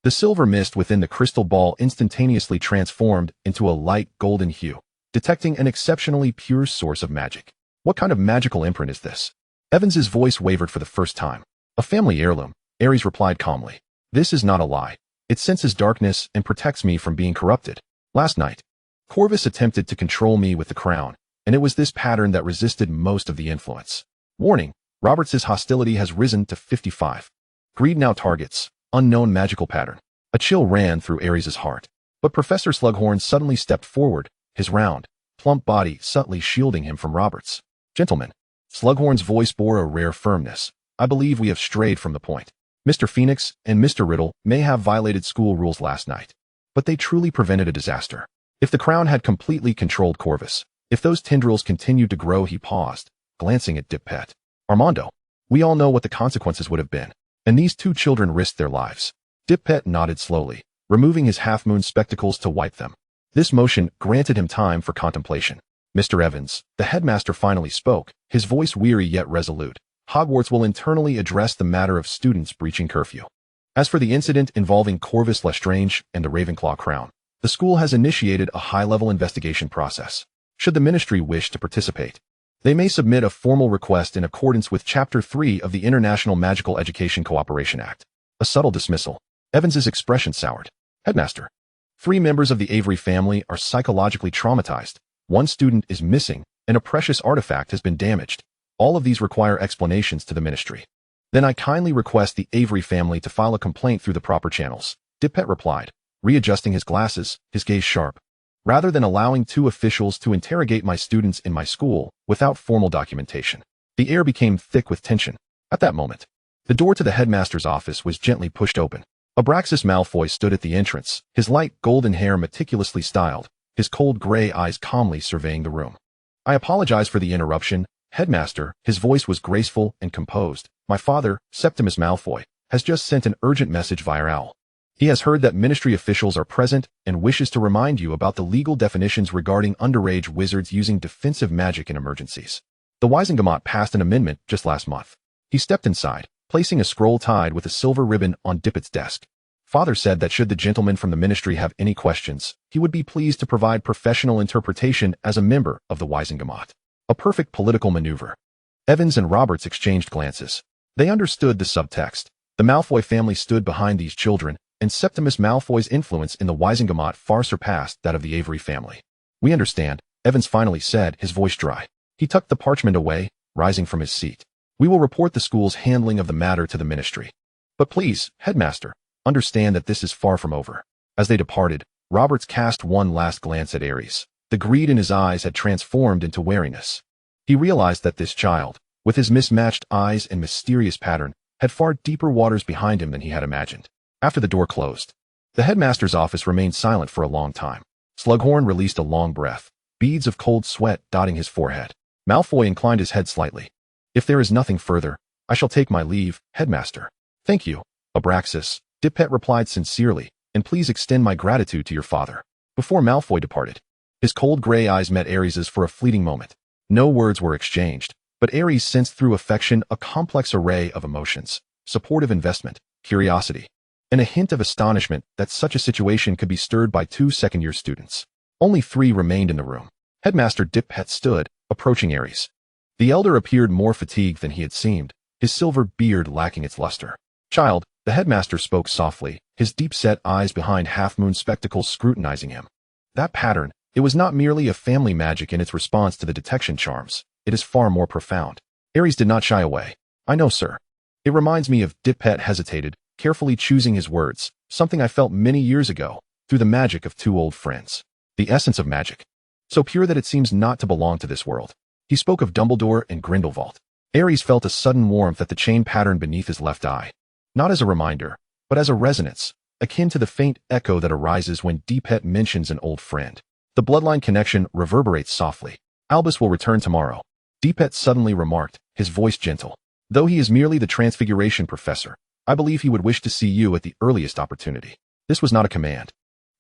The silver mist within the crystal ball instantaneously transformed into a light golden hue, detecting an exceptionally pure source of magic. What kind of magical imprint is this? Evans's voice wavered for the first time. A family heirloom, Aries replied calmly. This is not a lie. It senses darkness and protects me from being corrupted. Last night, Corvus attempted to control me with the crown, and it was this pattern that resisted most of the influence. Warning, Roberts's hostility has risen to 55. Greed now targets, unknown magical pattern. A chill ran through Aries' heart. But Professor Slughorn suddenly stepped forward, his round, plump body subtly shielding him from Roberts. Gentlemen, Slughorn's voice bore a rare firmness. I believe we have strayed from the point. Mr. Phoenix and Mr. Riddle may have violated school rules last night, but they truly prevented a disaster. If the crown had completely controlled Corvus, if those tendrils continued to grow, he paused, glancing at Dip-Pet. Armando, we all know what the consequences would have been, and these 2 children risked their lives. Dip-Pet nodded slowly, removing his half-moon spectacles to wipe them. This motion granted him time for contemplation. Mr. Evans, the headmaster finally spoke, his voice weary yet resolute. Hogwarts will internally address the matter of students breaching curfew. As for the incident involving Corvus Lestrange and the Ravenclaw crown, the school has initiated a high-level investigation process. Should the ministry wish to participate, they may submit a formal request in accordance with Chapter 3 of the International Magical Education Cooperation Act. A subtle dismissal. Evans's expression soured. Headmaster, 3 members of the Avery family are psychologically traumatized. 1 student is missing, and a precious artifact has been damaged. All of these require explanations to the ministry. Then I kindly request the Avery family to file a complaint through the proper channels. Dip-Pet replied, readjusting his glasses, his gaze sharp. Rather than allowing 2 officials to interrogate my students in my school without formal documentation. The air became thick with tension. At that moment, the door to the headmaster's office was gently pushed open. Abraxas Malfoy stood at the entrance, his light golden hair meticulously styled, his cold gray eyes calmly surveying the room. I apologize for the interruption, Headmaster. His voice was graceful and composed. My father, Septimus Malfoy, has just sent an urgent message via owl. He has heard that ministry officials are present and wishes to remind you about the legal definitions regarding underage wizards using defensive magic in emergencies. The Wisengamot passed an amendment just last month. He stepped inside, placing a scroll tied with a silver ribbon on Dippet's desk. Father said that should the gentleman from the ministry have any questions, he would be pleased to provide professional interpretation as a member of the Wisengamot. A perfect political maneuver. Evans and Roberts exchanged glances. They understood the subtext. The Malfoy family stood behind these children, and Septimus Malfoy's influence in the Wisengamot far surpassed that of the Avery family. We understand, Evans finally said, his voice dry. He tucked the parchment away, rising from his seat. We will report the school's handling of the matter to the ministry. But please, Headmaster, understand that this is far from over. As they departed, Roberts cast one last glance at Aries. The greed in his eyes had transformed into wariness. He realized that this child, with his mismatched eyes and mysterious pattern, had far deeper waters behind him than he had imagined. After the door closed, the headmaster's office remained silent for a long time. Slughorn released a long breath, beads of cold sweat dotting his forehead. Malfoy inclined his head slightly. If there is nothing further, I shall take my leave, Headmaster. Thank you, Abraxas, Dip-Pet replied sincerely, and please extend my gratitude to your father. Before Malfoy departed, his cold gray eyes met Aries's for a fleeting moment. No words were exchanged, but Aries sensed through affection a complex array of emotions, supportive investment, curiosity, and a hint of astonishment that such a situation could be stirred by 2 second-year students. Only 3 remained in the room. Headmaster Dip-Pet stood, approaching Aries. The elder appeared more fatigued than he had seemed, his silver beard lacking its luster. Child, the headmaster spoke softly, his deep-set eyes behind half-moon spectacles scrutinizing him. That pattern, it was not merely a family magic in its response to the detection charms. It is far more profound. Aries did not shy away. I know, sir. It reminds me of Dip-Pet hesitated, carefully choosing his words, Something I felt many years ago, through the magic of two old friends. The essence of magic. So pure that it seems not to belong to this world. He spoke of Dumbledore and Grindelwald. Ares felt a sudden warmth at the chain pattern beneath his left eye. Not as a reminder, but as a resonance, akin to the faint echo that arises when Deepet mentions an old friend. The bloodline connection reverberates softly. Albus will return tomorrow, Deepet suddenly remarked, his voice gentle. Though he is merely the Transfiguration professor, I believe he would wish to see you at the earliest opportunity. This was not a command,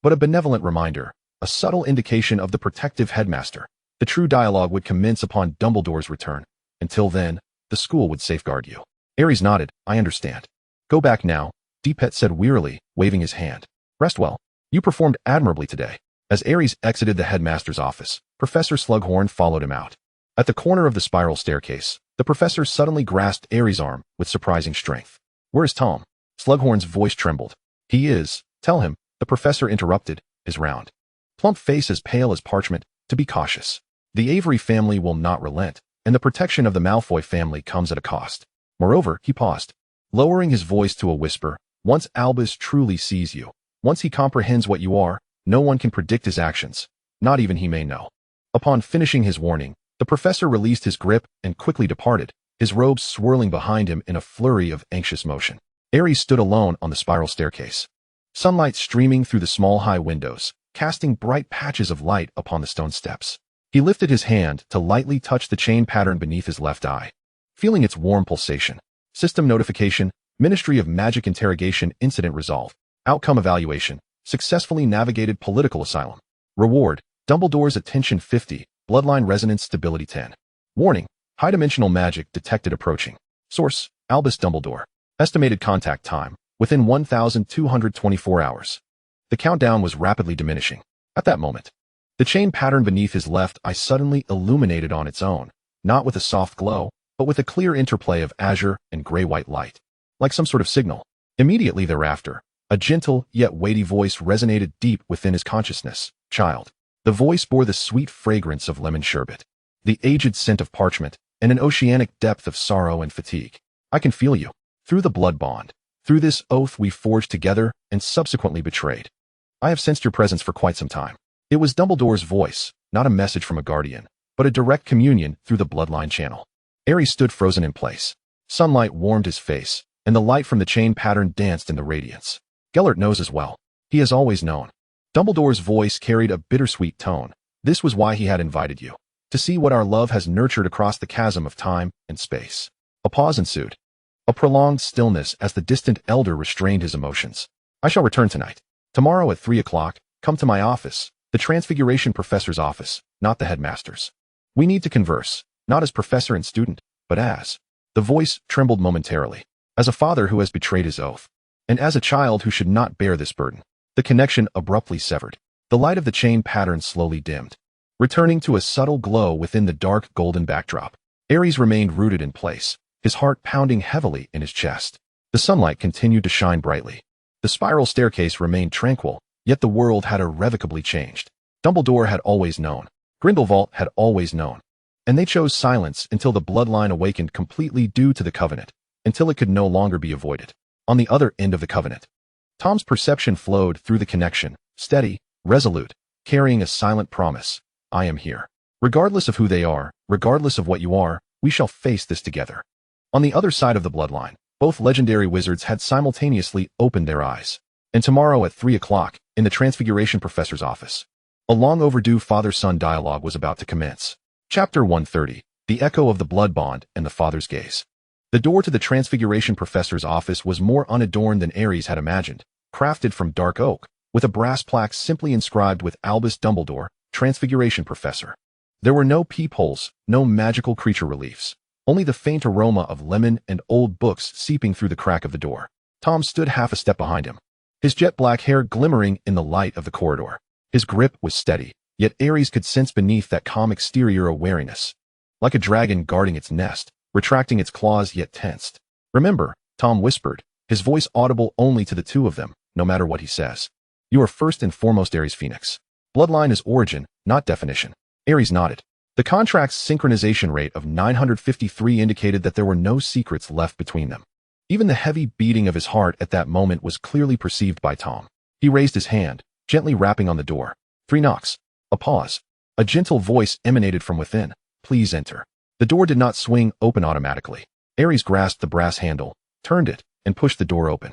but a benevolent reminder, a subtle indication of the protective headmaster. The true dialogue would commence upon Dumbledore's return. Until then, the school would safeguard you. Ares nodded, I understand. Go back now, Deepet said wearily, waving his hand. Rest well. You performed admirably today. As Ares exited the headmaster's office, Professor Slughorn followed him out. At the corner of the spiral staircase, the professor suddenly grasped Ares' arm with surprising strength. Where is Tom? Slughorn's voice trembled. He is, tell him, the professor interrupted, his round, plump face as pale as parchment, to be cautious. The Avery family will not relent, and the protection of the Malfoy family comes at a cost. Moreover, he paused, lowering his voice to a whisper, once Albus truly sees you, once he comprehends what you are, no one can predict his actions, not even he may know. Upon finishing his warning, the professor released his grip and quickly departed, his robes swirling behind him in a flurry of anxious motion. Ares stood alone on the spiral staircase. Sunlight streaming through the small high windows, casting bright patches of light upon the stone steps. He lifted his hand to lightly touch the chain pattern beneath his left eye, feeling its warm pulsation. System notification, Ministry of Magic interrogation incident resolved. Outcome evaluation, successfully navigated political asylum. Reward, Dumbledore's attention 50, bloodline resonance stability 10. Warning, high-dimensional magic detected approaching. Source, Albus Dumbledore. Estimated contact time, within 1,224 hours. The countdown was rapidly diminishing. At that moment, the chain pattern beneath his left eye suddenly illuminated on its own, not with a soft glow, but with a clear interplay of azure and gray-white light, like some sort of signal. Immediately thereafter, a gentle yet weighty voice resonated deep within his consciousness. Child. The voice bore the sweet fragrance of lemon sherbet, the aged scent of parchment, and an oceanic depth of sorrow and fatigue. I can feel you. Through the blood bond, through this oath we forged together and subsequently betrayed. I have sensed your presence for quite some time. It was Dumbledore's voice, not a message from a guardian, but a direct communion through the bloodline channel. Ares stood frozen in place. Sunlight warmed his face, and the light from the chain pattern danced in the radiance. Gellert knows as well. He has always known. Dumbledore's voice carried a bittersweet tone. This was why he had invited you. To see what our love has nurtured across the chasm of time and space. A pause ensued. A prolonged stillness as the distant elder restrained his emotions. I shall return tonight. Tomorrow at 3 o'clock, come to my office, the Transfiguration professor's office, not the headmaster's. We need to converse, not as professor and student, but as. The voice trembled momentarily. As a father who has betrayed his oath, and as a child who should not bear this burden. The connection abruptly severed. The light of the chain pattern slowly dimmed, returning to a subtle glow within the dark golden backdrop. Ares remained rooted in place, his heart pounding heavily in his chest. The sunlight continued to shine brightly. The spiral staircase remained tranquil, yet the world had irrevocably changed. Dumbledore had always known. Grindelwald had always known. And they chose silence until the bloodline awakened completely due to the covenant, until it could no longer be avoided. On the other end of the covenant, Tom's perception flowed through the connection, steady, resolute, carrying a silent promise. I am here. Regardless of who they are, regardless of what you are, we shall face this together. On the other side of the bloodline, both legendary wizards had simultaneously opened their eyes. And tomorrow at 3 o'clock, in the Transfiguration professor's office, a long overdue father-son dialogue was about to commence. Chapter 130, The Echo of the Blood Bond and the Father's Gaze. The door to the Transfiguration professor's office was more unadorned than Ares had imagined, crafted from dark oak, with a brass plaque simply inscribed with Albus Dumbledore, Transfiguration Professor. There were no peepholes, no magical creature reliefs, only the faint aroma of lemon and old books seeping through the crack of the door. Tom stood half a step behind him, his jet-black hair glimmering in the light of the corridor. His grip was steady, yet Ares could sense beneath that calm exterior a wariness, like a dragon guarding its nest, retracting its claws yet tensed. Remember, Tom whispered, his voice audible only to the two of them, no matter what he says. You are first and foremost Ares Phoenix. Bloodline is origin, not definition. Ares nodded. The contract's synchronization rate of 953 indicated that there were no secrets left between them. Even the heavy beating of his heart at that moment was clearly perceived by Tom. He raised his hand, gently rapping on the door. 3 knocks. A pause. A gentle voice emanated from within. Please enter. The door did not swing open automatically. Aries grasped the brass handle, turned it, and pushed the door open.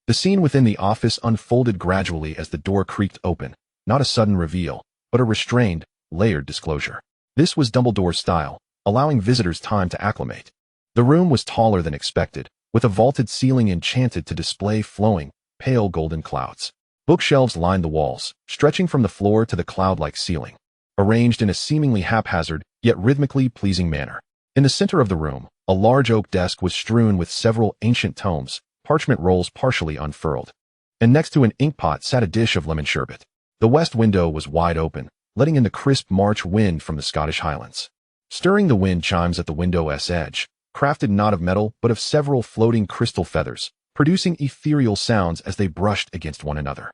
The scene within the office unfolded gradually as the door creaked open, not a sudden reveal, but a restrained, layered disclosure. This was Dumbledore's style, allowing visitors time to acclimate. The room was taller than expected, with a vaulted ceiling enchanted to display flowing, pale golden clouds. Bookshelves lined the walls, stretching from the floor to the cloud-like ceiling, arranged in a seemingly haphazard, yet rhythmically pleasing manner. In the center of the room, a large oak desk was strewn with several ancient tomes, parchment rolls partially unfurled. And next to an inkpot sat a dish of lemon sherbet. The west window was wide open, letting in the crisp March wind from the Scottish Highlands. Stirring the wind chimes at the window's edge, crafted not of metal but of several floating crystal feathers, producing ethereal sounds as they brushed against one another.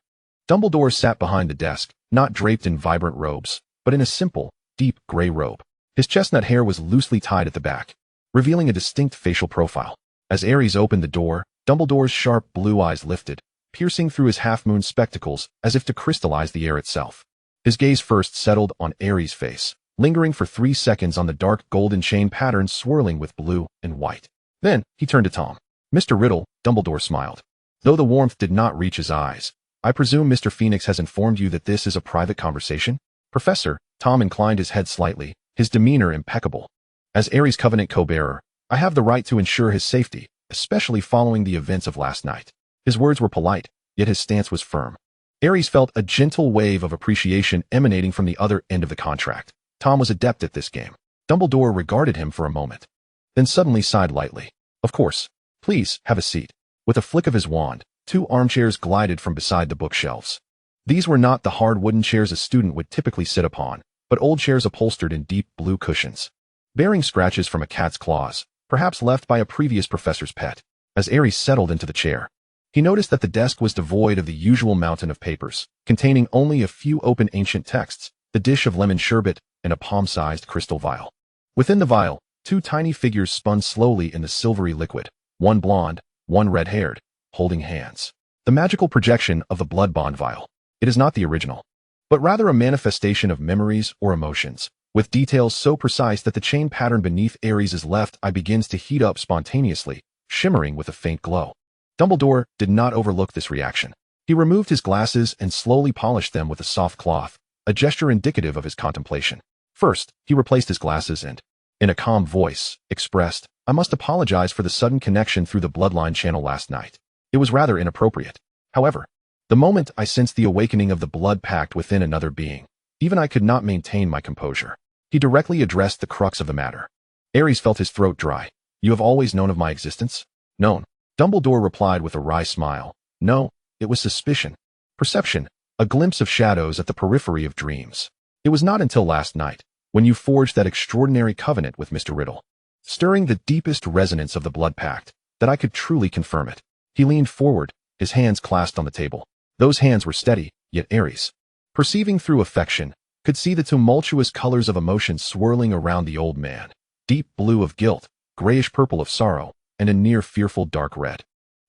Dumbledore sat behind the desk, not draped in vibrant robes, but in a simple, deep gray robe. His chestnut hair was loosely tied at the back, revealing a distinct facial profile. As Aries opened the door, Dumbledore's sharp blue eyes lifted, piercing through his half-moon spectacles as if to crystallize the air itself. His gaze first settled on Aries' face, lingering for 3 seconds on the dark golden chain pattern swirling with blue and white. Then, he turned to Tom. Mr. Riddle, Dumbledore smiled. Though the warmth did not reach his eyes, I presume Mr. Phoenix has informed you that this is a private conversation? Professor, Tom inclined his head slightly, his demeanor impeccable. As Aries' covenant co-bearer, I have the right to ensure his safety, especially following the events of last night. His words were polite, yet his stance was firm. Aries felt a gentle wave of appreciation emanating from the other end of the contract. Tom was adept at this game. Dumbledore regarded him for a moment, then suddenly sighed lightly. Of course. Please, have a seat. With a flick of his wand, 2 armchairs glided from beside the bookshelves. These were not the hard wooden chairs a student would typically sit upon, but old chairs upholstered in deep blue cushions, bearing scratches from a cat's claws, perhaps left by a previous professor's pet. As Aries settled into the chair, he noticed that the desk was devoid of the usual mountain of papers, containing only a few open ancient texts, the dish of lemon sherbet, and a palm-sized crystal vial. Within the vial, 2 tiny figures spun slowly in the silvery liquid, one blonde, one red-haired, holding hands. The magical projection of the blood bond vial. It is not the original, but rather a manifestation of memories or emotions, with details so precise that the chain pattern beneath Aries' left eye begins to heat up spontaneously, shimmering with a faint glow. Dumbledore did not overlook this reaction. He removed his glasses and slowly polished them with a soft cloth, a gesture indicative of his contemplation. First, he replaced his glasses and, in a calm voice, expressed, I must apologize for the sudden connection through the bloodline channel last night. It was rather inappropriate. However, the moment I sensed the awakening of the blood pact within another being, even I could not maintain my composure. He directly addressed the crux of the matter. Aries felt his throat dry. You have always known of my existence? Known. Dumbledore replied with a wry smile. No, it was suspicion. Perception, a glimpse of shadows at the periphery of dreams. It was not until last night, when you forged that extraordinary covenant with Mr. Riddle, stirring the deepest resonance of the blood pact, that I could truly confirm it. He leaned forward, his hands clasped on the table. Those hands were steady, yet Aries, perceiving through affection, could see the tumultuous colors of emotion swirling around the old man. Deep blue of guilt, grayish purple of sorrow, and a near fearful dark red.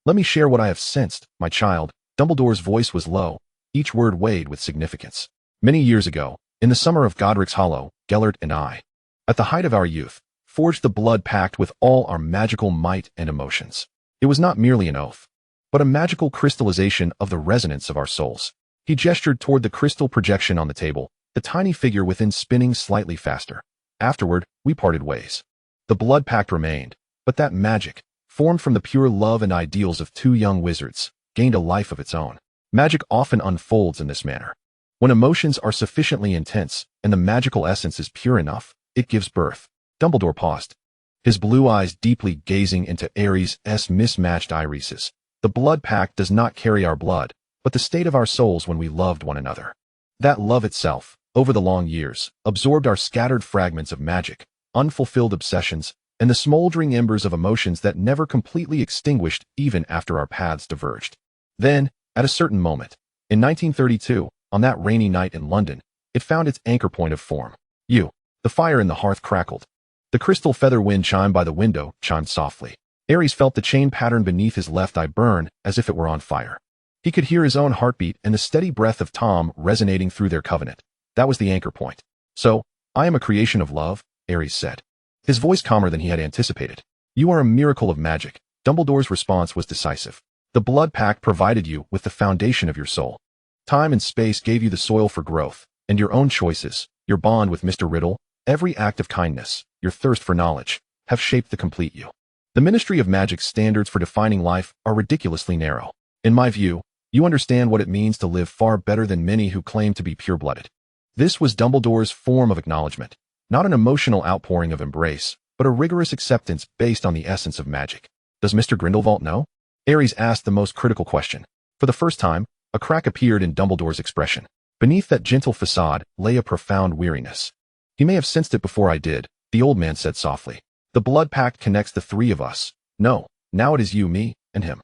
Let me share what I have sensed, my child. Dumbledore's voice was low, each word weighed with significance. Many years ago, in the summer of Godric's Hollow, Gellert and I, at the height of our youth, forged the blood pact with all our magical might and emotions. It was not merely an oath, but a magical crystallization of the resonance of our souls. He gestured toward the crystal projection on the table, the tiny figure within spinning slightly faster. Afterward, we parted ways. The blood pact remained, but that magic, formed from the pure love and ideals of 2 young wizards, gained a life of its own. Magic often unfolds in this manner. When emotions are sufficiently intense, and the magical essence is pure enough, it gives birth. Dumbledore paused, his blue eyes deeply gazing into Aries' mismatched irises. The blood pact does not carry our blood, but the state of our souls when we loved one another. That love itself, over the long years, absorbed our scattered fragments of magic, unfulfilled obsessions, and the smoldering embers of emotions that never completely extinguished even after our paths diverged. Then, at a certain moment, in 1932, on that rainy night in London, it found its anchor point of form. You. The fire in the hearth crackled. The crystal feather wind chime by the window chimed softly. Ares felt the chain pattern beneath his left eye burn as if it were on fire. He could hear his own heartbeat and the steady breath of Tom resonating through their covenant. That was the anchor point. "So, I am a creation of love," Ares said, his voice calmer than he had anticipated. "You are a miracle of magic." Dumbledore's response was decisive. "The blood pact provided you with the foundation of your soul. Time and space gave you the soil for growth, and your own choices, your bond with Mr. Riddle, every act of kindness, your thirst for knowledge, have shaped the complete you. The Ministry of Magic's standards for defining life are ridiculously narrow. In my view, you understand what it means to live far better than many who claim to be pure-blooded." This was Dumbledore's form of acknowledgement, not an emotional outpouring of embrace, but a rigorous acceptance based on the essence of magic. "Does Mr. Grindelwald know?" Ares asked the most critical question. For the first time, a crack appeared in Dumbledore's expression. Beneath that gentle facade lay a profound weariness. "He may have sensed it before I did," the old man said softly. "The blood pact connects the three of us. No, now it is you, me, and him.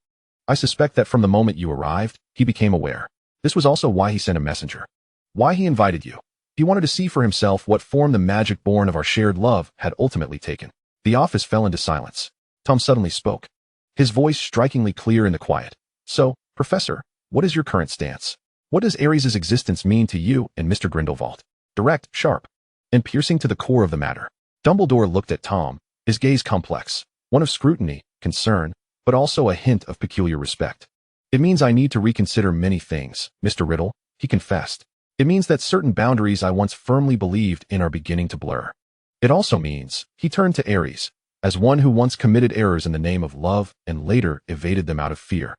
I suspect that from the moment you arrived, he became aware. This was also why he sent a messenger. Why he invited you. He wanted to see for himself what form the magic born of our shared love had ultimately taken." The office fell into silence. Tom suddenly spoke, his voice strikingly clear in the quiet. "So, Professor, what is your current stance? What does Ares' existence mean to you and Mr. Grindelwald?" Direct, sharp, and piercing to the core of the matter. Dumbledore looked at Tom, his gaze complex, one of scrutiny, concern, but also a hint of peculiar respect. "It means I need to reconsider many things, Mr. Riddle," he confessed. "It means that certain boundaries I once firmly believed in are beginning to blur. It also means," he turned to Ares, "as one who once committed errors in the name of love and later evaded them out of fear.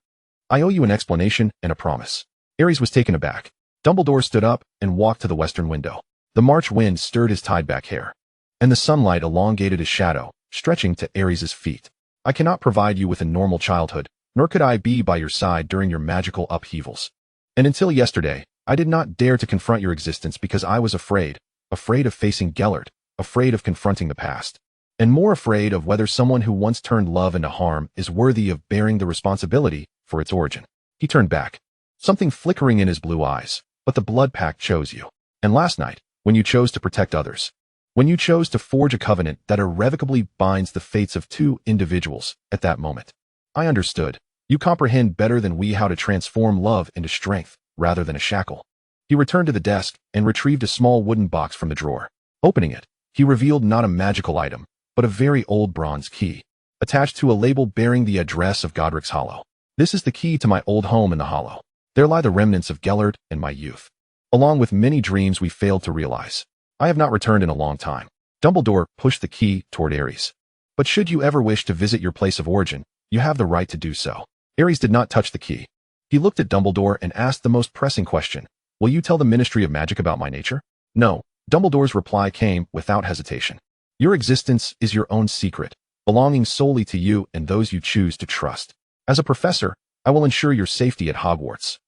I owe you an explanation and a promise." Ares was taken aback. Dumbledore stood up and walked to the western window. The March wind stirred his tied-back hair, and the sunlight elongated his shadow, stretching to Ares' feet. "I cannot provide you with a normal childhood, nor could I be by your side during your magical upheavals. And until yesterday, I did not dare to confront your existence because I was afraid of facing Gellert, afraid of confronting the past, and more afraid of whether someone who once turned love into harm is worthy of bearing the responsibility for its origin." He turned back, something flickering in his blue eyes. "But the blood pact chose you. And last night, when you chose to protect others, when you chose to forge a covenant that irrevocably binds the fates of two individuals at that moment, I understood. You comprehend better than we how to transform love into strength rather than a shackle." He returned to the desk and retrieved a small wooden box from the drawer. Opening it, he revealed not a magical item, but a very old bronze key, attached to a label bearing the address of Godric's Hollow. "This is the key to my old home in the Hollow. There lie the remnants of Gellert and my youth, along with many dreams we failed to realize. I have not returned in a long time." Dumbledore pushed the key toward Ares. "But should you ever wish to visit your place of origin, you have the right to do so." Ares did not touch the key. He looked at Dumbledore and asked the most pressing question. "Will you tell the Ministry of Magic about my nature?" "No." Dumbledore's reply came without hesitation. "Your existence is your own secret, belonging solely to you and those you choose to trust. As a professor, I will ensure your safety at Hogwarts."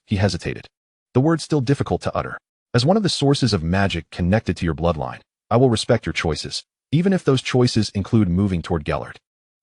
He hesitated, the word still difficult to utter. "As one of the sources of magic connected to your bloodline, I will respect your choices, even if those choices include moving toward Gellert."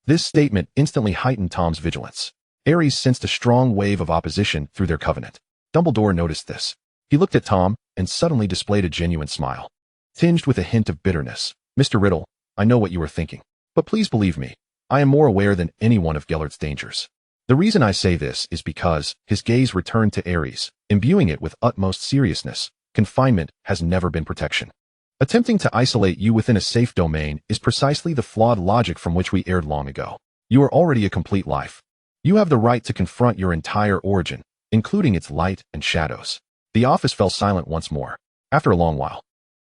This statement instantly heightened Tom's vigilance. Ares sensed a strong wave of opposition through their covenant. Dumbledore noticed this. He looked at Tom and suddenly displayed a genuine smile, tinged with a hint of bitterness. "Mr. Riddle, I know what you are thinking, but please believe me, I am more aware than anyone of Gellert's dangers. The reason I say this is because," his gaze returned to Ares, imbuing it with utmost seriousness, "confinement has never been protection. Attempting to isolate you within a safe domain is precisely the flawed logic from which we erred long ago. You are already a complete life. You have the right to confront your entire origin, including its light and shadows." The office fell silent once more. After a long while,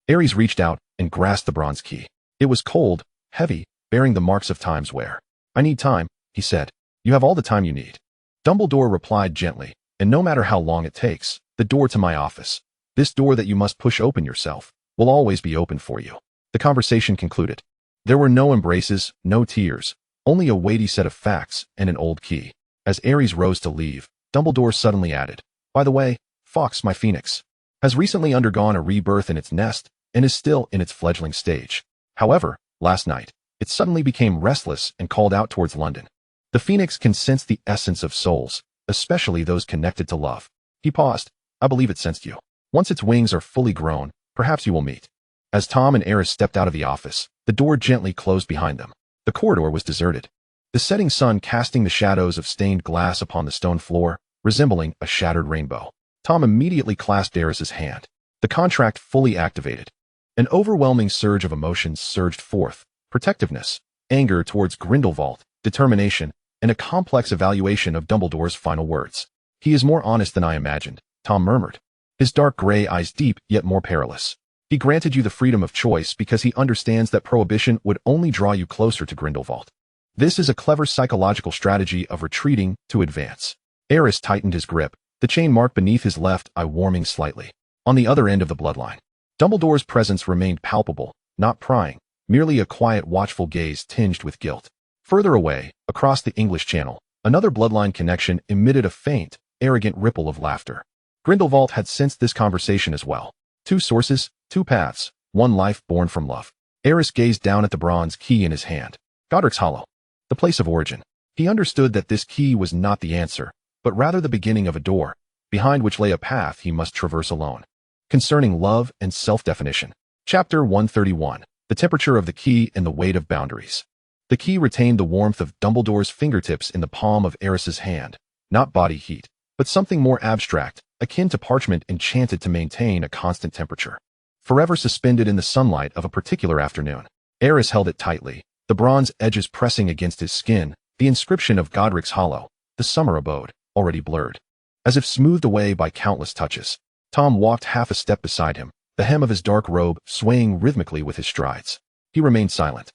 Ares reached out and grasped the bronze key. It was cold, heavy, bearing the marks of time's wear. "I need time," he said. "You have all the time you need." Dumbledore replied gently, "And no matter how long it takes, the door to my office, this door that you must push open yourself, will always be open for you." The conversation concluded. There were no embraces, no tears, only a weighty set of facts and an old key. As Ares rose to leave, Dumbledore suddenly added, "By the way, Fawkes, my phoenix, has recently undergone a rebirth in its nest and is still in its fledgling stage. However, last night, it suddenly became restless and called out towards London. The phoenix can sense the essence of souls, especially those connected to love." He paused. "I believe it sensed you. Once its wings are fully grown, perhaps you will meet." As Tom and Ares stepped out of the office, the door gently closed behind them. The corridor was deserted. the setting sun casting the shadows of stained glass upon the stone floor, resembling a shattered rainbow. Tom immediately clasped Eris's hand. The contract fully activated. An overwhelming surge of emotions surged forth: protectiveness, anger towards Grindelwald, determination, and a complex evaluation of Dumbledore's final words. "He is more honest than I imagined," Tom murmured, his dark gray eyes deep yet more perilous. "He granted you the freedom of choice because he understands that prohibition would only draw you closer to Grindelwald. This is a clever psychological strategy of retreating to advance." Eris tightened his grip, the chain mark beneath his left eye warming slightly. On the other end of the bloodline, Dumbledore's presence remained palpable, not prying, merely a quiet, watchful gaze tinged with guilt. Further away, across the English Channel, another bloodline connection emitted a faint, arrogant ripple of laughter. Grindelwald had sensed this conversation as well. Two sources, two paths, one life born from love. Eris gazed down at the bronze key in his hand. Godric's Hollow, the place of origin. He understood that this key was not the answer, but rather the beginning of a door, behind which lay a path he must traverse alone. Concerning love and self-definition. Chapter 131. The temperature of the key and the weight of boundaries. The key retained the warmth of Dumbledore's fingertips in the palm of Eris's hand, not body heat, but something more abstract, akin to parchment enchanted to maintain a constant temperature. Forever suspended in the sunlight of a particular afternoon, Eris held it tightly, the bronze edges pressing against his skin, the inscription of Godric's Hollow, the summer abode, already blurred. As if smoothed away by countless touches, Tom walked half a step beside him, the hem of his dark robe swaying rhythmically with his strides. He remained silent.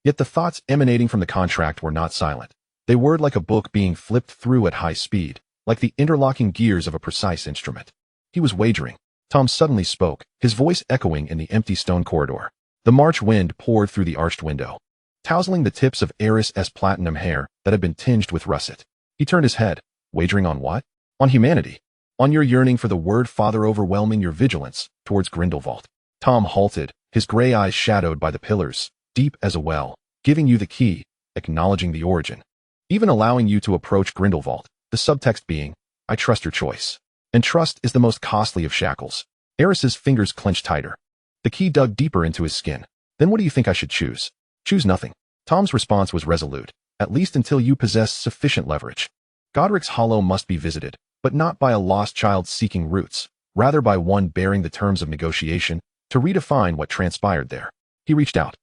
Yet the thoughts emanating from the contract were not silent. They whirred like a book being flipped through at high speed, like the interlocking gears of a precise instrument. He was wagering. Tom suddenly spoke, his voice echoing in the empty stone corridor. The March wind poured through the arched window, tousling the tips of Eris's platinum hair that had been tinged with russet. He turned his head. Wagering on what? On humanity. On your yearning for the word father overwhelming your vigilance towards Grindelwald. Tom halted, his gray eyes shadowed by the pillars, deep as a well, giving you the key, acknowledging the origin, even allowing you to approach Grindelwald, the subtext being, I trust your choice. And trust is the most costly of shackles. Eris's fingers clenched tighter. The key dug deeper into his skin. Then what do you think I should choose? Choose nothing. Tom's response was resolute, at least until you possess sufficient leverage. Godric's Hollow must be visited, but not by a lost child seeking roots, rather by one bearing the terms of negotiation, to redefine what transpired there. He reached out,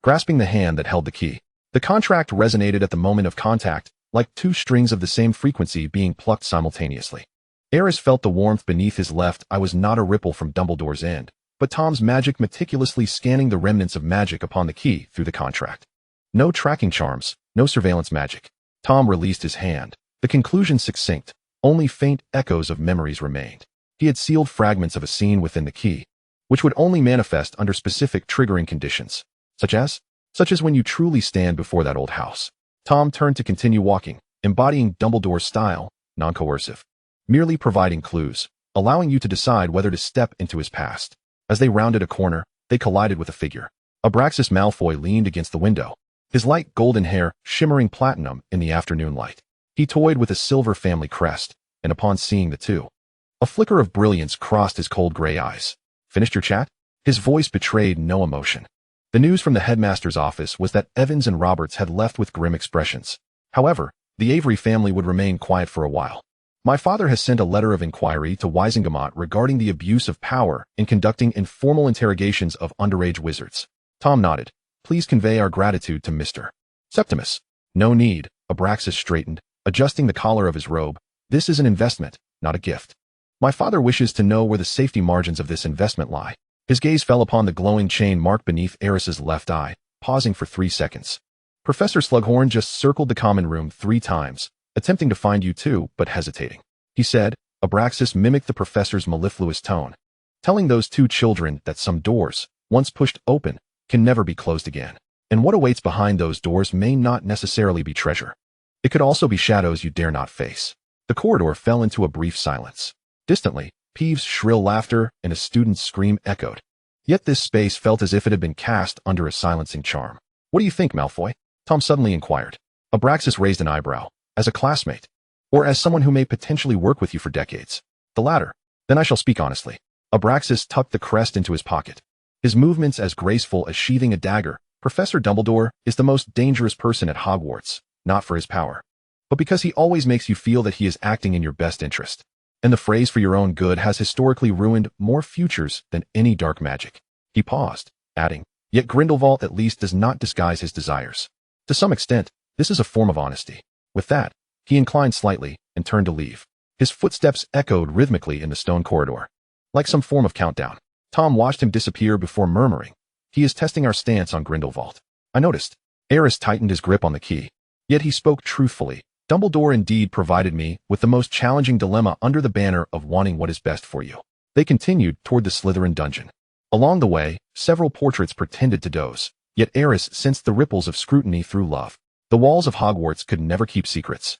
grasping the hand that held the key. The contract resonated at the moment of contact, like two strings of the same frequency being plucked simultaneously. Eris felt the warmth beneath his left eye was not a ripple from Dumbledore's end, but Tom's magic meticulously scanning the remnants of magic upon the key through the contract. No tracking charms, no surveillance magic. Tom released his hand, the conclusion succinct. Only faint echoes of memories remained. He had sealed fragments of a scene within the key, which would only manifest under specific triggering conditions, such as when you truly stand before that old house. Tom turned to continue walking, embodying Dumbledore's style, non-coercive, merely providing clues, allowing you to decide whether to step into his past. As they rounded a corner, they collided with a figure. Abraxas Malfoy leaned against the window, his light golden hair shimmering platinum in the afternoon light. He toyed with a silver family crest, and upon seeing the two, a flicker of brilliance crossed his cold gray eyes. Finished your chat? His voice betrayed no emotion. The news from the headmaster's office was that Evans and Roberts had left with grim expressions. However, the Avery family would remain quiet for a while. My father has sent a letter of inquiry to Wisingamot regarding the abuse of power in conducting informal interrogations of underage wizards. Tom nodded. Please convey our gratitude to Mr. Septimus. No need, Abraxas straightened, adjusting the collar of his robe. This is an investment, not a gift. My father wishes to know where the safety margins of this investment lie. His gaze fell upon the glowing chain mark beneath Eris's left eye, pausing for 3 seconds. Professor Slughorn just circled the common room 3 times, attempting to find you too, but hesitating. He said. Abraxas mimicked the professor's mellifluous tone, telling those 2 children that some doors, once pushed open, can never be closed again. And what awaits behind those doors may not necessarily be treasure. It could also be shadows you dare not face. The corridor fell into a brief silence. Distantly, Peeves' shrill laughter and a student's scream echoed. Yet this space felt as if it had been cast under a silencing charm. What do you think, Malfoy? Tom suddenly inquired. Abraxas raised an eyebrow. As a classmate? Or as someone who may potentially work with you for decades? The latter. Then I shall speak honestly. Abraxas tucked the crest into his pocket, his movements as graceful as sheathing a dagger. Professor Dumbledore is the most dangerous person at Hogwarts, not for his power, but because he always makes you feel that he is acting in your best interest. And the phrase for your own good has historically ruined more futures than any dark magic. He paused, adding, yet Grindelwald at least does not disguise his desires. To some extent, this is a form of honesty. With that, he inclined slightly and turned to leave. His footsteps echoed rhythmically in the stone corridor. Like some form of countdown, Tom watched him disappear before murmuring, he is testing our stance on Grindelwald. I noticed. Eris tightened his grip on the key. Yet he spoke truthfully. Dumbledore indeed provided me with the most challenging dilemma under the banner of wanting what is best for you. They continued toward the Slytherin dungeon. Along the way, several portraits pretended to doze, yet Eris sensed the ripples of scrutiny through love. The walls of Hogwarts could never keep secrets,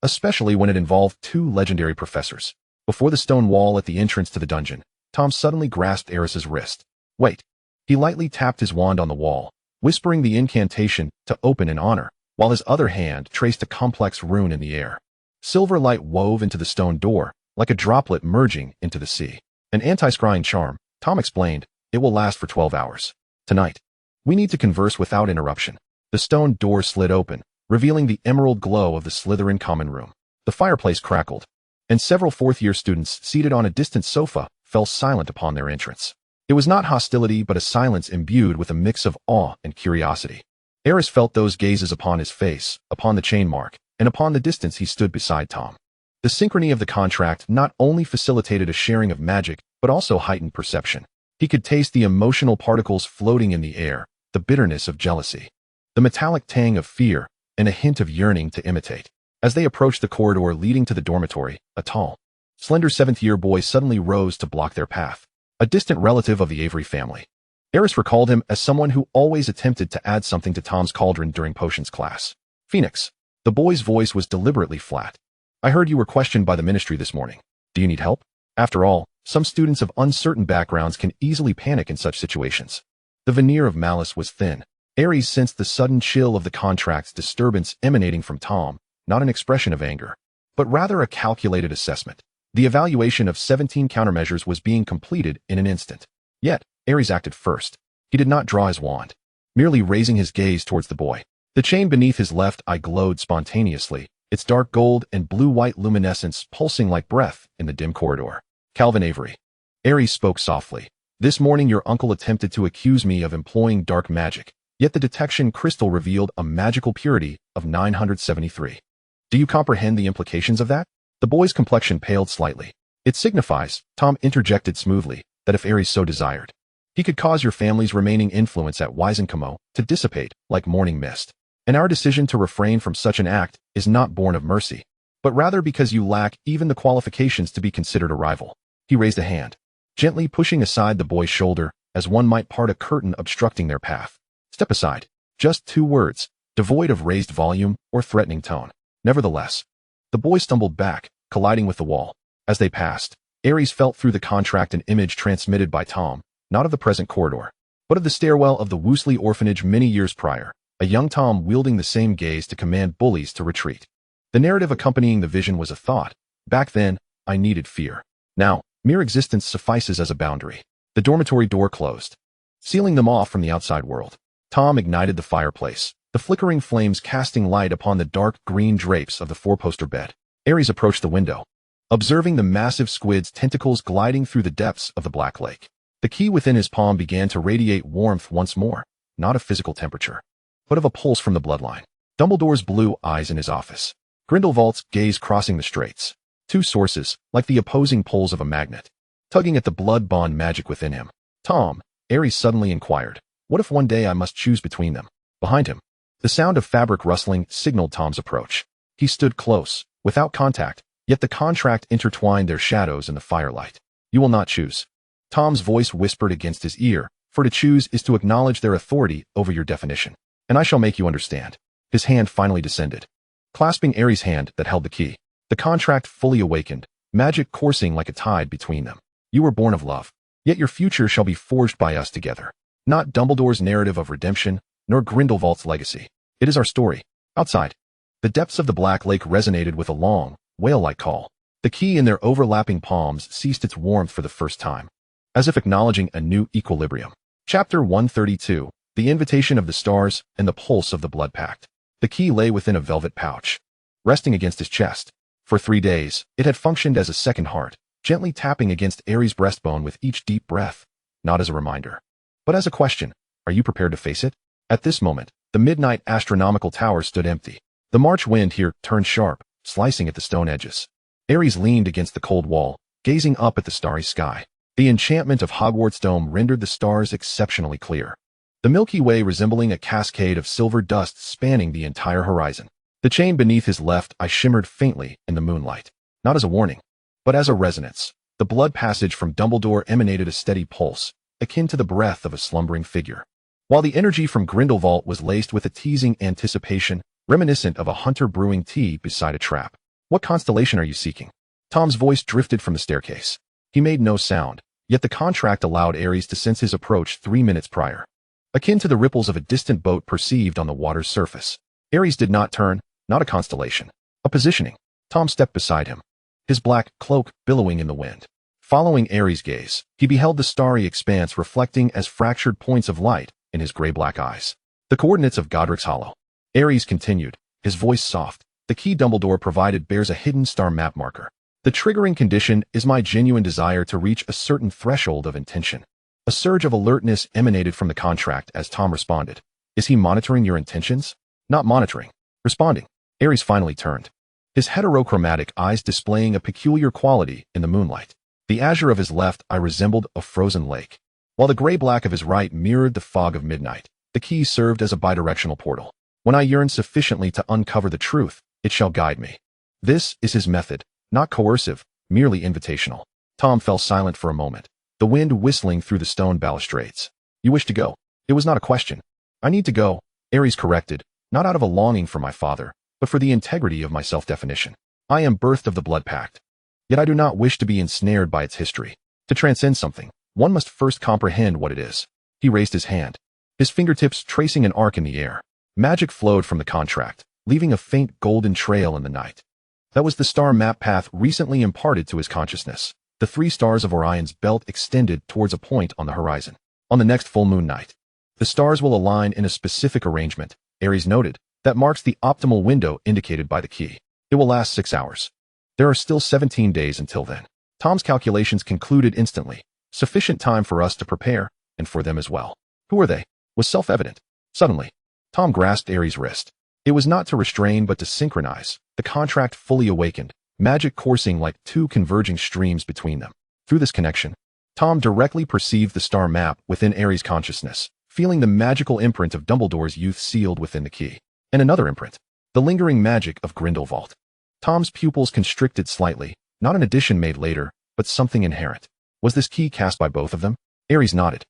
especially when it involved two legendary professors. Before the stone wall at the entrance to the dungeon, Tom suddenly grasped Eris's wrist. Wait. He lightly tapped his wand on the wall, whispering the incantation to open in honor, while his other hand traced a complex rune in the air. Silver light wove into the stone door, like a droplet merging into the sea. An anti-scrying charm, Tom explained. It will last for 12 hours. Tonight, we need to converse without interruption. The stone door slid open, revealing the emerald glow of the Slytherin common room. The fireplace crackled, and several fourth-year students seated on a distant sofa fell silent upon their entrance. It was not hostility but a silence imbued with a mix of awe and curiosity. Eris felt those gazes upon his face, upon the chain mark, and upon the distance he stood beside Tom. The synchrony of the contract not only facilitated a sharing of magic, but also heightened perception. He could taste the emotional particles floating in the air, the bitterness of jealousy, the metallic tang of fear, and a hint of yearning to imitate. As they approached the corridor leading to the dormitory, a tall, slender seventh-year boy suddenly rose to block their path. A distant relative of the Avery family. Eris recalled him as someone who always attempted to add something to Tom's cauldron during potions class. Phoenix. The boy's voice was deliberately flat. I heard you were questioned by the ministry this morning. Do you need help? After all, some students of uncertain backgrounds can easily panic in such situations. The veneer of malice was thin. Ares sensed the sudden chill of the contract's disturbance emanating from Tom, not an expression of anger, but rather a calculated assessment. The evaluation of 17 countermeasures was being completed in an instant. Yet, Ares acted first. He did not draw his wand, merely raising his gaze towards the boy. The chain beneath his left eye glowed spontaneously, its dark gold and blue-white luminescence pulsing like breath in the dim corridor. Calvin Avery. Ares spoke softly. This morning your uncle attempted to accuse me of employing dark magic, yet the detection crystal revealed a magical purity of 973. Do you comprehend the implications of that? The boy's complexion paled slightly. It signifies, Tom interjected smoothly, that if Ares so desired, he could cause your family's remaining influence at Wisencamo to dissipate like morning mist. And our decision to refrain from such an act is not born of mercy, but rather because you lack even the qualifications to be considered a rival. He raised a hand, gently pushing aside the boy's shoulder as one might part a curtain obstructing their path. Step aside. Just 2 words, devoid of raised volume or threatening tone. Nevertheless, the boy stumbled back, colliding with the wall. As they passed, Ares felt through the contract an image transmitted by Tom, not of the present corridor, but of the stairwell of the Woosley orphanage many years prior, a young Tom wielding the same gaze to command bullies to retreat. The narrative accompanying the vision was a thought. Back then, I needed fear. Now, mere existence suffices as a boundary. The dormitory door closed, sealing them off from the outside world. Tom ignited the fireplace, the flickering flames casting light upon the dark green drapes of the 4-poster bed. Ares approached the window, observing the massive squid's tentacles gliding through the depths of the black lake. The key within his palm began to radiate warmth once more, not of physical temperature, but of a pulse from the bloodline. Dumbledore's blue eyes in his office. Grindelwald's gaze crossing the straits. 2 sources, like the opposing poles of a magnet, tugging at the blood bond magic within him. Tom, Ares suddenly inquired, what if one day I must choose between them? Behind him, the sound of fabric rustling signaled Tom's approach. He stood close, without contact, yet the contract intertwined their shadows in the firelight. You will not choose. Tom's voice whispered against his ear, for to choose is to acknowledge their authority over your definition. And I shall make you understand. His hand finally descended, clasping Ares' hand that held the key. The contract fully awakened, magic coursing like a tide between them. You were born of love, yet your future shall be forged by us together. Not Dumbledore's narrative of redemption, nor Grindelwald's legacy. It is our story. Outside, the depths of the Black Lake resonated with a long, whale-like call. The key in their overlapping palms ceased its warmth for the first time, as if acknowledging a new equilibrium. Chapter 132, The Invitation of the Stars and the Pulse of the Blood Pact. The The key lay within a velvet pouch, resting against his chest. For 3 days, it had functioned as a second heart, gently tapping against Ares' breastbone with each deep breath, not as a reminder, but as a question. Are you prepared to face it? At this moment, the midnight astronomical tower stood empty. The March wind here turned sharp, slicing at the stone edges. Ares leaned against the cold wall, gazing up at the starry sky. The enchantment of Hogwarts' dome rendered the stars exceptionally clear, the Milky Way resembling a cascade of silver dust spanning the entire horizon. The chain beneath his left eye shimmered faintly in the moonlight, not as a warning, but as a resonance. The blood passage from Dumbledore emanated a steady pulse, akin to the breath of a slumbering figure, while the energy from Grindelwald was laced with a teasing anticipation, reminiscent of a hunter brewing tea beside a trap. What constellation are you seeking? Tom's voice drifted from the staircase. He made no sound, yet the contract allowed Ares to sense his approach 3 minutes prior, akin to the ripples of a distant boat perceived on the water's surface. Ares did not turn, not a constellation, a positioning. Tom stepped beside him, his black cloak billowing in the wind. Following Ares' gaze, he beheld the starry expanse reflecting as fractured points of light in his gray-black eyes. The coordinates of Godric's Hollow. Ares continued, his voice soft. The key Dumbledore provided bears a hidden star map marker. The triggering condition is my genuine desire to reach a certain threshold of intention. A surge of alertness emanated from the contract as Tom responded. Is he monitoring your intentions? Not monitoring. Responding. Ares finally turned, his heterochromatic eyes displaying a peculiar quality in the moonlight. The azure of his left eye resembled a frozen lake, while the gray-black of his right mirrored the fog of midnight. The key served as a bidirectional portal. When I yearn sufficiently to uncover the truth, it shall guide me. This is his method, not coercive, merely invitational. Tom fell silent for a moment, the wind whistling through the stone balustrades. You wish to go? It was not a question. I need to go, Ares corrected, not out of a longing for my father, but for the integrity of my self-definition. I am birthed of the blood pact. Yet I do not wish to be ensnared by its history. To transcend something, one must first comprehend what it is. He raised his hand, his fingertips tracing an arc in the air. Magic flowed from the contract, leaving a faint golden trail in the night. That was the star map path recently imparted to his consciousness. The 3 stars of Orion's belt extended towards a point on the horizon. On the next full moon night, the stars will align in a specific arrangement, Ares noted, that marks the optimal window indicated by the key. It will last 6 hours. There are still 17 days until then. Tom's calculations concluded instantly. Sufficient time for us to prepare, and for them as well. Who are they? Was self-evident. Suddenly, Tom grasped Ares' wrist. It was not to restrain but to synchronize. The contract fully awakened, magic coursing like 2 converging streams between them. Through this connection, Tom directly perceived the star map within Ares' consciousness, feeling the magical imprint of Dumbledore's youth sealed within the key. And another imprint, the lingering magic of Grindelwald. Tom's pupils constricted slightly, not an addition made later, but something inherent. Was this key cast by both of them? Ares nodded.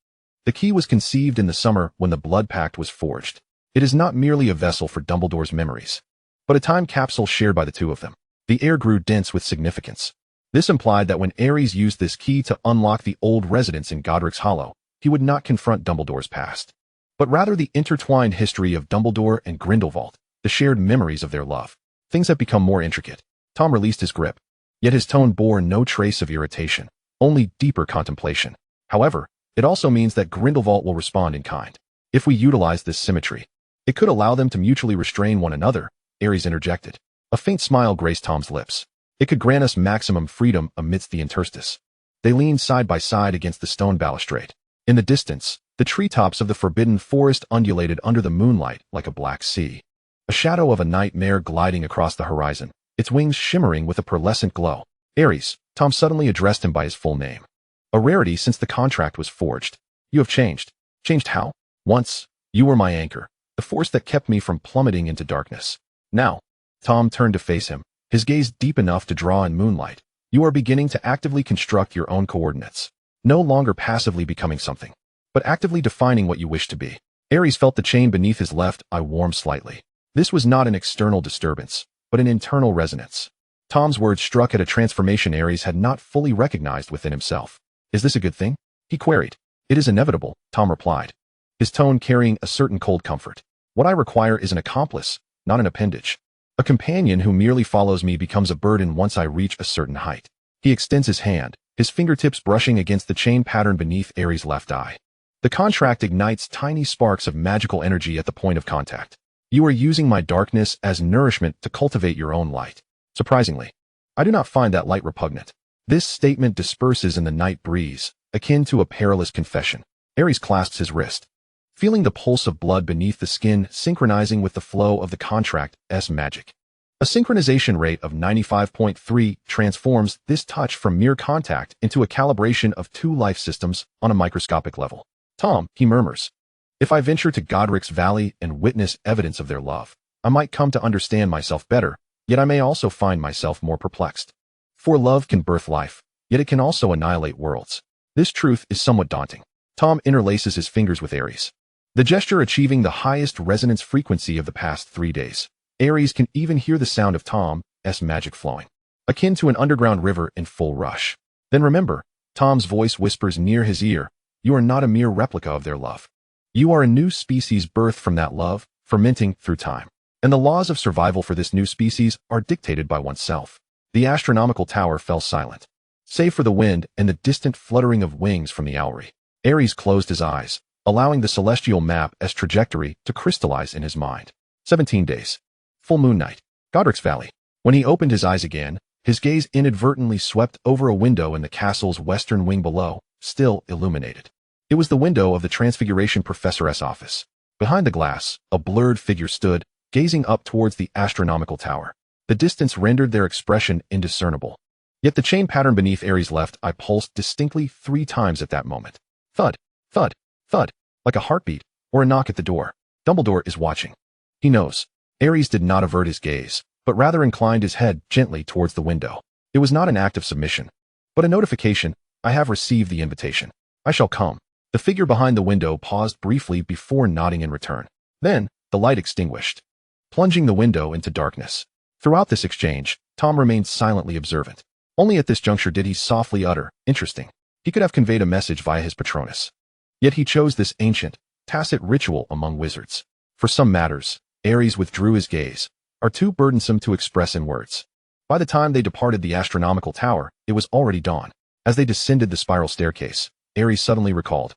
The key was conceived in the summer when the blood pact was forged. It is not merely a vessel for Dumbledore's memories, but a time capsule shared by the 2 of them. The air grew dense with significance. This implied that when Ares used this key to unlock the old residence in Godric's Hollow, he would not confront Dumbledore's past, but rather the intertwined history of Dumbledore and Grindelwald, the shared memories of their love. Things have become more intricate. Tom released his grip, yet his tone bore no trace of irritation, only deeper contemplation. However, it also means that Grindelwald will respond in kind. If we utilize this symmetry, it could allow them to mutually restrain one another, Ares interjected. A faint smile graced Tom's lips. It could grant us maximum freedom amidst the interstice. They leaned side by side against the stone balustrade. In the distance, the treetops of the forbidden forest undulated under the moonlight like a black sea. A shadow of a nightmare gliding across the horizon, its wings shimmering with a pearlescent glow. Ares, Tom suddenly addressed him by his full name. A rarity since the contract was forged. You have changed. Changed how? Once, you were my anchor, the force that kept me from plummeting into darkness. Now, Tom turned to face him, his gaze deep enough to draw in moonlight. You are beginning to actively construct your own coordinates. No longer passively becoming something, but actively defining what you wish to be. Ares felt the chain beneath his left eye warm slightly. This was not an external disturbance, but an internal resonance. Tom's words struck at a transformation Ares had not fully recognized within himself. Is this a good thing? He queried. It is inevitable, Tom replied, his tone carrying a certain cold comfort. What I require is an accomplice, not an appendage. A companion who merely follows me becomes a burden once I reach a certain height. He extends his hand, his fingertips brushing against the chain pattern beneath Ares' left eye. The contract ignites tiny sparks of magical energy at the point of contact. You are using my darkness as nourishment to cultivate your own light. Surprisingly, I do not find that light repugnant. This statement disperses in the night breeze, akin to a perilous confession. Ares clasps his wrist, feeling the pulse of blood beneath the skin synchronizing with the flow of the contract's magic. A synchronization rate of 95.3 transforms this touch from mere contact into a calibration of two life systems on a microscopic level. Tom, he murmurs, if I venture to Godric's Valley and witness evidence of their love, I might come to understand myself better, yet I may also find myself more perplexed. For love can birth life, yet it can also annihilate worlds. This truth is somewhat daunting. Tom interlaces his fingers with Ares, the gesture achieving the highest resonance frequency of the past 3 days. Ares can even hear the sound of Tom's magic flowing, akin to an underground river in full rush. Then remember, Tom's voice whispers near his ear, you are not a mere replica of their love. You are a new species birthed from that love, fermenting through time. And the laws of survival for this new species are dictated by oneself. The astronomical tower fell silent, save for the wind and the distant fluttering of wings from the owlry. Ares closed his eyes, allowing the celestial map's trajectory to crystallize in his mind. 17 days. Full moon night. Godric's Valley. When he opened his eyes again, his gaze inadvertently swept over a window in the castle's western wing below, still illuminated. It was the window of the Transfiguration Professor's office. Behind the glass, a blurred figure stood, gazing up towards the astronomical tower. The distance rendered their expression indiscernible. Yet the chain pattern beneath Ares' left eye pulsed distinctly 3 times at that moment. Thud, thud, thud, like a heartbeat, or a knock at the door. Dumbledore is watching. He knows. Ares did not avert his gaze, but rather inclined his head gently towards the window. It was not an act of submission, but a notification. I have received the invitation. I shall come. The figure behind the window paused briefly before nodding in return. Then, the light extinguished, plunging the window into darkness. Throughout this exchange, Tom remained silently observant. Only at this juncture did he softly utter, interesting. He could have conveyed a message via his Patronus. Yet he chose this ancient, tacit ritual among wizards. For some matters, Ares withdrew his gaze, are too burdensome to express in words. By the time they departed the astronomical tower, it was already dawn. As they descended the spiral staircase, Ares suddenly recalled,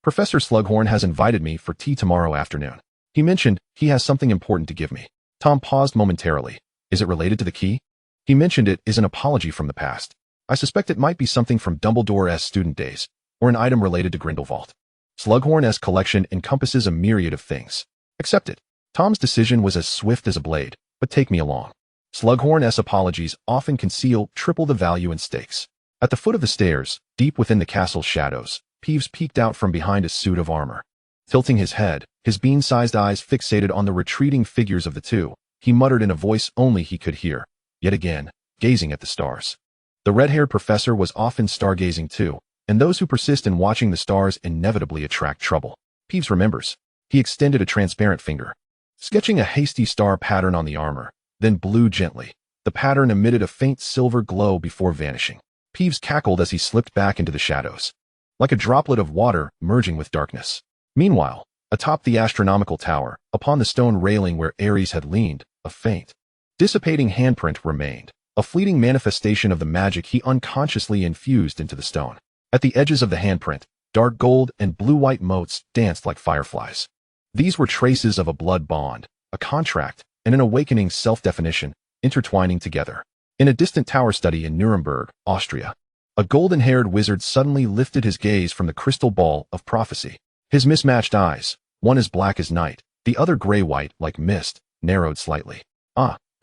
Professor Slughorn has invited me for tea tomorrow afternoon. He mentioned he has something important to give me. Tom paused momentarily. Is it related to the key? He mentioned it is an apology from the past. I suspect it might be something from Dumbledore's student days, or an item related to Grindelwald. Slughorn's collection encompasses a myriad of things. Accept it. Tom's decision was as swift as a blade, but take me along. Slughorn's apologies often conceal triple the value in stakes. At the foot of the stairs, deep within the castle's shadows, Peeves peeked out from behind a suit of armor. Tilting his head, his bean-sized eyes fixated on the retreating figures of the two, he muttered in a voice only he could hear, yet again, gazing at the stars. The red-haired professor was often stargazing too, and those who persist in watching the stars inevitably attract trouble. Peeves remembers. He extended a transparent finger, sketching a hasty star pattern on the armor, then blew gently. The pattern emitted a faint silver glow before vanishing. Peeves cackled as he slipped back into the shadows, like a droplet of water merging with darkness. Meanwhile, atop the astronomical tower, upon the stone railing where Ares had leaned, a faint, dissipating handprint remained, a fleeting manifestation of the magic he unconsciously infused into the stone. At the edges of the handprint, dark gold and blue-white motes danced like fireflies. These were traces of a blood bond, a contract, and an awakening self-definition, intertwining together. In a distant tower study in Nuremberg, Austria, a golden-haired wizard suddenly lifted his gaze from the crystal ball of prophecy. His mismatched eyes, one as black as night, the other gray-white like mist, narrowed slightly.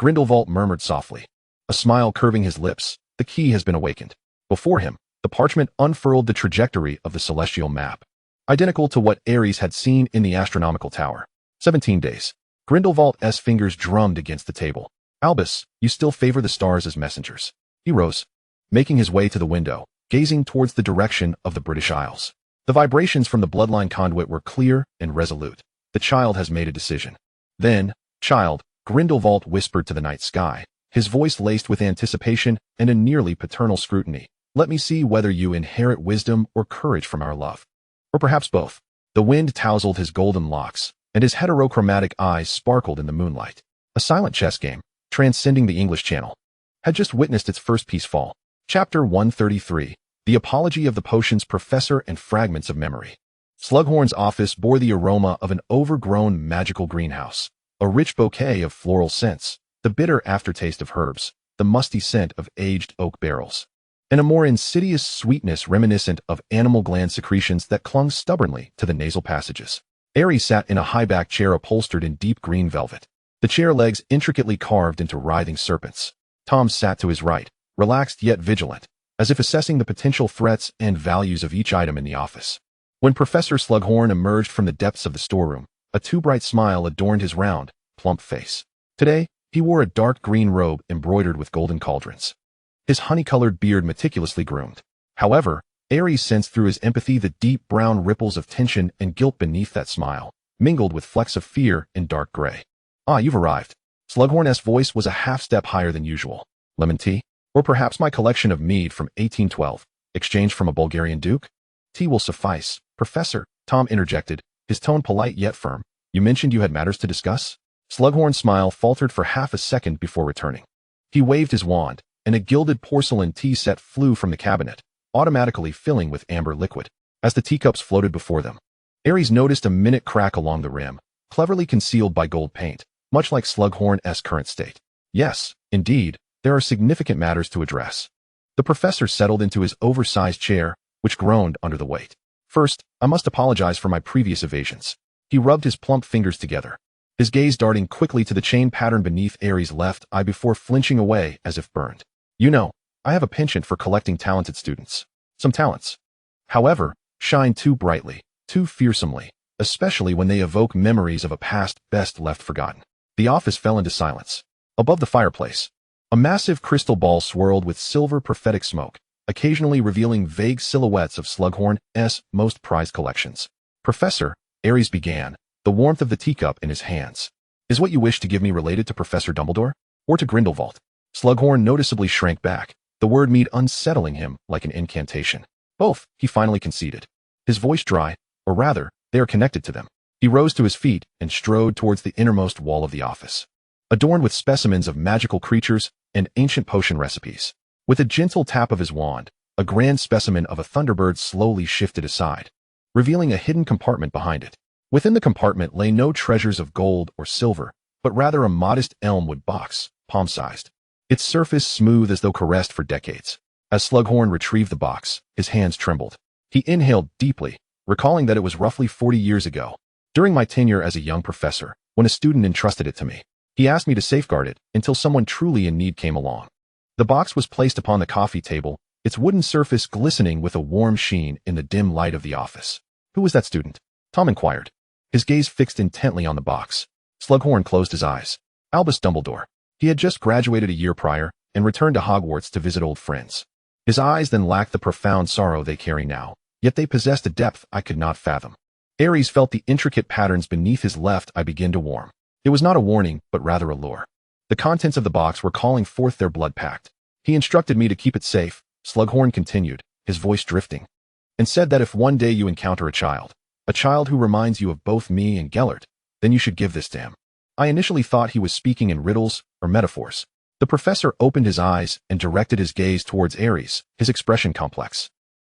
Grindelwald murmured softly, a smile curving his lips. The key has been awakened. Before him, the parchment unfurled the trajectory of the celestial map, identical to what Ares had seen in the astronomical tower. 17 days. Grindelwald's fingers drummed against the table. Albus, you still favor the stars as messengers. He rose, making his way to the window, gazing towards the direction of the British Isles. The vibrations from the bloodline conduit were clear and resolute. The child has made a decision. Then, child, Grindelwald whispered to the night sky, his voice laced with anticipation and a nearly paternal scrutiny. Let me see whether you inherit wisdom or courage from our love. Or perhaps both. The wind tousled his golden locks, and his heterochromatic eyes sparkled in the moonlight. A silent chess game, transcending the English Channel, had just witnessed its first piece fall. Chapter 133, The Apology of the Potions Professor and Fragments of Memory. Slughorn's office bore the aroma of an overgrown magical greenhouse, a rich bouquet of floral scents, the bitter aftertaste of herbs, the musty scent of aged oak barrels, and a more insidious sweetness reminiscent of animal gland secretions that clung stubbornly to the nasal passages. Aries sat in a high-backed chair upholstered in deep green velvet, the chair legs intricately carved into writhing serpents. Tom sat to his right, relaxed yet vigilant, as if assessing the potential threats and values of each item in the office. When Professor Slughorn emerged from the depths of the storeroom, a too-bright smile adorned his round, plump face. Today, he wore a dark green robe embroidered with golden cauldrons, his honey-colored beard meticulously groomed. However, Aries sensed through his empathy the deep brown ripples of tension and guilt beneath that smile, mingled with flecks of fear in dark gray. "Ah, you've arrived." Slughorn's voice was a half-step higher than usual. "Lemon tea? Or perhaps my collection of mead from 1812, exchanged from a Bulgarian duke?" "Tea will suffice, Professor," Tom interjected, his tone polite yet firm. "You mentioned you had matters to discuss?" Slughorn's smile faltered for half a second before returning. He waved his wand, and a gilded porcelain tea set flew from the cabinet, automatically filling with amber liquid. As the teacups floated before them, Aries noticed a minute crack along the rim, cleverly concealed by gold paint, much like Slughorn's current state. "Yes, indeed, there are significant matters to address." The professor settled into his oversized chair, which groaned under the weight. "First, I must apologize for my previous evasions." He rubbed his plump fingers together, his gaze darting quickly to the chain pattern beneath Aries' left eye before flinching away as if burned. "You know, I have a penchant for collecting talented students. Some talents, however, shine too brightly, too fearsomely, especially when they evoke memories of a past best left forgotten." The office fell into silence. Above the fireplace, a massive crystal ball swirled with silver prophetic smoke, occasionally revealing vague silhouettes of Slughorn's most prized collections. "Professor," Aries began, the warmth of the teacup in his hands. "Is what you wish to give me related to Professor Dumbledore? Or to Grindelwald?" Slughorn noticeably shrank back, the word mead unsettling him like an incantation. "Both," he finally conceded, his voice dry, or rather, they are connected to them. He rose to his feet and strode towards the innermost wall of the office, adorned with specimens of magical creatures and ancient potion recipes. With a gentle tap of his wand, a grand specimen of a thunderbird slowly shifted aside, revealing a hidden compartment behind it. Within the compartment lay no treasures of gold or silver, but rather a modest elmwood box, palm-sized, its surface smooth as though caressed for decades. As Slughorn retrieved the box, his hands trembled. He inhaled deeply, recalling that it was roughly 40 years ago, during my tenure as a young professor, when a student entrusted it to me. He asked me to safeguard it until someone truly in need came along. The box was placed upon the coffee table, its wooden surface glistening with a warm sheen in the dim light of the office. "Who was that student?" Tom inquired, his gaze fixed intently on the box. Slughorn closed his eyes. "Albus Dumbledore. He had just graduated a year prior and returned to Hogwarts to visit old friends." His eyes then lacked the profound sorrow they carry now, yet they possessed a depth I could not fathom. Aries felt the intricate patterns beneath his left eye begin to warm. It was not a warning, but rather a lure. The contents of the box were calling forth their blood pact. "He instructed me to keep it safe," Slughorn continued, his voice drifting, "and said that if one day you encounter a child who reminds you of both me and Gellert, then you should give this to him." I initially thought he was speaking in riddles or metaphors. The professor opened his eyes and directed his gaze towards Aries, his expression complex,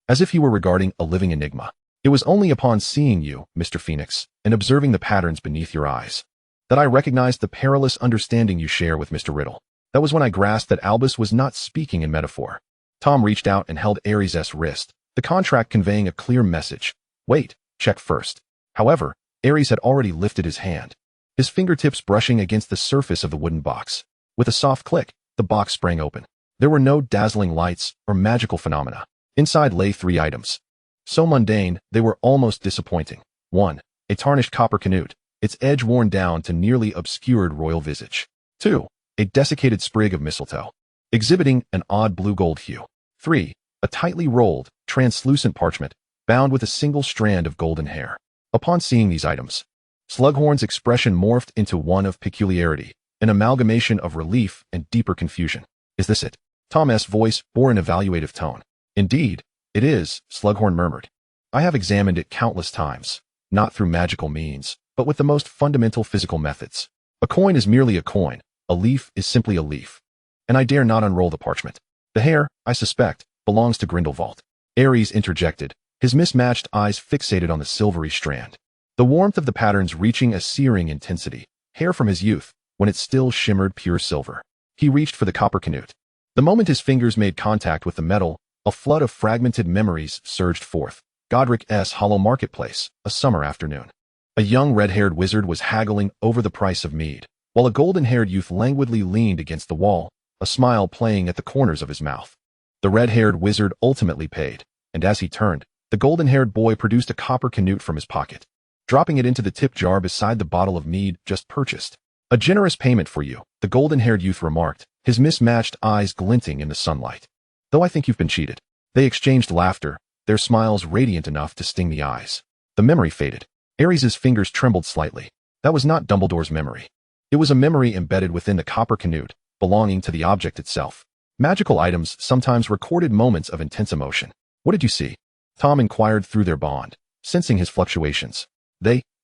as if he were regarding a living enigma. "It was only upon seeing you, Mr. Phoenix, and observing the patterns beneath your eyes, that I recognized the perilous understanding you share with Mr. Riddle. That was when I grasped that Albus was not speaking in metaphor." Tom reached out and held Aries' wrist, the contract conveying a clear message. "Wait, check first." However, Aries had already lifted his hand, his fingertips brushing against the surface of the wooden box. With a soft click, the box sprang open. There were no dazzling lights or magical phenomena. Inside lay 3 items, so mundane they were almost disappointing. 1. A tarnished copper canute, its edge worn down to nearly obscured royal visage. 2. A desiccated sprig of mistletoe, exhibiting an odd blue-gold hue. 3. A tightly rolled, translucent parchment, bound with a single strand of golden hair. Upon seeing these items, Slughorn's expression morphed into one of peculiarity, an amalgamation of relief and deeper confusion. "Is this it?" Tom's voice bore an evaluative tone. "Indeed, it is," Slughorn murmured. "I have examined it countless times, not through magical means, but with the most fundamental physical methods. A coin is merely a coin, a leaf is simply a leaf, and I dare not unroll the parchment. The hair, I suspect, belongs to Grindelwald." Aries interjected, his mismatched eyes fixated on the silvery strand. The warmth of the patterns reaching a searing intensity, hair from his youth, when it still shimmered pure silver. He reached for the copper canute. The moment his fingers made contact with the metal, a flood of fragmented memories surged forth. Godric's Hollow Marketplace, a summer afternoon. A young red-haired wizard was haggling over the price of mead, while a golden-haired youth languidly leaned against the wall, a smile playing at the corners of his mouth. The red-haired wizard ultimately paid, and as he turned, the golden-haired boy produced a copper canute from his pocket, dropping it into the tip jar beside the bottle of mead just purchased. "A generous payment for you," the golden-haired youth remarked, his mismatched eyes glinting in the sunlight. "Though I think you've been cheated." They exchanged laughter, their smiles radiant enough to sting the eyes. The memory faded. Ares's fingers trembled slightly. That was not Dumbledore's memory. It was a memory embedded within the copper canute, belonging to the object itself. Magical items sometimes recorded moments of intense emotion. "What did you see?" Tom inquired through their bond, sensing his fluctuations.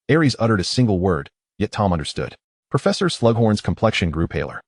Ares uttered a single word, yet Tom understood. Professor Slughorn's complexion grew paler.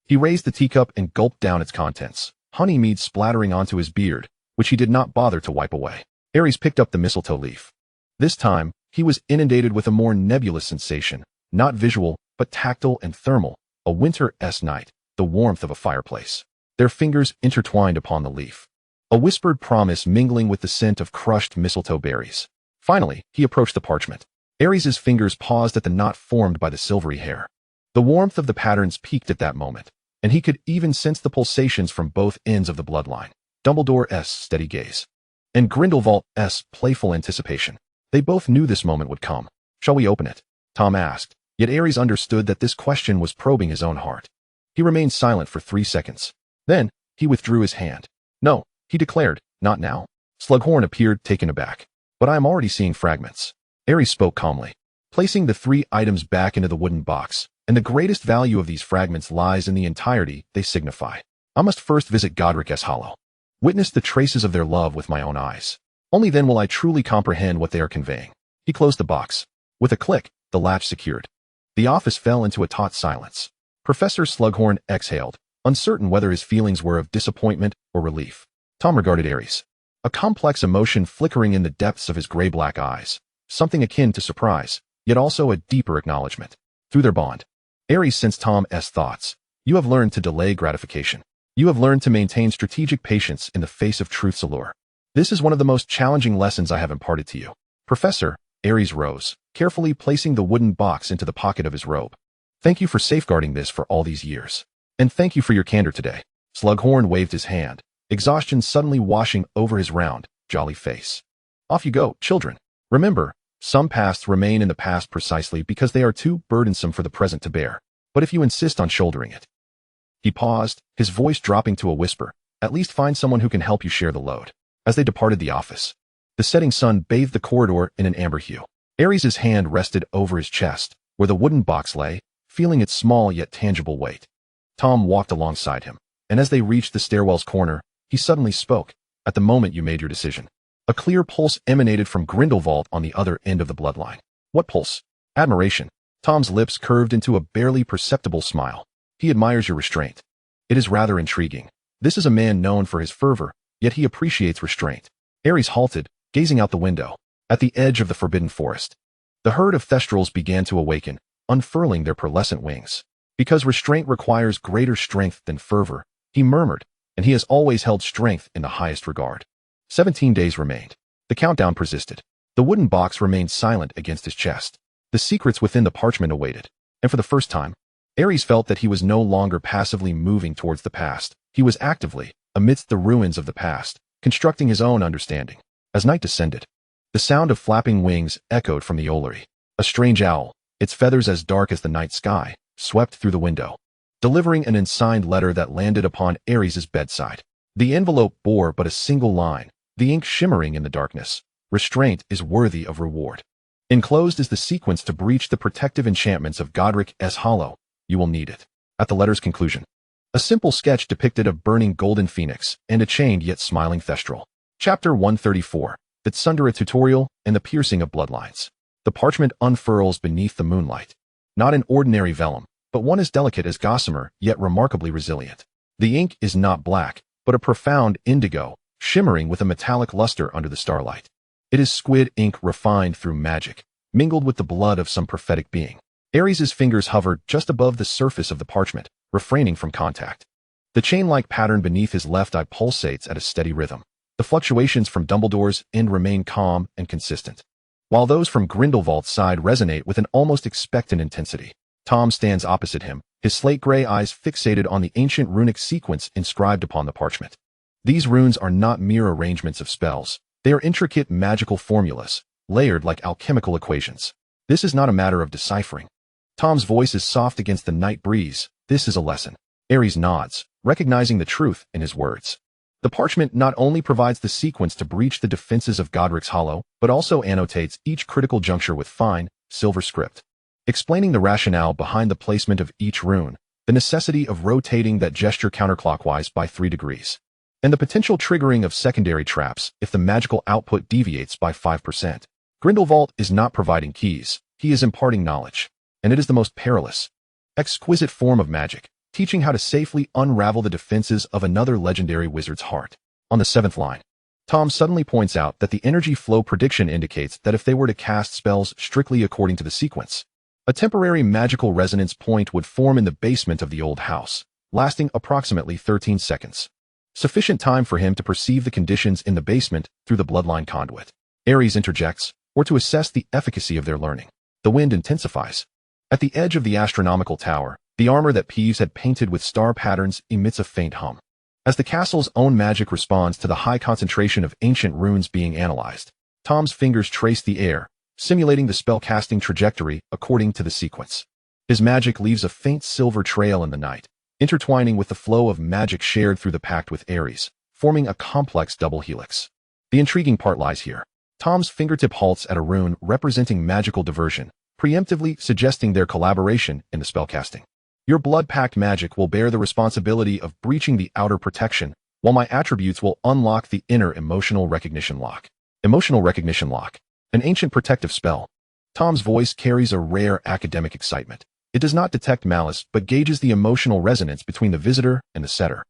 He raised the teacup and gulped down its contents, honey mead splattering onto his beard, which he did not bother to wipe away. Ares picked up the mistletoe leaf. This time, he was inundated with a more nebulous sensation, not visual, but tactile and thermal, a winter-esque night, the warmth of a fireplace. Their fingers intertwined upon the leaf, a whispered promise mingling with the scent of crushed mistletoe berries. Finally, he approached the parchment. Ares's fingers paused at the knot formed by the silvery hair. The warmth of the patterns peaked at that moment, and he could even sense the pulsations from both ends of the bloodline. Dumbledore's steady gaze, and Grindelwald's playful anticipation. They both knew this moment would come. "Shall we open it?" Tom asked, yet Ares understood that this question was probing his own heart. He remained silent for 3 seconds. Then, he withdrew his hand. "No," he declared, "not now." Slughorn appeared taken aback. "But I am already seeing fragments." Ares spoke calmly, placing the 3 items back into the wooden box, and the greatest value of these fragments lies in the entirety they signify. "I must first visit Godric's Hollow. Witness the traces of their love with my own eyes. Only then will I truly comprehend what they are conveying." He closed the box. With a click, the latch secured. The office fell into a taut silence. Professor Slughorn exhaled, uncertain whether his feelings were of disappointment or relief. Tom regarded Ares, a complex emotion flickering in the depths of his gray-black eyes, something akin to surprise, yet also a deeper acknowledgement. Through their bond, Ares sensed Tom's thoughts. "You have learned to delay gratification. You have learned to maintain strategic patience in the face of truth's allure. This is one of the most challenging lessons I have imparted to you." "Professor," Ares rose, carefully placing the wooden box into the pocket of his robe. "Thank you for safeguarding this for all these years. And thank you for your candor today." Slughorn waved his hand, exhaustion suddenly washing over his round, jolly face. "Off you go, children. Remember, some pasts remain in the past precisely because they are too burdensome for the present to bear. But if you insist on shouldering it—" He paused, his voice dropping to a whisper, "at least find someone who can help you share the load." As they departed the office, the setting sun bathed the corridor in an amber hue. Ares's hand rested over his chest, where the wooden box lay, feeling its small yet tangible weight. Tom walked alongside him, and as they reached the stairwell's corner, he suddenly spoke. "At the moment you made your decision." A clear pulse emanated from Grindelwald on the other end of the bloodline. "What pulse?" "Admiration." Tom's lips curved into a barely perceptible smile. "He admires your restraint." "It is rather intriguing. This is a man known for his fervor, yet he appreciates restraint." Ares halted, gazing out the window. At the edge of the forbidden forest, the herd of thestrals began to awaken, unfurling their pearlescent wings. "Because restraint requires greater strength than fervor," he murmured, "and he has always held strength in the highest regard." 17 days remained. The countdown persisted. The wooden box remained silent against his chest. The secrets within the parchment awaited. And for the first time, Ares felt that he was no longer passively moving towards the past. He was actively, amidst the ruins of the past, constructing his own understanding. As night descended, the sound of flapping wings echoed from the Olary. A strange owl, its feathers as dark as the night sky, swept through the window, delivering an unsigned letter that landed upon Ares's bedside. The envelope bore but a single line, the ink shimmering in the darkness. "Restraint is worthy of reward. Enclosed is the sequence to breach the protective enchantments of Godric's Hollow. You will need it." At the letter's conclusion, a simple sketch depicted a burning golden phoenix and a chained yet smiling thestral. Chapter 134, the Tsundere tutorial and the piercing of bloodlines. The parchment unfurls beneath the moonlight. Not an ordinary vellum, but one as delicate as gossamer, yet remarkably resilient. The ink is not black, but a profound indigo, shimmering with a metallic luster under the starlight. It is squid ink refined through magic, mingled with the blood of some prophetic being. Ares's fingers hovered just above the surface of the parchment, refraining from contact. The chain-like pattern beneath his left eye pulsates at a steady rhythm. The fluctuations from Dumbledore's end remain calm and consistent, while those from Grindelwald's side resonate with an almost expectant intensity. Tom stands opposite him, his slate-gray eyes fixated on the ancient runic sequence inscribed upon the parchment. These runes are not mere arrangements of spells. They are intricate magical formulas, layered like alchemical equations. This is not a matter of deciphering. Tom's voice is soft against the night breeze. This is a lesson. Ares nods, recognizing the truth in his words. The parchment not only provides the sequence to breach the defenses of Godric's Hollow, but also annotates each critical juncture with fine, silver script, explaining the rationale behind the placement of each rune, the necessity of rotating that gesture counterclockwise by 3 degrees, and the potential triggering of secondary traps if the magical output deviates by 5%. Grindelwald is not providing keys, he is imparting knowledge. And it is the most perilous, exquisite form of magic, teaching how to safely unravel the defenses of another legendary wizard's heart. On the 7th line, Tom suddenly points out that the energy flow prediction indicates that if they were to cast spells strictly according to the sequence, a temporary magical resonance point would form in the basement of the old house, lasting approximately 13 seconds. Sufficient time for him to perceive the conditions in the basement through the bloodline conduit. Ares interjects, or to assess the efficacy of their learning. The wind intensifies. At the edge of the astronomical tower, the armor that Peeves had painted with star patterns emits a faint hum. As the castle's own magic responds to the high concentration of ancient runes being analyzed, Tom's fingers trace the air, simulating the spellcasting trajectory according to the sequence. His magic leaves a faint silver trail in the night, intertwining with the flow of magic shared through the pact with Ares, forming a complex double helix. The intriguing part lies here. Tom's fingertip halts at a rune representing magical diversion, preemptively suggesting their collaboration in the spellcasting. Your blood pact magic will bear the responsibility of breaching the outer protection, while my attributes will unlock the inner emotional recognition lock. Emotional recognition lock, an ancient protective spell. Tom's voice carries a rare academic excitement. It does not detect malice, but gauges the emotional resonance between the visitor and the setter.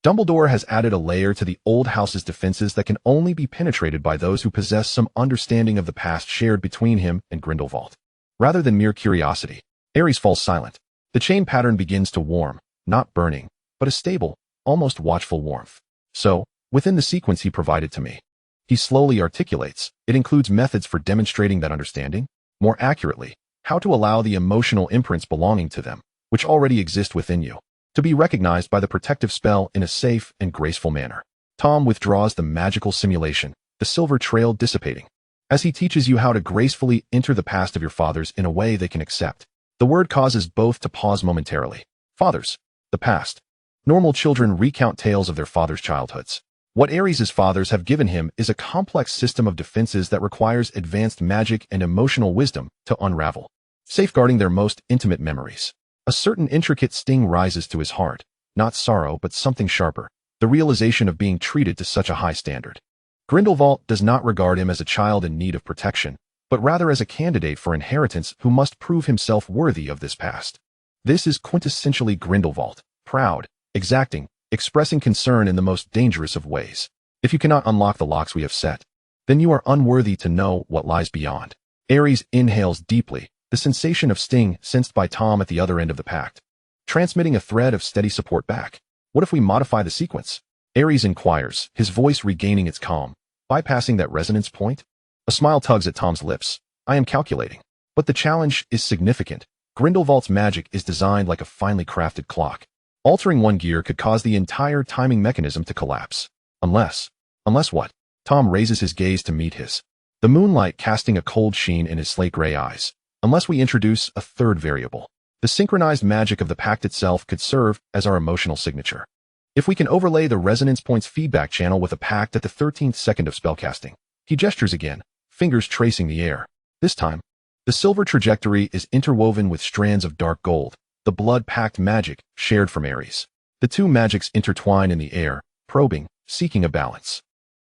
Dumbledore has added a layer to the old house's defenses that can only be penetrated by those who possess some understanding of the past shared between him and Grindelwald. Rather than mere curiosity, Ares falls silent. The chain pattern begins to warm, not burning, but a stable, almost watchful warmth. So, within the sequence he provided to me, he slowly articulates, it includes methods for demonstrating that understanding. More accurately, how to allow the emotional imprints belonging to them, which already exist within you, to be recognized by the protective spell in a safe and graceful manner. Tom withdraws the magical simulation, the silver trail dissipating, as he teaches you how to gracefully enter the past of your fathers in a way they can accept. The word causes both to pause momentarily. Fathers. The past. Normal children recount tales of their fathers' childhoods. What Ares's fathers have given him is a complex system of defenses that requires advanced magic and emotional wisdom to unravel, safeguarding their most intimate memories. A certain intricate sting rises to his heart, not sorrow but something sharper, the realization of being treated to such a high standard. Grindelwald does not regard him as a child in need of protection, but rather as a candidate for inheritance who must prove himself worthy of this past. This is quintessentially Grindelwald, proud, exacting, expressing concern in the most dangerous of ways. If you cannot unlock the locks we have set, then you are unworthy to know what lies beyond. Ares inhales deeply, the sensation of sting sensed by Tom at the other end of the pact, transmitting a thread of steady support back. What if we modify the sequence? Ares inquires, his voice regaining its calm, bypassing that resonance point. A smile tugs at Tom's lips. I am calculating. But the challenge is significant. Grindelwald's magic is designed like a finely crafted clock. Altering one gear could cause the entire timing mechanism to collapse. Unless what? Tom raises his gaze to meet his, the moonlight casting a cold sheen in his slate-gray eyes. Unless we introduce a third variable. The synchronized magic of the pact itself could serve as our emotional signature. If we can overlay the resonance point's feedback channel with a pact at the 13th second of spellcasting. He gestures again, fingers tracing the air. This time, the silver trajectory is interwoven with strands of dark gold, the blood pact magic shared from Ares. The two magics intertwine in the air, probing, seeking a balance.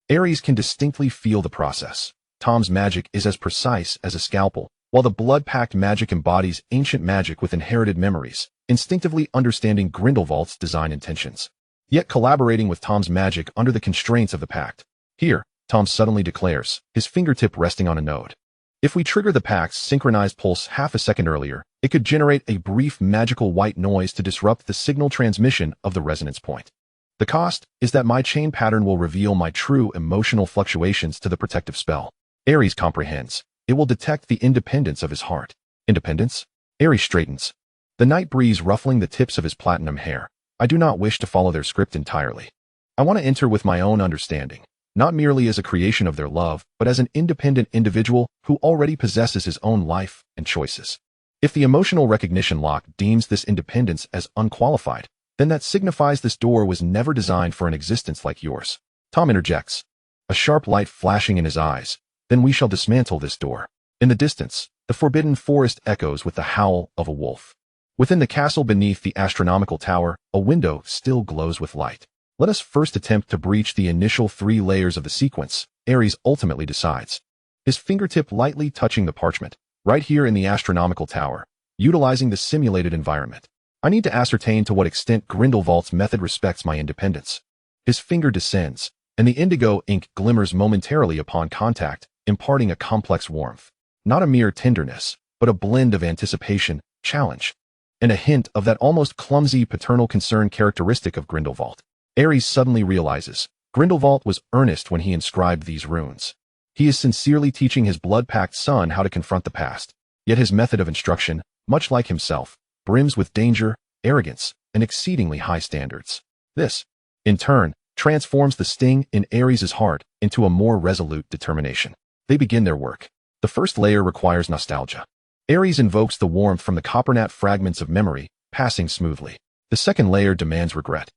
Ares can distinctly feel the process. Tom's magic is as precise as a scalpel, while the blood pact magic embodies ancient magic with inherited memories, instinctively understanding Grindelwald's design intentions, yet collaborating with Tom's magic under the constraints of the pact. Here, Tom suddenly declares, his fingertip resting on a node. If we trigger the pact's synchronized pulse half a second earlier, it could generate a brief magical white noise to disrupt the signal transmission of the resonance point. The cost is that my chain pattern will reveal my true emotional fluctuations to the protective spell. Aries comprehends. It will detect the independence of his heart. Independence? Aries straightens. The night breeze ruffling the tips of his platinum hair. I do not wish to follow their script entirely. I want to enter with my own understanding, not merely as a creation of their love, but as an independent individual who already possesses his own life and choices. If the emotional recognition lock deems this independence as unqualified, then that signifies this door was never designed for an existence like yours. Tom interjects, a sharp light flashing in his eyes. Then we shall dismantle this door. In the distance, the forbidden forest echoes with the howl of a wolf. Within the castle beneath the astronomical tower, a window still glows with light. Let us first attempt to breach the initial 3 layers of the sequence, Aries ultimately decides. His fingertip lightly touching the parchment, right here in the astronomical tower, utilizing the simulated environment. I need to ascertain to what extent Grindelwald's method respects my independence. His finger descends, and the indigo ink glimmers momentarily upon contact, imparting a complex warmth. Not a mere tenderness, but a blend of anticipation, challenge, and a hint of that almost clumsy paternal concern characteristic of Grindelwald. Aries suddenly realizes, Grindelwald was earnest when he inscribed these runes. He is sincerely teaching his blood-packed son how to confront the past, yet his method of instruction, much like himself, brims with danger, arrogance, and exceedingly high standards. This, in turn, transforms the sting in Aries' heart into a more resolute determination. They begin their work. The first layer requires nostalgia. Aries invokes the warmth from the coppernat fragments of memory, passing smoothly. The second layer demands regret.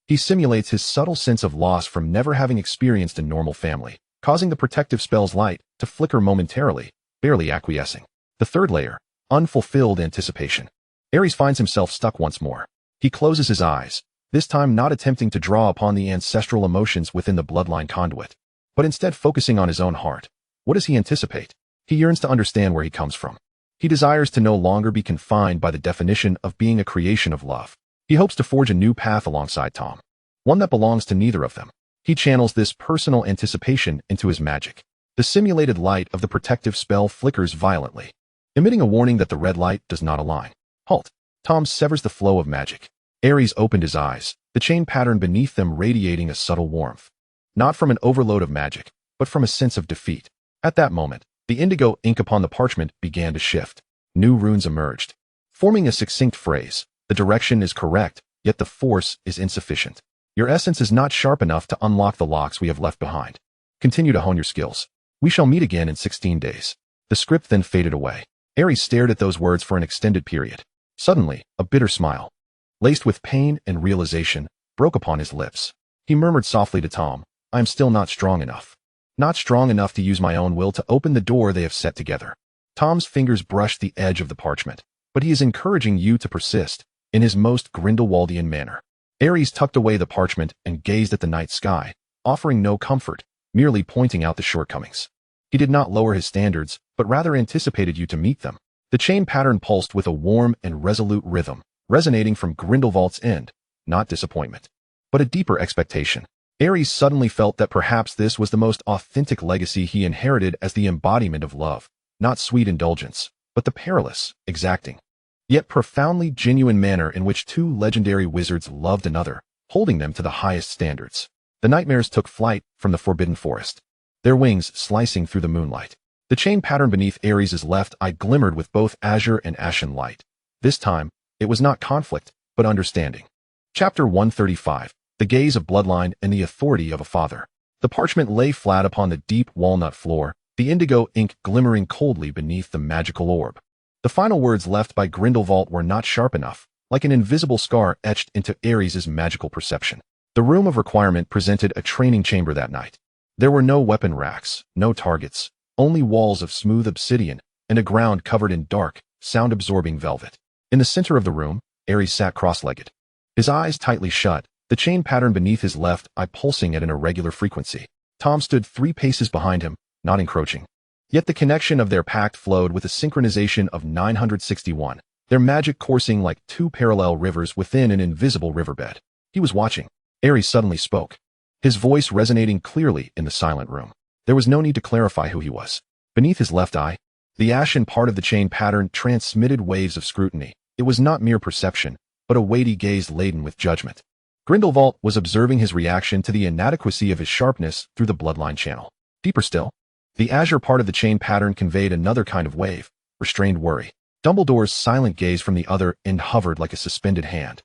He simulates his subtle sense of loss from never having experienced a normal family, causing the protective spell's light to flicker momentarily, barely acquiescing. The third layer, unfulfilled anticipation. Aries finds himself stuck once more. He closes his eyes, this time not attempting to draw upon the ancestral emotions within the bloodline conduit, but instead focusing on his own heart. What does he anticipate? He yearns to understand where he comes from. He desires to no longer be confined by the definition of being a creation of love. He hopes to forge a new path alongside Tom, one that belongs to neither of them. He channels this personal anticipation into his magic. The simulated light of the protective spell flickers violently, emitting a warning that the red light does not align. Halt. Tom severs the flow of magic. Aries opened his eyes, the chain pattern beneath them radiating a subtle warmth. Not from an overload of magic, but from a sense of defeat. At that moment, the indigo ink upon the parchment began to shift. New runes emerged, forming a succinct phrase. The direction is correct, yet the force is insufficient. Your essence is not sharp enough to unlock the locks we have left behind. Continue to hone your skills. We shall meet again in 16 days. The script then faded away. Aries stared at those words for an extended period. Suddenly, a bitter smile, laced with pain and realization, broke upon his lips. He murmured softly to Tom, I am still not strong enough. Not strong enough to use my own will to open the door they have set together. Tom's fingers brushed the edge of the parchment, but he is encouraging you to persist, in his most Grindelwaldian manner. Aries tucked away the parchment and gazed at the night sky, offering no comfort, merely pointing out the shortcomings. He did not lower his standards, but rather anticipated you to meet them. The chain pattern pulsed with a warm and resolute rhythm, resonating from Grindelwald's end, not disappointment, but a deeper expectation. Aries suddenly felt that perhaps this was the most authentic legacy he inherited as the embodiment of love, not sweet indulgence, but the perilous, exacting, yet profoundly genuine manner in which 2 legendary wizards loved another, holding them to the highest standards. The nightmares took flight from the forbidden forest, their wings slicing through the moonlight. The chain pattern beneath Aries' left eye glimmered with both azure and ashen light. This time, it was not conflict, but understanding. Chapter 135. The Gaze of Bloodline and the Authority of a Father. The parchment lay flat upon the deep walnut floor, the indigo ink glimmering coldly beneath the magical orb. The final words left by Grindelwald were not sharp enough, like an invisible scar etched into Aries' magical perception. The room of requirement presented a training chamber that night. There were no weapon racks, no targets, only walls of smooth obsidian, and a ground covered in dark, sound-absorbing velvet. In the center of the room, Aries sat cross-legged, his eyes tightly shut, the chain pattern beneath his left eye pulsing at an irregular frequency. Tom stood 3 paces behind him, not encroaching. Yet the connection of their pact flowed with a synchronization of 961, their magic coursing like 2 parallel rivers within an invisible riverbed. He was watching. Aries suddenly spoke, his voice resonating clearly in the silent room. There was no need to clarify who he was. Beneath his left eye, the ashen part of the chain pattern transmitted waves of scrutiny. It was not mere perception, but a weighty gaze laden with judgment. Grindelwald was observing his reaction to the inadequacy of his sharpness through the bloodline channel. Deeper still, the azure part of the chain pattern conveyed another kind of wave, restrained worry. Dumbledore's silent gaze from the other end hovered like a suspended hand,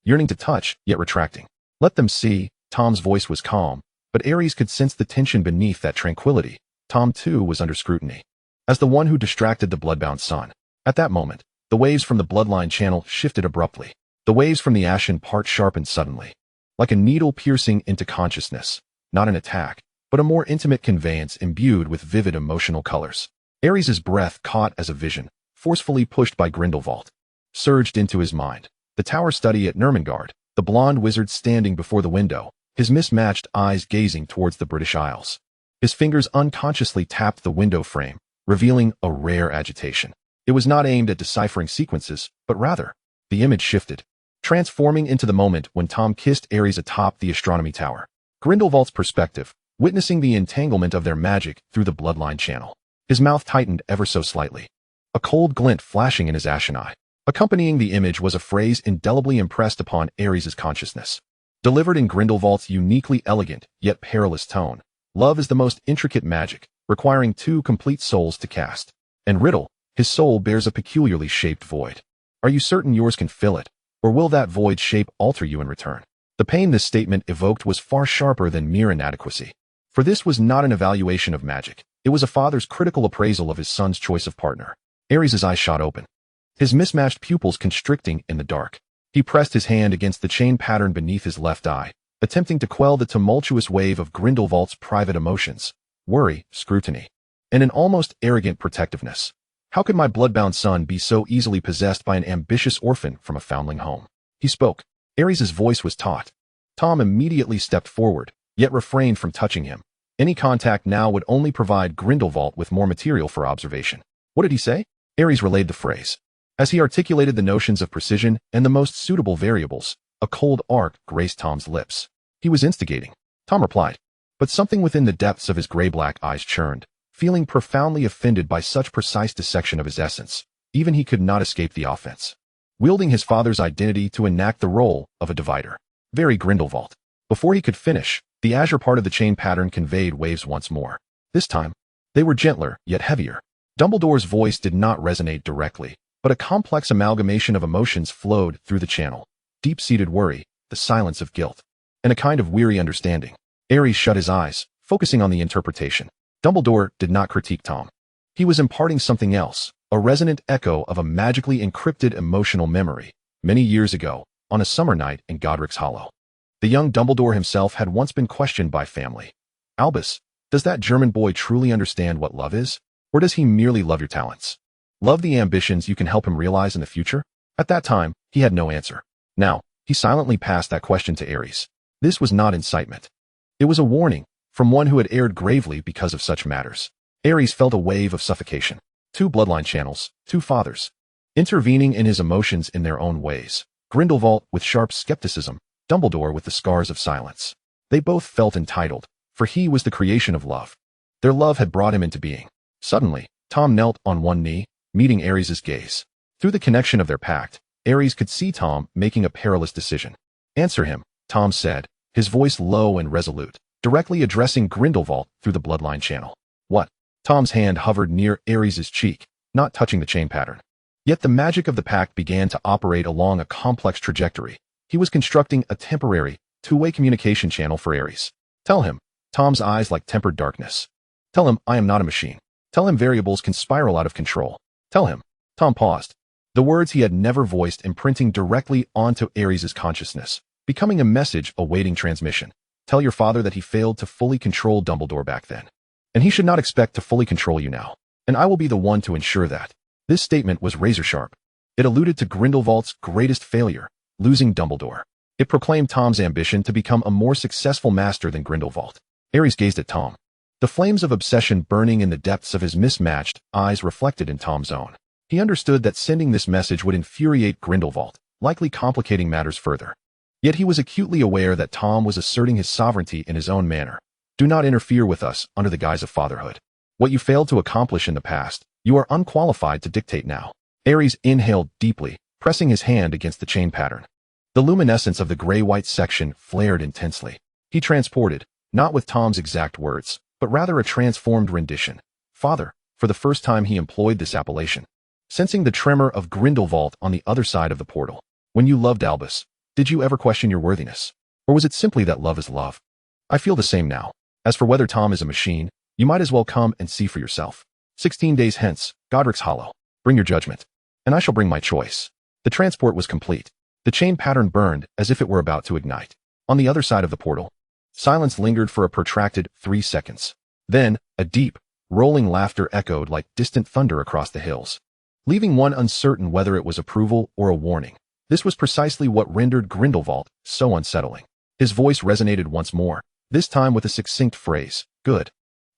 yearning to touch, yet retracting. Let them see. Tom's voice was calm, but Ares could sense the tension beneath that tranquility. Tom, too, was under scrutiny. As the one who distracted the bloodbound son. At that moment, the waves from the bloodline channel shifted abruptly. The waves from the ashen part sharpened suddenly, like a needle piercing into consciousness. Not an attack, but a more intimate conveyance imbued with vivid emotional colors. Ares's breath, caught as a vision, forcefully pushed by Grindelwald, surged into his mind. The tower study at Nurmengard, the blonde wizard standing before the window, his mismatched eyes gazing towards the British Isles. His fingers unconsciously tapped the window frame, revealing a rare agitation. It was not aimed at deciphering sequences, but rather, the image shifted, transforming into the moment when Tom kissed Ares atop the astronomy tower. Grindelwald's perspective, witnessing the entanglement of their magic through the bloodline channel. His mouth tightened ever so slightly, a cold glint flashing in his ashen eye. Accompanying the image was a phrase indelibly impressed upon Ares's consciousness. Delivered in Grindelwald's uniquely elegant, yet perilous tone. Love is the most intricate magic, requiring two complete souls to cast. And Riddle, his soul bears a peculiarly shaped void. Are you certain yours can fill it, or will that void shape alter you in return? The pain this statement evoked was far sharper than mere inadequacy. For this was not an evaluation of magic. It was a father's critical appraisal of his son's choice of partner. Ares's eyes shot open, his mismatched pupils constricting in the dark. He pressed his hand against the chain pattern beneath his left eye, attempting to quell the tumultuous wave of Grindelwald's private emotions, worry, scrutiny, and an almost arrogant protectiveness. How could my bloodbound son be so easily possessed by an ambitious orphan from a foundling home? He spoke. Ares's voice was taut. Tom immediately stepped forward, yet refrained from touching him. Any contact now would only provide Grindelwald with more material for observation. What did he say? Ares relayed the phrase. As he articulated the notions of precision and the most suitable variables, a cold arc graced Tom's lips. He was instigating. Tom replied, but something within the depths of his gray-black eyes churned, feeling profoundly offended by such precise dissection of his essence. Even he could not escape the offense, wielding his father's identity to enact the role of a divider. Very Grindelwald. Before he could finish, the azure part of the chain pattern conveyed waves once more. This time, they were gentler, yet heavier. Dumbledore's voice did not resonate directly, but a complex amalgamation of emotions flowed through the channel. Deep-seated worry, the silence of guilt, and a kind of weary understanding. Ares shut his eyes, focusing on the interpretation. Dumbledore did not critique Tom. He was imparting something else, a resonant echo of a magically encrypted emotional memory. Many years ago, on a summer night in Godric's Hollow, the young Dumbledore himself had once been questioned by family. Albus, does that German boy truly understand what love is? Or does he merely love your talents? Love the ambitions you can help him realize in the future? At that time, he had no answer. Now, he silently passed that question to Ares. This was not incitement. It was a warning, from one who had erred gravely because of such matters. Ares felt a wave of suffocation. Two bloodline channels, two fathers, intervening in his emotions in their own ways. Grindelwald with sharp skepticism, Dumbledore with the scars of silence. They both felt entitled, for he was the creation of love. Their love had brought him into being. Suddenly, Tom knelt on one knee, meeting Ares's gaze. Through the connection of their pact, Ares could see Tom making a perilous decision. Answer him, Tom said, his voice low and resolute, directly addressing Grindelwald through the bloodline channel. What? Tom's hand hovered near Ares's cheek, not touching the chain pattern. Yet the magic of the pact began to operate along a complex trajectory. He was constructing a temporary, two-way communication channel for Ares. Tell him, Tom's eyes like tempered darkness. Tell him I am not a machine. Tell him variables can spiral out of control. Tell him. Tom paused. The words he had never voiced imprinting directly onto Ares's consciousness, becoming a message awaiting transmission. Tell your father that he failed to fully control Dumbledore back then. And he should not expect to fully control you now. And I will be the one to ensure that. This statement was razor-sharp. It alluded to Grindelwald's greatest failure, losing Dumbledore. It proclaimed Tom's ambition to become a more successful master than Grindelwald. Ares gazed at Tom. The flames of obsession burning in the depths of his mismatched eyes reflected in Tom's own. He understood that sending this message would infuriate Grindelwald, likely complicating matters further. Yet he was acutely aware that Tom was asserting his sovereignty in his own manner. Do not interfere with us under the guise of fatherhood. What you failed to accomplish in the past, you are unqualified to dictate now. Ares inhaled deeply, pressing his hand against the chain pattern. The luminescence of the gray-white section flared intensely. He transported, not with Tom's exact words, but rather a transformed rendition. Father, for the first time he employed this appellation. Sensing the tremor of Grindelwald on the other side of the portal. When you loved Albus, did you ever question your worthiness? Or was it simply that love is love? I feel the same now. As for whether Tom is a machine, you might as well come and see for yourself. 16 days hence, Godric's Hollow. Bring your judgment, and I shall bring my choice. The transport was complete. The chain pattern burned as if it were about to ignite. On the other side of the portal, silence lingered for a protracted 3 seconds. Then, a deep, rolling laughter echoed like distant thunder across the hills, leaving one uncertain whether it was approval or a warning. This was precisely what rendered Grindelwald so unsettling. His voice resonated once more, this time with a succinct phrase. Good.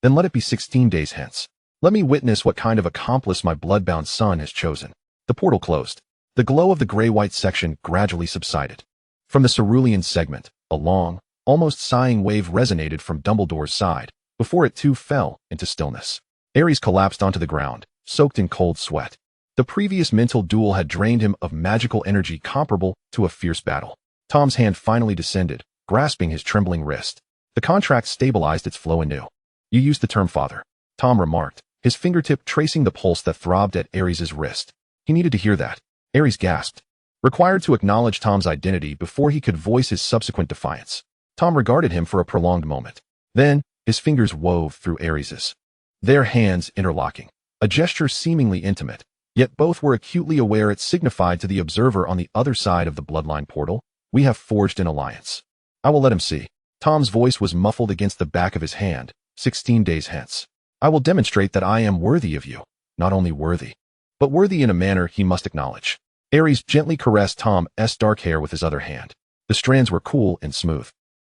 Then let it be 16 days hence. Let me witness what kind of accomplice my blood-bound son has chosen. The portal closed. The glow of the gray-white section gradually subsided. From the cerulean segment, a long, almost sighing wave resonated from Dumbledore's side, before it too fell into stillness. Ares collapsed onto the ground, soaked in cold sweat. The previous mental duel had drained him of magical energy comparable to a fierce battle. Tom's hand finally descended, grasping his trembling wrist. The contract stabilized its flow anew. You used the term father, Tom remarked, his fingertip tracing the pulse that throbbed at Ares's wrist. He needed to hear that. Ares gasped, required to acknowledge Tom's identity before he could voice his subsequent defiance. Tom regarded him for a prolonged moment. Then, his fingers wove through Ares's, their hands interlocking, a gesture seemingly intimate, yet both were acutely aware it signified to the observer on the other side of the bloodline portal, we have forged an alliance. I will let him see. Tom's voice was muffled against the back of his hand. 16 days hence. I will demonstrate that I am worthy of you, not only worthy, but worthy in a manner he must acknowledge. Ares gently caressed Tom's dark hair with his other hand. The strands were cool and smooth,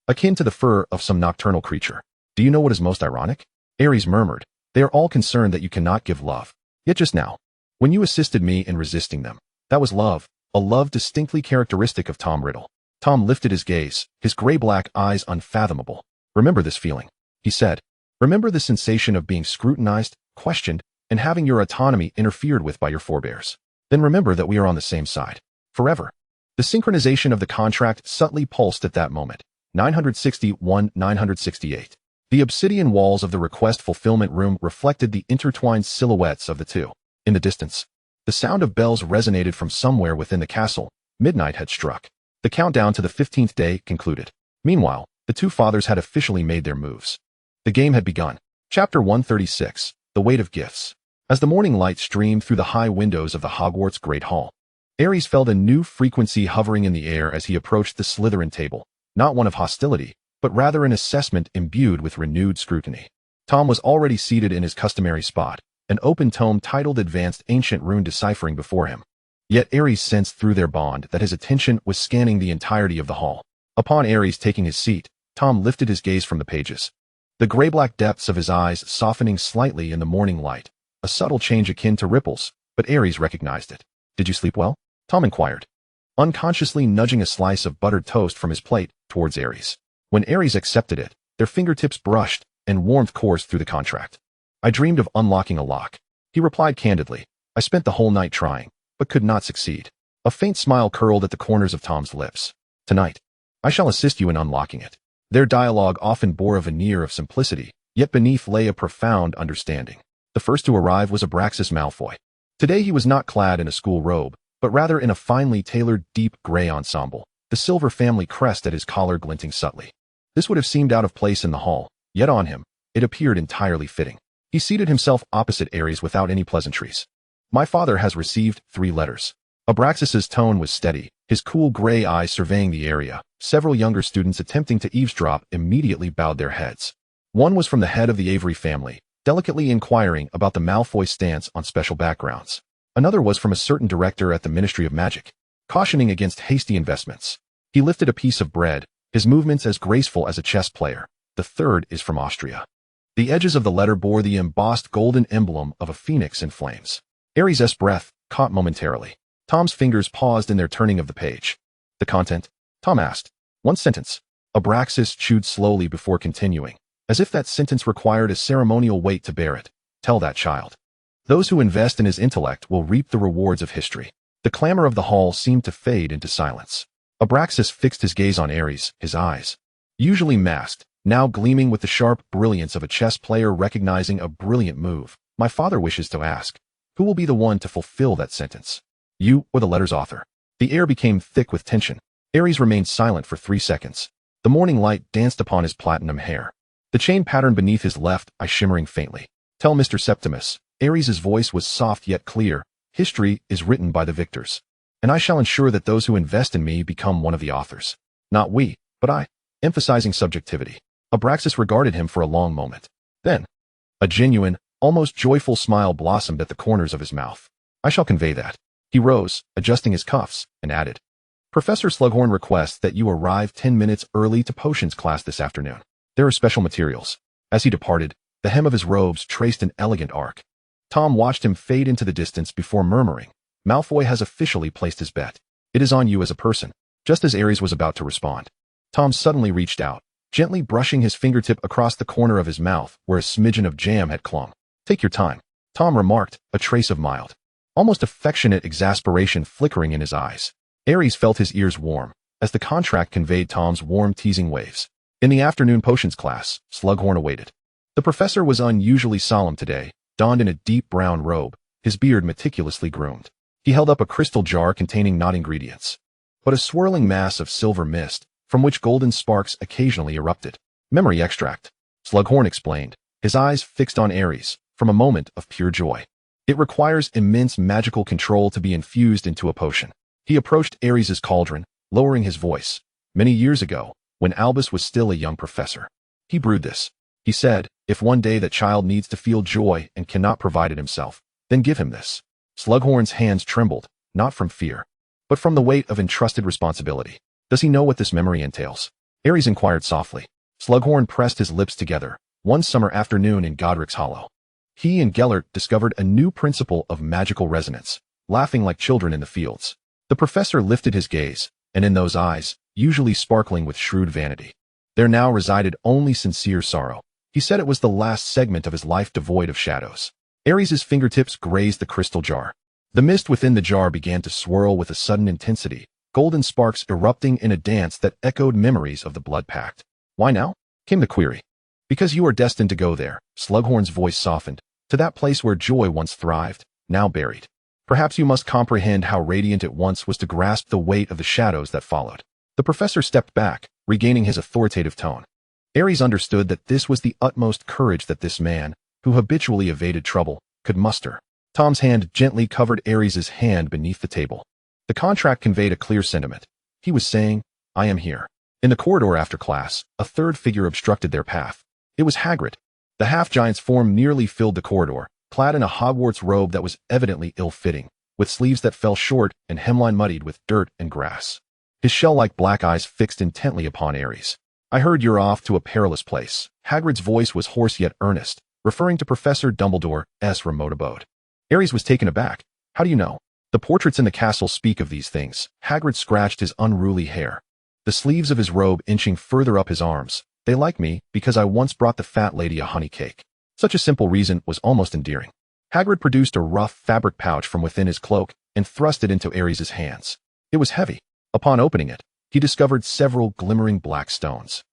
akin to the fur of some nocturnal creature. Do you know what is most ironic? Ares murmured. They are all concerned that you cannot give love. Yet just now, when you assisted me in resisting them, that was love, a love distinctly characteristic of Tom Riddle. Tom lifted his gaze, his gray-black eyes unfathomable. Remember this feeling, he said. Remember the sensation of being scrutinized, questioned, and having your autonomy interfered with by your forebears. Then remember that we are on the same side. Forever. The synchronization of the contract subtly pulsed at that moment. 961-968. The obsidian walls of the request fulfillment room reflected the intertwined silhouettes of the two. In the distance, the sound of bells resonated from somewhere within the castle. Midnight had struck. The countdown to the 15th day concluded. Meanwhile, the two fathers had officially made their moves. The game had begun. Chapter 136, The Weight of Gifts. As the morning light streamed through the high windows of the Hogwarts Great Hall, Ares felt a new frequency hovering in the air as he approached the Slytherin table, not one of hostility, but rather an assessment imbued with renewed scrutiny. Tom was already seated in his customary spot, an open tome titled Advanced Ancient Rune Deciphering before him. Yet Ares sensed through their bond that his attention was scanning the entirety of the hall. Upon Ares taking his seat, Tom lifted his gaze from the pages, the gray-black depths of his eyes softening slightly in the morning light, a subtle change akin to ripples, but Ares recognized it. Did you sleep well? Tom inquired, unconsciously nudging a slice of buttered toast from his plate towards Ares. When Ares accepted it, their fingertips brushed, and warmth coursed through the contract. I dreamed of unlocking a lock. He replied candidly. I spent the whole night trying, but could not succeed. A faint smile curled at the corners of Tom's lips. Tonight, I shall assist you in unlocking it. Their dialogue often bore a veneer of simplicity, yet beneath lay a profound understanding. The first to arrive was Abraxas Malfoy. Today he was not clad in a school robe, but rather in a finely tailored deep gray ensemble, the silver family crest at his collar glinting subtly. This would have seemed out of place in the hall, yet on him, it appeared entirely fitting. He seated himself opposite Ares without any pleasantries. My father has received 3 letters. Abraxas's tone was steady, his cool gray eyes surveying the area. Several younger students attempting to eavesdrop immediately bowed their heads. One was from the head of the Avery family, delicately inquiring about the Malfoy stance on special backgrounds. Another was from a certain director at the Ministry of Magic, cautioning against hasty investments. He lifted a piece of bread, his movements as graceful as a chess player. The third is from Austria. The edges of the letter bore the embossed golden emblem of a phoenix in flames. Ares' breath caught momentarily. Tom's fingers paused in their turning of the page. The content? Tom asked. 1 sentence. Abraxas chewed slowly before continuing. as if that sentence required a ceremonial weight to bear it. Tell that child. Those who invest in his intellect will reap the rewards of history. The clamor of the hall seemed to fade into silence. Abraxas fixed his gaze on Ares, his eyes, usually masked, now gleaming with the sharp brilliance of a chess player recognizing a brilliant move. My father wishes to ask, who will be the one to fulfill that sentence? You or the letter's author? The air became thick with tension. Ares remained silent for 3 seconds. The morning light danced upon his platinum hair. The chain pattern beneath his left eye shimmering faintly. Tell Mr. Septimus. Ares's voice was soft yet clear. History is written by the victors. And I shall ensure that those who invest in me become one of the authors. Not we, but I. Emphasizing subjectivity. Abraxas regarded him for a long moment. Then, a genuine, almost joyful smile blossomed at the corners of his mouth. I shall convey that. He rose, adjusting his cuffs, and added, Professor Slughorn requests that you arrive 10 minutes early to potions class this afternoon. There are special materials. As he departed, the hem of his robes traced an elegant arc. Tom watched him fade into the distance before murmuring, Malfoy has officially placed his bet. It is on you as a person. Just as Ares was about to respond, Tom suddenly reached out, gently brushing his fingertip across the corner of his mouth where a smidgen of jam had clung. Take your time, Tom remarked, a trace of mild, almost affectionate exasperation flickering in his eyes. Ares felt his ears warm, as the contract conveyed Tom's warm teasing waves. In the afternoon potions class, Slughorn awaited. The professor was unusually solemn today, donned in a deep brown robe, his beard meticulously groomed. He held up a crystal jar containing not ingredients, but a swirling mass of silver mist, from which golden sparks occasionally erupted. Memory extract, Slughorn explained, his eyes fixed on Ares, from a moment of pure joy. It requires immense magical control to be infused into a potion. He approached Ares's cauldron, lowering his voice. Many years ago, when Albus was still a young professor, he brewed this. He said, if one day that child needs to feel joy and cannot provide it himself, then give him this. Slughorn's hands trembled, not from fear, but from the weight of entrusted responsibility. Does he know what this memory entails? Ares inquired softly. Slughorn pressed his lips together. One summer afternoon in Godric's Hollow, he and Gellert discovered a new principle of magical resonance, laughing like children in the fields. The professor lifted his gaze, and in those eyes, usually sparkling with shrewd vanity, there now resided only sincere sorrow. He said it was the last segment of his life devoid of shadows. Ares's fingertips grazed the crystal jar. The mist within the jar began to swirl with a sudden intensity, golden sparks erupting in a dance that echoed memories of the blood pact. Why now? Came the query. Because you are destined to go there, Slughorn's voice softened, to that place where joy once thrived, now buried. Perhaps you must comprehend how radiant it once was to grasp the weight of the shadows that followed. The professor stepped back, regaining his authoritative tone. Ares understood that this was the utmost courage that this man, who habitually evaded trouble, could muster. Tom's hand gently covered Ares's hand beneath the table. The contract conveyed a clear sentiment. He was saying, I am here. In the corridor after class, a third figure obstructed their path. It was Hagrid. The half-giant's form nearly filled the corridor, clad in a Hogwarts robe that was evidently ill-fitting, with sleeves that fell short and hemline muddied with dirt and grass. His shell-like black eyes fixed intently upon Ares. I heard you're off to a perilous place. Hagrid's voice was hoarse yet earnest, referring to Professor Dumbledore's remote abode. Ares was taken aback. How do you know? The portraits in the castle speak of these things. Hagrid scratched his unruly hair, the sleeves of his robe inching further up his arms. They like me because I once brought the fat lady a honey cake. Such a simple reason was almost endearing. Hagrid produced a rough fabric pouch from within his cloak and thrust it into Ares's hands. It was heavy. Upon opening it, he discovered several glimmering black stones,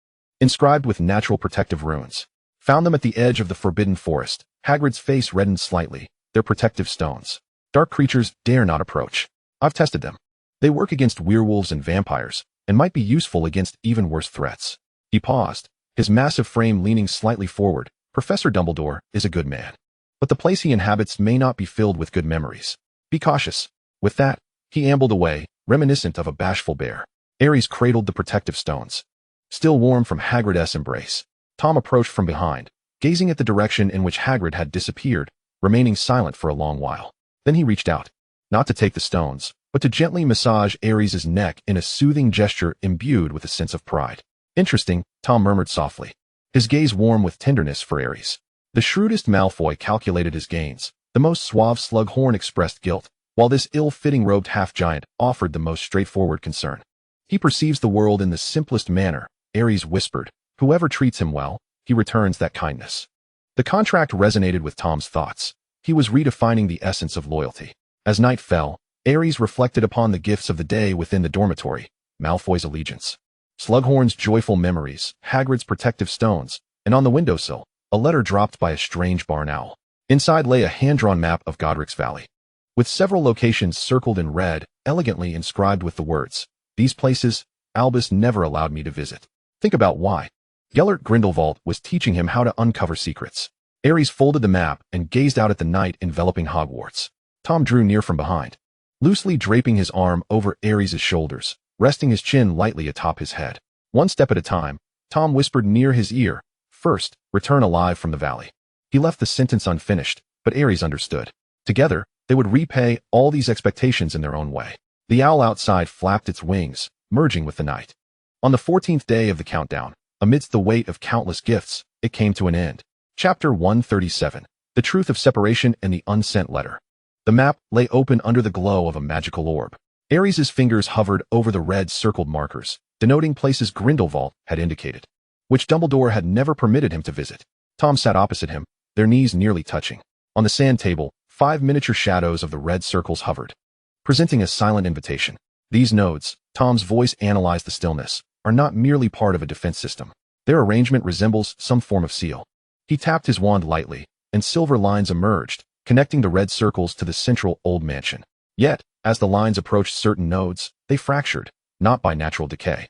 inscribed with natural protective runes. Found them at the edge of the forbidden forest. Hagrid's face reddened slightly. They're protective stones. Dark creatures dare not approach. I've tested them. They work against werewolves and vampires, and might be useful against even worse threats. He paused, his massive frame leaning slightly forward. Professor Dumbledore is a good man, but the place he inhabits may not be filled with good memories. Be cautious. With that, he ambled away, reminiscent of a bashful bear. Ares cradled the protective stones. Still warm from Hagrid's embrace, Tom approached from behind, gazing at the direction in which Hagrid had disappeared, remaining silent for a long while. Then he reached out, not to take the stones, but to gently massage Ares's neck in a soothing gesture imbued with a sense of pride. Interesting, Tom murmured softly, his gaze warm with tenderness for Ares. The shrewdest Malfoy calculated his gains. The most suave Slughorn expressed guilt, while this ill-fitting robed half-giant offered the most straightforward concern. He perceives the world in the simplest manner, Ares whispered. Whoever treats him well, he returns that kindness. The contract resonated with Tom's thoughts. He was redefining the essence of loyalty. As night fell, Ares reflected upon the gifts of the day within the dormitory: Malfoy's allegiance, Slughorn's joyful memories, Hagrid's protective stones, and on the windowsill, a letter dropped by a strange barn owl. Inside lay a hand-drawn map of Godric's Valley, with several locations circled in red, elegantly inscribed with the words, "These places, Albus never allowed me to visit." Think about why. Gellert Grindelwald was teaching him how to uncover secrets. Ares folded the map and gazed out at the night enveloping Hogwarts. Tom drew near from behind, loosely draping his arm over Ares' shoulders, resting his chin lightly atop his head. One step at a time, Tom whispered near his ear, "First, return alive from the valley." He left the sentence unfinished, but Ares understood. Together, they would repay all these expectations in their own way. The owl outside flapped its wings, merging with the night. On the 14th day of the countdown, amidst the weight of countless gifts, it came to an end. Chapter 137. The Truth of Separation and the Unsent Letter. The map lay open under the glow of a magical orb. Ares' fingers hovered over the red circled markers, denoting places Grindelwald had indicated, which Dumbledore had never permitted him to visit. Tom sat opposite him, their knees nearly touching. On the sand table, 5 miniature shadows of the red circles hovered, presenting a silent invitation. These nodes, Tom's voice analyzed the stillness, are not merely part of a defense system. Their arrangement resembles some form of seal. He tapped his wand lightly, and silver lines emerged, connecting the red circles to the central old mansion. Yet, as the lines approached certain nodes, they fractured, not by natural decay,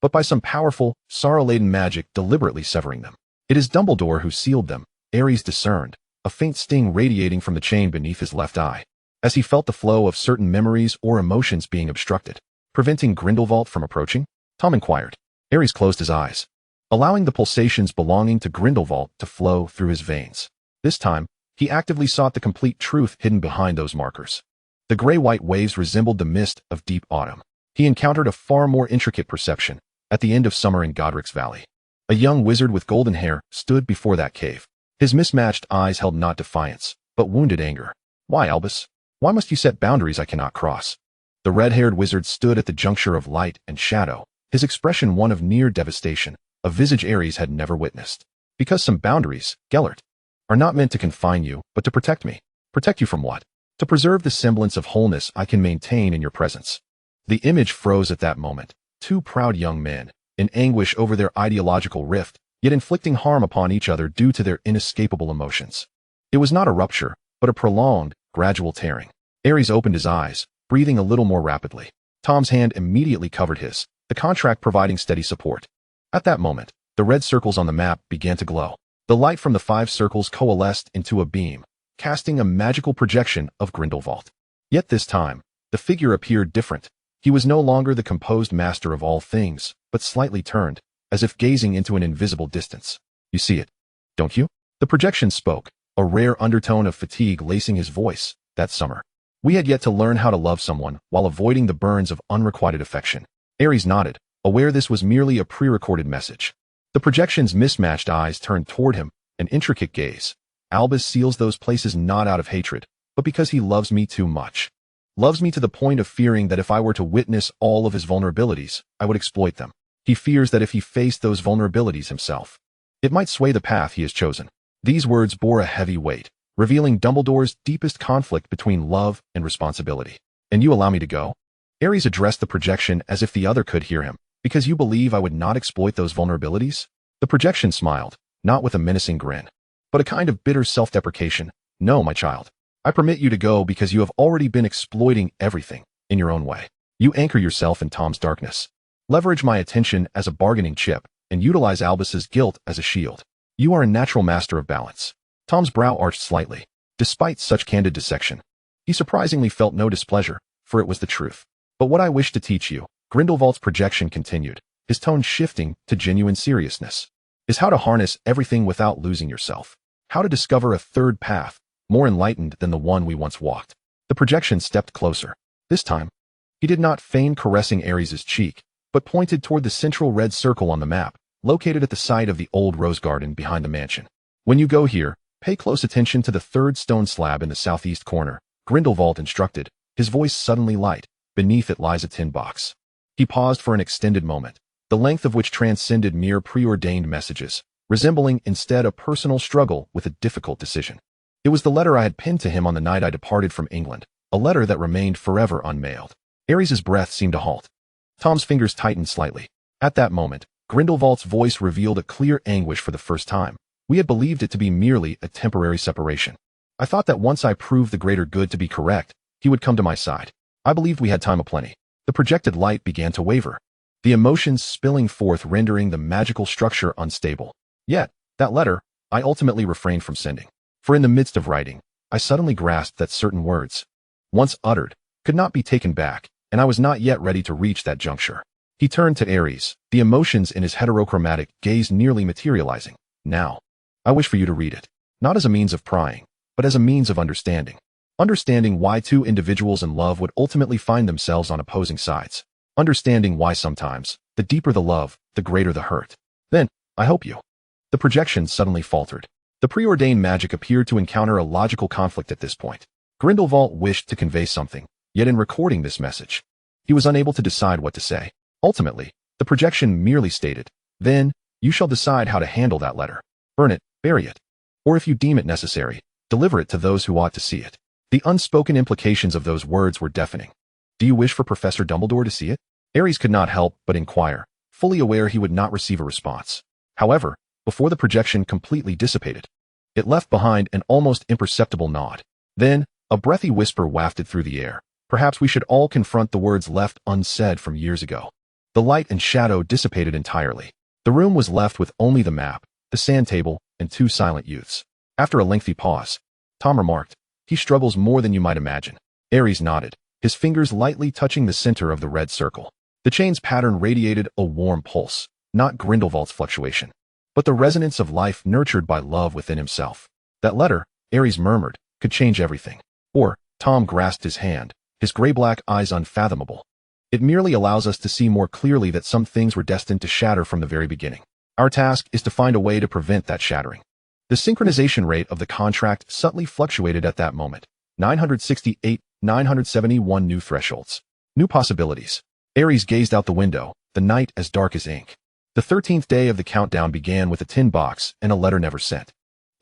but by some powerful, sorrow-laden magic deliberately severing them. It is Dumbledore who sealed them, Ares discerned, a faint sting radiating from the chain beneath his left eye, as he felt the flow of certain memories or emotions being obstructed, preventing Grindelwald from approaching. Tom inquired. Ares closed his eyes, allowing the pulsations belonging to Grindelwald to flow through his veins. This time, he actively sought the complete truth hidden behind those markers. The gray-white waves resembled the mist of deep autumn. He encountered a far more intricate perception at the end of summer in Godric's Valley. A young wizard with golden hair stood before that cave. His mismatched eyes held not defiance, but wounded anger. "Why, Albus? Why must you set boundaries I cannot cross?" The red-haired wizard stood at the juncture of light and shadow, his expression one of near devastation, a visage Ares had never witnessed. "Because some boundaries, Gellert, are not meant to confine you, but to protect me." "Protect you from what?" "To preserve the semblance of wholeness I can maintain in your presence." The image froze at that moment. Two proud young men, in anguish over their ideological rift, yet inflicting harm upon each other due to their inescapable emotions. It was not a rupture, but a prolonged, gradual tearing. Ares opened his eyes, breathing a little more rapidly. Tom's hand immediately covered his, the contract providing steady support. At that moment, the red circles on the map began to glow. The light from the 5 circles coalesced into a beam, casting a magical projection of Grindelwald. Yet this time, the figure appeared different. He was no longer the composed master of all things, but slightly turned, as if gazing into an invisible distance. "You see it, don't you?" The projection spoke, a rare undertone of fatigue lacing his voice. That summer, we had yet to learn how to love someone while avoiding the burns of unrequited affection. Ares nodded, aware this was merely a pre-recorded message. The projection's mismatched eyes turned toward him, an intricate gaze. "Albus seals those places not out of hatred, but because he loves me too much. Loves me to the point of fearing that if I were to witness all of his vulnerabilities, I would exploit them. He fears that if he faced those vulnerabilities himself, it might sway the path he has chosen." These words bore a heavy weight, revealing Dumbledore's deepest conflict between love and responsibility. "And you allow me to go?" Ares addressed the projection as if the other could hear him. "Because you believe I would not exploit those vulnerabilities?" The projection smiled, not with a menacing grin, but a kind of bitter self-deprecation. "No, my child. I permit you to go because you have already been exploiting everything, in your own way. You anchor yourself in Tom's darkness. Leverage my attention as a bargaining chip, and utilize Albus's guilt as a shield. You are a natural master of balance." Tom's brow arched slightly. Despite such candid dissection, he surprisingly felt no displeasure, for it was the truth. "But what I wish to teach you," Grindelwald's projection continued, his tone shifting to genuine seriousness, "is how to harness everything without losing yourself. How to discover a third path, more enlightened than the one we once walked." The projection stepped closer. This time, he did not feign caressing Ares' cheek, but pointed toward the central red circle on the map, located at the site of the old rose garden behind the mansion. "When you go here, pay close attention to the 3rd stone slab in the southeast corner," Grindelwald instructed, his voice suddenly light. "Beneath it lies a tin box." He paused for an extended moment, the length of which transcended mere preordained messages. resembling instead a personal struggle with a difficult decision. It was the letter I had pinned to him on the night I departed from England, a letter that remained forever unmailed. Ares's breath seemed to halt. Tom's fingers tightened slightly. At that moment, Grindelwald's voice revealed a clear anguish for the first time. We had believed it to be merely a temporary separation. I thought that once I proved the greater good to be correct, he would come to my side. I believed we had time aplenty. The projected light began to waver, the emotions spilling forth, rendering the magical structure unstable. Yet, that letter, I ultimately refrained from sending. For in the midst of writing, I suddenly grasped that certain words, once uttered, could not be taken back, and I was not yet ready to reach that juncture. He turned to Ares, the emotions in his heterochromatic gaze nearly materializing. Now, I wish for you to read it, not as a means of prying, but as a means of understanding. Understanding why two individuals in love would ultimately find themselves on opposing sides. Understanding why sometimes, the deeper the love, the greater the hurt. Then, I hope you. The projection suddenly faltered. The preordained magic appeared to encounter a logical conflict at this point. Grindelwald wished to convey something, yet in recording this message, he was unable to decide what to say. Ultimately, the projection merely stated, "Then, you shall decide how to handle that letter. Burn it, bury it. Or if you deem it necessary, deliver it to those who ought to see it." The unspoken implications of those words were deafening. "Do you wish for Professor Dumbledore to see it?" Ares could not help but inquire, fully aware he would not receive a response. However, before the projection completely dissipated, it left behind an almost imperceptible nod. Then, a breathy whisper wafted through the air. "Perhaps we should all confront the words left unsaid from years ago." The light and shadow dissipated entirely. The room was left with only the map, the sand table, and two silent youths. After a lengthy pause, Tom remarked, "He struggles more than you might imagine." Ares nodded, his fingers lightly touching the center of the red circle. The chain's pattern radiated a warm pulse, not Grindelwald's fluctuation, but the resonance of life nurtured by love within himself. That letter, Ares murmured, could change everything. Or, Tom grasped his hand, his gray-black eyes unfathomable. It merely allows us to see more clearly that some things were destined to shatter from the very beginning. Our task is to find a way to prevent that shattering. The synchronization rate of the contract subtly fluctuated at that moment. 968, 971 new thresholds. New possibilities. Ares gazed out the window, the night as dark as ink. The 13th day of the countdown began with a tin box and a letter never sent.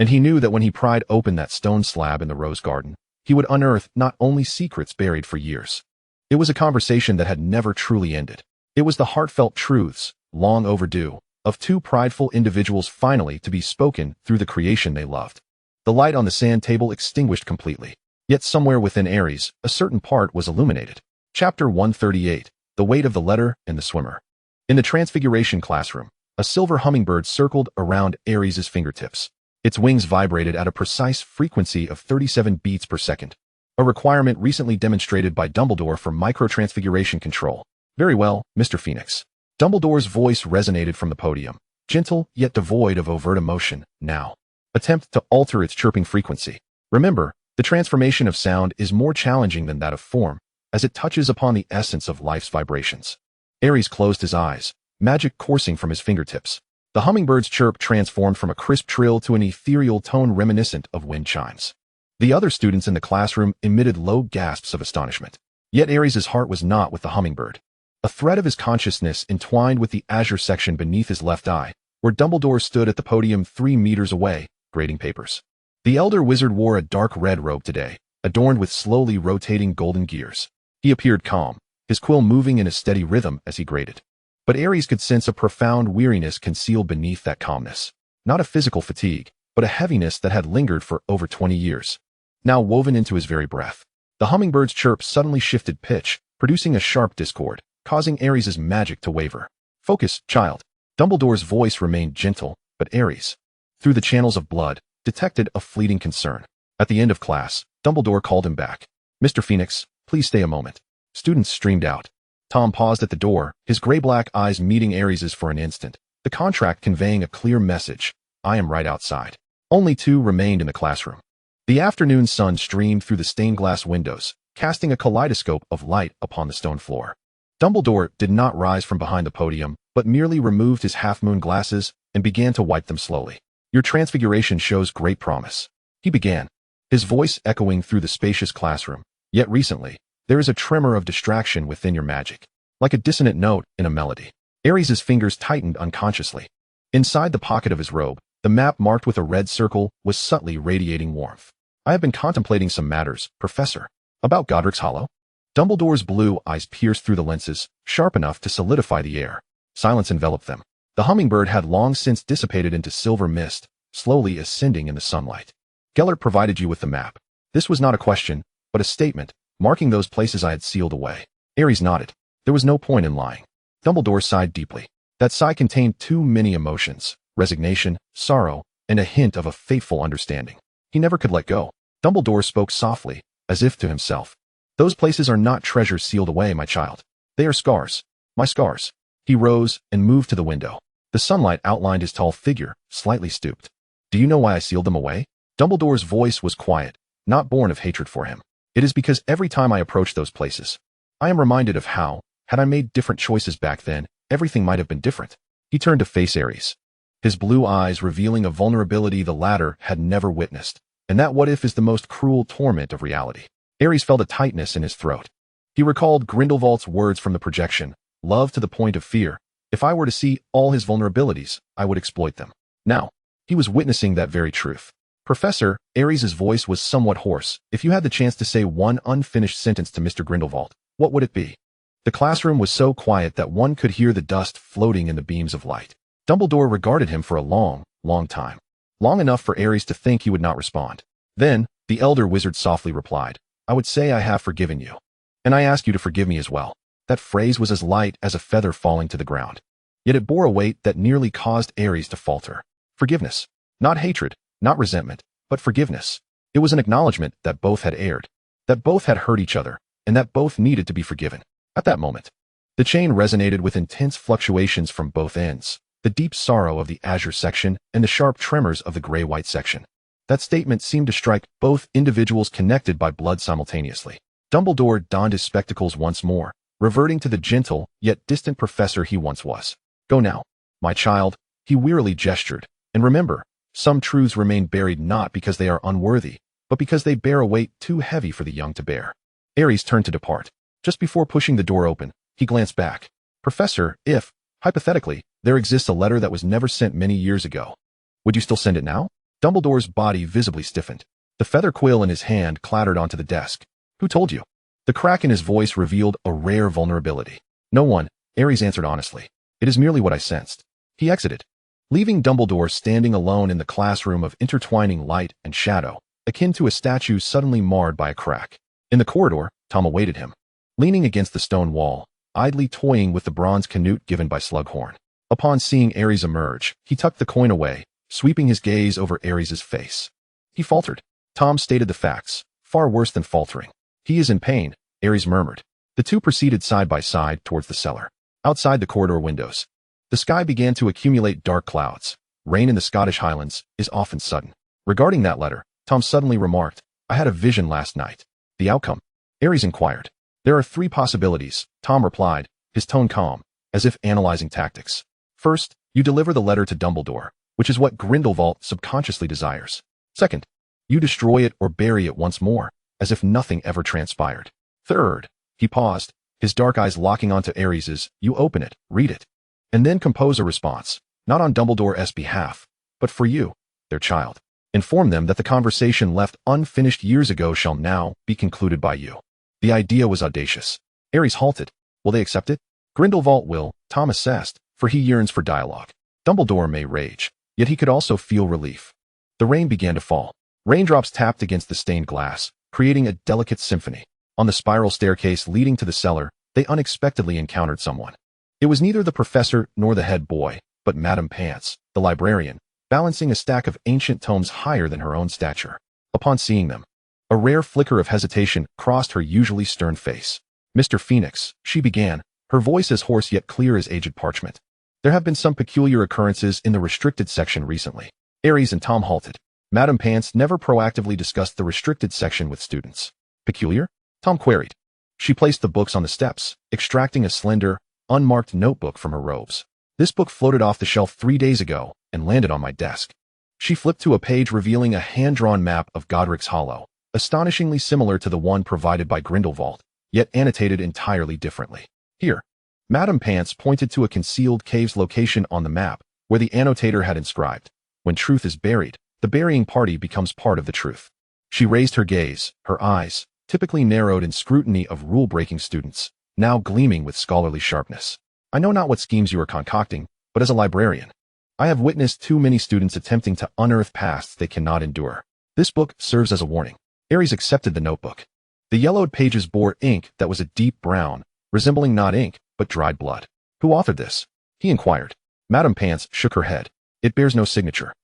And he knew that when he pried open that stone slab in the rose garden, he would unearth not only secrets buried for years. It was a conversation that had never truly ended. It was the heartfelt truths, long overdue, of two prideful individuals finally to be spoken through the creation they loved. The light on the sand table extinguished completely. Yet somewhere within Ares, a certain part was illuminated. Chapter 138, The Weight of the Letter and the Swimmer. In the Transfiguration classroom, a silver hummingbird circled around Ares's fingertips. Its wings vibrated at a precise frequency of 37 beats per second, a requirement recently demonstrated by Dumbledore for microtransfiguration control. "Very well, Mr. Phoenix." Dumbledore's voice resonated from the podium, gentle yet devoid of overt emotion. "Now, attempt to alter its chirping frequency. Remember, the transformation of sound is more challenging than that of form, as it touches upon the essence of life's vibrations." Ares closed his eyes, magic coursing from his fingertips. The hummingbird's chirp transformed from a crisp trill to an ethereal tone reminiscent of wind chimes. The other students in the classroom emitted low gasps of astonishment. Yet Ares's heart was not with the hummingbird. A thread of his consciousness entwined with the azure section beneath his left eye, where Dumbledore stood at the podium 3 meters away, grading papers. The elder wizard wore a dark red robe today, adorned with slowly rotating golden gears. He appeared calm, his quill moving in a steady rhythm as he graded. But Ares could sense a profound weariness concealed beneath that calmness. Not a physical fatigue, but a heaviness that had lingered for over 20 years, now woven into his very breath. The hummingbird's chirp suddenly shifted pitch, producing a sharp discord, causing Ares's magic to waver. "Focus, child." Dumbledore's voice remained gentle, but Ares, through the channels of blood, detected a fleeting concern. At the end of class, Dumbledore called him back. "Mr. Phoenix, please stay a moment." Students streamed out. Tom paused at the door, his gray-black eyes meeting Ares's for an instant, the contract conveying a clear message: "I am right outside." Only 2 remained in the classroom. The afternoon sun streamed through the stained glass windows, casting a kaleidoscope of light upon the stone floor. Dumbledore did not rise from behind the podium, but merely removed his half-moon glasses and began to wipe them slowly. "Your transfiguration shows great promise," he began, his voice echoing through the spacious classroom. "Yet recently, there is a tremor of distraction within your magic, like a dissonant note in a melody." Ares's fingers tightened unconsciously. Inside the pocket of his robe, the map marked with a red circle was subtly radiating warmth. I have been contemplating some matters, Professor. About Godric's Hollow? Dumbledore's blue eyes pierced through the lenses, sharp enough to solidify the air. Silence enveloped them. The hummingbird had long since dissipated into silver mist, slowly ascending in the sunlight. Gellert provided you with the map. This was not a question, but a statement, marking those places I had sealed away. Ares nodded. There was no point in lying. Dumbledore sighed deeply. That sigh contained too many emotions, resignation, sorrow, and a hint of a fateful understanding. He never could let go. Dumbledore spoke softly, as if to himself. Those places are not treasures sealed away, my child. They are scars. My scars. He rose and moved to the window. The sunlight outlined his tall figure, slightly stooped. Do you know why I sealed them away? Dumbledore's voice was quiet, not born of hatred for him. It is because every time I approach those places, I am reminded of how, had I made different choices back then, everything might have been different. He turned to face Ares, his blue eyes revealing a vulnerability the latter had never witnessed. And that what if is the most cruel torment of reality. Ares felt a tightness in his throat. He recalled Grindelwald's words from the projection, love to the point of fear. If I were to see all his vulnerabilities, I would exploit them. Now, he was witnessing that very truth. Professor, Ares's voice was somewhat hoarse. If you had the chance to say one unfinished sentence to Mr. Grindelwald, what would it be? The classroom was so quiet that one could hear the dust floating in the beams of light. Dumbledore regarded him for a long, long time. Long enough for Ares to think he would not respond. Then, the elder wizard softly replied, I would say I have forgiven you. And I ask you to forgive me as well. That phrase was as light as a feather falling to the ground. Yet it bore a weight that nearly caused Ares to falter. Forgiveness. Not hatred, not resentment, but forgiveness. It was an acknowledgement that both had erred, that both had hurt each other, and that both needed to be forgiven. At that moment, the chain resonated with intense fluctuations from both ends, the deep sorrow of the azure section and the sharp tremors of the gray-white section. That statement seemed to strike both individuals connected by blood simultaneously. Dumbledore donned his spectacles once more, reverting to the gentle, yet distant professor he once was. Go now, my child, he wearily gestured, and remember, some truths remain buried not because they are unworthy, but because they bear a weight too heavy for the young to bear. Ares turned to depart. Just before pushing the door open, he glanced back. Professor, if, hypothetically, there exists a letter that was never sent many years ago, would you still send it now? Dumbledore's body visibly stiffened. The feather quill in his hand clattered onto the desk. Who told you? The crack in his voice revealed a rare vulnerability. No one, Ares answered honestly. It is merely what I sensed. He exited, leaving Dumbledore standing alone in the classroom of intertwining light and shadow, akin to a statue suddenly marred by a crack. In the corridor, Tom awaited him, leaning against the stone wall, idly toying with the bronze canute given by Slughorn. Upon seeing Ares emerge, he tucked the coin away, sweeping his gaze over Ares's face. He faltered. Tom stated the facts, far worse than faltering. He is in pain, Ares murmured. The two proceeded side by side towards the cellar. Outside the corridor windows, the sky began to accumulate dark clouds. Rain in the Scottish Highlands is often sudden. Regarding that letter, Tom suddenly remarked, I had a vision last night. The outcome? Ares inquired. There are three possibilities, Tom replied, his tone calm, as if analyzing tactics. First, you deliver the letter to Dumbledore, which is what Grindelwald subconsciously desires. Second, you destroy it or bury it once more, as if nothing ever transpired. Third, he paused, his dark eyes locking onto Ares's, you open it, read it, and then compose a response, not on Dumbledore's behalf, but for you, their child. Inform them that the conversation left unfinished years ago shall now be concluded by you. The idea was audacious. Ares halted. Will they accept it? Grindelwald will, Tom assessed, for he yearns for dialogue. Dumbledore may rage, yet he could also feel relief. The rain began to fall. Raindrops tapped against the stained glass, creating a delicate symphony. On the spiral staircase leading to the cellar, they unexpectedly encountered someone. It was neither the professor nor the head boy, but Madame Pants, the librarian, balancing a stack of ancient tomes higher than her own stature. Upon seeing them, a rare flicker of hesitation crossed her usually stern face. Mr. Phoenix, she began, her voice as hoarse yet clear as aged parchment. There have been some peculiar occurrences in the restricted section recently. Ares and Tom halted. Madame Pants never proactively discussed the restricted section with students. Peculiar? Tom queried. She placed the books on the steps, extracting a slender, unmarked notebook from her robes. This book floated off the shelf 3 days ago and landed on my desk. She flipped to a page revealing a hand-drawn map of Godric's Hollow, astonishingly similar to the one provided by Grindelwald, yet annotated entirely differently. Here, Madame Pants pointed to a concealed cave's location on the map, where the annotator had inscribed, "When truth is buried, the burying party becomes part of the truth." She raised her gaze, her eyes, typically narrowed in scrutiny of rule-breaking students, now gleaming with scholarly sharpness. "I know not what schemes you are concocting, but as a librarian, I have witnessed too many students attempting to unearth pasts they cannot endure. This book serves as a warning." Ares accepted the notebook. The yellowed pages bore ink that was a deep brown, resembling not ink, but dried blood. "Who authored this?" he inquired. Madame Pants shook her head. "It bears no signature.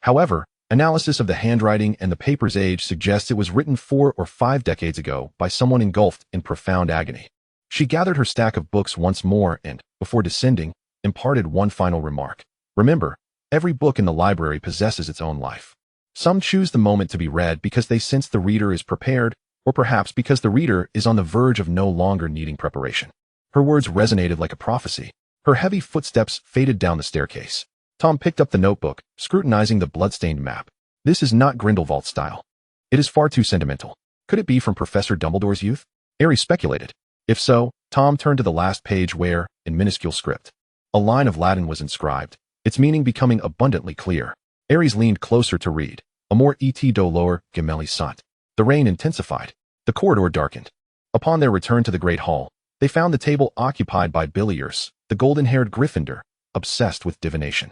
However, analysis of the handwriting and the paper's age suggests it was written 4 or 5 decades ago by someone engulfed in profound agony." She gathered her stack of books once more and, before descending, imparted one final remark. "Remember, every book in the library possesses its own life. Some choose the moment to be read because they sense the reader is prepared, or perhaps because the reader is on the verge of no longer needing preparation." Her words resonated like a prophecy. Her heavy footsteps faded down the staircase. Tom picked up the notebook, scrutinizing the blood-stained map. "This is not Grindelwald style. It is far too sentimental. Could it be from Professor Dumbledore's youth?" Ares speculated. If so, Tom turned to the last page where, in minuscule script, a line of Latin was inscribed, its meaning becoming abundantly clear. Ares leaned closer to read. "Amor et dolor gemelli sunt." The rain intensified. The corridor darkened. Upon their return to the great hall, they found the table occupied by Bullies, the golden-haired Gryffindor, obsessed with divination.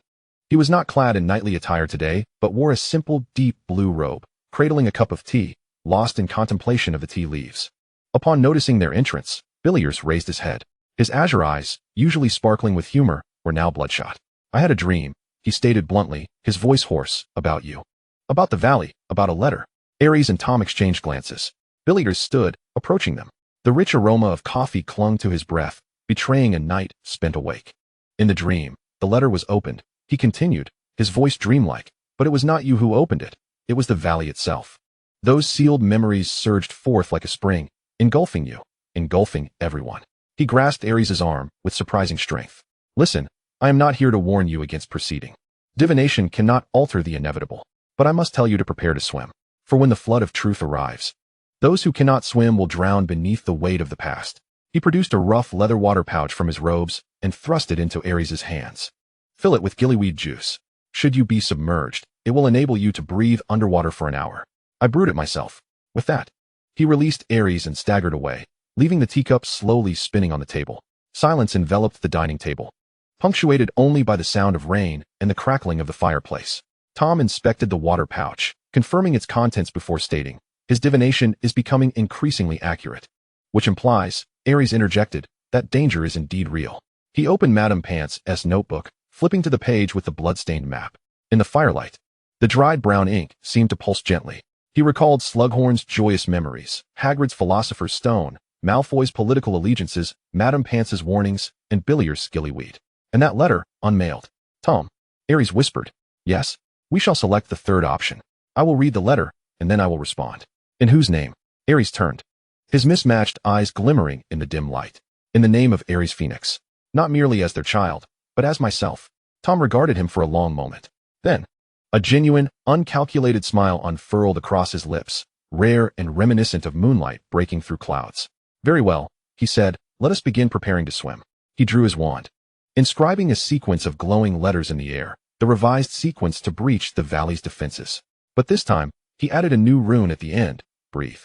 He was not clad in knightly attire today, but wore a simple, deep blue robe, cradling a cup of tea, lost in contemplation of the tea leaves. Upon noticing their entrance, Bullies raised his head. His azure eyes, usually sparkling with humor, were now bloodshot. "I had a dream," he stated bluntly, his voice hoarse, "about you. About the valley, about a letter." Ares and Tom exchanged glances. Bullies stood, approaching them. The rich aroma of coffee clung to his breath, betraying a night spent awake. "In the dream, the letter was opened," he continued, his voice dreamlike, "but it was not you who opened it. It was the valley itself. Those sealed memories surged forth like a spring, engulfing you, engulfing everyone." He grasped Ares' arm with surprising strength. "Listen, I am not here to warn you against proceeding. Divination cannot alter the inevitable, but I must tell you to prepare to swim. For when the flood of truth arrives, those who cannot swim will drown beneath the weight of the past." He produced a rough leather water pouch from his robes and thrust it into Ares' hands. "Fill it with gillyweed juice. Should you be submerged, it will enable you to breathe underwater for an hour. I brewed it myself." With that, he released Ares and staggered away, leaving the teacup slowly spinning on the table. Silence enveloped the dining table, punctuated only by the sound of rain and the crackling of the fireplace. Tom inspected the water pouch, confirming its contents before stating, "His divination is becoming increasingly accurate." "Which implies," Ares interjected, "that danger is indeed real." He opened Madame Pants' notebook, flipping to the page with the blood-stained map. In the firelight, the dried brown ink seemed to pulse gently. He recalled Slughorn's joyous memories, Hagrid's philosopher's stone, Malfoy's political allegiances, Madame Pants' warnings, and Bullies' gillyweed. And that letter, unmailed. "Tom," Ares whispered. "Yes? We shall select the third option. I will read the letter, and then I will respond." "In whose name?" Ares turned, his mismatched eyes glimmering in the dim light. "In the name of Ares Phoenix. Not merely as their child, but as myself." Tom regarded him for a long moment. Then, a genuine, uncalculated smile unfurled across his lips, rare and reminiscent of moonlight breaking through clouds. "Very well," he said, "let us begin preparing to swim." He drew his wand, inscribing a sequence of glowing letters in the air, the revised sequence to breach the valley's defenses. But this time, he added a new rune at the end, breathe.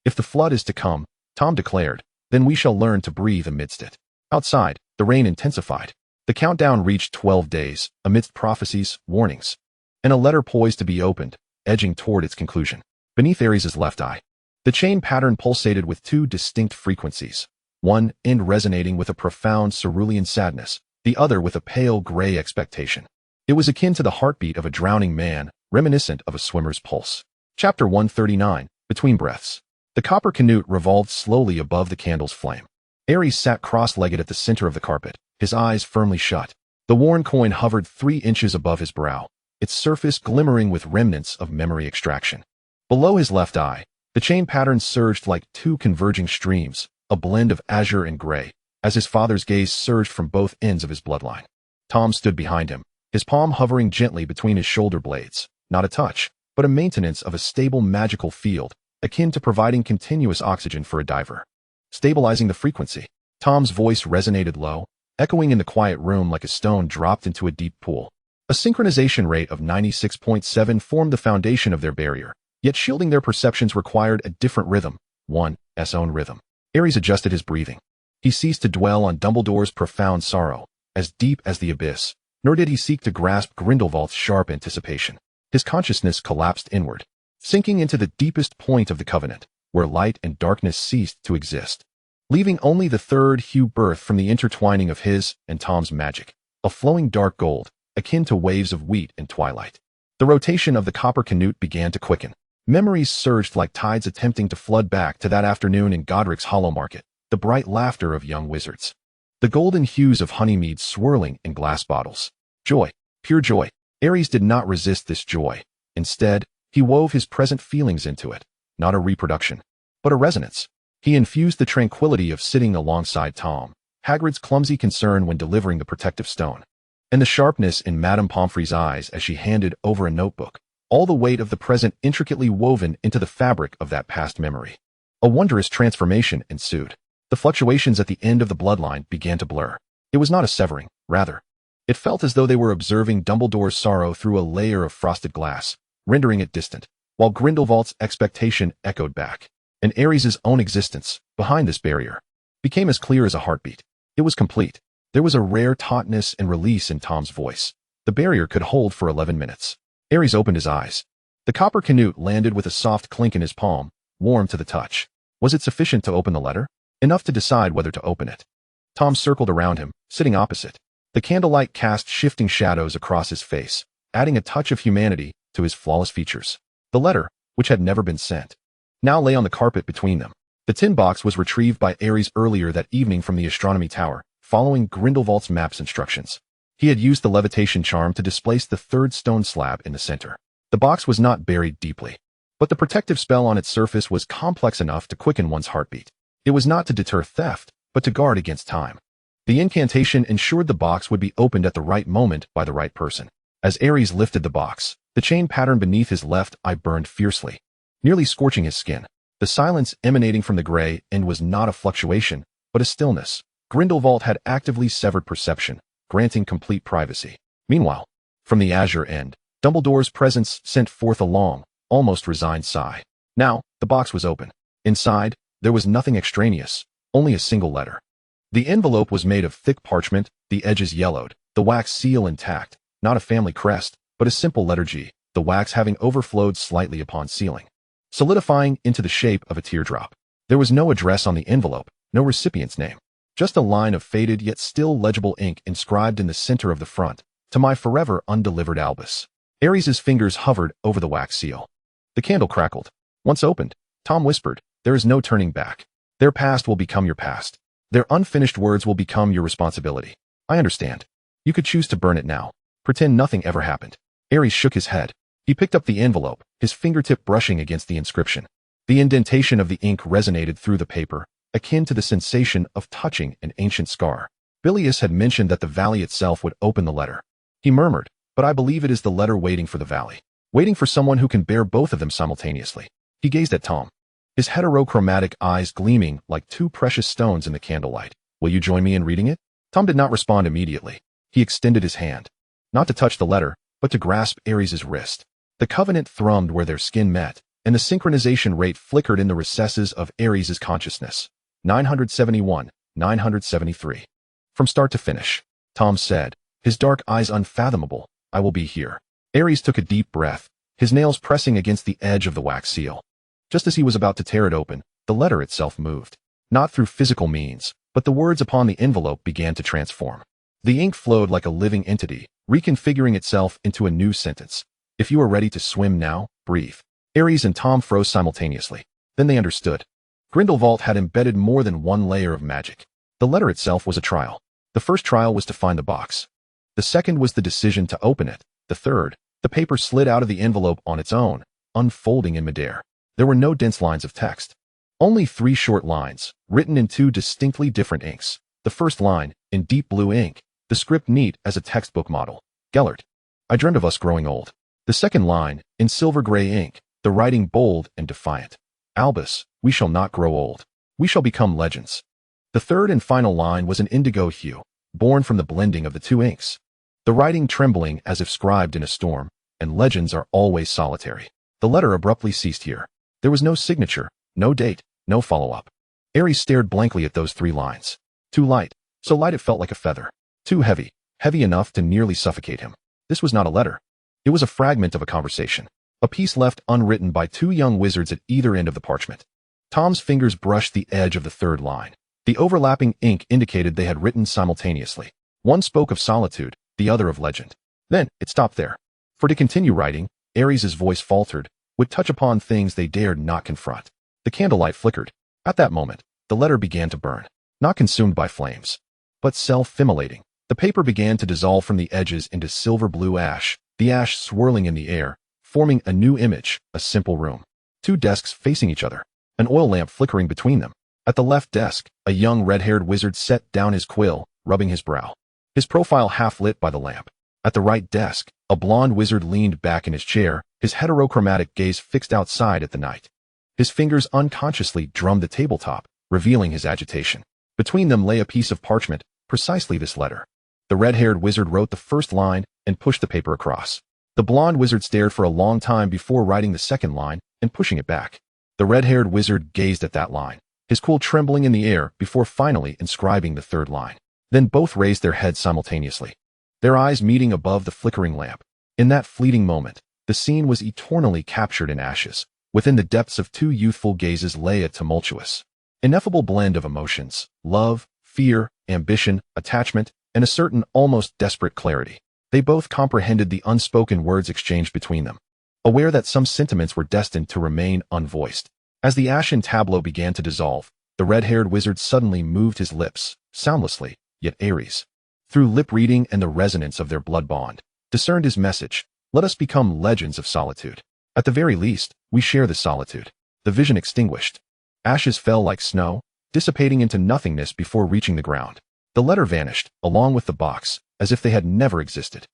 "If the flood is to come," Tom declared, "then we shall learn to breathe amidst it." Outside, the rain intensified. The countdown reached 12 days, amidst prophecies, warnings, and a letter poised to be opened, edging toward its conclusion. Beneath Ares' left eye, the chain pattern pulsated with 2 distinct frequencies, one end resonating with a profound cerulean sadness, the other with a pale gray expectation. It was akin to the heartbeat of a drowning man, reminiscent of a swimmer's pulse. Chapter 139, Between Breaths. The copper canute revolved slowly above the candle's flame. Ares sat cross-legged at the center of the carpet, his eyes firmly shut. The worn coin hovered 3 inches above his brow, its surface glimmering with remnants of memory extraction. Below his left eye, the chain pattern surged like 2 converging streams, a blend of azure and gray, as his father's gaze surged from both ends of his bloodline. Tom stood behind him, his palm hovering gently between his shoulder blades, not a touch, but a maintenance of a stable magical field, akin to providing continuous oxygen for a diver. Stabilizing the frequency. Tom's voice resonated low, echoing in the quiet room like a stone dropped into a deep pool. A synchronization rate of 96.7 formed the foundation of their barrier, yet shielding their perceptions required a different rhythm, one's own rhythm. Ares adjusted his breathing. He ceased to dwell on Dumbledore's profound sorrow, as deep as the abyss, nor did he seek to grasp Grindelwald's sharp anticipation. His consciousness collapsed inward, sinking into the deepest point of the covenant, where light and darkness ceased to exist, leaving only the third hue birth from the intertwining of his and Tom's magic, a flowing dark gold, akin to waves of wheat in twilight. The rotation of the copper canute began to quicken. Memories surged like tides attempting to flood back to that afternoon in Godric's Hollow Market, the bright laughter of young wizards, the golden hues of honeymead swirling in glass bottles. Joy, pure joy. Ares did not resist this joy. Instead, he wove his present feelings into it, not a reproduction, but a resonance. He infused the tranquility of sitting alongside Tom, Hagrid's clumsy concern when delivering the protective stone, and the sharpness in Madame Pomfrey's eyes as she handed over a notebook, all the weight of the present intricately woven into the fabric of that past memory. A wondrous transformation ensued. The fluctuations at the end of the bloodline began to blur. It was not a severing, rather. It felt as though they were observing Dumbledore's sorrow through a layer of frosted glass, rendering it distant, while Grindelwald's expectation echoed back. And Ares' own existence, behind this barrier, became as clear as a heartbeat. It was complete. There was a rare tautness and release in Tom's voice. The barrier could hold for 11 minutes. Ares opened his eyes. The copper canute landed with a soft clink in his palm, warm to the touch. Was it sufficient to open the letter? Enough to decide whether to open it. Tom circled around him, sitting opposite. The candlelight cast shifting shadows across his face, adding a touch of humanity to his flawless features. The letter, which had never been sent, now lay on the carpet between them. The tin box was retrieved by Ares earlier that evening from the astronomy tower, following Grindelwald's map's instructions. He had used the levitation charm to displace the third stone slab in the center. The box was not buried deeply, but the protective spell on its surface was complex enough to quicken one's heartbeat. It was not to deter theft, but to guard against time. The incantation ensured the box would be opened at the right moment by the right person. As Ares lifted the box, the chain pattern beneath his left eye burned fiercely, nearly scorching his skin. The silence emanating from the gray end was not a fluctuation, but a stillness. Grindelwald had actively severed perception, granting complete privacy. Meanwhile, from the azure end, Dumbledore's presence sent forth a long, almost resigned sigh. Now, the box was open. Inside, there was nothing extraneous, only a single letter. The envelope was made of thick parchment, the edges yellowed, the wax seal intact, not a family crest, but a simple letter G, the wax having overflowed slightly upon sealing, solidifying into the shape of a teardrop. There was no address on the envelope, no recipient's name, just a line of faded yet still legible ink inscribed in the center of the front, "To my forever undelivered Albus." Ares's fingers hovered over the wax seal. The candle crackled. Once opened, Tom whispered, "There is no turning back. Their past will become your past. Their unfinished words will become your responsibility. I understand. You could choose to burn it now. Pretend nothing ever happened." Ares shook his head. He picked up the envelope, his fingertip brushing against the inscription. The indentation of the ink resonated through the paper, akin to the sensation of touching an ancient scar. Bilius had mentioned that the valley itself would open the letter. He murmured, "But I believe it is the letter waiting for the valley, waiting for someone who can bear both of them simultaneously." He gazed at Tom, his heterochromatic eyes gleaming like two precious stones in the candlelight. "Will you join me in reading it?" Tom did not respond immediately. He extended his hand, not to touch the letter, but to grasp Ares's wrist. The covenant thrummed where their skin met, and the synchronization rate flickered in the recesses of Ares's consciousness. 971, 973. From start to finish, Tom said, his dark eyes unfathomable, "I will be here." Ares took a deep breath, his nails pressing against the edge of the wax seal. Just as he was about to tear it open, the letter itself moved. Not through physical means, but the words upon the envelope began to transform. The ink flowed like a living entity, reconfiguring itself into a new sentence. "If you are ready to swim now, breathe." Ares and Tom froze simultaneously. Then they understood. Grindelwald had embedded more than one layer of magic. The letter itself was a trial. The first trial was to find the box. The second was the decision to open it. The third, the paper slid out of the envelope on its own, unfolding in midair. There were no dense lines of text. Only 3 short lines, written in 2 distinctly different inks. The first line, in deep blue ink, the script neat as a textbook model. "Gellert, I dreamt of us growing old." The second line, in silver gray ink, the writing bold and defiant. "Albus, we shall not grow old. We shall become legends." The third and final line was an indigo hue, born from the blending of the 2 inks. the writing trembling as if scribed in a storm, and legends are always solitary. The letter abruptly ceased here. There was no signature, no date, no follow-up. Ares stared blankly at those 3 lines. Too light, so light it felt like a feather. Too heavy, heavy enough to nearly suffocate him. This was not a letter. It was a fragment of a conversation. A piece left unwritten by 2 young wizards at either end of the parchment. Tom's fingers brushed the edge of the 3rd line. The overlapping ink indicated they had written simultaneously. One spoke of solitude, the other of legend. Then, it stopped there. For to continue writing, Ares' voice faltered, would touch upon things they dared not confront. The candlelight flickered. At that moment, the letter began to burn. Not consumed by flames, but self-immolating. The paper began to dissolve from the edges into silver-blue ash, the ash swirling in the air, forming a new image, a simple room. 2 desks facing each other, an oil lamp flickering between them. At the left desk, a young red-haired wizard set down his quill, rubbing his brow, his profile half-lit by the lamp. At the right desk, a blonde wizard leaned back in his chair, his heterochromatic gaze fixed outside at the night. His fingers unconsciously drummed the tabletop, revealing his agitation. Between them lay a piece of parchment, precisely this letter. The red-haired wizard wrote the first line and pushed the paper across. The blonde wizard stared for a long time before writing the second line and pushing it back. The red-haired wizard gazed at that line, his quill trembling in the air before finally inscribing the 3rd line. Then both raised their heads simultaneously, their eyes meeting above the flickering lamp. In that fleeting moment, the scene was eternally captured in ashes. Within the depths of 2 youthful gazes lay a tumultuous, ineffable blend of emotions: love, fear, ambition, attachment, and a certain almost desperate clarity. They both comprehended the unspoken words exchanged between them, aware that some sentiments were destined to remain unvoiced. As the ashen tableau began to dissolve, the red-haired wizard suddenly moved his lips, soundlessly, yet Ares, through lip reading and the resonance of their blood bond, discerned his message: let us become legends of solitude. At the very least, we share the solitude. The vision extinguished. Ashes fell like snow, dissipating into nothingness before reaching the ground. The letter vanished, along with the box, as if they had never existed.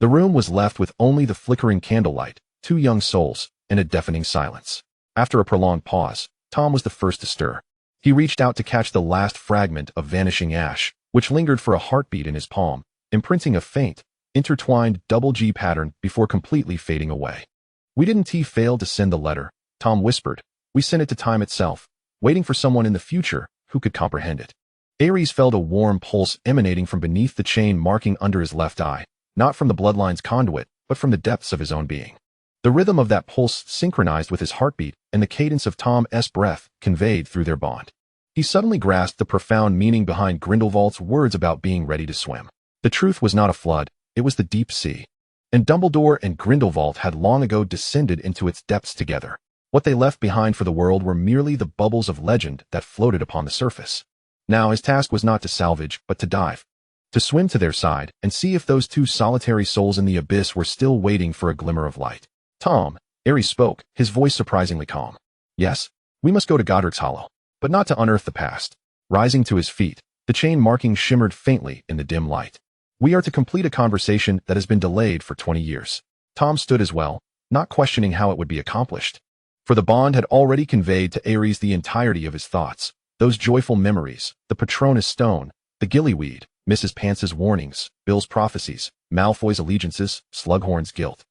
The room was left with only the flickering candlelight, 2 young souls, and a deafening silence. After a prolonged pause, Tom was the first to stir. He reached out to catch the last fragment of vanishing ash, which lingered for a heartbeat in his palm, imprinting a faint, intertwined double G pattern before completely fading away. We didn't fail to send the letter, Tom whispered. We sent it to time itself, waiting for someone in the future who could comprehend it. Ares felt a warm pulse emanating from beneath the chain marking under his left eye, not from the bloodline's conduit, but from the depths of his own being. The rhythm of that pulse synchronized with his heartbeat, and the cadence of Tom's breath conveyed through their bond. He suddenly grasped the profound meaning behind Grindelwald's words about being ready to swim. The truth was not a flood, it was the deep sea. And Dumbledore and Grindelwald had long ago descended into its depths together. What they left behind for the world were merely the bubbles of legend that floated upon the surface. Now his task was not to salvage, but to dive. To swim to their side and see if those 2 solitary souls in the abyss were still waiting for a glimmer of light. Tom, Ares spoke, his voice surprisingly calm. Yes, we must go to Godric's Hollow, but not to unearth the past. Rising to his feet, the chain marking shimmered faintly in the dim light. We are to complete a conversation that has been delayed for 20 years. Tom stood as well, not questioning how it would be accomplished. For the bond had already conveyed to Ares the entirety of his thoughts, those joyful memories, the Patronus stone, the gillyweed, Mrs. Pance's warnings, Bill's prophecies, Malfoy's allegiances, Slughorn's guilt.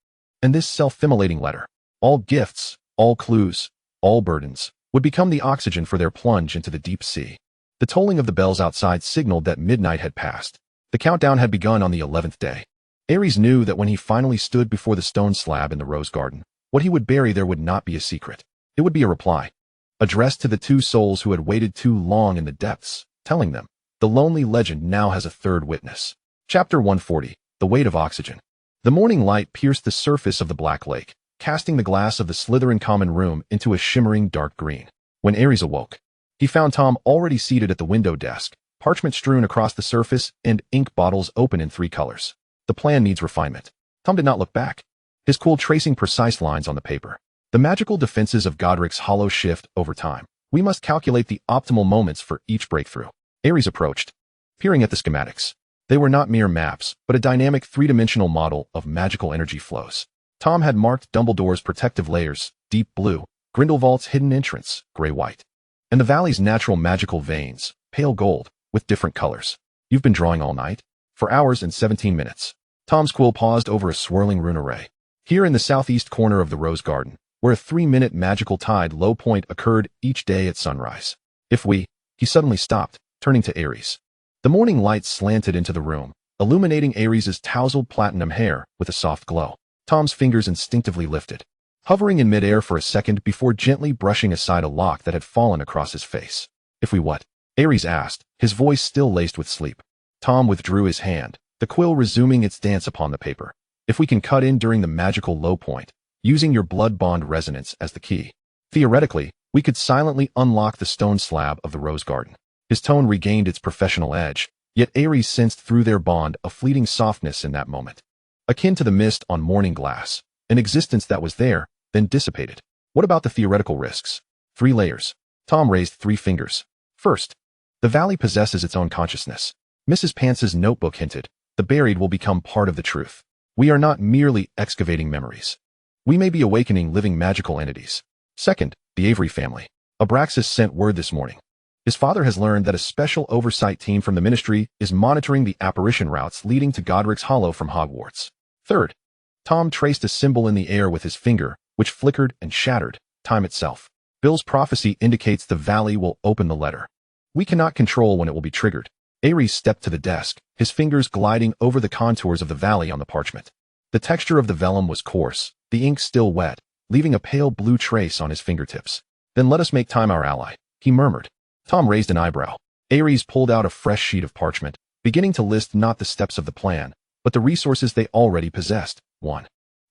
And this self-immolating letter, all gifts, all clues, all burdens, would become the oxygen for their plunge into the deep sea. The tolling of the bells outside signaled that midnight had passed. The countdown had begun on the 11th day. Ares knew that when he finally stood before the stone slab in the rose garden, what he would bury there would not be a secret. It would be a reply, addressed to the 2 souls who had waited too long in the depths, telling them, the lonely legend now has a 3rd witness. Chapter 140, The Weight of Oxygen. The morning light pierced the surface of the black lake, casting the glass of the Slytherin common room into a shimmering dark green. When Ares awoke, he found Tom already seated at the window desk, parchment strewn across the surface and ink bottles open in 3 colors. The plan needs refinement. Tom did not look back, his quill tracing precise lines on the paper. The magical defenses of Godric's Hollow shift over time. We must calculate the optimal moments for each breakthrough. Ares approached, peering at the schematics. They were not mere maps, but a dynamic 3-dimensional model of magical energy flows. Tom had marked Dumbledore's protective layers, deep blue, Grindelwald's hidden entrance, gray-white, and the valley's natural magical veins, pale gold, with different colors. You've been drawing all night? For hours and 17 minutes. Tom's quill paused over a swirling rune array. Here in the southeast corner of the rose garden, where a 3-minute magical tide low point occurred each day at sunrise. He suddenly stopped, turning to Ares. The morning light slanted into the room, illuminating Ares's tousled platinum hair with a soft glow. Tom's fingers instinctively lifted, hovering in midair for a second before gently brushing aside a lock that had fallen across his face. If we what? Ares asked, his voice still laced with sleep. Tom withdrew his hand, the quill resuming its dance upon the paper. If we can cut in during the magical low point, using your blood bond resonance as the key. Theoretically, we could silently unlock the stone slab of the rose garden. His tone regained its professional edge, yet Ares sensed through their bond a fleeting softness in that moment, akin to the mist on morning glass, an existence that was there, then dissipated. What about the theoretical risks? 3 layers. Tom raised 3 fingers. First, the valley possesses its own consciousness. Mrs. Pance's notebook hinted, the buried will become part of the truth. We are not merely excavating memories. We may be awakening living magical entities. Second, the Avery family. Abraxas sent word this morning. His father has learned that a special oversight team from the ministry is monitoring the apparition routes leading to Godric's Hollow from Hogwarts. Third, Tom traced a symbol in the air with his finger, which flickered and shattered, time itself. Bill's prophecy indicates the valley will open the letter. We cannot control when it will be triggered. Ares stepped to the desk, his fingers gliding over the contours of the valley on the parchment. The texture of the vellum was coarse, the ink still wet, leaving a pale blue trace on his fingertips. Then let us make time our ally, he murmured. Tom raised an eyebrow. Ares pulled out a fresh sheet of parchment, beginning to list not the steps of the plan, but the resources they already possessed. 1.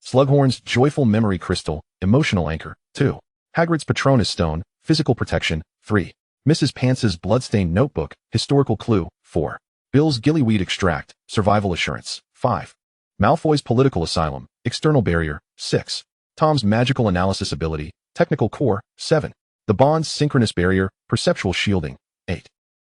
Slughorn's joyful memory crystal, emotional anchor. 2. Hagrid's Patronus stone, physical protection. 3. Mrs. Pance's bloodstained notebook, historical clue. 4. Bill's gillyweed extract, survival assurance. 5. Malfoy's political asylum, external barrier. 6. Tom's magical analysis ability, technical core. 7. The bond's synchronous barrier, perceptual shielding. 8.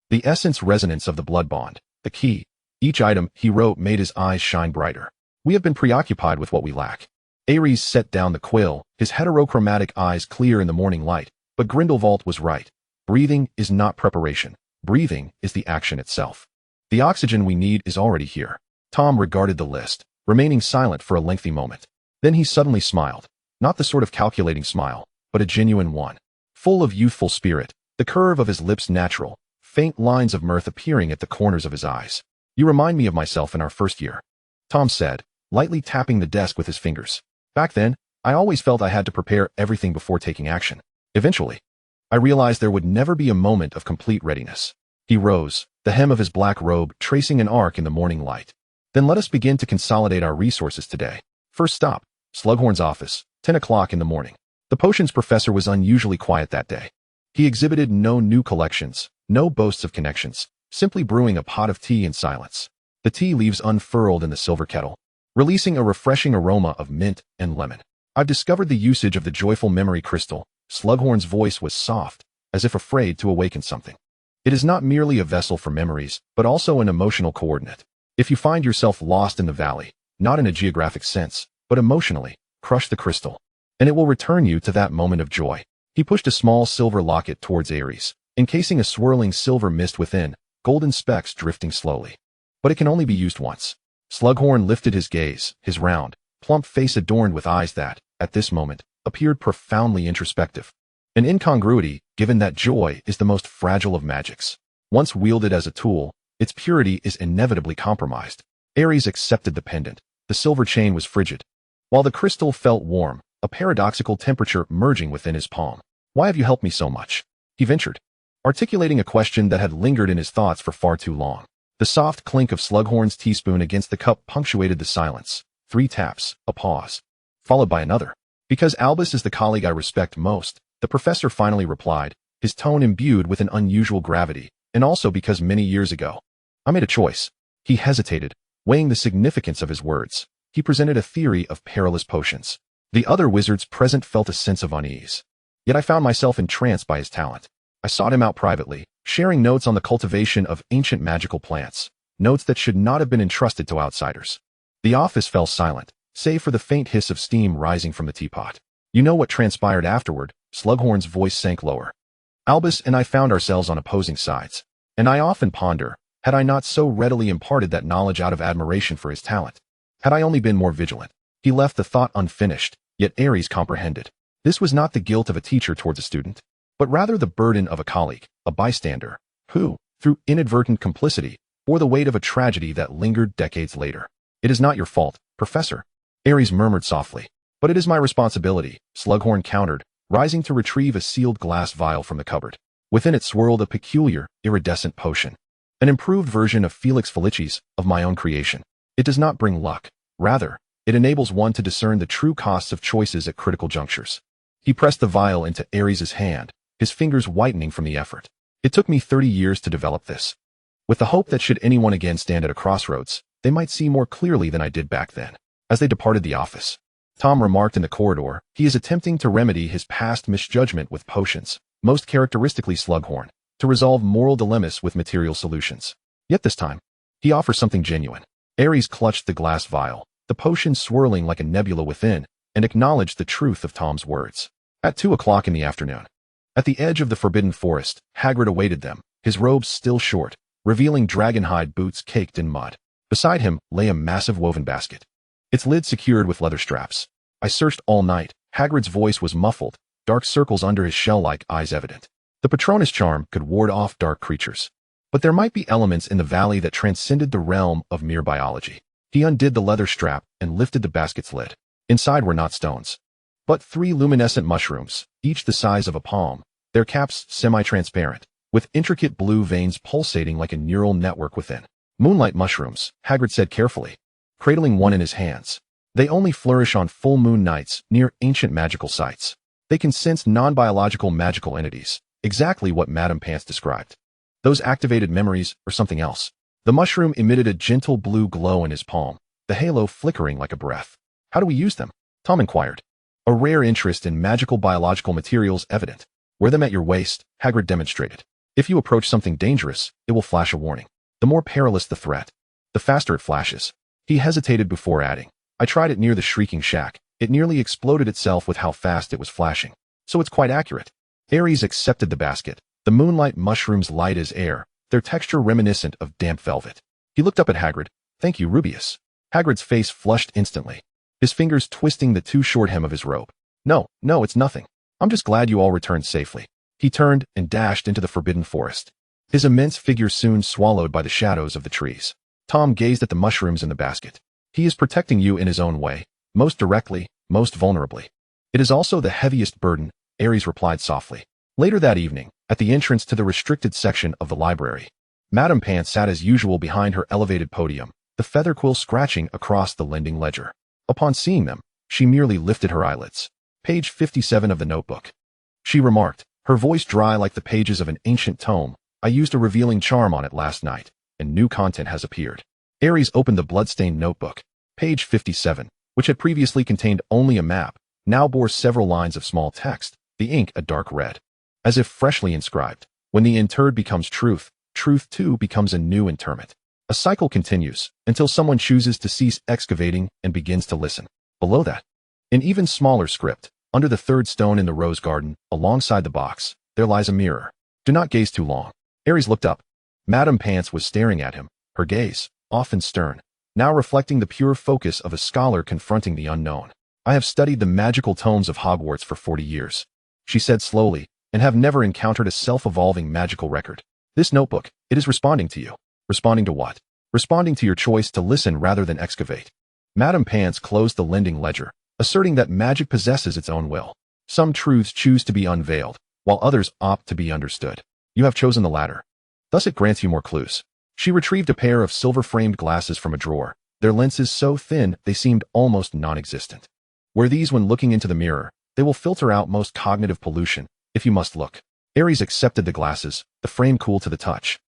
The essence resonance of the blood bond, the key. Each item, he wrote, made his eyes shine brighter. We have been preoccupied with what we lack. Ares set down the quill, his heterochromatic eyes clear in the morning light, but Grindelwald was right. Breathing is not preparation. Breathing is the action itself. The oxygen we need is already here. Tom regarded the list, remaining silent for a lengthy moment. Then he suddenly smiled, not the sort of calculating smile, but a genuine one. Full of youthful spirit, the curve of his lips natural, faint lines of mirth appearing at the corners of his eyes. You remind me of myself in our first year, Tom said, lightly tapping the desk with his fingers. Back then, I always felt I had to prepare everything before taking action. Eventually, I realized there would never be a moment of complete readiness. He rose, the hem of his black robe tracing an arc in the morning light. Then let us begin to consolidate our resources today. First stop, Slughorn's office, 10 o'clock in the morning. The potions professor was unusually quiet that day. He exhibited no new collections, no boasts of connections, simply brewing a pot of tea in silence. The tea leaves unfurled in the silver kettle, releasing a refreshing aroma of mint and lemon. I've discovered the usage of the joyful memory crystal. Slughorn's voice was soft, as if afraid to awaken something. It is not merely a vessel for memories, but also an emotional coordinate. If you find yourself lost in the valley, not in a geographic sense, but emotionally, crush the crystal, and it will return you to that moment of joy. He pushed a small silver locket towards Ares, encasing a swirling silver mist within, golden specks drifting slowly. But it can only be used once. Slughorn lifted his gaze, his round, plump face adorned with eyes that, at this moment, appeared profoundly introspective. An incongruity, given that joy is the most fragile of magics. Once wielded as a tool, its purity is inevitably compromised. Ares accepted the pendant. The silver chain was frigid, while the crystal felt warm, a paradoxical temperature merging within his palm. Why have you helped me so much? He ventured, articulating a question that had lingered in his thoughts for far too long. The soft clink of Slughorn's teaspoon against the cup punctuated the silence. 3 taps, a pause, followed by another. Because Albus is the colleague I respect most, the professor finally replied, his tone imbued with an unusual gravity, and also because many years ago, I made a choice. He hesitated, weighing the significance of his words. He presented a theory of perilous potions. The other wizards present felt a sense of unease. Yet I found myself entranced by his talent. I sought him out privately, sharing notes on the cultivation of ancient magical plants, notes that should not have been entrusted to outsiders. The office fell silent, save for the faint hiss of steam rising from the teapot. You know what transpired afterward? Slughorn's voice sank lower. Albus and I found ourselves on opposing sides, and I often ponder, had I not so readily imparted that knowledge out of admiration for his talent? Had I only been more vigilant. He left the thought unfinished, yet Ares comprehended. This was not the guilt of a teacher towards a student, but rather the burden of a colleague, a bystander, who, through inadvertent complicity, bore the weight of a tragedy that lingered decades later. It is not your fault, Professor, Ares murmured softly. But it is my responsibility, Slughorn countered, rising to retrieve a sealed glass vial from the cupboard. Within it swirled a peculiar, iridescent potion. An improved version of Felix Felicis, of my own creation. It does not bring luck. Rather, it enables one to discern the true costs of choices at critical junctures. He pressed the vial into Ares' hand, his fingers whitening from the effort. It took me 30 years to develop this, with the hope that should anyone again stand at a crossroads, they might see more clearly than I did back then. As they departed the office, Tom remarked in the corridor, he is attempting to remedy his past misjudgment with potions, most characteristically Slughorn, to resolve moral dilemmas with material solutions. Yet this time, he offers something genuine. Ares clutched the glass vial, the potion swirling like a nebula within, and acknowledged the truth of Tom's words. At 2 o'clock in the afternoon, at the edge of the forbidden forest, Hagrid awaited them, his robes still short, revealing dragonhide boots caked in mud. Beside him lay a massive woven basket, its lid secured with leather straps. I searched all night. Hagrid's voice was muffled, dark circles under his shell-like eyes evident. The Patronus charm could ward off dark creatures, but there might be elements in the valley that transcended the realm of mere biology. He undid the leather strap and lifted the basket's lid. Inside were not stones, but 3 luminescent mushrooms, each the size of a palm, their caps semi-transparent, with intricate blue veins pulsating like a neural network within. Moonlight mushrooms, Hagrid said carefully, cradling one in his hands. They only flourish on full moon nights near ancient magical sites. They can sense non-biological magical entities, exactly what Madame Pants described. Those activated memories or something else. The mushroom emitted a gentle blue glow in his palm, the halo flickering like a breath. How do we use them? Tom inquired, a rare interest in magical biological materials evident. Wear them at your waist, Hagrid demonstrated. If you approach something dangerous, it will flash a warning. The more perilous the threat, the faster it flashes. He hesitated before adding, I tried it near the Shrieking Shack. It nearly exploded itself with how fast it was flashing. So it's quite accurate. Ares accepted the basket. The moonlight mushrooms light as air, their texture reminiscent of damp velvet. He looked up at Hagrid. Thank you, Rubeus. Hagrid's face flushed instantly, his fingers twisting the too short hem of his robe. No, it's nothing. I'm just glad you all returned safely. He turned and dashed into the forbidden forest, his immense figure soon swallowed by the shadows of the trees. Tom gazed at the mushrooms in the basket. He is protecting you in his own way, most directly, most vulnerably. It is also the heaviest burden, Ares replied softly. Later that evening, at the entrance to the restricted section of the library, Madame Pants sat as usual behind her elevated podium, the feather quill scratching across the lending ledger. Upon seeing them, she merely lifted her eyelids. Page 57 of the notebook. She remarked, her voice dry like the pages of an ancient tome. I used a revealing charm on it last night, and new content has appeared. Ares opened the bloodstained notebook. Page 57, which had previously contained only a map, now bore several lines of small text, the ink a dark red, as if freshly inscribed. When the interred becomes truth, truth too becomes a new interment. A cycle continues until someone chooses to cease excavating and begins to listen. Below that, in even smaller script, under the third stone in the rose garden, alongside the box, there lies a mirror. Do not gaze too long. Ares looked up. Madame Pants was staring at him, her gaze, often stern, now reflecting the pure focus of a scholar confronting the unknown. I have studied the magical tomes of Hogwarts for 40 years, she said slowly, and have never encountered a self-evolving magical record. This notebook, it is responding to you. Responding to what? Responding to your choice to listen rather than excavate. Madame Pants closed the lending ledger, asserting that magic possesses its own will. Some truths choose to be unveiled, while others opt to be understood. You have chosen the latter. Thus it grants you more clues. She retrieved a pair of silver-framed glasses from a drawer, their lenses so thin they seemed almost non-existent. Where these, when looking into the mirror, they will filter out most cognitive pollution, if you must look. Ares accepted the glasses, the frame cool to the touch.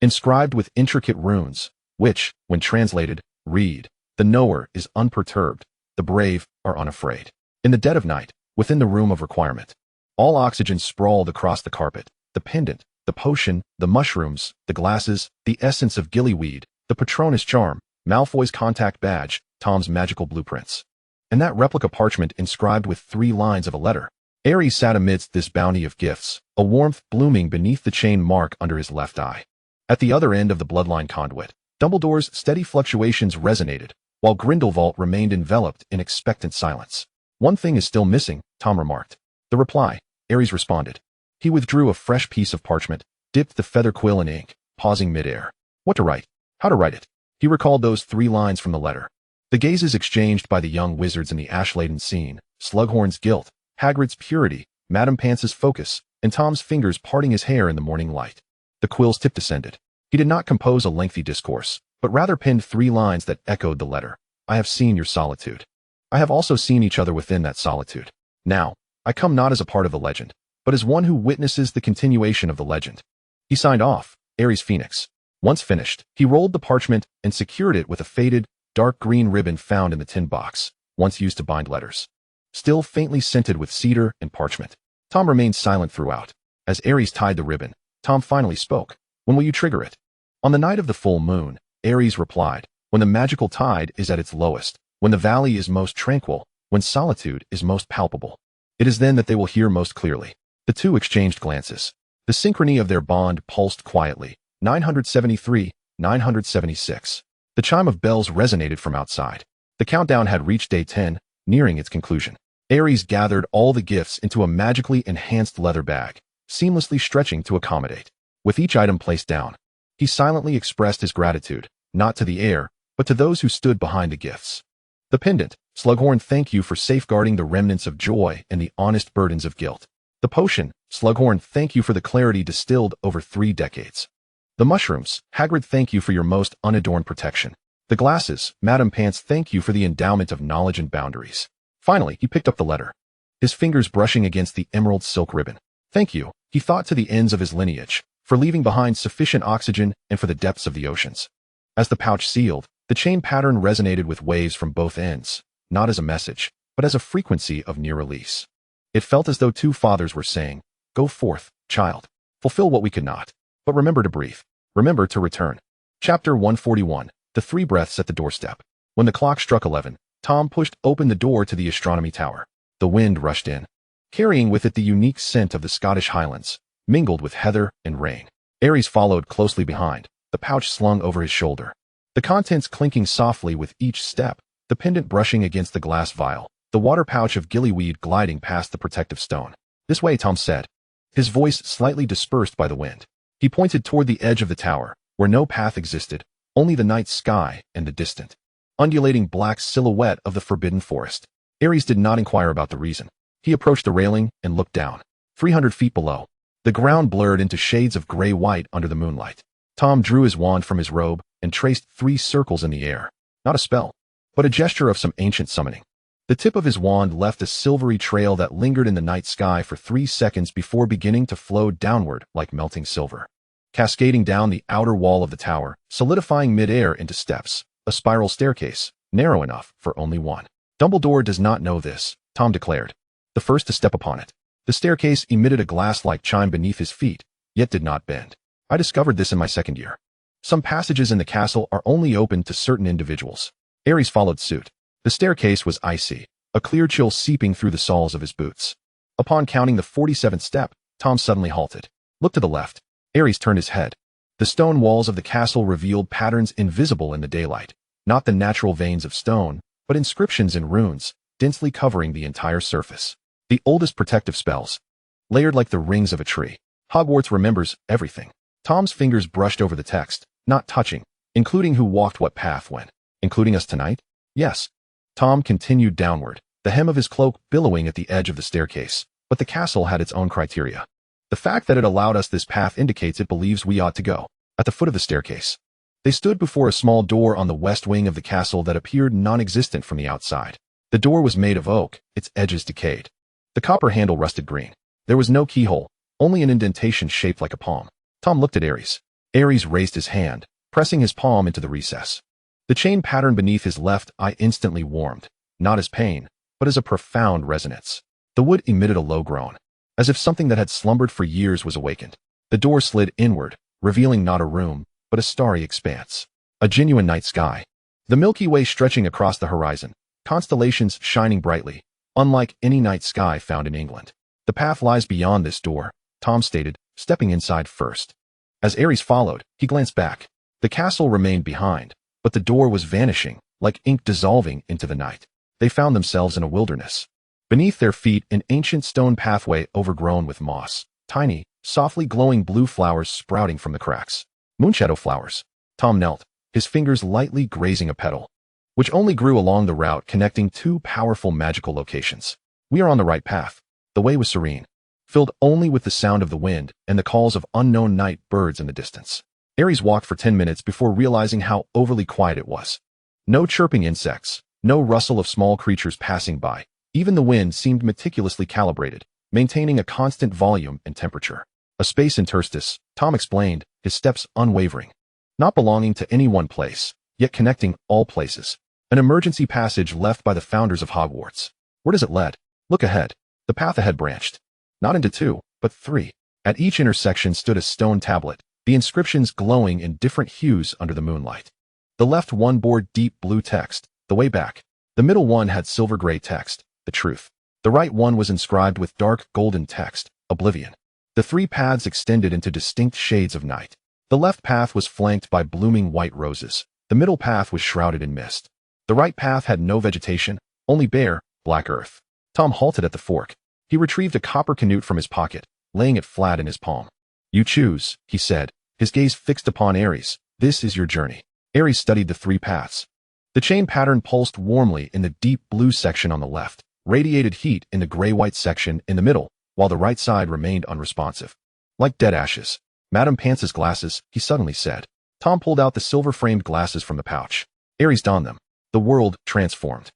Inscribed with intricate runes, which, when translated, read, the knower is unperturbed, the brave are unafraid. In the dead of night, within the room of requirement, all oxygen sprawled across the carpet, the pendant, the potion, the mushrooms, the glasses, the essence of gillyweed, the Patronus charm, Malfoy's contact badge, Tom's magical blueprints, and that replica parchment inscribed with 3 lines of a letter. Ares sat amidst this bounty of gifts, a warmth blooming beneath the chain mark under his left eye. At the other end of the bloodline conduit, Dumbledore's steady fluctuations resonated, while Grindelwald remained enveloped in expectant silence. "One thing is still missing," Tom remarked. "The reply," Ares responded. He withdrew a fresh piece of parchment, dipped the feather quill in ink, pausing midair. What to write? How to write it? He recalled those 3 lines from the letter. The gazes exchanged by the young wizards in the ash-laden scene, Slughorn's guilt, Hagrid's purity, Madame Pance's focus, and Tom's fingers parting his hair in the morning light. The quill's tip descended. He did not compose a lengthy discourse, but rather penned 3 lines that echoed the letter. "I have seen your solitude. I have also seen each other within that solitude. Now, I come not as a part of the legend, but as one who witnesses the continuation of the legend." He signed off, Ares Phoenix. Once finished, he rolled the parchment and secured it with a faded, dark green ribbon found in the tin box, once used to bind letters. Still faintly scented with cedar and parchment. Tom remained silent throughout. As Ares tied the ribbon, Tom finally spoke. "When will you trigger it?" "On the night of the full moon," Ares replied, "when the magical tide is at its lowest, when the valley is most tranquil, when solitude is most palpable. It is then that they will hear most clearly." The two exchanged glances. The synchrony of their bond pulsed quietly. 973, 976. The chime of bells resonated from outside. The countdown had reached day 10, nearing its conclusion. Ares gathered all the gifts into a magically enhanced leather bag, seamlessly stretching to accommodate. With each item placed down, he silently expressed his gratitude, not to the air, but to those who stood behind the gifts. The pendant, Slughorn, thank you for safeguarding the remnants of joy and the honest burdens of guilt. The potion, Slughorn, thank you for the clarity distilled over 3 decades. The mushrooms, Hagrid, thank you for your most unadorned protection. The glasses, Madame Pants, thank you for the endowment of knowledge and boundaries. Finally, he picked up the letter, his fingers brushing against the emerald silk ribbon. Thank you, he thought, to the ends of his lineage, for leaving behind sufficient oxygen and for the depths of the oceans. As the pouch sealed, the chain pattern resonated with waves from both ends, not as a message, but as a frequency of near release. It felt as though 2 fathers were saying, "Go forth, child. Fulfill what we could not. But remember to breathe. Remember to return." Chapter 141, The 3 Breaths at the Doorstep. When the clock struck 11, Tom pushed open the door to the astronomy tower. The wind rushed in, carrying with it the unique scent of the Scottish Highlands, mingled with heather and rain. Ares followed closely behind, the pouch slung over his shoulder. The contents clinking softly with each step, the pendant brushing against the glass vial, the water pouch of gillyweed gliding past the protective stone. "This way," Tom said, his voice slightly dispersed by the wind. He pointed toward the edge of the tower, where no path existed, only the night sky and the distant, undulating black silhouette of the forbidden forest. Ares did not inquire about the reason. He approached the railing and looked down. 300 feet below, the ground blurred into shades of gray-white under the moonlight. Tom drew his wand from his robe and traced 3 circles in the air. Not a spell, but a gesture of some ancient summoning. The tip of his wand left a silvery trail that lingered in the night sky for 3 seconds before beginning to flow downward like melting silver, cascading down the outer wall of the tower, solidifying mid-air into steps, a spiral staircase, narrow enough for only one. "Dumbledore does not know this," Tom declared, the first to step upon it. The staircase emitted a glass-like chime beneath his feet, yet did not bend. "I discovered this in my 2nd year. Some passages in the castle are only open to certain individuals." Ares followed suit. The staircase was icy, a clear chill seeping through the soles of his boots. Upon counting the 47th step, Tom suddenly halted. "Look to the left." Ares turned his head. The stone walls of the castle revealed patterns invisible in the daylight, not the natural veins of stone, but inscriptions and runes, densely covering the entire surface. The oldest protective spells, layered like the rings of a tree. "Hogwarts remembers everything." Tom's fingers brushed over the text, not touching, "Including who walked what path when." "Including us tonight?" "Yes." Tom continued downward, the hem of his cloak billowing at the edge of the staircase, but the castle had its own criteria. "The fact that it allowed us this path indicates it believes we ought to go." At the foot of the staircase, they stood before a small door on the west wing of the castle that appeared non-existent from the outside. The door was made of oak, its edges decayed. The copper handle rusted green. There was no keyhole, only an indentation shaped like a palm. Tom looked at Ares. Ares raised his hand, pressing his palm into the recess. The chain pattern beneath his left eye instantly warmed, not as pain, but as a profound resonance. The wood emitted a low groan, as if something that had slumbered for years was awakened. The door slid inward, revealing not a room, but a starry expanse. A genuine night sky. The Milky Way stretching across the horizon, constellations shining brightly, unlike any night sky found in England. "The path lies beyond this door," Tom stated, stepping inside first. As Ares followed, he glanced back. The castle remained behind, but the door was vanishing, like ink dissolving into the night. They found themselves in a wilderness. Beneath their feet, an ancient stone pathway overgrown with moss. Tiny, softly glowing blue flowers sprouting from the cracks. Moonshadow flowers. Tom knelt, his fingers lightly grazing a petal, which only grew along the route connecting two powerful magical locations. We are on the right path. The way was serene, filled only with the sound of the wind and the calls of unknown night birds in the distance. Ares walked for 10 minutes before realizing how overly quiet it was. No chirping insects, no rustle of small creatures passing by. Even the wind seemed meticulously calibrated, maintaining a constant volume and temperature. A space interstice, Tom explained, his steps unwavering. Not belonging to any one place, yet connecting all places. An emergency passage left by the founders of Hogwarts. Where does it lead? Look ahead. The path ahead branched. Not into 2, but 3. At each intersection stood a stone tablet, the inscriptions glowing in different hues under the moonlight. The left one bore deep blue text, the way back. The middle one had silver gray text, the truth. The right one was inscribed with dark golden text, oblivion. The 3 paths extended into distinct shades of night. The left path was flanked by blooming white roses. The middle path was shrouded in mist. The right path had no vegetation, only bare, black earth. Tom halted at the fork. He retrieved a copper canute from his pocket, laying it flat in his palm. You choose, he said, his gaze fixed upon Ares. This is your journey. Ares studied the 3 paths. The chain pattern pulsed warmly in the deep blue section on the left, radiated heat in the gray-white section in the middle, while the right side remained unresponsive. Like dead ashes. Madame Pance's glasses, he suddenly said. Tom pulled out the silver-framed glasses from the pouch. Ares donned them. The world transformed.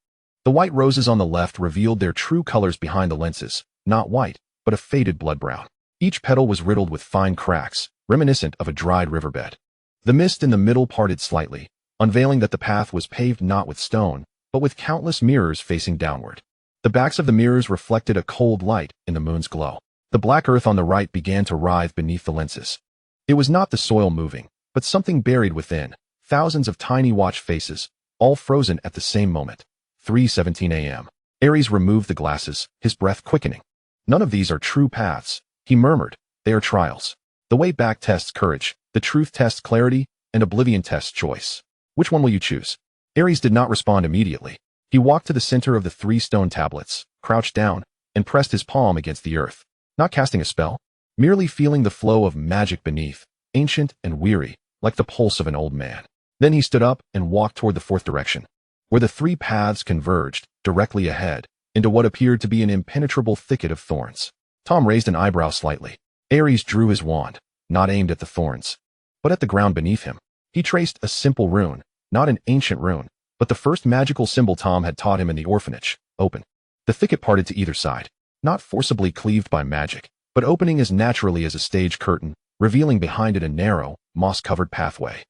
The white roses on the left revealed their true colors behind the lenses, not white, but a faded blood brown. Each petal was riddled with fine cracks, reminiscent of a dried riverbed. The mist in the middle parted slightly, unveiling that the path was paved not with stone, but with countless mirrors facing downward. The backs of the mirrors reflected a cold light in the moon's glow. The black earth on the right began to writhe beneath the lenses. It was not the soil moving, but something buried within, thousands of tiny watch faces, all frozen at the same moment. 3:17 a.m. Ares removed the glasses, his breath quickening. None of these are true paths, he murmured. They are trials. The way back tests courage, the truth tests clarity, and oblivion tests choice. Which one will you choose? Ares did not respond immediately. He walked to the center of the 3 stone tablets, crouched down, and pressed his palm against the earth. Not casting a spell, merely feeling the flow of magic beneath, ancient and weary, like the pulse of an old man. Then he stood up and walked toward the 4th direction, where the 3 paths converged, directly ahead, into what appeared to be an impenetrable thicket of thorns. Tom raised an eyebrow slightly. Ares drew his wand, not aimed at the thorns, but at the ground beneath him. He traced a simple rune, not an ancient rune, but the first magical symbol Tom had taught him in the orphanage, open. The thicket parted to either side, not forcibly cleaved by magic, but opening as naturally as a stage curtain, revealing behind it a narrow, moss-covered pathway.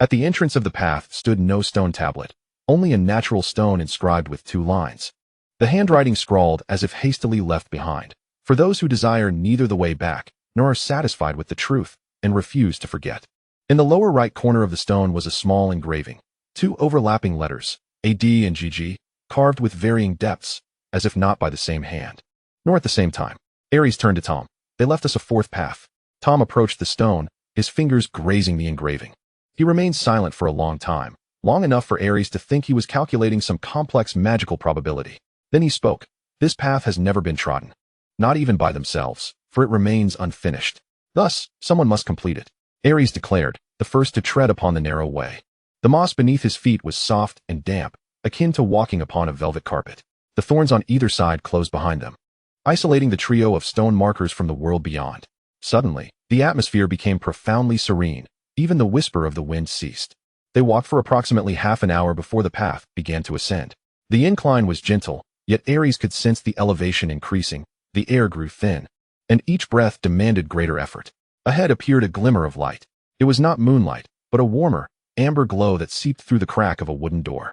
At the entrance of the path stood no stone tablet, only a natural stone inscribed with 2 lines. The handwriting scrawled as if hastily left behind, for those who desire neither the way back, nor are satisfied with the truth, and refuse to forget. In the lower right corner of the stone was a small engraving, 2 overlapping letters, AD and GG, carved with varying depths, as if not by the same hand, nor at the same time. Ares turned to Tom. They left us a 4th path. Tom approached the stone, his fingers grazing the engraving. He remained silent for a long time, long enough for Ares to think he was calculating some complex magical probability. Then he spoke. This path has never been trodden. Not even by themselves, for it remains unfinished. Thus, someone must complete it. Ares declared, the first to tread upon the narrow way. The moss beneath his feet was soft and damp, akin to walking upon a velvet carpet. The thorns on either side closed behind them, isolating the trio of stone markers from the world beyond. Suddenly, the atmosphere became profoundly serene. Even the whisper of the wind ceased. They walked for approximately half an hour before the path began to ascend. The incline was gentle, yet Ares could sense the elevation increasing. The air grew thin, and each breath demanded greater effort. Ahead appeared a glimmer of light. It was not moonlight, but a warmer, amber glow that seeped through the crack of a wooden door.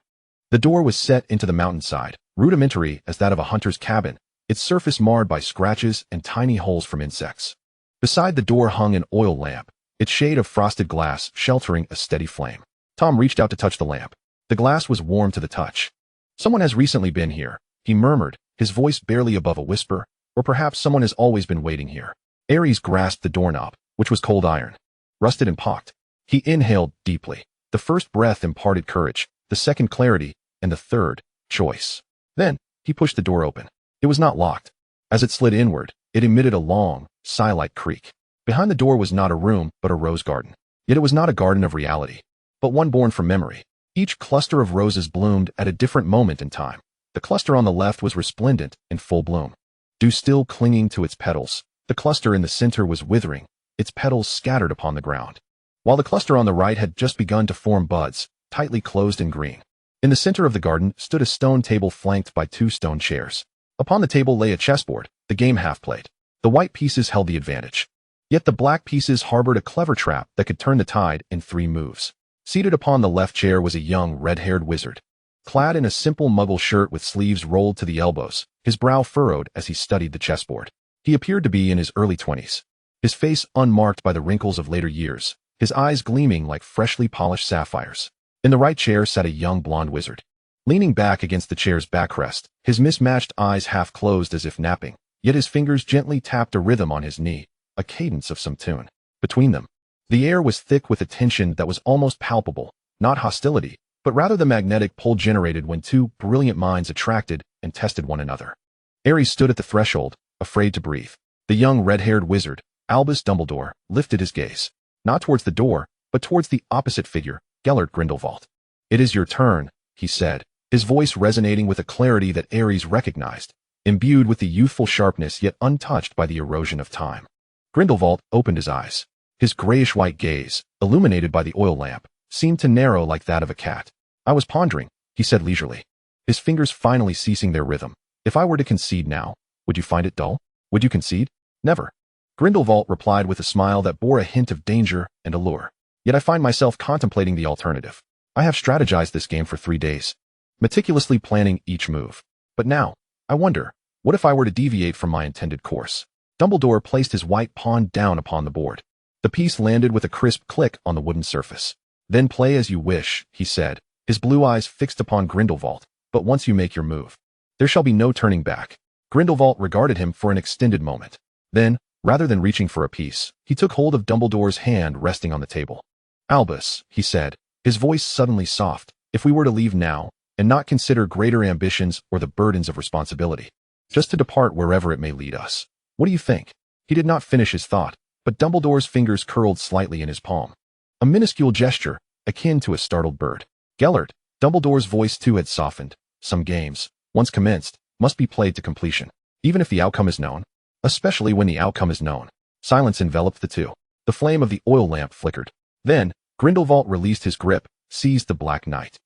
The door was set into the mountainside, rudimentary as that of a hunter's cabin, its surface marred by scratches and tiny holes from insects. Beside the door hung an oil lamp, its shade of frosted glass sheltering a steady flame. Tom reached out to touch the lamp. The glass was warm to the touch. Someone has recently been here, he murmured, his voice barely above a whisper, or perhaps someone has always been waiting here. Ares grasped the doorknob, which was cold iron, rusted and pocked. He inhaled deeply. The first breath imparted courage, the second clarity, and the third choice. Then, he pushed the door open. It was not locked. As it slid inward, it emitted a long, sigh-like creak. Behind the door was not a room, but a rose garden. Yet it was not a garden of reality, but one born from memory. Each cluster of roses bloomed at a different moment in time. The cluster on the left was resplendent, in full bloom, dew still clinging to its petals. The cluster in the center was withering, its petals scattered upon the ground, while the cluster on the right had just begun to form buds, tightly closed and green. In the center of the garden stood a stone table flanked by 2 stone chairs. Upon the table lay a chessboard, the game half played. The white pieces held the advantage. Yet the black pieces harbored a clever trap that could turn the tide in 3 moves. Seated upon the left chair was a young, red-haired wizard, clad in a simple muggle shirt with sleeves rolled to the elbows, his brow furrowed as he studied the chessboard. He appeared to be in his early 20s, his face unmarked by the wrinkles of later years, his eyes gleaming like freshly polished sapphires. In the right chair sat a young blonde wizard, leaning back against the chair's backrest, his mismatched eyes half closed as if napping, yet his fingers gently tapped a rhythm on his knee, a cadence of some tune. Between them, the air was thick with a tension that was almost palpable, not hostility, but rather the magnetic pull generated when 2 brilliant minds attracted and tested one another. Ares stood at the threshold, afraid to breathe. The young red-haired wizard, Albus Dumbledore, lifted his gaze, not towards the door, but towards the opposite figure, Gellert Grindelwald. "It is your turn," he said, his voice resonating with a clarity that Ares recognized, imbued with the youthful sharpness yet untouched by the erosion of time. Grindelwald opened his eyes. His grayish-white gaze, illuminated by the oil lamp, seemed to narrow like that of a cat. "I was pondering," he said leisurely, his fingers finally ceasing their rhythm. "If I were to concede now, would you find it dull? Would you concede?" "Never," Grindelwald replied with a smile that bore a hint of danger and allure. "Yet I find myself contemplating the alternative. I have strategized this game for 3 days, meticulously planning each move. But now, I wonder, what if I were to deviate from my intended course?" Dumbledore placed his white pawn down upon the board. The piece landed with a crisp click on the wooden surface. "Then play as you wish," he said, his blue eyes fixed upon Grindelwald. "But once you make your move, there shall be no turning back." Grindelwald regarded him for an extended moment. Then, rather than reaching for a piece, he took hold of Dumbledore's hand resting on the table. "Albus," he said, his voice suddenly soft, "if we were to leave now, and not consider greater ambitions or the burdens of responsibility, just to depart wherever it may lead us, what do you think?" He did not finish his thought, but Dumbledore's fingers curled slightly in his palm. A minuscule gesture, akin to a startled bird. "Gellert," Dumbledore's voice too had softened. "Some games, once commenced, must be played to completion, even if the outcome is known. Especially when the outcome is known." Silence enveloped the two. The flame of the oil lamp flickered. Then, Grindelwald released his grip, seized the Black Knight,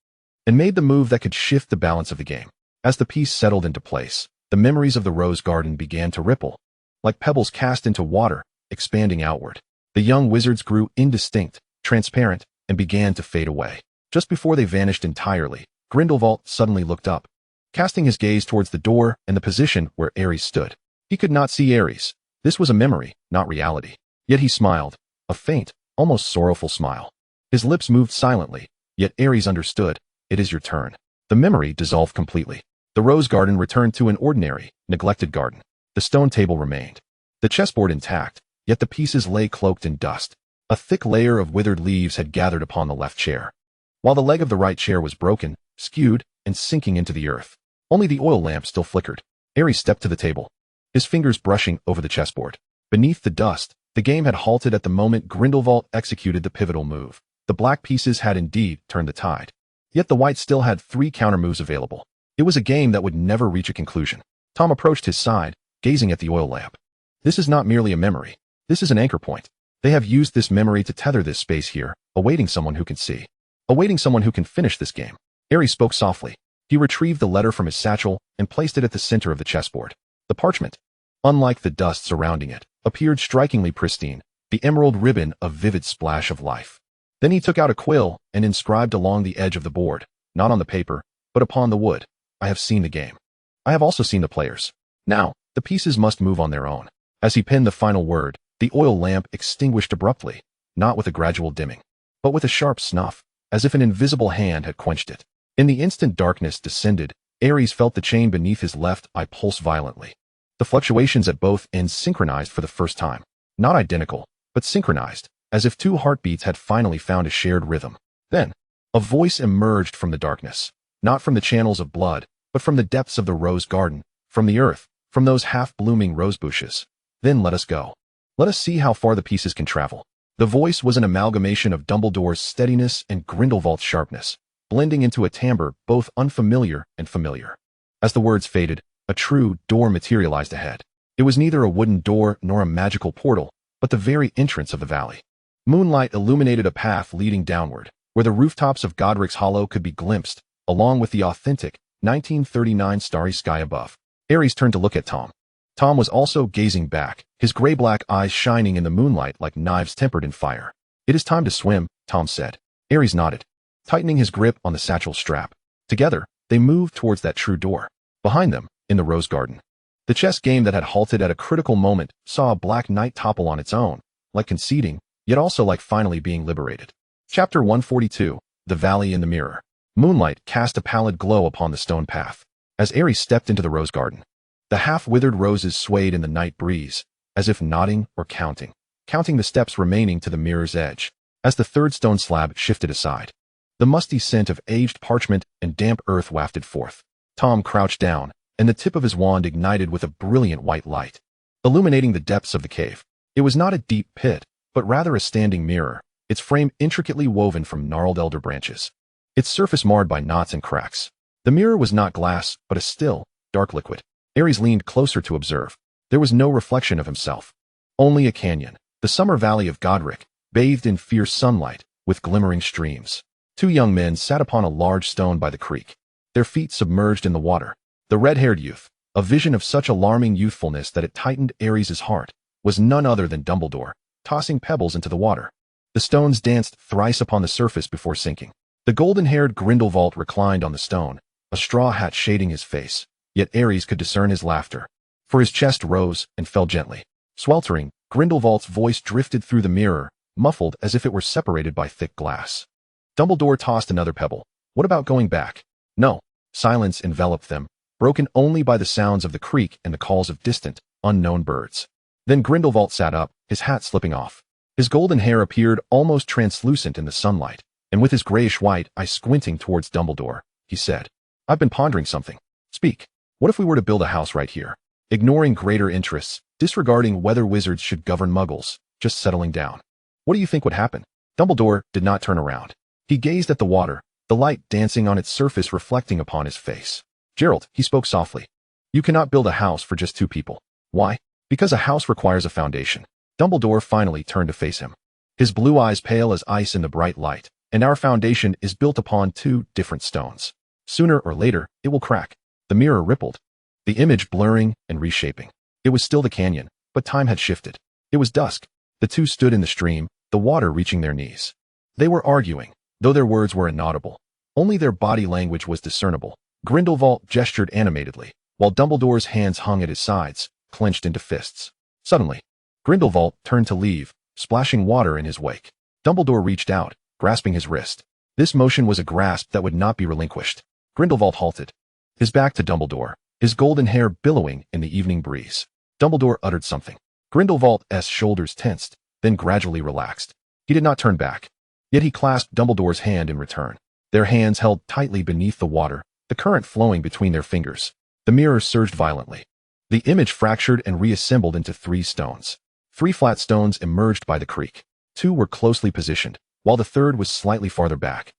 and made the move that could shift the balance of the game. As the piece settled into place, the memories of the rose garden began to ripple, like pebbles cast into water, expanding outward. The young wizards grew indistinct, transparent, and began to fade away. Just before they vanished entirely, Grindelwald suddenly looked up, casting his gaze towards the door and the position where Ares stood. He could not see Ares. This was a memory, not reality. Yet he smiled, a faint, almost sorrowful smile. His lips moved silently, yet Ares understood. "It is your turn." The memory dissolved completely. The rose garden returned to an ordinary, neglected garden. The stone table remained, the chessboard intact, yet the pieces lay cloaked in dust. A thick layer of withered leaves had gathered upon the left chair, while the leg of the right chair was broken, skewed, and sinking into the earth. Only the oil lamp still flickered. Ares stepped to the table, his fingers brushing over the chessboard. Beneath the dust, the game had halted at the moment Grindelwald executed the pivotal move. The black pieces had indeed turned the tide. Yet the white still had 3 counter-moves available. It was a game that would never reach a conclusion. Tom approached his side, gazing at the oil lamp. "This is not merely a memory. This is an anchor point. They have used this memory to tether this space here, awaiting someone who can see. Awaiting someone who can finish this game." Ares spoke softly. He retrieved the letter from his satchel and placed it at the center of the chessboard. The parchment, unlike the dust surrounding it, appeared strikingly pristine, the emerald ribbon a vivid splash of life. Then he took out a quill and inscribed along the edge of the board, not on the paper, but upon the wood, "I have seen the game. I have also seen the players. Now, the pieces must move on their own." As he penned the final word, the oil lamp extinguished abruptly, not with a gradual dimming, but with a sharp snuff, as if an invisible hand had quenched it. In the instant darkness descended, Ares felt the chain beneath his left eye pulse violently. The fluctuations at both ends synchronized for the first time. Not identical, but synchronized, as if 2 heartbeats had finally found a shared rhythm. Then, A voice emerged from the darkness, not from the channels of blood, but from the depths of the rose garden, from the earth, from those half-blooming rose bushes. Then let us go. Let us see how far the pieces can travel. The voice was an amalgamation of Dumbledore's steadiness and Grindelwald's sharpness, blending into a timbre both unfamiliar and familiar. As the words faded, a true door materialized ahead. It was neither a wooden door nor a magical portal, but the very entrance of the valley. Moonlight illuminated a path leading downward, where the rooftops of Godric's Hollow could be glimpsed, along with the authentic 1939 starry sky above. Ares turned to look at Tom. Tom was also gazing back, his gray-black eyes shining in the moonlight like knives tempered in fire. "It is time to swim," Tom said. Ares nodded, tightening his grip on the satchel strap. Together, they moved towards that true door. Behind them, in the rose garden, the chess game that had halted at a critical moment saw a black knight topple on its own, like conceding, yet also like finally being liberated. Chapter 142, The Valley in the Mirror. Moonlight cast a pallid glow upon the stone path. As Ares stepped into the rose garden, the half-withered roses swayed in the night breeze, as if nodding or counting the steps remaining to the mirror's edge. As the third stone slab shifted aside, the musty scent of aged parchment and damp earth wafted forth. Tom crouched down, and the tip of his wand ignited with a brilliant white light, illuminating the depths of the cave. It was not a deep pit, but rather a standing mirror, its frame intricately woven from gnarled elder branches, its surface marred by knots and cracks. The mirror was not glass, but a still, dark liquid. Ares leaned closer to observe. There was no reflection of himself. Only a canyon, the summer valley of Godric, bathed in fierce sunlight, with glimmering streams. Two young men sat upon a large stone by the creek, their feet submerged in the water. The red-haired youth, a vision of such alarming youthfulness that it tightened Ares's heart, was none other than Dumbledore, tossing pebbles into the water. The stones danced thrice upon the surface before sinking. The golden-haired Grindelwald reclined on the stone, a straw hat shading his face, yet Ares could discern his laughter, for his chest rose and fell gently. Sweltering, Grindelwald's voice drifted through the mirror, muffled as if it were separated by thick glass. Dumbledore tossed another pebble. "What about going back?" "No." Silence enveloped them, broken only by the sounds of the creek and the calls of distant, unknown birds. Then Grindelwald sat up, his hat slipping off. His golden hair appeared almost translucent in the sunlight, and with his grayish-white eyes squinting towards Dumbledore, he said, "I've been pondering something. Speak. What if we were to build a house right here? Ignoring greater interests, disregarding whether wizards should govern muggles, just settling down. What do you think would happen?" Dumbledore did not turn around. He gazed at the water, the light dancing on its surface reflecting upon his face. "Gerald," he spoke softly, "you cannot build a house for just two people." "Why?" "Because a house requires a foundation." Dumbledore finally turned to face him, his blue eyes pale as ice in the bright light. "And our foundation is built upon two different stones. Sooner or later, it will crack." The mirror rippled, the image blurring and reshaping. It was still the canyon, but time had shifted. It was dusk. The two stood in the stream, the water reaching their knees. They were arguing, though their words were inaudible. Only their body language was discernible. Grindelwald gestured animatedly, while Dumbledore's hands hung at his sides, clenched into fists. Suddenly, Grindelwald turned to leave, splashing water in his wake. Dumbledore reached out, grasping his wrist. This motion was a grasp that would not be relinquished. Grindelwald halted, his back to Dumbledore, his golden hair billowing in the evening breeze. Dumbledore uttered something. Grindelwald's shoulders tensed, then gradually relaxed. He did not turn back. Yet he clasped Dumbledore's hand in return. Their hands held tightly beneath the water, the current flowing between their fingers. The mirror surged violently. The image fractured and reassembled into three stones. Three flat stones emerged by the creek. Two were closely positioned, while the third was slightly farther back,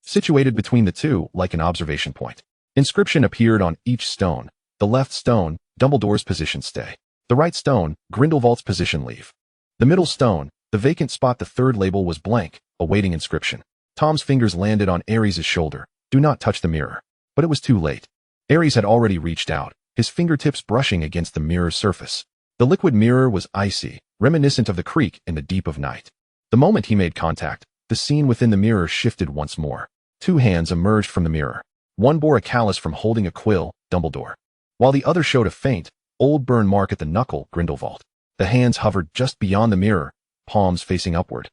situated between the two like an observation point. Inscription appeared on each stone. The left stone, Dumbledore's position stay. The right stone, Grindelwald's position leave. The middle stone, the vacant spot. The third label was blank, awaiting inscription. Tom's fingers landed on Ares' shoulder. "Do not touch the mirror." But it was too late. Ares had already reached out, his fingertips brushing against the mirror's surface. The liquid mirror was icy, reminiscent of the creek in the deep of night. The moment he made contact, the scene within the mirror shifted once more. Two hands emerged from the mirror. One bore a callus from holding a quill, Dumbledore, while the other showed a faint, old burn mark at the knuckle, Grindelwald. The hands hovered just beyond the mirror, palms facing upward,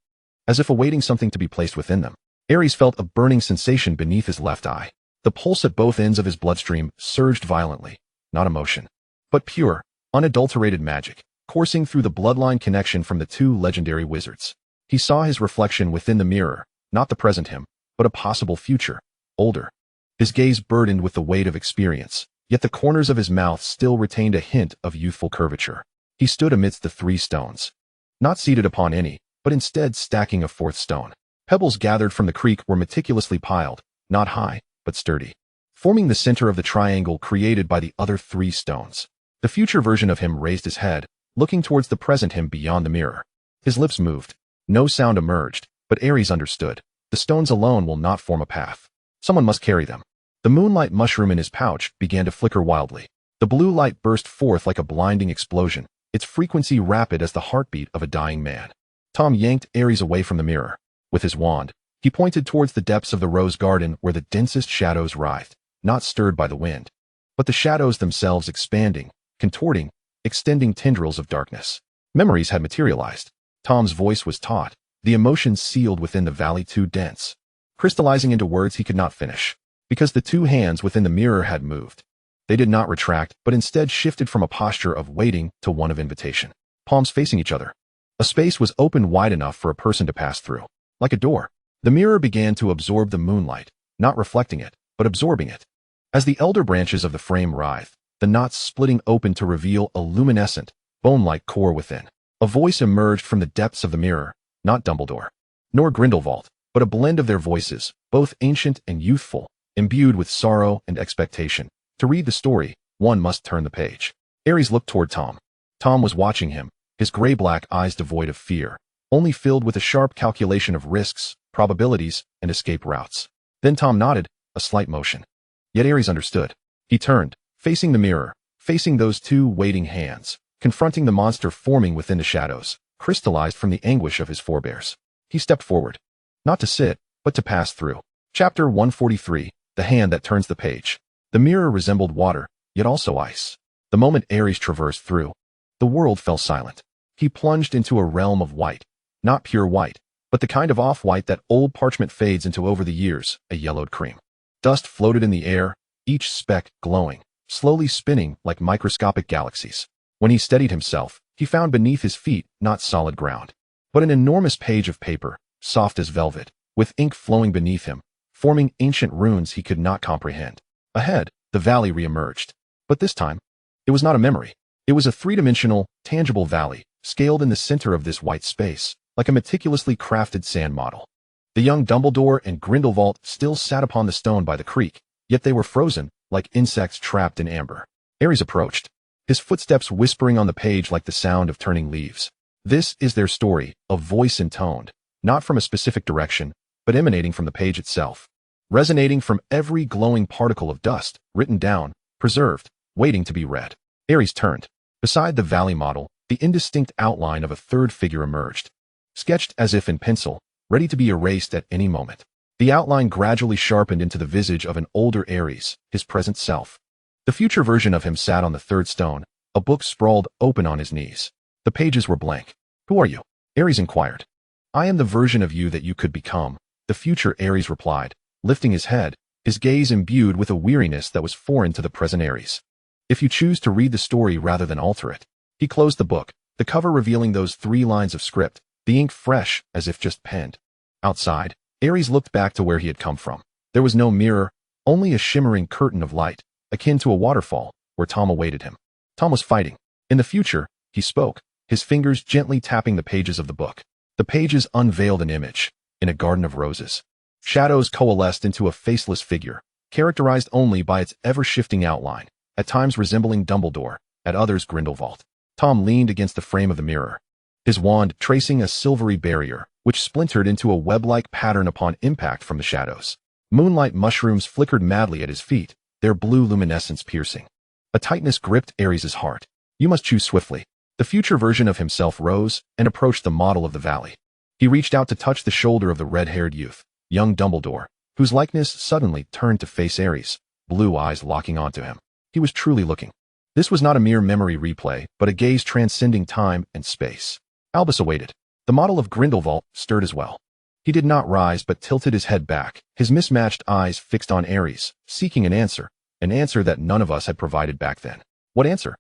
as if awaiting something to be placed within them. Ares felt a burning sensation beneath his left eye. The pulse at both ends of his bloodstream surged violently, not emotion, but pure, unadulterated magic, coursing through the bloodline connection from the two legendary wizards. He saw his reflection within the mirror, not the present him, but a possible future, older. His gaze burdened with the weight of experience, yet the corners of his mouth still retained a hint of youthful curvature. He stood amidst the 3 stones, not seated upon any, but instead stacking a 4th stone. Pebbles gathered from the creek were meticulously piled, not high, but sturdy, forming the center of the triangle created by the other 3 stones. The future version of him raised his head, looking towards the present him beyond the mirror. His lips moved. No sound emerged, but Ares understood. The stones alone will not form a path. Someone must carry them. The moonlight mushroom in his pouch began to flicker wildly. The blue light burst forth like a blinding explosion, its frequency rapid as the heartbeat of a dying man. Tom yanked Ares away from the mirror. With his wand, he pointed towards the depths of the rose garden where the densest shadows writhed, not stirred by the wind, but the shadows themselves expanding, contorting, extending tendrils of darkness. Memories had materialized. Tom's voice was taut, the emotions sealed within the valley too dense, crystallizing into words he could not finish, because the 2 hands within the mirror had moved. They did not retract, but instead shifted from a posture of waiting to one of invitation. Palms facing each other. A space was opened wide enough for a person to pass through. Like a door, the mirror began to absorb the moonlight, not reflecting it, but absorbing it. As the elder branches of the frame writhed, the knots splitting open to reveal a luminescent, bone-like core within. A voice emerged from the depths of the mirror, not Dumbledore, nor Grindelwald, but a blend of their voices, both ancient and youthful, imbued with sorrow and expectation. To read the story, one must turn the page. Ares looked toward Tom. Tom was watching him, his gray-black eyes devoid of fear, only filled with a sharp calculation of risks, probabilities, and escape routes. Then Tom nodded, a slight motion. Yet Ares understood. He turned, facing the mirror, facing those 2 waiting hands, confronting the monster forming within the shadows, crystallized from the anguish of his forebears. He stepped forward, not to sit, but to pass through. Chapter 143, The Hand That Turns the Page. The mirror resembled water, yet also ice. The moment Ares traversed through, the world fell silent. He plunged into a realm of white, not pure white, but the kind of off-white that old parchment fades into over the years, a yellowed cream. Dust floated in the air, each speck glowing, slowly spinning like microscopic galaxies. When he steadied himself, he found beneath his feet not solid ground, but an enormous page of paper, soft as velvet, with ink flowing beneath him, forming ancient runes he could not comprehend. Ahead, the valley re-emerged. But this time, it was not a memory. It was a 3-dimensional, tangible valley, scaled in the center of this white space, like a meticulously crafted sand model. The young Dumbledore and Grindelwald still sat upon the stone by the creek, yet they were frozen, like insects trapped in amber. Ares approached, his footsteps whispering on the page like the sound of turning leaves. This is their story, a voice intoned, not from a specific direction, but emanating from the page itself, resonating from every glowing particle of dust, written down, preserved, waiting to be read. Ares turned. Beside the valley model, the indistinct outline of a 3rd figure emerged, sketched as if in pencil, ready to be erased at any moment. The outline gradually sharpened into the visage of an older Ares, his present self. The future version of him sat on the 3rd stone, a book sprawled open on his knees. The pages were blank. Who are you? Ares inquired. I am the version of you that you could become, the future Ares replied, lifting his head, his gaze imbued with a weariness that was foreign to the present Ares. If you choose to read the story rather than alter it. He closed the book, the cover revealing those 3 lines of script, the ink fresh as if just penned. Outside, Ares looked back to where he had come from. There was no mirror, only a shimmering curtain of light, akin to a waterfall, where Tom awaited him. Tom was fighting. In the future, he spoke, his fingers gently tapping the pages of the book. The pages unveiled an image, in a garden of roses. Shadows coalesced into a faceless figure, characterized only by its ever-shifting outline, at times resembling Dumbledore, at others Grindelwald. Tom leaned against the frame of the mirror, his wand tracing a silvery barrier, which splintered into a web-like pattern upon impact from the shadows. Moonlight mushrooms flickered madly at his feet, their blue luminescence piercing. A tightness gripped Ares' heart. You must choose swiftly. The future version of himself rose and approached the model of the valley. He reached out to touch the shoulder of the red-haired youth, young Dumbledore, whose likeness suddenly turned to face Ares, blue eyes locking onto him. He was truly looking. This was not a mere memory replay, but a gaze transcending time and space. Albus awaited. The model of Grindelwald stirred as well. He did not rise but tilted his head back, his mismatched eyes fixed on Ares, seeking an answer that none of us had provided back then. What answer?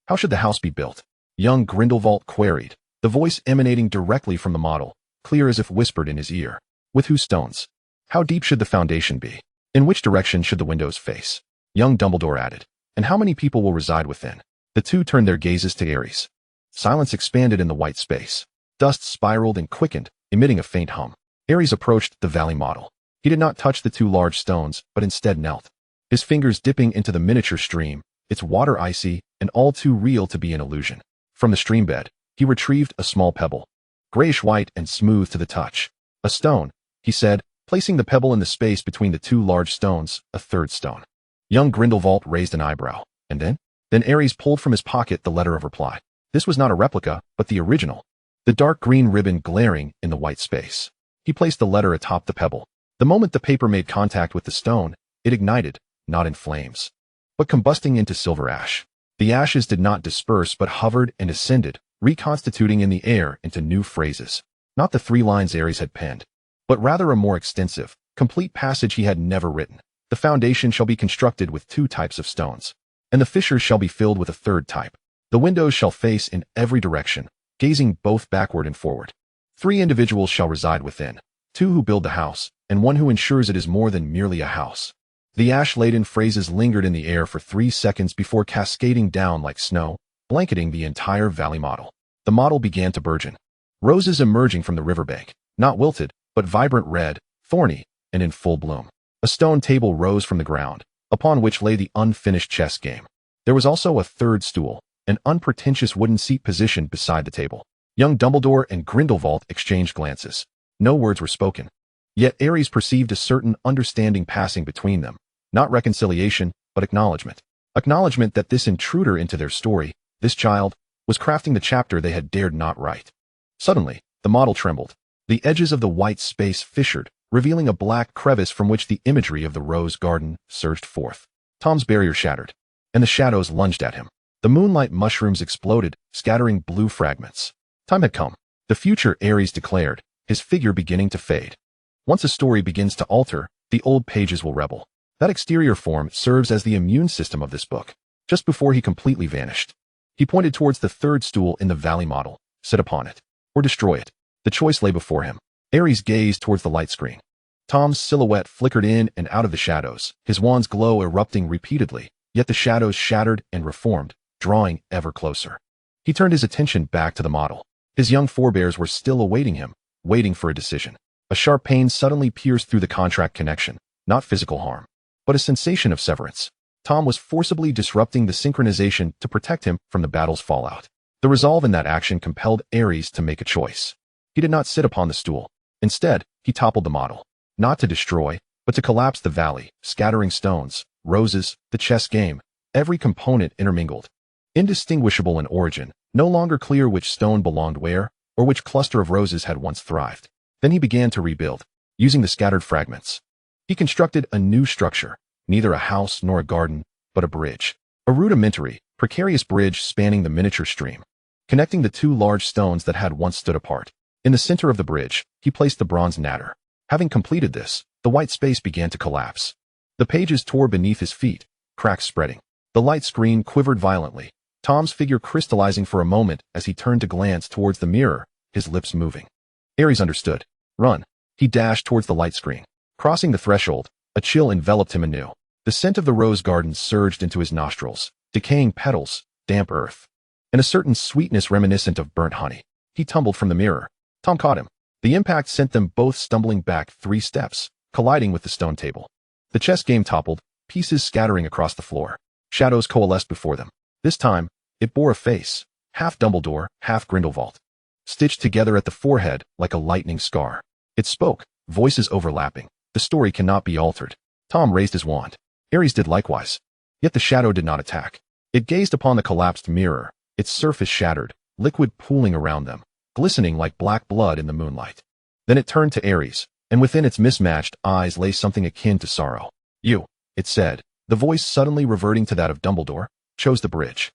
How should the house be built? Young Grindelwald queried, the voice emanating directly from the model, clear as if whispered in his ear. With whose stones? How deep should the foundation be? In which direction should the windows face? Young Dumbledore added. And how many people will reside within? The two turned their gazes to Ares. Silence expanded in the white space. Dust spiraled and quickened, emitting a faint hum. Ares approached the valley model. He did not touch the two large stones, but instead knelt, his fingers dipping into the miniature stream, its water icy and all too real to be an illusion. From the stream bed, he retrieved a small pebble, grayish-white and smooth to the touch. A stone, he said, placing the pebble in the space between the two large stones, a third stone. Young Grindelwald raised an eyebrow, and then? Then Ares pulled from his pocket the letter of reply. This was not a replica, but the original, the dark green ribbon glaring in the white space. He placed the letter atop the pebble. The moment the paper made contact with the stone, it ignited, not in flames, but combusting into silver ash. The ashes did not disperse but hovered and ascended, reconstituting in the air into new phrases. Not the 3 lines Ares had penned, but rather a more extensive, complete passage he had never written. The foundation shall be constructed with 2 types of stones, and the fissures shall be filled with a 3rd type. The windows shall face in every direction, gazing both backward and forward. 3 individuals shall reside within, 2 who build the house, and 1 who ensures it is more than merely a house. The ash-laden phrases lingered in the air for 3 seconds before cascading down like snow, blanketing the entire valley model. The model began to burgeon. Roses emerging from the riverbank, not wilted, but vibrant red, thorny, and in full bloom. A stone table rose from the ground, upon which lay the unfinished chess game. There was also a 3rd stool, an unpretentious wooden seat positioned beside the table. Young Dumbledore and Grindelwald exchanged glances. No words were spoken. Yet Ares perceived a certain understanding passing between them, not reconciliation, but acknowledgement. Acknowledgement that this intruder into their story, this child, was crafting the chapter they had dared not write. Suddenly, the model trembled. The edges of the white space fissured, revealing a black crevice from which the imagery of the rose garden surged forth. Tom's barrier shattered, and the shadows lunged at him. The moonlight mushrooms exploded, scattering blue fragments. Time had come. The future, Ares declared, his figure beginning to fade. Once a story begins to alter, the old pages will rebel. That exterior form serves as the immune system of this book. Just before he completely vanished, he pointed towards the 3rd stool in the valley model. Sit upon it, or destroy it. The choice lay before him. Ares gazed towards the light screen. Tom's silhouette flickered in and out of the shadows, his wand's glow erupting repeatedly, yet the shadows shattered and reformed, drawing ever closer. He turned his attention back to the model. His young forebears were still awaiting him, waiting for a decision. A sharp pain suddenly pierced through the contract connection, not physical harm, but a sensation of severance. Tom was forcibly disrupting the synchronization to protect him from the battle's fallout. The resolve in that action compelled Ares to make a choice. He did not sit upon the stool. Instead, he toppled the model, not to destroy, but to collapse the valley, scattering stones, roses, the chess game, every component intermingled. Indistinguishable in origin, no longer clear which stone belonged where, or which cluster of roses had once thrived. Then he began to rebuild, using the scattered fragments. He constructed a new structure, neither a house nor a garden, but a bridge. A rudimentary, precarious bridge spanning the miniature stream, connecting the 2 large stones that had once stood apart. In the center of the bridge, he placed the bronze natter. Having completed this, the white space began to collapse. The pages tore beneath his feet, cracks spreading. The light screen quivered violently, Tom's figure crystallizing for a moment as he turned to glance towards the mirror, his lips moving. Ares understood. Run. He dashed towards the light screen. Crossing the threshold, a chill enveloped him anew. The scent of the rose garden surged into his nostrils, decaying petals, damp earth, and a certain sweetness reminiscent of burnt honey. He tumbled from the mirror. Tom caught him. The impact sent them both stumbling back 3 steps, colliding with the stone table. The chess game toppled, pieces scattering across the floor. Shadows coalesced before them. This time, it bore a face, half Dumbledore, half Grindelwald, stitched together at the forehead like a lightning scar. It spoke, voices overlapping. The story cannot be altered. Tom raised his wand. Ares did likewise. Yet the shadow did not attack. It gazed upon the collapsed mirror, its surface shattered, liquid pooling around them, glistening like black blood in the moonlight. Then it turned to Ares, and within its mismatched eyes lay something akin to sorrow. You, it said, the voice suddenly reverting to that of Dumbledore, chose the bridge.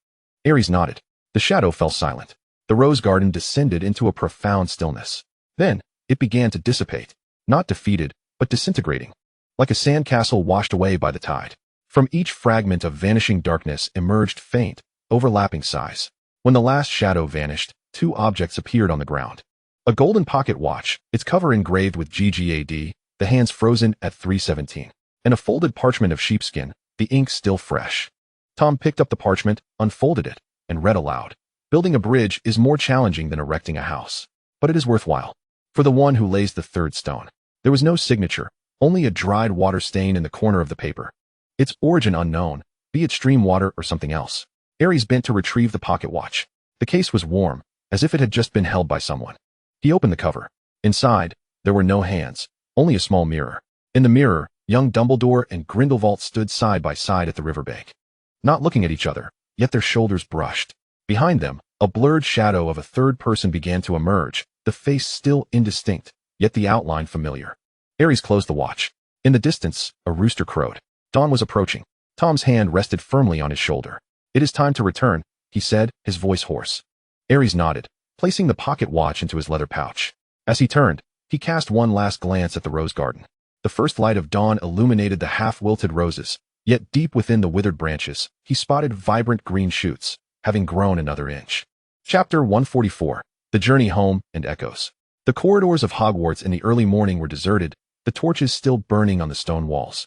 Ares nodded. The shadow fell silent. The rose garden descended into a profound stillness. Then, it began to dissipate, not defeated, but disintegrating, like a sandcastle washed away by the tide. From each fragment of vanishing darkness emerged faint, overlapping sighs. When the last shadow vanished, 2 objects appeared on the ground. A golden pocket watch, its cover engraved with GGAD, the hands frozen at 3:17. In a folded parchment of sheepskin, the ink still fresh. Tom picked up the parchment, unfolded it, and read aloud. Building a bridge is more challenging than erecting a house, but it is worthwhile. For the one who lays the third stone. There was no signature, only a dried water stain in the corner of the paper. Its origin unknown, be it stream water or something else. Aries bent to retrieve the pocket watch. The case was warm, as if it had just been held by someone. He opened the cover. Inside, there were no hands, only a small mirror. In the mirror, young Dumbledore and Grindelwald stood side by side at the riverbank. Not looking at each other, yet their shoulders brushed. Behind them, a blurred shadow of a third person began to emerge, the face still indistinct, yet the outline familiar. Aries closed the watch. In the distance, a rooster crowed. Dawn was approaching. Tom's hand rested firmly on his shoulder. "It is time to return," he said, his voice hoarse. Aries nodded, placing the pocket watch into his leather pouch. As he turned, he cast one last glance at the rose garden. The first light of dawn illuminated the half-wilted roses, yet deep within the withered branches, he spotted vibrant green shoots, having grown another inch. Chapter 144. The Journey Home and Echoes. The corridors of Hogwarts in the early morning were deserted, the torches still burning on the stone walls.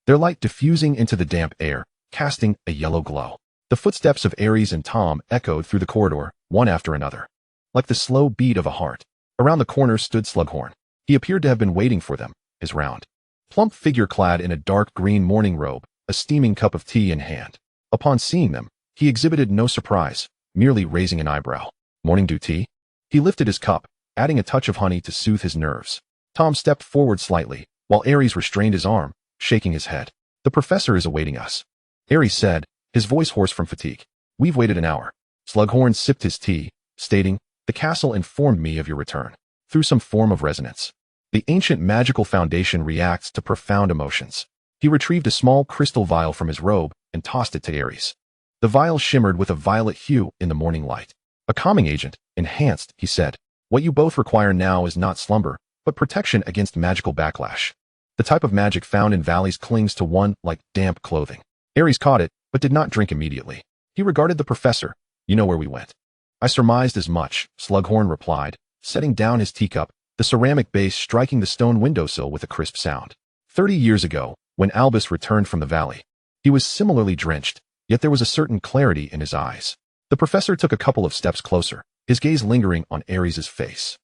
Their light diffusing into the damp air, casting a yellow glow. The footsteps of Aries and Tom echoed through the corridor, one after another. Like the slow beat of a heart. Around the corner stood Slughorn. He appeared to have been waiting for them, his round, plump figure clad in a dark green morning robe, a steaming cup of tea in hand. Upon seeing them, he exhibited no surprise, merely raising an eyebrow. "Morning dew tea?" He lifted his cup, adding a touch of honey to soothe his nerves. Tom stepped forward slightly, while Aries restrained his arm, shaking his head. "The professor is awaiting us," Aries said, his voice hoarse from fatigue. "We've waited an hour." Slughorn sipped his tea, stating, "The castle informed me of your return. Through some form of resonance. The ancient magical foundation reacts to profound emotions." He retrieved a small crystal vial from his robe and tossed it to Aries. The vial shimmered with a violet hue in the morning light. "A calming agent, enhanced," he said. "What you both require now is not slumber, but protection against magical backlash. The type of magic found in valleys clings to one like damp clothing." Aries caught it, but did not drink immediately. He regarded the professor. "You know where we went." "I surmised as much," Slughorn replied, setting down his teacup, the ceramic base striking the stone windowsill with a crisp sound. 30 years ago, when Albus returned from the valley. He was similarly drenched, yet there was a certain clarity in his eyes. The professor took a couple of steps closer, his gaze lingering on Aries' face.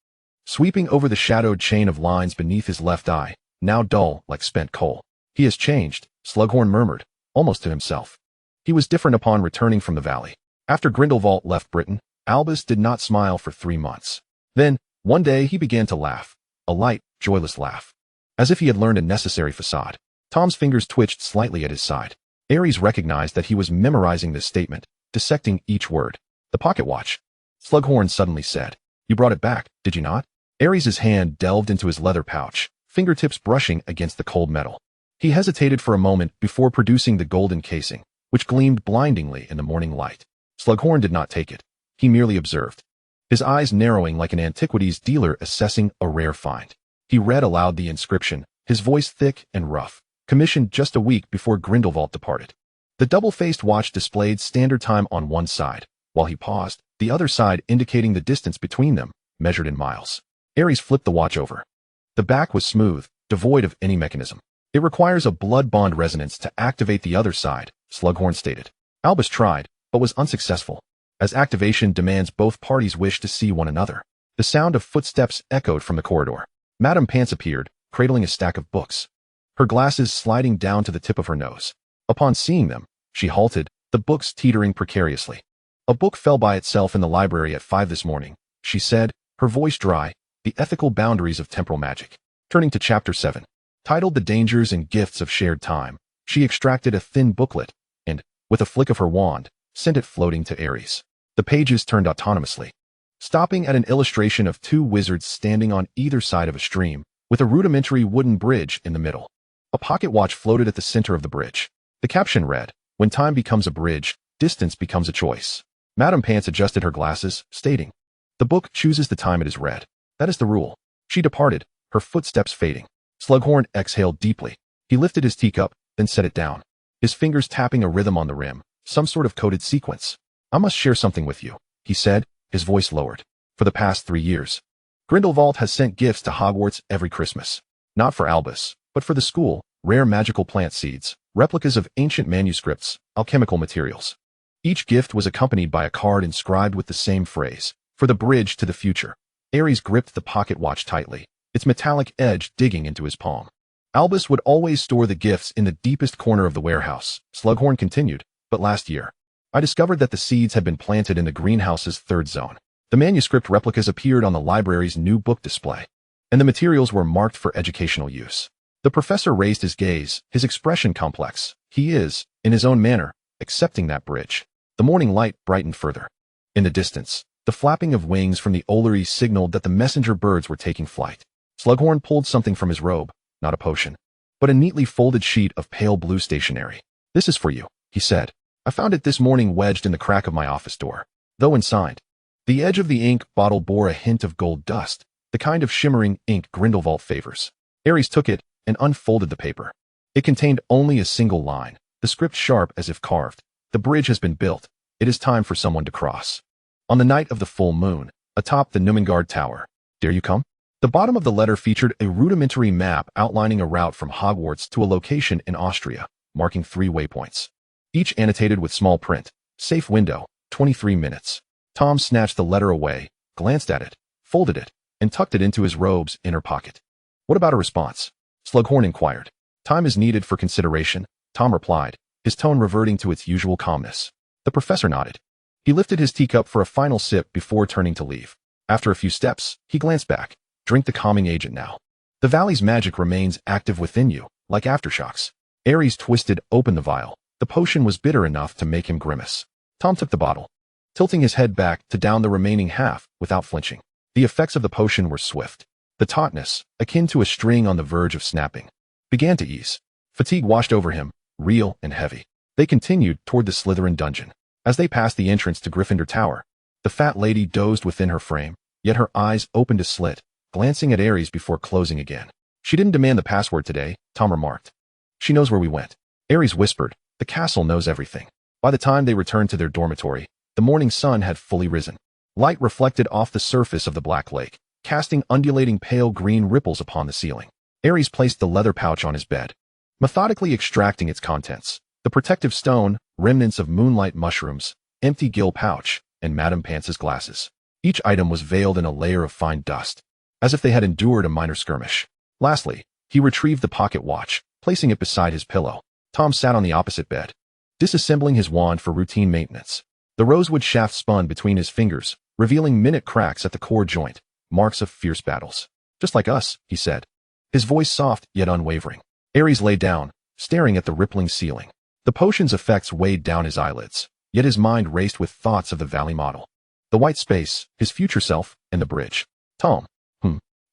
Sweeping over the shadowed chain of lines beneath his left eye, now dull like spent coal. "He has changed," Slughorn murmured, almost to himself. He was different upon returning from the valley. After Grindelwald left Britain, Albus did not smile for 3 months. Then, one day he began to laugh, a light, joyless laugh. As if he had learned a necessary facade. Tom's fingers twitched slightly at his side. Aries recognized that he was memorizing this statement, dissecting each word. "The pocket watch," Slughorn suddenly said. "You brought it back, did you not?" Aries' hand delved into his leather pouch, fingertips brushing against the cold metal. He hesitated for a moment before producing the golden casing, which gleamed blindingly in the morning light. Slughorn did not take it. He merely observed, his eyes narrowing like an antiquities dealer assessing a rare find. He read aloud the inscription, his voice thick and rough, commissioned just a week before Grindelwald departed. The double-faced watch displayed standard time on one side, while he paused, the other side indicating the distance between them, measured in miles. Aries flipped the watch over. The back was smooth, devoid of any mechanism. "It requires a blood bond resonance to activate the other side," Slughorn stated. Albus tried, but was unsuccessful, as activation demands both parties wish to see one another. The sound of footsteps echoed from the corridor. Madame Pants appeared, cradling a stack of books, her glasses sliding down to the tip of her nose. Upon seeing them, she halted, the books teetering precariously. "A book fell by itself in the library at 5 this morning," she said, her voice dry, "The ethical boundaries of temporal magic." Turning to Chapter 7, titled The Dangers and Gifts of Shared Time, she extracted a thin booklet, and, with a flick of her wand, sent it floating to Aries. The pages turned autonomously, stopping at an illustration of 2 wizards standing on either side of a stream, with a rudimentary wooden bridge in the middle. A pocket watch floated at the center of the bridge. The caption read, "When time becomes a bridge, distance becomes a choice." Madame Pants adjusted her glasses, stating, "The book chooses the time it is read. That is the rule." She departed, her footsteps fading. Slughorn exhaled deeply. He lifted his teacup, then set it down, his fingers tapping a rhythm on the rim, some sort of coded sequence. "I must share something with you," he said, his voice lowered. "For the past 3 years, Grindelwald has sent gifts to Hogwarts every Christmas. Not for Albus, but for the school, rare magical plant seeds, replicas of ancient manuscripts, alchemical materials. Each gift was accompanied by a card inscribed with the same phrase, "For the bridge to the future." Ares gripped the pocket watch tightly, its metallic edge digging into his palm. Albus would always store the gifts in the deepest corner of the warehouse, Slughorn continued, but last year, I discovered that the seeds had been planted in the greenhouse's third zone. The manuscript replicas appeared on the library's new book display, and the materials were marked for educational use. The professor raised his gaze, his expression complex. He is, in his own manner, accepting that bridge. The morning light brightened further. In the distance, the flapping of wings from the Olery signaled that the messenger birds were taking flight. Slughorn pulled something from his robe, not a potion, but a neatly folded sheet of pale blue stationery. "This is for you," he said. "I found it this morning wedged in the crack of my office door." Though unsigned, the edge of the ink bottle bore a hint of gold dust, the kind of shimmering ink Grindelwald favors. Ares took it and unfolded the paper. It contained only a single line, the script sharp as if carved. "The bridge has been built. It is time for someone to cross." On the night of the full moon, atop the Numengard Tower. "Dare you come?" The bottom of the letter featured a rudimentary map outlining a route from Hogwarts to a location in Austria, marking 3 waypoints. Each annotated with small print. "Safe window, 23 minutes. Tom snatched the letter away, glanced at it, folded it, and tucked it into his robe's inner pocket. "What about a response?" Slughorn inquired. "Time is needed for consideration," Tom replied, his tone reverting to its usual calmness. The professor nodded. He lifted his teacup for a final sip before turning to leave. After a few steps, he glanced back. "Drink the calming agent now. The valley's magic remains active within you, like aftershocks." Ares twisted open the vial. The potion was bitter enough to make him grimace. Tom took the bottle, tilting his head back to down the remaining half without flinching. The effects of the potion were swift. The tautness, akin to a string on the verge of snapping, began to ease. Fatigue washed over him, real and heavy. They continued toward the Slytherin dungeon. As they passed the entrance to Gryffindor Tower, the fat lady dozed within her frame, yet her eyes opened a slit, glancing at Ares before closing again. "She didn't demand the password today," Tom remarked. "She knows where we went." Ares whispered, "The castle knows everything." By the time they returned to their dormitory, the morning sun had fully risen. Light reflected off the surface of the black lake, casting undulating pale green ripples upon the ceiling. Ares placed the leather pouch on his bed, methodically extracting its contents. The protective stone, remnants of moonlight mushrooms, empty gill pouch, and Madame Pance's glasses. Each item was veiled in a layer of fine dust, as if they had endured a minor skirmish. Lastly, he retrieved the pocket watch, placing it beside his pillow. Tom sat on the opposite bed, disassembling his wand for routine maintenance. The rosewood shaft spun between his fingers, revealing minute cracks at the core joint, marks of fierce battles. "Just like us," he said, his voice soft yet unwavering. Ares lay down, staring at the rippling ceiling. The potion's effects weighed down his eyelids, yet his mind raced with thoughts of the valley model, the white space, his future self, and the bridge. "Tom,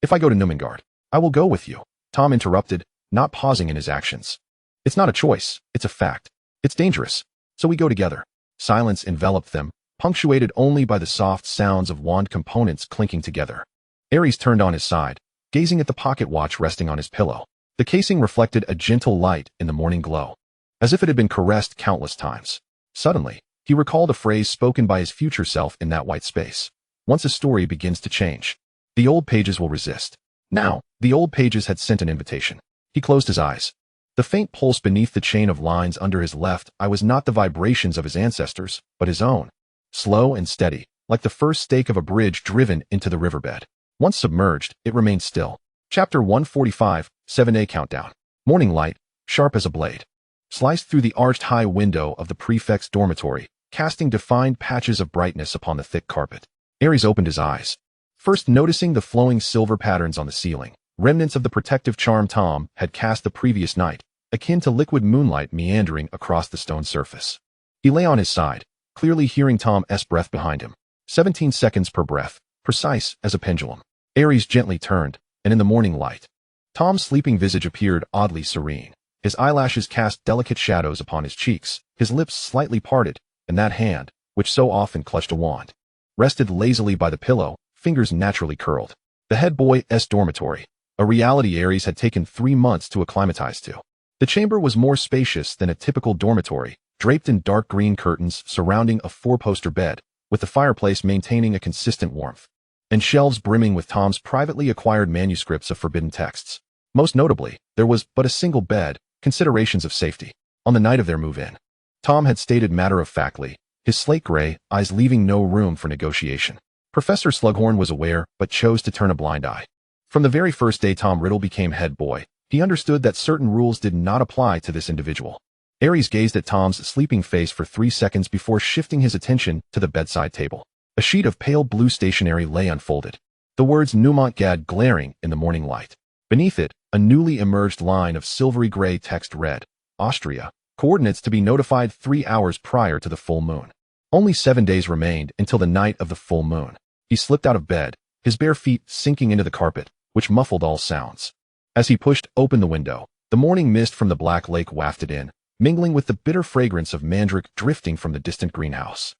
if I go to Numengard, I will go with you," Tom interrupted, not pausing in his actions. "It's not a choice, it's a fact. It's dangerous, so we go together." Silence enveloped them, punctuated only by the soft sounds of wand components clinking together. Ares turned on his side, gazing at the pocket watch resting on his pillow. The casing reflected a gentle light in the morning glow, as if it had been caressed countless times. Suddenly, he recalled a phrase spoken by his future self in that white space. "Once a story begins to change, the old pages will resist." Now, the old pages had sent an invitation. He closed his eyes. The faint pulse beneath the chain of lines under his left eye was not the vibrations of his ancestors, but his own. Slow and steady, like the first stake of a bridge driven into the riverbed. Once submerged, it remained still. Chapter 145, 7A Countdown. Morning light, sharp as a blade, sliced through the arched high window of the prefect's dormitory, casting defined patches of brightness upon the thick carpet. Ares opened his eyes, first noticing the flowing silver patterns on the ceiling, remnants of the protective charm Tom had cast the previous night, akin to liquid moonlight meandering across the stone surface. He lay on his side, clearly hearing Tom's breath behind him. 17 seconds per breath, precise as a pendulum. Ares gently turned, and in the morning light, Tom's sleeping visage appeared oddly serene. His eyelashes cast delicate shadows upon his cheeks, his lips slightly parted, and that hand, which so often clutched a wand, rested lazily by the pillow, fingers naturally curled. The head boy's dormitory, a reality Ares had taken 3 months to acclimatize to. The chamber was more spacious than a typical dormitory, draped in dark green curtains surrounding a 4-poster bed, with the fireplace maintaining a consistent warmth, and shelves brimming with Tom's privately acquired manuscripts of forbidden texts. Most notably, there was but a single bed, considerations of safety. On the night of their move-in, Tom had stated matter-of-factly, his slate-gray eyes leaving no room for negotiation. Professor Slughorn was aware, but chose to turn a blind eye. From the very first day Tom Riddle became head boy, he understood that certain rules did not apply to this individual. Aries gazed at Tom's sleeping face for 3 seconds before shifting his attention to the bedside table. A sheet of pale blue stationery lay unfolded, the words Newmont Gad glaring in the morning light. Beneath it, a newly emerged line of silvery gray text read, Austria, coordinates to be notified 3 hours prior to the full moon. Only 7 days remained until the night of the full moon. He slipped out of bed, his bare feet sinking into the carpet, which muffled all sounds. As he pushed open the window, the morning mist from the Black Lake wafted in, mingling with the bitter fragrance of mandrake drifting from the distant greenhouse.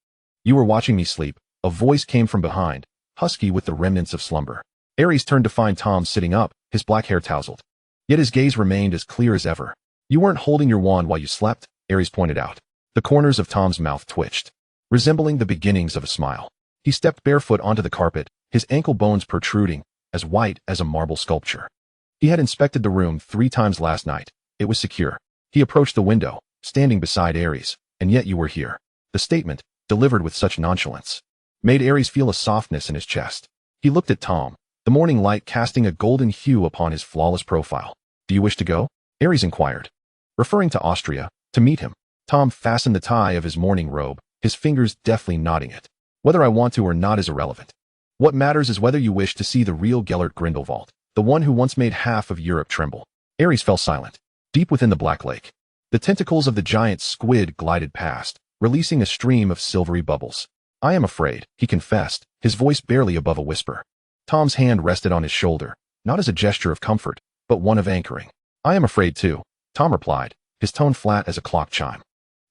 You were watching me sleep, a voice came from behind, husky with the remnants of slumber. Aries turned to find Tom sitting up, his black hair tousled. Yet his gaze remained as clear as ever. You weren't holding your wand while you slept, Aries pointed out. The corners of Tom's mouth twitched, resembling the beginnings of a smile. He stepped barefoot onto the carpet, his ankle bones protruding, as white as a marble sculpture. He had inspected the room 3 times last night. It was secure. He approached the window, standing beside Aries, and yet you were here. The statement, delivered with such nonchalance, made Aries feel a softness in his chest. He looked at Tom, the morning light casting a golden hue upon his flawless profile. Do you wish to go? Aries inquired. Referring to Austria, to meet him. Tom fastened the tie of his morning robe, his fingers deftly knotting it. Whether I want to or not is irrelevant. What matters is whether you wish to see the real Gellert Grindelwald, the one who once made half of Europe tremble. Aries fell silent. Deep within the Black Lake, the tentacles of the giant squid glided past, releasing a stream of silvery bubbles. I am afraid, he confessed, his voice barely above a whisper. Tom's hand rested on his shoulder, not as a gesture of comfort, but one of anchoring. I am afraid too, Tom replied, his tone flat as a clock chime.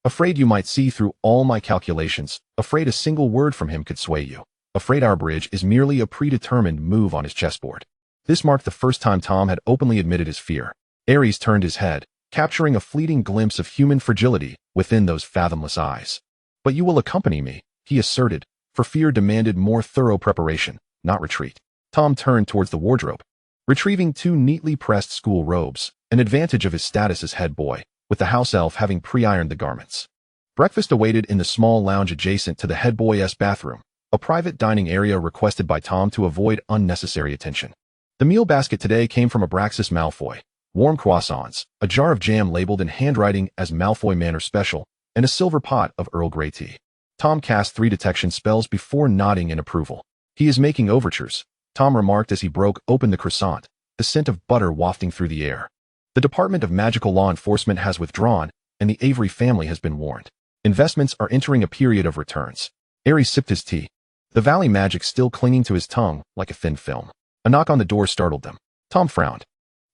Afraid you might see through all my calculations, afraid a single word from him could sway you. Afraid our bridge is merely a predetermined move on his chessboard. This marked the first time Tom had openly admitted his fear. Aries turned his head, capturing a fleeting glimpse of human fragility within those fathomless eyes. But you will accompany me, he asserted, for fear demanded more thorough preparation, not retreat. Tom turned towards the wardrobe, retrieving 2 neatly pressed school robes, an advantage of his status as head boy, with the house elf having pre-ironed the garments. Breakfast awaited in the small lounge adjacent to the head boy's bathroom, a private dining area requested by Tom to avoid unnecessary attention. The meal basket today came from Abraxas Malfoy. Warm croissants, a jar of jam labeled in handwriting as Malfoy Manor Special, and a silver pot of Earl Grey tea. Tom cast 3 detection spells before nodding in approval. He is making overtures, Tom remarked as he broke open the croissant, the scent of butter wafting through the air. The Department of Magical Law Enforcement has withdrawn, and the Avery family has been warned. Investments are entering a period of returns. Aries sipped his tea, the valley magic still clinging to his tongue like a thin film. A knock on the door startled them. Tom frowned.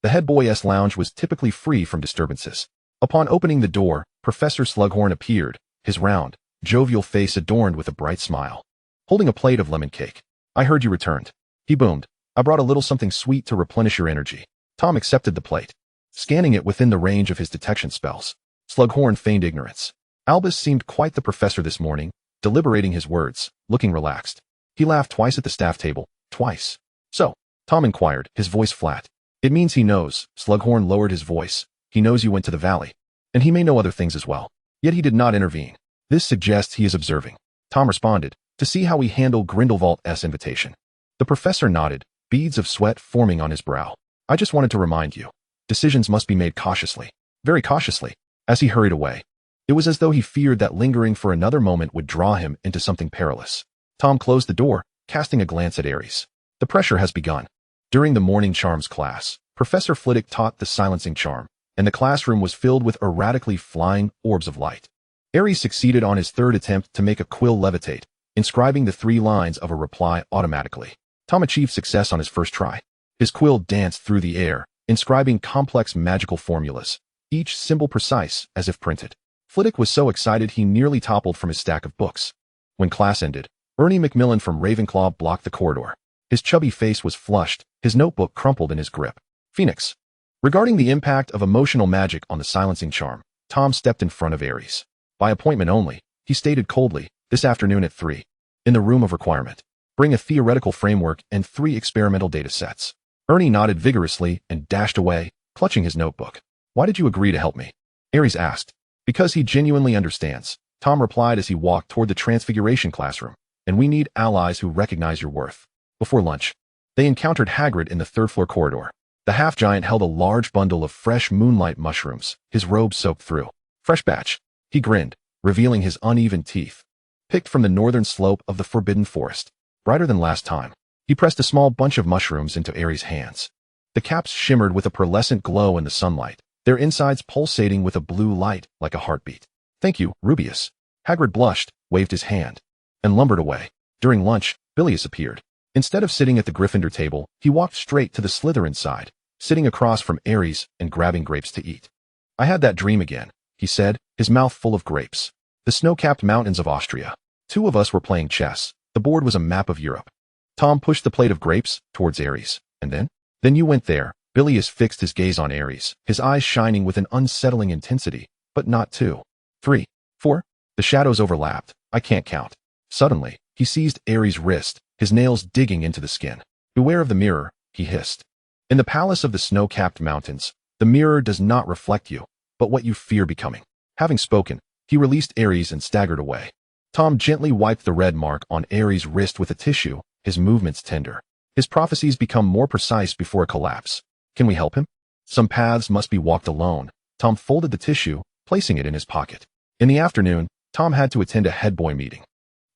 The head boy's lounge was typically free from disturbances. Upon opening the door, Professor Slughorn appeared, his round, jovial face adorned with a bright smile, holding a plate of lemon cake. I heard you returned, he boomed. I brought a little something sweet to replenish your energy. Tom accepted the plate, scanning it within the range of his detection spells. Slughorn feigned ignorance. Albus seemed quite the professor this morning, deliberating his words, looking relaxed. He laughed twice at the staff table, twice. So, Tom inquired, his voice flat. It means he knows, Slughorn lowered his voice. He knows you went to the valley. And he may know other things as well. Yet he did not intervene. This suggests he is observing. Tom responded, to see how we handle Grindelwald's invitation. The professor nodded, beads of sweat forming on his brow. I just wanted to remind you. Decisions must be made cautiously. Very cautiously. As he hurried away, it was as though he feared that lingering for another moment would draw him into something perilous. Tom closed the door, casting a glance at Aries. The pressure has begun. During the morning charms class, Professor Flitwick taught the silencing charm, and the classroom was filled with erratically flying orbs of light. Aries succeeded on his 3rd attempt to make a quill levitate, inscribing the 3 lines of a reply automatically. Tom achieved success on his first try. His quill danced through the air, inscribing complex magical formulas, each symbol precise as if printed. Flitwick was so excited he nearly toppled from his stack of books. When class ended, Ernie Macmillan from Ravenclaw blocked the corridor. His chubby face was flushed, his notebook crumpled in his grip. Phoenix. Regarding the impact of emotional magic on the silencing charm, Tom stepped in front of Aries. By appointment only, he stated coldly, this afternoon at 3. In the room of requirement. Bring a theoretical framework and 3 experimental data sets. Ernie nodded vigorously and dashed away, clutching his notebook. Why did you agree to help me? Ares asked. Because he genuinely understands, Tom replied as he walked toward the Transfiguration classroom. And we need allies who recognize your worth. Before lunch, they encountered Hagrid in the third-floor corridor. The half-giant held a large bundle of fresh moonlight mushrooms, his robe soaked through. Fresh batch. He grinned, revealing his uneven teeth. Picked from the northern slope of the Forbidden Forest. Brighter than last time. He pressed a small bunch of mushrooms into Ares' hands. The caps shimmered with a pearlescent glow in the sunlight, their insides pulsating with a blue light like a heartbeat. Thank you, Rubius. Hagrid blushed, waved his hand, and lumbered away. During lunch, Bilius appeared. Instead of sitting at the Gryffindor table, he walked straight to the Slytherin side, sitting across from Ares and grabbing grapes to eat. I had that dream again, he said, his mouth full of grapes. The snow-capped mountains of Austria. Two of us were playing chess. The board was a map of Europe. Tom pushed the plate of grapes towards Ares. And then? Then you went there. Bilius fixed his gaze on Ares, his eyes shining with an unsettling intensity. But not 2, 3, 4. The shadows overlapped. I can't count. Suddenly, he seized Ares' wrist, his nails digging into the skin. Beware of the mirror, he hissed. In the palace of the snow-capped mountains, the mirror does not reflect you, but what you fear becoming. Having spoken, he released Ares and staggered away. Tom gently wiped the red mark on Ares' wrist with a tissue, his movements tender. His prophecies become more precise before a collapse. Can we help him? Some paths must be walked alone. Tom folded the tissue, placing it in his pocket. In the afternoon, Tom had to attend a head boy meeting.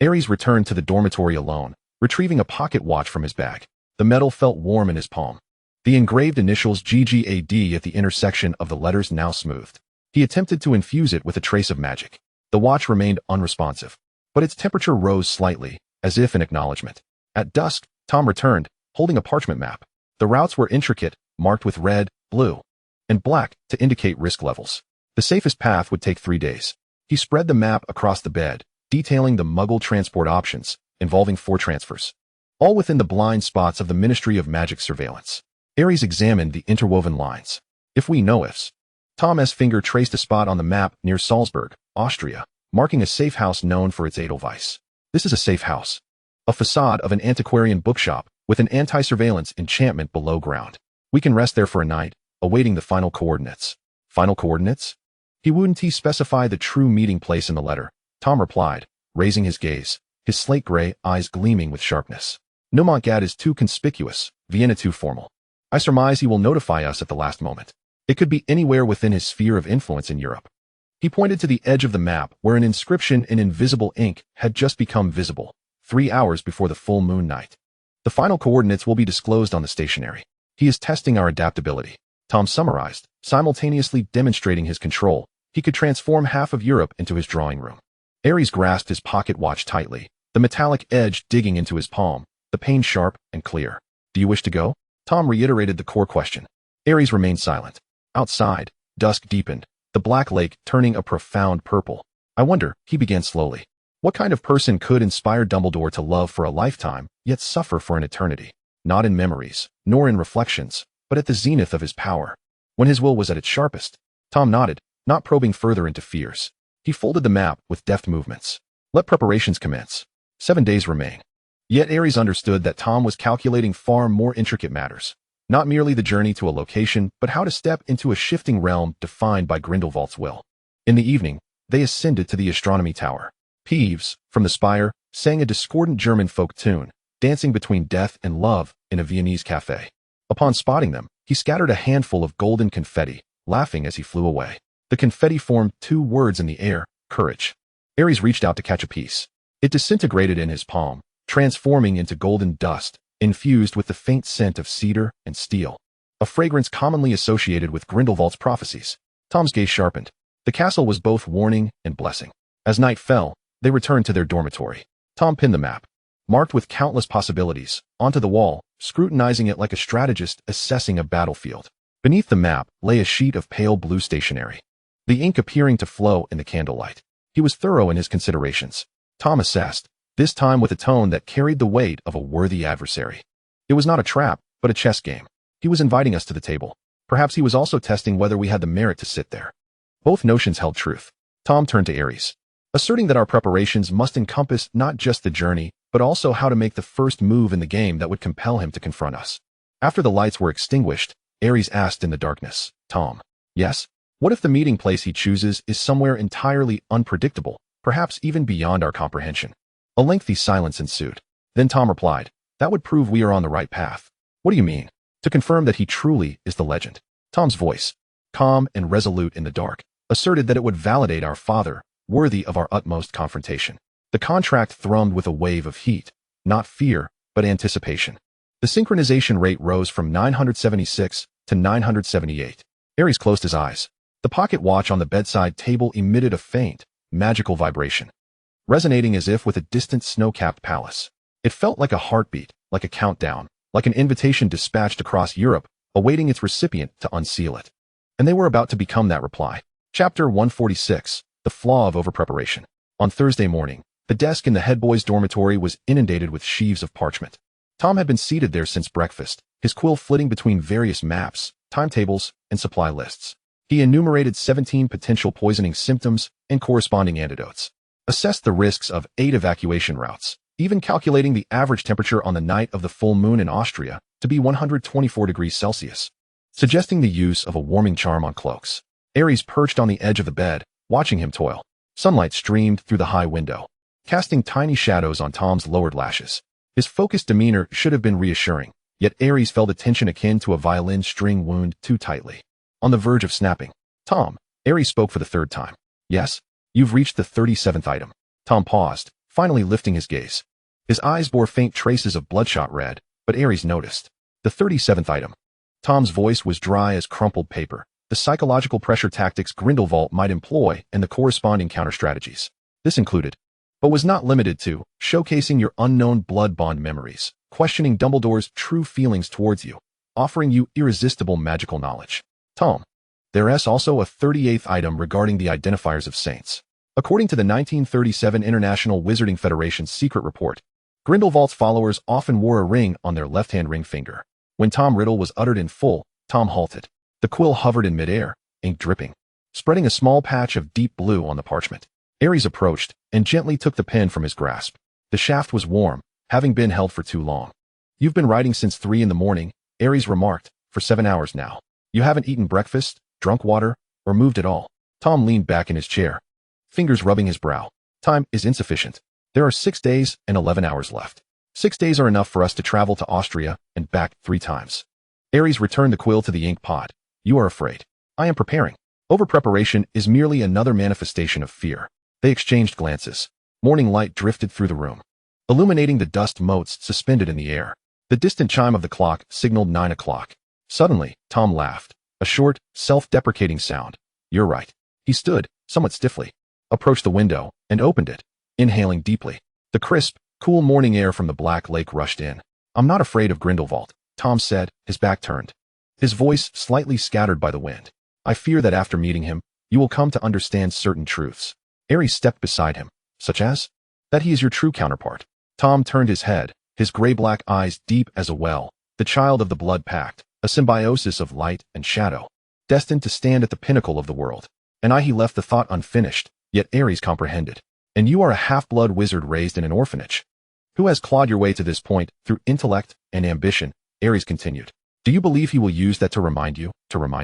Ares returned to the dormitory alone, retrieving a pocket watch from his bag. The metal felt warm in his palm. The engraved initials GGAD at the intersection of the letters now smoothed. He attempted to infuse it with a trace of magic. The watch remained unresponsive, but its temperature rose slightly, as if in acknowledgement. At dusk, Tom returned, holding a parchment map. The routes were intricate, marked with red, blue, and black to indicate risk levels. The safest path would take 3 days. He spread the map across the bed, detailing the Muggle transport options, involving 4 transfers. All within the blind spots of the Ministry of Magic surveillance. Ares examined the interwoven lines. If we know ifs. Tom's finger traced a spot on the map near Salzburg, Austria, marking a safe house known for its Edelweiss. This is a safe house. A facade of an antiquarian bookshop, with an anti-surveillance enchantment below ground. We can rest there for a night, awaiting the final coordinates. Final coordinates? He wouldn't specify the true meeting place in the letter. Tom replied, raising his gaze, his slate-gray eyes gleaming with sharpness. Nomontgad is too conspicuous, Vienna too formal. I surmise he will notify us at the last moment. It could be anywhere within his sphere of influence in Europe. He pointed to the edge of the map where an inscription in invisible ink had just become visible, 3 hours before the full moon night. The final coordinates will be disclosed on the stationery. He is testing our adaptability. Tom summarized, simultaneously demonstrating his control. He could transform half of Europe into his drawing room. Ares grasped his pocket watch tightly, the metallic edge digging into his palm, the pain sharp and clear. Do you wish to go? Tom reiterated the core question. Ares remained silent. Outside, dusk deepened, the black lake turning a profound purple. I wonder, he began slowly. What kind of person could inspire Dumbledore to love for a lifetime, yet suffer for an eternity? Not in memories, nor in reflections, but at the zenith of his power. When his will was at its sharpest. Tom nodded, not probing further into fears. He folded the map with deft movements. Let preparations commence. 7 days remain. Yet Ares understood that Tom was calculating far more intricate matters. Not merely the journey to a location, but how to step into a shifting realm defined by Grindelwald's will. In the evening, they ascended to the astronomy tower. Peeves, from the spire, sang a discordant German folk tune, dancing between death and love in a Viennese cafe. Upon spotting them, he scattered a handful of golden confetti, laughing as he flew away. The confetti formed 2 words in the air, courage. Ares reached out to catch a piece. It disintegrated in his palm, transforming into golden dust, infused with the faint scent of cedar and steel, a fragrance commonly associated with Grindelwald's prophecies. Tom's gaze sharpened. The castle was both warning and blessing. As night fell, they returned to their dormitory. Tom pinned the map, marked with countless possibilities, onto the wall, scrutinizing it like a strategist assessing a battlefield. Beneath the map lay a sheet of pale blue stationery, the ink appearing to flow in the candlelight. He was thorough in his considerations. Tom assessed, this time with a tone that carried the weight of a worthy adversary. It was not a trap, but a chess game. He was inviting us to the table. Perhaps he was also testing whether we had the merit to sit there. Both notions held truth. Tom turned to Ares, asserting that our preparations must encompass not just the journey, but also how to make the first move in the game that would compel him to confront us. After the lights were extinguished, Aries asked in the darkness, Tom. Yes? What if the meeting place he chooses is somewhere entirely unpredictable, perhaps even beyond our comprehension? A lengthy silence ensued. Then Tom replied, that would prove we are on the right path. What do you mean? To confirm that he truly is the legend. Tom's voice, calm and resolute in the dark, asserted that it would validate our father, worthy of our utmost confrontation. The contract thrummed with a wave of heat, not fear, but anticipation. The synchronization rate rose from 976 to 978. Aries closed his eyes. The pocket watch on the bedside table emitted a faint, magical vibration, resonating as if with a distant snow-capped palace. It felt like a heartbeat, like a countdown, like an invitation dispatched across Europe, awaiting its recipient to unseal it. And they were about to become that reply. Chapter 146, The Flaw of Overpreparation. On Thursday morning, the desk in the head boy's dormitory was inundated with sheaves of parchment. Tom had been seated there since breakfast, his quill flitting between various maps, timetables, and supply lists. He enumerated 17 potential poisoning symptoms and corresponding antidotes, assessed the risks of 8 evacuation routes, even calculating the average temperature on the night of the full moon in Austria to be 124 degrees Celsius, suggesting the use of a warming charm on cloaks. Aries perched on the edge of the bed, watching him toil. Sunlight streamed through the high window, casting tiny shadows on Tom's lowered lashes. His focused demeanor should have been reassuring, yet Aries felt a tension akin to a violin string wound too tightly. On the verge of snapping. Tom, Aries spoke for the 3rd time. Yes? You've reached the 37th item. Tom paused, finally lifting his gaze. His eyes bore faint traces of bloodshot red, but Aries noticed. The 37th item. Tom's voice was dry as crumpled paper, the psychological pressure tactics Grindelwald might employ and the corresponding counter-strategies. This included, but was not limited to, showcasing your unknown blood bond memories, questioning Dumbledore's true feelings towards you, offering you irresistible magical knowledge. Tom, there's also a 38th item regarding the identifiers of saints. According to the 1937 International Wizarding Federation's secret report, Grindelwald's followers often wore a ring on their left-hand ring finger. When Tom Riddle was uttered in full, Tom halted. The quill hovered in midair, ink dripping, spreading a small patch of deep blue on the parchment. Aries approached and gently took the pen from his grasp. The shaft was warm, having been held for too long. You've been writing since 3 in the morning, Aries remarked, for 7 hours now. You haven't eaten breakfast, drunk water, or moved at all. Tom leaned back in his chair, fingers rubbing his brow. Time is insufficient. There are 6 days and 11 hours left. 6 days are enough for us to travel to Austria and back 3 times. Aries returned the quill to the ink pot. You are afraid. I am preparing. Overpreparation is merely another manifestation of fear. They exchanged glances. Morning light drifted through the room, illuminating the dust motes suspended in the air. The distant chime of the clock signaled 9 o'clock. Suddenly, Tom laughed, a short, self-deprecating sound. You're right. He stood, somewhat stiffly, approached the window, and opened it, inhaling deeply. The crisp, cool morning air from the Black Lake rushed in. I'm not afraid of Grindelwald, Tom said, his back turned, his voice slightly scattered by the wind. I fear that after meeting him, you will come to understand certain truths. Aries stepped beside him, such as? That he is your true counterpart. Tom turned his head, his gray-black eyes deep as a well, the child of the blood pact, a symbiosis of light and shadow, destined to stand at the pinnacle of the world. And he left the thought unfinished, yet Aries comprehended. And you are a half-blood wizard raised in an orphanage, who has clawed your way to this point through intellect and ambition, Aries continued. Do you believe he will use that to remind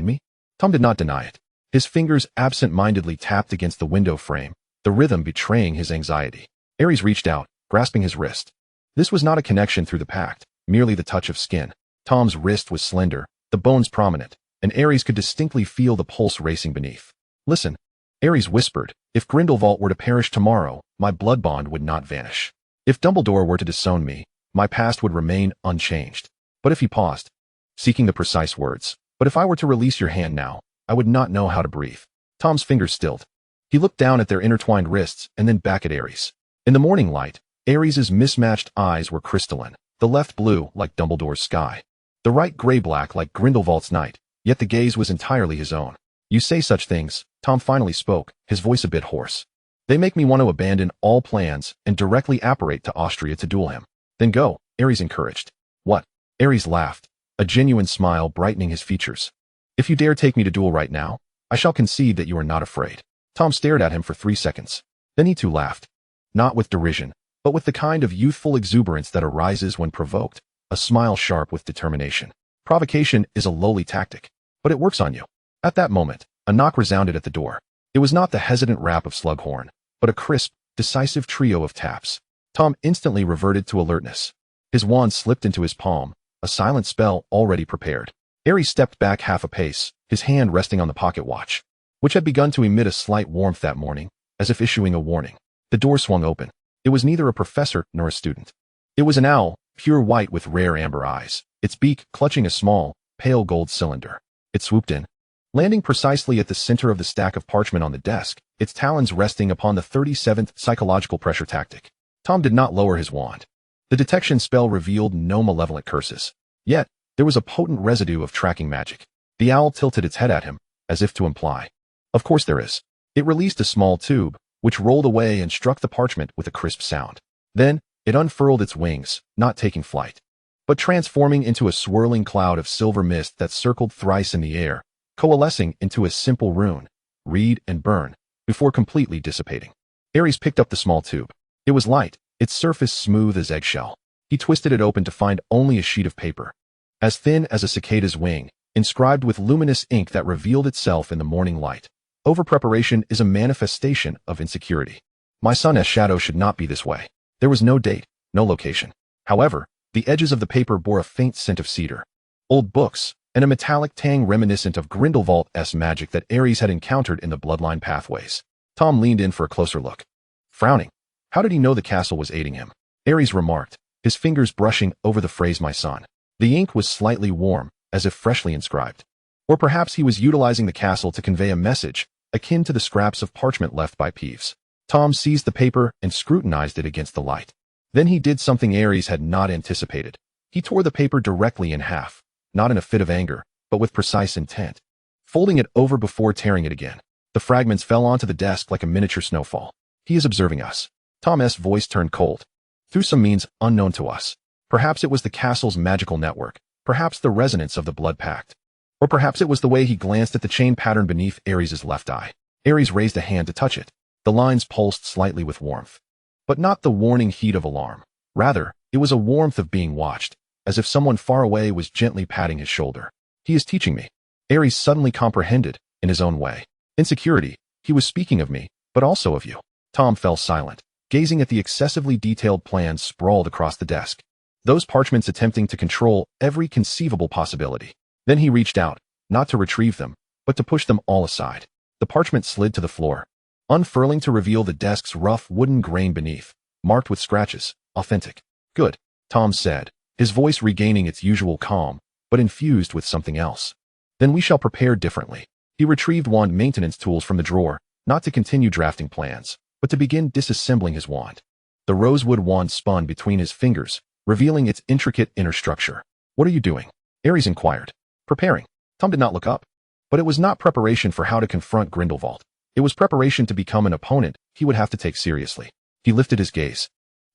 me? Tom did not deny it. His fingers absent-mindedly tapped against the window frame, the rhythm betraying his anxiety. Aries reached out, grasping his wrist. This was not a connection through the pact, merely the touch of skin. Tom's wrist was slender, the bones prominent, and Aries could distinctly feel the pulse racing beneath. Listen, Aries whispered, if Grindelwald were to perish tomorrow, my blood bond would not vanish. If Dumbledore were to disown me, my past would remain unchanged. But if he paused, seeking the precise words, but if I were to release your hand now, I would not know how to breathe. Tom's fingers stilled. He looked down at their intertwined wrists and then back at Aries. In the morning light, Aries's mismatched eyes were crystalline, the left blue like Dumbledore's sky, the right gray-black like Grindelwald's night, yet the gaze was entirely his own. You say such things, Tom finally spoke, his voice a bit hoarse. They make me want to abandon all plans and directly apparate to Austria to duel him. Then go, Aries encouraged. What? Aries laughed, a genuine smile brightening his features. If you dare take me to duel right now, I shall concede that you are not afraid. Tom stared at him for 3 seconds. Then he too laughed. Not with derision, but with the kind of youthful exuberance that arises when provoked, a smile sharp with determination. Provocation is a lowly tactic, but it works on you. At that moment, a knock resounded at the door. It was not the hesitant rap of Slughorn, but a crisp, decisive trio of taps. Tom instantly reverted to alertness. His wand slipped into his palm, a silent spell already prepared. Ares stepped back half a pace, his hand resting on the pocket watch, which had begun to emit a slight warmth that morning, as if issuing a warning. The door swung open. It was neither a professor nor a student. It was an owl, pure white with rare amber eyes, its beak clutching a small, pale gold cylinder. It swooped in, landing precisely at the center of the stack of parchment on the desk, its talons resting upon the 37th psychological pressure tactic. Tom did not lower his wand. The detection spell revealed no malevolent curses. Yet, there was a potent residue of tracking magic. The owl tilted its head at him, as if to imply, "Of course there is." It released a small tube, which rolled away and struck the parchment with a crisp sound. Then, it unfurled its wings, not taking flight, but transforming into a swirling cloud of silver mist that circled thrice in the air, coalescing into a simple rune, read and burn, before completely dissipating. Ares picked up the small tube. It was light, its surface smooth as eggshell. He twisted it open to find only a sheet of paper, as thin as a cicada's wing, inscribed with luminous ink that revealed itself in the morning light. Overpreparation is a manifestation of insecurity. My son's shadow should not be this way. There was no date, no location. However, the edges of the paper bore a faint scent of cedar, old books, and a metallic tang reminiscent of Grindelwald's magic that Ares had encountered in the bloodline pathways. Tom leaned in for a closer look, frowning. How did he know the castle was aiding him? Ares remarked, his fingers brushing over the phrase "my son." The ink was slightly warm, as if freshly inscribed. Or perhaps he was utilizing the castle to convey a message, akin to the scraps of parchment left by Peeves. Tom seized the paper and scrutinized it against the light. Then he did something Ares had not anticipated. He tore the paper directly in half, not in a fit of anger, but with precise intent, folding it over before tearing it again. The fragments fell onto the desk like a miniature snowfall. He is observing us. Tom's voice turned cold. Through some means unknown to us. Perhaps it was the castle's magical network, perhaps the resonance of the blood pact, or perhaps it was the way he glanced at the chain pattern beneath Ares's left eye. Ares raised a hand to touch it. The lines pulsed slightly with warmth, but not the warning heat of alarm. Rather, it was a warmth of being watched, as if someone far away was gently patting his shoulder. He is teaching me. Ares suddenly comprehended, in his own way. Insecurity, he was speaking of me, but also of you. Tom fell silent, gazing at the excessively detailed plans sprawled across the desk. Those parchments attempting to control every conceivable possibility. Then he reached out, not to retrieve them, but to push them all aside. The parchment slid to the floor, unfurling to reveal the desk's rough wooden grain beneath, marked with scratches. Authentic. Good, Tom said, his voice regaining its usual calm, but infused with something else. Then we shall prepare differently. He retrieved wand maintenance tools from the drawer, not to continue drafting plans, but to begin disassembling his wand. The rosewood wand spun between his fingers, revealing its intricate inner structure. What are you doing? Ares inquired. Preparing. Tom did not look up. But it was not preparation for how to confront Grindelwald. It was preparation to become an opponent he would have to take seriously. He lifted his gaze,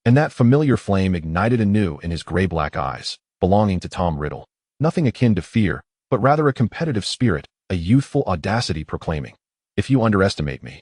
and that familiar flame ignited anew in his gray-black eyes, belonging to Tom Riddle. Nothing akin to fear, but rather a competitive spirit, a youthful audacity proclaiming, "If you underestimate me,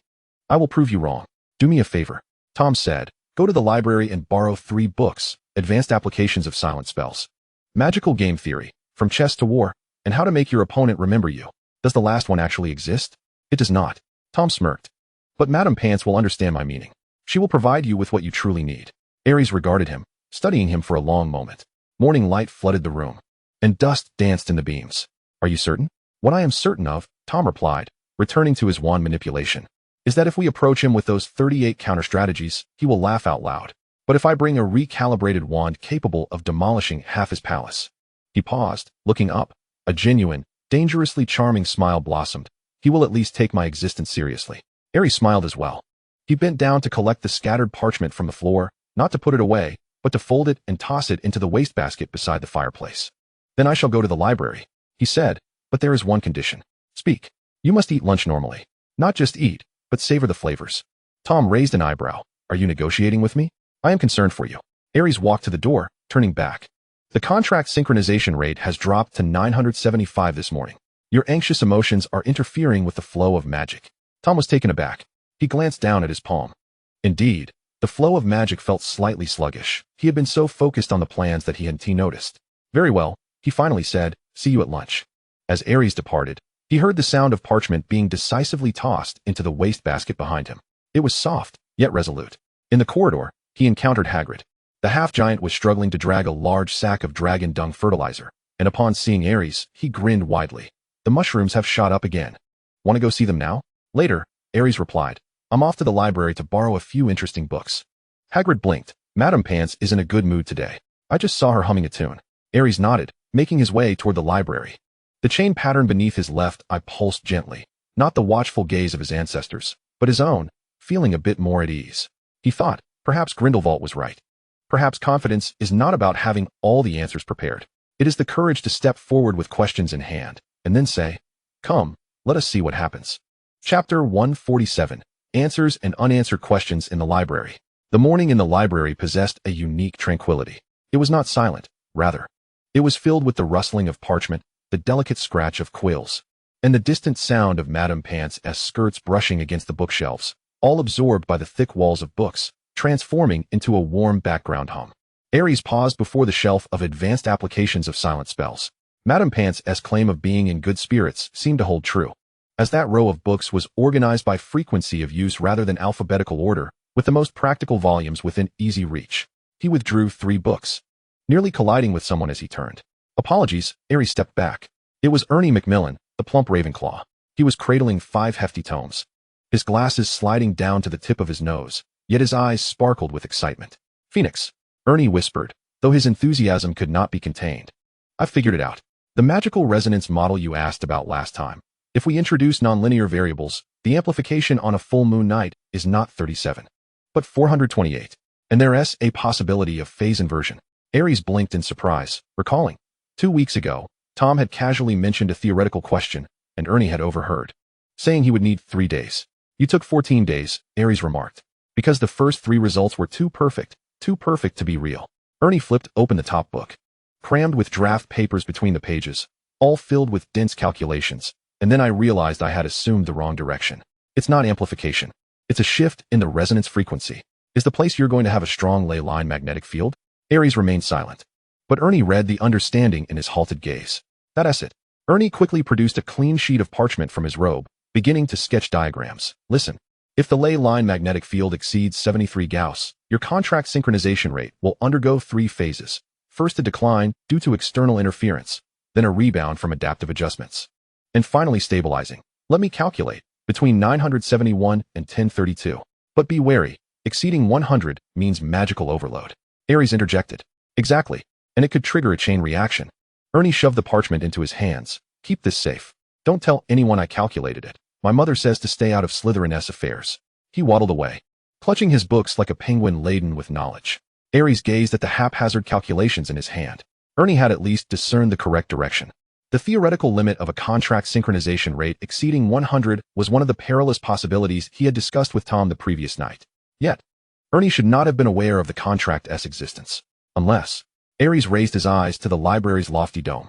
I will prove you wrong. Do me a favor," Tom said. Go to the library and borrow 3 books, Advanced Applications of Silent Spells, Magical Game Theory, From Chess to War, and How to Make Your Opponent Remember You. Does the last one actually exist? It does not. Tom smirked. But Madame Pants will understand my meaning. She will provide you with what you truly need. Ares regarded him, studying him for a long moment. Morning light flooded the room, and dust danced in the beams. Are you certain? What I am certain of, Tom replied, returning to his wand manipulation, is that if we approach him with those 38 counter-strategies, he will laugh out loud. But if I bring a recalibrated wand capable of demolishing half his palace. He paused, looking up. A genuine, dangerously charming smile blossomed. He will at least take my existence seriously. Ares smiled as well. He bent down to collect the scattered parchment from the floor, not to put it away, but to fold it and toss it into the wastebasket beside the fireplace. Then I shall go to the library, he said, but there is one condition. Speak. You must eat lunch normally. Not just eat, but savor the flavors. Tom raised an eyebrow. Are you negotiating with me? I am concerned for you. Ares walked to the door, turning back. The contract synchronization rate has dropped to 975 this morning. Your anxious emotions are interfering with the flow of magic. Tom was taken aback. He glanced down at his palm. Indeed, the flow of magic felt slightly sluggish. He had been so focused on the plans that he hadn't noticed. Very well, he finally said, See you at lunch. As Aries departed, he heard the sound of parchment being decisively tossed into the wastebasket behind him. It was soft, yet resolute. In the corridor, he encountered Hagrid. The half-giant was struggling to drag a large sack of dragon dung fertilizer, and upon seeing Aries, he grinned widely. The mushrooms have shot up again. Want to go see them now? Later, Aries replied. I'm off to the library to borrow a few interesting books. Hagrid blinked. Madame Pants is in a good mood today. I just saw her humming a tune. Aries nodded, making his way toward the library. The chain pattern beneath his left eye pulsed gently, not the watchful gaze of his ancestors, but his own, feeling a bit more at ease. He thought, perhaps Grindelwald was right. Perhaps confidence is not about having all the answers prepared. It is the courage to step forward with questions in hand, and then say, come, let us see what happens. Chapter 147, Answers and Unanswered Questions in the Library. The morning in the library possessed a unique tranquility. It was not silent, rather. It was filled with the rustling of parchment, the delicate scratch of quills, and the distant sound of Madame Pants' skirts brushing against the bookshelves, all absorbed by the thick walls of books, transforming into a warm background hum. Aries paused before the shelf of advanced applications of silent spells. Madame Pants' claim of being in good spirits seemed to hold true, as that row of books was organized by frequency of use rather than alphabetical order, with the most practical volumes within easy reach. He withdrew 3 books, nearly colliding with someone as he turned. Apologies, Aries stepped back. It was Ernie Macmillan, the plump Ravenclaw. He was cradling 5 hefty tomes, his glasses sliding down to the tip of his nose, yet his eyes sparkled with excitement. Phoenix, Ernie whispered, though his enthusiasm could not be contained. I've figured it out. The magical resonance model you asked about last time. If we introduce nonlinear variables, the amplification on a full moon night is not 37, but 428. And there's a possibility of phase inversion. Aries blinked in surprise, recalling. 2 weeks ago, Tom had casually mentioned a theoretical question, and Ernie had overheard, saying he would need 3 days. You took 14 days, Aries remarked, because the first 3 results were too perfect to be real. Ernie flipped open the top book, crammed with draft papers between the pages, all filled with dense calculations, and then I realized I had assumed the wrong direction. It's not amplification. It's a shift in the resonance frequency. Is the place you're going to have a strong ley line magnetic field? Aries remained silent, but Ernie read the understanding in his halted gaze. That's it. Ernie quickly produced a clean sheet of parchment from his robe, beginning to sketch diagrams. Listen, if the ley line magnetic field exceeds 73 Gauss, your contract synchronization rate will undergo 3 phases. First, a decline due to external interference, then a rebound from adaptive adjustments, and finally stabilizing. Let me calculate, between 971 and 1032. But be wary, exceeding 100 means magical overload. Aries interjected. Exactly, and it could trigger a chain reaction. Ernie shoved the parchment into his hands. Keep this safe. Don't tell anyone I calculated it. My mother says to stay out of Slytherin's affairs. He waddled away, clutching his books like a penguin laden with knowledge. Aries gazed at the haphazard calculations in his hand. Ernie had at least discerned the correct direction. The theoretical limit of a contract synchronization rate exceeding 100 was one of the perilous possibilities he had discussed with Tom the previous night. Yet, Ernie should not have been aware of the contract's existence. Unless, Aries raised his eyes to the library's lofty dome.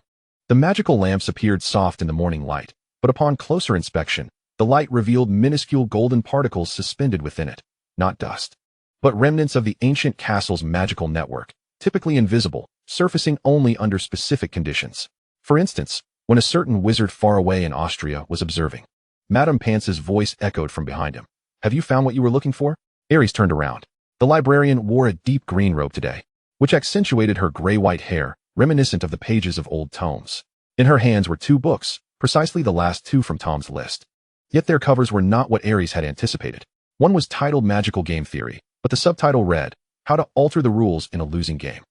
The magical lamps appeared soft in the morning light, but upon closer inspection, the light revealed minuscule golden particles suspended within it, not dust, but remnants of the ancient castle's magical network, typically invisible, surfacing only under specific conditions. For instance, when a certain wizard far away in Austria was observing. Madame Pants's voice echoed from behind him. Have you found what you were looking for? Aries turned around. The librarian wore a deep green robe today, which accentuated her gray-white hair, reminiscent of the pages of old tomes. In her hands were 2 books, precisely the last 2 from Tom's list. Yet their covers were not what Aries had anticipated. One was titled Magical Game Theory, but the subtitle read, How to Alter the Rules in a Losing Game.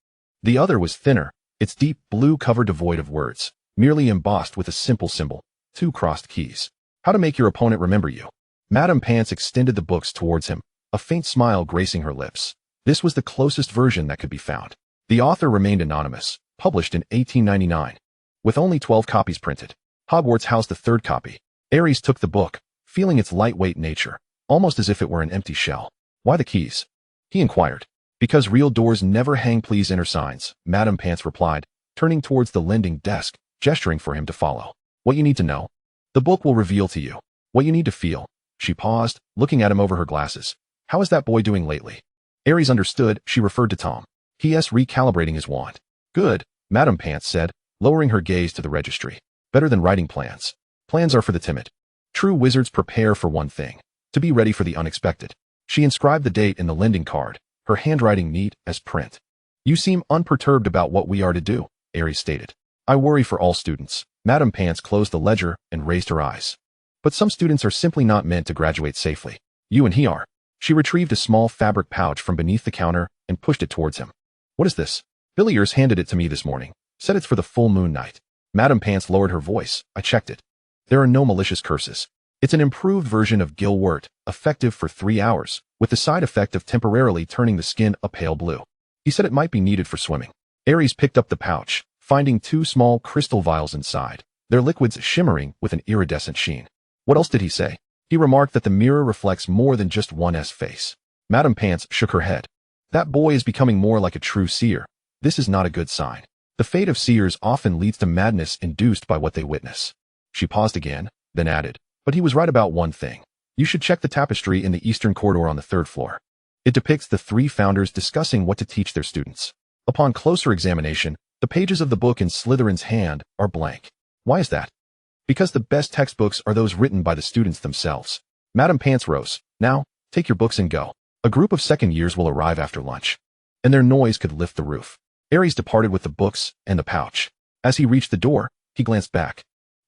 The other was thinner, its deep blue cover devoid of words, merely embossed with a simple symbol, 2 crossed keys. How to make your opponent remember you. Madame Pants extended the books towards him, a faint smile gracing her lips. This was the closest version that could be found. The author remained anonymous, published in 1899, with only 12 copies printed. Hogwarts housed the 3rd copy. Aries took the book, feeling its lightweight nature, almost as if it were an empty shell. Why the keys? He inquired. Because real doors never hang please enter signs, Madame Pants replied, turning towards the lending desk, gesturing for him to follow. What you need to know? The book will reveal to you. What you need to feel. She paused, looking at him over her glasses. How is that boy doing lately? Aries understood she referred to Tom. He is recalibrating his wand. Good, Madame Pants said, lowering her gaze to the registry. Better than writing plans. Plans are for the timid. True wizards prepare for one thing, to be ready for the unexpected. She inscribed the date in the lending card, her handwriting neat as print. You seem unperturbed about what we are to do, Aries stated. I worry for all students. Madame Pants closed the ledger and raised her eyes. But some students are simply not meant to graduate safely. You and he are. She retrieved a small fabric pouch from beneath the counter and pushed it towards him. What is this? Villiers handed it to me this morning. Said it's for the full moon night. Madame Pants lowered her voice. I checked it. There are no malicious curses. It's an improved version of Gilwort, effective for 3 hours, with the side effect of temporarily turning the skin a pale blue. He said it might be needed for swimming. Aries picked up the pouch, finding 2 small crystal vials inside, their liquids shimmering with an iridescent sheen. What else did he say? He remarked that the mirror reflects more than just one's face. Madame Pants shook her head. That boy is becoming more like a true seer. This is not a good sign. The fate of seers often leads to madness induced by what they witness. She paused again, then added, but he was right about one thing. You should check the tapestry in the eastern corridor on the 3rd floor. It depicts the 3 founders discussing what to teach their students. Upon closer examination, the pages of the book in Slytherin's hand are blank. Why is that? Because the best textbooks are those written by the students themselves. Madame Pants rose. Now, take your books and go. A group of second years will arrive after lunch. And their noise could lift the roof. Aries departed with the books and the pouch. As he reached the door, he glanced back.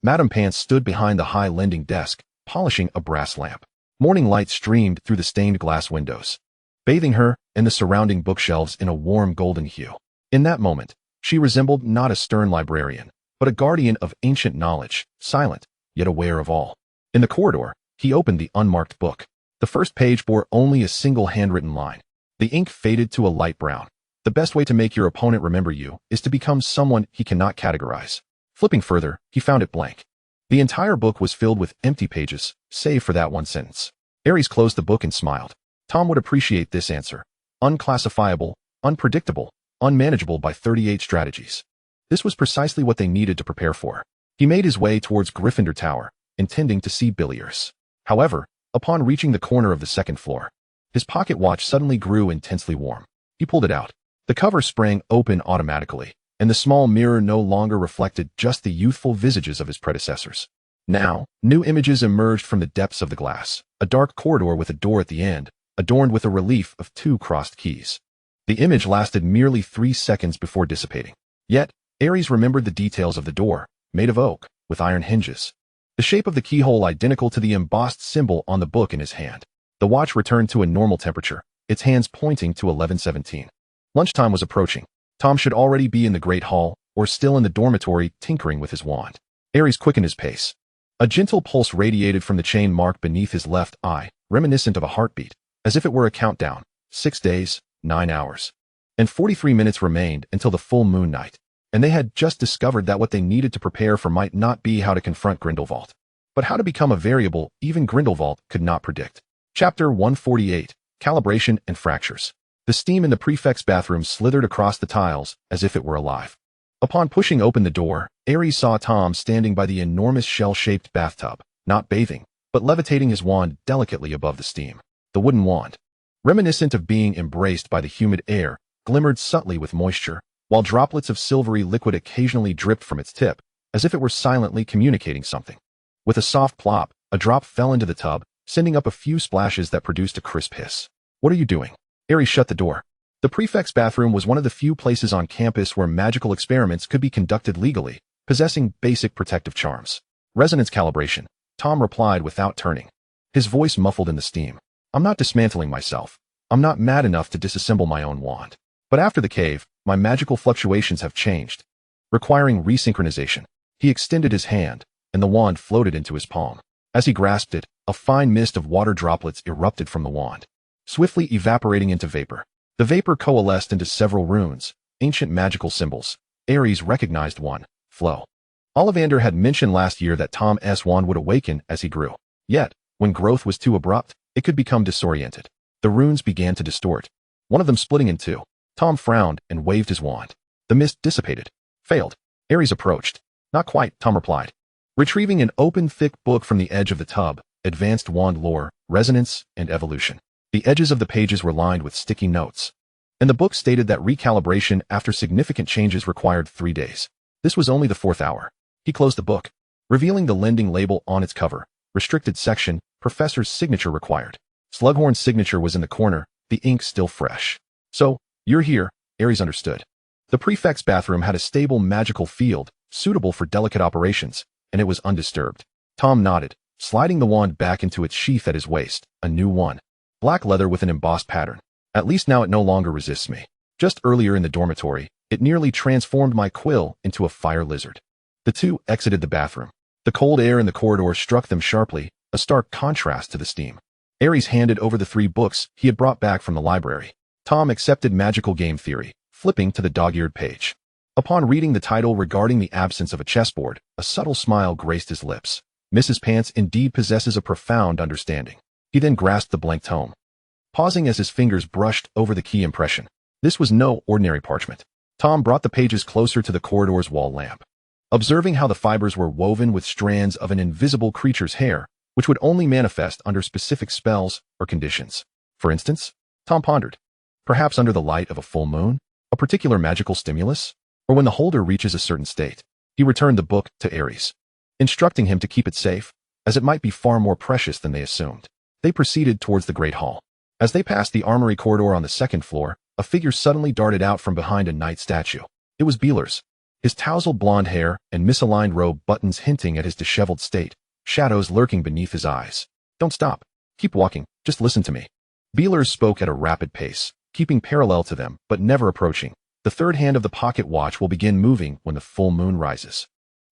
Madame Pants stood behind the high lending desk, polishing a brass lamp. Morning light streamed through the stained glass windows, bathing her and the surrounding bookshelves in a warm golden hue. In that moment, she resembled not a stern librarian, but a guardian of ancient knowledge, silent, yet aware of all. In the corridor, he opened the unmarked book. The first page bore only a single handwritten line. The ink faded to a light brown. The best way to make your opponent remember you is to become someone he cannot categorize. Flipping further, he found it blank. The entire book was filled with empty pages, save for that one sentence. Aries closed the book and smiled. Tom would appreciate this answer. Unclassifiable, unpredictable, unmanageable by 38 strategies. This was precisely what they needed to prepare for. He made his way towards Gryffindor Tower, intending to see Villiers. However, upon reaching the corner of the 2nd floor, his pocket watch suddenly grew intensely warm. He pulled it out. The cover sprang open automatically, and the small mirror no longer reflected just the youthful visages of his predecessors. Now, new images emerged from the depths of the glass, a dark corridor with a door at the end, adorned with a relief of 2 crossed keys. The image lasted merely 3 seconds before dissipating. Yet, Aries remembered the details of the door, made of oak, with iron hinges. The shape of the keyhole identical to the embossed symbol on the book in his hand. The watch returned to a normal temperature, its hands pointing to 11:17. Lunchtime was approaching. Tom should already be in the Great Hall, or still in the dormitory tinkering with his wand. Aries quickened his pace. A gentle pulse radiated from the chain mark beneath his left eye, reminiscent of a heartbeat, as if it were a countdown. 6 days, 9 hours. And 43 minutes remained until the full moon night. And they had just discovered that what they needed to prepare for might not be how to confront Grindelwald, but how to become a variable even Grindelwald could not predict. Chapter 148, Calibration and Fractures. The steam in the prefect's bathroom slithered across the tiles as if it were alive. Upon pushing open the door, Aries saw Tom standing by the enormous shell-shaped bathtub, not bathing, but levitating his wand delicately above the steam. The wooden wand, reminiscent of being embraced by the humid air, glimmered subtly with moisture, while droplets of silvery liquid occasionally dripped from its tip, as if it were silently communicating something. With a soft plop, a drop fell into the tub, sending up a few splashes that produced a crisp hiss. What are you doing? Aries shut the door. The prefect's bathroom was one of the few places on campus where magical experiments could be conducted legally, possessing basic protective charms. Resonance calibration, Tom replied without turning, his voice muffled in the steam. I'm not dismantling myself. I'm not mad enough to disassemble my own wand. But after the cave, my magical fluctuations have changed, requiring resynchronization. He extended his hand, and the wand floated into his palm. As he grasped it, a fine mist of water droplets erupted from the wand, swiftly evaporating into vapor. The vapor coalesced into several runes, ancient magical symbols. Aries recognized one, flow. Ollivander had mentioned last year that Tom's wand would awaken as he grew. Yet, when growth was too abrupt, it could become disoriented. The runes began to distort, one of them splitting in two. Tom frowned and waved his wand. The mist dissipated. Failed. Aries approached. Not quite, Tom replied. Retrieving an open, thick book from the edge of the tub, Advanced Wand Lore, Resonance, and Evolution. The edges of the pages were lined with sticky notes, and the book stated that recalibration after significant changes required 3 days. This was only the 4th hour. He closed the book, revealing the lending label on its cover. Restricted section, professor's signature required. Slughorn's signature was in the corner, the ink still fresh. So, you're here, Aries understood. The prefect's bathroom had a stable magical field, suitable for delicate operations, and it was undisturbed. Tom nodded, sliding the wand back into its sheath at his waist, a new one. Black leather with an embossed pattern. At least now it no longer resists me. Just earlier in the dormitory, it nearly transformed my quill into a fire lizard. The two exited the bathroom. The cold air in the corridor struck them sharply, a stark contrast to the steam. Aries handed over the 3 books he had brought back from the library. Tom accepted Magical Game Theory, flipping to the dog-eared page. Upon reading the title regarding the absence of a chessboard, a subtle smile graced his lips. Mrs. Pants indeed possesses a profound understanding. He then grasped the blank tome, pausing as his fingers brushed over the key impression. This was no ordinary parchment. Tom brought the pages closer to the corridor's wall lamp, observing how the fibers were woven with strands of an invisible creature's hair, which would only manifest under specific spells or conditions. For instance, Tom pondered, perhaps under the light of a full moon, a particular magical stimulus, or when the holder reaches a certain state. He returned the book to Aries, instructing him to keep it safe, as it might be far more precious than they assumed. They proceeded towards the Great Hall. As they passed the armory corridor on the 2nd floor, a figure suddenly darted out from behind a knight statue. It was Beeler's. His tousled blonde hair and misaligned robe buttons hinting at his disheveled state, shadows lurking beneath his eyes. Don't stop. Keep walking. Just listen to me. Beeler spoke at a rapid pace, keeping parallel to them, but never approaching. The 3rd hand of the pocket watch will begin moving when the full moon rises.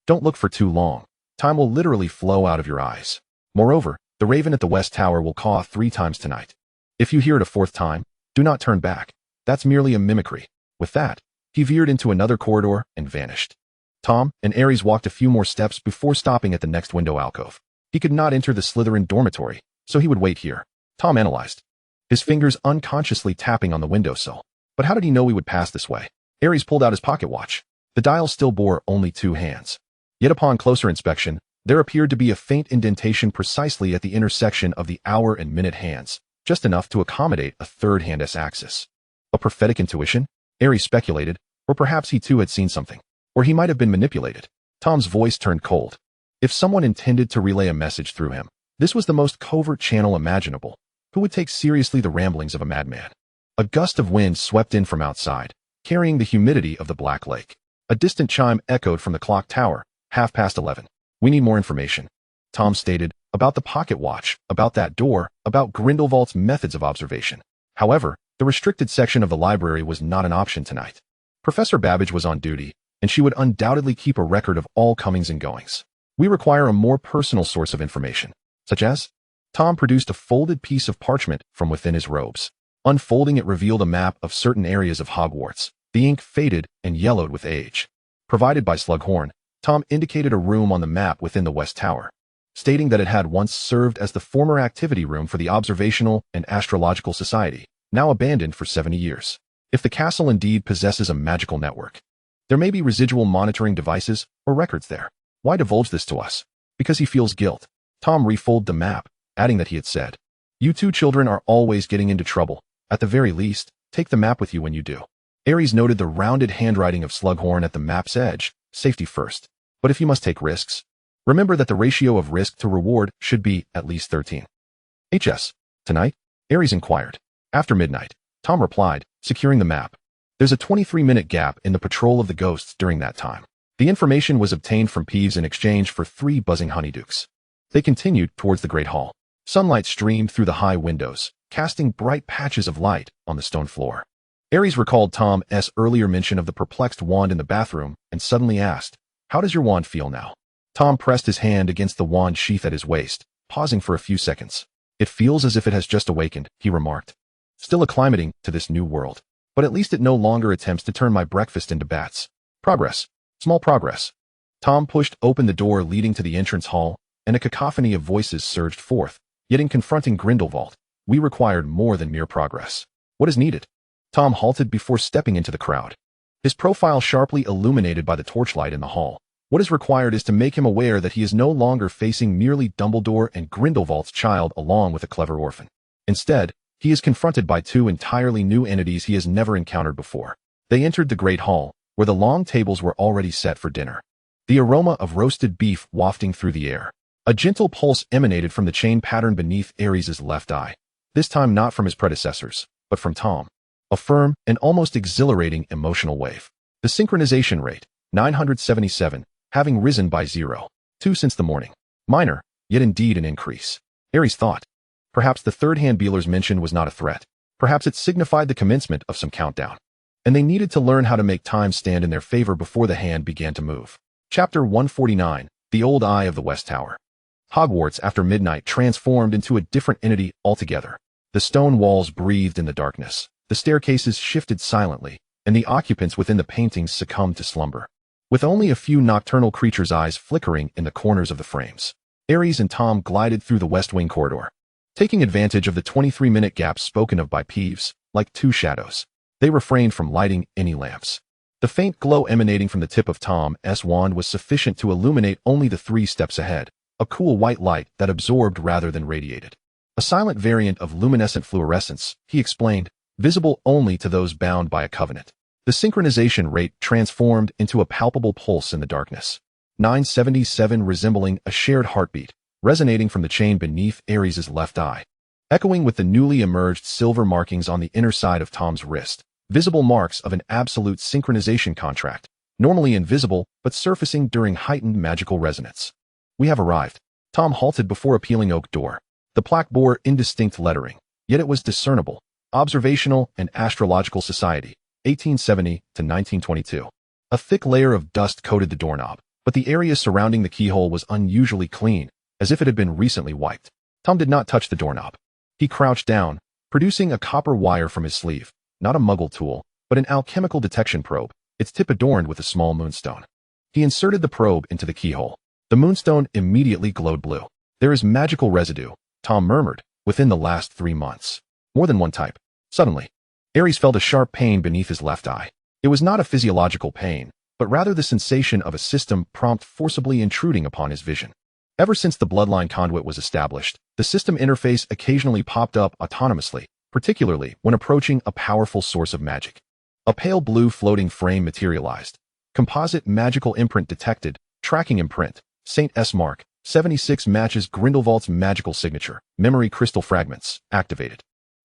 Don't look for too long. Time will literally flow out of your eyes. Moreover, the raven at the West Tower will caw 3 times tonight. If you hear it a 4th time, do not turn back. That's merely a mimicry. With that, he veered into another corridor and vanished. Tom and Aries walked a few more steps before stopping at the next window alcove. He could not enter the Slytherin dormitory, so he would wait here. Tom analyzed, his fingers unconsciously tapping on the windowsill. But how did he know we would pass this way? Aries pulled out his pocket watch. The dial still bore only 2 hands. Yet upon closer inspection, there appeared to be a faint indentation precisely at the intersection of the hour and minute hands, just enough to accommodate a 3rd hand's axis. A prophetic intuition? Aries speculated, or perhaps he too had seen something. Or he might have been manipulated. Tom's voice turned cold. If someone intended to relay a message through him, this was the most covert channel imaginable. Who would take seriously the ramblings of a madman? A gust of wind swept in from outside, carrying the humidity of the Black Lake. A distant chime echoed from the clock tower, 11:30. We need more information, Tom stated, about the pocket watch, about that door, about Grindelwald's methods of observation. However, the restricted section of the library was not an option tonight. Professor Babbage was on duty, and she would undoubtedly keep a record of all comings and goings. We require a more personal source of information, such as? Tom produced a folded piece of parchment from within his robes. Unfolding it revealed a map of certain areas of Hogwarts. The ink faded and yellowed with age. Provided by Slughorn, Tom indicated a room on the map within the West Tower, stating that it had once served as the former activity room for the Observational and Astrological Society, now abandoned for 70 years. If the castle indeed possesses a magical network, there may be residual monitoring devices or records there. Why divulge this to us? Because he feels guilt. Tom refolded the map, adding that he had said, "You 2 children are always getting into trouble. At the very least, take the map with you when you do." Aries noted the rounded handwriting of Slughorn at the map's edge, safety first. But if you must take risks, remember that the ratio of risk to reward should be at least 13. HS. Tonight? Aries inquired. After midnight, Tom replied, securing the map. There's a 23-minute gap in the patrol of the ghosts during that time. The information was obtained from Peeves in exchange for 3 buzzing honeydukes. They continued towards the Great Hall. Sunlight streamed through the high windows, casting bright patches of light on the stone floor. Aries recalled Tom's earlier mention of the perplexed wand in the bathroom and suddenly asked, "How does your wand feel now?" Tom pressed his hand against the wand sheath at his waist, pausing for a few seconds. "It feels as if it has just awakened," he remarked. "Still acclimating to this new world. But at least it no longer attempts to turn my breakfast into bats. Progress. Small progress." Tom pushed open the door leading to the entrance hall, and a cacophony of voices surged forth. Yet in confronting Grindelwald, we required more than mere progress. What is needed? Tom halted before stepping into the crowd, his profile sharply illuminated by the torchlight in the hall. What is required is to make him aware that he is no longer facing merely Dumbledore and Grindelwald's child along with a clever orphan. Instead, he is confronted by 2 entirely new entities he has never encountered before. They entered the Great Hall, where the long tables were already set for dinner. The aroma of roasted beef wafting through the air. A gentle pulse emanated from the chain pattern beneath Ares' left eye, this time not from his predecessors, but from Tom. A firm and almost exhilarating emotional wave. The synchronization rate, 977, having risen by 0.2 since the morning. Minor, yet indeed an increase. Ares thought. Perhaps the third hand Beelers mentioned was not a threat. Perhaps it signified the commencement of some countdown. And they needed to learn how to make time stand in their favor before the hand began to move. Chapter 149, The Old Eye of the West Tower. Hogwarts after midnight transformed into a different entity altogether. The stone walls breathed in the darkness. The staircases shifted silently, and the occupants within the paintings succumbed to slumber. With only a few nocturnal creatures' eyes flickering in the corners of the frames, Ares and Tom glided through the West Wing corridor. Taking advantage of the 23-minute gap spoken of by Peeves, like two shadows, they refrained from lighting any lamps. The faint glow emanating from the tip of Tom's wand was sufficient to illuminate only the 3 steps ahead, a cool white light that absorbed rather than radiated. A silent variant of luminescent fluorescence, he explained, visible only to those bound by a covenant. The synchronization rate transformed into a palpable pulse in the darkness. 977 resembling a shared heartbeat, resonating from the chain beneath Ares' left eye. Echoing with the newly emerged silver markings on the inner side of Tom's wrist, visible marks of an absolute synchronization contract, normally invisible but surfacing during heightened magical resonance. We have arrived. Tom halted before a peeling oak door. The plaque bore indistinct lettering, yet it was discernible. Observational and Astrological Society, 1870 to 1922. A thick layer of dust coated the doorknob, but the area surrounding the keyhole was unusually clean, as if it had been recently wiped. Tom did not touch the doorknob. He crouched down, producing a copper wire from his sleeve, not a muggle tool, but an alchemical detection probe, its tip adorned with a small moonstone. He inserted the probe into the keyhole. The moonstone immediately glowed blue. There is magical residue, Tom murmured, within the last 3 months. More than one type. Suddenly, Ares felt a sharp pain beneath his left eye. It was not a physiological pain, but rather the sensation of a system prompt forcibly intruding upon his vision. Ever since the bloodline conduit was established, the system interface occasionally popped up autonomously, particularly when approaching a powerful source of magic. A pale blue floating frame materialized. Composite magical imprint detected, tracking imprint, St. S. Mark, 76 matches Grindelwald's magical signature, memory crystal fragments, activated.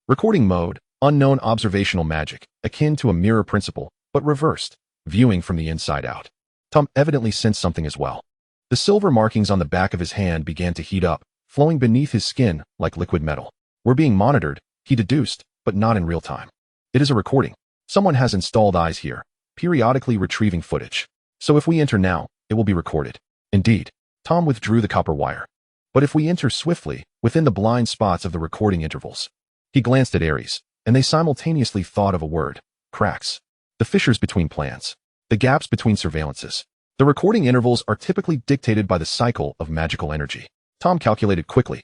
Recording mode, unknown observational magic, akin to a mirror principle, but reversed, viewing from the inside out. Tom evidently sensed something as well. The silver markings on the back of his hand began to heat up, flowing beneath his skin like liquid metal. We're being monitored, he deduced, but not in real time. It is a recording. Someone has installed eyes here, periodically retrieving footage. So if we enter now, it will be recorded. Indeed, Tom withdrew the copper wire. But if we enter swiftly, within the blind spots of the recording intervals. He glanced at Ares, and they simultaneously thought of a word: cracks. The fissures between plans. The gaps between surveillances. The recording intervals are typically dictated by the cycle of magical energy. Tom calculated quickly.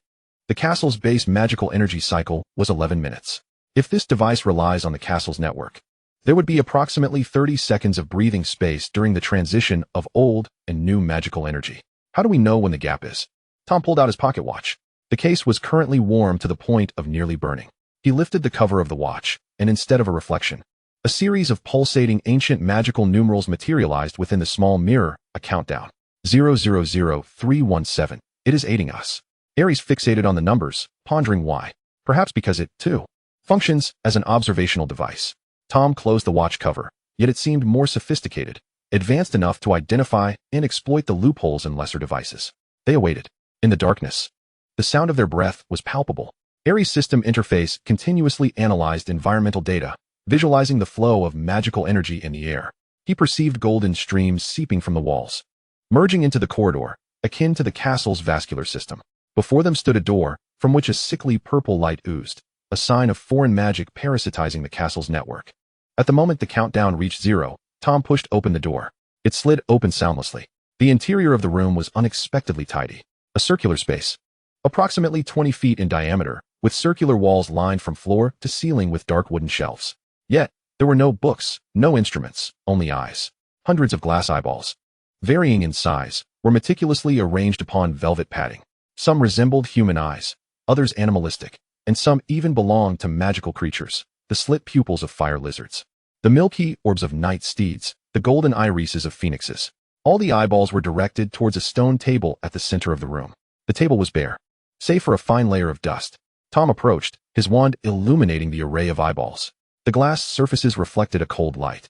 The castle's base magical energy cycle was 11 minutes. If this device relies on the castle's network, there would be approximately 30 seconds of breathing space during the transition of old and new magical energy. How do we know when the gap is? Tom pulled out his pocket watch. The case was currently warm to the point of nearly burning. He lifted the cover of the watch, and instead of a reflection, a series of pulsating ancient magical numerals materialized within the small mirror, a countdown. 000317. It is aiding us. Ares fixated on the numbers, pondering why. Perhaps because it, too, functions as an observational device. Tom closed the watch cover, yet it seemed more sophisticated, advanced enough to identify and exploit the loopholes in lesser devices. They awaited. In the darkness, the sound of their breath was palpable. Ares' system interface continuously analyzed environmental data, visualizing the flow of magical energy in the air. He perceived golden streams seeping from the walls, merging into the corridor, akin to the castle's vascular system. Before them stood a door, from which a sickly purple light oozed, a sign of foreign magic parasitizing the castle's network. At the moment the countdown reached 0, Tom pushed open the door. It slid open soundlessly. The interior of the room was unexpectedly tidy. A circular space, approximately 20 feet in diameter, with circular walls lined from floor to ceiling with dark wooden shelves. Yet, there were no books, no instruments, only eyes. Hundreds of glass eyeballs, varying in size, were meticulously arranged upon velvet padding. Some resembled human eyes, others animalistic, and some even belonged to magical creatures, the slit pupils of fire lizards. The milky orbs of night steeds, the golden irises of phoenixes. All the eyeballs were directed towards a stone table at the center of the room. The table was bare, save for a fine layer of dust. Tom approached, his wand illuminating the array of eyeballs. The glass surfaces reflected a cold light,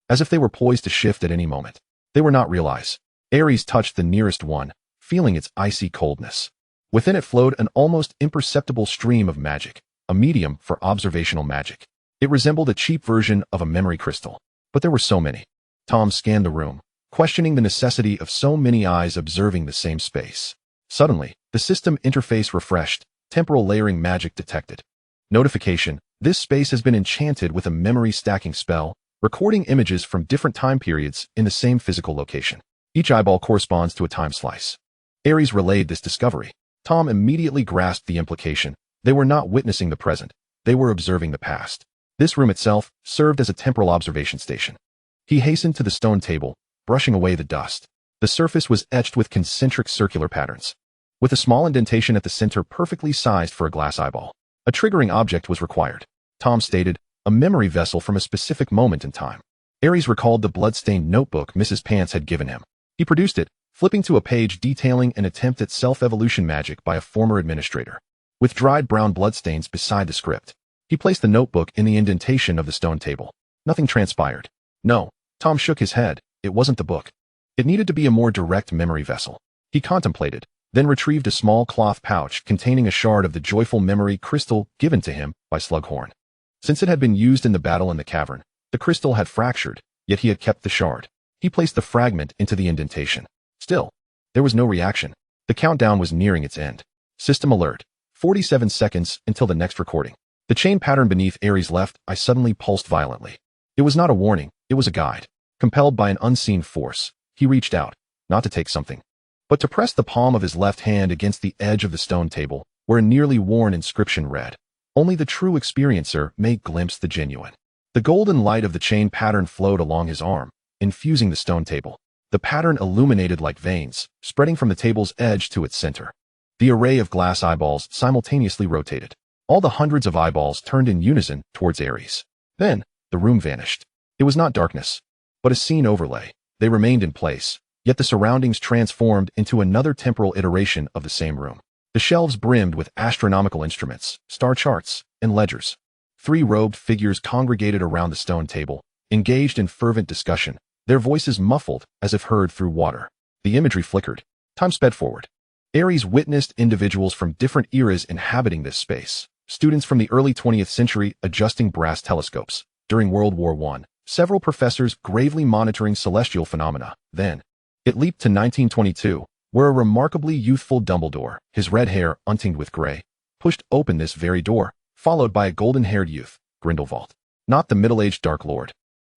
as if they were poised to shift at any moment. They were not real eyes. Ares touched the nearest one, feeling its icy coldness. Within it flowed an almost imperceptible stream of magic, a medium for observational magic. It resembled a cheap version of a memory crystal, but there were so many. Tom scanned the room, questioning the necessity of so many eyes observing the same space. Suddenly, the system interface refreshed, temporal layering magic detected. Notification: this space has been enchanted with a memory stacking spell, recording images from different time periods in the same physical location. Each eyeball corresponds to a time slice. Ares relayed this discovery. Tom immediately grasped the implication. They were not witnessing the present, they were observing the past. This room itself served as a temporal observation station. He hastened to the stone table, brushing away the dust. The surface was etched with concentric circular patterns, with a small indentation at the center perfectly sized for a glass eyeball. A triggering object was required. Tom stated, a memory vessel from a specific moment in time. Ares recalled the blood-stained notebook Mrs. Pants had given him. He produced it, flipping to a page detailing an attempt at self-evolution magic by a former administrator. With dried brown bloodstains beside the script, he placed the notebook in the indentation of the stone table. Nothing transpired. No, Tom shook his head, it wasn't the book. It needed to be a more direct memory vessel. He contemplated, then retrieved a small cloth pouch containing a shard of the joyful memory crystal given to him by Slughorn. Since it had been used in the battle in the cavern, the crystal had fractured, yet he had kept the shard. He placed the fragment into the indentation. Still, there was no reaction. The countdown was nearing its end. System alert. 47 seconds until the next recording. The chain pattern beneath Ares' left eye suddenly pulsed violently. It was not a warning, it was a guide. Compelled by an unseen force, he reached out, not to take something, but to press the palm of his left hand against the edge of the stone table, where a nearly worn inscription read, "Only the true experiencer may glimpse the genuine." The golden light of the chain pattern flowed along his arm, infusing the stone table. The pattern illuminated like veins, spreading from the table's edge to its center. The array of glass eyeballs simultaneously rotated. All the hundreds of eyeballs turned in unison towards Ares. Then, the room vanished. It was not darkness, but a scene overlay. They remained in place, yet the surroundings transformed into another temporal iteration of the same room. The shelves brimmed with astronomical instruments, star charts, and ledgers. 3 robed figures congregated around the stone table, engaged in fervent discussion, their voices muffled as if heard through water. The imagery flickered. Time sped forward. Ares witnessed individuals from different eras inhabiting this space. Students from the early 20th century adjusting brass telescopes. During World War I, several professors gravely monitoring celestial phenomena. Then, it leaped to 1922, where a remarkably youthful Dumbledore, his red hair untinged with gray, pushed open this very door, followed by a golden-haired youth, Grindelwald. Not the middle-aged Dark Lord,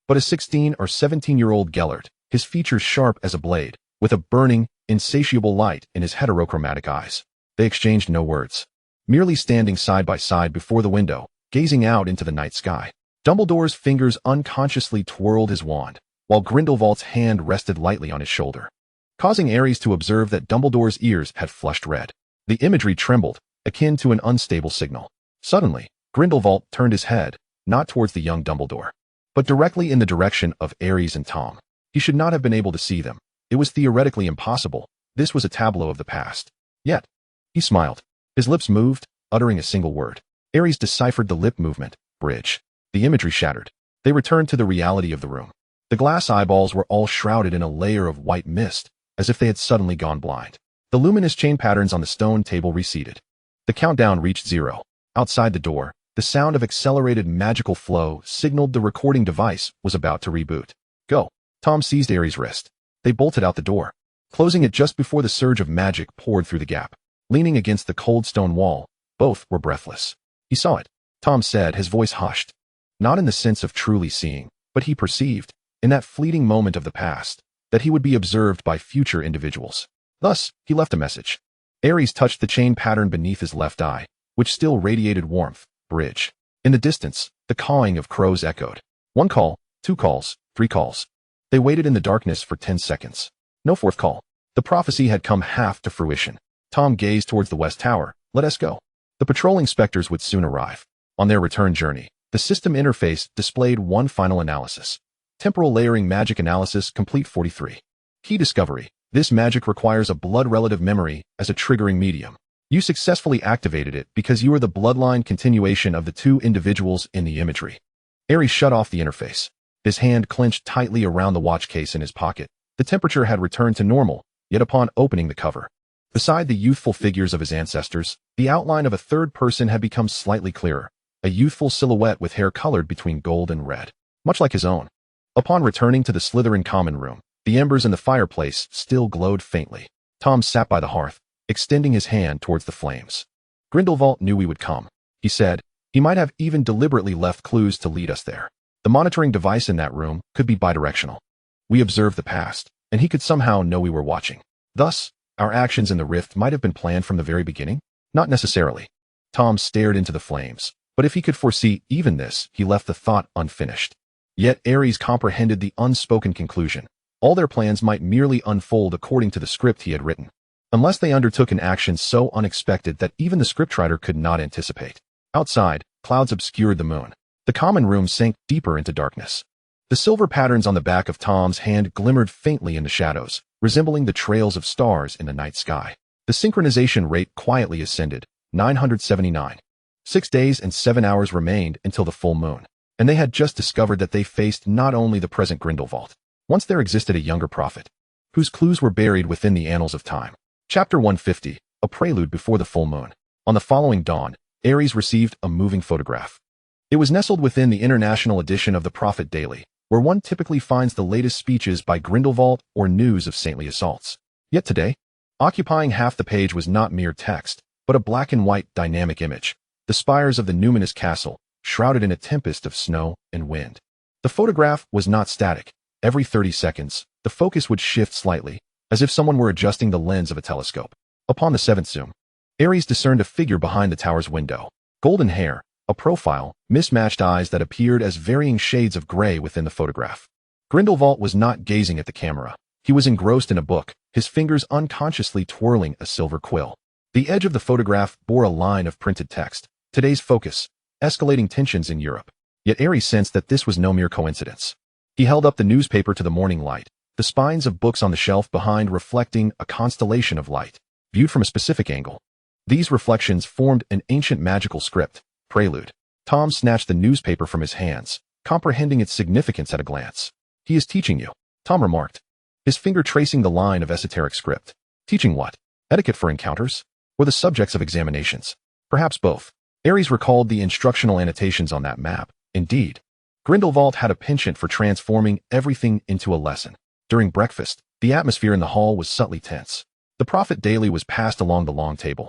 but a 16 or 17-year-old Gellert, his features sharp as a blade, with a burning, insatiable light in his heterochromatic eyes. They exchanged no words, merely standing side by side before the window, gazing out into the night sky. Dumbledore's fingers unconsciously twirled his wand, while Grindelwald's hand rested lightly on his shoulder, causing Ares to observe that Dumbledore's ears had flushed red. The imagery trembled, akin to an unstable signal. Suddenly, Grindelwald turned his head, not towards the young Dumbledore, but directly in the direction of Ares and Tom. He should not have been able to see them. It was theoretically impossible. This was a tableau of the past. Yet, he smiled. His lips moved, uttering a single word. Ares deciphered the lip movement, bridge. The imagery shattered. They returned to the reality of the room. The glass eyeballs were all shrouded in a layer of white mist, as if they had suddenly gone blind. The luminous chain patterns on the stone table receded. The countdown reached 0. Outside the door, the sound of accelerated magical flow signaled the recording device was about to reboot. Go. Tom seized Ares' wrist. They bolted out the door, closing it just before the surge of magic poured through the gap. Leaning against the cold stone wall, both were breathless. He saw it, Tom said, his voice hushed. Not in the sense of truly seeing, but he perceived, in that fleeting moment of the past, that he would be observed by future individuals. Thus, he left a message. Ares touched the chain pattern beneath his left eye, which still radiated warmth. Bridge. In the distance, the cawing of crows echoed. 1 call, 2 calls, 3 calls. They waited in the darkness for 10 seconds. No 4th call. The prophecy had come half to fruition. Tom gazed towards the west tower. Let us go. The patrolling specters would soon arrive. On their return journey, the system interface displayed one final analysis. Temporal layering magic analysis complete 43. Key discovery. This magic requires a blood relative memory as a triggering medium. You successfully activated it because you are the bloodline continuation of the two individuals in the imagery. Aries shut off the interface. His hand clenched tightly around the watch case in his pocket. The temperature had returned to normal, yet upon opening the cover, beside the youthful figures of his ancestors, the outline of a third person had become slightly clearer, a youthful silhouette with hair colored between gold and red, much like his own. Upon returning to the Slytherin common room, the embers in the fireplace still glowed faintly. Tom sat by the hearth, extending his hand towards the flames. Grindelwald knew we would come, he said. He might have even deliberately left clues to lead us there. The monitoring device in that room could be bidirectional. We observed the past, and he could somehow know we were watching. Thus, our actions in the rift might have been planned from the very beginning? Not necessarily. Tom stared into the flames, but if he could foresee even this, he left the thought unfinished. Yet Aries comprehended the unspoken conclusion. All their plans might merely unfold according to the script he had written, unless they undertook an action so unexpected that even the scriptwriter could not anticipate. Outside, clouds obscured the moon. The common room sank deeper into darkness. The silver patterns on the back of Tom's hand glimmered faintly in the shadows, resembling the trails of stars in the night sky. The synchronization rate quietly ascended, 979. 6 days and 7 hours remained until the full moon, and they had just discovered that they faced not only the present Grindelwald. Once there existed a younger prophet, whose clues were buried within the annals of time. Chapter 150, A Prelude Before the Full Moon. On the following dawn, Aries received a moving photograph. It was nestled within the international edition of the Prophet Daily, where one typically finds the latest speeches by Grindelwald or news of saintly assaults. Yet today, occupying half the page was not mere text, but a black and white dynamic image, the spires of the numinous castle, shrouded in a tempest of snow and wind. The photograph was not static. Every 30 seconds, the focus would shift slightly, as if someone were adjusting the lens of a telescope. Upon the 7th zoom, Aries discerned a figure behind the tower's window. Golden hair, a profile, mismatched eyes that appeared as varying shades of gray within the photograph. Grindelwald was not gazing at the camera. He was engrossed in a book, his fingers unconsciously twirling a silver quill. The edge of the photograph bore a line of printed text. Today's focus, escalating tensions in Europe. Yet Aries sensed that this was no mere coincidence. He held up the newspaper to the morning light, the spines of books on the shelf behind reflecting a constellation of light, viewed from a specific angle. These reflections formed an ancient magical script, prelude. Tom snatched the newspaper from his hands, comprehending its significance at a glance. He is teaching you, Tom remarked, his finger tracing the line of esoteric script. Teaching what? Etiquette for encounters? Or the subjects of examinations? Perhaps both. Aries recalled the instructional annotations on that map. Indeed, Grindelwald had a penchant for transforming everything into a lesson. During breakfast, the atmosphere in the hall was subtly tense. The Prophet Daily was passed along the long table,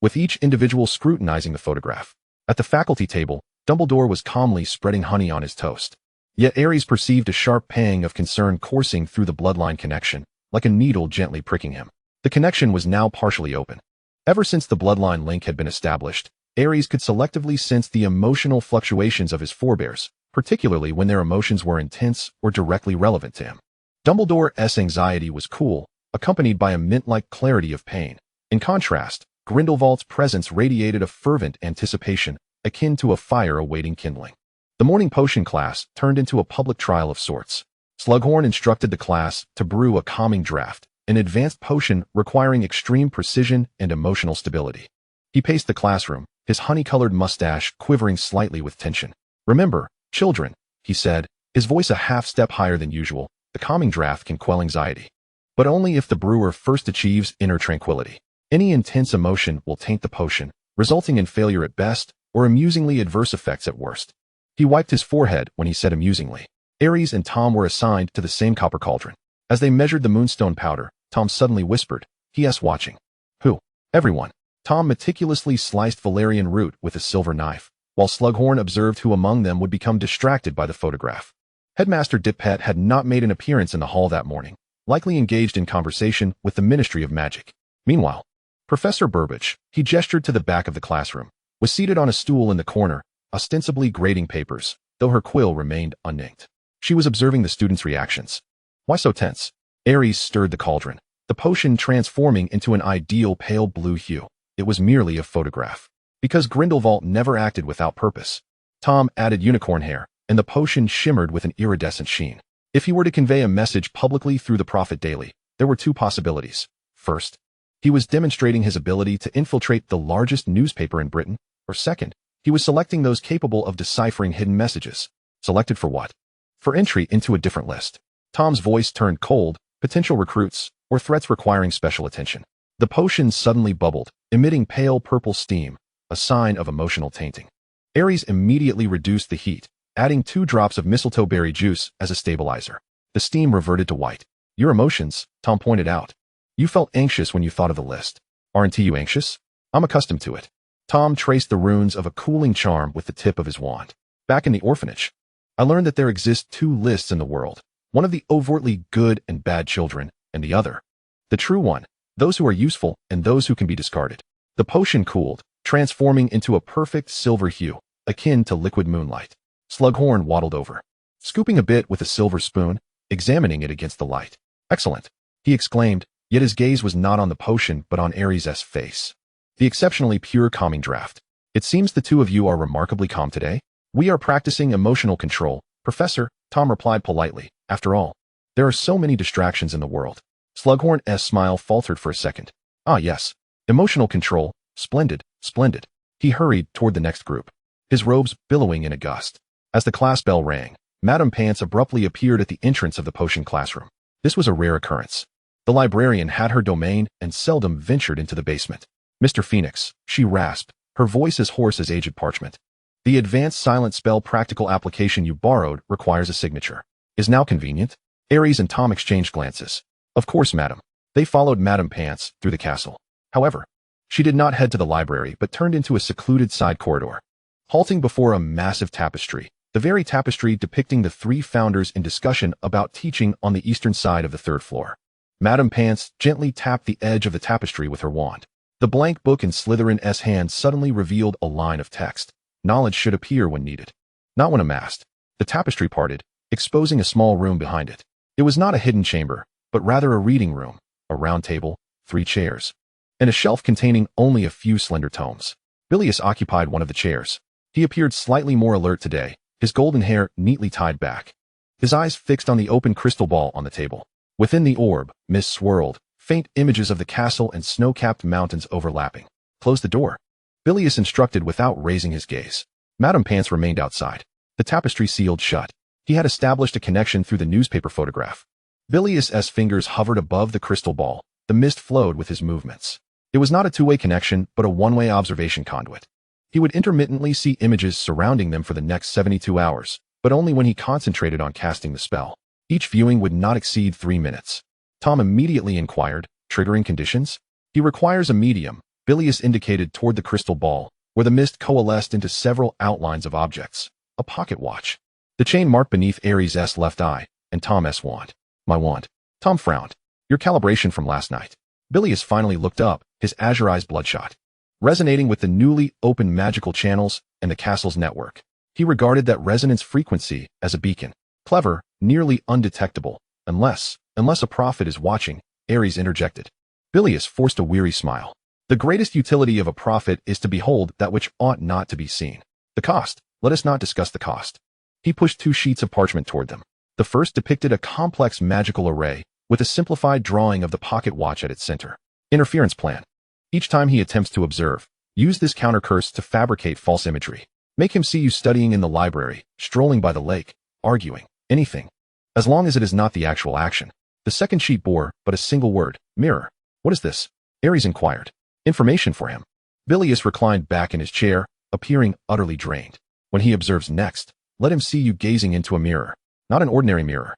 with each individual scrutinizing the photograph. At the faculty table, Dumbledore was calmly spreading honey on his toast. Yet Aries perceived a sharp pang of concern coursing through the bloodline connection, like a needle gently pricking him. The connection was now partially open. Ever since the bloodline link had been established, Aries could selectively sense the emotional fluctuations of his forebears, particularly when their emotions were intense or directly relevant to him. Dumbledore's anxiety was cool, accompanied by a mint-like clarity of pain. In contrast, Grindelwald's presence radiated a fervent anticipation, akin to a fire awaiting kindling. The morning potion class turned into a public trial of sorts. Slughorn instructed the class to brew a calming draught, an advanced potion requiring extreme precision and emotional stability. He paced the classroom, his honey-colored mustache quivering slightly with tension. "Remember, children," he said, his voice a half-step higher than usual, "the calming draught can quell anxiety. But only if the brewer first achieves inner tranquility. Any intense emotion will taint the potion, resulting in failure at best, or amusingly adverse effects at worst." He wiped his forehead when he said amusingly. Aries and Tom were assigned to the same copper cauldron. As they measured the moonstone powder, Tom suddenly whispered, "He.S. watching." "Who?" "Everyone." Tom meticulously sliced valerian root with a silver knife, while Slughorn observed who among them would become distracted by the photograph. Headmaster Dippet had not made an appearance in the hall that morning, likely engaged in conversation with the Ministry of Magic. Meanwhile, Professor Burbage, he gestured to the back of the classroom, was seated on a stool in the corner, ostensibly grading papers, though her quill remained uninked. She was observing the students' reactions. "Why so tense?" Aries stirred the cauldron, the potion transforming into an ideal pale blue hue. It was merely a photograph. Because Grindelwald never acted without purpose. Tom added unicorn hair, and the potion shimmered with an iridescent sheen. If he were to convey a message publicly through the Prophet daily, there were two possibilities. First, he was demonstrating his ability to infiltrate the largest newspaper in Britain, or second, he was selecting those capable of deciphering hidden messages. Selected for what? For entry into a different list. Tom's voice turned cold, potential recruits, or threats requiring special attention. The potion suddenly bubbled, emitting pale purple steam, a sign of emotional tainting. Ares immediately reduced the heat, adding 2 drops of mistletoe berry juice as a stabilizer. The steam reverted to white. Your emotions, Tom pointed out. You felt anxious when you thought of the list. Aren't you anxious? I'm accustomed to it. Tom traced the runes of a cooling charm with the tip of his wand. Back in the orphanage, I learned that there exist 2 lists in the world, one of the overtly good and bad children, and the other, the true one, those who are useful and those who can be discarded. The potion cooled, transforming into a perfect silver hue, akin to liquid moonlight. Slughorn waddled over, scooping a bit with a silver spoon, examining it against the light. Excellent, he exclaimed, yet his gaze was not on the potion but on Ares' face. The exceptionally pure calming draft. It seems the 2 of you are remarkably calm today. We are practicing emotional control, Professor, Tom replied politely. After all, there are so many distractions in the world. Slughorn's smile faltered for a second. Ah yes, emotional control, splendid, splendid. He hurried toward the next group, his robes billowing in a gust. As the class bell rang, Madame Pants abruptly appeared at the entrance of the potion classroom. This was a rare occurrence. The librarian had her domain and seldom ventured into the basement. Mr. Phoenix, she rasped, her voice as hoarse as aged parchment. The advanced silent spell practical application you borrowed requires a signature. Is now convenient? Ares and Tom exchanged glances. Of course, madam. They followed Madame Pants through the castle. However, she did not head to the library but turned into a secluded side corridor. Halting before a massive tapestry, the very tapestry depicting the 3 founders in discussion about teaching on the eastern side of the 3rd floor. Madame Pants gently tapped the edge of the tapestry with her wand. The blank book in Slytherin's hand suddenly revealed a line of text. Knowledge should appear when needed, not when amassed. The tapestry parted, exposing a small room behind it. It was not a hidden chamber, but rather a reading room, a round table, 3 chairs, and a shelf containing only a few slender tomes. Bilius occupied one of the chairs. He appeared slightly more alert today, his golden hair neatly tied back, his eyes fixed on the open crystal ball on the table. Within the orb, mist swirled, faint images of the castle and snow-capped mountains overlapping. Close the door, Bilius instructed without raising his gaze. Madame Pants remained outside. The tapestry sealed shut. He had established a connection through the newspaper photograph. Bilius's fingers hovered above the crystal ball. The mist flowed with his movements. It was not a 2-way connection, but a 1-way observation conduit. He would intermittently see images surrounding them for the next 72 hours, but only when he concentrated on casting the spell. Each viewing would not exceed 3 minutes. Tom immediately inquired, triggering conditions? He requires a medium, Bilius indicated toward the crystal ball, where the mist coalesced into several outlines of objects. A pocket watch. The chain marked beneath Ares' left eye, and Tom's wand. My wand. Tom frowned. Your calibration from last night. Bilius finally looked up, his azure eyes bloodshot. Resonating with the newly opened magical channels and the castle's network. He regarded that resonance frequency as a beacon. Clever, nearly undetectable, unless a prophet is watching, Ares interjected. Bilius forced a weary smile. The greatest utility of a prophet is to behold that which ought not to be seen. The cost. Let us not discuss the cost. He pushed 2 sheets of parchment toward them. The first depicted a complex magical array, with a simplified drawing of the pocket watch at its center. Interference plan. Each time he attempts to observe, use this counter curse to fabricate false imagery. Make him see you studying in the library, strolling by the lake, arguing, anything. As long as it is not the actual action. The second sheet bore but a single word, mirror. What is this? Ares inquired. Information for him. Bilius reclined back in his chair, appearing utterly drained. When he observes next, let him see you gazing into a mirror. Not an ordinary mirror,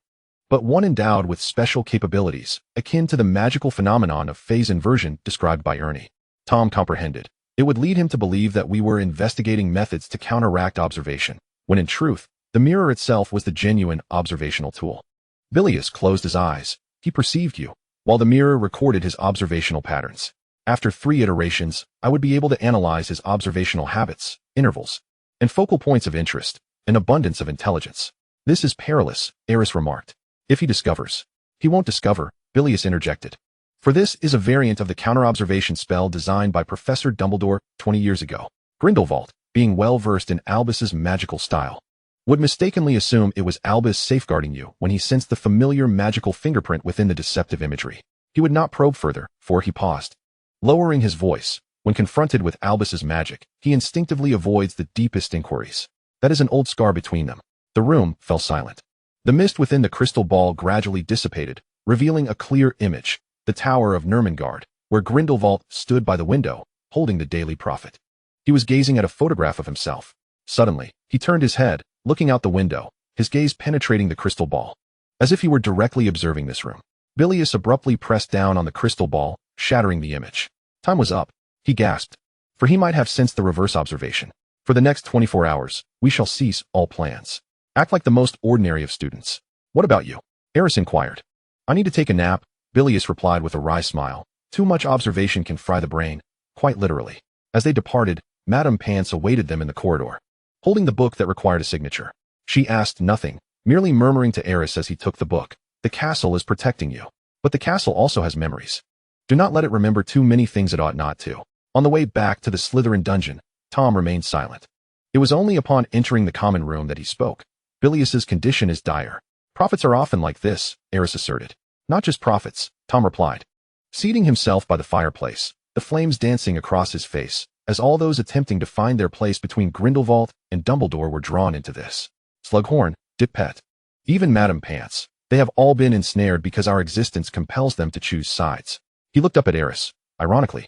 but one endowed with special capabilities, akin to the magical phenomenon of phase inversion described by Ernie. Tom comprehended. It would lead him to believe that we were investigating methods to counteract observation, when in truth, the mirror itself was the genuine observational tool. Bilius closed his eyes. He perceived you, while the mirror recorded his observational patterns. After 3 iterations, I would be able to analyze his observational habits, intervals, and focal points of interest, an abundance of intelligence. This is perilous, Ares remarked. If he discovers. He won't discover, Bilius interjected. For this is a variant of the counter-observation spell designed by Professor Dumbledore 20 years ago. Grindelwald, being well versed in Albus's magical style, would mistakenly assume it was Albus safeguarding you when he sensed the familiar magical fingerprint within the deceptive imagery. He would not probe further, for he paused. Lowering his voice, when confronted with Albus's magic, he instinctively avoids the deepest inquiries. That is an old scar between them. The room fell silent. The mist within the crystal ball gradually dissipated, revealing a clear image, the Tower of Nurmengard, where Grindelwald stood by the window, holding the Daily Prophet. He was gazing at a photograph of himself. Suddenly, he turned his head, looking out the window, his gaze penetrating the crystal ball. As if he were directly observing this room. Bilius abruptly pressed down on the crystal ball, shattering the image. Time was up, he gasped, for he might have sensed the reverse observation. For the next 24 hours, we shall cease all plans. Act like the most ordinary of students. What about you? Eris inquired. I need to take a nap, Bilius replied with a wry smile. Too much observation can fry the brain, quite literally. As they departed, Madame Pants awaited them in the corridor, holding the book that required a signature. She asked nothing, merely murmuring to Eris as he took the book. The castle is protecting you. But the castle also has memories. Do not let it remember too many things it ought not to. On the way back to the Slytherin dungeon, Tom remained silent. It was only upon entering the common room that he spoke. Bilius's condition is dire. Prophets are often like this, Eris asserted. Not just prophets, Tom replied. Seating himself by the fireplace, the flames dancing across his face, as all those attempting to find their place between Grindelwald and Dumbledore were drawn into this. Slughorn, Dippet, even Madame Pants, they have all been ensnared because our existence compels them to choose sides. He looked up at Eris, ironically.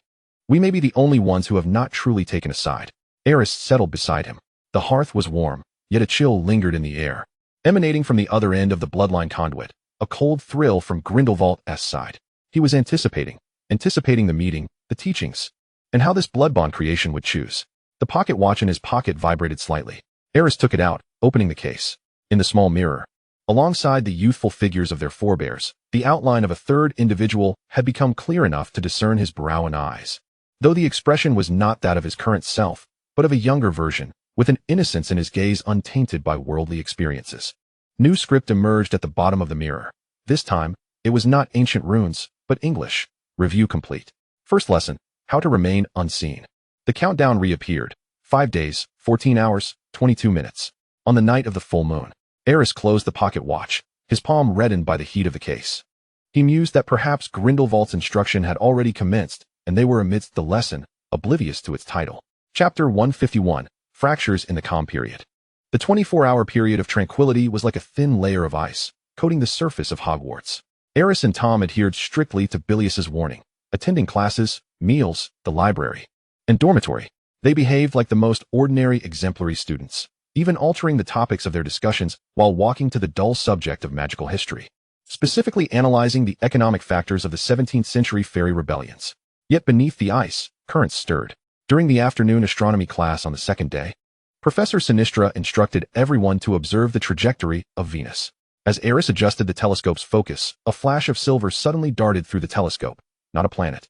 We may be the only ones who have not truly taken a side. Eris settled beside him. The hearth was warm, yet a chill lingered in the air. Emanating from the other end of the bloodline conduit, a cold thrill from Grindelwald's side. He was anticipating the meeting, the teachings, and how this blood bond creation would choose. The pocket watch in his pocket vibrated slightly. Eris took it out, opening the case. In the small mirror, alongside the youthful figures of their forebears, the outline of a third individual had become clear enough to discern his brow and eyes. Though the expression was not that of his current self, but of a younger version, with an innocence in his gaze untainted by worldly experiences. New script emerged at the bottom of the mirror. This time, it was not ancient runes, but English. Review complete. First lesson, how to remain unseen. The countdown reappeared. 5 days, 14 hours, 22 minutes. On the night of the full moon, Eris closed the pocket watch, his palm reddened by the heat of the case. He mused that perhaps Grindelwald's instruction had already commenced, and they were amidst the lesson, oblivious to its title. Chapter 151, Fractures in the Calm Period. The 24-hour period of tranquility was like a thin layer of ice, coating the surface of Hogwarts. Eris and Tom adhered strictly to Bilius's warning, attending classes, meals, the library, and dormitory. They behaved like the most ordinary exemplary students, even altering the topics of their discussions while walking to the dull subject of magical history, specifically analyzing the economic factors of the 17th century fairy rebellions. Yet beneath the ice, currents stirred. During the afternoon astronomy class on the second day, Professor Sinistra instructed everyone to observe the trajectory of Venus. As Eris adjusted the telescope's focus, a flash of silver suddenly darted through the telescope, not a planet,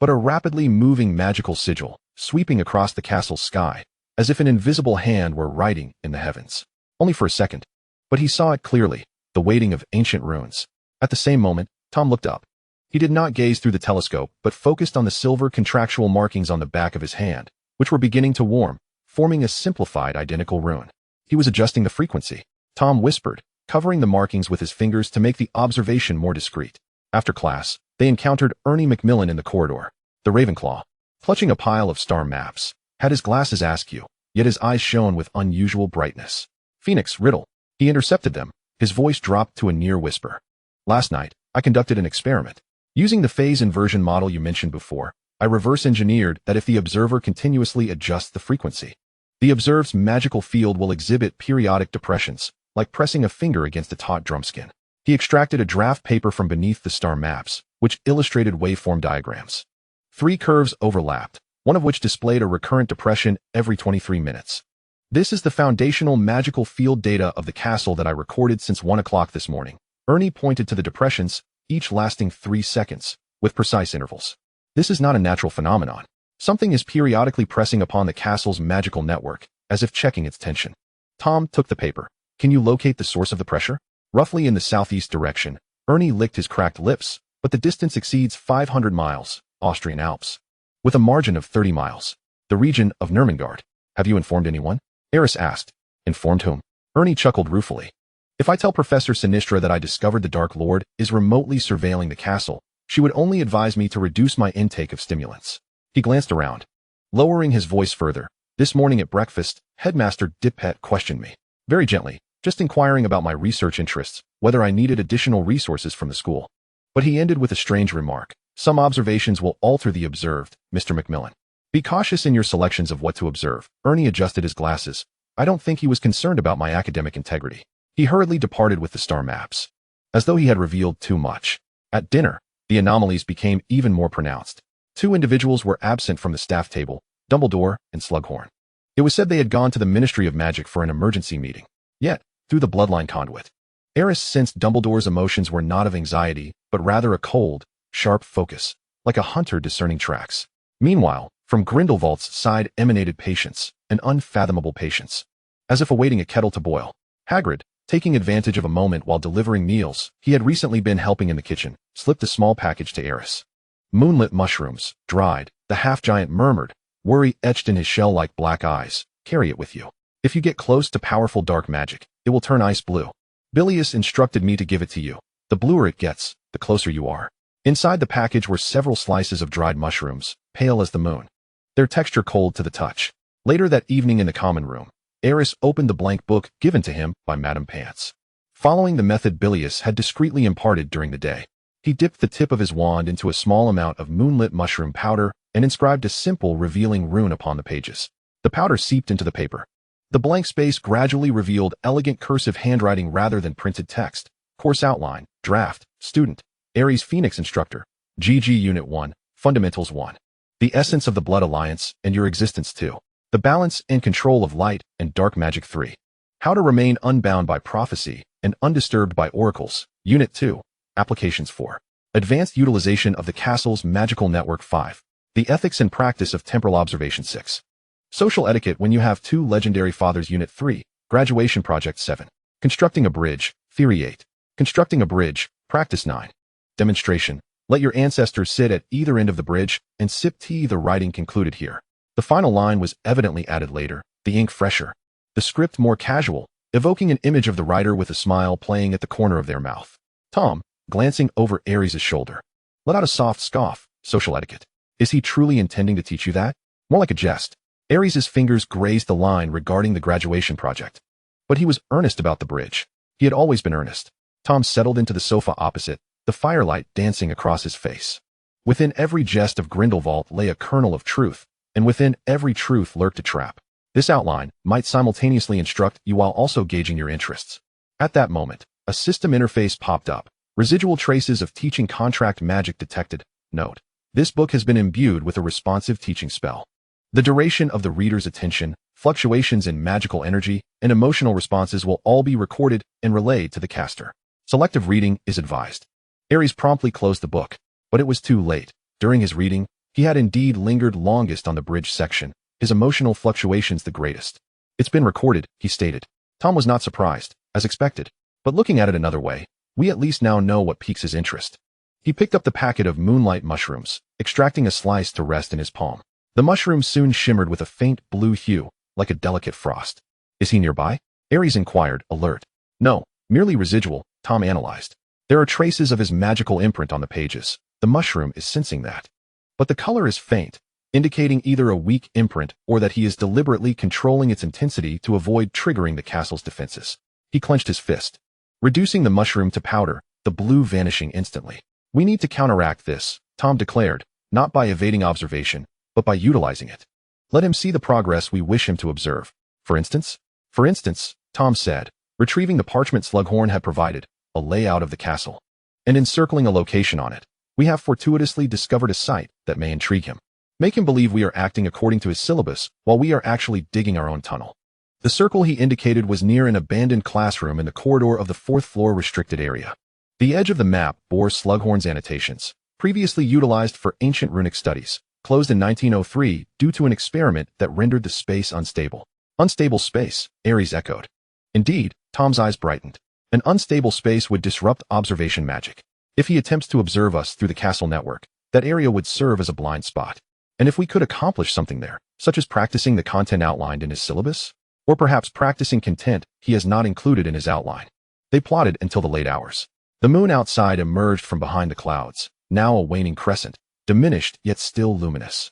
but a rapidly moving magical sigil, sweeping across the castle's sky, as if an invisible hand were writing in the heavens. Only for a second, but he saw it clearly, the weighting of ancient runes. At the same moment, Tom looked up. He did not gaze through the telescope, but focused on the silver contractual markings on the back of his hand, which were beginning to warm, forming a simplified identical rune. He was adjusting the frequency. Tom whispered, covering the markings with his fingers to make the observation more discreet. After class, they encountered Ernie Macmillan in the corridor. The Ravenclaw, clutching a pile of star maps, had his glasses askew, yet his eyes shone with unusual brightness. Phoenix, Riddle. He intercepted them, his voice dropped to a near whisper. Last night, I conducted an experiment. Using the phase inversion model you mentioned before, I reverse-engineered that if the observer continuously adjusts the frequency, the observed's magical field will exhibit periodic depressions, like pressing a finger against a taut drumskin. He extracted a draft paper from beneath the star maps, which illustrated waveform diagrams. 3 curves overlapped, one of which displayed a recurrent depression every 23 minutes. This is the foundational magical field data of the castle that I recorded since 1 o'clock this morning. Ernie pointed to the depressions, each lasting 3 seconds, with precise intervals. This is not a natural phenomenon. Something is periodically pressing upon the castle's magical network, as if checking its tension. Tom took the paper. Can you locate the source of the pressure? Roughly in the southeast direction, Ernie licked his cracked lips, but the distance exceeds 500 miles, Austrian Alps. With a margin of 30 miles. The region of Nurmengard. Have you informed anyone? Eris asked. Informed whom? Ernie chuckled ruefully. If I tell Professor Sinistra that I discovered the Dark Lord is remotely surveilling the castle, she would only advise me to reduce my intake of stimulants. He glanced around. Lowering his voice further, this morning at breakfast, Headmaster Dippet questioned me. Very gently, just inquiring about my research interests, whether I needed additional resources from the school. But he ended with a strange remark. Some observations will alter the observed, Mr. Macmillan. Be cautious in your selections of what to observe. Ernie adjusted his glasses. I don't think he was concerned about my academic integrity. He hurriedly departed with the star maps. As though he had revealed too much. At dinner, the anomalies became even more pronounced. Two individuals were absent from the staff table, Dumbledore and Slughorn. It was said they had gone to the Ministry of Magic for an emergency meeting. Yet, through the bloodline conduit, Eris sensed Dumbledore's emotions were not of anxiety, but rather a cold, sharp focus, like a hunter discerning tracks. Meanwhile, from Grindelwald's side emanated patience, an unfathomable patience. As if awaiting a kettle to boil. Hagrid, taking advantage of a moment while delivering meals, he had recently been helping in the kitchen, slipped a small package to Eris. Moonlit mushrooms, dried, the half-giant murmured, worry etched in his shell-like black eyes. Carry it with you. If you get close to powerful dark magic, it will turn ice blue. Bilius instructed me to give it to you. The bluer it gets, the closer you are. Inside the package were several slices of dried mushrooms, pale as the moon. Their texture cold to the touch. Later that evening in the common room, Eris opened the blank book given to him by Madame Pants. Following the method Bilius had discreetly imparted during the day, he dipped the tip of his wand into a small amount of moonlit mushroom powder and inscribed a simple revealing rune upon the pages. The powder seeped into the paper. The blank space gradually revealed elegant cursive handwriting rather than printed text. Course outline, draft, student, Ares Phoenix instructor, GG Unit 1, Fundamentals 1. The essence of the Blood Alliance and your existence 2. The balance and control of light and dark magic 3. How to remain unbound by prophecy and undisturbed by oracles, Unit 2. Applications 4. Advanced utilization of the castle's magical network 5. The ethics and practice of temporal observation 6. Social etiquette when you have two legendary fathers Unit 3, Graduation Project 7. Constructing a bridge, Theory 8. Constructing a bridge, Practice 9. Demonstration. Let your ancestors sit at either end of the bridge and sip tea. The writing concluded here. The final line was evidently added later, the ink fresher. The script more casual, evoking an image of the writer with a smile playing at the corner of their mouth. Tom, glancing over Ares' shoulder, let out a soft scoff. Social etiquette. Is he truly intending to teach you that? More like a jest. Ares' fingers grazed the line regarding the graduation project. But he was earnest about the bridge. He had always been earnest. Tom settled into the sofa opposite, the firelight dancing across his face. Within every jest of Grindelwald lay a kernel of truth, and within every truth lurked a trap. This outline might simultaneously instruct you while also gauging your interests. At that moment, a system interface popped up. Residual traces of teaching contract magic detected. Note: this book has been imbued with a responsive teaching spell. The duration of the reader's attention, fluctuations in magical energy, and emotional responses will all be recorded and relayed to the caster. Selective reading is advised. Ares promptly closed the book, but it was too late. During his reading, he had indeed lingered longest on the bridge section, his emotional fluctuations the greatest. It's been recorded, he stated. Tom was not surprised, as expected. But looking at it another way, we at least now know what piques his interest. He picked up the packet of moonlight mushrooms, extracting a slice to rest in his palm. The mushrooms soon shimmered with a faint blue hue, like a delicate frost. Is he nearby? Ares inquired, alert. No, merely residual, Tom analyzed. There are traces of his magical imprint on the pages. The mushroom is sensing that. But the color is faint, indicating either a weak imprint or that he is deliberately controlling its intensity to avoid triggering the castle's defenses. He clenched his fist, reducing the mushroom to powder, the blue vanishing instantly. We need to counteract this, Tom declared, not by evading observation, but by utilizing it. Let him see the progress we wish him to observe. For instance, Tom said, retrieving the parchment Slughorn had provided, a layout of the castle, and encircling a location on it. We have fortuitously discovered a site that may intrigue him. Make him believe we are acting according to his syllabus while we are actually digging our own tunnel. The circle he indicated was near an abandoned classroom in the corridor of the 4th floor restricted area. The edge of the map bore Slughorn's annotations, previously utilized for ancient runic studies, closed in 1903 due to an experiment that rendered the space unstable. Unstable space, Ares echoed. Indeed, Tom's eyes brightened. An unstable space would disrupt observation magic. If he attempts to observe us through the castle network, that area would serve as a blind spot. And if we could accomplish something there, such as practicing the content outlined in his syllabus, or perhaps practicing content he has not included in his outline. They plotted until the late hours. The moon outside emerged from behind the clouds, now a waning crescent, diminished yet still luminous.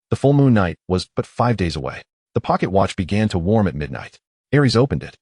The full moon night was but 5 days away. The pocket watch began to warm at midnight. Ares opened it.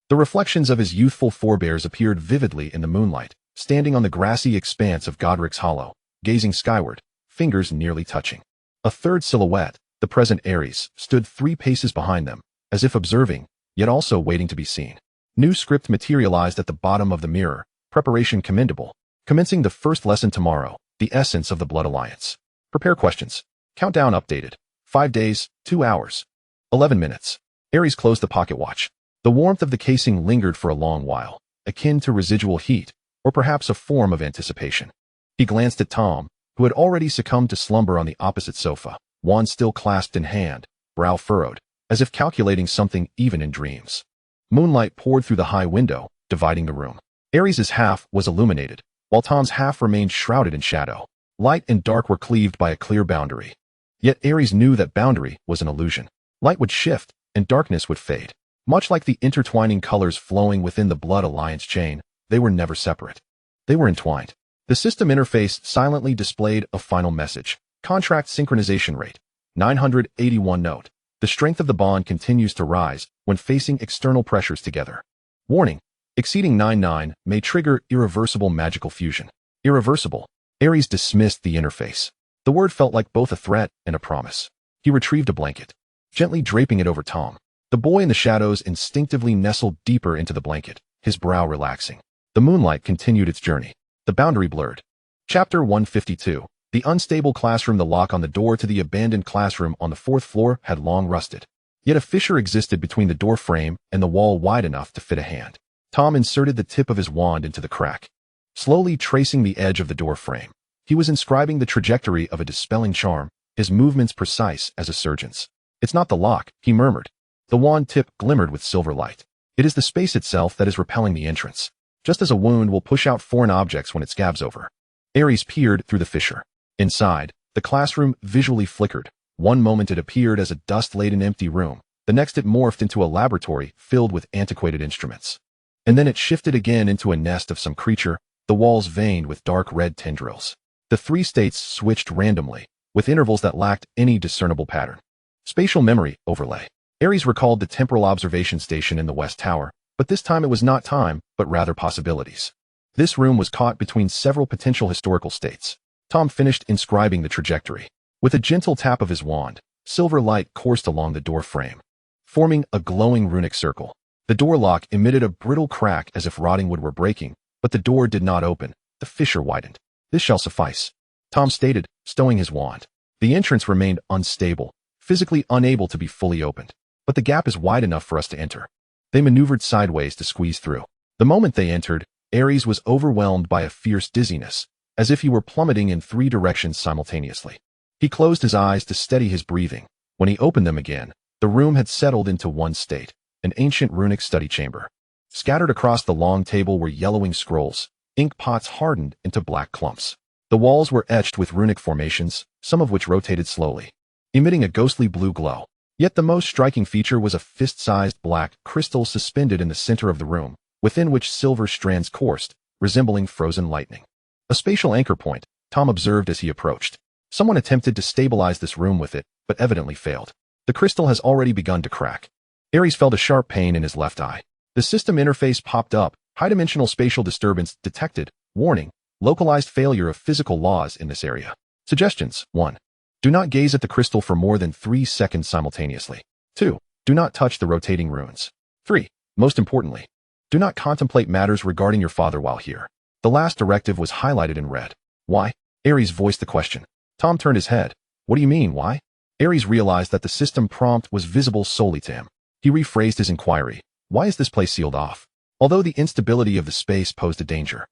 The reflections of his youthful forebears appeared vividly in the moonlight, standing on the grassy expanse of Godric's Hollow, gazing skyward, fingers nearly touching. A third silhouette, the present Ares, stood 3 paces behind them, as if observing, yet also waiting to be seen. New script materialized at the bottom of the mirror, preparation commendable. Commencing the first lesson tomorrow, the essence of the Blood Alliance. Prepare questions. Countdown updated. 5 days, 2 hours, 11 minutes. Ares closed the pocket watch. The warmth of the casing lingered for a long while, akin to residual heat, or perhaps a form of anticipation. He glanced at Tom, who had already succumbed to slumber on the opposite sofa, wand still clasped in hand, brow furrowed, as if calculating something even in dreams. Moonlight poured through the high window, dividing the room. Ares's half was illuminated, while Tom's half remained shrouded in shadow. Light and dark were cleaved by a clear boundary. Yet Ares knew that boundary was an illusion. Light would shift, and darkness would fade. Much like the intertwining colors flowing within the Blood Alliance chain, they were never separate. They were entwined. The system interface silently displayed a final message. Contract synchronization rate, 981. Note: the strength of the bond continues to rise when facing external pressures together. Warning: exceeding 99 may trigger irreversible magical fusion. Irreversible. Ares dismissed the interface. The word felt like both a threat and a promise. He retrieved a blanket, gently draping it over Tom. The boy in the shadows instinctively nestled deeper into the blanket, his brow relaxing. The moonlight continued its journey. The boundary blurred. Chapter 152. The unstable classroom. The lock on the door to the abandoned classroom on the 4th floor had long rusted. Yet a fissure existed between the door frame and the wall wide enough to fit a hand. Tom inserted the tip of his wand into the crack, slowly tracing the edge of the door frame. He was inscribing the trajectory of a dispelling charm, his movements precise as a surgeon's. "It's not the lock," he murmured. The wand tip glimmered with silver light. "It is the space itself that is repelling the entrance, just as a wound will push out foreign objects when it scabs over." Ares peered through the fissure. Inside, the classroom visually flickered. One moment it appeared as a dust-laden empty room. The next it morphed into a laboratory filled with antiquated instruments. And then it shifted again into a nest of some creature, the walls veined with dark red tendrils. The 3 states switched randomly, with intervals that lacked any discernible pattern. Spatial memory overlay. Ares recalled the temporal observation station in the West Tower, but this time it was not time, but rather possibilities. This room was caught between several potential historical states. Tom finished inscribing the trajectory. With a gentle tap of his wand, silver light coursed along the door frame, forming a glowing runic circle. The door lock emitted a brittle crack as if rotting wood were breaking, but the door did not open. The fissure widened. "This shall suffice," Tom stated, stowing his wand. The entrance remained unstable, physically unable to be fully opened. "But the gap is wide enough for us to enter." They maneuvered sideways to squeeze through. The moment they entered, Ares was overwhelmed by a fierce dizziness, as if he were plummeting in 3 directions simultaneously. He closed his eyes to steady his breathing. When he opened them again, the room had settled into one state, an ancient runic study chamber. Scattered across the long table were yellowing scrolls, ink pots hardened into black clumps. The walls were etched with runic formations, some of which rotated slowly, emitting a ghostly blue glow. Yet the most striking feature was a fist-sized black crystal suspended in the center of the room, within which silver strands coursed, resembling frozen lightning. A spatial anchor point, Tom observed as he approached. Someone attempted to stabilize this room with it, but evidently failed. The crystal has already begun to crack. Ares felt a sharp pain in his left eye. The system interface popped up, high-dimensional spatial disturbance detected, warning, localized failure of physical laws in this area. Suggestions: 1. Do not gaze at the crystal for more than 3 seconds simultaneously. 2. Do not touch the rotating runes. 3. Most importantly, do not contemplate matters regarding your father while here. The last directive was highlighted in red. Why? Ares voiced the question. Tom turned his head. What do you mean, why? Ares realized that the system prompt was visible solely to him. He rephrased his inquiry. Why is this place sealed off? Although the instability of the space posed a danger,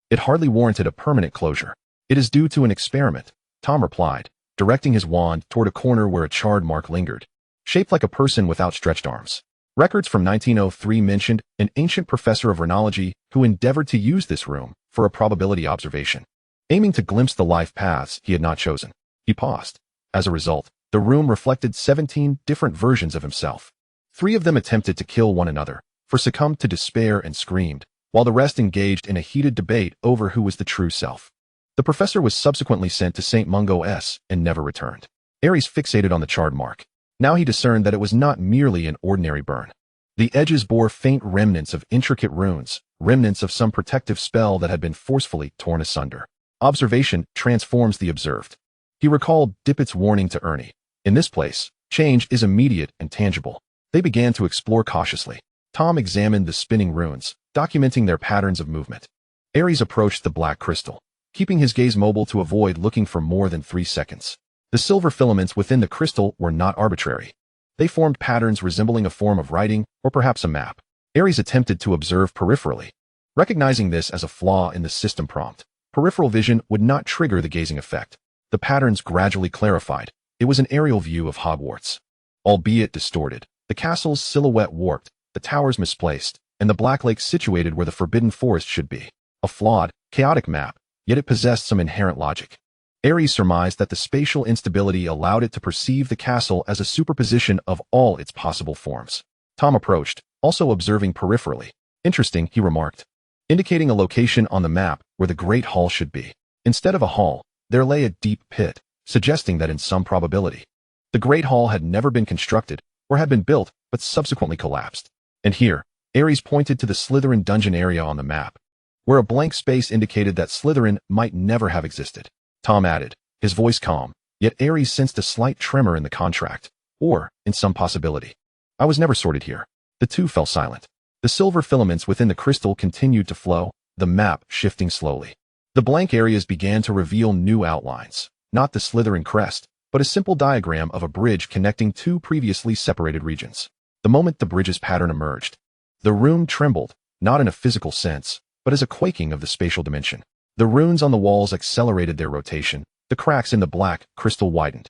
it hardly warranted a permanent closure. It is due to an experiment, Tom replied, directing his wand toward a corner where a charred mark lingered, shaped like a person with outstretched arms. Records from 1903 mentioned an ancient professor of phrenology who endeavored to use this room for a probability observation, aiming to glimpse the life paths he had not chosen. He paused. As a result, the room reflected 17 different versions of himself. 3 of them attempted to kill one another, for succumbed to despair and screamed, while the rest engaged in a heated debate over who was the true self. The professor was subsequently sent to St. Mungo S and never returned. Ares fixated on the charred mark. Now he discerned that it was not merely an ordinary burn. The edges bore faint remnants of intricate runes, remnants of some protective spell that had been forcefully torn asunder. Observation transforms the observed. He recalled Dippett's warning to Ernie. In this place, change is immediate and tangible. They began to explore cautiously. Tom examined the spinning runes, documenting their patterns of movement. Ares approached the black crystal, keeping his gaze mobile to avoid looking for more than 3 seconds. The silver filaments within the crystal were not arbitrary. They formed patterns resembling a form of writing or perhaps a map. Ares attempted to observe peripherally. Recognizing this as a flaw in the system prompt, peripheral vision would not trigger the gazing effect. The patterns gradually clarified. It was an aerial view of Hogwarts. Albeit distorted, the castle's silhouette warped, the towers misplaced, and the Black Lake situated where the Forbidden Forest should be. A flawed, chaotic map, yet it possessed some inherent logic. Ares surmised that the spatial instability allowed it to perceive the castle as a superposition of all its possible forms. Tom approached, also observing peripherally. Interesting, he remarked, indicating a location on the map where the Great Hall should be. Instead of a hall, there lay a deep pit, suggesting that in some probability, the Great Hall had never been constructed or had been built but subsequently collapsed. And here, Ares pointed to the Slytherin dungeon area on the map, where a blank space indicated that Slytherin might never have existed. Tom added, his voice calm, yet Ares sensed a slight tremor in the contract, or in some possibility. I was never sorted here. The two fell silent. The silver filaments within the crystal continued to flow, the map shifting slowly. The blank areas began to reveal new outlines, not the Slytherin crest, but a simple diagram of a bridge connecting 2 previously separated regions. The moment the bridge's pattern emerged, the room trembled, not in a physical sense, but as a quaking of the spatial dimension. The runes on the walls accelerated their rotation, the cracks in the black crystal widened,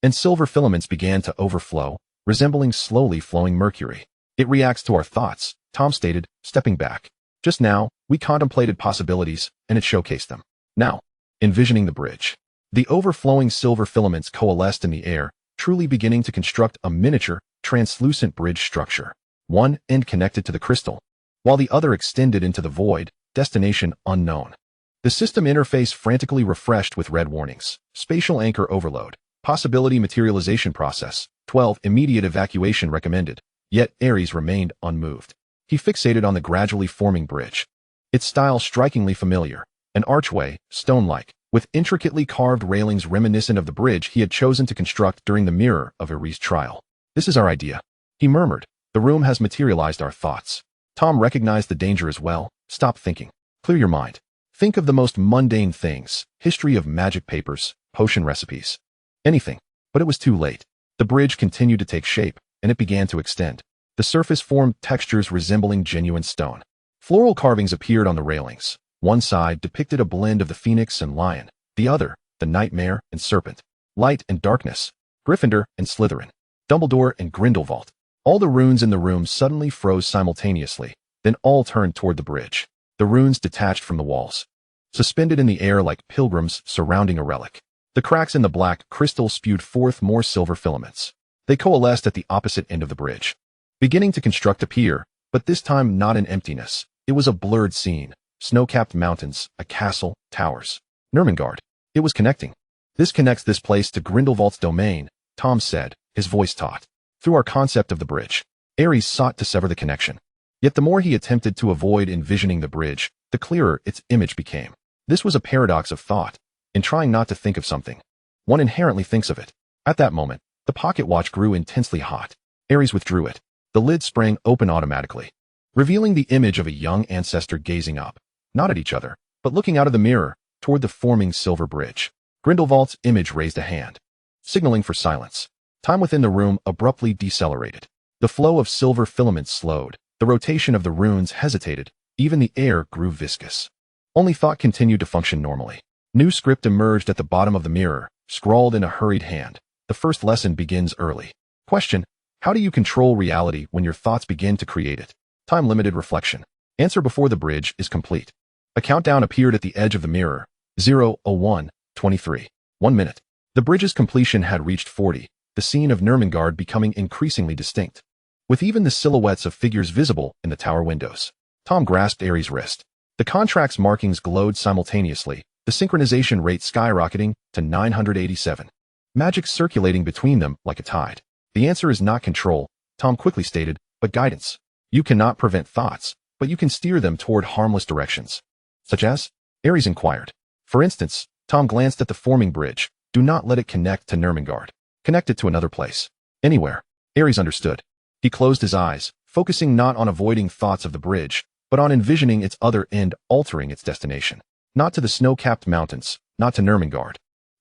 and silver filaments began to overflow, resembling slowly flowing mercury. It reacts to our thoughts, Tom stated, stepping back. Just now, we contemplated possibilities, and it showcased them. Now, envisioning the bridge. The overflowing silver filaments coalesced in the air, truly beginning to construct a miniature, translucent bridge structure. One end connected to the crystal, while the other extended into the void, destination unknown. The system interface frantically refreshed with red warnings. Spatial anchor overload. Possibility materialization process. 12. Immediate evacuation recommended. Yet Ares remained unmoved. He fixated on the gradually forming bridge. Its style strikingly familiar. An archway, stone-like, with intricately carved railings reminiscent of the bridge he had chosen to construct during the Mirror of Ares trial. This is our idea, he murmured. The room has materialized our thoughts. Tom recognized the danger as well. Stop thinking. Clear your mind. Think of the most mundane things, history of magic papers, potion recipes, anything. But it was too late. The bridge continued to take shape, and it began to extend. The surface formed textures resembling genuine stone. Floral carvings appeared on the railings. One side depicted a blend of the phoenix and lion, the other, the nightmare and serpent, light and darkness, Gryffindor and Slytherin, Dumbledore and Grindelwald. All the runes in the room suddenly froze simultaneously, then all turned toward the bridge. The runes detached from the walls, suspended in the air like pilgrims surrounding a relic. The cracks in the black crystal spewed forth more silver filaments. They coalesced at the opposite end of the bridge, beginning to construct a pier, but this time not an emptiness. It was a blurred scene. Snow-capped mountains, a castle, towers. Nurmengard. It was connecting. This connects this place to Grindelwald's domain, Tom said, his voice taut. Through our concept of the bridge, Ares sought to sever the connection. Yet the more he attempted to avoid envisioning the bridge, the clearer its image became. This was a paradox of thought. In trying not to think of something, one inherently thinks of it. At that moment, the pocket watch grew intensely hot. Ares withdrew it. The lid sprang open automatically, revealing the image of a young ancestor gazing up, not at each other, but looking out of the mirror, toward the forming silver bridge. Grindelwald's image raised a hand, signaling for silence. Time within the room abruptly decelerated. The flow of silver filaments slowed. The rotation of the runes hesitated. Even the air grew viscous. Only thought continued to function normally. New script emerged at the bottom of the mirror, scrawled in a hurried hand. The first lesson begins early. Question: how do you control reality when your thoughts begin to create it? Time-limited reflection. Answer before the bridge is complete. A countdown appeared at the edge of the mirror. 0:01:23. 1 minute. The bridge's completion had reached 40, the scene of Nurmengard becoming increasingly distinct. with even the silhouettes of figures visible in the tower windows. Tom grasped Ares' wrist. The contract's markings glowed simultaneously, the synchronization rate skyrocketing to 987. Magic circulating between them like a tide. The answer is not control, Tom quickly stated, but guidance. You cannot prevent thoughts, but you can steer them toward harmless directions. Such as? Ares inquired. For instance, Tom glanced at the forming bridge. Do not let it connect to Nurmengard. Connect it to another place. Anywhere. Ares understood. He closed his eyes, focusing not on avoiding thoughts of the bridge, but on envisioning its other end altering its destination. Not to the snow-capped mountains, not to Nurmengard.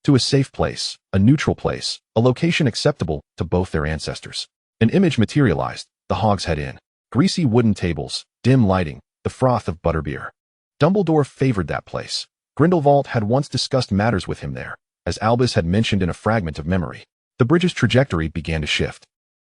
To a safe place, a neutral place, a location acceptable to both their ancestors. An image materialized, the Hogshead Inn. Greasy wooden tables, dim lighting, the froth of butterbeer. Dumbledore favored that place. Grindelwald had once discussed matters with him there, as Albus had mentioned in a fragment of memory. The bridge's trajectory began to shift.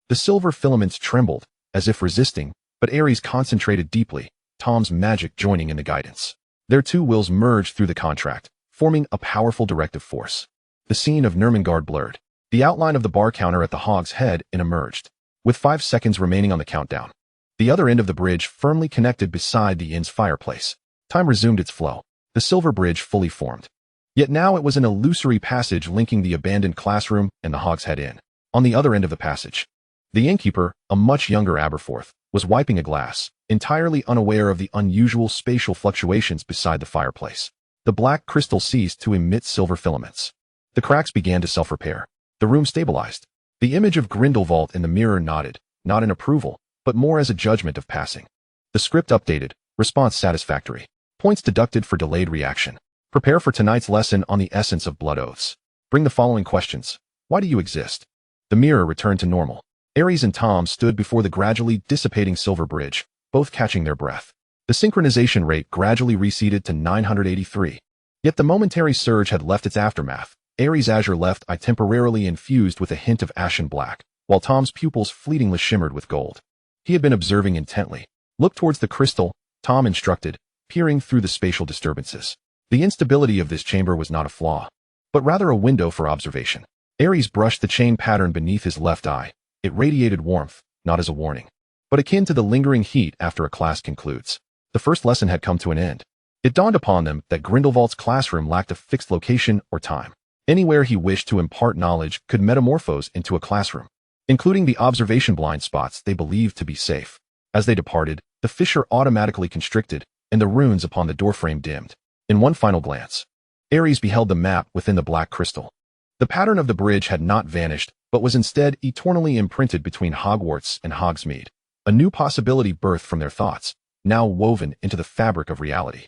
The silver filaments trembled, as if resisting, but Ares concentrated deeply, Tom's magic joining in the guidance. Their two wills merged through the contract, forming a powerful directive force. The scene of Nurmengard blurred. The outline of the bar counter at the Hogshead Inn emerged, with 5 seconds remaining on the countdown. The other end of the bridge firmly connected beside the inn's fireplace. Time resumed its flow, the silver bridge fully formed. Yet now it was an illusory passage linking the abandoned classroom and the Hogshead Inn. On the other end of the passage, the innkeeper, a much younger Aberforth, was wiping a glass, entirely unaware of the unusual spatial fluctuations beside the fireplace. The black crystal ceased to emit silver filaments. The cracks began to self-repair. The room stabilized. The image of Grindelwald in the mirror nodded, not in approval, but more as a judgment of passing. The script updated, response satisfactory. Points deducted for delayed reaction. Prepare for tonight's lesson on the essence of blood oaths. Bring the following questions. Why do you exist? The mirror returned to normal. Ares and Tom stood before the gradually dissipating silver bridge, both catching their breath. The synchronization rate gradually receded to 983. Yet the momentary surge had left its aftermath. Ares' azure left eye temporarily infused with a hint of ashen black, while Tom's pupils fleetingly shimmered with gold. He had been observing intently. Look towards the crystal, Tom instructed, peering through the spatial disturbances. The instability of this chamber was not a flaw, but rather a window for observation. Ares brushed the chain pattern beneath his left eye. It radiated warmth, not as a warning, but akin to the lingering heat after a class concludes. The first lesson had come to an end. It dawned upon them that Grindelwald's classroom lacked a fixed location or time. Anywhere he wished to impart knowledge could metamorphose into a classroom, including the observation blind spots they believed to be safe. As they departed, the fissure automatically constricted, and the runes upon the doorframe dimmed. In one final glance, Ares beheld the map within the black crystal. The pattern of the bridge had not vanished, but was instead eternally imprinted between Hogwarts and Hogsmeade. A new possibility birthed from their thoughts, now woven into the fabric of reality.